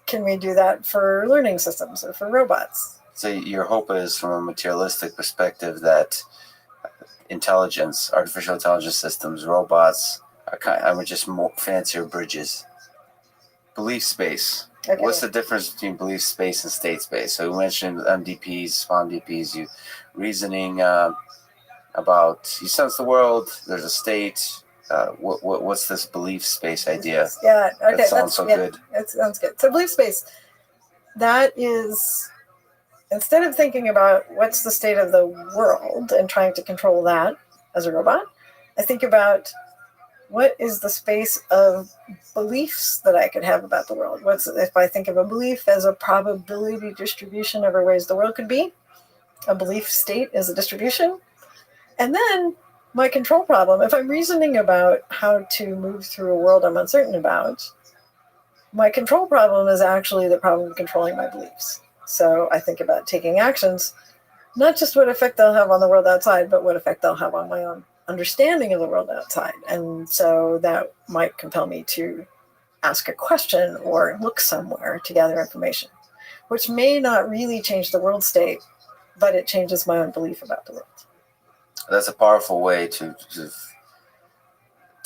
Can we do that for learning systems or for robots? So your hope is, from a materialistic perspective, that intelligence, artificial intelligence systems, robots are just more fancier bridges. Belief space. Okay. What's the difference between belief space and state space? So you mentioned MDPs, FOMDPs, you reasoning about, you sense the world, there's a state. What's this belief space idea? Yeah, okay. That sounds so good. That sounds good. So belief space, that is, instead of thinking about what's the state of the world and trying to control that as a robot, I think about what is the space of beliefs that I could have about the world? If I think of a belief as a probability distribution over ways the world could be, a belief state is a distribution. And then my control problem, if I'm reasoning about how to move through a world I'm uncertain about, my control problem is actually the problem of controlling my beliefs. So I think about taking actions, not just what effect they'll have on the world outside, but what effect they'll have on my own understanding of the world outside. And so that might compel me to ask a question or look somewhere to gather information, which may not really change the world state, but it changes my own belief about the world. That's a powerful way to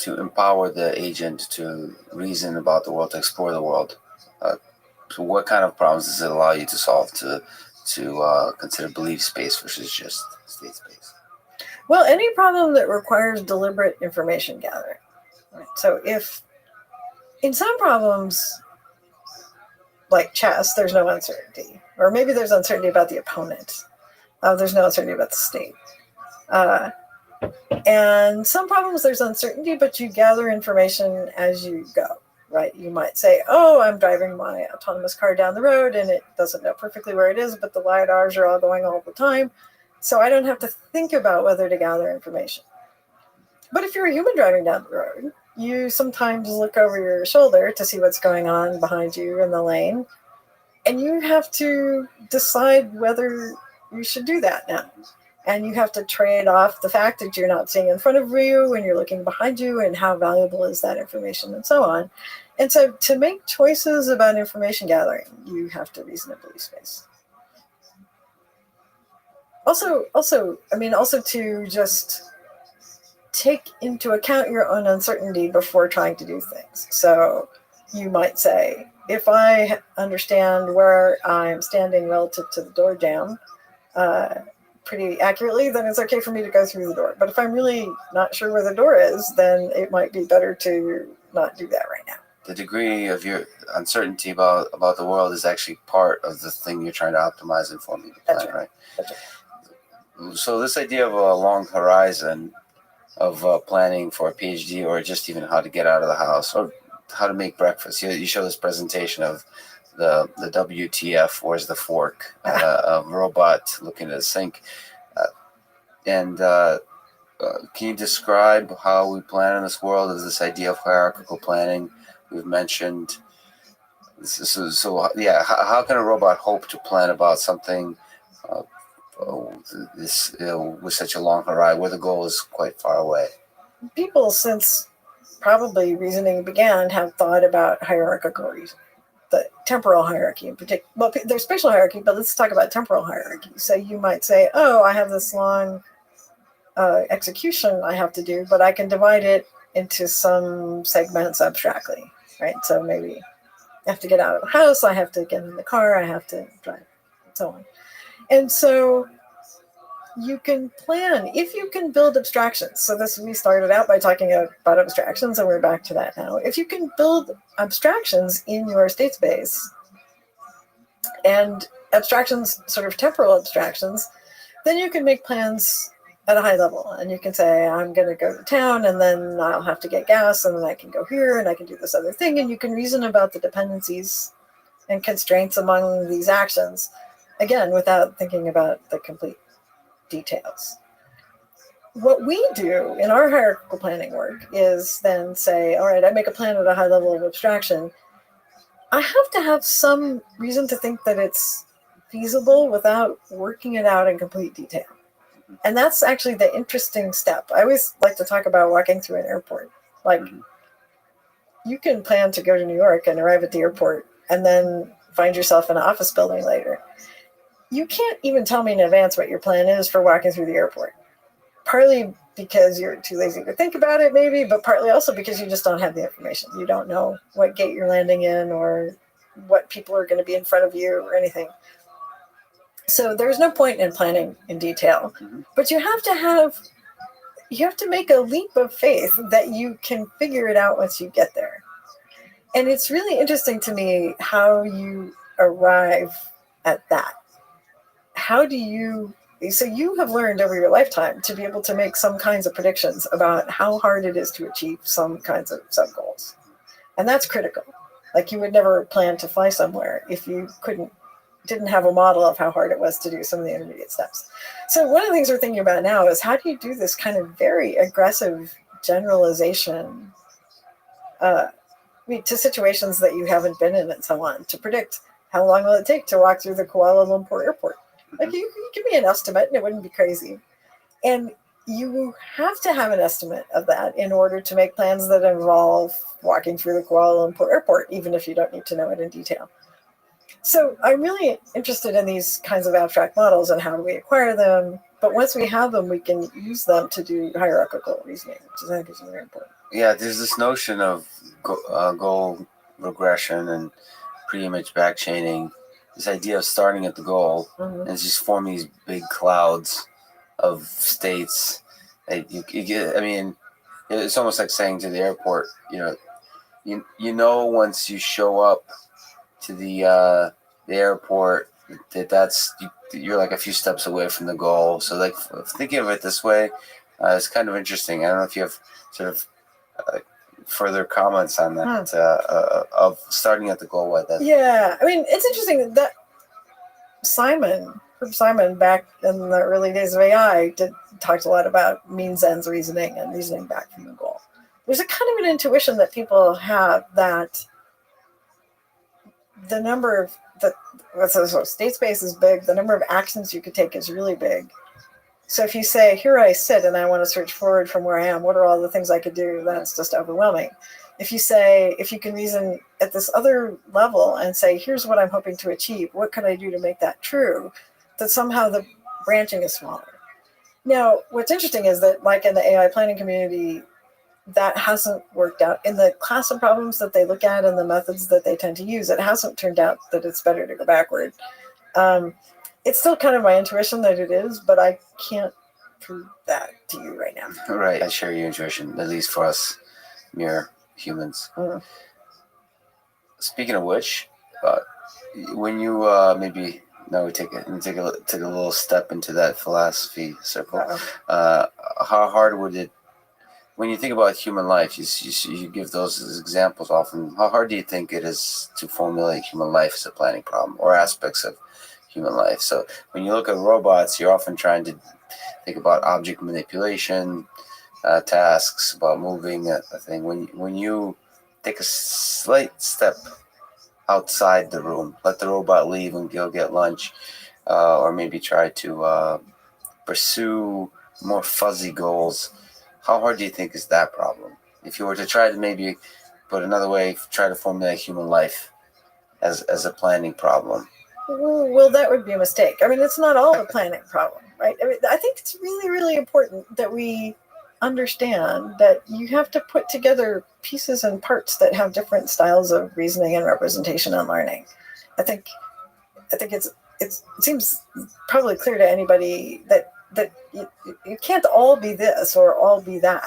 empower the agent to reason about the world, to explore the world. So what kind of problems does it allow you to solve, to consider belief space versus just state space? Well, any problem that requires deliberate information gathering. Right? So if in some problems, like chess, there's no uncertainty. Or maybe there's uncertainty about the opponent. There's no uncertainty about the state. And some problems there's uncertainty, but you gather information as you go, right? You might say, oh, I'm driving my autonomous car down the road and it doesn't know perfectly where it is, but the LiDARs are all going all the time. So I don't have to think about whether to gather information. But if you're a human driving down the road, you sometimes look over your shoulder to see what's going on behind you in the lane. And you have to decide whether you should do that now. And you have to trade off the fact that you're not seeing in front of you when you're looking behind you, and how valuable is that information, and so on. And so to make choices about information gathering, you have to reason in belief space. Also to just take into account your own uncertainty before trying to do things. So you might say, if I understand where I'm standing relative to the door jamb pretty accurately, then it's okay for me to go through the door. But if I'm really not sure where the door is, then it might be better to not do that right now. The degree of your uncertainty about the world is actually part of the thing you're trying to optimize and forming the plan, right? That's right. So this idea of a long horizon of planning for a PhD, or just even how to get out of the house, or how to make breakfast. You show this presentation of the WTF, where's the fork, a robot looking at a sink. Can you describe how we plan in this world? Is this idea of hierarchical planning we've mentioned? How can a robot hope to plan about something with such a long horizon, where the goal is quite far away? People, since probably reasoning began, have thought about hierarchical reasoning, the temporal hierarchy in particular. Well, there's spatial hierarchy, but let's talk about temporal hierarchy. So you might say, oh, I have this long execution I have to do, but I can divide it into some segments abstractly, right? So maybe I have to get out of the house, I have to get in the car, I have to drive, and so on. And so you can plan, if you can build abstractions. So we started out by talking about abstractions, and we're back to that now. If you can build abstractions in your state space, and abstractions, sort of temporal abstractions, then you can make plans at a high level. And you can say, I'm going to go to town and then I'll have to get gas and then I can go here and I can do this other thing. And you can reason about the dependencies and constraints among these actions, again, without thinking about the complete details. What we do in our hierarchical planning work is then say, all right, I make a plan at a high level of abstraction. I have to have some reason to think that it's feasible without working it out in complete detail. And that's actually the interesting step. I always like to talk about walking through an airport. Like, you can plan to go to New York and arrive at the airport and then find yourself in an office building later. You can't even tell me in advance what your plan is for walking through the airport. Partly because you're too lazy to think about it, maybe, but partly also because you just don't have the information. You don't know what gate you're landing in or what people are going to be in front of you or anything. So there's no point in planning in detail, but you have to make a leap of faith that you can figure it out once you get there. And it's really interesting to me how you arrive at that. So you have learned over your lifetime to be able to make some kinds of predictions about how hard it is to achieve some kinds of sub-goals. And that's critical. Like, you would never plan to fly somewhere if you didn't have a model of how hard it was to do some of the intermediate steps. So one of the things we're thinking about now is, how do you do this kind of very aggressive generalization to situations that you haven't been in and so on, to predict how long will it take to walk through the Kuala Lumpur airport? Like, you give me an estimate and it wouldn't be crazy. And you have to have an estimate of that in order to make plans that involve walking through the Kuala Lumpur airport, even if you don't need to know it in detail. So I'm really interested in these kinds of abstract models and how do we acquire them. But once we have them, we can use them to do hierarchical reasoning, which I think is very important. Yeah, there's this notion of goal regression and pre-image backchaining. This idea of starting at the goal and just forming these big clouds of states. You get, I mean, it's almost like saying to the airport, you know, once you show up to the airport, you're like a few steps away from the goal. So, like, thinking of it this way, it's kind of interesting. I don't know if you have sort of further comments on that of starting at the goal like that. Yeah, I mean, it's interesting that Simon, back in the early days of AI, talked a lot about means ends reasoning and reasoning back from the goal. There's a kind of an intuition that people have that the number of so state space is big. The number of actions you could take is really big. So if you say, here I sit and I want to search forward from where I am, what are all the things I could do? That's just overwhelming. If you can reason at this other level and say, here's what I'm hoping to achieve, what could I do to make that true? That somehow the branching is smaller. Now, what's interesting is that, like in the AI planning community, that hasn't worked out. In the class of problems that they look at and the methods that they tend to use, it hasn't turned out that it's better to go backward. It's still kind of my intuition that it is, but I can't prove that to you right now. Right, I share your intuition, at least for us mere humans. Speaking of which, when you maybe now we take a little step into that philosophy circle. How hard would it, when you think about human life, you give those as examples often. How hard do you think it is to formulate human life as a planning problem, or aspects of human life? So when you look at robots, you're often trying to think about object manipulation, tasks, about moving a thing. When you take a slight step outside the room, let the robot leave and go get lunch, or maybe try to pursue more fuzzy goals, how hard do you think is that problem? If you were to try to maybe put another way, try to formulate human life as a planning problem. Well, that would be a mistake. I mean, it's not all a planning problem, right? I mean, I think it's really, really important that we understand that you have to put together pieces and parts that have different styles of reasoning and representation and learning. I think it seems probably clear to anybody that you can't all be this or all be that.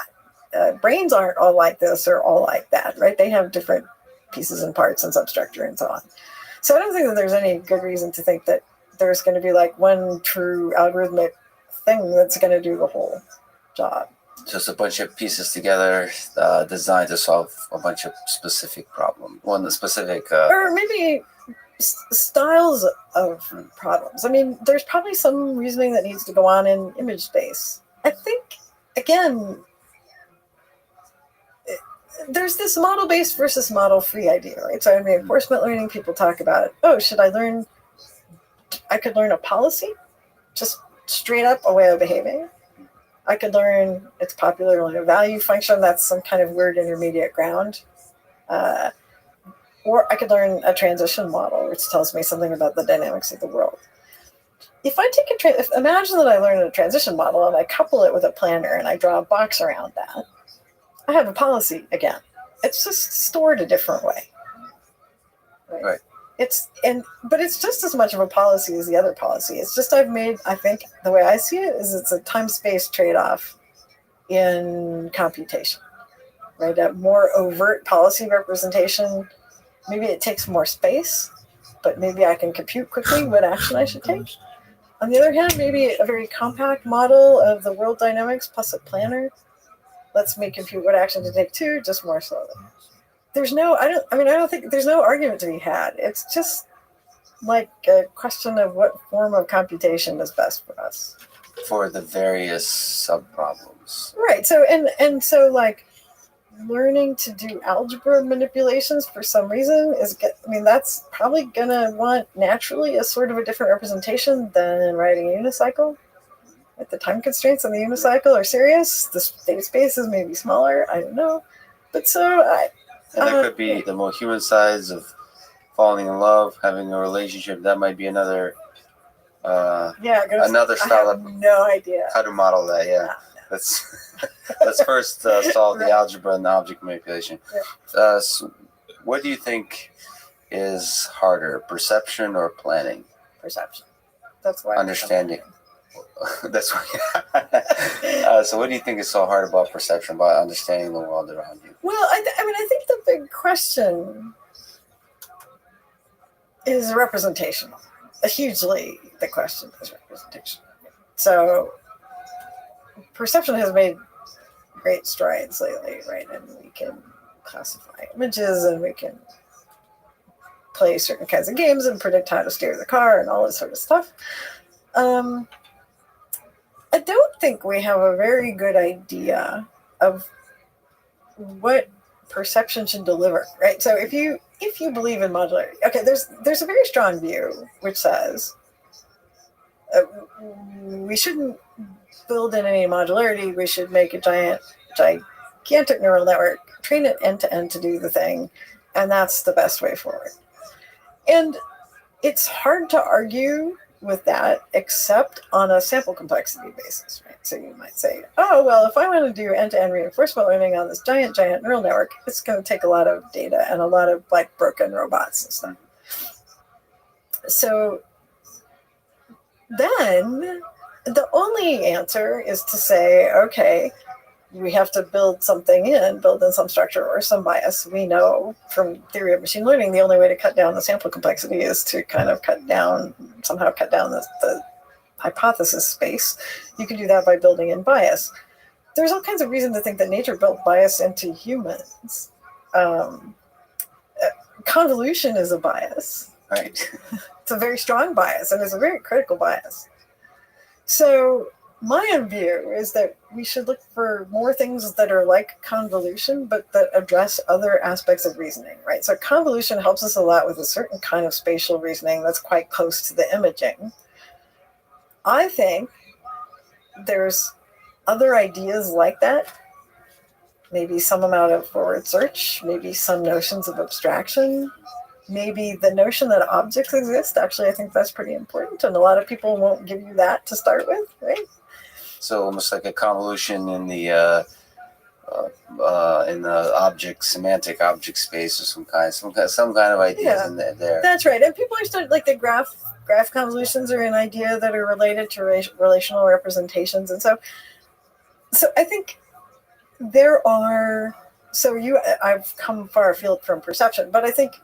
Brains aren't all like this or all like that, right? They have different pieces and parts and substructure and so on. So I don't think that there's any good reason to think that there's going to be like one true algorithmic thing that's going to do the whole job. Just a bunch of pieces together designed to solve a bunch of specific problems. One specific. Or maybe styles of problems. I mean, there's probably some reasoning that needs to go on in image space. I think, again, there's this model-based versus model-free idea, right? So in reinforcement learning, people talk about, oh, I could learn a policy, just straight up a way of behaving. I could learn, it's popular, learn a value function. That's some kind of weird intermediate ground. Or I could learn a transition model, which tells me something about the dynamics of the world. If I take imagine that I learn a transition model and I couple it with a planner and I draw a box around that, I have a policy again. It's just stored a different way. Right. But it's just as much of a policy as the other policy. It's just I think the way I see it is it's a time-space trade-off in computation, right? A more overt policy representation, maybe it takes more space, but maybe I can compute quickly what action I should take. On the other hand, maybe a very compact model of the world dynamics plus a planner lets me compute what action to take too, just more slowly. I don't think there's no argument to be had. It's just like a question of what form of computation is best for us. For the various sub-problems. Right. So, so like learning to do algebra manipulations for some reason that's probably going to want naturally a sort of a different representation than writing a unicycle. Like the time constraints on the unicycle are serious. The state space is maybe smaller. I don't know. But and that could be the more human sides of falling in love, having a relationship. That might be another another style. I have no idea how to model that. Yeah, let's first solve the algebra and the object manipulation. Yeah. So what do you think is harder, perception or planning? Perception. That's why. Understanding. That's why. So, what do you think is so hard about perception, about understanding the world around you? Well, I think the big question is representational. Hugely, the question is representation. So, perception has made great strides lately, right? And we can classify images, and we can play certain kinds of games and predict how to steer the car and all this sort of stuff. I don't think we have a very good idea of what perception should deliver, right? So if you believe in modularity, okay, there's a very strong view which says we shouldn't build in any modularity. We should make a gigantic neural network, train it end to end to do the thing, and that's the best way forward. And it's hard to argue with that, except on a sample complexity basis, right? So you might say, oh, well, if I want to do end-to-end reinforcement learning on this giant neural network, it's going to take a lot of data and a lot of like broken robots and stuff. So then the only answer is to say, okay, we have to build in some structure or some bias. We know from theory of machine learning, the only way to cut down the sample complexity is to kind of cut down the hypothesis space. You can do that by building in bias. There's all kinds of reason to think that nature built bias into humans. Convolution is a bias. Right. It's a very strong bias, and it's a very critical bias. So my own view is that we should look for more things that are like convolution, but that address other aspects of reasoning, right? So convolution helps us a lot with a certain kind of spatial reasoning that's quite close to the imaging. I think there's other ideas like that, maybe some amount of forward search, maybe some notions of abstraction, maybe the notion that objects exist. Actually, I think that's pretty important, and a lot of people won't give you that to start with, right? So almost like a convolution in the semantic object space, or some kind of ideas in there. That's right. And people are starting, like the graph convolutions are an idea that are related to relational representations, and so I think there are. I've come far afield from perception, but I think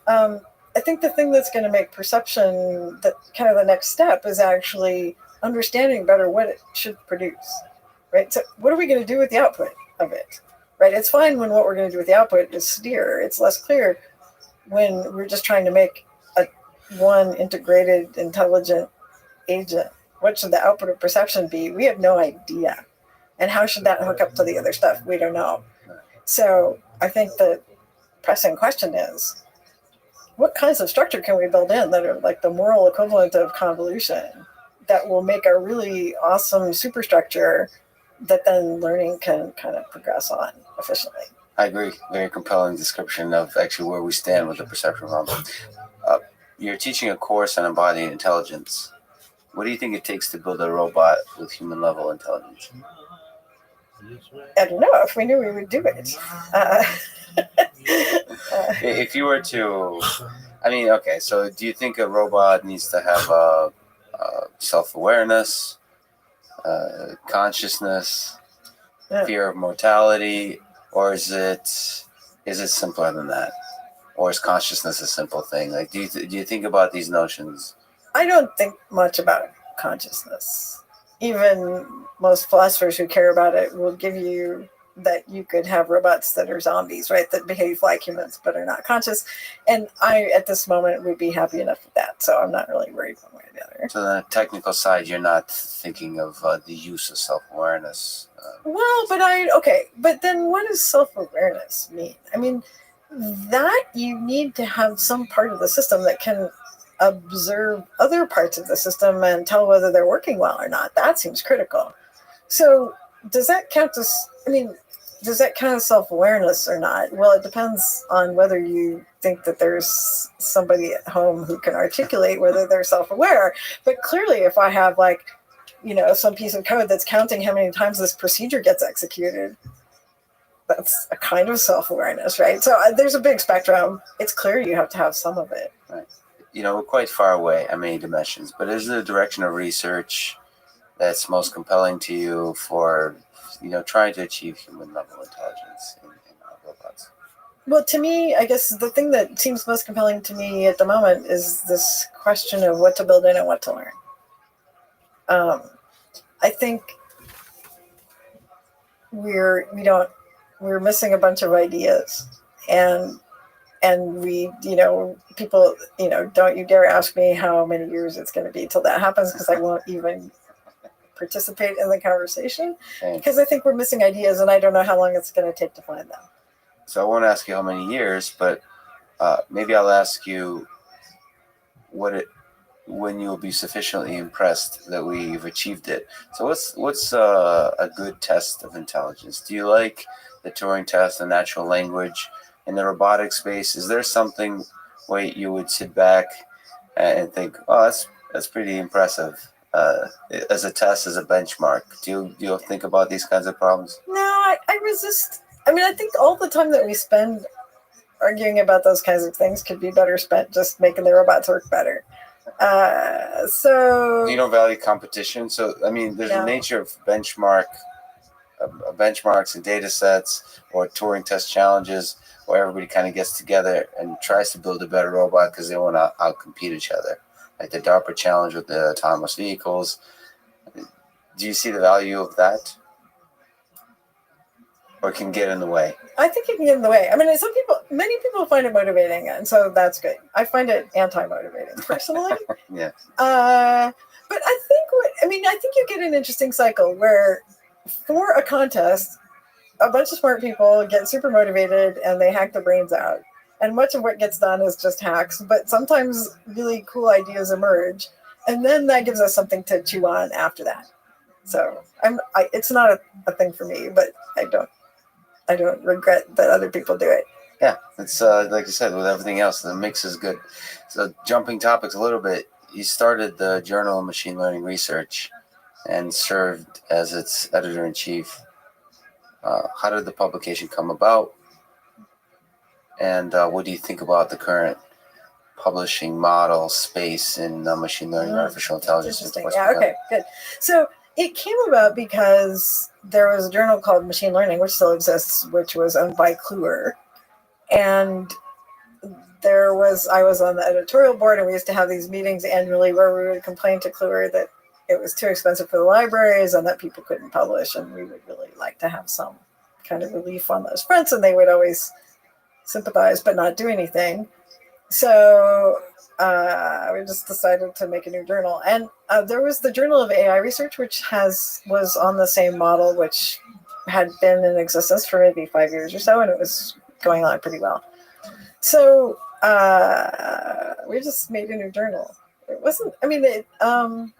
the thing that's going to make perception that kind of the next step is actually understanding better what it should produce, right? So what are we going to do with the output of it, right? It's fine when what we're going to do with the output is steer. It's less clear when we're just trying to make one integrated, intelligent agent. What should the output of perception be? We have no idea. And how should that hook up to the other stuff? We don't know. So I think the pressing question is, what kinds of structure can we build in that are like the moral equivalent of convolution that will make a really awesome superstructure that then learning can kind of progress on efficiently? I agree. Very compelling description of actually where we stand with the perception problem. You're teaching a course on embodied intelligence. What do you think it takes to build a robot with human level intelligence? I don't know. If we knew, we would do it. If you were to, I mean, okay, so do you think a robot needs to have a self-awareness, consciousness, fear of mortality, or is it simpler than that? Or is consciousness a simple thing? Like, do you think about these notions? I don't think much about consciousness. Even most philosophers who care about it will give you that you could have robots that are zombies, right? That behave like humans but are not conscious. And I, at this moment, would be happy enough with that. So I'm not really worried one way or the other. So on the technical side, you're not thinking of the use of self-awareness. But then what does self-awareness mean? I mean, that you need to have some part of the system that can observe other parts of the system and tell whether they're working well or not. That seems critical. So does that count as self-awareness or not? Well, it depends on whether you think that there's somebody at home who can articulate whether they're self-aware. But clearly, if I have some piece of code that's counting how many times this procedure gets executed, that's a kind of self-awareness, right? So there's a big spectrum. It's clear you have to have some of it. Right. We're quite far away on many dimensions, but is there a direction of research that's most compelling to you for, trying to achieve human level intelligence in robots? Well, to me, I guess the thing that seems most compelling to me at the moment is this question of what to build in and what to learn. I think we're missing a bunch of ideas, and we, people, don't you dare ask me how many years it's going to be till that happens, because I won't even participate in the conversation, because I think we're missing ideas and I don't know how long it's going to take to find them. So I won't ask you how many years, but maybe I'll ask you when you'll be sufficiently impressed that we've achieved it. So what's a good test of intelligence? Do you like the Turing test, the natural language? In the robotic space, is there something where you would sit back and think, oh, that's pretty impressive as a test, as a benchmark? Do you think about these kinds of problems? No, I resist. I mean, I think all the time that we spend arguing about those kinds of things could be better spent just making the robots work better. So you don't value competition. So I mean, there's a nature of benchmarks and data sets or Turing test challenges where everybody kind of gets together and tries to build a better robot because they want to outcompete each other. Like the DARPA challenge with the autonomous vehicles. Do you see the value of that? Or can get in the way? I think it can get in the way. I mean, many people find it motivating, and so that's good. I find it anti-motivating personally. Yeah. But I think you get an interesting cycle where for a contest, a bunch of smart people get super motivated and they hack their brains out. And much of what gets done is just hacks, but sometimes really cool ideas emerge. And then that gives us something to chew on after that. So it's not a thing for me, but I don't regret that other people do it. Yeah, it's like you said, with everything else, the mix is good. So jumping topics a little bit, you started the Journal of Machine Learning Research and served as its editor-in-chief. How did the publication come about? And what do you think about the current publishing model space in machine learning and artificial intelligence? Interesting. Yeah, okay, good. So it came about because there was a journal called Machine Learning, which still exists, which was owned by Kluwer. And I was on the editorial board, and we used to have these meetings annually where we would complain to Kluwer that it was too expensive for the libraries and that people couldn't publish, and we would really like to have some kind of relief on those fronts, and they would always sympathize but not do anything. So we just decided to make a new journal, and there was the Journal of AI Research, which was on the same model, which had been in existence for maybe 5 years or so, and it was going on pretty well. So we just made a new journal. It wasn't, I mean, I don't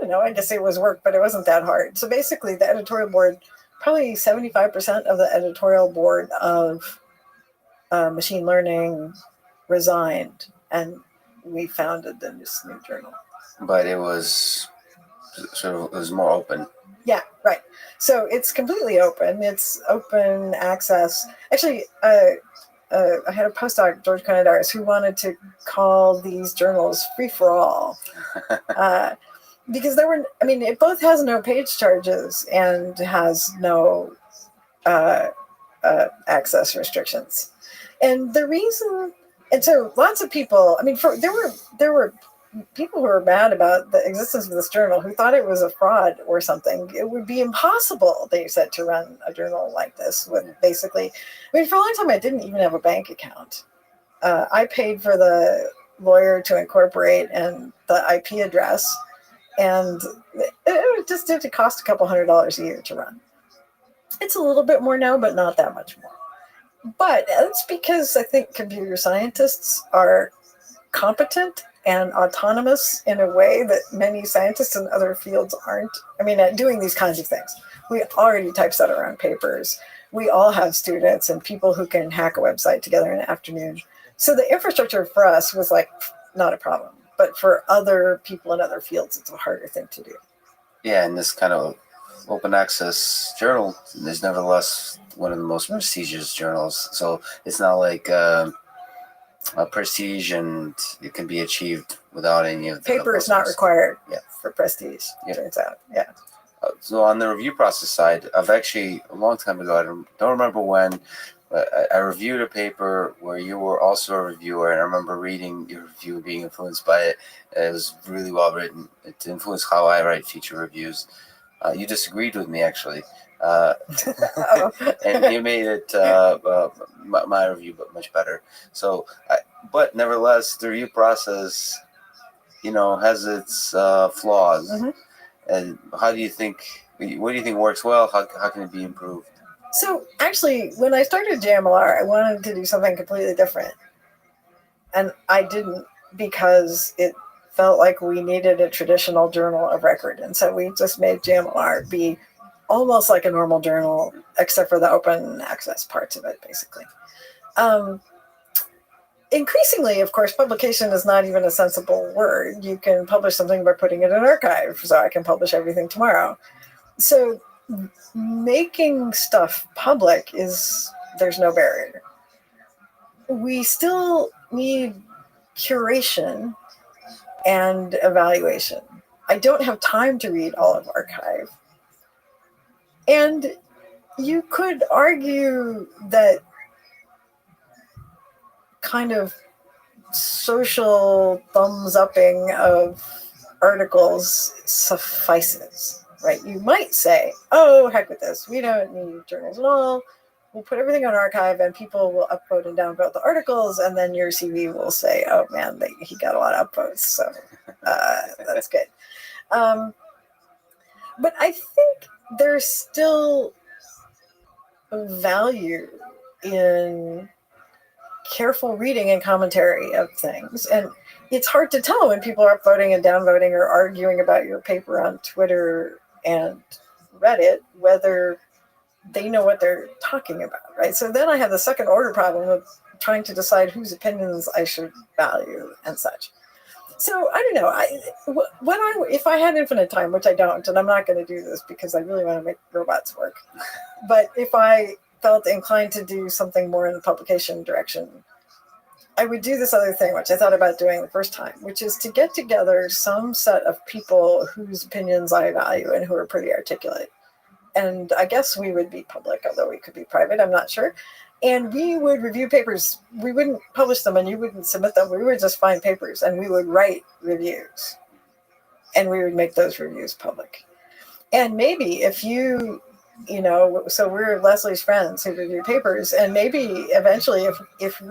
know, I guess it was work, but it wasn't that hard. So basically the editorial board, probably 75% of the editorial board of machine learning resigned, and we founded this new journal. But it was it was more open. Yeah, right. So it's completely open. It's open access. Actually, I had a postdoc, George Conadaris, who wanted to call these journals free for all. Because it both has no page charges and has no access restrictions. And the reason, and so lots of people, there were people who were mad about the existence of this journal who thought it was a fraud or something. It would be impossible, they said, to run a journal like this with basically, for a long time I didn't even have a bank account. I paid for the lawyer to incorporate and the IP address, and it just did cost a couple $100 a year to run. It's a little bit more now, but not that much more. But that's because I think computer scientists are competent and autonomous in a way that many scientists in other fields aren't. At doing these kinds of things. We already typeset our own papers. We all have students and people who can hack a website together in an afternoon. So the infrastructure for us was not a problem. But for other people in other fields, it's a harder thing to do. Yeah, and this kind of open access journal is nevertheless one of the most prestigious journals. So it's not like a prestige, and it can be achieved without any of the paper is not required. Yeah. For prestige. Yeah. Turns out. Yeah. So on the review process side, I've actually a long time ago, I don't remember when, but I reviewed a paper where you were also a reviewer, and I remember reading your review, being influenced by it. It was really well written. It influenced how I write feature reviews. You disagreed with me, actually. And you made it my review much better. So, but nevertheless, the review process, has its flaws. Mm-hmm. And what do you think works well? How can it be improved? So actually, when I started JMLR, I wanted to do something completely different, and I didn't, because it felt like we needed a traditional journal of record, and so we just made JMLR be almost like a normal journal, except for the open access parts of it, basically. Increasingly, of course, publication is not even a sensible word. You can publish something by putting it in an archive, so I can publish everything tomorrow. So making stuff public there's no barrier. We still need curation and evaluation. I don't have time to read all of archive. And you could argue that kind of social thumbs-upping of articles suffices, right? You might say, oh, heck with this. We don't need journals at all. We'll put everything on archive, and people will upvote and downvote the articles, and then your CV will say, oh, man, he got a lot of upvotes, so that's good. But I think there's still value in careful reading and commentary of things. And it's hard to tell when people are upvoting and downvoting or arguing about your paper on Twitter and Reddit whether they know what they're talking about, right? So then I have the second order problem of trying to decide whose opinions I should value and such. So I don't know. If I had infinite time, which I don't, and I'm not going to do this because I really want to make robots work. But if I felt inclined to do something more in the publication direction, I would do this other thing, which I thought about doing the first time, which is to get together some set of people whose opinions I value and who are pretty articulate. And I guess we would be public, although we could be private, I'm not sure. And we would review papers. We wouldn't publish them and you wouldn't submit them. We would just find papers and we would write reviews. and we would make those reviews public. And maybe if you know, so we're Leslie's friends who review papers, and maybe eventually if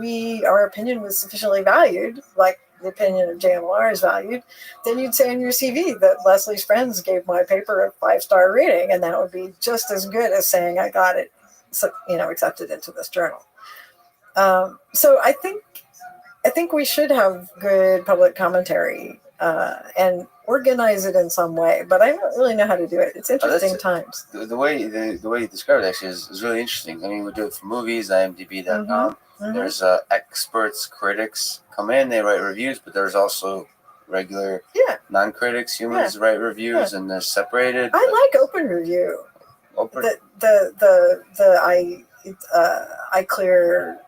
our opinion was sufficiently valued, like the opinion of JMLR is valued, then you'd say in your CV that Leslie's friends gave my paper a 5-star rating, and that would be just as good as saying I got it, accepted into this journal. So I think we should have good public commentary and organize it in some way, but I don't really know how to do it. It's interesting times. The way you described it actually is really interesting. I mean, we do it for movies, IMDb.com. There's experts, critics come in, they write reviews, but there's also regular non-critics, humans write reviews, and they're separated. I like open review. I clear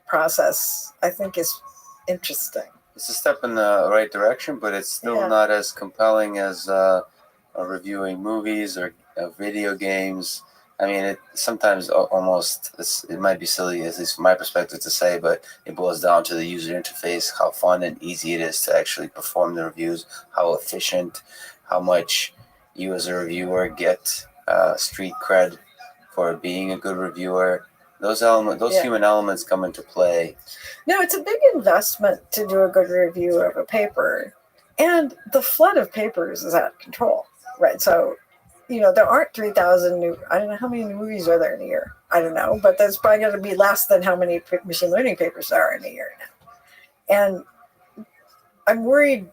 process, I think, is interesting. It's a step in the right direction, but it's still not as compelling as reviewing movies or video games. I mean, it sometimes it might be silly, at least from my perspective, to say, but it boils down to the user interface, how fun and easy it is to actually perform the reviews, how efficient, how much you as a reviewer get street cred for being a good reviewer. Those human elements come into play. No, it's a big investment to do a good review of a paper, and the flood of papers is out of control, right? So, there aren't 3,000 new. I don't know how many new movies are there in a year. I don't know, but there's probably going to be less than how many machine learning papers there are in a year now. And I'm worried.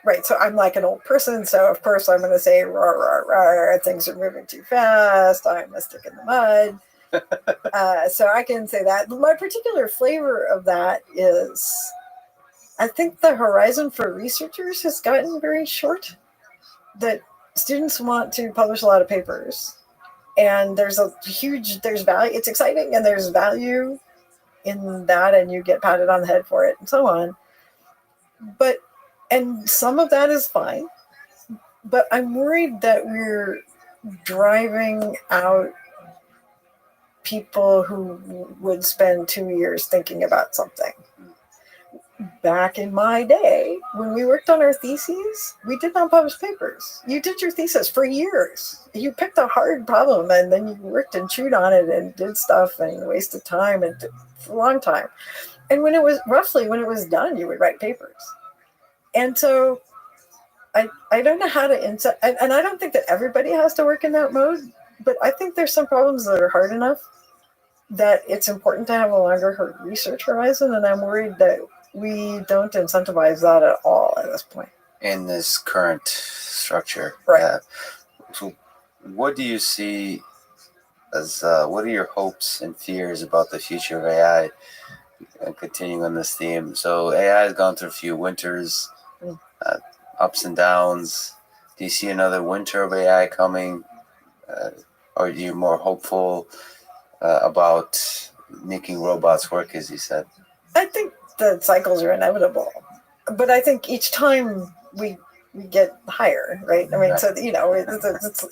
Right, so I'm like an old person, so of course I'm going to say, rah, rah, rah, things are moving too fast, I'm a stick in the mud. So I can say that. But my particular flavor of that is, I think the horizon for researchers has gotten very short, that students want to publish a lot of papers, and there's value, it's exciting, and there's value in that, and you get patted on the head for it, and so on. And some of that is fine, but I'm worried that we're driving out people who would spend 2 years thinking about something. Back in my day, when we worked on our theses, we did not publish papers. You did your thesis for years. You picked a hard problem, and then you worked and chewed on it and did stuff and wasted time for a long time. And when it was done, you would write papers. And so I don't know how to insert, and I don't think that everybody has to work in that mode, but I think there's some problems that are hard enough that it's important to have a longer research horizon, and I'm worried that we don't incentivize that at all at this point. In this current structure. Right. So what do you see as, what are your hopes and fears about the future of AI? Continuing on this theme. So AI has gone through a few winters, ups and downs. Do you see another winter of AI coming? Or are you more hopeful about making robots work, as you said? I think the cycles are inevitable, but I think each time we get higher, right? I mean, so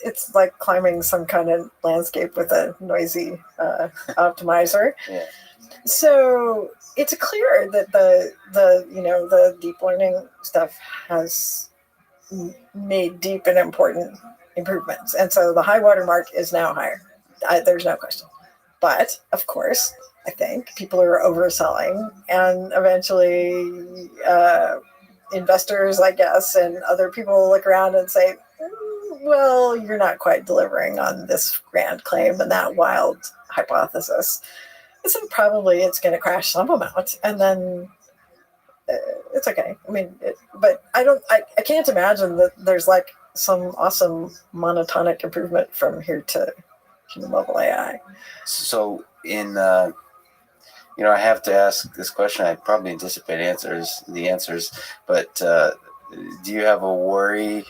it's like climbing some kind of landscape with a noisy optimizer. Yeah. So it's clear that the deep learning stuff has made deep and important improvements, and so the high water mark is now higher. There's no question. But of course, I think people are overselling, and eventually investors, I guess, and other people look around and say, well, you're not quite delivering on this grand claim and that wild hypothesis. So probably it's going to crash some amount, and then it's okay. I mean, but I can't imagine that there's like some awesome monotonic improvement from here to human level AI. So I have to ask this question. I probably anticipate the answers, but do you have a worry,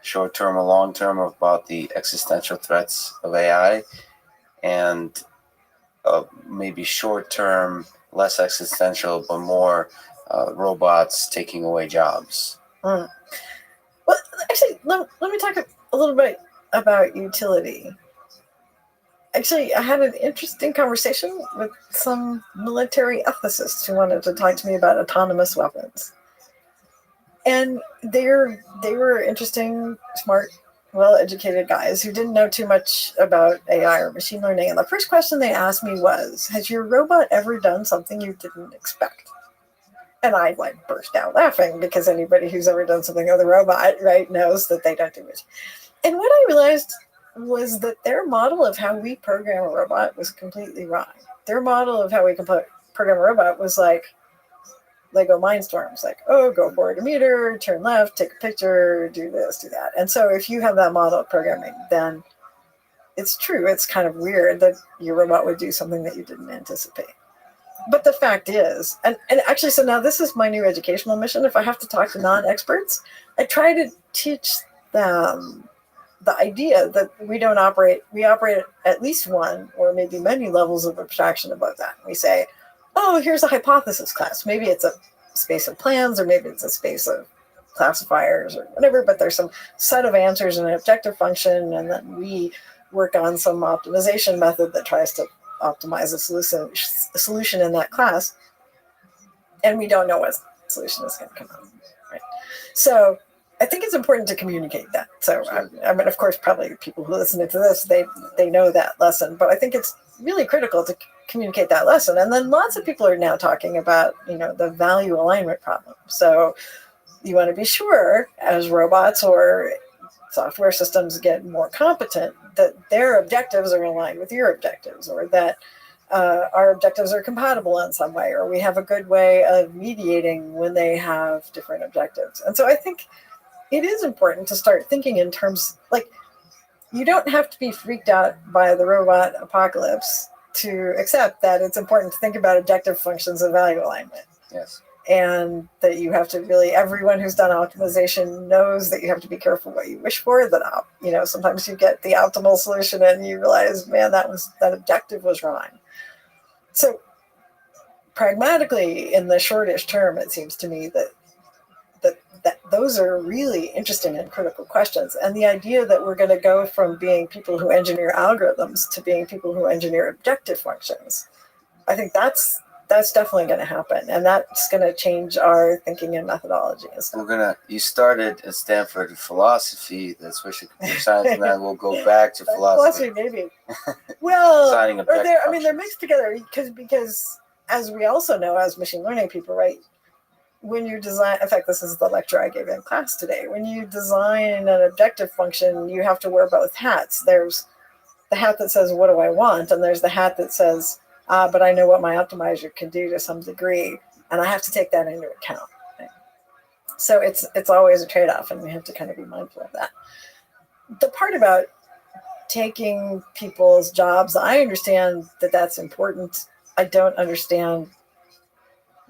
short term or long term, about the existential threats of AI, and maybe short term, less existential, but more robots taking away jobs? Well, actually, let me talk a little bit about utility. Actually, I had an interesting conversation with some military ethicists who wanted to talk to me about autonomous weapons. And they were interesting, smart, well-educated guys who didn't know too much about AI or machine learning. And the first question they asked me was, has your robot ever done something you didn't expect? And I like burst out laughing, because anybody who's ever done something with a robot, right, knows that they don't do it. And what I realized was that their model of how we program a robot was completely wrong. Their model of how we can program a robot was like Lego Mindstorms, like, oh, go board a meter, turn left, take a picture, do this, do that. And so if you have that model of programming, then it's true. It's kind of weird that your robot would do something that you didn't anticipate. But the fact is, and actually, so now this is my new educational mission. If I have to talk to non-experts, I try to teach them the idea that we operate at least one or maybe many levels of abstraction above that. We say, oh, here's a hypothesis class. Maybe it's a space of plans, or maybe it's a space of classifiers or whatever, but there's some set of answers and an objective function, and then we work on some optimization method that tries to optimize a solution in that class, and we don't know what solution is going to come out, right? So I think it's important to communicate that. So I mean, of course, probably people who listen to this, they know that lesson, but I think it's really critical to communicate that lesson. And then lots of people are now talking about, the value alignment problem. So you want to be sure, as robots or software systems get more competent, that their objectives are aligned with your objectives, or that our objectives are compatible in some way, or we have a good way of mediating when they have different objectives. And so I think it is important to start thinking in terms, like, you don't have to be freaked out by the robot apocalypse to accept that it's important to think about objective functions of value alignment. Yes. And that you have to really, everyone who's done optimization knows that you have to be careful what you wish for. That, sometimes you get the optimal solution and you realize, man, that objective was wrong. So pragmatically, in the shortish term, it seems to me that those are really interesting and critical questions. And the idea that we're going to go from being people who engineer algorithms to being people who engineer objective functions, I think that's definitely going to happen, and that's going to change our thinking and methodology. You started at Stanford philosophy, that's switching computer science, and then we'll go back to philosophy. Maybe. Well, they're mixed together because as we also know, as machine learning people, right? When you design, in fact, this is the lecture I gave in class today. When you design an objective function, you have to wear both hats. There's the hat that says, what do I want? And there's the hat that says, but I know what my optimizer can do to some degree, and I have to take that into account. Right? So it's always a trade-off, and we have to kind of be mindful of that. The part about taking people's jobs, I understand that that's important. I don't understand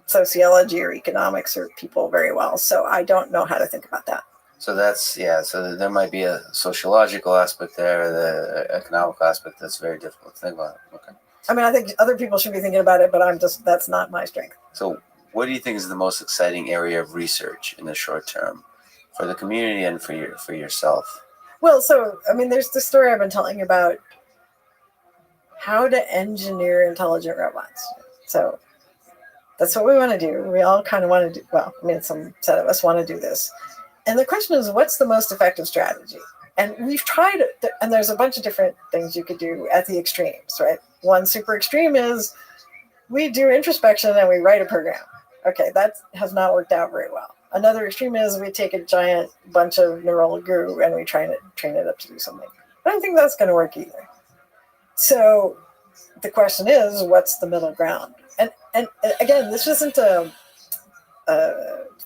sociology or economics or people very well, so I don't know how to think about that. So so there might be a sociological aspect there, the economic aspect that's very difficult to think about. Okay. I mean, I think other people should be thinking about it, but that's not my strength. So what do you think is the most exciting area of research in the short term for the community and for yourself? Well, so, I mean, there's the story I've been telling about how to engineer intelligent robots. So that's what we want to do. We all kind of want to do, well, I mean, some set of us want to do this. And the question is, what's the most effective strategy? And we've tried, and there's a bunch of different things you could do at the extremes, right? One super extreme is we do introspection and we write a program. Okay, that has not worked out very well. Another extreme is we take a giant bunch of neural goo and we train it up to do something. I don't think that's going to work either. So the question is, what's the middle ground? And again, this isn't a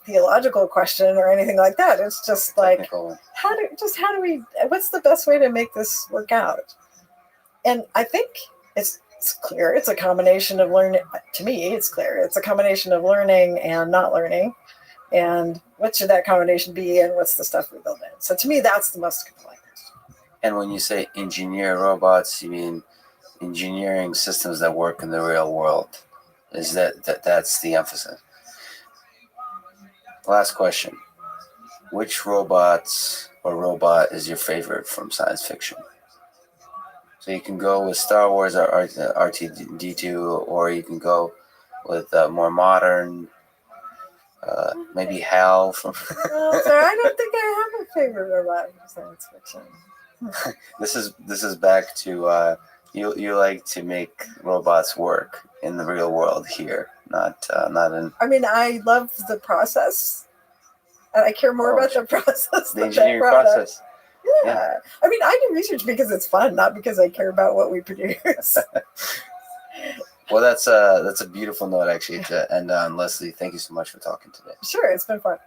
theological question or anything like that. It's just like, what's the best way to make this work out? And I think it's clear. It's a combination of learning. To me, it's clear. It's a combination of learning and not learning. And what should that combination be? And what's the stuff we build in? So to me, that's the most compelling. And when you say engineer robots, you mean engineering systems that work in the real world. Is that's the emphasis? Last question. Which robot is your favorite from science fiction? So you can go with Star Wars or R2-D2, or you can go with more modern Maybe Hal from. No, sorry, I don't think I have a favorite robot from science fiction. This is back to you like to make robots work in the real world here, not in I mean, I love the process, and I care more Oh, about the process the than engineering that product. process. Yeah. I mean, I do research because it's fun, not because I care about what we produce. Well, that's a beautiful note actually to end on. Leslie, thank you so much for talking today. Sure, it's been fun.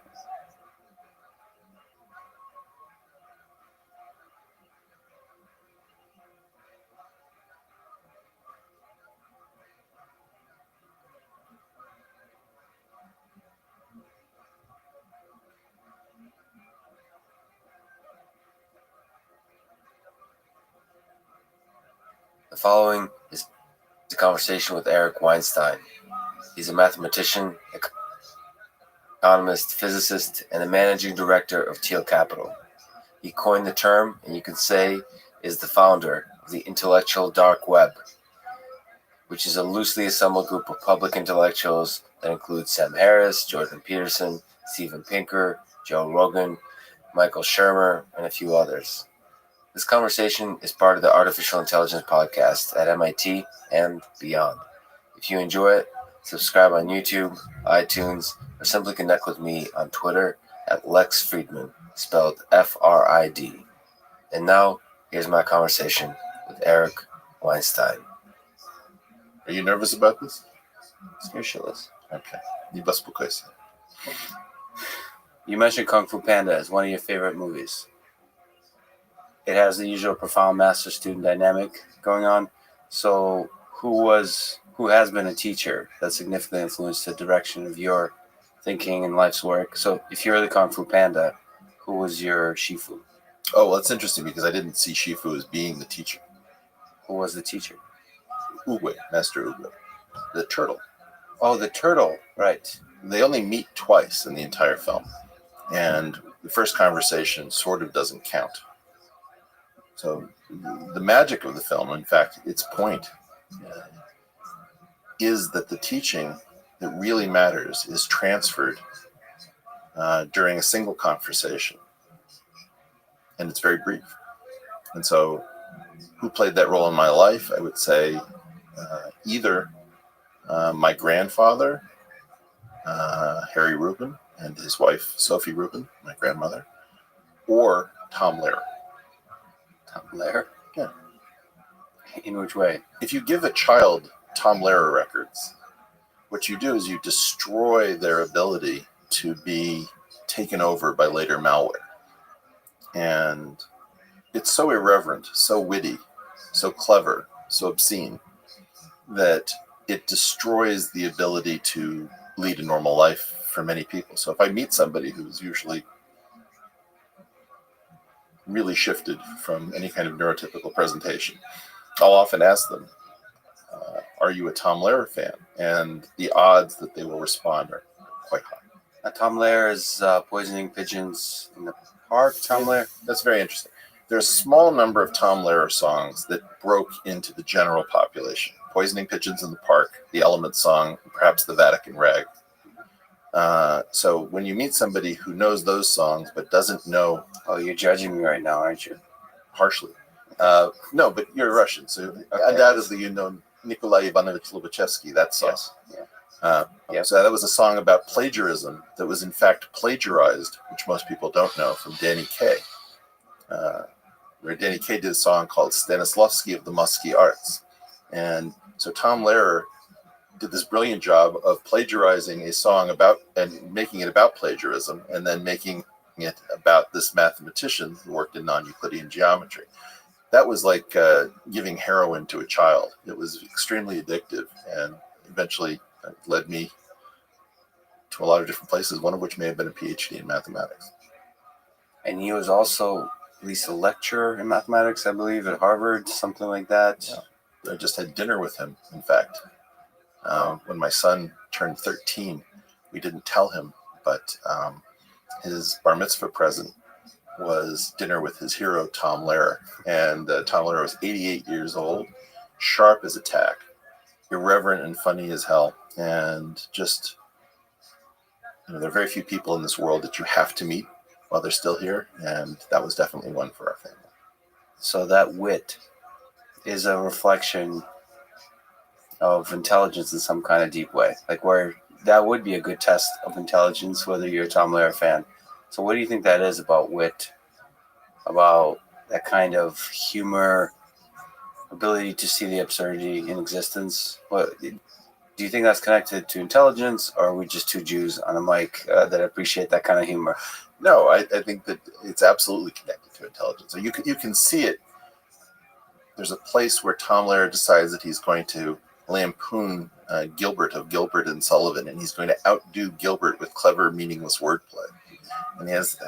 The following is a conversation with Eric Weinstein. He's a mathematician, economist, physicist, and the managing director of Teal Capital. He coined the term, and you could say is the founder of the intellectual dark web, which is a loosely assembled group of public intellectuals that include Sam Harris, Jordan Peterson, Steven Pinker, Joe Rogan, Michael Shermer, and a few others. This conversation is part of the Artificial Intelligence podcast at MIT and beyond. If you enjoy it, subscribe on YouTube, iTunes, or simply connect with me on Twitter at Lex Friedman, spelled F-R-I-D. And now, here's my conversation with Eric Weinstein. Are you nervous about this? You're shitless. Okay. You must be crazy. You mentioned Kung Fu Panda as one of your favorite movies. It has the usual profound master-student dynamic going on. So who has been a teacher that significantly influenced the direction of your thinking and life's work? So if you're the Kung Fu Panda, who was your Shifu? Oh, well, that's interesting because I didn't see Shifu as being the teacher. Who was the teacher? Uwe, Master Uwe, the turtle. Oh, the turtle, right. They only meet twice in the entire film. And the first conversation sort of doesn't count. So the magic of the film, in fact, its point, is that the teaching that really matters is transferred during a single conversation. And it's very brief. And so who played that role in my life? I would say either my grandfather, Harry Rubin, and his wife, Sophie Rubin, my grandmother, or Tom Lehrer. Tom Lehrer? Yeah. In which way? If you give a child Tom Lehrer records, what you do is you destroy their ability to be taken over by later malware. And it's so irreverent, so witty, so clever, so obscene, that it destroys the ability to lead a normal life for many people. So if I meet somebody who's usually really shifted from any kind of neurotypical presentation, I'll often ask them, are you a Tom Lehrer fan? And the odds that they will respond are quite high. Tom Lehrer is poisoning pigeons in the park. Tom Lehrer? That's very interesting. There's a small number of Tom Lehrer songs that broke into the general population. Poisoning Pigeons in the Park, the Element Song, perhaps the Vatican Rag. So when you meet somebody who knows those songs but doesn't know... Oh, you're judging me right now, aren't you? Harshly. No, but you're Russian, so okay. Undoubtedly you know Nikolai Ivanovich Lobachevsky, that song. Yes. So that was a song about plagiarism that was in fact plagiarized, which most people don't know, from Danny Kaye. Where Danny Kaye did a song called Stanislavski of the Musky Arts. And so Tom Lehrer did this brilliant job of plagiarizing a song about and making it about plagiarism, and then making it about this mathematician who worked in non-Euclidean geometry. That was like giving heroin to a child. It was extremely addictive, and eventually led me to a lot of different places, one of which may have been a PhD in mathematics. And he was also at least a lecturer in mathematics, I believe, at Harvard, something like that. Yeah. I just had dinner with him, in fact. When my son turned 13, we didn't tell him, but his bar mitzvah present was dinner with his hero, Tom Lehrer. And Tom Lehrer was 88 years old, sharp as a tack, irreverent and funny as hell, and just there are very few people in this world that you have to meet while they're still here, and that was definitely one for our family. So that wit is a reflection of intelligence in some kind of deep way, like where that would be a good test of intelligence, whether you're a Tom Lehrer fan. So what do you think that is about wit, about that kind of humor, ability to see the absurdity in existence? What do you think that's connected to intelligence, or are we just two Jews on a mic that appreciate that kind of humor? No, I think that it's absolutely connected to intelligence. So you can see it. There's a place where Tom Lehrer decides that he's going to lampoon Gilbert of Gilbert and Sullivan, and he's going to outdo Gilbert with clever, meaningless wordplay. And he has,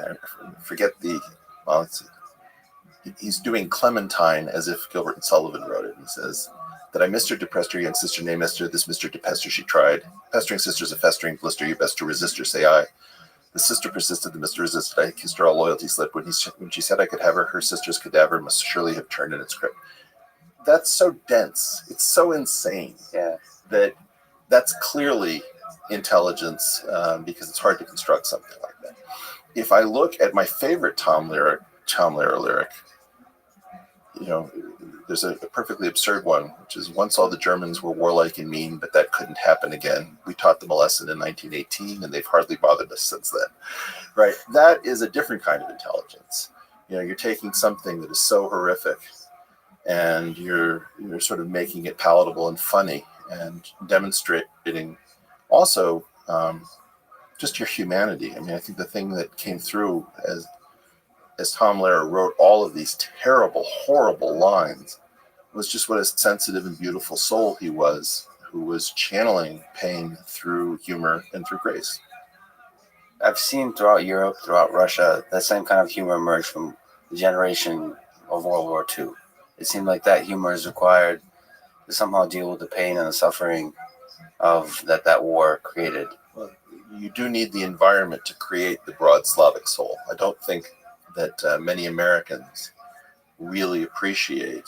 he's doing Clementine as if Gilbert and Sullivan wrote it. He says, that I missed her, depressed her, young sister named Esther, this Mr. to pester she tried. Pestering sister's a festering blister, you best to resist her, say I. The sister persisted, the Mr. resisted, I kissed her, all loyalty slipped. When she said I could have her, her sister's cadaver must surely have turned in its grip. That's so dense. It's so insane. Yeah. That's clearly intelligence, because it's hard to construct something like that. If I look at my favorite Tom Lehrer lyric, there's a perfectly absurd one, which is, once all the Germans were warlike and mean, but that couldn't happen again. We taught them a lesson in 1918, and they've hardly bothered us since then. Right? That is a different kind of intelligence. You're taking something that is so horrific, and you're sort of making it palatable and funny, and demonstrating also just your humanity. I mean, I think the thing that came through as Tom Lehrer wrote all of these terrible, horrible lines was just what a sensitive and beautiful soul he was, who was channeling pain through humor and through grace. I've seen throughout Europe, throughout Russia, that same kind of humor emerge from the generation of World War II. It seemed like that humor is required to somehow deal with the pain and the suffering of that war created. Well, you do need the environment to create the broad Slavic soul. I don't think that many Americans really appreciate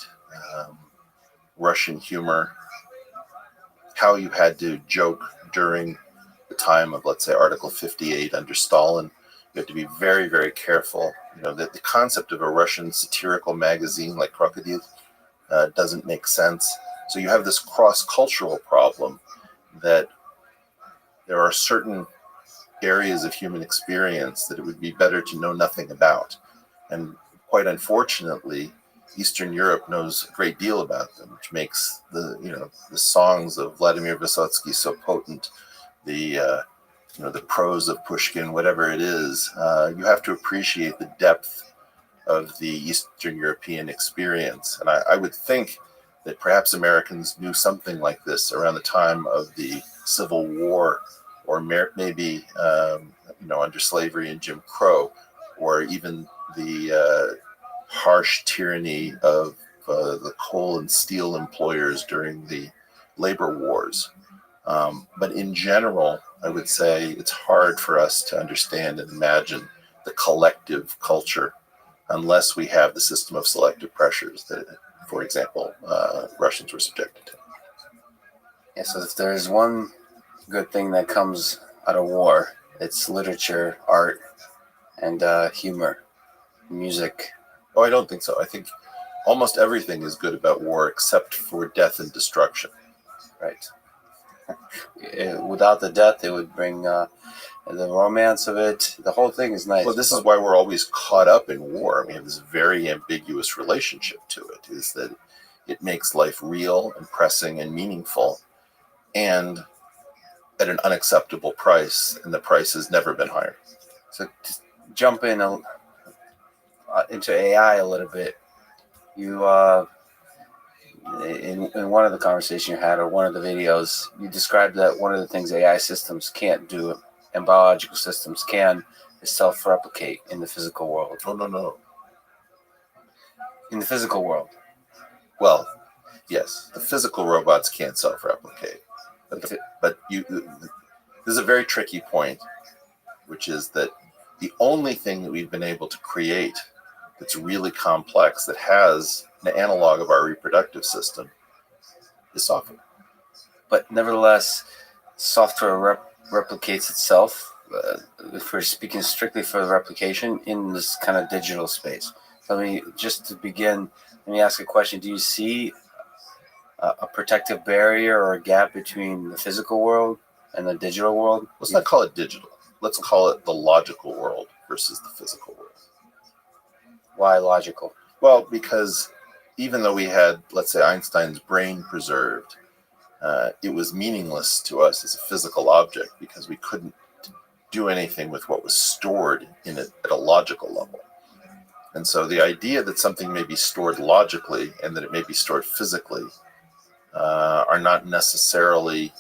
Russian humor, how you had to joke during the time of, let's say, Article 58 under Stalin. You have to be very, very careful. The concept of a Russian satirical magazine like Crocodile doesn't make sense. So you have this cross-cultural problem that there are certain areas of human experience that it would be better to know nothing about. And quite unfortunately, Eastern Europe knows a great deal about them, which makes the songs of Vladimir Vysotsky so potent, the prose of Pushkin, whatever it is. You have to appreciate the depth of the Eastern European experience. And I would think that perhaps Americans knew something like this around the time of the Civil War, or maybe under slavery and Jim Crow, or even the harsh tyranny of the coal and steel employers during the labor wars. But in general, I would say it's hard for us to understand and imagine the collective culture unless we have the system of selective pressures that, for example, Russians were subjected to. Yeah, so if there's one good thing that comes out of war, it's literature, art, and humor, music. Oh, I don't think so. I think almost everything is good about war except for death and destruction. Right. Without the death, it would bring the romance of it. The whole thing is nice. Well, this is why we're always caught up in war. I mean, this very ambiguous relationship to it is that it makes life real and pressing and meaningful, and at an unacceptable price, and the price has never been higher. So to jump in into AI a little bit, you in one of the conversations you had, or one of the videos, you described that one of the things AI systems can't do and biological systems can is self-replicate in the physical world. Oh, no. In the physical world. Well, yes, the physical robots can't self-replicate. But this is a very tricky point, which is that the only thing that we've been able to create that's really complex, that has an analog of our reproductive system, is software. But nevertheless, software replicates itself if we're speaking strictly for the replication in this kind of digital space, just to begin, let me ask a question. Do you see a protective barrier or a gap between the physical world and the digital world? Let's not call it digital. Let's call it the logical world versus the physical world. Why logical? Well, because even though we had, let's say, Einstein's brain preserved, it was meaningless to us as a physical object because we couldn't do anything with what was stored in it at a logical level. And so the idea that something may be stored logically and that it may be stored physically are not necessarily,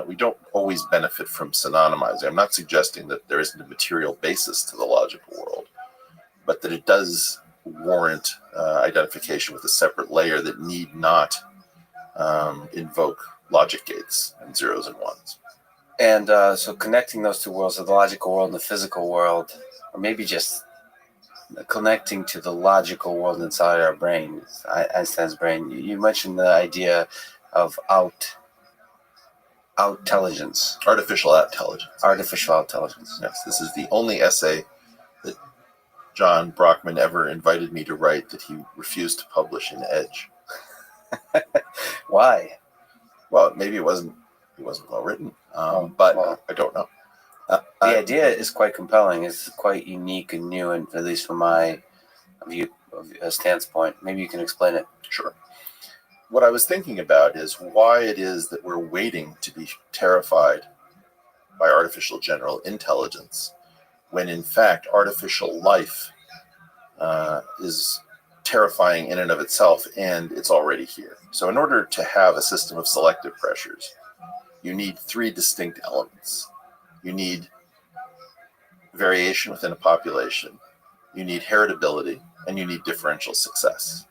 we don't always benefit from synonymizing. I'm not suggesting that there isn't a material basis to the logical world, but that it does warrant identification with a separate layer that need not invoke logic gates and zeros and ones. And so connecting those two worlds, so the logical world and the physical world, or maybe just connecting to the logical world inside our brain, Einstein's brain. You mentioned the idea of out-intelligence. Artificial intelligence. Artificial intelligence. Yes, this is the only essay that John Brockman ever invited me to write that he refused to publish in Edge. Why? Well, maybe it wasn't well written, but I don't know. The idea is quite compelling. It's quite unique and new, and at least from my view, standpoint. Maybe you can explain it. Sure. What I was thinking about is why it is that we're waiting to be terrified by artificial general intelligence, when in fact artificial life is terrifying in and of itself, and it's already here. So in order to have a system of selective pressures, you need three distinct elements. You need variation within a population, you need heritability, and you need differential success.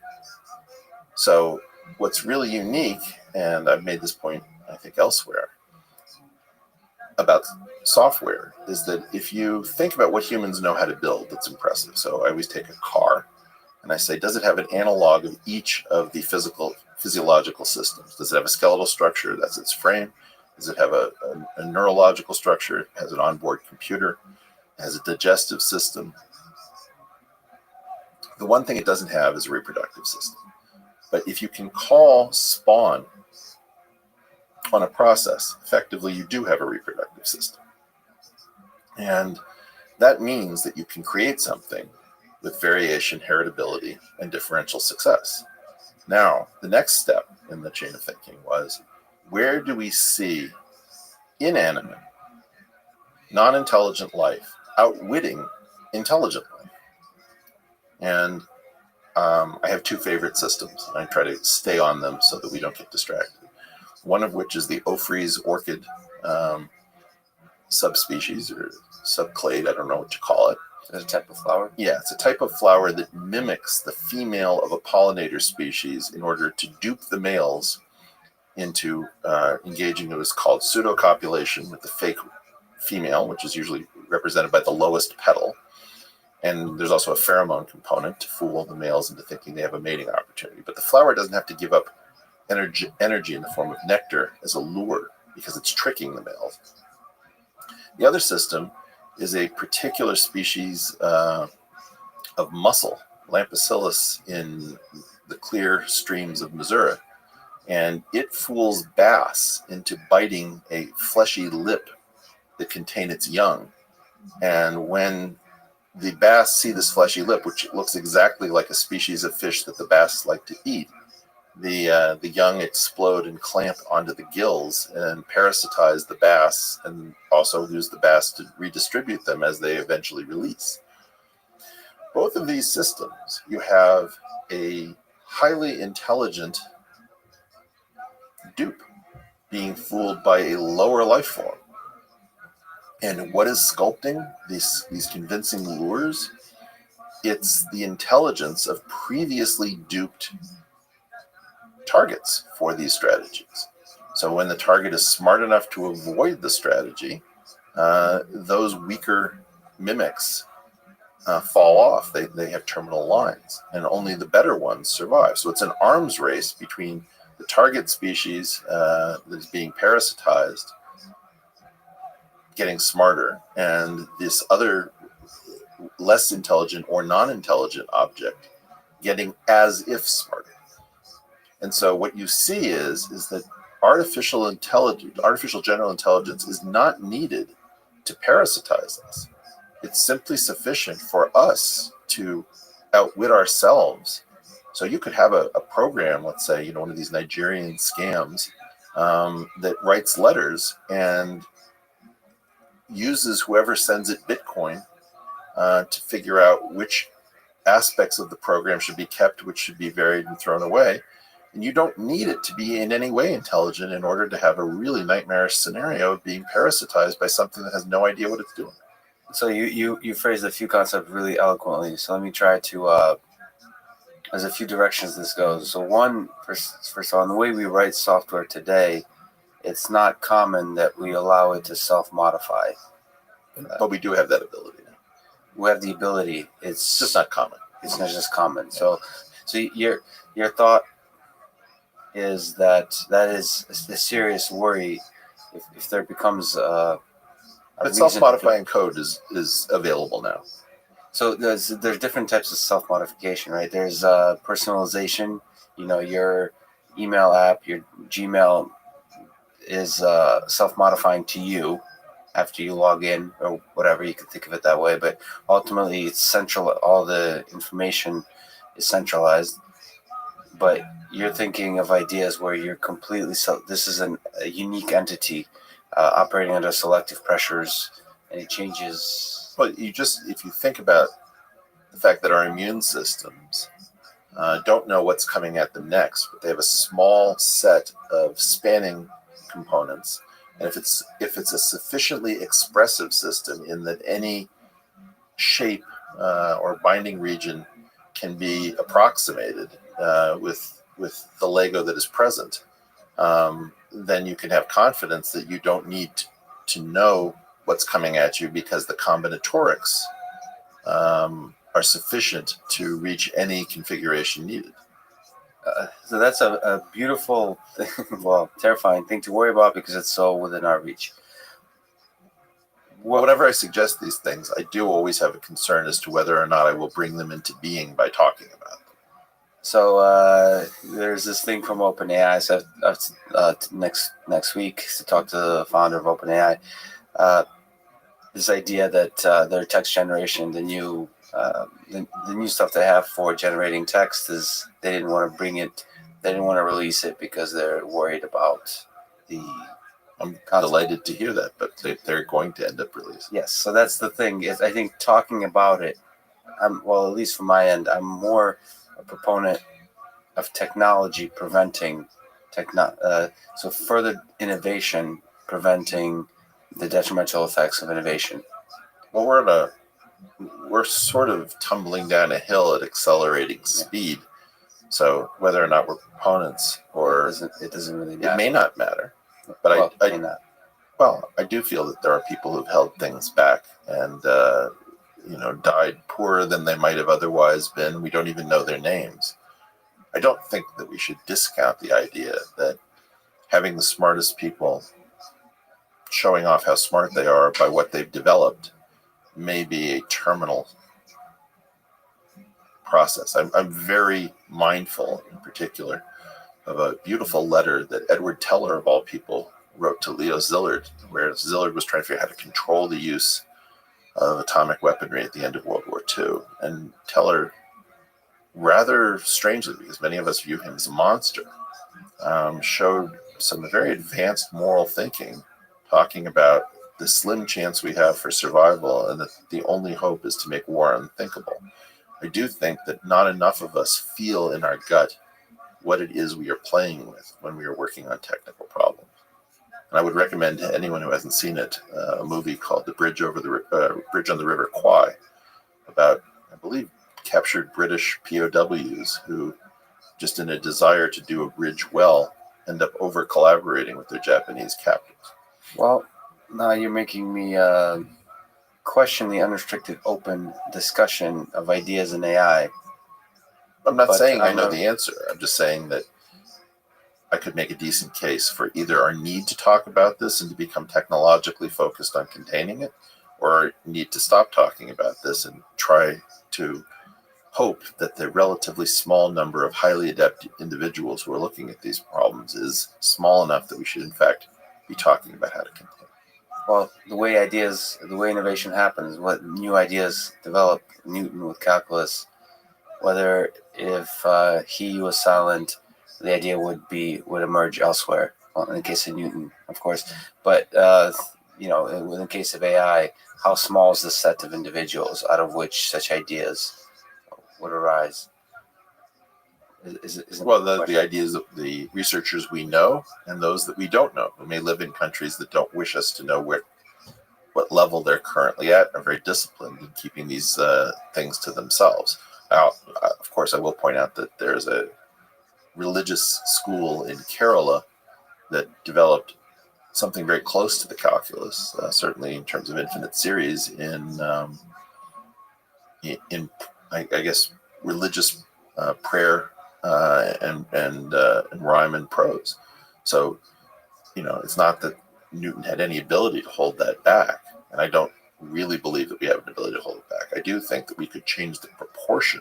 So what's really unique, and I've made this point, I think, elsewhere, about software is that if you think about what humans know how to build, that's impressive. So I always take a car and I say, does it have an analog of each of the physiological systems? Does it have a skeletal structure? That's its frame. Does it have a neurological structure? It has an onboard computer. It has a digestive system. The one thing it doesn't have is a reproductive system. But if you can call spawn on a process, effectively you do have a reproductive system. And that means that you can create something with variation, heritability, and differential success. Now, the next step in the chain of thinking was, where do we see inanimate, non-intelligent life outwitting intelligent life? And I have two favorite systems, and I try to stay on them so that we don't get distracted. One of which is the Ophrys orchid subspecies, or subclade, I don't know what you call it. Is it a type of flower? Yeah, it's a type of flower that mimics the female of a pollinator species in order to dupe the males into engaging in what's called pseudocopulation with the fake female, which is usually represented by the lowest petal. And there's also a pheromone component to fool the males into thinking they have a mating opportunity. But the flower doesn't have to give up energy in the form of nectar as a lure because it's tricking the males. The other system is a particular species of mussel, Lampacillus, in the clear streams of Missouri. And it fools bass into biting a fleshy lip that contain its young. And when the bass see this fleshy lip, which looks exactly like a species of fish that the bass like to eat, the young explode and clamp onto the gills and parasitize the bass, and also use the bass to redistribute them as they eventually release. Both of these systems, you have a highly intelligent dupe being fooled by a lower life form. And what is sculpting these convincing lures? It's the intelligence of previously duped targets for these strategies. So when the target is smart enough to avoid the strategy, those weaker mimics fall off. They have terminal lines, and only the better ones survive. So it's an arms race between the target species that is being parasitized getting smarter, and this other less intelligent or non-intelligent object getting as if smarter. And so what you see is that artificial general intelligence is not needed to parasitize us. It's simply sufficient for us to outwit ourselves. So you could have a program, let's say, one of these Nigerian scams that writes letters and uses whoever sends it Bitcoin to figure out which aspects of the program should be kept, which should be varied and thrown away. And you don't need it to be in any way intelligent in order to have a really nightmarish scenario of being parasitized by something that has no idea what it's doing. So you phrased a few concepts really eloquently. So let me try to. There's a few directions this goes. So one, first of all, in the way we write software today, it's not common that we allow it to self-modify. But we do have that ability now. We have the ability. It's just not common. It's not just common. So your thought is that is a serious worry if there becomes but self-modifying code is available now. So there's different types of self-modification, right? There's personalization. Your email app, your Gmail is self-modifying to you after you log in or whatever. You can think of it that way, but ultimately it's central. All the information is centralized, but you're thinking of ideas where you're completely this is a unique entity operating under selective pressures, and it changes. But if you think about the fact that our immune systems don't know what's coming at them next, but they have a small set of spanning components, and if it's a sufficiently expressive system in that any shape or binding region can be approximated with the Lego that is present, then you can have confidence that you don't need to know what's coming at you because the combinatorics are sufficient to reach any configuration needed. So that's a beautiful, terrifying thing to worry about because it's so within our reach. Whenever I suggest these things, I do always have a concern as to whether or not I will bring them into being by talking about them. So there's this thing from OpenAI. So next week to talk to the founder of OpenAI. This idea that their text generation, the new stuff they have for generating text is they didn't want to release it because they're worried about the. I'm delighted to hear that, but they're going to end up releasing. Yes, so that's the thing. Is I think talking about it, at least from my end, I'm more a proponent of technology preventing so further innovation preventing the detrimental effects of innovation. Well, we're sort of tumbling down a hill at accelerating speed. So whether or not we're proponents or it doesn't really matter. It may not matter. But it may not. Well, I do feel that there are people who've held things back and died poorer than they might have otherwise been. We don't even know their names. I don't think that we should discount the idea that having the smartest people showing off how smart they are by what they've developed may be a terminal process. I'm very mindful, in particular, of a beautiful letter that Edward Teller, of all people, wrote to Leo Szilard, where Szilard was trying to figure out how to control the use of atomic weaponry at the end of World War II. And Teller, rather strangely, because many of us view him as a monster, showed some very advanced moral thinking, talking about the slim chance we have for survival and that the only hope is to make war unthinkable. I do think that not enough of us feel in our gut what it is we are playing with when we are working on technical problems. And I would recommend to anyone who hasn't seen it a movie called The Bridge on the River Kwai about, I believe, captured British POWs who, just in a desire to do a bridge well, end up over collaborating with their Japanese captors. Well, now you're making me question the unrestricted open discussion of ideas in AI. I'm not saying I know the answer. I'm just saying that I could make a decent case for either our need to talk about this and to become technologically focused on containing it, or our need to stop talking about this and try to hope that the relatively small number of highly adept individuals who are looking at these problems is small enough that we should in fact be talking about how to contain. Well, the way innovation happens, what new ideas develop, Newton with calculus, whether if he was silent, the idea would emerge elsewhere. Well, in the case of Newton, of course, but in the case of AI, how small is the set of individuals out of which such ideas would arise? Well, the ideas of the researchers we know and those that we don't know, who may live in countries that don't wish us to know what level they're currently at, are very disciplined in keeping these things to themselves. Now, of course, I will point out that there's a religious school in Kerala that developed something very close to the calculus, certainly in terms of infinite series, in I guess religious prayer and rhyme and prose. So, it's not that Newton had any ability to hold that back, and I don't really believe that we have an ability to hold it back. I do think that we could change the proportion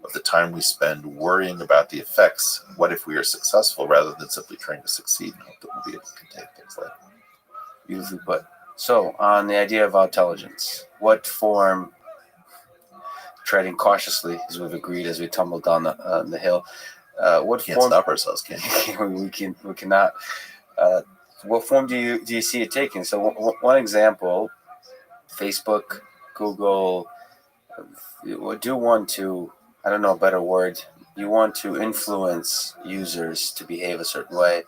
of the time we spend worrying about the effects. What if we are successful, rather than simply trying to succeed and hope that we'll be able to contain things like that. Beautifully put. So, on the idea of intelligence, what form, treading cautiously, as we've agreed as we tumble down the hill, what Can't form? stop ourselves, can we cannot. What form do you see it taking? So, one example, Facebook, Google, do want to, I don't know a better word, you want to influence users to behave a certain way.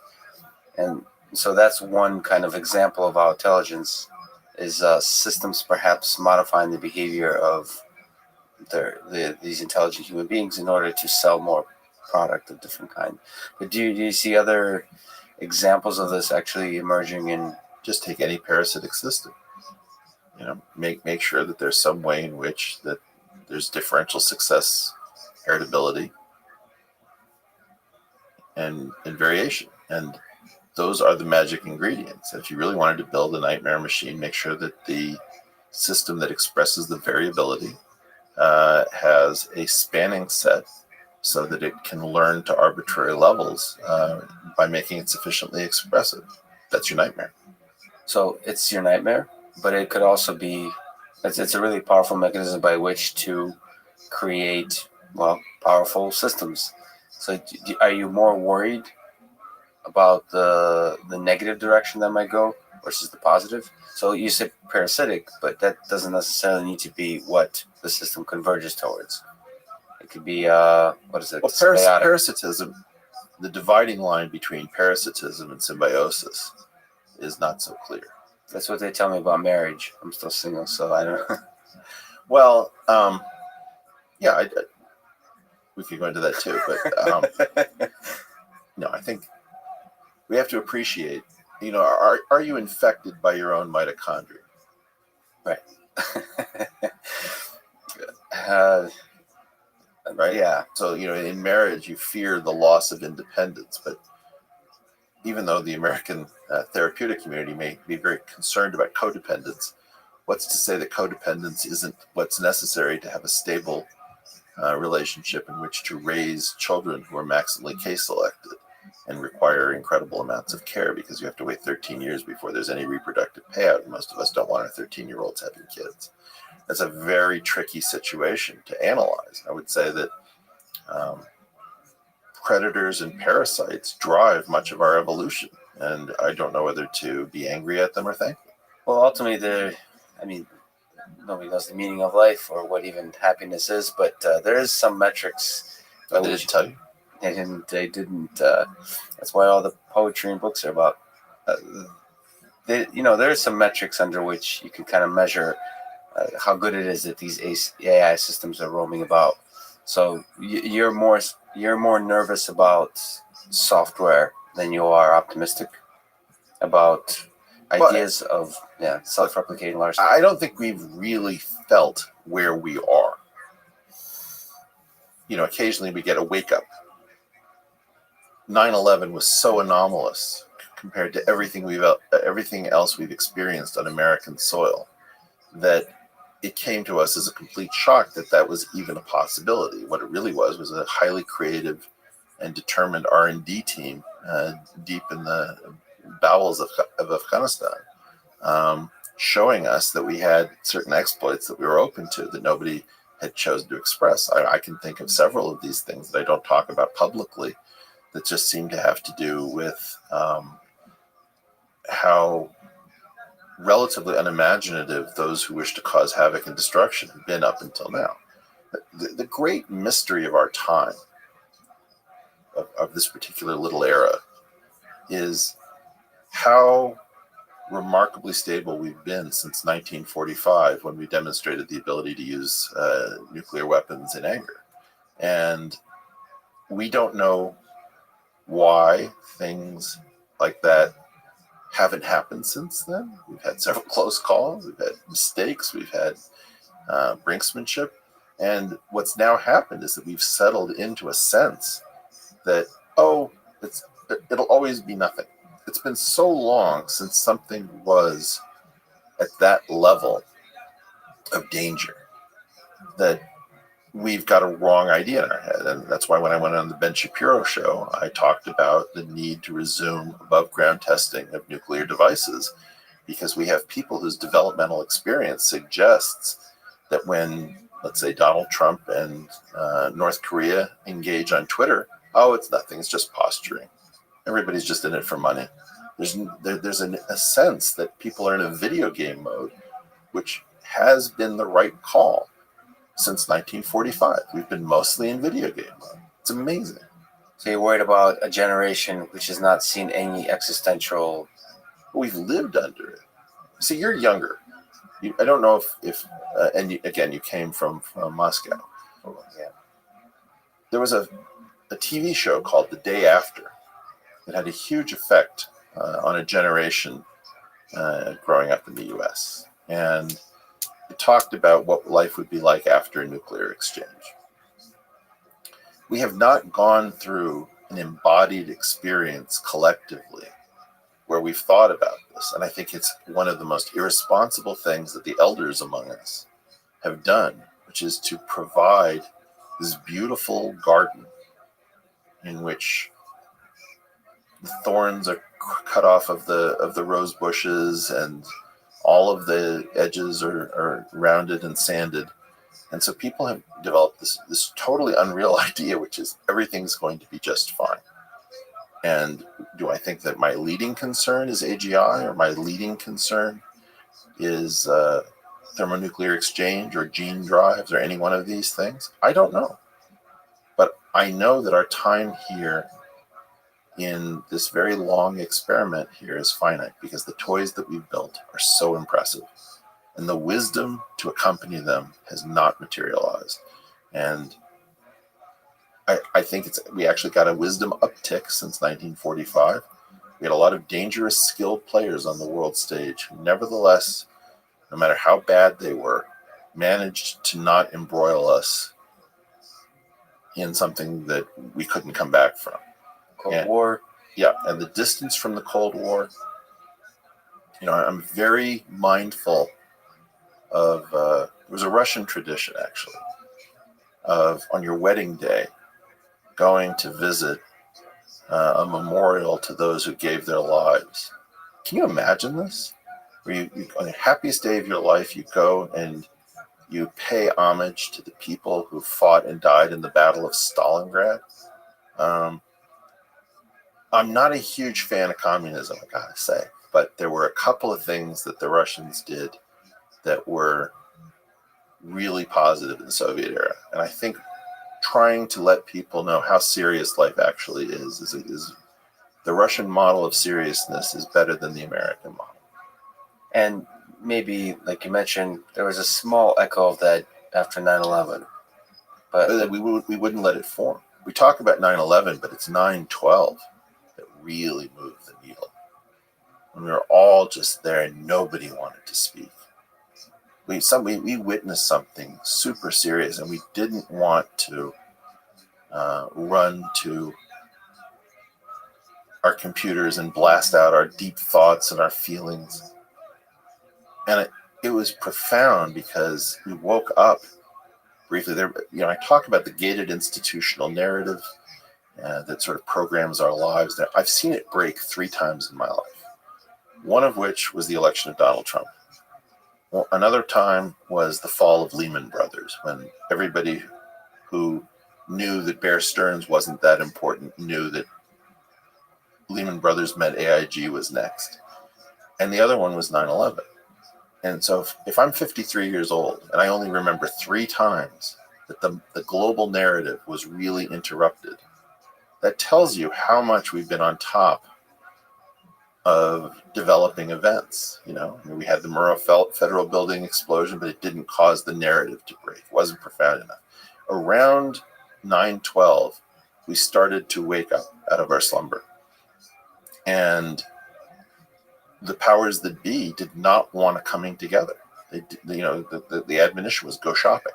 And so that's one kind of example of our intelligence, is systems perhaps modifying the behavior of these intelligent human beings in order to sell more product of different kind. But do you see other examples of this actually emerging in? Just take any parasitic system. Make sure that there's some way in which that there's differential success, heritability, and variation. And those are the magic ingredients. If you really wanted to build a nightmare machine, make sure that the system that expresses the variability has a spanning set so that it can learn to arbitrary levels by making it sufficiently expressive. That's your nightmare. So it's your nightmare, but it could also be, it's a really powerful mechanism by which to create, powerful systems. So are you more worried about the negative direction that might go versus the positive? So you said parasitic, but that doesn't necessarily need to be what the system converges towards. It could be, symbiotic. Parasitism, the dividing line between parasitism and symbiosis is not so clear. That's what they tell me about marriage. I'm still single, so I don't know. Well, yeah, we could go into that too, but no, I think we have to appreciate, are you infected by your own mitochondria? Right. Right? Yeah. So, in marriage, you fear the loss of independence, but even though the American therapeutic community may be very concerned about codependence, what's to say that codependence isn't what's necessary to have a stable relationship in which to raise children who are maximally K-selected and require incredible amounts of care, because you have to wait 13 years before there's any reproductive payout. And most of us don't want our 13-year-olds having kids. That's a very tricky situation to analyze. I would say that predators and parasites drive much of our evolution, and I don't know whether to be angry at them or thank them. Well, ultimately, nobody knows the meaning of life or what even happiness is, but there is some metrics. They didn't tell you? They didn't. That's why all the poetry and books are about. There are some metrics under which you can kind of measure how good it is that these AI systems are roaming about. So you're more nervous about software than you are optimistic about ideas of self-replicating large. I don't think we've really felt where we are. Occasionally we get a wake up. 9/11 was so anomalous compared to everything else we've experienced on American soil that it came to us as a complete shock that was even a possibility. What it really was a highly creative and determined R&D team deep in the bowels of Afghanistan, showing us that we had certain exploits that we were open to that nobody had chosen to express. I can think of several of these things that I don't talk about publicly that just seem to have to do with how relatively unimaginative those who wish to cause havoc and destruction have been up until now. The great mystery of our time, of this particular little era, is how remarkably stable we've been since 1945, when we demonstrated the ability to use nuclear weapons in anger. And we don't know why things like that haven't happened since then. We've had several close calls, we've had mistakes, we've had brinksmanship. And what's now happened is that we've settled into a sense that, it'll always be nothing. It's been so long since something was at that level of danger that we've got a wrong idea in our head. And that's why when I went on the Ben Shapiro show, I talked about the need to resume above ground testing of nuclear devices, because we have people whose developmental experience suggests that when, let's say, Donald Trump and North Korea engage on Twitter, it's nothing, it's just posturing. Everybody's just in it for money. There's a sense that people are in a video game mode, which has been the right call since 1945. We've been mostly in video game mode. It's amazing. So you're worried about a generation which has not seen any existential... We've lived under it. See, you're younger. I don't know if you came from Moscow. Yeah. There was a TV show called The Day After. It had a huge effect on a generation growing up in the U.S. And it talked about what life would be like after a nuclear exchange. We have not gone through an embodied experience collectively where we've thought about this. And I think it's one of the most irresponsible things that the elders among us have done, which is to provide this beautiful garden in which the thorns are cut off of the rose bushes, and all of the edges are rounded and sanded. And so people have developed this totally unreal idea, which is everything's going to be just fine. And do I think that my leading concern is AGI, or my leading concern is thermonuclear exchange or gene drives or any one of these things? I don't know. But I know that our time here in this very long experiment here is finite, because the toys that we've built are so impressive, and the wisdom to accompany them has not materialized. And I think we actually got a wisdom uptick since 1945. We had a lot of dangerous, skilled players on the world stage who nevertheless, no matter how bad they were, managed to not embroil us in something that we couldn't come back from. Cold War. Yeah, and the distance from the Cold War. I'm very mindful of, there was a Russian tradition, actually, of on your wedding day, going to visit a memorial to those who gave their lives. Can you imagine this? Where you on the happiest day of your life, you go and you pay homage to the people who fought and died in the Battle of Stalingrad. I'm not a huge fan of communism, I gotta say, but there were a couple of things that the Russians did that were really positive in the Soviet era. And I think trying to let people know how serious life actually is the Russian model of seriousness is better than the American model. And maybe, like you mentioned, there was a small echo of that after 9/11. But we wouldn't let it form. We talk about 9/11, but it's 9/12 that really moved the needle. When we were all just there and nobody wanted to speak. We witnessed something super serious, and we didn't want to run to our computers and blast out our deep thoughts and our feelings. And it was profound because we woke up briefly there. I talk about the gated institutional narrative that sort of programs our lives. Now, I've seen it break 3 times in my life, one of which was the election of Donald Trump. Well, another time was the fall of Lehman Brothers, when everybody who knew that Bear Stearns wasn't that important knew that Lehman Brothers meant AIG was next. And the other one was 9/11. And so if I'm 53 years old and I only remember 3 times that the global narrative was really interrupted, that tells you how much we've been on top of developing events. We had the Murrah Federal Building explosion, but it didn't cause the narrative to break. It wasn't profound enough. Around 9/12, we started to wake up out of our slumber. And the powers that be did not want to coming together. The admonition was go shopping.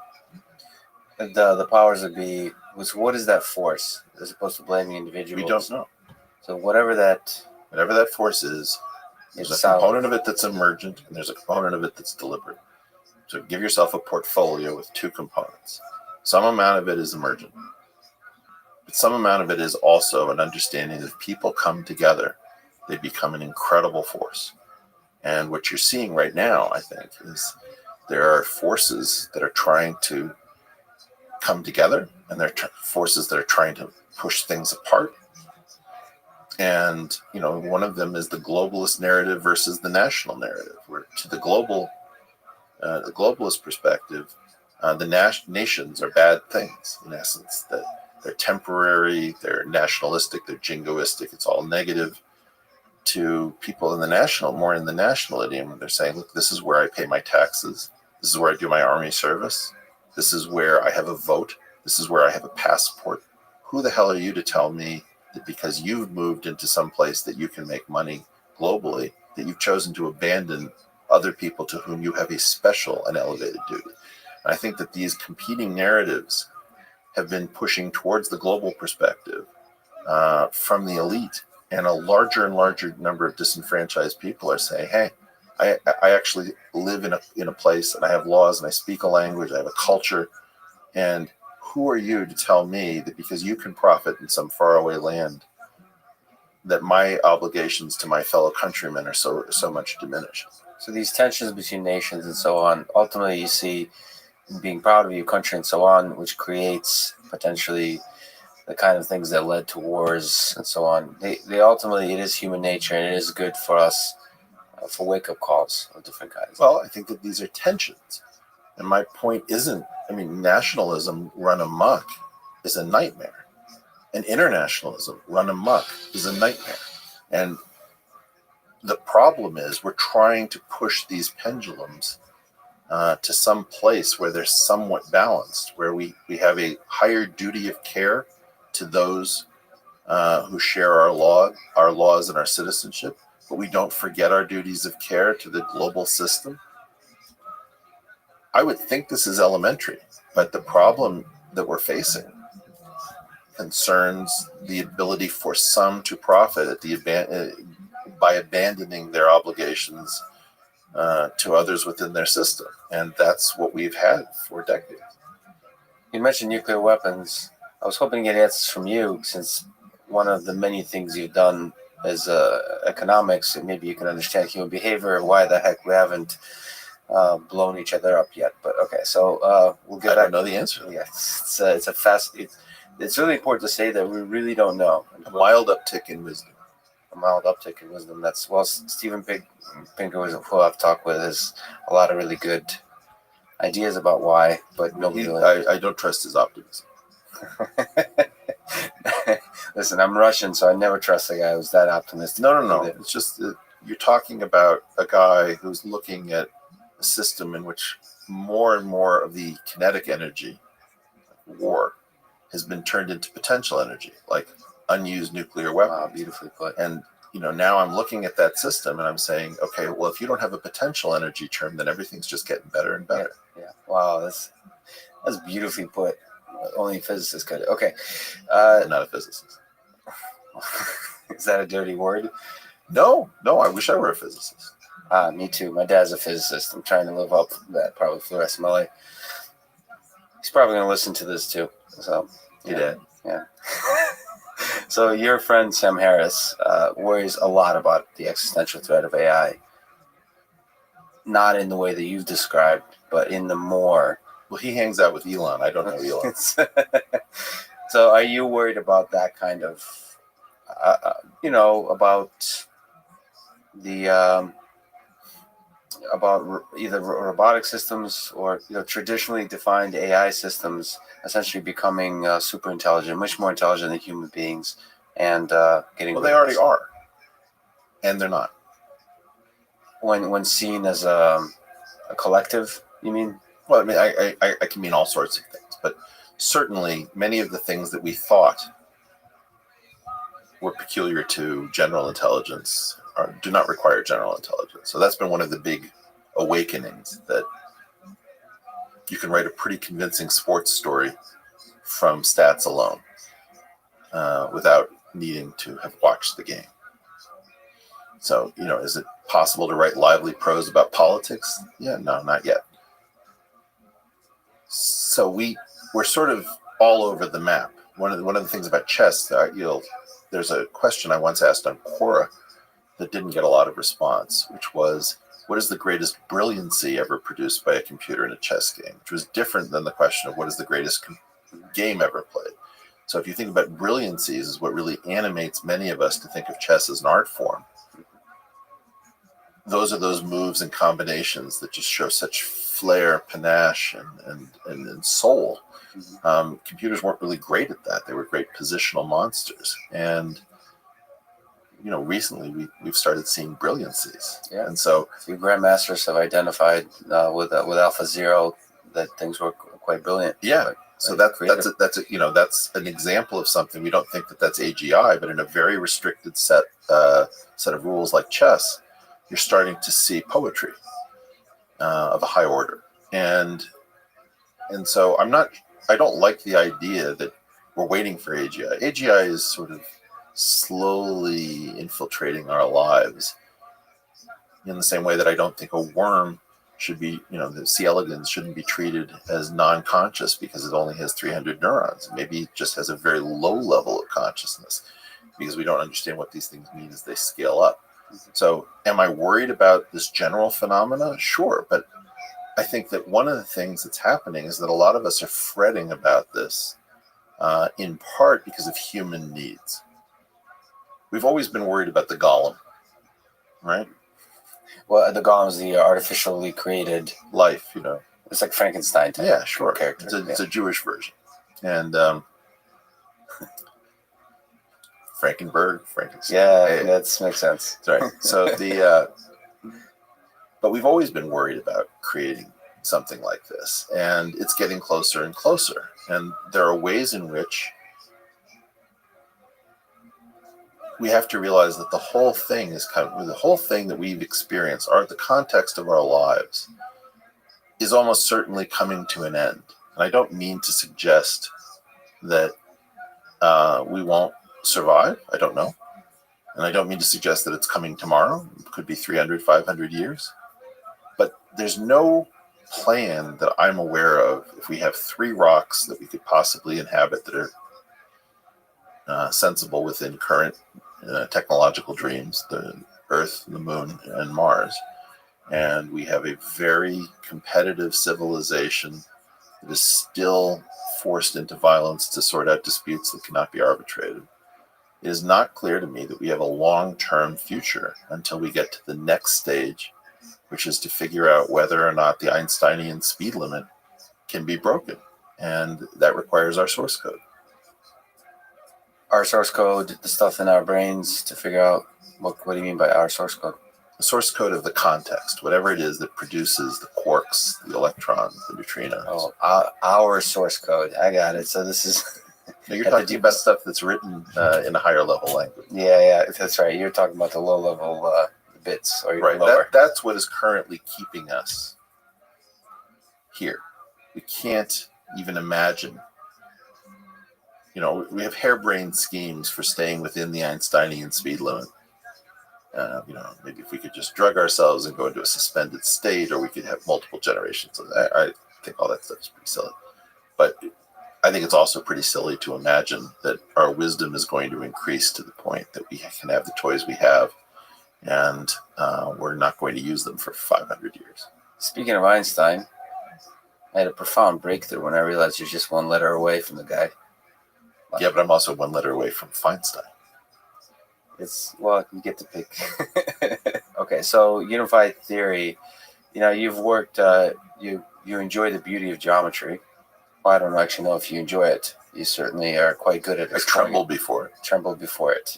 And the powers that be what is that force, as opposed to blaming individuals? We don't know. So whatever that force is, there's a component of it that's emergent, and there's a component of it that's deliberate. So give yourself a portfolio with 2 components. Some amount of it is emergent, but some amount of it is also an understanding that if people come together, they become an incredible force. And what you're seeing right now, I think, is there are forces that are trying to come together, and there are forces that are trying to push things apart. And, one of them is the globalist narrative versus the national narrative, where to the globalist perspective, the nations are bad things, in essence, that they're temporary, they're nationalistic, they're jingoistic, it's all negative. To people more in the national idiom, they're saying, look, this is where I pay my taxes, this is where I do my army service, this is where I have a vote, this is where I have a passport. Who the hell are you to tell me that because you've moved into some place that you can make money globally, that you've chosen to abandon other people to whom you have a special and elevated duty? And I think that these competing narratives have been pushing towards the global perspective from the elite, and a larger and larger number of disenfranchised people are saying, hey, I actually live in a place, and I have laws, and I speak a language, I have a culture, and who are you to tell me that because you can profit in some faraway land, that my obligations to my fellow countrymen are so much diminished? So these tensions between nations and so on, ultimately you see being proud of your country and so on, which creates potentially the kind of things that led to wars and so on. They ultimately, it is human nature, and it is good for us for wake-up calls of different kinds. Well, I think that these are tensions. And my point isn't, nationalism run amok is a nightmare. And internationalism run amok is a nightmare. And the problem is we're trying to push these pendulums to some place where they're somewhat balanced, where we have a higher duty of care to those who share our laws and our citizenship, but we don't forget our duties of care to the global system. I would think this is elementary, but the problem that we're facing concerns the ability for some to profit by abandoning their obligations to others within their system. And that's what we've had for decades. You mentioned nuclear weapons. I was hoping to get answers from you, since one of the many things you've done is economics, and maybe you can understand human behavior, why the heck we haven't blown each other up yet. But okay, so we'll get back. I don't know the answer. Yeah, it's really important to say that we really don't know. A mild uptick in wisdom. A mild uptick in wisdom. That's, well, Stephen Pinker, who I've talked with, has a lot of really good ideas about why, but nobody. I don't trust his optimism. Listen, I'm Russian, so I never trust a guy who's that optimistic. No. It's just you're talking about a guy who's looking at a system in which more and more of the kinetic energy of war has been turned into potential energy, like unused nuclear weapons. Wow, beautifully put. And now I'm looking at that system and I'm saying, okay, well, if you don't have a potential energy term, then everything's just getting better and better. Yeah. Wow, that's beautifully put. Only physicists could. Okay. I'm not a physicist. Is that a dirty word? No, I wish I were a physicist. Me too. My dad's a physicist. I'm trying to live up to that probably for the rest of my life. He's probably going to listen to this too. So, yeah. So your friend Sam Harris worries a lot about the existential threat of AI. Not in the way that you've described, but in the more... Well, he hangs out with Elon. I don't know Elon. So are you worried about that kind of, about the... about either robotic systems or traditionally defined AI systems essentially becoming super intelligent, much more intelligent than human beings, and getting... Well, they already are, and they're not. When seen as a collective, you mean? Well, I mean, I can mean all sorts of things, but certainly many of the things that we thought were peculiar to general intelligence do not require general intelligence. So that's been one of the big awakenings, that you can write a pretty convincing sports story from stats alone without needing to have watched the game. So, is it possible to write lively prose about politics? Yeah, no, not yet. So we're sort of all over the map. One of the things about chess, there's a question I once asked on Quora that didn't get a lot of response, which was, what is the greatest brilliancy ever produced by a computer in a chess game? Which was different than the question of what is the greatest game ever played. So if you think about brilliancies is what really animates many of us to think of chess as an art form. Those are those moves and combinations that just show such flair, panache, and soul. Computers weren't really great at that. They were great positional monsters. And recently we've started seeing brilliancies. Yeah. And so the grandmasters have identified with AlphaZero that things were quite brilliant. Yeah. So that's an example of something. We don't think that that's AGI, but in a very restricted set of rules like chess, you're starting to see poetry of a high order. And so I don't like the idea that we're waiting for AGI. AGI is sort of slowly infiltrating our lives in the same way that I don't think a worm should be, the C. elegans shouldn't be treated as non-conscious because it only has 300 neurons. Maybe it just has a very low level of consciousness because we don't understand what these things mean as they scale up. So am I worried about this general phenomena? Sure. But I think that one of the things that's happening is that a lot of us are fretting about this in part because of human needs. We've always been worried about the golem, right? Well, the golem is the artificially created life, It's like Frankenstein type. Yeah, sure. Character. It's a Jewish version. And Frankenstein. Yeah, that makes sense. Sorry. So but we've always been worried about creating something like this, and it's getting closer and closer. And there are ways in which we have to realize that the whole thing that we've experienced, the context of our lives, is almost certainly coming to an end. And I don't mean to suggest that we won't survive. I don't know. And I don't mean to suggest that it's coming tomorrow. It could be 300, 500 years. But there's no plan that I'm aware of, if we have 3 rocks that we could possibly inhabit that are sensible within current technological dreams, the Earth, the Moon, and Mars. And we have a very competitive civilization that is still forced into violence to sort out disputes that cannot be arbitrated. It is not clear to me that we have a long-term future until we get to the next stage, which is to figure out whether or not the Einsteinian speed limit can be broken. And that requires our source code. Our source code, the stuff in our brains to figure out what do you mean by our source code? The source code of the context, whatever it is that produces the quarks, the electrons, the neutrinos. Oh, our source code. I got it. So this is... No, you're talking about stuff that's written in a higher level language. Yeah, that's right. You're talking about the low level bits, or right. Lower. That's what is currently keeping us here. We can't even imagine we have harebrained schemes for staying within the Einsteinian speed limit. Maybe if we could just drug ourselves and go into a suspended state, or we could have multiple generations. I think all that stuff is pretty silly. But I think it's also pretty silly to imagine that our wisdom is going to increase to the point that we can have the toys we have, and we're not going to use them for 500 years. Speaking of Einstein, I had a profound breakthrough when I realized you're just one letter away from the guy. Yeah, but I'm also one letter away from Feinstein. You get to pick. Okay, so unified theory. You've worked. You enjoy the beauty of geometry. Well, I don't actually know if you enjoy it. You certainly are quite good at it. I tremble before it.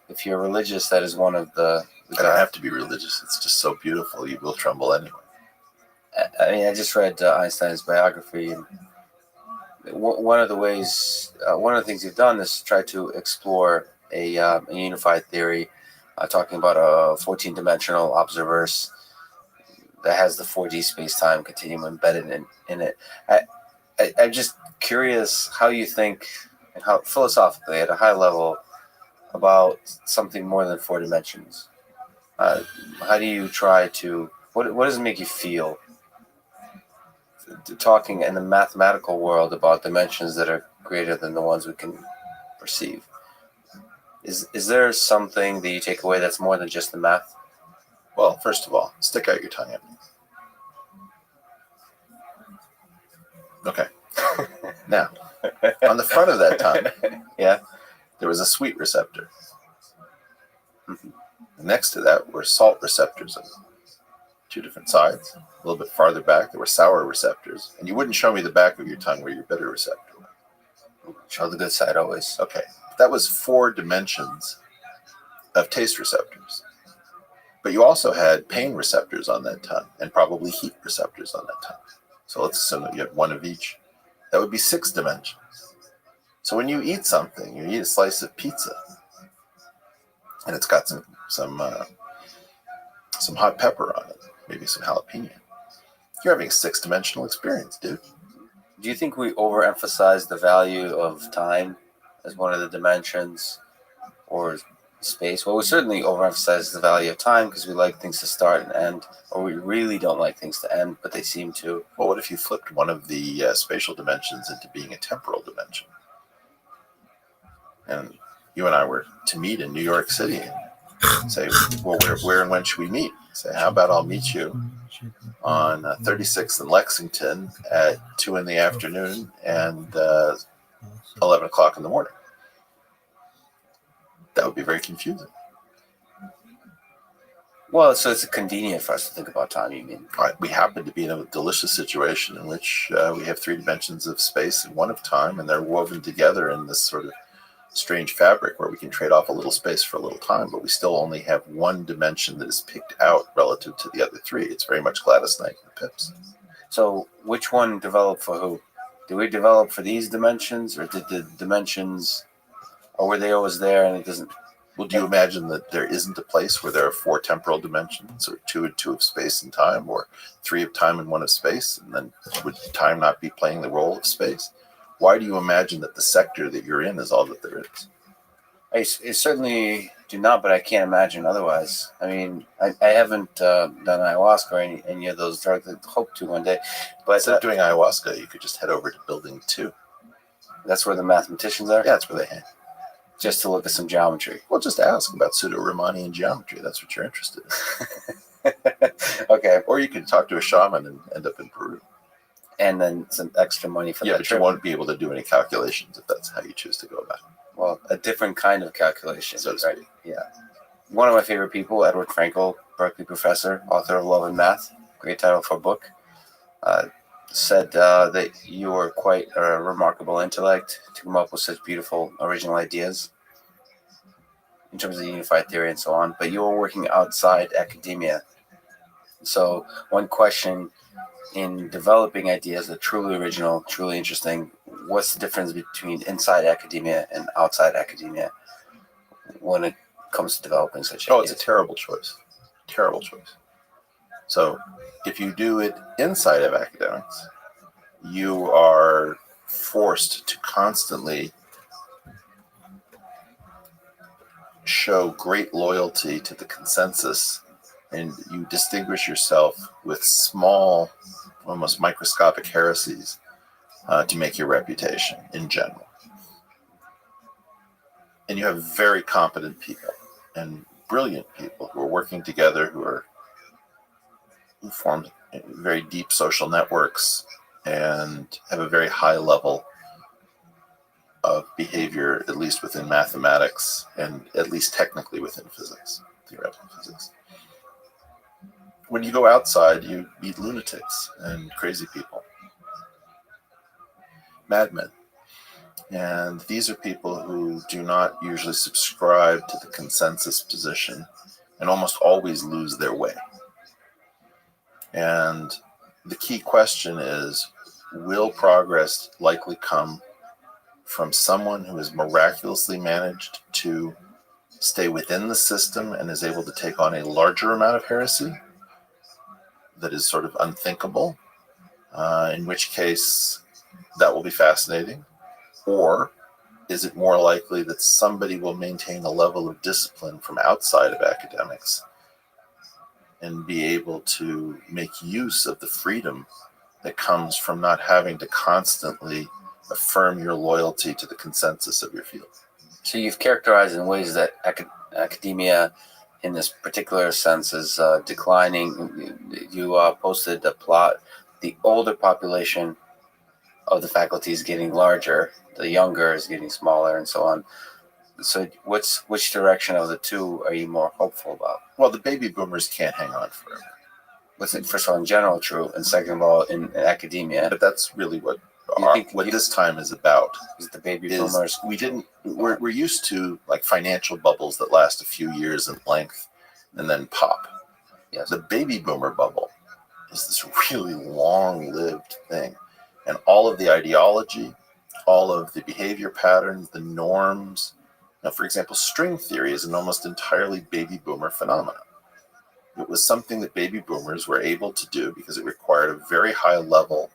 If you're religious, that is one of the. I don't have to be religious. It's just so beautiful. You will tremble anyway. I just read Einstein's biography, and one of the things you've done is try to explore a unified theory, talking about a 14-dimensional observerse that has the 4D space-time continuum embedded in it. I'm just curious how you think, and how philosophically at a high level, about something more than 4 dimensions. How do you try to? What does it make you feel? Talking in the mathematical world about dimensions that are greater than the ones we can perceive. Is there something that you take away that's more than just the math? Well, first of all, stick out your tongue at me. Okay. Now, on the front of that tongue, there was a sweet receptor. Mm-hmm. Next to that were salt receptors on 2 different sides. A little bit farther back, there were sour receptors. And you wouldn't show me the back of your tongue where your bitter receptor was. Show the good side always. Okay. That was 4 dimensions of taste receptors. But you also had pain receptors on that tongue, and probably heat receptors on that tongue. So let's assume that you had 1 of each. That would be 6 dimensions. So when you eat something, you eat a slice of pizza, and it's got some hot pepper on it, maybe some jalapeno. You're having a 6-dimensional experience, dude. Do you think we overemphasize the value of time as one of the dimensions, or space? Well, we certainly overemphasize the value of time because we like things to start and end, or we really don't like things to end, but they seem to. Well, what if you flipped one of the spatial dimensions into being a temporal dimension? And you and I were to meet in New York City and say, well, where and when should we meet? Say, how about I'll meet you on 36th and Lexington at 2 in the afternoon and 11 o'clock in the morning. That would be very confusing. Well, so it's convenient for us to think about time, you mean? Right. We happen to be in a delicious situation in which we have 3 dimensions of space and 1 of time, and they're woven together in this sort of strange fabric where we can trade off a little space for a little time, but we still only have 1 dimension that is picked out relative to the other 3. It's very much Gladys Knight and the Pips. So which one developed for who? Did we develop for these dimensions, or did the dimensions, or were they always there and it doesn't? Well, do you imagine that there isn't a place where there are 4 temporal dimensions, or 2 and 2 of space and time, or 3 of time and 1 of space? And then would time not be playing the role of space? Why do you imagine that the sector that you're in is all that there is? I certainly do not, but I can't imagine otherwise. I mean, I haven't done ayahuasca or any of those drugs. I hope to one day. But instead of doing ayahuasca, you could just head over to building 2. That's where the mathematicians are? Yeah, that's where they hang. Just to look at some geometry. Well, just ask about pseudo-Riemannian geometry. That's what you're interested in. Okay. Or you could talk to a shaman and end up in Peru. And then some extra money for that but trip. You won't be able to do any calculations if that's how you choose to go about it. Well, a different kind of calculation. So to speak. Yeah. One of my favorite people, Edward Frankel, Berkeley professor, author of Love and Math, great title for a book, said that you were quite a remarkable intellect to come up with such beautiful original ideas in terms of the unified theory and so on, but you were working outside academia. So one question in developing ideas that are truly original, truly interesting, what's the difference between inside academia and outside academia when it comes to developing such ideas? Oh, it's a terrible choice. Terrible choice. So if you do it inside of academics, you are forced to constantly show great loyalty to the consensus, and you distinguish yourself with small, almost microscopic heresies to make your reputation in general. And you have very competent people and brilliant people who are working together, who form very deep social networks and have a very high level of behavior, at least within mathematics and at least technically within physics, theoretical physics. When you go outside, you meet lunatics and crazy people, madmen. And these are people who do not usually subscribe to the consensus position and almost always lose their way. And the key question is, will progress likely come from someone who has miraculously managed to stay within the system and is able to take on a larger amount of heresy that is sort of unthinkable, in which case that will be fascinating? Or is it more likely that somebody will maintain a level of discipline from outside of academics and be able to make use of the freedom that comes from not having to constantly affirm your loyalty to the consensus of your field? So you've characterized in ways that academia in this particular sense is declining. You posted a plot. The older population of the faculty is getting larger, the younger is getting smaller, and so on. So which direction of the two are you more hopeful about? Well, the baby boomers can't hang on forever. What's it, first of all, in general true, and second of all, in academia? But that's really what this time is about. Is the baby boomers? We're used to like financial bubbles that last a few years in length and then pop. Yes. The baby boomer bubble is this really long-lived thing. And all of the ideology, all of the behavior patterns, the norms. Now, for example, string theory is an almost entirely baby boomer phenomenon. It was something that baby boomers were able to do because it required a very high level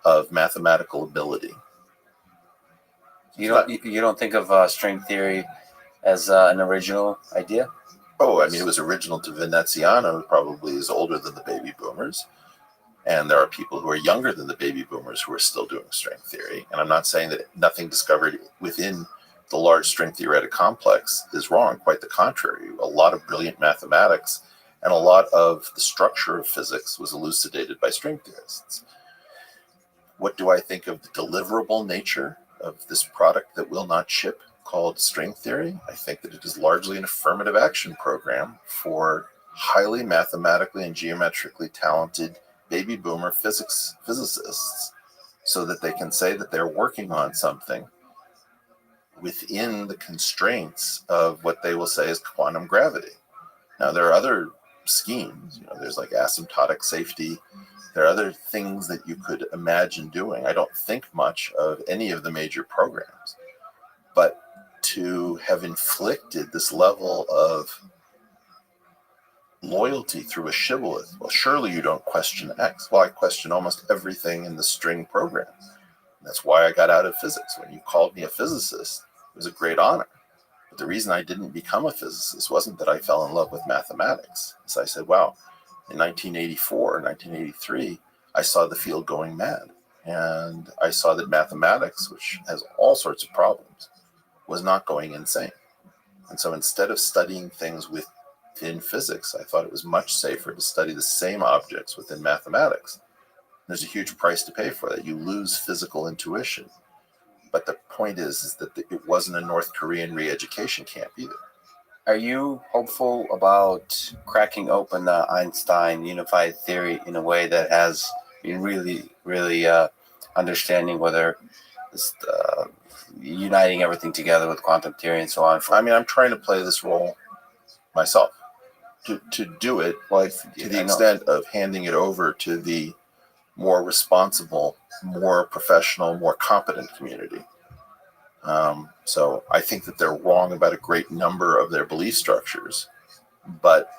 of mathematical ability. You don't think of string theory as an original idea? Oh, I mean, it was original to Veneziano, who probably is older than the baby boomers. And there are people who are younger than the baby boomers who are still doing string theory. And I'm not saying that nothing discovered within the large string theoretic complex is wrong. Quite the contrary. A lot of brilliant mathematics and a lot of the structure of physics was elucidated by string theorists. What do I think of the deliverable nature of this product that will not ship called string theory? I think that it is largely an affirmative action program for highly mathematically and geometrically talented baby boomer physicists, so that they can say that they're working on something within the constraints of what they will say is quantum gravity. Now, there are other schemes. There's like asymptotic safety. There are other things that you could imagine doing. I don't think much of any of the major programs, but to have inflicted this level of loyalty through a shibboleth. Well, surely you don't question X. Well, I question almost everything in the string program. That's why I got out of physics. When you called me a physicist, it was a great honor. But the reason I didn't become a physicist wasn't that I fell in love with mathematics. So I said, wow, in 1984, 1983, I saw the field going mad. And I saw that mathematics, which has all sorts of problems, was not going insane. And so instead of studying things within physics, I thought it was much safer to study the same objects within mathematics. There's a huge price to pay for that. You lose physical intuition. But the point is that it wasn't a North Korean re-education camp either. Are you hopeful about cracking open the Einstein unified theory in a way that has been really understanding whether it's uniting everything together with quantum theory and so on? I mean, I'm trying to play this role myself. To do it, to the extent of handing it over to the more responsible, more professional, more competent community. So I think that they're wrong about a great number of their belief structures, but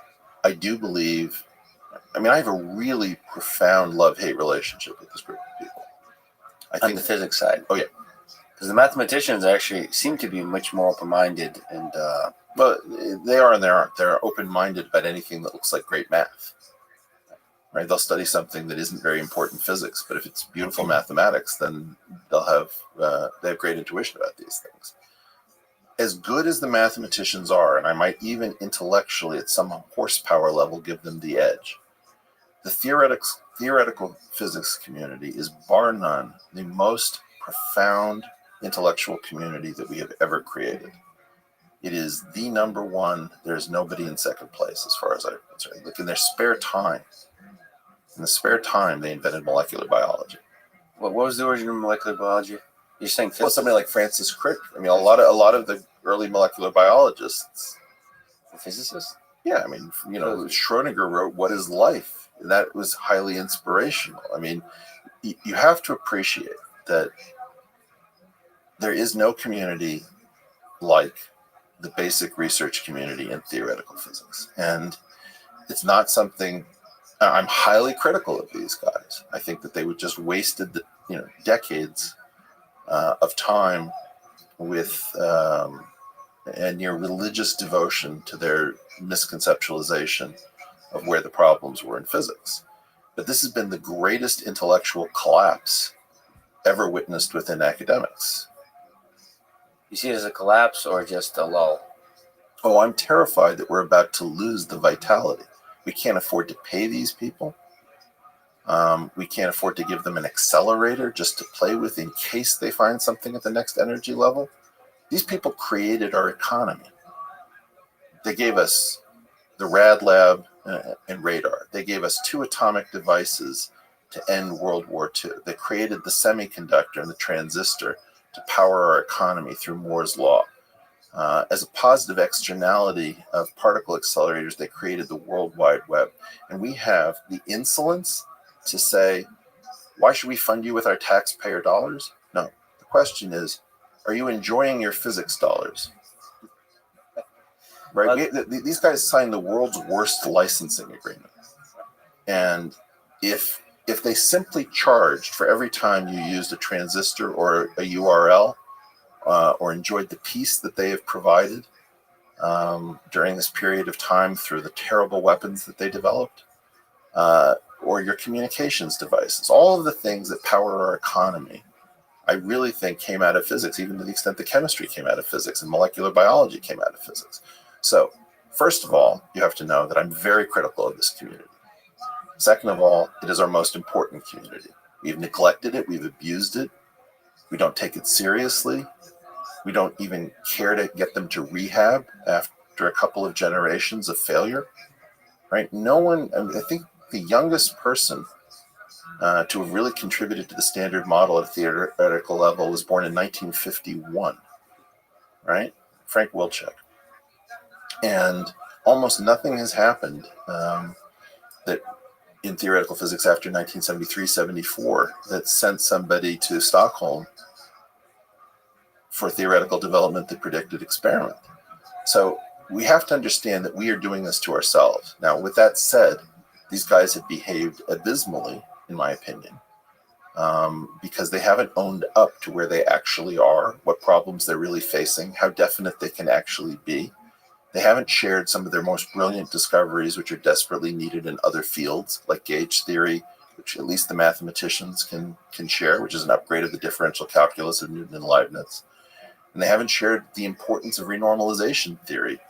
I do believe, I mean, I have a really profound love-hate relationship with this group of people. I on think the physics side. Oh yeah, because the mathematicians actually seem to be much more open-minded, and Well, they are and they aren't. They're open-minded about anything that looks like great math. Right? They'll study something that isn't very important physics, but if it's beautiful mathematics, then they have great intuition about these things. As good as the mathematicians are, and I might even intellectually at some horsepower level give them the edge, the theoretical physics community is bar none the most profound intellectual community that we have ever created. It is the number one. There's nobody in second place as far as I'm concerned. Like in their spare time, they invented molecular biology. what was the origin of molecular biology? You're saying Well, physics? somebody like Francis Crick. I mean, a lot of the early molecular biologists. Physicists? Yeah, I mean, Schrodinger wrote "What is Life," and that was highly inspirational. I mean, you have to appreciate that there is no community like the basic research community in theoretical physics, and it's not something. I'm highly critical of these guys. I think that they would just wasted decades of time with a near religious devotion to their misconceptualization of where the problems were in physics. But this has been the greatest intellectual collapse ever witnessed within academics. You see it as a collapse or just a lull? Oh, I'm terrified that we're about to lose the vitality. We can't afford to pay these people. We can't afford to give them an accelerator just to play with in case they find something at the next energy level. These people created our economy. They gave us the Rad Lab and radar. They gave us 2 atomic devices to end World War II. They created the semiconductor and the transistor to power our economy through Moore's Law. As a positive externality of particle accelerators, they created the World Wide Web. And we have the insolence to say, why should we fund you with our taxpayer dollars? No. The question is, are you enjoying your physics dollars? Right? These guys signed the world's worst licensing agreement. And if they simply charged for every time you used a transistor or a URL, or enjoyed the peace that they have provided during this period of time through the terrible weapons that they developed, or your communications devices, all of the things that power our economy, I really think came out of physics, even to the extent that chemistry came out of physics and molecular biology came out of physics. So, first of all, you have to know that I'm very critical of this community. Second of all, it is our most important community. We've neglected it. We've abused it. We don't take it seriously. We don't even care to get them to rehab after a couple of generations of failure, right? No one, I think the youngest person to have really contributed to the standard model at a theoretical level was born in 1951, right? Frank Wilczek. And almost nothing has happened that in theoretical physics after 1973-74 that sent somebody to Stockholm for theoretical development that predicted experiment. So we have to understand that we are doing this to ourselves. Now, with that said, these guys have behaved abysmally, in my opinion, because they haven't owned up to where they actually are, what problems they're really facing, how definite they can actually be. They haven't shared some of their most brilliant discoveries, which are desperately needed in other fields, like gauge theory, which at least the mathematicians can share, which is an upgrade of the differential calculus of Newton and Leibniz. And they haven't shared the importance of renormalization theory,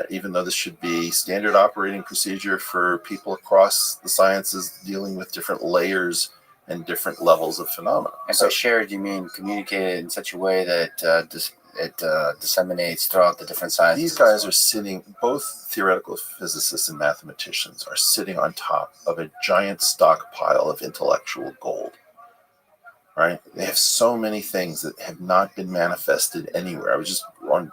even though this should be standard operating procedure for people across the sciences dealing with different layers and different levels of phenomena. And by shared, you mean communicated in such a way that it disseminates throughout the different sciences? These guys are sitting, both theoretical physicists and mathematicians are sitting on top of a giant stockpile of intellectual gold. Right? They have so many things that have not been manifested anywhere. I was just on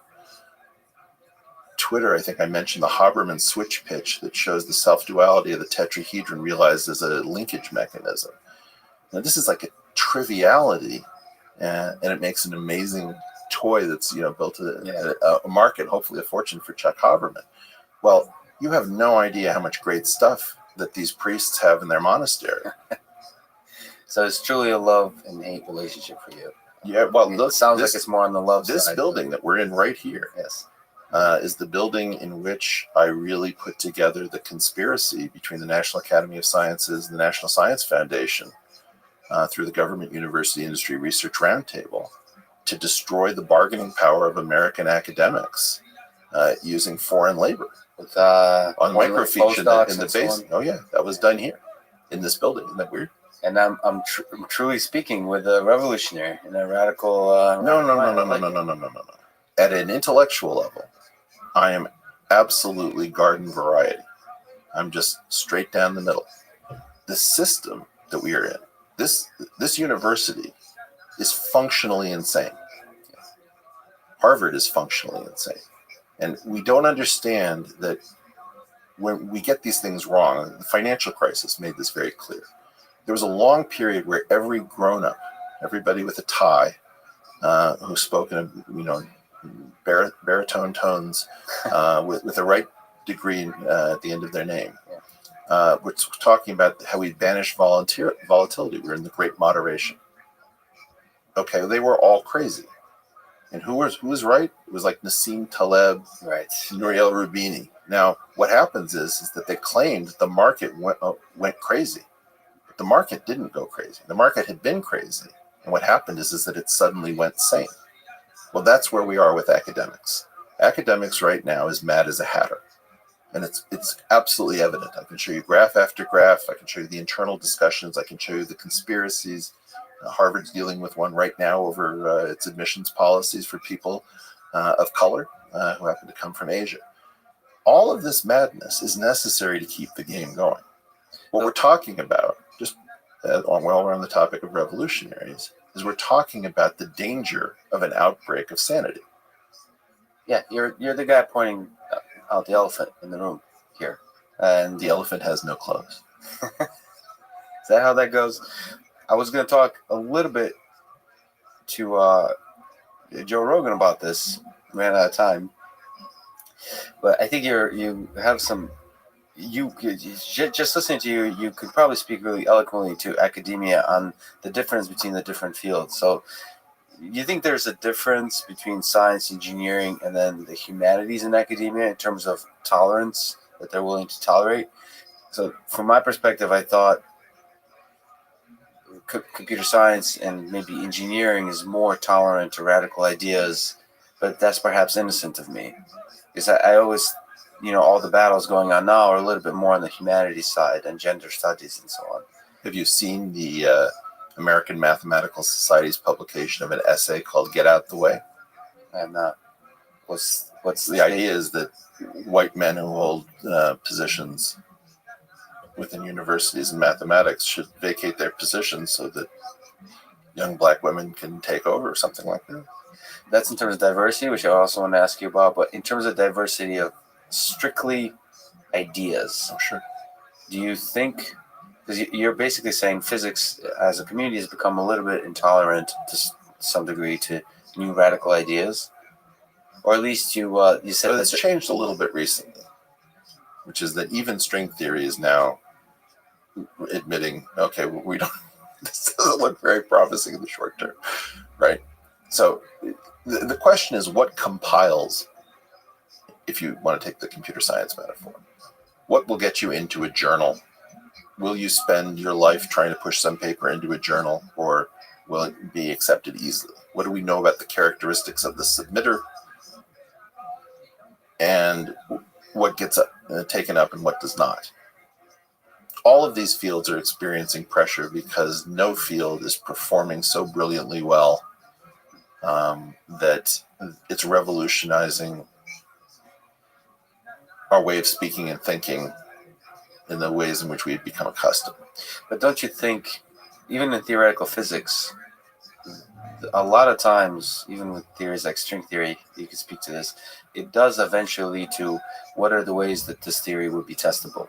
Twitter, I think I mentioned the Habermas switch pitch that shows the self-duality of the tetrahedron realized as a linkage mechanism. Now, this is like a triviality, and it makes an amazing toy that's built a market, hopefully a fortune for Chuck Habermas. Well, you have no idea how much great stuff that these priests have in their monastery. So it's truly a love and hate relationship for you. Yeah, well, It sounds like it's more on the love side. This building that we're in right here, Yes. is the building in which I really put together the conspiracy between the National Academy of Sciences and the National Science Foundation through the Government University Industry Research Roundtable to destroy the bargaining power of American academics using foreign labor. With On microfiche postdocs in the and so base. on. Oh yeah, that was done here in this building. Isn't that weird? And I'm truly speaking with a revolutionary and a radical. No. At an intellectual level, I am absolutely garden variety. I'm just straight down the middle. The system that we are in, this university, is functionally insane. Harvard is functionally insane, and we don't understand that when we get these things wrong. The financial crisis made this very clear. There was a long period where every grown-up, everybody with a tie, who spoke in baritone tones, with the right degree at the end of their name, we're talking about how we banished volatility. We're in the Great Moderation. Okay, they were all crazy, and who was right? It was like Nassim Taleb, Right. Nouriel Roubini. Now, what happens is that they claimed the market went crazy. The market didn't go crazy. The market had been crazy. And what happened is that it suddenly went sane. Well, that's where we are with academics. Academics right now is mad as a hatter. And it's absolutely evident. I can show you graph after graph. I can show you the internal discussions. I can show you the conspiracies. Harvard's dealing with one right now over its admissions policies for people of color who happen to come from Asia. All of this madness is necessary to keep the game going. What we're talking about, just while we're on the topic of revolutionaries, is we're talking about the danger of an outbreak of sanity. Yeah, you're the guy pointing out the elephant in the room here, and The elephant has no clothes. is that how that goes? I was going to talk a little bit to Joe Rogan about this. Ran out of time, but I think you have some. You could, just listening to you could probably speak really eloquently to academia on the difference between the different fields. So, you think there's a difference between science, engineering, and then the humanities in academia in terms of tolerance that they're willing to tolerate? So, from my perspective, I thought computer science and maybe engineering is more tolerant to radical ideas, but that's perhaps innocent of me, because I always, all the battles going on now are a little bit more on the humanities side and gender studies and so on. Have you seen the American Mathematical Society's publication of an essay called "Get Out the Way"? I have not. What's The idea is that white men who hold positions within universities in mathematics should vacate their positions so that young black women can take over, or something like that. That's in terms of diversity, which I also want to ask you about. But in terms of diversity of strictly ideas, I'm sure. do you think, because you're basically saying physics as a community has become a little bit intolerant to some degree to new radical ideas, or at least you said But it's changed a little bit recently, which is that even string theory is now admitting, okay, we don't. This doesn't look very promising in the short term, right? So the question is, what compiles? If you want to take the computer science metaphor, what will get you into a journal? Will you spend your life trying to push some paper into a journal, or will it be accepted easily? What do we know about the characteristics of the submitter, and what gets taken up and what does not? All of these fields are experiencing pressure because no field is performing so brilliantly well that it's revolutionizing our way of speaking and thinking in the ways in which we've become accustomed. But don't you think, even in theoretical physics, a lot of times, even with theories like string theory, you can speak to this, it does eventually lead to what are the ways that this theory would be testable?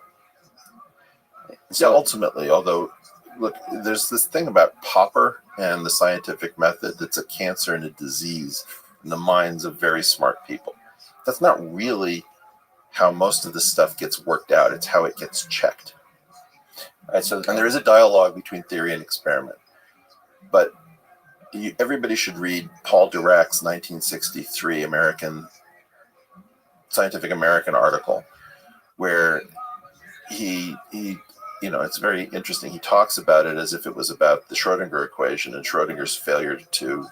So ultimately, although, look, there's this thing about Popper and the scientific method that's a cancer and a disease in the minds of very smart people. That's not really how most of this stuff gets worked out. It's how it gets checked. Right. So And there is a dialogue between theory and experiment. But everybody should read Paul Dirac's 1963 Scientific American article, where he it's very interesting. He talks about it as if it was about the Schrodinger equation and Schrodinger's failure to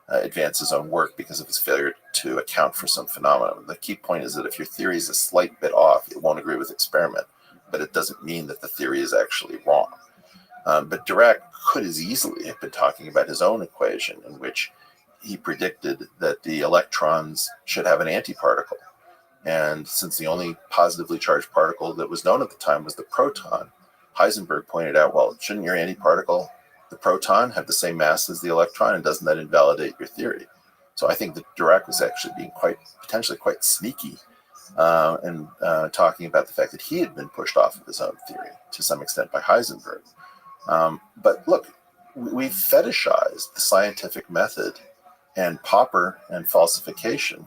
advance his own work because of his failure to account for some phenomenon. The key point is that if your theory is a slight bit off, it won't agree with experiment, but it doesn't mean that the theory is actually wrong. But Dirac could as easily have been talking about his own equation, in which he predicted that the electrons should have an antiparticle. And since the only positively charged particle that was known at the time was the proton, Heisenberg pointed out, well, shouldn't your antiparticle, the proton, have the same mass as the electron, and doesn't that invalidate your theory? So I think that Dirac was actually being potentially quite sneaky and talking about the fact that he had been pushed off of his own theory to some extent by Heisenberg. But look, we've fetishized the scientific method and Popper and falsification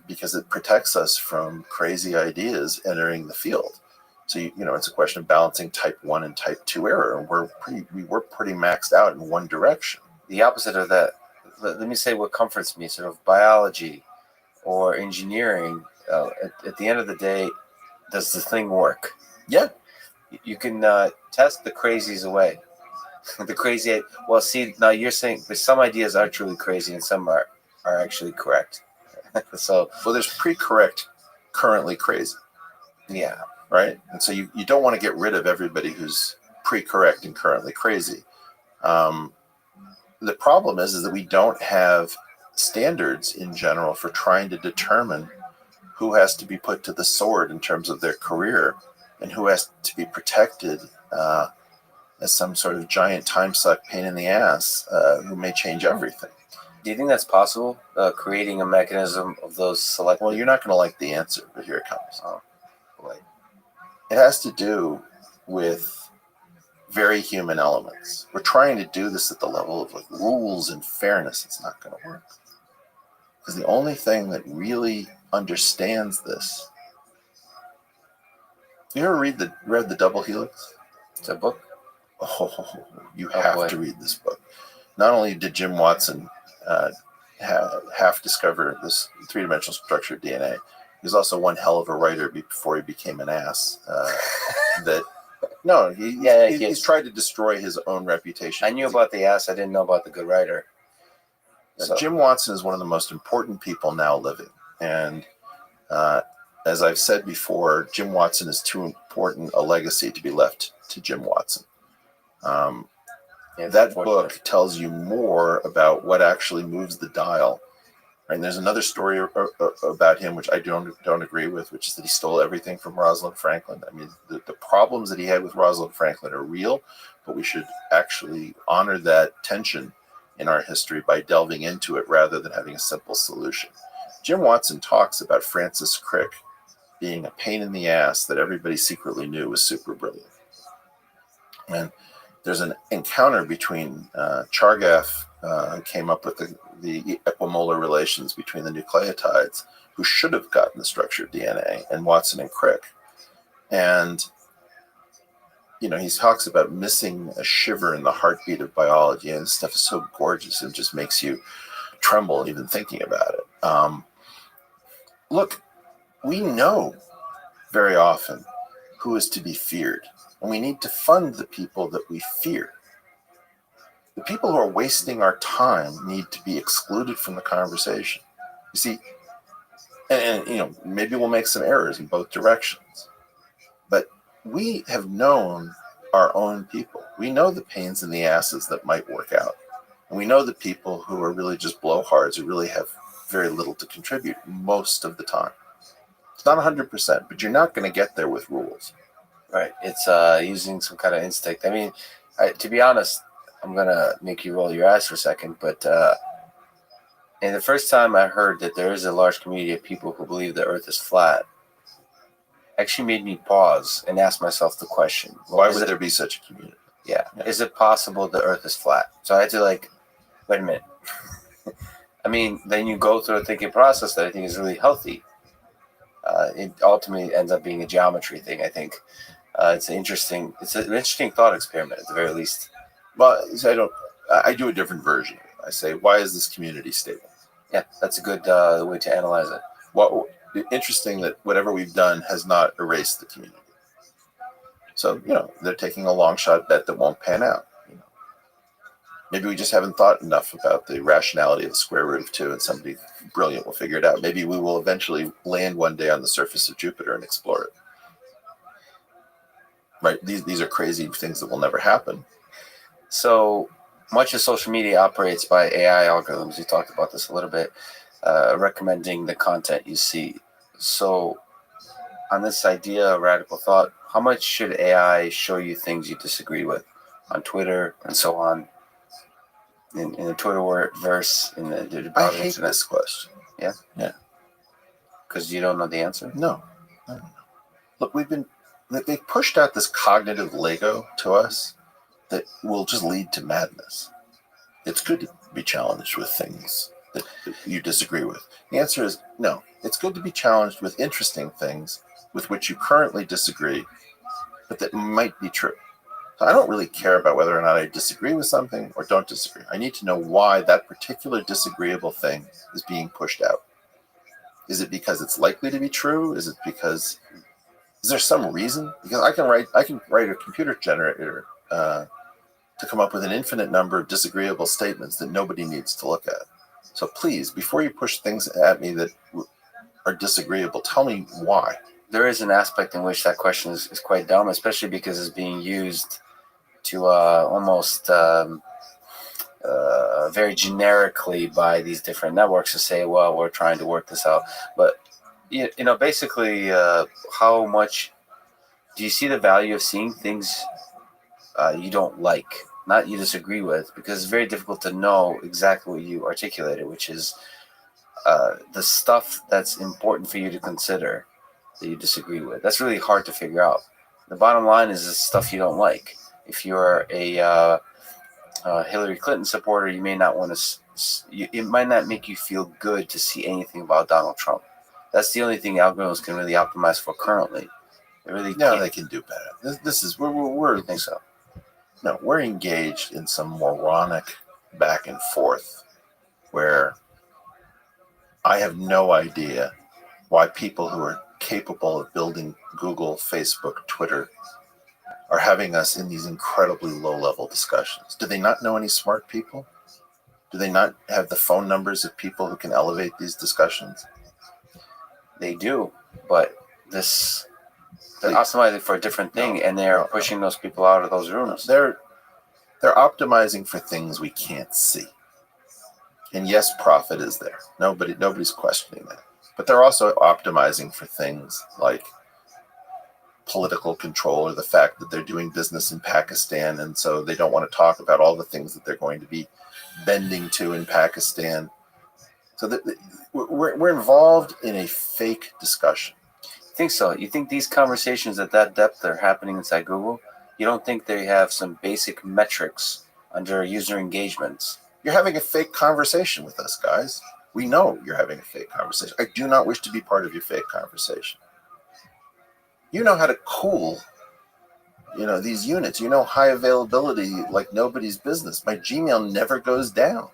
because it protects us from crazy ideas entering the field. So, it's a question of balancing type 1 and type 2 error. And we were pretty maxed out in one direction. the opposite of that, let me say what comforts me, sort of biology or engineering, at the end of the day, does the thing work? Yeah. You can test the crazies away. The crazy, well, see, now you're saying that some ideas are truly crazy and some are actually correct. So, well, there's pre-correct, currently crazy. Yeah. Right? And so you don't want to get rid of everybody who's pre-correct and currently crazy. The problem is that we don't have standards in general for trying to determine who has to be put to the sword in terms of their career and who has to be protected as some sort of giant time suck pain in the ass who may change everything. Do you think that's possible? Creating a mechanism of those select. Well, you're not going to like the answer, but here it comes. Oh, boy. It has to do with very human elements. We're trying to do this at the level of like rules and fairness. It's not going to work. Because the only thing that really understands this. You ever read the Double Helix? It's a book? Oh, you have boy. to read this book. Not only did Jim Watson half discover this three-dimensional structure of DNA, he was also one hell of a writer before he became an ass. He's tried to destroy his own reputation. I knew about the ass. I didn't know about the good writer. So. Jim Watson is one of the most important people now living. And as I've said before, Jim Watson is too important a legacy to be left to Jim Watson. That book tells you more about what actually moves the dial. And there's another story about him which I don't agree with, which is that he stole everything from Rosalind Franklin. I mean, the problems that he had with Rosalind Franklin are real, but we should actually honor that tension in our history by delving into it rather than having a simple solution. Jim Watson talks about Francis Crick being a pain in the ass that everybody secretly knew was super brilliant. And there's an encounter between Chargaff, who came up with the equimolar relations between the nucleotides, who should have gotten the structure of DNA, and Watson and Crick. And, he talks about missing a shiver in the heartbeat of biology, and this stuff is so gorgeous, it just makes you tremble even thinking about it. Look, we know very often who is to be feared, and we need to fund the people that we fear. The people who are wasting our time need to be excluded from the conversation. You see, and maybe we'll make some errors in both directions, but we have known our own people. We know the pains in the asses that might work out, and we know the people who are really just blowhards who really have very little to contribute most of the time. It's not 100%, but you're not going to get there with rules. Right. It's using some kind of instinct. I mean, to be honest, I'm going to make you roll your eyes for a second, but and the first time I heard that there is a large community of people who believe the earth is flat actually made me pause and ask myself the question. Why would there be such a community? Yeah. Is it possible the earth is flat? So I had to wait a minute. I mean, then you go through a thinking process that I think is really healthy. It ultimately ends up being a geometry thing, I think. It's an interesting thought experiment at the very least. Well, I do a different version. I say, why is this community stable? Yeah, that's a good way to analyze it. Well, interesting that whatever we've done has not erased the community. So, they're taking a long shot bet that won't pan out. Maybe we just haven't thought enough about the rationality of the square root of 2, and somebody brilliant will figure it out. Maybe we will eventually land one day on the surface of Jupiter and explore it. Right? These are crazy things that will never happen. So much of social media operates by AI algorithms. We talked about this a little bit, recommending the content you see. So on this idea of radical thought, how much should AI show you things you disagree with on Twitter and so on? In the Twitter verse, in the I hate this question. Yeah? Yeah. Because you don't know the answer? No. Look, they pushed out this cognitive Lego to us that will just lead to madness. It's good to be challenged with things that you disagree with. The answer is no. It's good to be challenged with interesting things with which you currently disagree, but that might be true. So I don't really care about whether or not I disagree with something or don't disagree. I need to know why that particular disagreeable thing is being pushed out. Is it because it's likely to be true? Is there some reason? Because I can write a computer generator to come up with an infinite number of disagreeable statements that nobody needs to look at. So please, before you push things at me that are disagreeable, tell me why. There is an aspect in which that question is quite dumb, especially because it's being used to almost very generically by these different networks to say, well, we're trying to work this out. But, basically, how much do you see the value of seeing things you don't like, not you disagree with? Because it's very difficult to know exactly what you articulated, which is the stuff that's important for you to consider that you disagree with. That's really hard to figure out. The bottom line is the stuff you don't like. If you're a Hillary Clinton supporter, you may not want to. It might not make you feel good to see anything about Donald Trump. That's the only thing algorithms can really optimize for currently. They really can't. They can do better. This is we're I think so. No, we're engaged in some moronic back and forth where I have no idea why people who are capable of building Google, Facebook, Twitter are having us in these incredibly low-level discussions. Do they not know any smart people? Do they not have the phone numbers of people who can elevate these discussions? They do, but they're optimizing for a different thing, and they're pushing those people out of those rooms. They're optimizing for things we can't see. And yes, profit is there. Nobody's questioning that. But they're also optimizing for things like political control, or the fact that they're doing business in Pakistan, and so they don't want to talk about all the things that they're going to be bending to in Pakistan. So we're involved in a fake discussion. I think so. You think these conversations at that depth are happening inside Google? You don't think they have some basic metrics under user engagements? You're having a fake conversation with us, guys. We know you're having a fake conversation. I do not wish to be part of your fake conversation. You know how to cool, these units. High availability like nobody's business. My Gmail never goes down.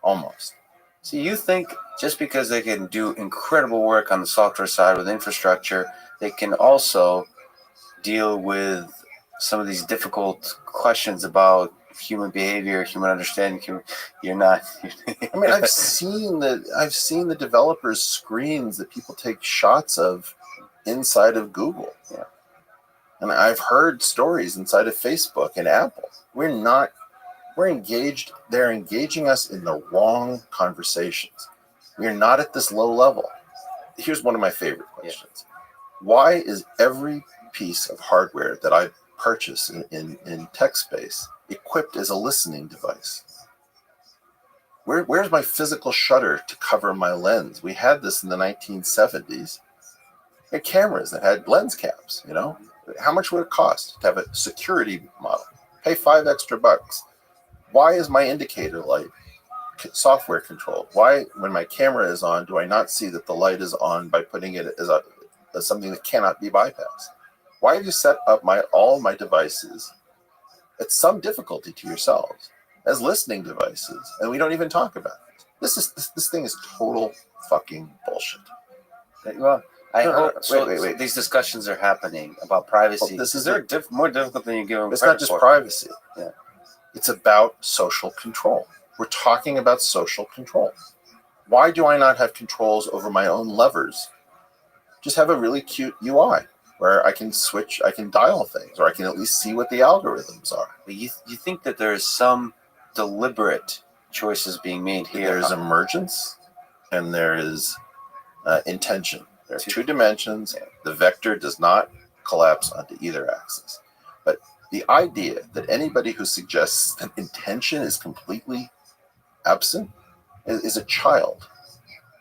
Almost. So you think just because they can do incredible work on the software side with infrastructure, they can also deal with some of these difficult questions about human behavior, human understanding? You're not. I mean, I've seen the developers' screens that people take shots of inside of Google. Yeah. And I've heard stories inside of Facebook and Apple. We're engaged. They're engaging us in the wrong conversations. We're not at this low level. Here's one of my favorite questions. Yeah. Why is every piece of hardware that I purchase in tech space equipped as a listening device? Where's my physical shutter to cover my lens? We had this in the 1970s. We had cameras that had lens caps, How much would it cost to have a security model? Pay $5 extra. Why is my indicator light software controlled? Why, when my camera is on, do I not see that the light is on by putting it as something that cannot be bypassed? Why have you set up all my devices at some difficulty to yourselves as listening devices, and we don't even talk about it? This thing is total fucking bullshit. Well, I No, hope wait. these discussions are happening about privacy. Well, They're more difficult than you give them It's credit not just for. privacy. Yeah. It's about social control. We're talking about social control. Why do I not have controls over my own levers? Just have a really cute UI where I can switch, I can dial things, or I can at least see what the algorithms are. But you think that there is some deliberate choices being made here? There's emergence and there is intention. There are two dimensions. The vector does not collapse onto either axis. But the idea that anybody who suggests that intention is completely absent is a child.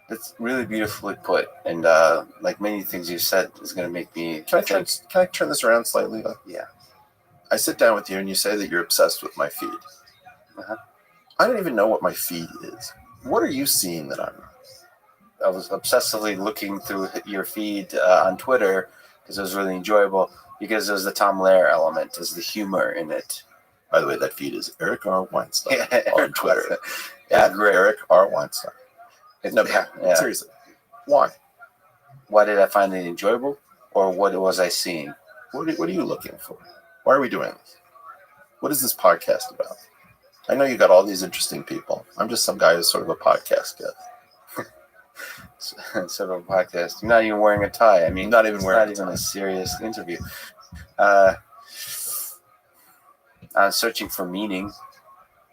That's really beautifully put, and like many things you said is going to make me. Can I turn this around slightly? Yeah. I sit down with you and you say that you're obsessed with my feed. Uh-huh. I don't even know what my feed is. What are you seeing that I'm not? I was obsessively looking through your feed on Twitter because it was really enjoyable, because there's the Tom Lehrer element, there's the humor in it. By the way, that feed is Eric R. Weinstein on Twitter. That's great. Eric R. Weinstein. No, seriously. Why? Why did I find it enjoyable? Or what was I seeing? What are you looking for? Why are we doing this? What is this podcast about? I know you got all these interesting people. I'm just some guy who's sort of a podcast guy. Sort of a podcast. You're not even wearing a tie. I mean, not even wearing a serious interview. I'm searching for meaning,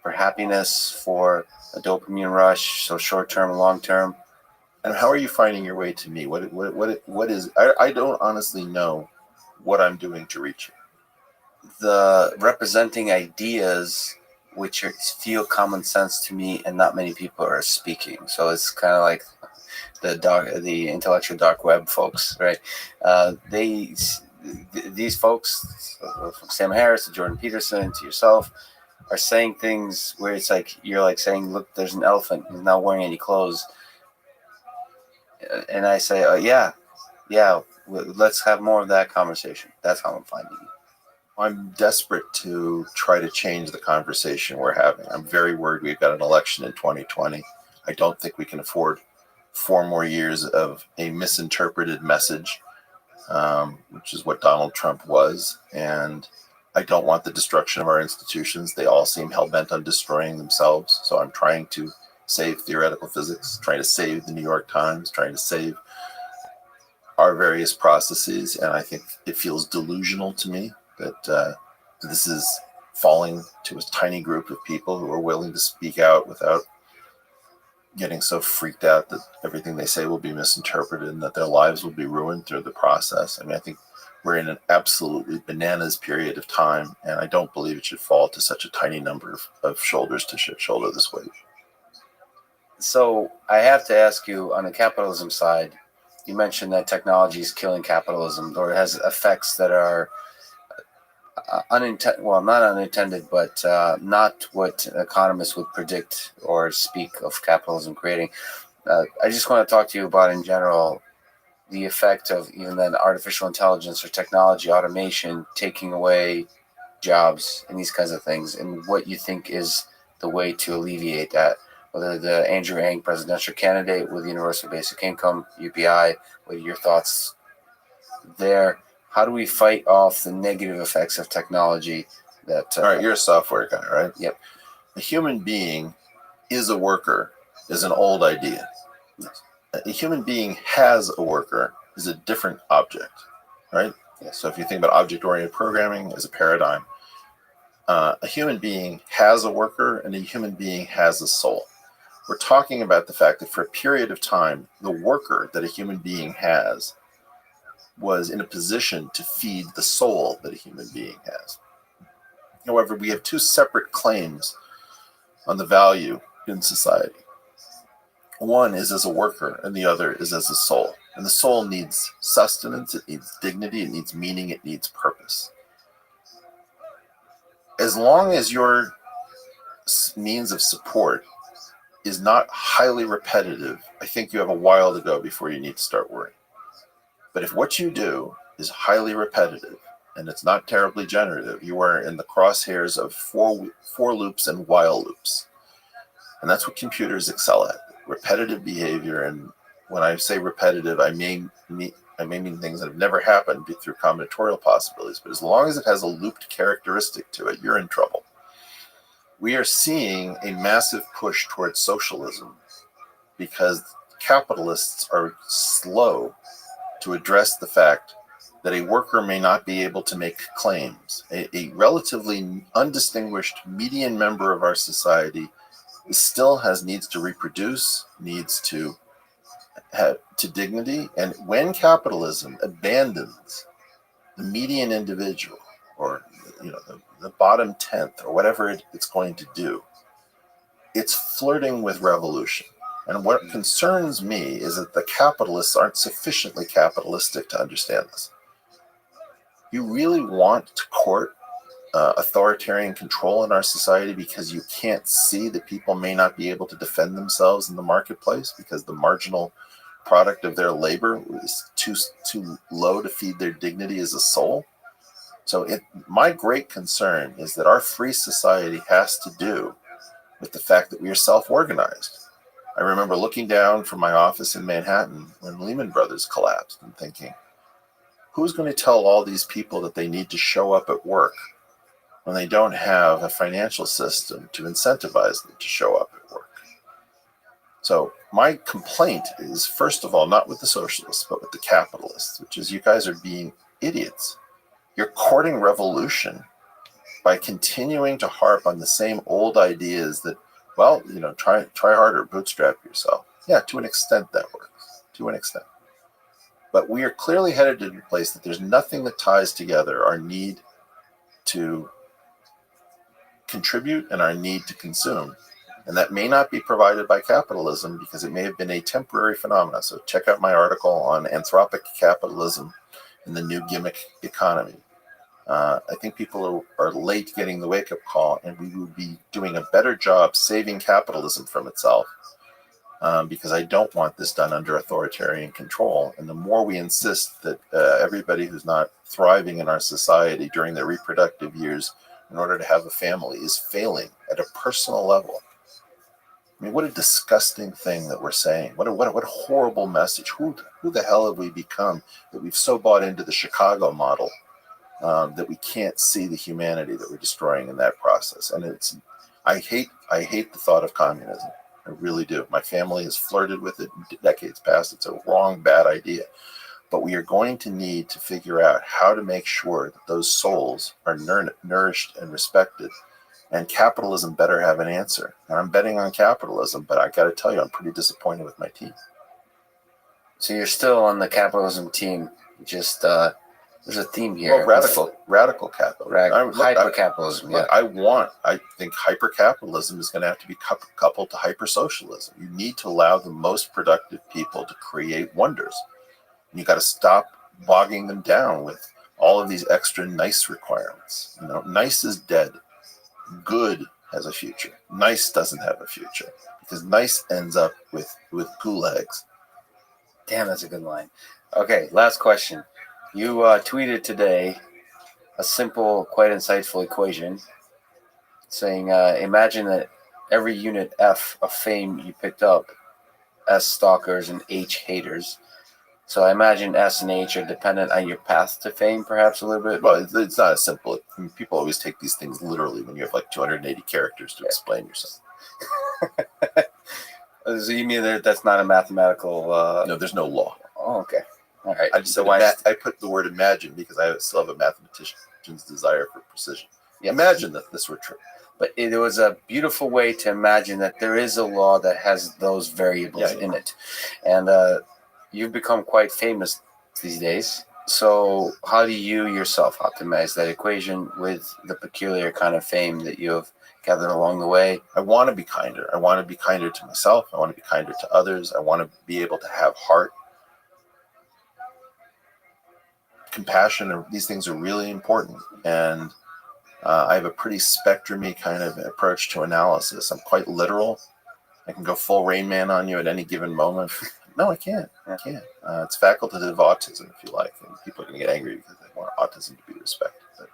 for happiness, for a dopamine rush, so short term and long term. And how are you finding your way to me? What is? I don't honestly know what I'm doing to reach you. The representing ideas which feel common sense to me, and not many people are speaking. So it's kind of like the intellectual dark web folks, right? These folks, from Sam Harris to Jordan Peterson to yourself, are saying things where it's like you're like saying, "Look, there's an elephant. He's not wearing any clothes." And I say, yeah, let's have more of that conversation. That's how I'm finding you. I'm desperate to try to change the conversation we're having. I'm very worried we've got an election in 2020. I don't think we can afford 4 more years of a misinterpreted message, which is what Donald Trump was. And I don't want the destruction of our institutions. They all seem hell-bent on destroying themselves. So I'm trying to save theoretical physics, trying to save the New York Times, trying to save our various processes. And I think it feels delusional to me that this is falling to a tiny group of people who are willing to speak out without getting so freaked out that everything they say will be misinterpreted and that their lives will be ruined through the process. I mean, I think we're in an absolutely bananas period of time, and I don't believe it should fall to such a tiny number of shoulders to shoulder this weight. So I have to ask you, on the capitalism side, you mentioned that technology is killing capitalism, or it has effects that are not unintended, but not what economists would predict or speak of capitalism creating. I just want to talk to you about, in general, the effect of even then artificial intelligence or technology, automation, taking away jobs and these kinds of things, and what you think is the way to alleviate that. Whether the Andrew Yang presidential candidate with universal basic income, UBI, what are your thoughts there? How do we fight off the negative effects of technology? All right, you're a software guy, right? Yep. A human being is a worker is an old idea. Yes. A human being has a worker is a different object, right? Yes. So if you think about object-oriented programming as a paradigm, a human being has a worker and a human being has a soul. We're talking about the fact that for a period of time, the worker that a human being has was in a position to feed the soul that a human being has. However, we have 2 separate claims on the value in society. One is as a worker, and the other is as a soul. And the soul needs sustenance, it needs dignity, it needs meaning, it needs purpose. As long as your means of support is not highly repetitive, I think you have a while to go before you need to start worrying. But if what you do is highly repetitive and it's not terribly generative, you are in the crosshairs of for loops and while loops. And that's what computers excel at, repetitive behavior. And when I say repetitive, I may mean things that have never happened through combinatorial possibilities, but as long as it has a looped characteristic to it, you're in trouble. We are seeing a massive push towards socialism because capitalists are slow to address the fact that a worker may not be able to make claims. A relatively undistinguished median member of our society still needs to reproduce, needs to have to dignity. And when capitalism abandons the median individual, or the bottom tenth, or whatever it's going to do, it's flirting with revolution. And what concerns me is that the capitalists aren't sufficiently capitalistic to understand this. You really want to court authoritarian control in our society because you can't see that people may not be able to defend themselves in the marketplace because the marginal product of their labor is too low to feed their dignity as a soul. So my great concern is that our free society has to do with the fact that we are self-organized. I remember looking down from my office in Manhattan when Lehman Brothers collapsed and thinking, who's going to tell all these people that they need to show up at work when they don't have a financial system to incentivize them to show up at work? So my complaint is, first of all, not with the socialists, but with the capitalists, which is you guys are being idiots. You're courting revolution by continuing to harp on the same old ideas that, well, try harder, bootstrap yourself. Yeah, to an extent that works, to an extent. But we are clearly headed to a place that there's nothing that ties together our need to contribute and our need to consume. And that may not be provided by capitalism because it may have been a temporary phenomenon. So check out my article on anthropic capitalism and the new gimmick economy. I think people are late getting the wake-up call, and we would be doing a better job saving capitalism from itself because I don't want this done under authoritarian control. And the more we insist that everybody who's not thriving in our society during their reproductive years in order to have a family is failing at a personal level. I mean, what a disgusting thing that we're saying. What a horrible message. Who the hell have we become that we've so bought into the Chicago model that we can't see the humanity that we're destroying in that process? And I hate the thought of communism. I really do. My family has flirted with it in decades past. It's a wrong, bad idea. But we are going to need to figure out how to make sure that those souls are nourished and respected. And capitalism better have an answer. And I'm betting on capitalism, but I got to tell you, I'm pretty disappointed with my team. So you're still on the capitalism team. Just there's a theme here. Well, radical capitalism. Hyper-capitalism, yeah. I think hyper-capitalism is going to have to be coupled to hyper-socialism. You need to allow the most productive people to create wonders. And you got to stop bogging them down with all of these extra nice requirements. Nice is dead. Good has a future. Nice doesn't have a future because nice ends up with gulags. Damn, that's a good line. Okay, last question. You tweeted today a simple, quite insightful equation saying, imagine that every unit F of fame you picked up, S stalkers and H haters. So I imagine S and H are dependent on your path to fame, perhaps a little bit. Well, it's not as simple. I mean, people always take these things literally when you have like 280 characters to explain yourself. So you mean that's not a mathematical... No, there's no law. Oh, okay. All right. I put the word imagine because I still have a mathematician's desire for precision. Yes. Imagine that this were true. But it was a beautiful way to imagine that there is a law that has those variables in it. And you've become quite famous these days. So how do you yourself optimize that equation with the peculiar kind of fame that you have gathered along the way? I want to be kinder. I want to be kinder to myself. I want to be kinder to others. I want to be able to have heart. Compassion, and these things are really important. And I have a pretty spectrum-y kind of approach to analysis. I'm quite literal. I can go full Rain Man on you at any given moment. No, I can't. I can't. It's facultative autism, if you like, and people are going to get angry because they want autism to be respected. But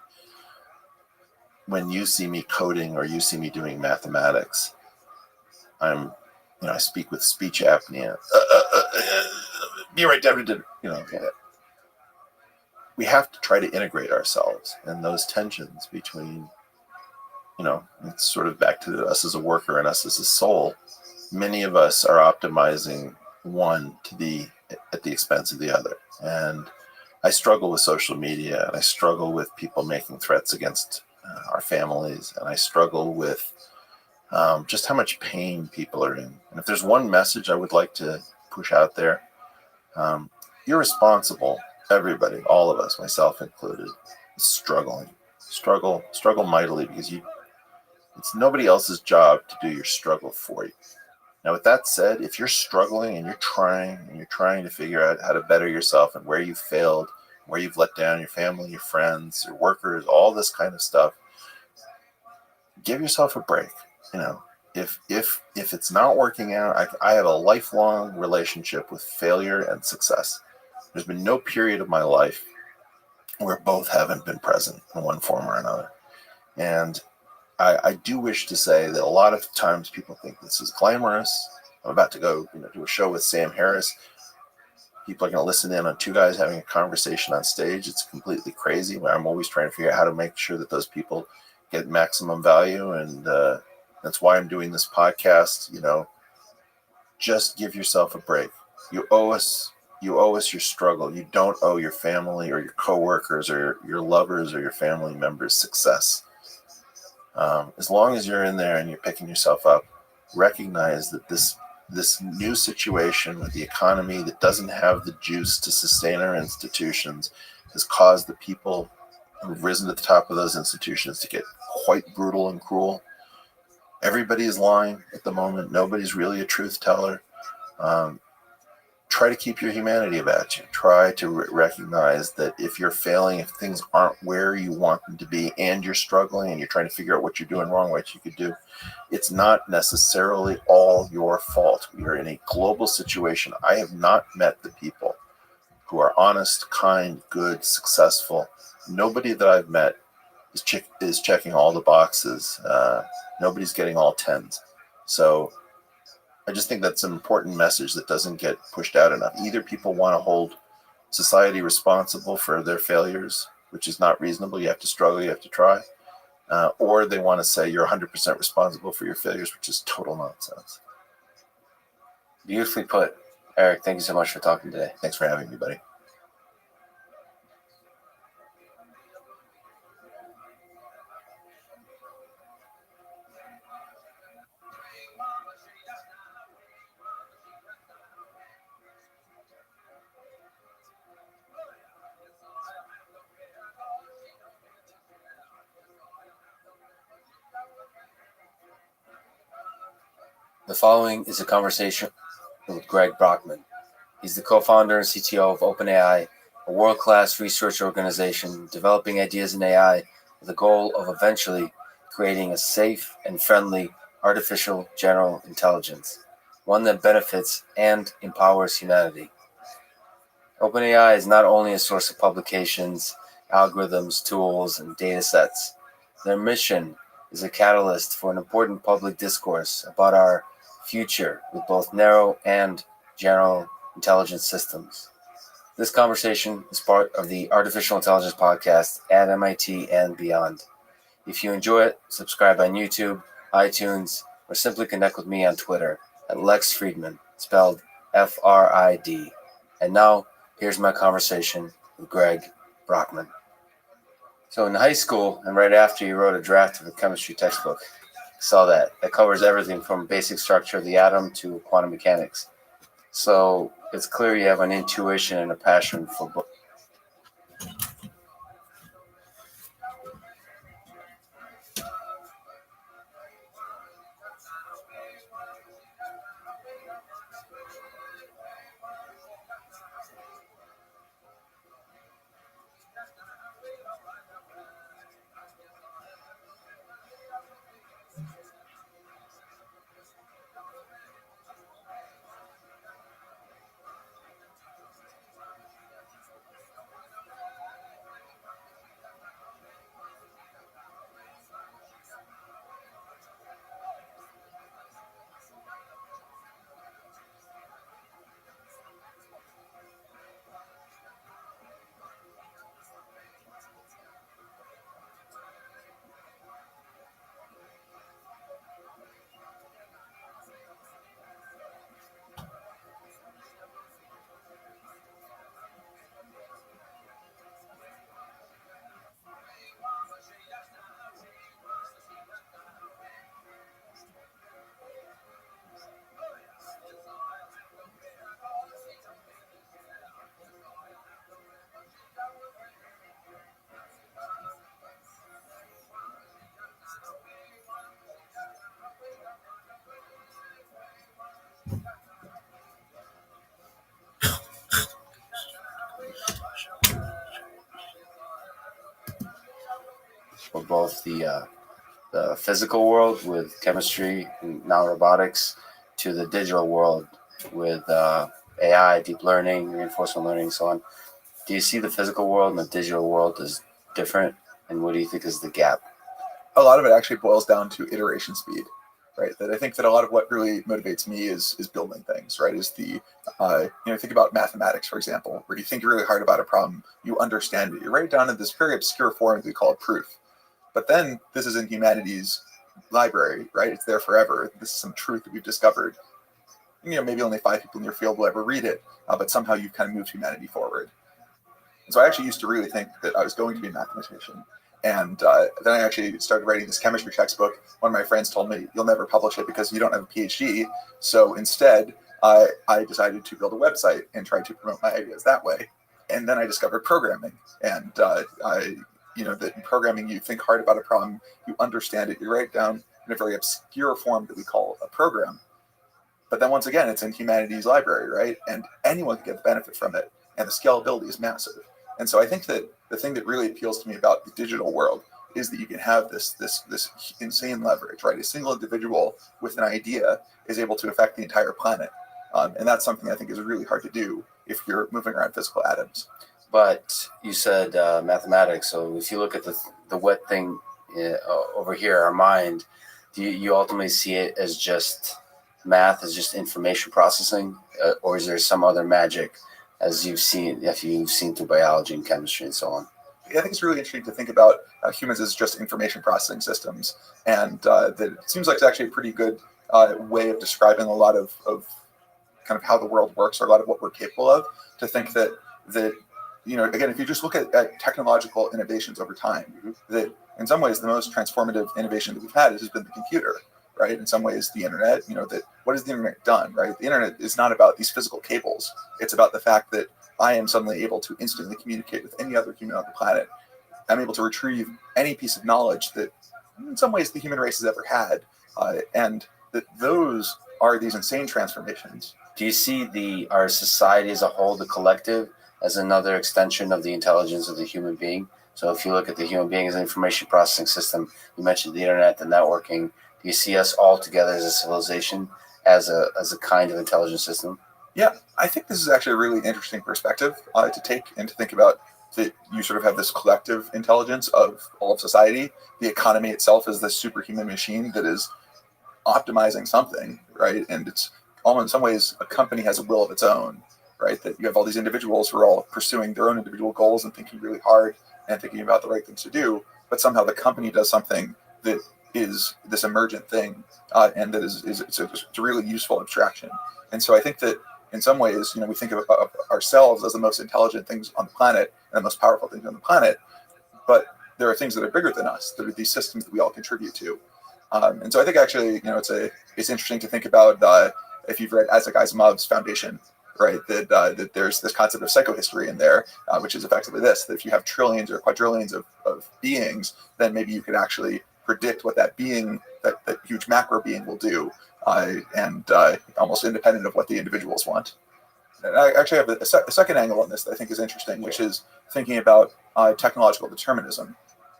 when you see me coding or you see me doing mathematics, I speak with speech apnea. Be right down to we have to try to integrate ourselves, and those tensions between, it's sort of back to us as a worker and us as a soul. Many of us are optimizing one to be at the expense of the other. And I struggle with social media, and I struggle with people making threats against our families, and I struggle with just how much pain people are in. And if there's one message I would like to push out there, you're responsible. Everybody, all of us, myself included, is struggling. Struggle mightily, because it's nobody else's job to do your struggle for you. Now, with that said, if you're struggling and you're trying to figure out how to better yourself and where you failed, where you've let down your family, your friends, your workers, all this kind of stuff, give yourself a break. If it's not working out, I have a lifelong relationship with failure and success. There's been no period of my life where both haven't been present in one form or another. And I do wish to say that a lot of times people think this is glamorous. I'm about to go do a show with Sam Harris. People are going to listen in on two guys having a conversation on stage. It's completely crazy. I'm always trying to figure out how to make sure that those people get maximum value. And that's why I'm doing this podcast. Just give yourself a break. You owe us your struggle. You don't owe your family or your coworkers or your lovers or your family members success. As long as you're in there and you're picking yourself up, recognize that this new situation with the economy that doesn't have the juice to sustain our institutions has caused the people who've risen to the top of those institutions to get quite brutal and cruel. Everybody is lying at the moment. Nobody's really a truth teller. Try to keep your humanity about you. Try to recognize that if you're failing, if things aren't where you want them to be, and you're struggling and you're trying to figure out what you're doing wrong, what you could do, it's not necessarily all your fault. We are in a global situation. I have not met the people who are honest, kind, good, successful. Nobody that I've met is checking all the boxes. Nobody's getting all 10s. So I just think that's an important message that doesn't get pushed out enough. Either people want to hold society responsible for their failures, which is not reasonable. You have to struggle, you have to try. Or they want to say you're 100% responsible for your failures, which is total nonsense. Beautifully put. Eric, thank you so much for talking today. Thanks for having me, buddy. The following is a conversation with Greg Brockman. He's the co-founder and CTO of OpenAI, a world-class research organization developing ideas in AI with the goal of eventually creating a safe and friendly artificial general intelligence, one that benefits and empowers humanity. OpenAI is not only a source of publications, algorithms, tools, and data sets. Their mission is a catalyst for an important public discourse about our future with both narrow and general intelligence systems. This conversation is part of the Artificial Intelligence Podcast at MIT and beyond. If you enjoy it, subscribe on YouTube, iTunes, or simply connect with me on Twitter at Lex Friedman, spelled F-R-I-D. And now, here's my conversation with Greg Brockman. So in high school, and right after, you wrote a draft of a chemistry textbook. I saw that. That covers everything from basic structure of the atom to quantum mechanics. So it's clear you have an intuition and a passion for books. both the physical world with chemistry and now robotics to the digital world with AI, deep learning, reinforcement learning, and so on. Do you see the physical world and the digital world as different? And what do you think is the gap? A lot of it actually boils down to iteration speed, right? That I think that a lot of what really motivates me is building things, right? Is the think about mathematics, for example, where you think really hard about a problem, you understand it, you write it down in this very obscure form that we call a proof. But then this is in humanities library, right? It's there forever. This is some truth that we've discovered. Maybe only 5 people in your field will ever read it, but somehow you've kind of moved humanity forward. And so I actually used to really think that I was going to be a mathematician. And then I actually started writing this chemistry textbook. One of my friends told me, you'll never publish it because you don't have a PhD. So instead, I decided to build a website and try to promote my ideas that way. And then I discovered programming. And that in programming, you think hard about a problem, you understand it, you write it down in a very obscure form that we call a program. But then once again, it's in humanities library, right? And anyone can get the benefit from it. And the scalability is massive. And so I think that the thing that really appeals to me about the digital world is that you can have this insane leverage, right? A single individual with an idea is able to affect the entire planet. And that's something I think is really hard to do if you're moving around physical atoms. But you said mathematics. So if you look at the wet thing over here, our mind, do you ultimately see it as just math, as just information processing? Or is there some other magic if you've seen through biology and chemistry and so on? I think it's really interesting to think about humans as just information processing systems. And that it seems like it's actually a pretty good way of describing a lot of kind of how the world works, or a lot of what we're capable of, to think that again, if you just look at technological innovations over time, that in some ways the most transformative innovation that we've had has been the computer, right? In some ways, the internet, that what has the internet done, right? The internet is not about these physical cables. It's about the fact that I am suddenly able to instantly communicate with any other human on the planet. I'm able to retrieve any piece of knowledge that in some ways the human race has ever had. And that those are these insane transformations. Do you see our society as a whole, the collective, as another extension of the intelligence of the human being? So if you look at the human being as an information processing system, you mentioned the internet, the networking. Do you see us all together as a civilization, as a kind of intelligence system? Yeah, I think this is actually a really interesting perspective to take and to think about, that you sort of have this collective intelligence of all of society. The economy itself is this superhuman machine that is optimizing something, right? And it's in some ways a company has a will of its own, right? That you have all these individuals who are all pursuing their own individual goals and thinking really hard and thinking about the right things to do, but somehow the company does something that is this emergent thing, and that it's a really useful abstraction. And so I think that in some ways, we think of ourselves as the most intelligent things on the planet and the most powerful things on the planet, but there are things that are bigger than us. There are these systems that we all contribute to. And so I think actually, it's interesting to think about if you've read Isaac Asimov's Foundation, right? That there's this concept of psychohistory in there, which is effectively this: that if you have trillions or quadrillions of beings, then maybe you could actually predict what that being, that huge macro being, will do, and almost independent of what the individuals want. And I actually have a second angle on this that I think is interesting, which is thinking about technological determinism.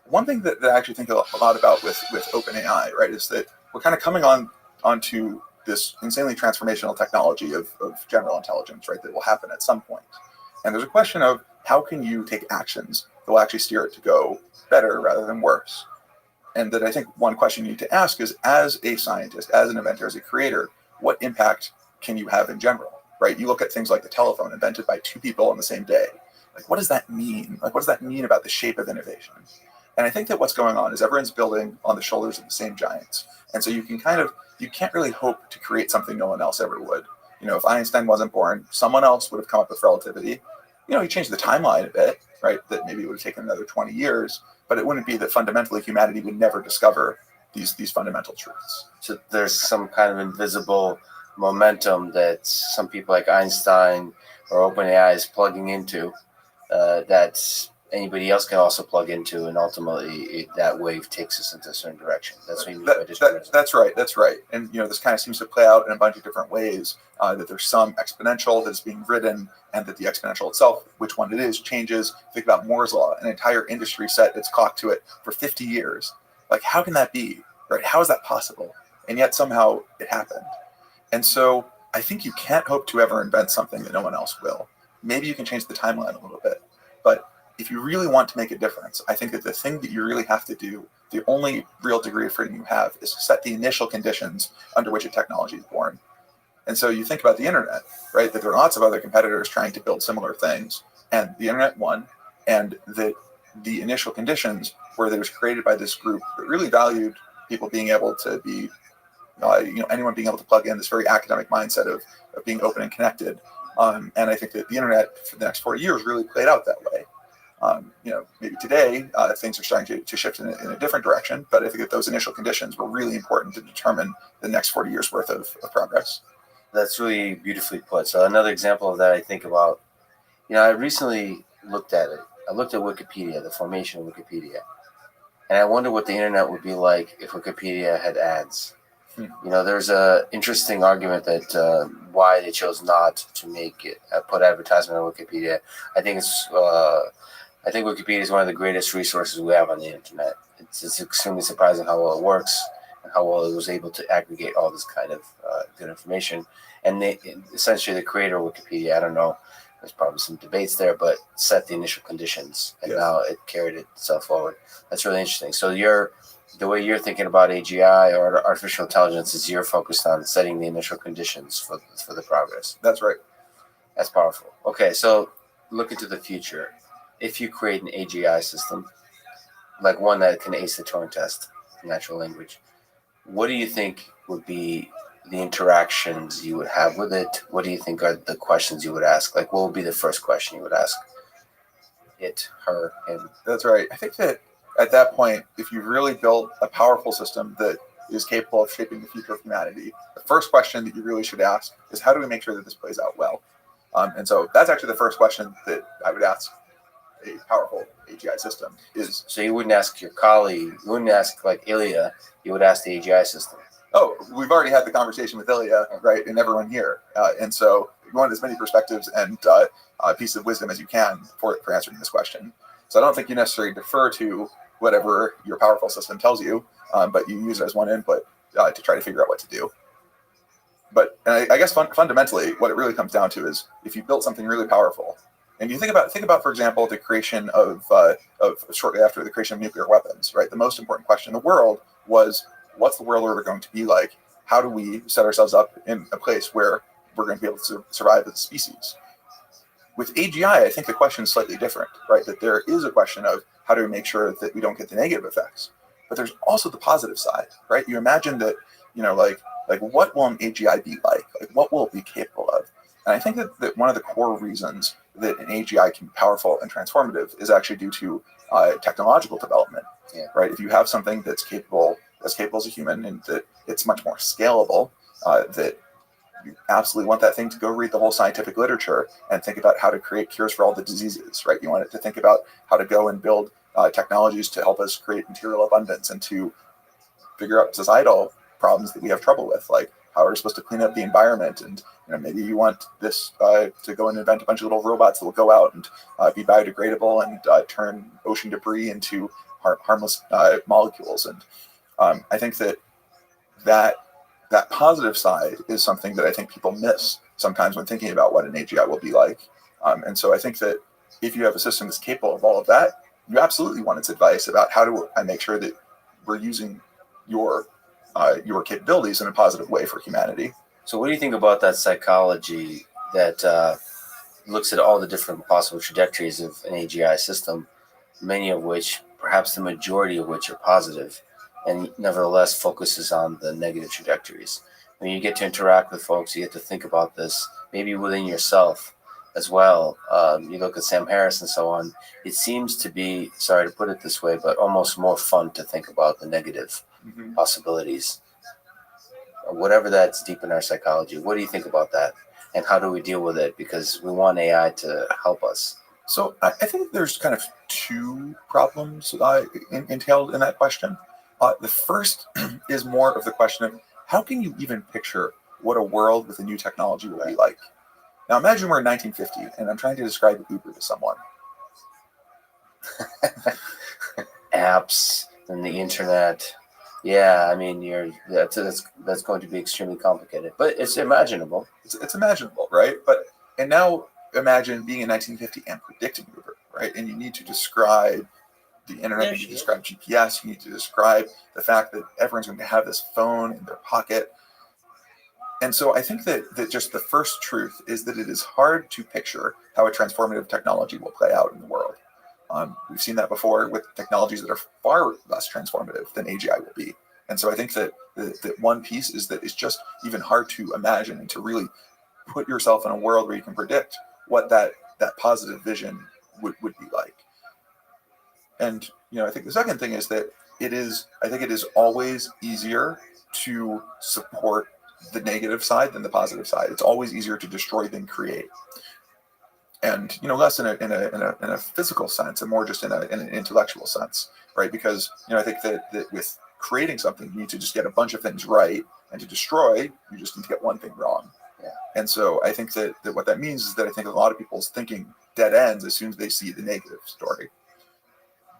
One thing that I actually think a lot about with OpenAI, right, is that we're kind of coming onto this insanely transformational technology of general intelligence, right, that will happen at some point. And there's a question of how can you take actions that will actually steer it to go better rather than worse. And that I think one question you need to ask is, as a scientist, as an inventor, as a creator, what impact can you have in general, right? You look at things like the telephone, invented by 2 people on the same day. Like, what does that mean? Like, what does that mean about the shape of innovation? And I think that what's going on is everyone's building on the shoulders of the same giants. And so you can't really hope to create something no one else ever would. If Einstein wasn't born, someone else would have come up with relativity. He changed the timeline a bit, right? That maybe it would have taken another 20 years, but it wouldn't be that fundamentally humanity would never discover these fundamental truths. So there's some kind of invisible momentum that some people like Einstein or OpenAI is plugging into, that's anybody else can also plug into, and ultimately that wave takes us into a certain direction. That's what you mean by determinism. That's right. That's right. And this kind of seems to play out in a bunch of different ways. That there's some exponential that's being ridden, and that the exponential itself, which one it is, changes. Think about Moore's law. An entire industry set its clock to it for 50 years. Like, how can that be? Right? How is that possible? And yet somehow it happened. And so I think you can't hope to ever invent something that no one else will. Maybe you can change the timeline a little bit, but if you really want to make a difference, I think that the thing that you really have to do, the only real degree of freedom you have, is to set the initial conditions under which a technology is born. And so you think about the internet, right? That there are lots of other competitors trying to build similar things, and the internet won, and that the initial conditions were that it was created by this group that really valued people being able to be, anyone being able to plug in, this very academic mindset of being open and connected. And I think that the internet for the next 40 years really played out that way. Maybe today things are starting to shift in a different direction, but I think that those initial conditions were really important to determine the next 40 years worth of progress. That's really beautifully put. So another example of that I think about, I recently looked at it. I looked at Wikipedia, the formation of Wikipedia, and I wonder what the internet would be like if Wikipedia had ads. There's a interesting argument that why they chose not to make it put advertisement on Wikipedia. I think Wikipedia is one of the greatest resources we have on the internet. It's extremely surprising how well it works and how well it was able to aggregate all this kind of good information. And essentially the creator of Wikipedia, I don't know, there's probably some debates there, but set the initial conditions, and now it carried itself forward. That's really interesting. So the way you're thinking about AGI or artificial intelligence is you're focused on setting the initial conditions for the progress. That's right. That's powerful. Okay, so look into the future. If you create an AGI system, like one that can ace the Turing test, natural language, what do you think would be the interactions you would have with it? What do you think are the questions you would ask? Like, what would be the first question you would ask it, her, him? That's right. I think that at that point, if you really built a powerful system that is capable of shaping the future of humanity, the first question that you really should ask is, how do we make sure that this plays out well? And so that's actually the first question that I would ask a powerful AGI system. Is so you wouldn't ask your colleague, you wouldn't ask like Ilya, you would ask the AGI system. Oh, we've already had the conversation with Ilya, right, and everyone here. And so you want as many perspectives and pieces of wisdom as you can for answering this question. So I don't think you necessarily defer to whatever your powerful system tells you, but you use it as one input to try to figure out what to do. But I guess fundamentally, what it really comes down to is if you built something really powerful, and you think about, for example, the creation of shortly after the creation of nuclear weapons, right? The most important question in the world was, what's the world order going to be like? How do we set ourselves up in a place where we're going to be able to survive as a species? With AGI, I think the question is slightly different, right? That there is a question of how do we make sure that we don't get the negative effects? But there's also the positive side, right? You imagine that, like what will an AGI be like? Like, what will it be capable of? And I think that one of the core reasons that an AGI can be powerful and transformative is actually due to technological development, right? If you have something that's capable as a human, and that it's much more scalable, that you absolutely want that thing to go read the whole scientific literature and think about how to create cures for all the diseases, right? You want it to think about how to go and build technologies to help us create material abundance and to figure out societal problems that we have trouble with, like how are we supposed to clean up the environment? And maybe you want this to go and invent a bunch of little robots that will go out and be biodegradable and turn ocean debris into harmless molecules. And I think that positive side is something that I think people miss sometimes when thinking about what an AGI will be like. And so I think that if you have a system that's capable of all of that, you absolutely want its advice about how do I make sure that we're using your capabilities in a positive way for humanity. So what do you think about that psychology that looks at all the different possible trajectories of an AGI system, many of which, perhaps the majority of which, are positive, and nevertheless focuses on the negative trajectories? When you get to interact with folks, you get to think about this, maybe within yourself as well. You look at Sam Harris and so on, it seems to be, sorry to put it this way, but almost more fun to think about the negative possibilities. Whatever that's deep in our psychology. What do you think about that? And how do we deal with it? Because we want AI to help us. So I think there's kind of two problems entailed in that question. The first is more of the question of how can you even picture what a world with a new technology will be like? Now imagine we're in 1950 and I'm trying to describe Uber to someone. Apps and the internet. Yeah, I mean, that's going to be extremely complicated, but it's imaginable. It's imaginable, right? And now imagine being in 1950 and predicting Uber, right? And you need to describe the internet, you need to describe GPS, you need to describe the fact that everyone's going to have this phone in their pocket. And so I think that just the first truth is that it is hard to picture how a transformative technology will play out in the world. We've seen that before with technologies that are far less transformative than AGI will be. And so I think that one piece is that it's just even hard to imagine and to really put yourself in a world where you can predict what that positive vision would be like. And I think the second thing is that I think it is always easier to support the negative side than the positive side. It's always easier to destroy than create. And less in a physical sense and more just in an intellectual sense, right? Because I think that with creating something, you need to just get a bunch of things right, and to destroy, you just need to get one thing wrong. Yeah. And so I think that what that means is that I think a lot of people's thinking dead ends as soon as they see the negative story.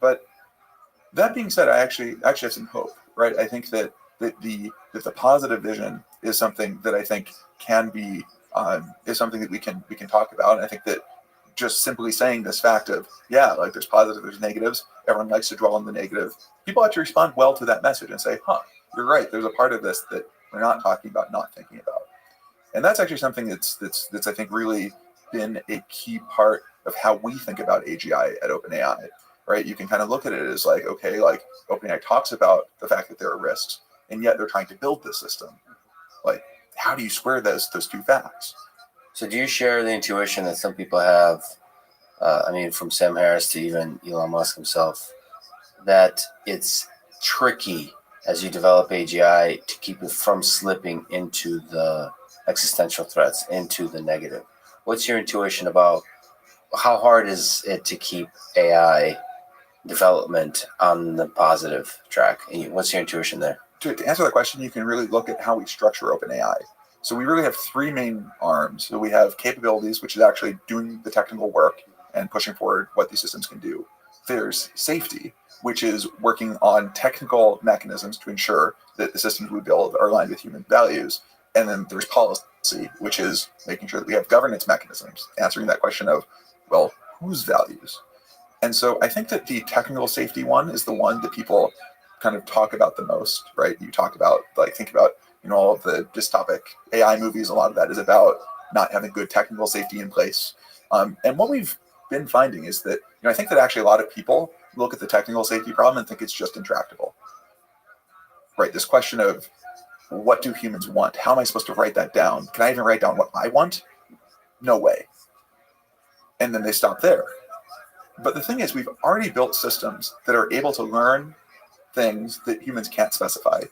But that being said, I actually have some hope, right? I think that the positive vision is something that I think can be is something that we can talk about. And I think that just simply saying this fact of, like there's positive, there's negatives, everyone likes to dwell on the negative, people have to respond well to that message and say, you're right, there's a part of this that we're not talking about, not thinking about. And that's actually something that's I think really been a key part of how we think about AGI at OpenAI, right? You can kind of look at it as like, okay, like OpenAI talks about the fact that there are risks, and yet they're trying to build this system. Like, how do you square those two facts? So do you share the intuition that some people have, from Sam Harris to even Elon Musk himself, that it's tricky as you develop AGI to keep it from slipping into the existential threats, into the negative? What's your intuition about how hard is it to keep AI development on the positive track? What's your intuition there? To answer that question, you can really look at how we structure OpenAI. So we really have three main arms. So we have capabilities, which is actually doing the technical work and pushing forward what these systems can do. There's safety, which is working on technical mechanisms to ensure that the systems we build are aligned with human values. And then there's policy, which is making sure that we have governance mechanisms, answering that question of, well, whose values? And so I think that the technical safety one is the one that people kind of talk about the most, right? You talk about, think about, all of the dystopic AI movies. A lot of that is about not having good technical safety in place. And what we've been finding is that, I think that actually a lot of people look at the technical safety problem and think it's just intractable, right? This question of what do humans want? How am I supposed to write that down? Can I even write down what I want? No way. And then they stop there. But the thing is, we've already built systems that are able to learn things that humans can't specify.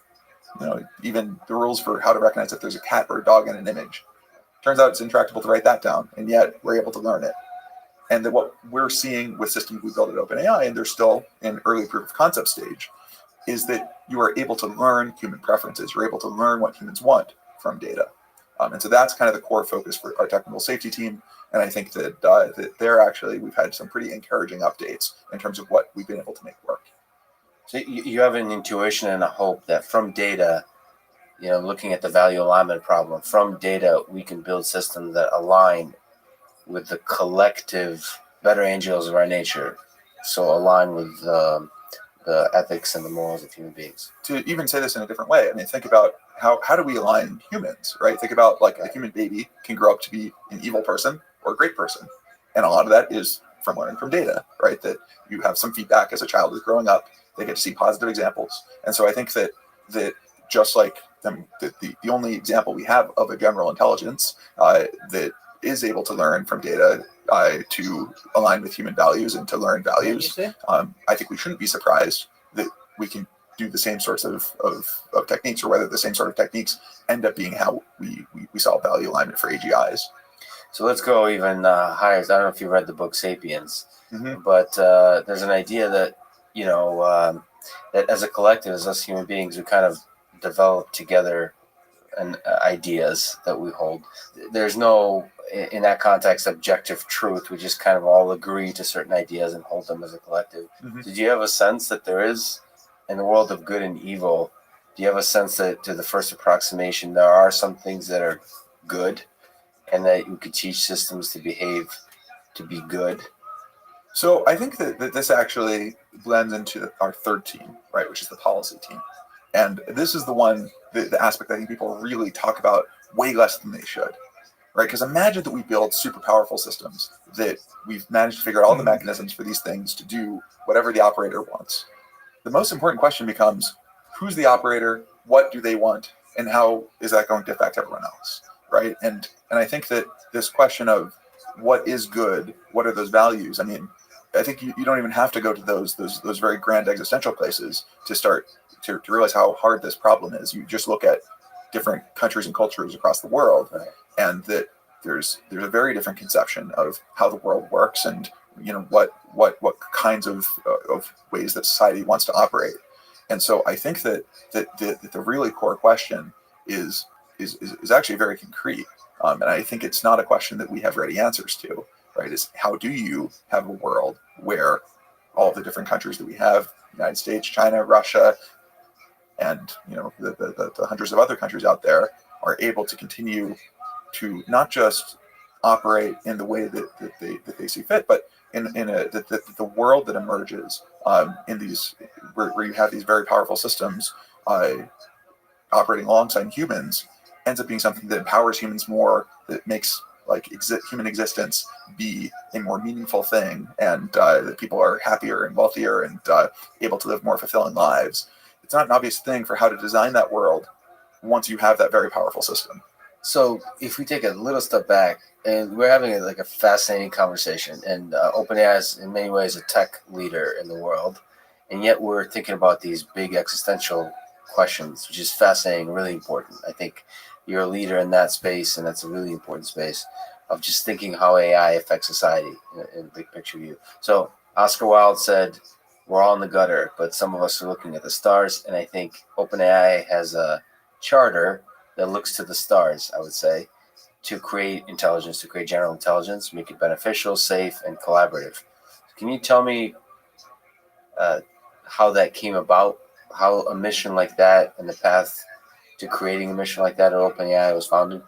Even the rules for how to recognize if there's a cat or a dog in an image. Turns out it's intractable to write that down, and yet we're able to learn it. And that what we're seeing with systems we built at OpenAI, and they're still in early proof of concept stage, is that you are able to learn human preferences. You're able to learn what humans want from data. And so that's kind of the core focus for our technical safety team. And I think that we've had some pretty encouraging updates in terms of what we've been able to make work. So you have an intuition and a hope that from data, looking at the value alignment problem, from data, we can build systems that align with the collective better angels of our nature. So align with the ethics and the morals of human beings. To even say this in a different way, think about how do we align humans, right? Think about like a human baby can grow up to be an evil person or a great person. And a lot of that is from learning from data, right? That you have some feedback as a child is growing up, they get to see positive examples. And so I think that just like the only example we have of a general intelligence that is able to learn from data to align with human values and to learn values, I think we shouldn't be surprised that we can do the same sorts of techniques, or whether the same sort of techniques end up being how we solve value alignment for AGIs. So let's go even higher. I don't know if you read the book *Sapiens*, but there's an idea that that as a collective, as us human beings, we kind of develop together and ideas that we hold. There's no, in that context, objective truth. We just kind of all agree to certain ideas and hold them as a collective. Did you have a sense that there is, in the world of good and evil, do you have a sense that to the first approximation, there are some things that are good and that you could teach systems to behave to be good? So I think that this actually blends into our third team, right, which is the policy team. And this is the aspect that I think people really talk about way less than they should, right? Because imagine that we build super powerful systems, that we've managed to figure out all the mechanisms for these things to do whatever the operator wants. The most important question becomes, who's the operator, what do they want, and how is that going to affect everyone else, right? And I think that this question of what is good, what are those values, I mean, I think you don't even have to go to those very grand existential places to start to realize how hard this problem is. You just look at different countries and cultures across the world, and that there's a very different conception of how the world works, and what kinds of ways that society wants to operate. And so I think that the really core question is actually very concrete, and I think it's not a question that we have ready answers to. Right? Is how do you have a world where all the different countries that we have, United States, China, Russia, and the hundreds of other countries out there, are able to continue to not just operate in the way that they see fit, but in the world that emerges in these where you have these very powerful systems operating alongside humans ends up being something that empowers humans more, that makes human existence be a more meaningful thing, and that people are happier and wealthier and able to live more fulfilling lives. It's not an obvious thing for how to design that world once you have that very powerful system. So if we take a little step back, and we're having a fascinating conversation, and OpenAI is in many ways a tech leader in the world, and yet we're thinking about these big existential questions, which is fascinating, really important. I think you're a leader in that space, and that's a really important space of just thinking how AI affects society in the big picture view. So Oscar Wilde said, we're all in the gutter, but some of us are looking at the stars, and I think OpenAI has a charter that looks to the stars, I would say, to create intelligence, to create general intelligence, make it beneficial, safe, and collaborative. Can you tell me how that came about, how a mission like that and the path to creating a mission like that at OpenAI was founded?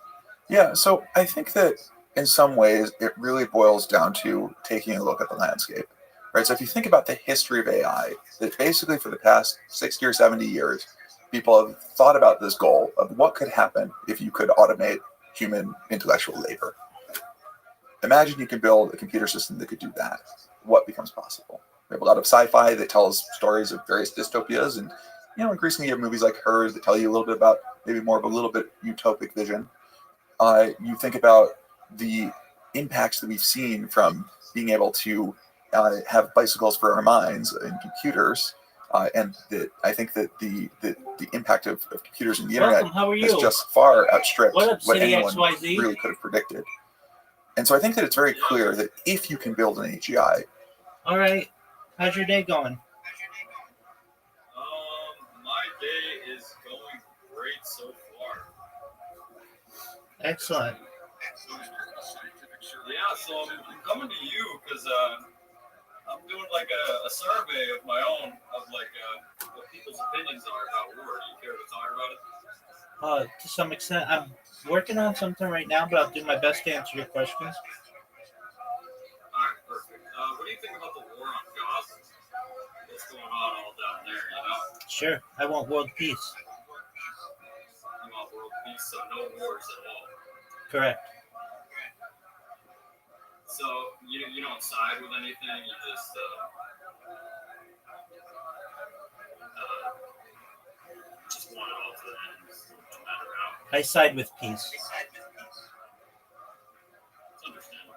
Yeah, so I think that in some ways it really boils down to taking a look at the landscape, right? So if you think about the history of AI, that basically for the past 60 or 70 years, people have thought about this goal of what could happen if you could automate human intellectual labor. Imagine you can build a computer system that could do that. What becomes possible? We have a lot of sci-fi that tells stories of various dystopias, and increasingly you have movies like Her that tell you a little bit about maybe more of a little bit utopic vision. You think about the impacts that we've seen from being able to have bicycles for our minds in computers, and that I think that the impact of computers and the internet has just far outstripped what anyone really could have predicted. And so I think that it's very clear that if you can build an AGI. All right. How's your day going? My day is going great so far. Excellent. Yeah, so I'm coming to you because I'm doing a survey of my own of what people's opinions are about war. Do you care to talk about it? To some extent, I'm working on something right now, but I'll do my best to answer your questions. All right, perfect. What do you think about the war on Gaza? What's going on all down there, Sure. I want world peace. You want world peace, so no wars at all. Correct. So you don't side with anything, you just want it all to end, no matter how. I side with peace. It's understandable.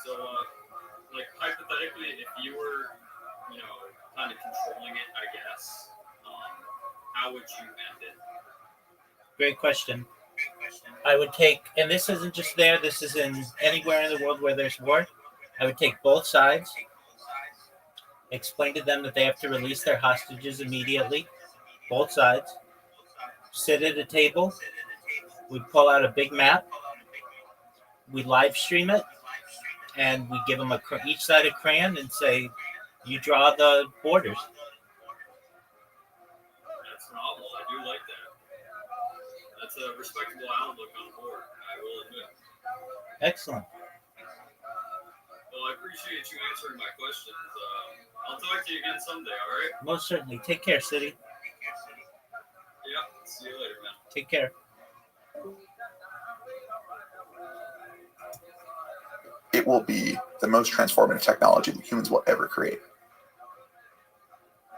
So, hypothetically, if you were, kind of controlling it, I guess, how would you end it? Great question. I would take, and this isn't just there, this is in anywhere in the world where there's war. I would take both sides, explain to them that they have to release their hostages immediately, both sides, sit at a table, we'd pull out a big map, we live stream it, and we give them each side a crayon and say, you draw the borders. That's novel. I do like that. That's a respectable outlook on the board, I will admit. Excellent. Well, I appreciate you answering my questions. I'll talk to you again someday, all right? Most certainly. Take care, City. Yeah, see you later, man. Take care. It will be the most transformative technology that humans will ever create.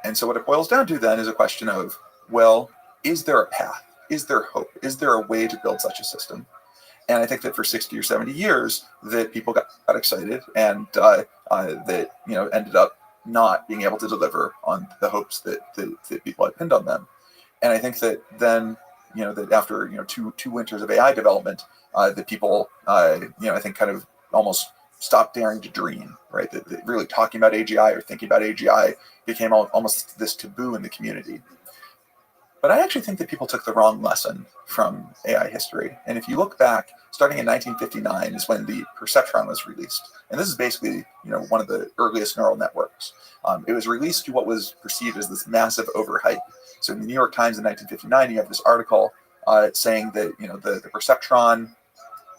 And so what it boils down to then is a question of, well, is there a path? Is there hope? Is there a way to build such a system? And I think that for 60 or 70 years, that people got excited and that ended up not being able to deliver on the hopes that people had pinned on them. And I think that then, that after two winters of AI development, that people I think kind of almost stopped daring to dream, right? That really talking about AGI or thinking about AGI became almost this taboo in the community. But I actually think that people took the wrong lesson from AI history. And if you look back, starting in 1959 is when the perceptron was released. And this is basically, one of the earliest neural networks. It was released to what was perceived as this massive overhype. So in the New York Times in 1959, you have this article saying that, the perceptron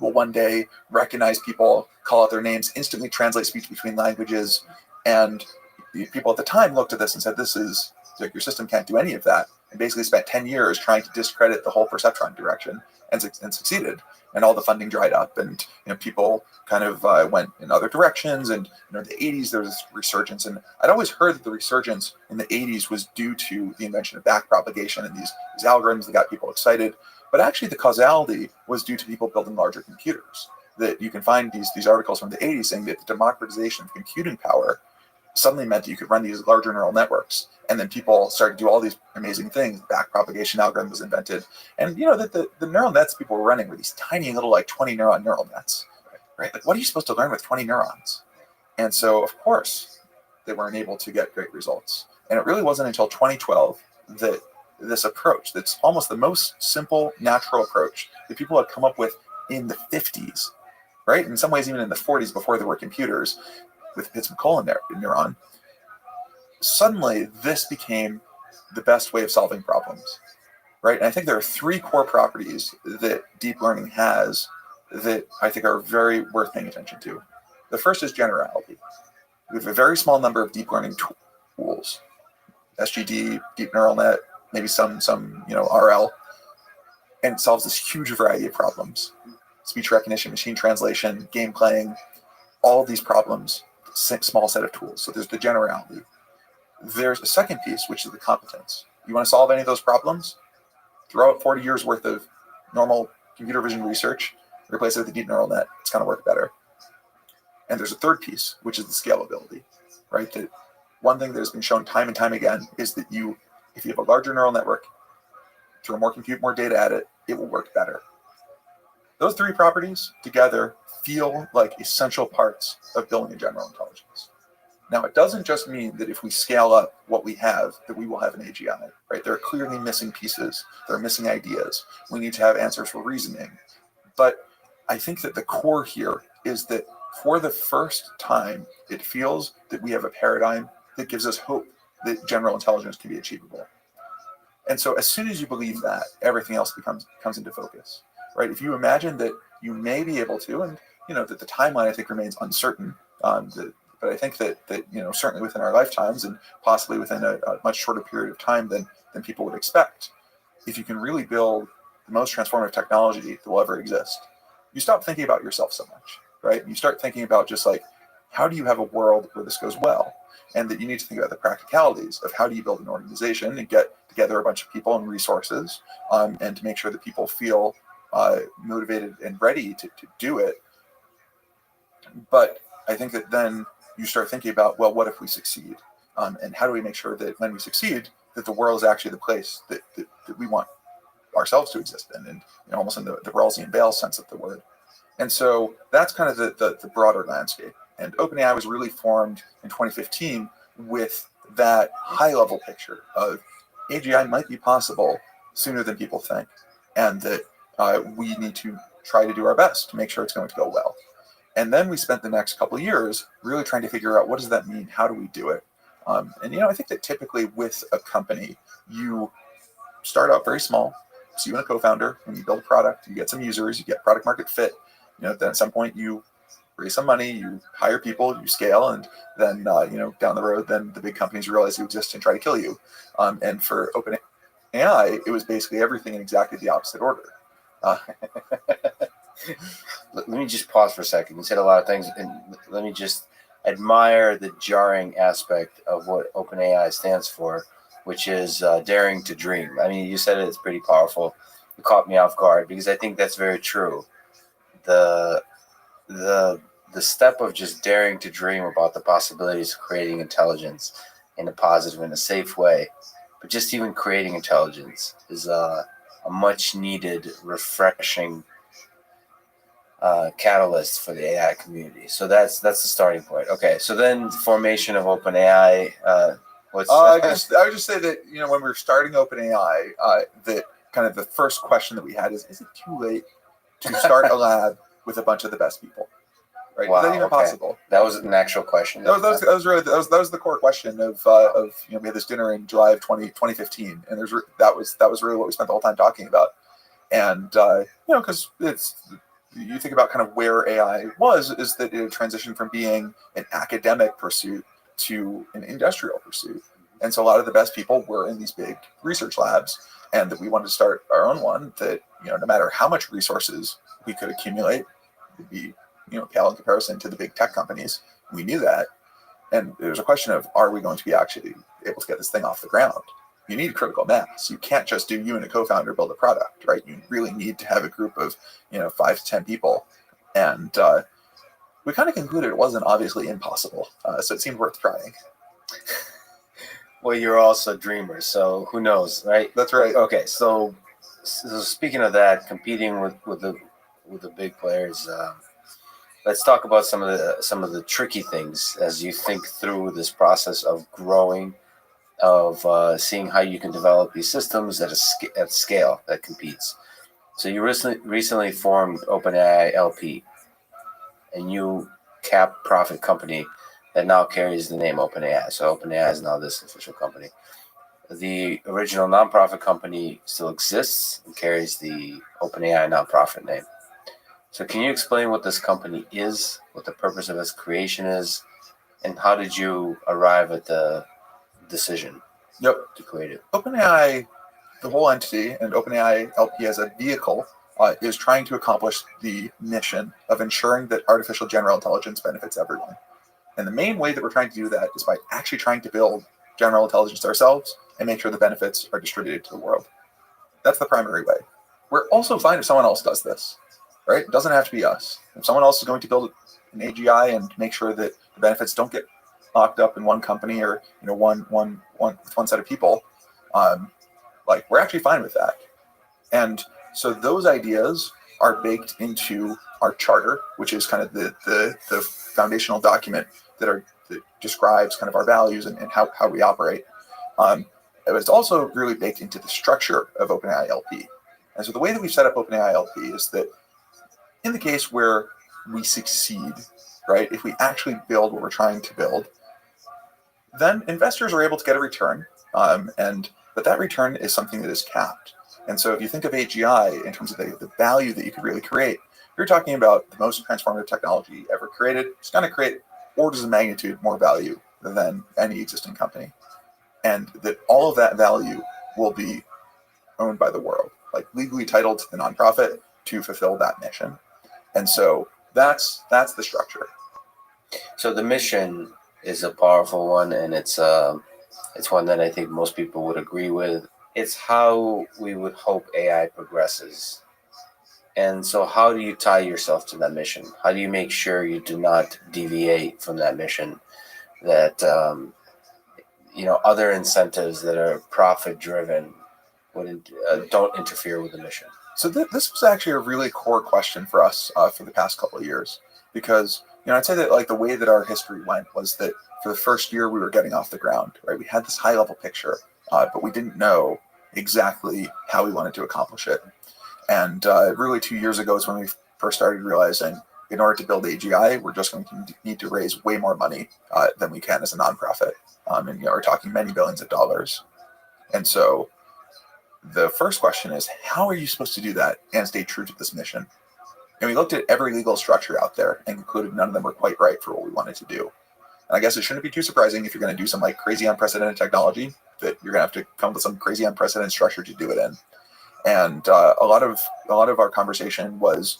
will one day recognize people, call out their names, instantly translate speech between languages. And people at the time looked at this and said, this is, like, your system can't do any of that. And basically spent 10 years trying to discredit the whole perceptron direction and succeeded. And all the funding dried up, and people kind of went in other directions. And in the 80s, there was this resurgence. And I'd always heard that the resurgence in the 80s was due to the invention of backpropagation and these algorithms that got people excited. But actually, the causality was due to people building larger computers. That you can find these articles from the 80s saying that the democratization of computing power suddenly meant that you could run these larger neural networks. And then people started to do all these amazing things. Backpropagation algorithm was invented. And that the neural nets people were running were these tiny little 20 neuron neural nets, right? Like, what are you supposed to learn with 20 neurons? And so, of course, they weren't able to get great results. And it really wasn't until 2012 that this approach, that's almost the most simple, natural approach that people had come up with in the 50s, right? In some ways, even in the 40s, before there were computers, with bits of colon neuron, suddenly this became the best way of solving problems, right? And I think there are three core properties that deep learning has that I think are very worth paying attention to. The first is generality. We have a very small number of deep learning tools, SGD, deep neural net, maybe some RL, and it solves this huge variety of problems. Speech recognition, machine translation, game playing, all of these problems, small set of tools. So there's the generality. There's a second piece, which is the competence. You want to solve any of those problems? Throw out 40 years worth of normal computer vision research, replace it with a deep neural net. It's going to work better. And there's a third piece, which is the scalability, right? That one thing that has been shown time and time again is that if you have a larger neural network, throw more compute, more data at it, it will work better. Those three properties together feel like essential parts of building a general intelligence. Now, it doesn't just mean that if we scale up what we have, that we will have an AGI, right? There are clearly missing pieces. There are missing ideas. We need to have answers for reasoning. But I think that the core here is that for the first time, it feels that we have a paradigm that gives us hope that general intelligence can be achievable. And so as soon as you believe that, everything else comes into focus, right? If you imagine that you may be able to, and that the timeline I think remains uncertain, but I think that certainly within our lifetimes and possibly within a much shorter period of time than people would expect, if you can really build the most transformative technology that will ever exist, you stop thinking about yourself so much, right? You start thinking about just like, how do you have a world where this goes well? And that you need to think about the practicalities of how do you build an organization and get together a bunch of people and resources, and to make sure that people feel motivated and ready to do it. But I think that then you start thinking about, well, what if we succeed? And how do we make sure that when we succeed, that the world is actually the place that we want ourselves to exist in, and almost in the Rawlsian Bale sense of the word. And so that's kind of the broader landscape. And OpenAI was really formed in 2015 with that high-level picture of AGI might be possible sooner than people think, and that we need to try to do our best to make sure it's going to go well. And then we spent the next couple of years really trying to figure out, what does that mean? How do we do it? And I think that typically with a company, you start out very small. So you and a co-founder, when you build a product, you get some users, you get product market fit. Then at some point you raise some money, you hire people, you scale, and then down the road, then the big companies realize you exist and try to kill you. And for OpenAI, it was basically everything in exactly the opposite order. Let me just pause for a second. You said a lot of things, and let me just admire the jarring aspect of what OpenAI stands for, which is daring to dream. I mean, you said it's pretty powerful. It caught me off guard because I think that's very true. The step of just daring to dream about the possibilities of creating intelligence in a positive and a safe way, but just even creating intelligence is a much needed, refreshing catalyst for the AI community. So that's the starting point. Okay, so then formation of OpenAI. I would just say that when we were starting OpenAI, that kind of the first question that we had is it too late to start a lab with a bunch of the best people? Right? Wow, is that even possible? That was an actual question. That was the core question of we had this dinner in July of 2015, and that was really what we spent the whole time talking about. And because you think about kind of where AI is that it transitioned from being an academic pursuit to an industrial pursuit. And so a lot of the best people were in these big research labs, and that we wanted to start our own one that, no matter how much resources we could accumulate, would be, pale in comparison to the big tech companies. We knew that. And it was a question of, are we going to be actually able to get this thing off the ground? You need critical mass. You can't just do you and a co-founder build a product, right? You really need to have a group of, 5 to 10 people. And we kind of concluded it wasn't obviously impossible. So it seemed worth trying. Well, you're also dreamers, so who knows, right? That's right. Okay, so speaking of that, competing with the big players, let's talk about some of the tricky things as you think through this process of growing, of seeing how you can develop these systems at scale that competes. So you recently formed OpenAI LP, a new cap profit company that now carries the name OpenAI. So OpenAI is now this official company. The original nonprofit company still exists and carries the OpenAI nonprofit name. So can you explain what this company is, what the purpose of its creation is, and how did you arrive at the decision to create it? OpenAI, the whole entity, and OpenAI LP as a vehicle is trying to accomplish the mission of ensuring that artificial general intelligence benefits everyone. And the main way that we're trying to do that is by actually trying to build general intelligence ourselves and make sure the benefits are distributed to the world. That's the primary way. We're also fine if someone else does this, right? It doesn't have to be us. If someone else is going to build an AGI and make sure that the benefits don't get locked up in one company or one set of people, we're actually fine with that. And so those ideas are baked into our charter, which is kind of the foundational document that describes kind of our values and how we operate. But it's also really baked into the structure of OpenAI LP. And so the way that we've set up OpenAI LP is that in the case where we succeed, right, if we actually build what we're trying to build, then investors are able to get a return, but that return is something that is capped. And so if you think of AGI in terms of the value that you could really create, you're talking about the most transformative technology ever created. It's going to create orders of magnitude more value than any existing company. And that all of that value will be owned by the world, legally titled to the nonprofit to fulfill that mission. And so that's the structure. So the mission is a powerful one, and it's one that I think most people would agree with. It's how we would hope AI progresses. And so how do you tie yourself to that mission? How do you make sure you do not deviate from that mission, that other incentives that are profit driven don't interfere with the mission? So this was actually a really core question for us for the past couple of years, because I'd say that like the way that our history went was that for the first year we were getting off the ground, right? We had this high level picture, but we didn't know exactly how we wanted to accomplish it. And really 2 years ago is when we first started realizing in order to build AGI, we're just going to need to raise way more money than we can as a nonprofit. And we're talking many billions of dollars. And so the first question is, how are you supposed to do that and stay true to this mission? And we looked at every legal structure out there and concluded none of them were quite right for what we wanted to do. And I guess it shouldn't be too surprising if you're going to do some like crazy unprecedented technology that you're going to have to come up with some crazy unprecedented structure to do it in. And a lot of our conversation was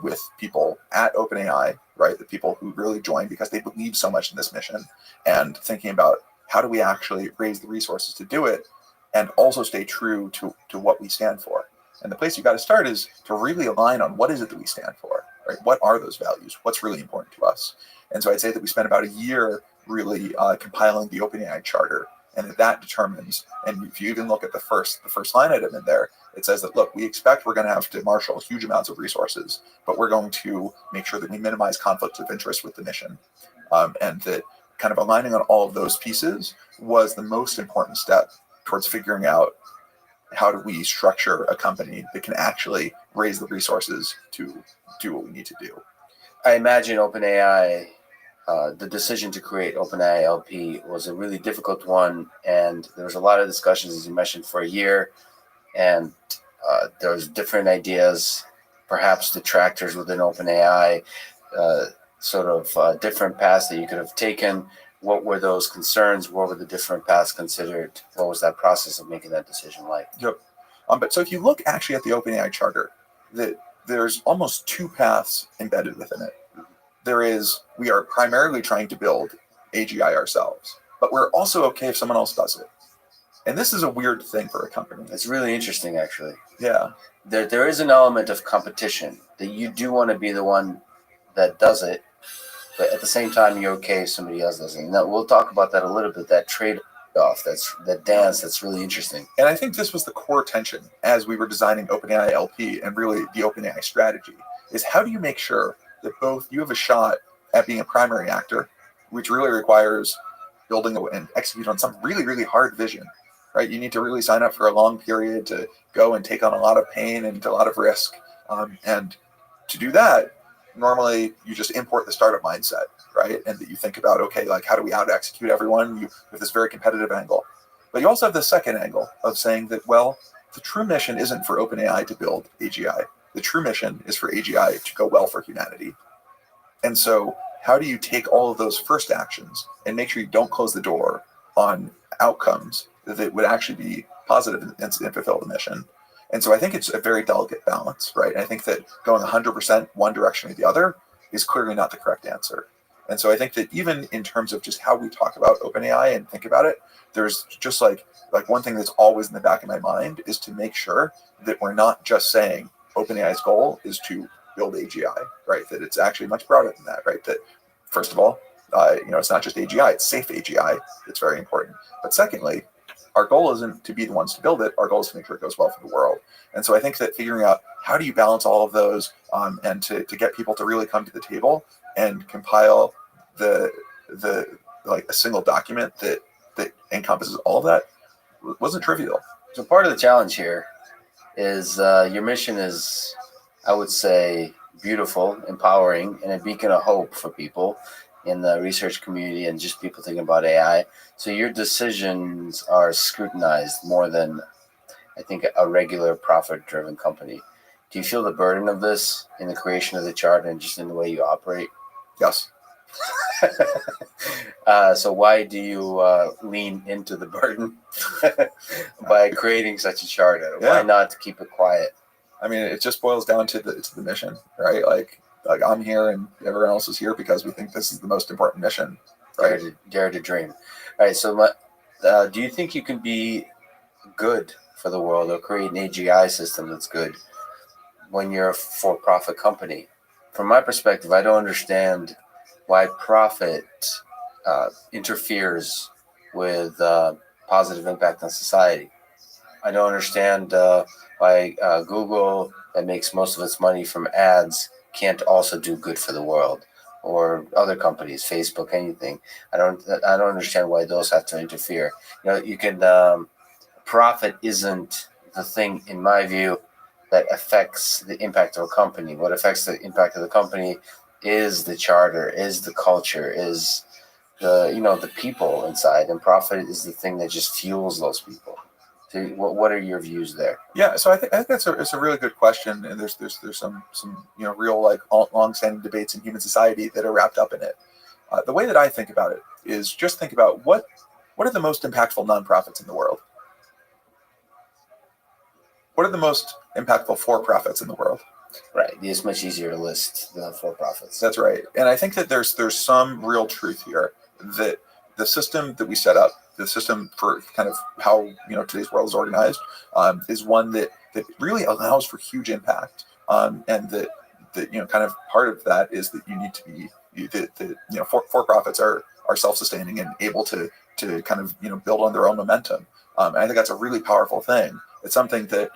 with people at OpenAI, right? The people who really joined because they believe so much in this mission, and thinking about how do we actually raise the resources to do it and also stay true to what we stand for. And the place you got to start is to really align on what is it that we stand for, right? What are those values? What's really important to us? And so I'd say that we spent about a year really compiling the OpenAI charter, and that determines, and if you even look at the first line item in there, it says that, look, we expect we're going to have to marshal huge amounts of resources, but we're going to make sure that we minimize conflicts of interest with the mission. And that kind of aligning on all of those pieces was the most important step towards figuring out how do we structure a company that can actually raise the resources to do what we need to do. I imagine OpenAI, the decision to create OpenAI LP was a really difficult one, and there was a lot of discussions, as you mentioned, for a year, and there was different ideas, perhaps detractors within OpenAI, different paths that you could have taken. What were those concerns? What were the different paths considered? What was that process of making that decision like? Yep. But so if you look actually at the OpenAI charter, there's almost two paths embedded within it. There is, we are primarily trying to build AGI ourselves, but we're also okay if someone else does it. And this is a weird thing for a company. It's really interesting, actually. Yeah. There is an element of competition that you do want to be the one that does it, but at the same time, you're okay if somebody else does it. And we'll talk about that a little bit, that trade-off, that dance that's really interesting. And I think this was the core tension as we were designing OpenAI LP and really the OpenAI strategy, is how do you make sure that both you have a shot at being a primary actor, which really requires building and execute on some really, really hard vision, right? You need to really sign up for a long period to go and take on a lot of pain and a lot of risk. And to do that, normally you just import the startup mindset, right? And that you think about, okay, like how do we out execute everyone with this very competitive angle. But you also have the second angle of saying that, well, the true mission isn't for OpenAI to build AGI. The true mission is for AGI to go well for humanity. And so how do you take all of those first actions and make sure you don't close the door on outcomes that would actually be positive and fulfill the mission? And so I think it's a very delicate balance, right? And I think that going 100% one direction or the other is clearly not the correct answer. And so I think that even in terms of just how we talk about OpenAI and think about it, there's just like one thing that's always in the back of my mind is to make sure that we're not just saying OpenAI's goal is to build AGI, right? That it's actually much broader than that, right? That first of all, it's not just AGI, it's safe AGI. It's very important. But secondly, our goal isn't to be the ones to build it. Our goal is to make sure it goes well for the world. And so I think that figuring out how do you balance all of those and to get people to really come to the table and compile the a single document that encompasses all of that wasn't trivial. So part of the challenge here is your mission is, I would say, beautiful, empowering, and a beacon of hope for people in the research community and just people thinking about AI. So your decisions are scrutinized more than, I think, a regular profit-driven company. Do you feel the burden of this in the creation of the chart and just in the way you operate? Yes. So why do you lean into the burden by creating such a chart? Why not keep it quiet? I mean, it just boils down to the mission, right? Like I'm here and everyone else is here because we think this is the most important mission. Right? Dare to dream. All right. So do you think you can be good for the world or create an AGI system that's good when you're a for-profit company? From my perspective, I don't understand why profit interferes with positive impact on society. I don't understand why Google, that makes most of its money from ads, can't also do good for the world, or other companies, Facebook, anything. I don't understand why those have to interfere. You can profit isn't the thing, in my view, that affects the impact of a company. What affects the impact of the company is the charter, is the culture, is the people inside, and profit is the thing that just fuels those people. So what are your views there? Yeah, so I think it's a really good question, and there's some real like long-standing debates in human society that are wrapped up in it. The way that I think about it is just think about what are the most impactful nonprofits in the world? What are the most impactful for-profits in the world? Right, it's much easier to list than for-profits. That's right, and I think that there's some real truth here that the system that we set up, the system for kind of how today's world is organized, is one that really allows for huge impact, and that kind of part of that is that you need to be for-profits are self-sustaining and able to kind of build on their own momentum. And I think that's a really powerful thing. It's something that,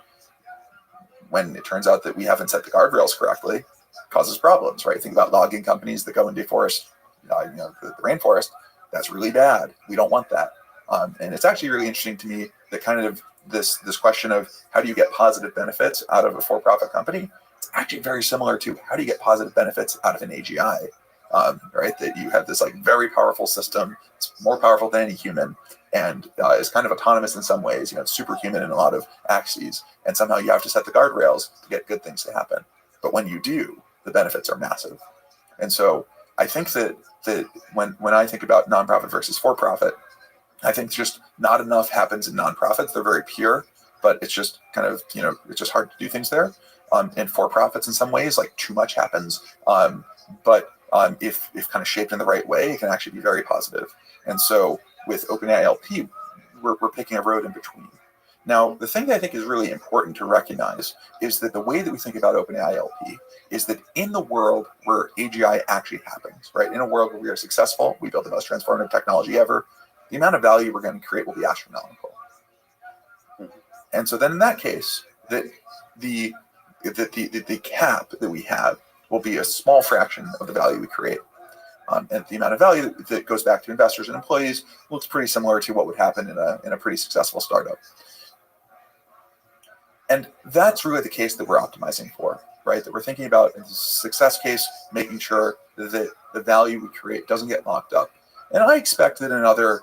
when it turns out that we haven't set the guardrails correctly, causes problems, right? Think about logging companies that go and deforest, the rainforest. That's really bad. We don't want that. And it's actually really interesting to me that kind of this question of how do you get positive benefits out of a for-profit company? It's actually very similar to how do you get positive benefits out of an AGI, right? That you have this like very powerful system. It's more powerful than any human, and is kind of autonomous in some ways. It's superhuman in a lot of axes, and somehow you have to set the guardrails to get good things to happen. But when you do, the benefits are massive. And so I think that when I think about nonprofit versus for-profit, I think just not enough happens in nonprofits. They're very pure, but it's just kind of, it's just hard to do things there. In for-profits, in some ways, like too much happens. But if kind of shaped in the right way, it can actually be very positive. And so with OpenAI LP, we're picking a road in between. Now, the thing that I think is really important to recognize is that the way that we think about OpenAI LP is that in the world where AGI actually happens, right? In a world where we are successful, we build the most transformative technology ever, the amount of value we're going to create will be astronomical. And so then in that case, the cap that we have will be a small fraction of the value we create. And the amount of value that goes back to investors and employees looks pretty similar to what would happen in a pretty successful startup. And that's really the case that we're optimizing for, right? That we're thinking about in the success case, making sure that the value we create doesn't get locked up. And I expect that in other,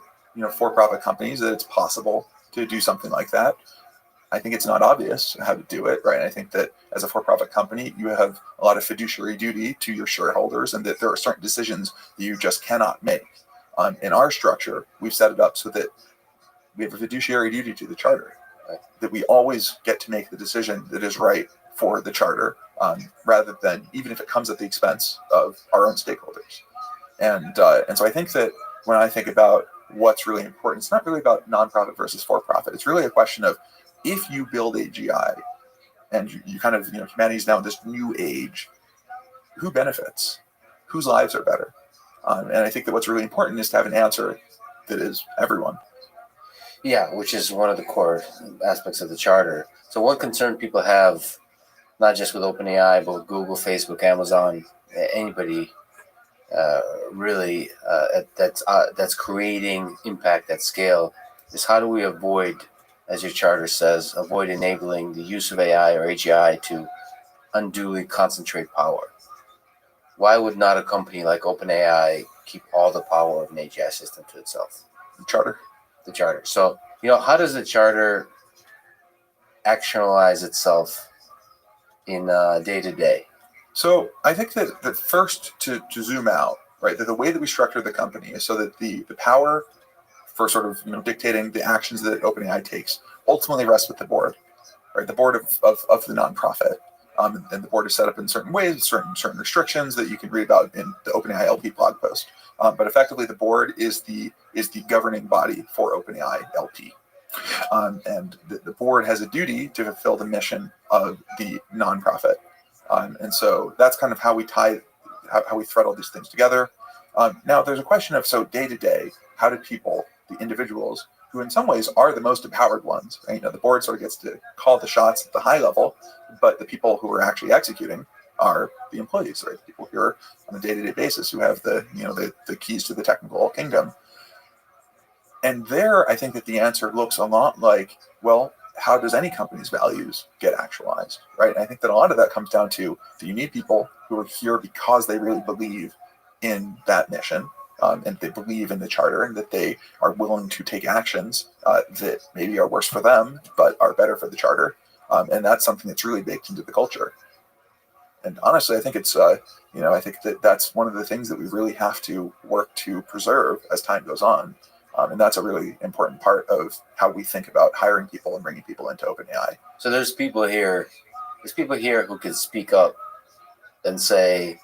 for-profit companies that it's possible to do something like that. I think it's not obvious how to do it, right? And I think that as a for-profit company, you have a lot of fiduciary duty to your shareholders, and that there are certain decisions that you just cannot make. In our structure, we've set it up so that we have a fiduciary duty to the charter, right? That we always get to make the decision that is right for the charter, rather than, even if it comes at the expense of our own stakeholders. And so I think that when I think about what's really important, it's not really about nonprofit versus for-profit. It's really a question of, if you build AGI and you kind of, humanity's now in this new age, who benefits? Whose lives are better? And I think that what's really important is to have an answer that is everyone. Yeah, which is one of the core aspects of the charter. So one concern people have, not just with OpenAI, but with Google, Facebook, Amazon, anybody really that's creating impact at scale, is how do we avoid, as your charter says, avoid enabling the use of AI or AGI to unduly concentrate power? Why would not a company like OpenAI keep all the power of an AGI system to itself? The charter. The charter. So, how does the charter actionalize itself in day-to-day? So I think that first, to zoom out, right, that the way that we structure the company is so that the power for sort of dictating the actions that OpenAI takes ultimately rests with the board, right? The board of the nonprofit, and the board is set up in certain ways, certain restrictions that you can read about in the OpenAI LP blog post. But effectively, the board is the governing body for OpenAI LP, and the board has a duty to fulfill the mission of the nonprofit, and so that's kind of how we thread all these things together. Now, there's a question of, so day to day, how do people, the individuals, who in some ways are the most empowered ones. Right? The board sort of gets to call the shots at the high level, but the people who are actually executing are the employees, right? The people here on a day-to-day basis who have the keys to the technical kingdom. And there, I think that the answer looks a lot like, well, how does any company's values get actualized, right? And I think that a lot of that comes down to that you need people who are here because they really believe in that mission, and they believe in the charter, and that they are willing to take actions that maybe are worse for them, but are better for the charter. And that's something that's really baked into the culture. And honestly, I think it's, I think that that's one of the things that we really have to work to preserve as time goes on. And that's a really important part of how we think about hiring people and bringing people into OpenAI. So there's people here who can speak up and say,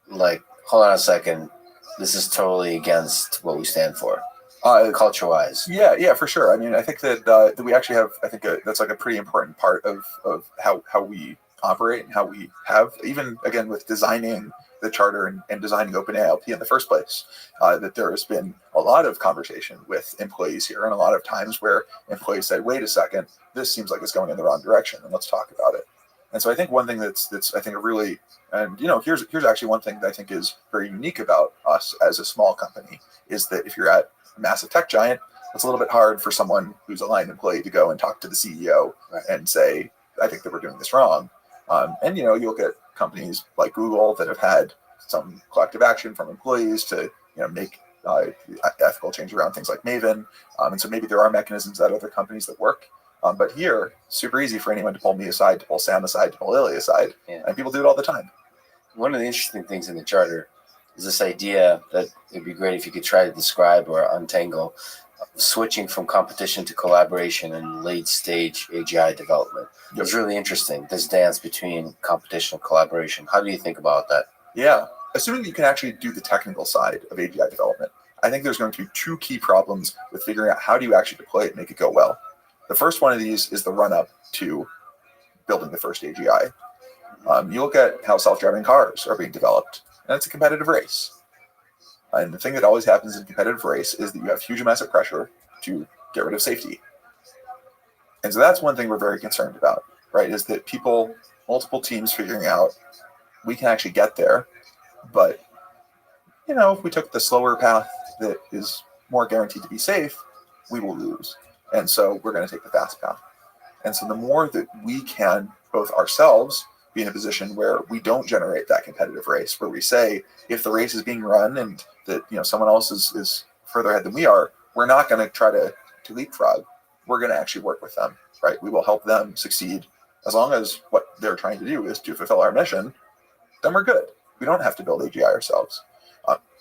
like, hold on a second, this is totally against what we stand for, culture-wise. Yeah, for sure. I mean, I think that we actually have, I think that's like a pretty important part of how we operate and how we have, even again with designing the charter and designing OpenAI in the first place, that there has been a lot of conversation with employees here, and a lot of times where employees say, wait a second, this seems like it's going in the wrong direction, and let's talk about it. And so I think one thing that's I think a really, and here's actually one thing that I think is very unique about us as a small company, is that if you're at a massive tech giant, it's a little bit hard for someone who's a line employee to go and talk to the CEO and say, I think that we're doing this wrong. And you look at companies like Google that have had some collective action from employees to make ethical change around things like Maven, and so maybe there are mechanisms at other companies that work. But here, super easy for anyone to pull me aside, to pull Sam aside, to pull Lily aside, and people do it all the time. One of the interesting things in the charter is this idea that it'd be great if you could try to describe or untangle switching from competition to collaboration in late stage AGI development. Yep. It's really interesting, this dance between competition and collaboration. How do you think about that? Yeah, assuming you can actually do the technical side of AGI development, I think there's going to be two key problems with figuring out how do you actually deploy it and make it go well. The first one of these is the run-up to building the first AGI. You look at how self-driving cars are being developed, and it's a competitive race. And the thing that always happens in a competitive race is that you have huge amounts of pressure to get rid of safety. And so that's one thing we're very concerned about, right? Is that multiple teams figuring out, we can actually get there, but if we took the slower path that is more guaranteed to be safe, we will lose. And so we're going to take the fast path. And so the more that we can, both ourselves, be in a position where we don't generate that competitive race, where we say, if the race is being run and that someone else is further ahead than we are, we're not going to try to leapfrog. We're going to actually work with them, right? We will help them succeed as long as what they're trying to do is to fulfill our mission. Then we're good. We don't have to build AGI ourselves.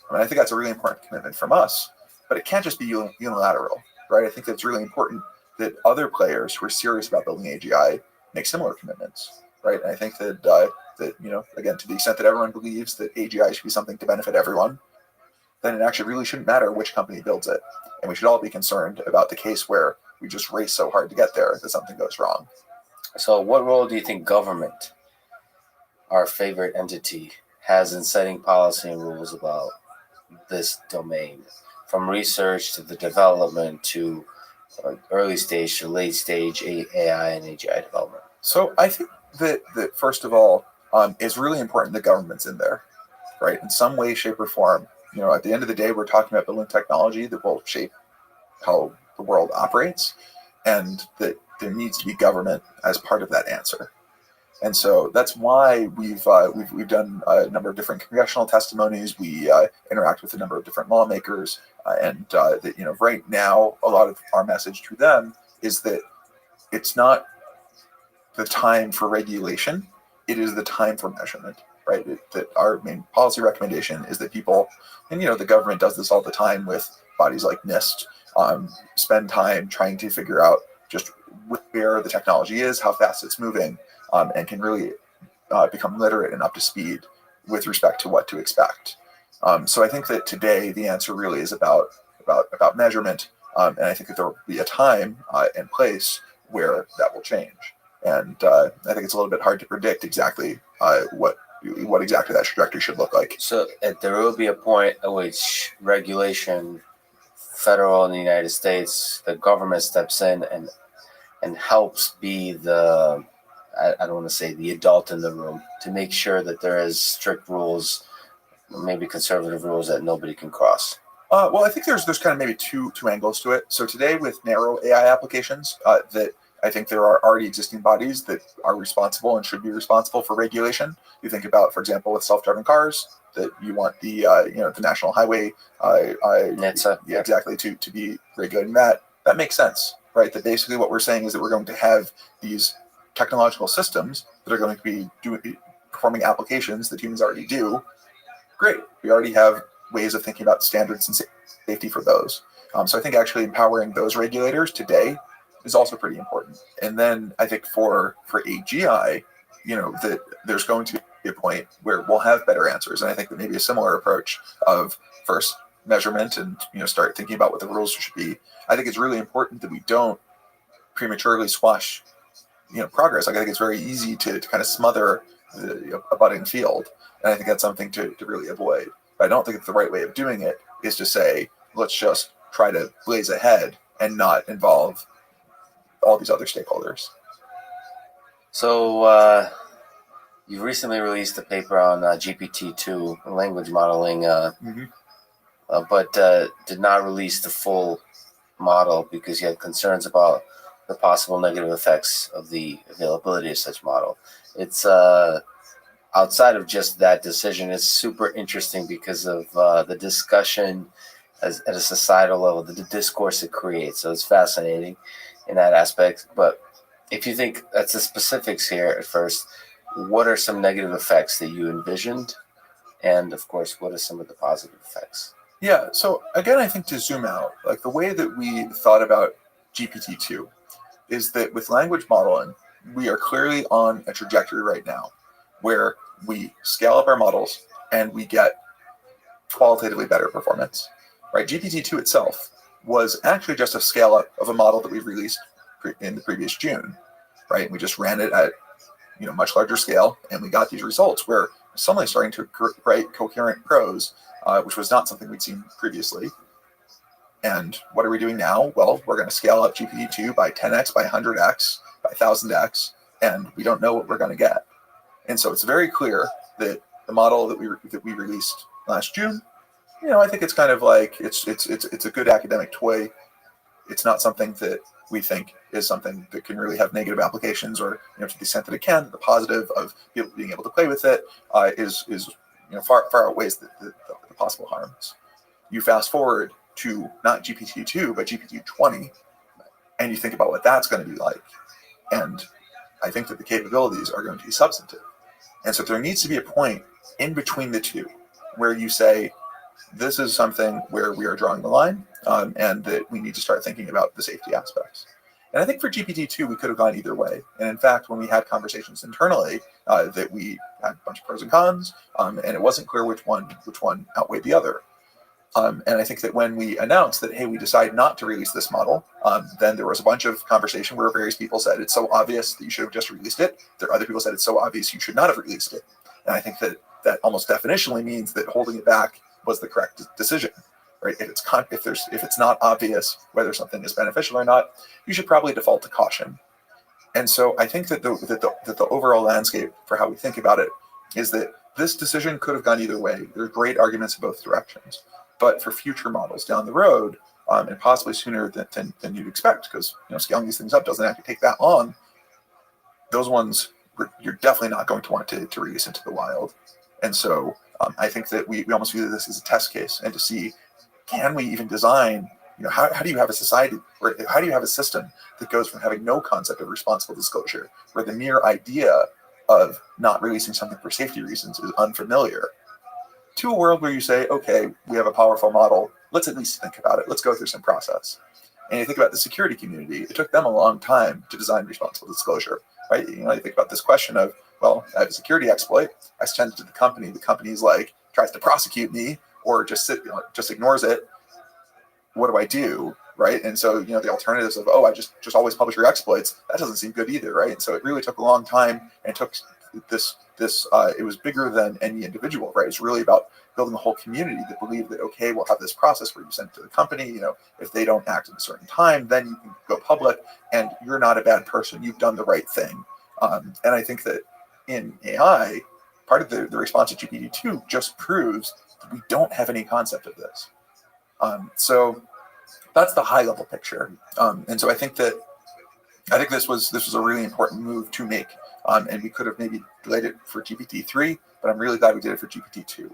I think that's a really important commitment from us, but it can't just be unilateral, right? I think it's really important that other players who are serious about building AGI make similar commitments, right? And I think that again, to the extent that everyone believes that AGI should be something to benefit everyone, then it actually really shouldn't matter which company builds it. And we should all be concerned about the case where we just race so hard to get there that something goes wrong. So what role do you think government, our favorite entity, has in setting policy and rules about this domain, from research to the development to early stage to late stage AI and AGI development? So I think that first of all, it's really important that government's in there, right? In some way, shape, or form. At the end of the day, we're talking about building technology that will shape how the world operates, and that there needs to be government as part of that answer. And so that's why we've done a number of different congressional testimonies. We interact with a number of different lawmakers, and that right now a lot of our message to them is that it's not the time for regulation; it is the time for measurement. Right? That our main policy recommendation is that people, and the government does this all the time with bodies like NIST, spend time trying to figure out just where the technology is, how fast it's moving. And can really become literate and up to speed with respect to what to expect. So I think that today the answer really is about measurement, and I think that there will be a time and place where that will change. And I think it's a little bit hard to predict exactly what exactly that trajectory should look like. So there will be a point at which regulation federal in the United States, the government steps in and helps be the, I don't want to say the adult in the room, to make sure that there is strict rules, maybe conservative rules that nobody can cross? Well, I think there's kind of maybe two angles to it. So today with narrow AI applications, that I think there are already existing bodies that are responsible and should be responsible for regulation. You think about, for example, with self-driving cars, that you want the the National Highway NHTSA. Yeah, exactly, to be regulating that. That makes sense, right? That basically what we're saying is that we're going to have these technological systems that are going to be performing applications that humans already do. Great, we already have ways of thinking about standards and safety for those. So I think actually empowering those regulators today is also pretty important. And then I think for AGI, that there's going to be a point where we'll have better answers. And I think that maybe a similar approach of first measurement and start thinking about what the rules should be. I think it's really important that we don't prematurely squash progress. Like, I think it's very easy to kind of smother a budding field. And I think that's something to really avoid. But I don't think that the right way of doing it is to say, let's just try to blaze ahead and not involve all these other stakeholders. So you recently released a paper on GPT-2 language modeling, but did not release the full model because you had concerns about the possible negative effects of the availability of such model. It's outside of just that decision, it's super interesting because of the discussion at a societal level, the discourse it creates. So it's fascinating in that aspect. But if you think that's the specifics here at first, what are some negative effects that you envisioned? And of course, what are some of the positive effects? Yeah, so again, I think to zoom out, like the way that we thought about GPT-2 is that with language modeling, we are clearly on a trajectory right now where we scale up our models and we get qualitatively better performance, right? GPT-2 itself was actually just a scale up of a model that we released in the previous June, right? We just ran it at much larger scale, and we got these results where we're suddenly starting to write coherent prose, which was not something we'd seen previously. And what are we doing now? Well, we're going to scale up GPT-2 by 10x, by 100x, by 1000x, and we don't know what we're going to get. And so it's very clear that the model that we released last June, I think it's kind of like it's a good academic toy. It's not something that we think is something that can really have negative applications, or to the extent that it can, the positive of people being able to play with it is far outweighs the possible harms. You fast forward to not GPT-2 but GPT-20, and you think about what that's going to be like, and I think that the capabilities are going to be substantive. And so there needs to be a point in between the two where you say, this is something where we are drawing the line, and that we need to start thinking about the safety aspects. And I think for GPT-2, we could have gone either way. And in fact, when we had conversations internally, that we had a bunch of pros and cons, and it wasn't clear which one outweighed the other. And I think that when we announced that, hey, we decide not to release this model, then there was a bunch of conversation where various people said it's so obvious that you should have just released it. There are other people said it's so obvious you should not have released it. And I think that almost definitionally means that holding it back was the correct decision, right? If it's not obvious whether something is beneficial or not, you should probably default to caution. And so I think that the overall landscape for how we think about it is that this decision could have gone either way. There are great arguments in both directions. But for future models down the road, and possibly sooner than you'd expect, because scaling these things up doesn't actually take that long, those ones you're definitely not going to want to release into the wild. And so I think that we almost view this as a test case, and to see, can we even design, how do you have a society, or how do you have a system that goes from having no concept of responsible disclosure, where the mere idea of not releasing something for safety reasons is unfamiliar, to a world where you say, okay, we have a powerful model, let's at least think about it, let's go through some process. And you think about the security community, it took them a long time to design responsible disclosure, right? You think about this question of, well, I have a security exploit, I send it to the company's like, tries to prosecute me, or just ignores it. What do I do, right? And so, the alternatives of, I just always publish your exploits, that doesn't seem good either, right? And so it really took a long time, and it took it was bigger than any individual, right? It's really about building a whole community that believed that, okay, we'll have this process where you send it to the company. If they don't act at a certain time, then you can go public, and you're not a bad person. You've done the right thing. And I think that in AI, part of the response to GPT-2 just proves that we don't have any concept of this. So that's the high level picture. And so I think this was a really important move to make. And we could have maybe delayed it for GPT-3, but I'm really glad we did it for GPT-2.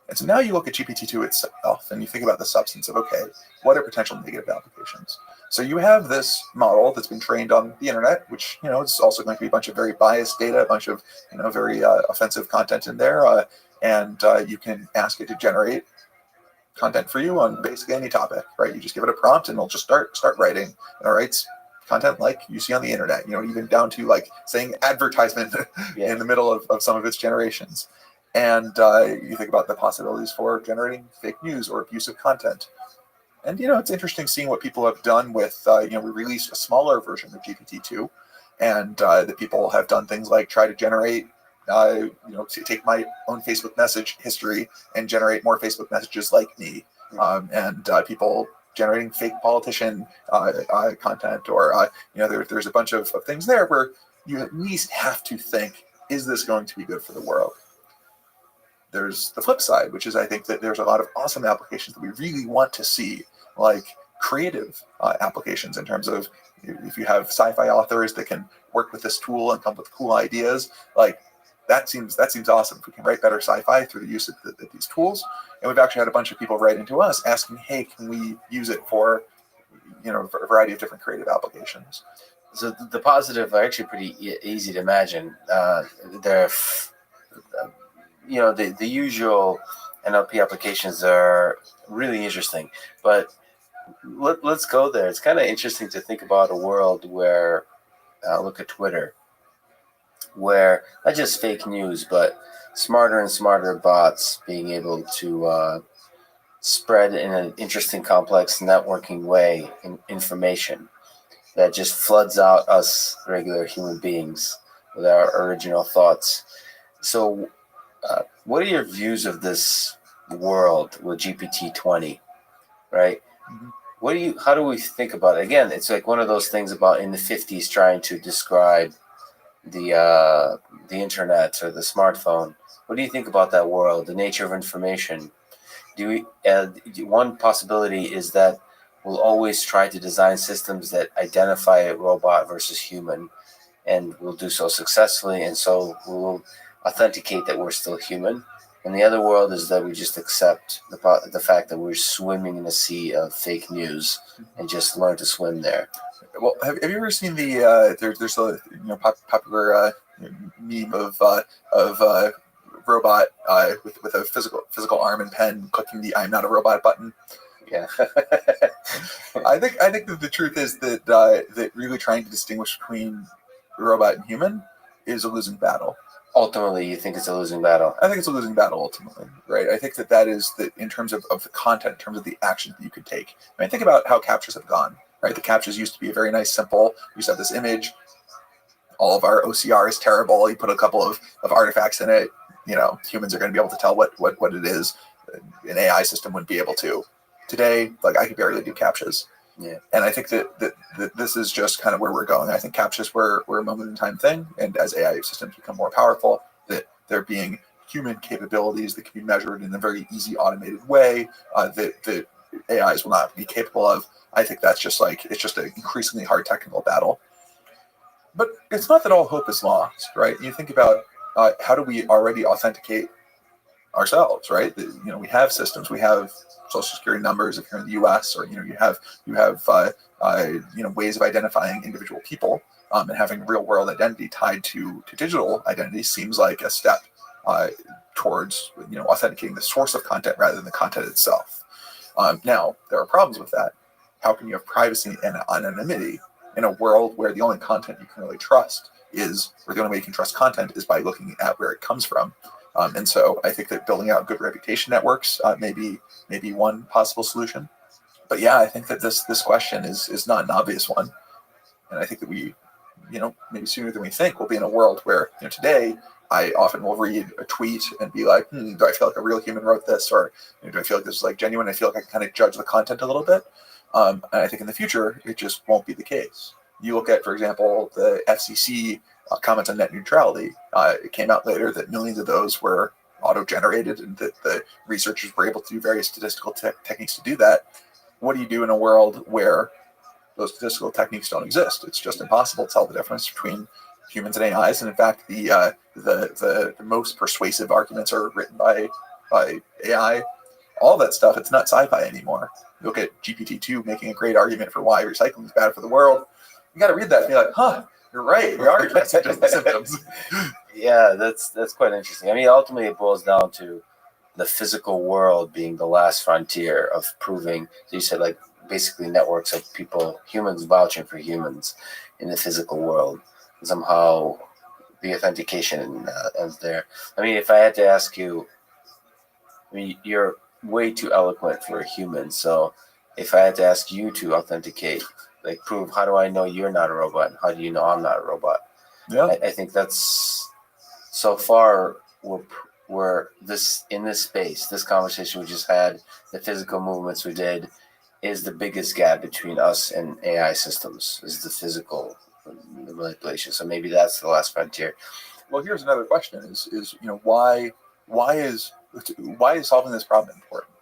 And so now you look at GPT-2 itself and you think about the substance of, okay, what are potential negative applications? So you have this model that's been trained on the internet, which, is also going to be a bunch of very biased data, a bunch of, very offensive content in there. And you can ask it to generate content for you on basically any topic, right? You just give it a prompt and it'll just start writing. And it writes content like you see on the internet, even down to like saying advertisement in the middle of some of its generations. And you think about the possibilities for generating fake news or abusive content. And, it's interesting seeing what people have done with, we released a smaller version of GPT-2, and the people have done things like try to generate, to take my own Facebook message history and generate more Facebook messages like me. And people generating fake politician content, or, there's a bunch of things there where you at least have to think, is this going to be good for the world? There's the flip side, which is I think that there's a lot of awesome applications that we really want to see, like creative applications in terms of if you have sci-fi authors that can work with this tool and come up with cool ideas, like that seems awesome. If we can write better sci-fi through the use of these tools. And we've actually had a bunch of people write into us asking, hey, can we use it for, for a variety of different creative applications? So the positive are actually pretty easy to imagine. The usual NLP applications are really interesting, but let's go there. It's kind of interesting to think about a world where, look at Twitter, where not just fake news, but smarter and smarter bots being able to spread in an interesting, complex, networking way information that just floods out us regular human beings with our original thoughts. So what are your views of this world with GPT-20, right? Mm-hmm. How do we think about it? Again, it's like one of those things about in the 50s trying to describe the internet or the smartphone. What do you think about that world, the nature of information? One possibility is that we'll always try to design systems that identify a robot versus human, and we'll do so successfully, and so we'll authenticate that we're still human. And the other world is that we just accept the fact that we're swimming in a sea of fake news and just learn to swim there. Well, have you ever seen the there's a popular meme of robot with a physical arm and pen clicking the "I'm not a robot" button? Yeah. I think that the truth is that really trying to distinguish between robot and human is a losing battle. Ultimately, you think it's a losing battle? I think it's a losing battle ultimately, right? I think that is in terms of the content, in terms of the actions that you could take. I mean, think about how captchas have gone, right? The captchas used to be a very nice, simple, we just have this image, all of our OCR is terrible, you put a couple of artifacts in it, humans are going to be able to tell what it is. An AI system wouldn't be able to. Today, like I could barely do captchas. Yeah. And I think that this is just kind of where we're going. I think captchas were a moment in time thing. And as AI systems become more powerful, that there being human capabilities that can be measured in a very easy automated way that AIs will not be capable of. I think that's just it's just an increasingly hard technical battle. But it's not that all hope is lost, right? You think about how do we already authenticate ourselves, right? We have systems, we have social security numbers if you're in the U.S., or you have ways of identifying individual people, and having real world identity tied to digital identity seems like a step towards authenticating the source of content rather than the content itself. Now there are problems with that. How can you have privacy and anonymity in a world where the only content you can really trust or the only way you can trust content is by looking at where it comes from? And so I think that building out good reputation networks may be one possible solution. But yeah, I think that this question is not an obvious one. And I think that we, maybe sooner than we think, we'll be in a world where, today I often will read a tweet and be like, do I feel like a real human wrote this, or do I feel like this is like genuine? I feel like I can kind of judge the content a little bit. And I think in the future, it just won't be the case. You look at, for example, the FCC comments on net neutrality. It came out later that millions of those were auto-generated, and that the researchers were able to do various statistical techniques to do that. What do you do in a world where those statistical techniques don't exist? It's just impossible to tell the difference between humans and AIs. And in fact, the most persuasive arguments are written by AI. All that stuff, it's not sci-fi anymore. You look at GPT-2 making a great argument for why recycling is bad for the world. You got to read that and be like, huh, you're right. We are just the symptoms. Yeah, that's quite interesting. I mean, ultimately, it boils down to the physical world being the last frontier of proving. You said, like, basically networks of people, humans vouching for humans in the physical world. And somehow the authentication is there. I mean, if I had to ask you, I mean, you're way too eloquent for a human. So if I had to ask you to authenticate, like prove, how do I know you're not a robot? How do you know I'm not a robot? Yeah. I think that's, so far we're in this space, this conversation we just had, the physical movements we did, is the biggest gap between us and AI systems, is the physical manipulation. So maybe that's the last frontier. Well, here's another question: is why is solving this problem important,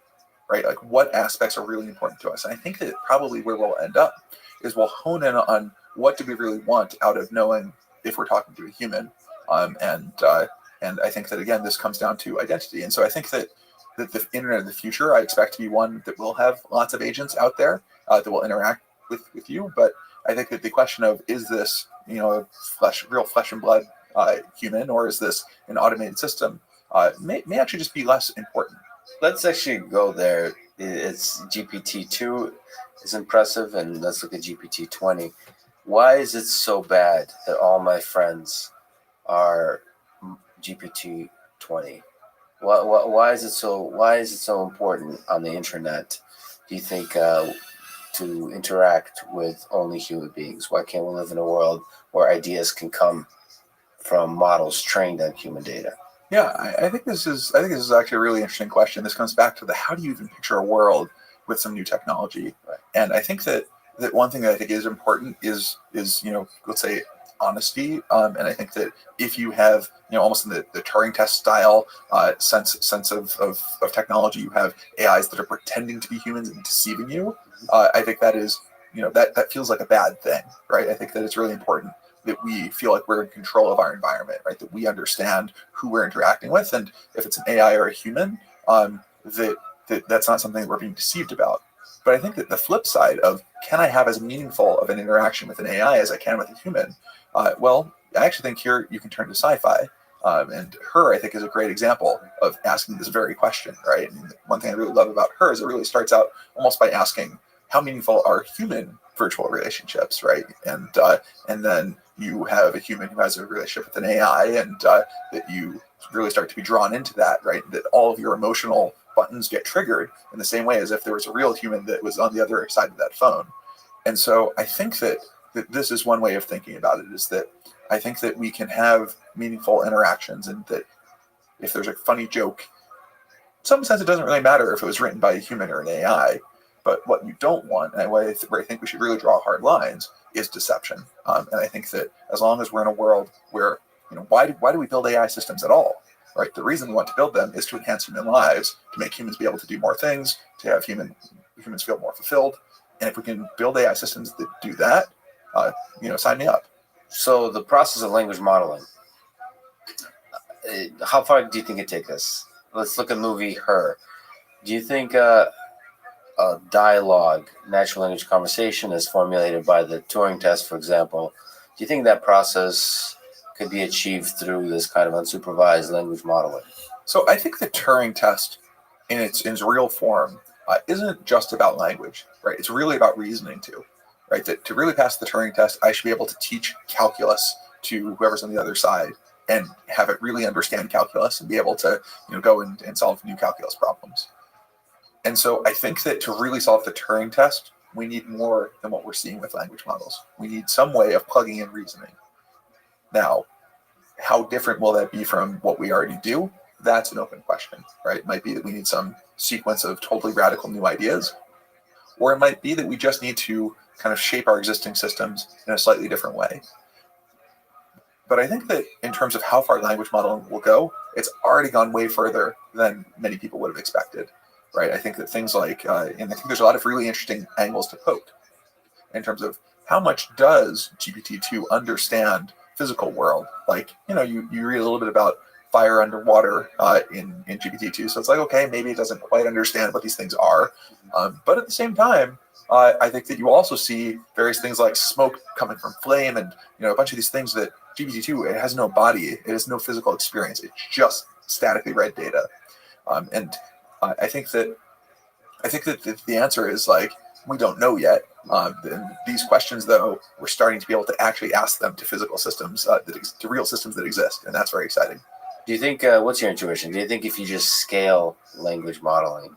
right? Like, what aspects are really important to us? And I think that probably where we'll end up is we'll hone in on what do we really want out of knowing if we're talking to a human, and I think that again this comes down to identity. And so I think that the internet of the future, I expect to be one that will have lots of agents out there that will interact with you. But I think that the question of, is this, a real flesh and blood human, or is this an automated system, may actually just be less important. Let's actually go there. It's GPT-2 is impressive, and let's look at GPT-20. Why is it so bad that all my friends are GPT-20? Why is it so important on the internet, do you think, to interact with only human beings? Why can't we live in a world where ideas can come from models trained on human data? Yeah, I think this is actually a really interesting question. This comes back to how do you even picture a world with some new technology? Right. And I think that one thing that I think is important is let's say honesty. And I think that if you have, almost in the Turing test style sense of technology, you have AIs that are pretending to be humans and deceiving you. I think that is, that feels like a bad thing, right? I think that it's really important that we feel like we're in control of our environment, right? That we understand who we're interacting with, and if it's an AI or a human, that's not something that we're being deceived about. But I think that the flip side of, can I have as meaningful of an interaction with an AI as I can with a human? Well, I actually think here you can turn to sci-fi. And Her, I think, is a great example of asking this very question, right? And one thing I really love about Her is it really starts out almost by asking, how meaningful are human virtual relationships, right? And then you have a human who has a relationship with an AI, and that you really start to be drawn into that, right? That all of your emotional buttons get triggered in the same way as if there was a real human that was on the other side of that phone. And so I think that this is one way of thinking about it, is that I think that we can have meaningful interactions, and that if there's a funny joke, in some sense it doesn't really matter if it was written by a human or an AI. But what you don't want, and where I think we should really draw hard lines, is deception. And I think that as long as we're in a world where, why do we build AI systems at all? Right? The reason we want to build them is to enhance human lives, to make humans be able to do more things, to have humans feel more fulfilled. And if we can build AI systems that do that, sign me up. So the process of language modeling, how far do you think it takes us? Let's look at movie Her. Do you think a dialogue, natural language conversation is formulated by the Turing test, for example? Do you think that process could be achieved through this kind of unsupervised language modeling? So I think the Turing test in its real form isn't just about language, right? It's really about reasoning too, right? That to really pass the Turing test, I should be able to teach calculus to whoever's on the other side and have it really understand calculus and be able to go and solve new calculus problems. And so I think that to really solve the Turing test, we need more than what we're seeing with language models. We need some way of plugging in reasoning. Now, how different will that be from what we already do? That's an open question, right? It might be that we need some sequence of totally radical new ideas, or it might be that we just need to kind of shape our existing systems in a slightly different way. But I think that in terms of how far language modeling will go, it's already gone way further than many people would have expected, right? I think that things like, and I think there's a lot of really interesting angles to poke in terms of how much does GPT-2 understand physical world? Like, you read a little bit about fire underwater in GPT-2, so it's like, okay, maybe it doesn't quite understand what these things are, but at the same time, I think that you also see various things like smoke coming from flame, and a bunch of these things that GPT-2, it has no body, it has no physical experience, it's just statically read data, and I think that the answer is like, we don't know yet. And these questions, though, we're starting to be able to actually ask them to physical systems, to real systems that exist, and that's very exciting. Do you think, what's your intuition? Do you think if you just scale language modeling,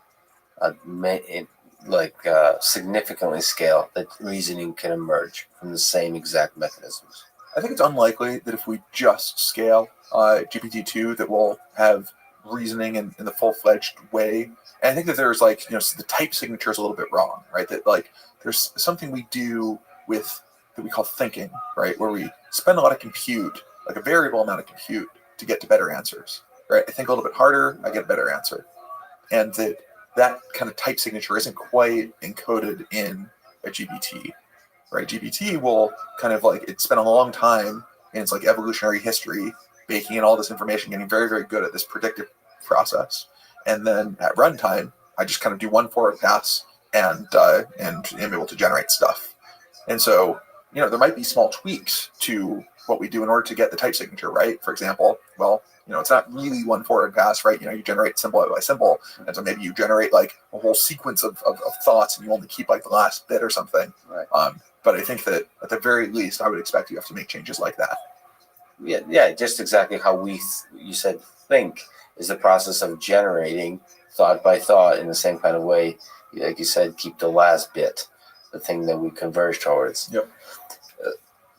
significantly scale, that reasoning can emerge from the same exact mechanisms? I think it's unlikely that if we just scale GPT-2 that we'll have reasoning in the full-fledged way. And I think that there's the type signature is a little bit wrong, right? That there's something we do with that we call thinking, right? Where we spend a lot of compute, like a variable amount of compute, to get to better answers, right? I think a little bit harder, I get a better answer. And that kind of type signature isn't quite encoded in a GPT, right? GPT will kind of it spent a long time in its evolutionary history, baking in all this information, getting very, very good at this predictive process. And then at runtime, I just kind of do one forward pass and am able to generate stuff. And so, there might be small tweaks to what we do in order to get the type signature right. For example, it's not really one forward pass, right? You generate symbol by symbol. And so maybe you generate a whole sequence of thoughts and you only keep the last bit or something. Right. But I think that at the very least, I would expect you have to make changes like that. Yeah, just exactly how you said think is the process of generating thought by thought in the same kind of way. Like you said, keep the last bit, the thing that we converge towards. Yep.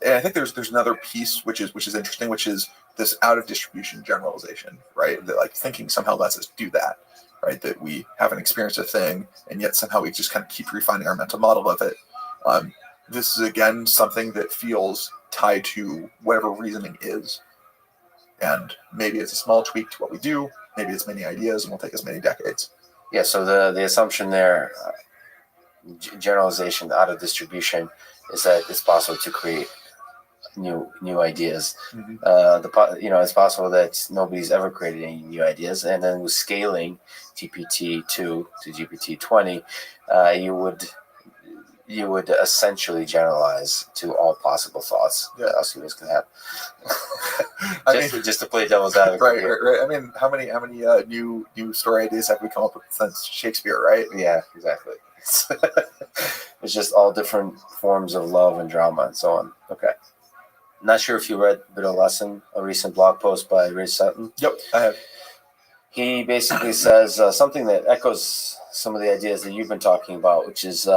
And I think there's another piece which is interesting, which is this out of distribution generalization, right? That thinking somehow lets us do that, right? That we haven't experienced a thing, and yet somehow we just kind of keep refining our mental model of it. This is again something that feels tied to whatever reasoning is, and maybe it's a small tweak to what we do. Maybe it's many ideas, and will take us many decades. Yeah. So the assumption there, generalization out of distribution, is that it's possible to create new ideas. Mm-hmm. It's possible that nobody's ever created any new ideas, and then with scaling GPT-2 to GPT-20, you would essentially generalize to all possible thoughts that us humans can have. just to play devil's advocate. Right. I mean, how many new story ideas have we come up with since Shakespeare, right? Yeah, exactly. It's just all different forms of love and drama and so on. Okay. Not sure if you read Bit of Lesson, a recent blog post by Ray Sutton. Yep, I have. He basically says something that echoes some of the ideas that you've been talking about, which is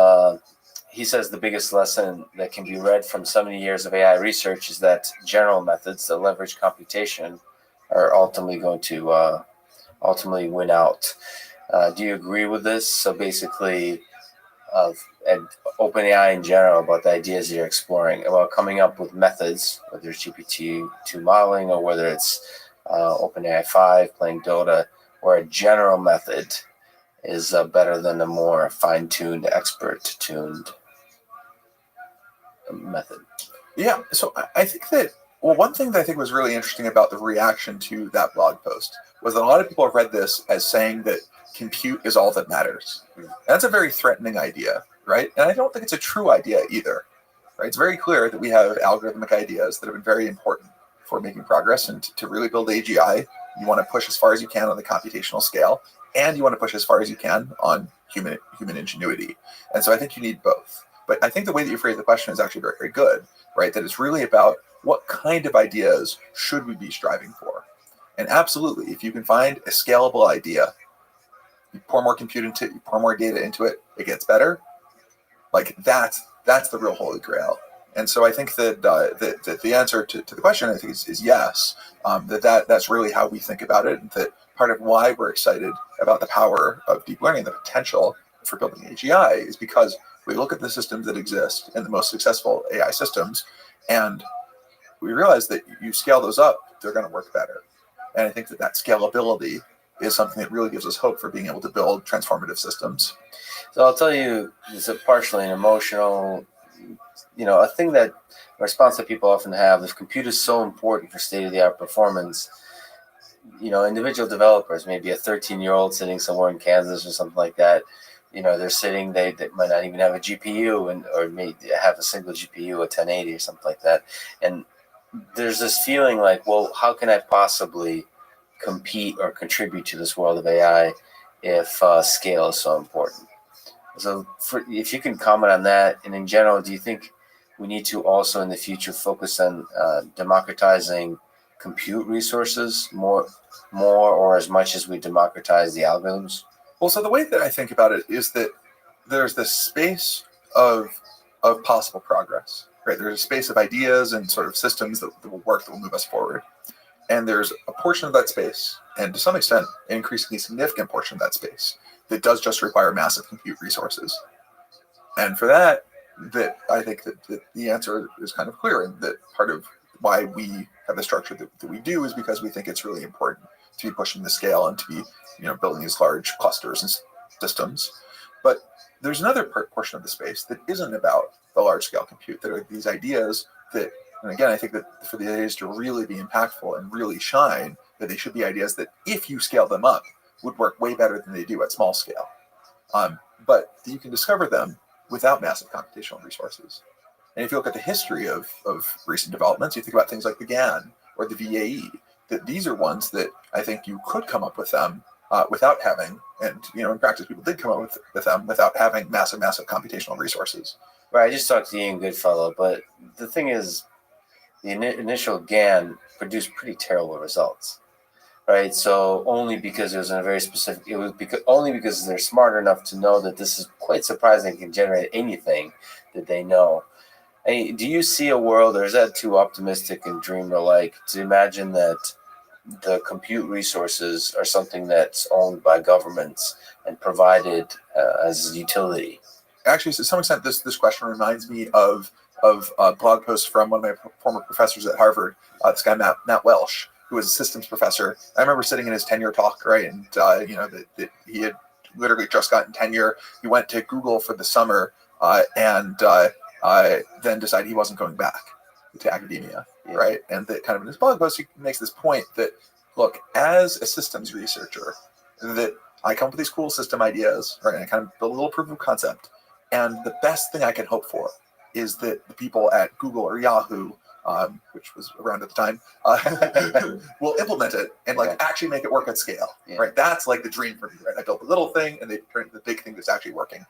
he says the biggest lesson that can be read from 70 years of AI research is that general methods that leverage computation are ultimately going to win out. Do you agree with this? So basically, and OpenAI in general, about the ideas you're exploring, about coming up with methods, whether it's GPT-2 modeling or whether it's OpenAI 5 playing Dota, where a general method is better than a more fine-tuned, expert-tuned method. Yeah, so I think that, one thing that I think was really interesting about the reaction to that blog post was that a lot of people have read this as saying that compute is all that matters. And that's a very threatening idea, right? And I don't think it's a true idea either, right? It's very clear that we have algorithmic ideas that have been very important for making progress, and to really build AGI, you want to push as far as you can on the computational scale, and you want to push as far as you can on human ingenuity. And so I think you need both. But I think the way that you phrase the question is actually very, very good, right? That it's really about what kind of ideas should we be striving for? And absolutely, if you can find a scalable idea, you pour more compute into it, you pour more data into it, it gets better. That's the real holy grail. And so I think that that the answer to the question, I think, is yes. That's really how we think about it. And that part of why we're excited about the power of deep learning, the potential for building AGI, is because we look at the systems that exist and the most successful AI systems, and we realize that you scale those up, they're going to work better. And I think that scalability is something that really gives us hope for being able to build transformative systems. So I'll tell you, it's a partially an emotional, a thing that a response that people often have. If compute is so important for state-of-the-art performance, individual developers, maybe a 13-year-old sitting somewhere in Kansas or something like that, they're sitting, they might not even have a GPU or maybe have a single GPU, a 1080 or something like that. And there's this feeling like, well, how can I possibly compete or contribute to this world of AI if scale is so important? So if you can comment on that, and in general, do you think we need to also in the future focus on democratizing compute resources more or as much as we democratize the algorithms? Well, so the way that I think about it is that there's this space of possible progress, right? There's a space of ideas and sort of systems that will work, that will move us forward. And there's a portion of that space, and to some extent, an increasingly significant portion of that space, that does just require massive compute resources. And for that I think that the answer is kind of clear, and that part of why we have the structure that we do is because we think it's really important to be pushing the scale and to be building these large clusters and systems. But there's another portion of the space that isn't about the large scale compute. There are these ideas that, and again, I think that for the ideas to really be impactful and really shine, that they should be ideas that if you scale them up would work way better than they do at small scale. But you can discover them without massive computational resources. And if you look at the history of recent developments, you think about things like the GAN or the VAE, that these are ones that I think you could come up with them without having, and in practice people did come up with them without having massive computational resources. Right, I just talked to Ian Goodfellow, but the thing is, the initial GAN produced pretty terrible results. Right, so only because it was in a very specific, only because they're smart enough to know that this is quite surprising, can generate anything that they know. Hey, do you see a world, or is that too optimistic and dreamer-like to imagine that the compute resources are something that's owned by governments and provided as utility? Actually, to some extent, this question reminds me of a blog post from one of my former professors at Harvard, this guy Matt Welsh, who was a systems professor. I remember sitting in his tenure talk, right, and that he had literally just gotten tenure. He went to Google for the summer, and then decided he wasn't going back to academia, right? And that kind of in his blog post, he makes this point that, look, as a systems researcher, that I come up with these cool system ideas, right, and I kind of build a little proof of concept, and the best thing I can hope for is that the people at Google or Yahoo, which was around at the time, will implement it and actually make it work at scale, right? That's like the dream for me, right? I built a little thing and they turned into the big thing that's actually working.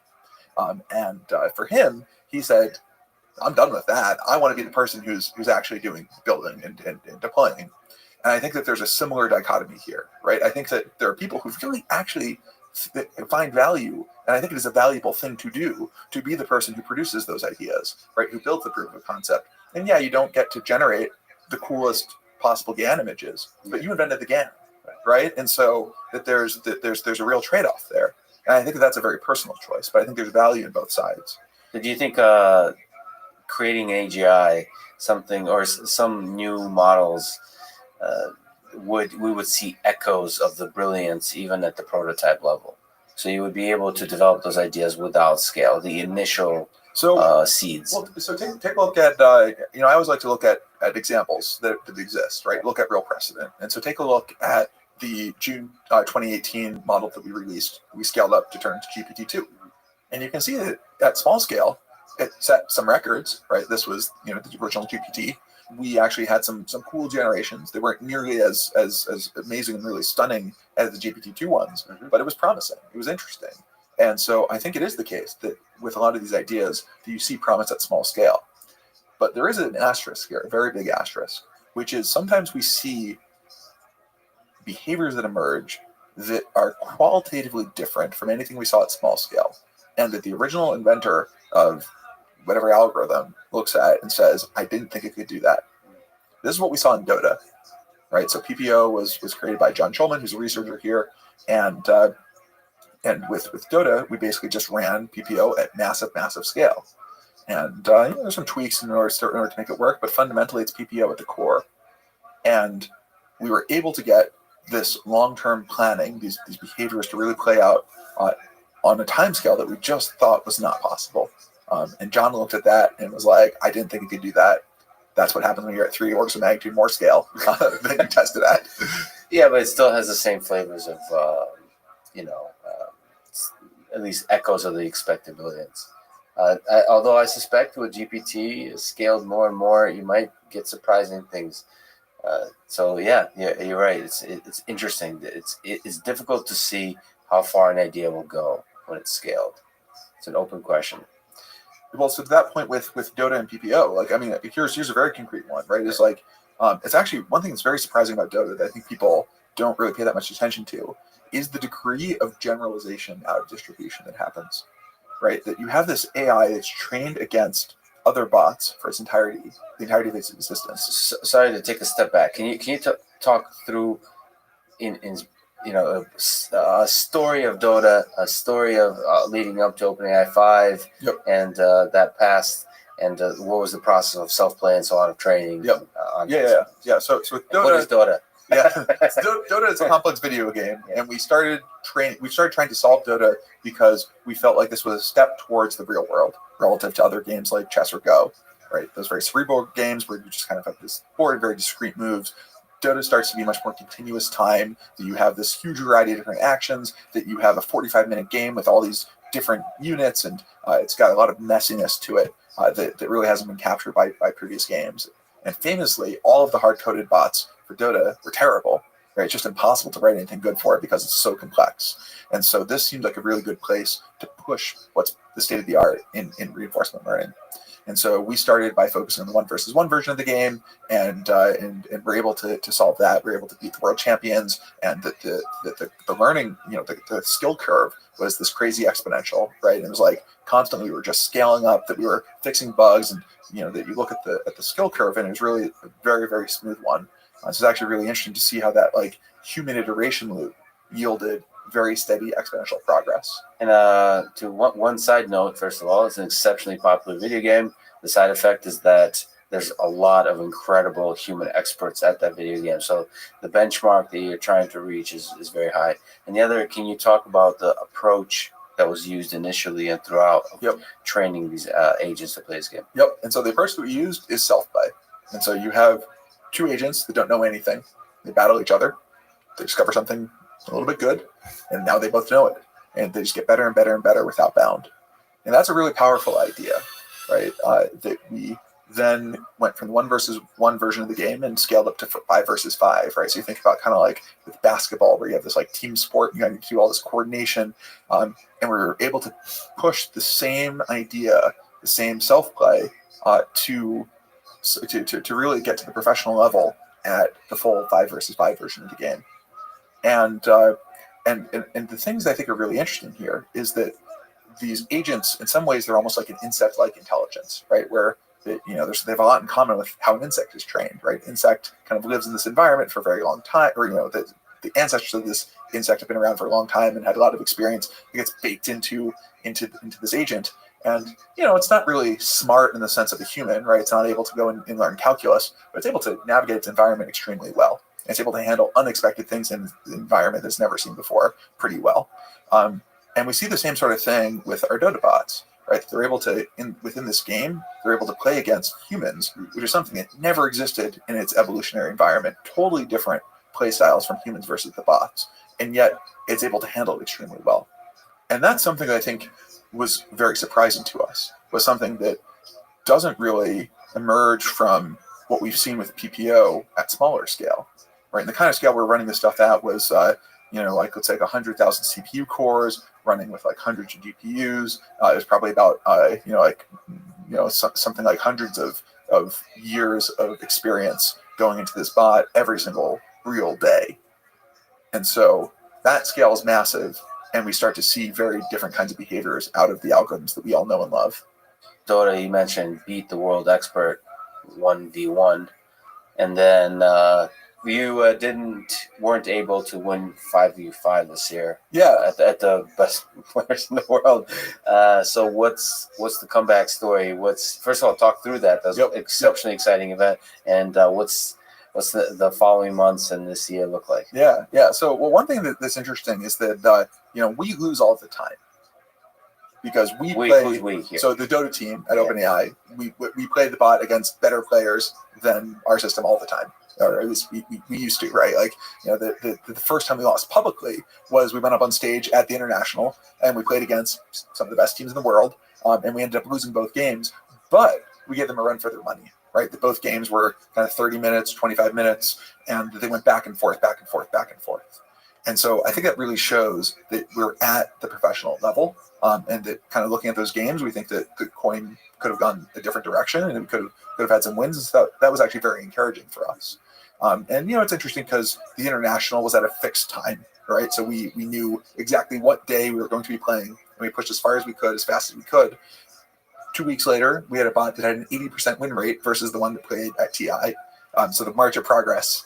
And for him, he said, I'm done with that. I want to be the person who's actually doing building and deploying. And I think that there's a similar dichotomy here, right? I think that there are people who really actually find value, and I think it is a valuable thing to do, to be the person who produces those ideas, right? Who builds the proof of concept. And yeah, you don't get to generate the coolest possible GAN images, but you invented the GAN, right? And so that there's a real trade-off there. And I think that's a very personal choice, but I think there's value in both sides. Do you think creating AGI, something or some new models, we would see echoes of the brilliance even at the prototype level? So you would be able to develop those ideas without scale, the initial seeds. Well, so take a look at, I always like to look at examples that exist, right? Look at real precedent. And so take a look at the June 2018 model that we released. We scaled up to turn to GPT-2. And you can see that at small scale, it set some records, right? This was, the original GPT. We actually had some cool generations. They weren't nearly as amazing and really stunning as the GPT-2 ones, but it was promising. It was interesting. And so I think it is the case that with a lot of these ideas, that you see promise at small scale. But there is an asterisk here, a very big asterisk, which is sometimes we see behaviors that emerge that are qualitatively different from anything we saw at small scale. And that the original inventor of whatever algorithm looks at and says, I didn't think it could do that. This is what we saw in Dota, right? So PPO was created by John Schulman, who's a researcher here, and with Dota, we basically just ran PPO at massive scale. And there's some tweaks in order to make it work, but fundamentally it's PPO at the core. And we were able to get this long-term planning, these behaviors to really play out on a time scale that we just thought was not possible. And John looked at that and was like, I didn't think it could do that. That's what happens when you're at 3 orders of magnitude more scale than you tested at. Yeah, but it still has the same flavors of, at least echoes of the expected billions. Although I suspect with GPT scaled more and more, you might get surprising things. So yeah, you're right. It's interesting. It's difficult to see how far an idea will go when it's scaled. It's an open question. Well, so to that point with Dota and PPO, like, I mean, here's a very concrete one, right? It's like, it's actually one thing that's very surprising about Dota that I think people don't really pay that much attention to is the degree of generalization out of distribution that happens, right? That you have this AI that's trained against other bots for its entirety, the entirety of its existence. Sorry to take a step back. Can you talk through in a story of Dota, a story of leading up to OpenAI 5, yep. And that passed, and what was the process of self-play and so on, of training? Yep. Yeah. So with Dota, what is Dota? Yeah, Dota is a complex video game, and we started trying to solve Dota because we felt like this was a step towards the real world relative to other games like chess or Go, right? Those very cerebral games where you just kind of have this board, very discrete moves. Dota starts to be much more continuous time, that you have this huge variety of different actions, that you have a 45-minute game with all these different units, and it's got a lot of messiness to it that really hasn't been captured by previous games. And famously, all of the hard-coded bots for Dota were terrible, right? It's just impossible to write anything good for it because it's so complex. And so this seemed like a really good place to push what's the state of the art in reinforcement learning. And so we started by focusing on the 1-versus-1 version of the game, and we're able to solve that. We're able to beat the world champions, and the learning, the skill curve was this crazy exponential, right? And it was like constantly we were just scaling up, that we were fixing bugs, and that you look at the skill curve, and it was really a very, very smooth one. So it's actually really interesting to see how that like human iteration loop yielded very steady exponential progress. And to one side note, first of all, it's an exceptionally popular video game. The side effect is that there's a lot of incredible human experts at that video game. So the benchmark that you're trying to reach is very high. And the other, can you talk about the approach that was used initially and throughout training these agents to play this game? Yep. And so the approach that we used is self-play. And so you have 2 agents that don't know anything. They battle each other. They discover something a little bit good, and now they both know it, and they just get better and better and better without bound. And that's a really powerful idea, right? That we then went from the 1-versus-1 version of the game and scaled up to 5-versus-5, right? So you think about kind of like with basketball, where you have this like team sport, you need to do all this coordination, and we were able to push the same idea, the same self-play, to really get to the professional level at the full 5-versus-5 version of the game. And the things that I think are really interesting here is that these agents, in some ways, they're almost like an insect-like intelligence, right? Where they have a lot in common with how an insect is trained, right? Insect kind of lives in this environment for a very long time, or the ancestors of this insect have been around for a long time and had a lot of experience. It gets baked into this agent, and it's not really smart in the sense of a human, right? It's not able to go and learn calculus, but it's able to navigate its environment extremely well. It's able to handle unexpected things in the environment that's never seen before pretty well. And we see the same sort of thing with our Dota bots, right? They're able to, within this game, they're able to play against humans, which is something that never existed in its evolutionary environment. Totally different play styles from humans versus the bots. And yet it's able to handle it extremely well. And that's something that I think was very surprising to us, was something that doesn't really emerge from what we've seen with PPO at smaller scale. Right, and the kind of scale we're running this stuff at was, like let's say 100,000 CPU cores running with like hundreds of GPUs. It was probably about, something like hundreds of years of experience going into this bot every single real day. And so that scale is massive, and we start to see very different kinds of behaviors out of the algorithms that we all know and love. Dota, you mentioned beat the world expert 1v1, and then you weren't able to win 5v5 this year. Yeah, at the best players in the world. So what's the comeback story? First of all, talk through that. That's an exceptionally exciting event, and what's the following months and this year look like? Yeah. So, well, one thing that's interesting is that we lose all the time because we play. So the Dota team at OpenAI, we play the bot against better players than our system all the time, or at least we used to, right? Like, the first time we lost publicly was we went up on stage at the International and we played against some of the best teams in the world, and we ended up losing both games, but we gave them a run for their money. Right, that both games were kind of 30 minutes, 25 minutes, and they went back and forth. And so I think that really shows that we're at the professional level, and that kind of looking at those games, we think that the coin could have gone a different direction, and it could have had some wins. And so that was actually very encouraging for us. And it's interesting because the International was at a fixed time, right? So we knew exactly what day we were going to be playing, and we pushed as far as we could, as fast as we could. 2 weeks later, we had a bot that had an 80% win rate versus the one that played at TI. So the march of progress,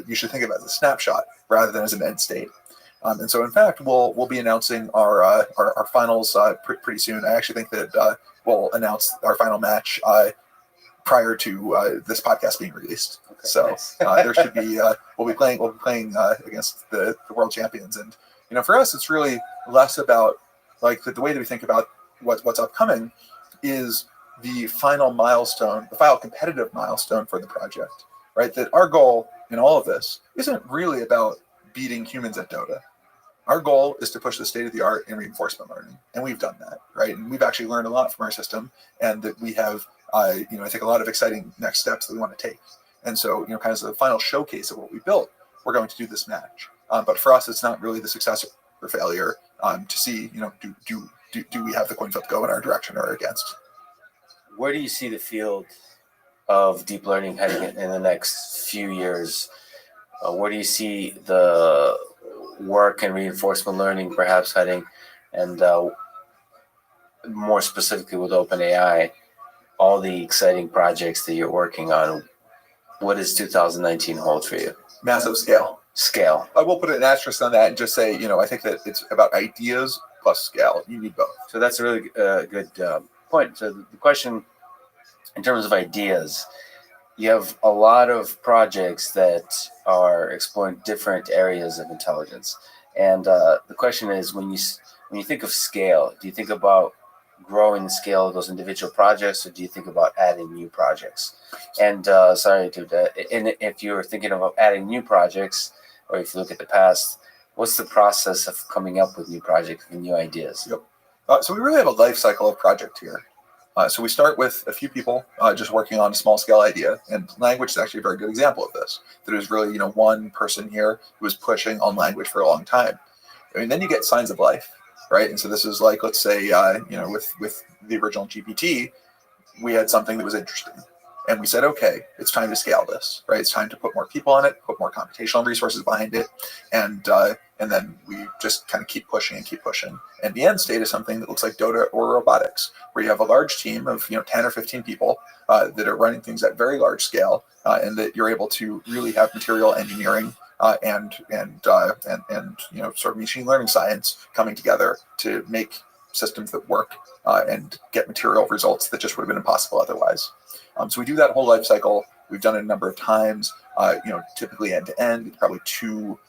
you should think of it as a snapshot rather than as an end state. And so, in fact, we'll be announcing our finals pretty soon. I actually think that we'll announce our final match prior to this podcast being released. Okay, so nice. There should be we'll be playing against the world champions, and for us, it's really less about like the way that we think about what's upcoming is the final milestone, the final competitive milestone for the project, right? That our goal in all of this isn't really about beating humans at Dota. Our goal is to push the state of the art in reinforcement learning, and we've done that, right? And we've actually learned a lot from our system, and that we have, I think, a lot of exciting next steps that we want to take. And so, kind of as the final showcase of what we built, we're going to do this match. But for us, it's not really the success or failure to see, do we have the coin flip go in our direction or against? Where do you see the field of deep learning heading in the next few years? Where do you see the work and reinforcement learning perhaps heading? And more specifically with OpenAI, all the exciting projects that you're working on, what does 2019 hold for you? Massive scale. I will put an asterisk on that and just say, I think that it's about ideas plus scale. You need both. So that's a really good point. So the question, in terms of ideas, you have a lot of projects that are exploring different areas of intelligence. And the question is, when you think of scale, do you think about growing the scale of those individual projects, or do you think about adding new projects? And and if you're thinking about adding new projects, or if you look at the past, what's the process of coming up with new projects and new ideas? Yep. So we really have a life cycle of project here. So we start with a few people just working on a small scale idea, and language is actually a very good example of this. There was really, one person here who was pushing on language for a long time. Then you get signs of life, right? And so this is like, let's say, with the original GPT, we had something that was interesting. And we said, okay, it's time to scale this, right? It's time to put more people on it, put more computational resources behind it, and then we just kind of keep pushing. And the end state is something that looks like Dota or robotics, where you have a large team of 10 or 15 people that are running things at very large scale, and that you're able to really have material engineering and sort of machine learning science coming together to make systems that work and get material results that just would have been impossible otherwise. So we do that whole life cycle. We've done it a number of times, typically end to end, probably 2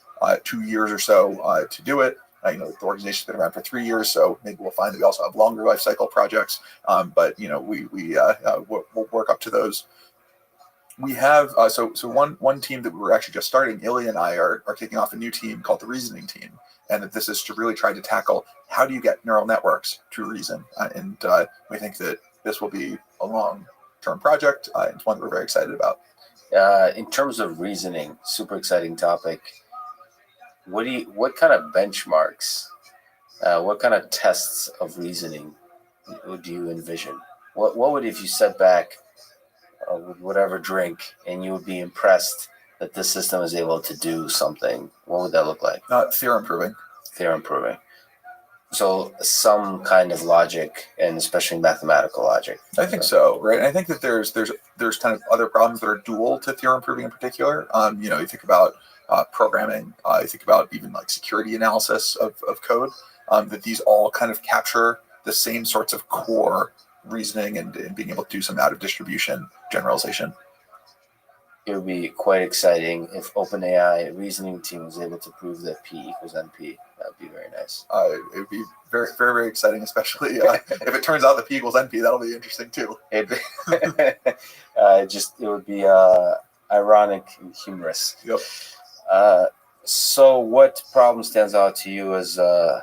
years or so to do it. The organization's been around for 3 years, so maybe we'll find that we also have longer life cycle projects. But we'll work up to those. We have so one team that we were actually just starting. Ilya and I are kicking off a new team called the Reasoning Team, and that this is to really try to tackle how do you get neural networks to reason. And we think that this will be a long-term project. It's one that we're very excited about. In terms of reasoning, super exciting topic. What kind of benchmarks, what kind of tests of reasoning do you envision? What would, if you sat back with whatever drink and you would be impressed that this system is able to do something, what would that look like? Theorem proving. So some kind of logic, and especially mathematical logic. I think so, right? And I think that there's kind of other problems that are dual to theorem proving in particular. You think about programming, you think about even like security analysis of code, that these all kind of capture the same sorts of core reasoning and being able to do some out of distribution generalization. It would be quite exciting if OpenAI reasoning team was able to prove that P equals NP. That would be very nice. It would be very, very, very exciting, especially if it turns out that P equals NP. That'll be interesting too. It would be ironic and humorous. Yep. So what problem stands out to you as the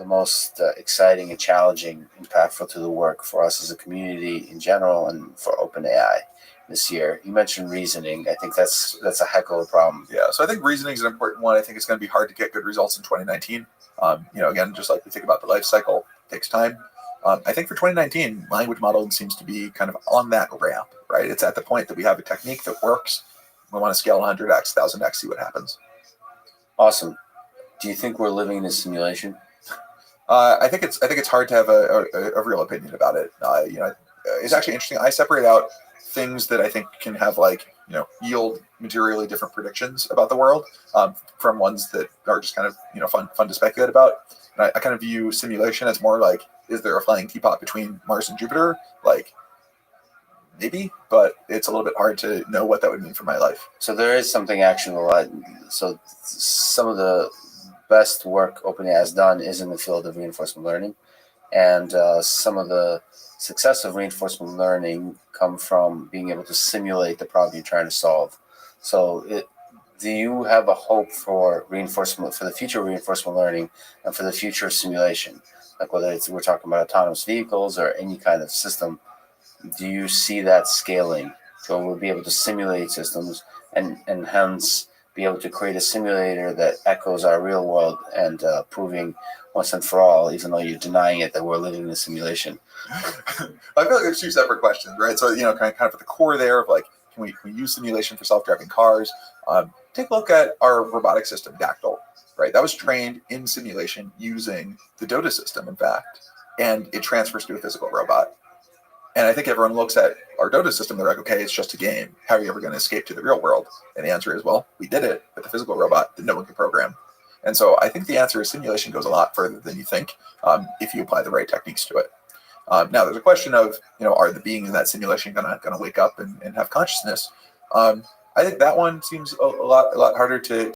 most exciting and challenging, impactful to the work for us as a community in general and for OpenAI this year? You mentioned reasoning. I think that's a heck of a problem. Yeah, so I think reasoning is an important one. I think it's going to be hard to get good results in 2019. Again, just like we think about the life cycle, it takes time. I think for 2019, language modeling seems to be kind of on that ramp, right? It's at the point that we have a technique that works. We want to scale 100x, 1000x, see what happens. Awesome. Do you think we're living in a simulation? I think it's hard to have a real opinion about it. It's actually interesting. I separate out things that I think can have yield materially different predictions about the world from ones that are just kind of fun to speculate about. And I kind of view simulation as more like, is there a flying teapot between Mars and Jupiter? Like, maybe, but it's a little bit hard to know what that would mean for my life. So there is something actionable. So some of the best work OpenAI has done is in the field of reinforcement learning, and some of the success of reinforcement learning come from being able to simulate the problem you're trying to solve. So do you have a hope for the future of reinforcement learning and for the future of simulation? Like whether we're talking about autonomous vehicles or any kind of system, do you see that scaling? So we'll be able to simulate systems and hence be able to create a simulator that echoes our real world and proving once and for all, even though you're denying it, that we're living in a simulation. I feel like there's two separate questions, right? So, kind of at the core there of like, can we use simulation for self-driving cars? Take a look at our robotic system, Dactyl, right? That was trained in simulation using the DOTA system, in fact, and it transfers to a physical robot. And I think everyone looks at our DOTA system, they're like, okay, it's just a game. How are you ever going to escape to the real world? And the answer is, well, we did it with a physical robot that no one can program. And so I think the answer is simulation goes a lot further than you think if you apply the right techniques to it. Now, there's a question of, are the beings in that simulation going to wake up and have consciousness? I think that one seems a lot harder to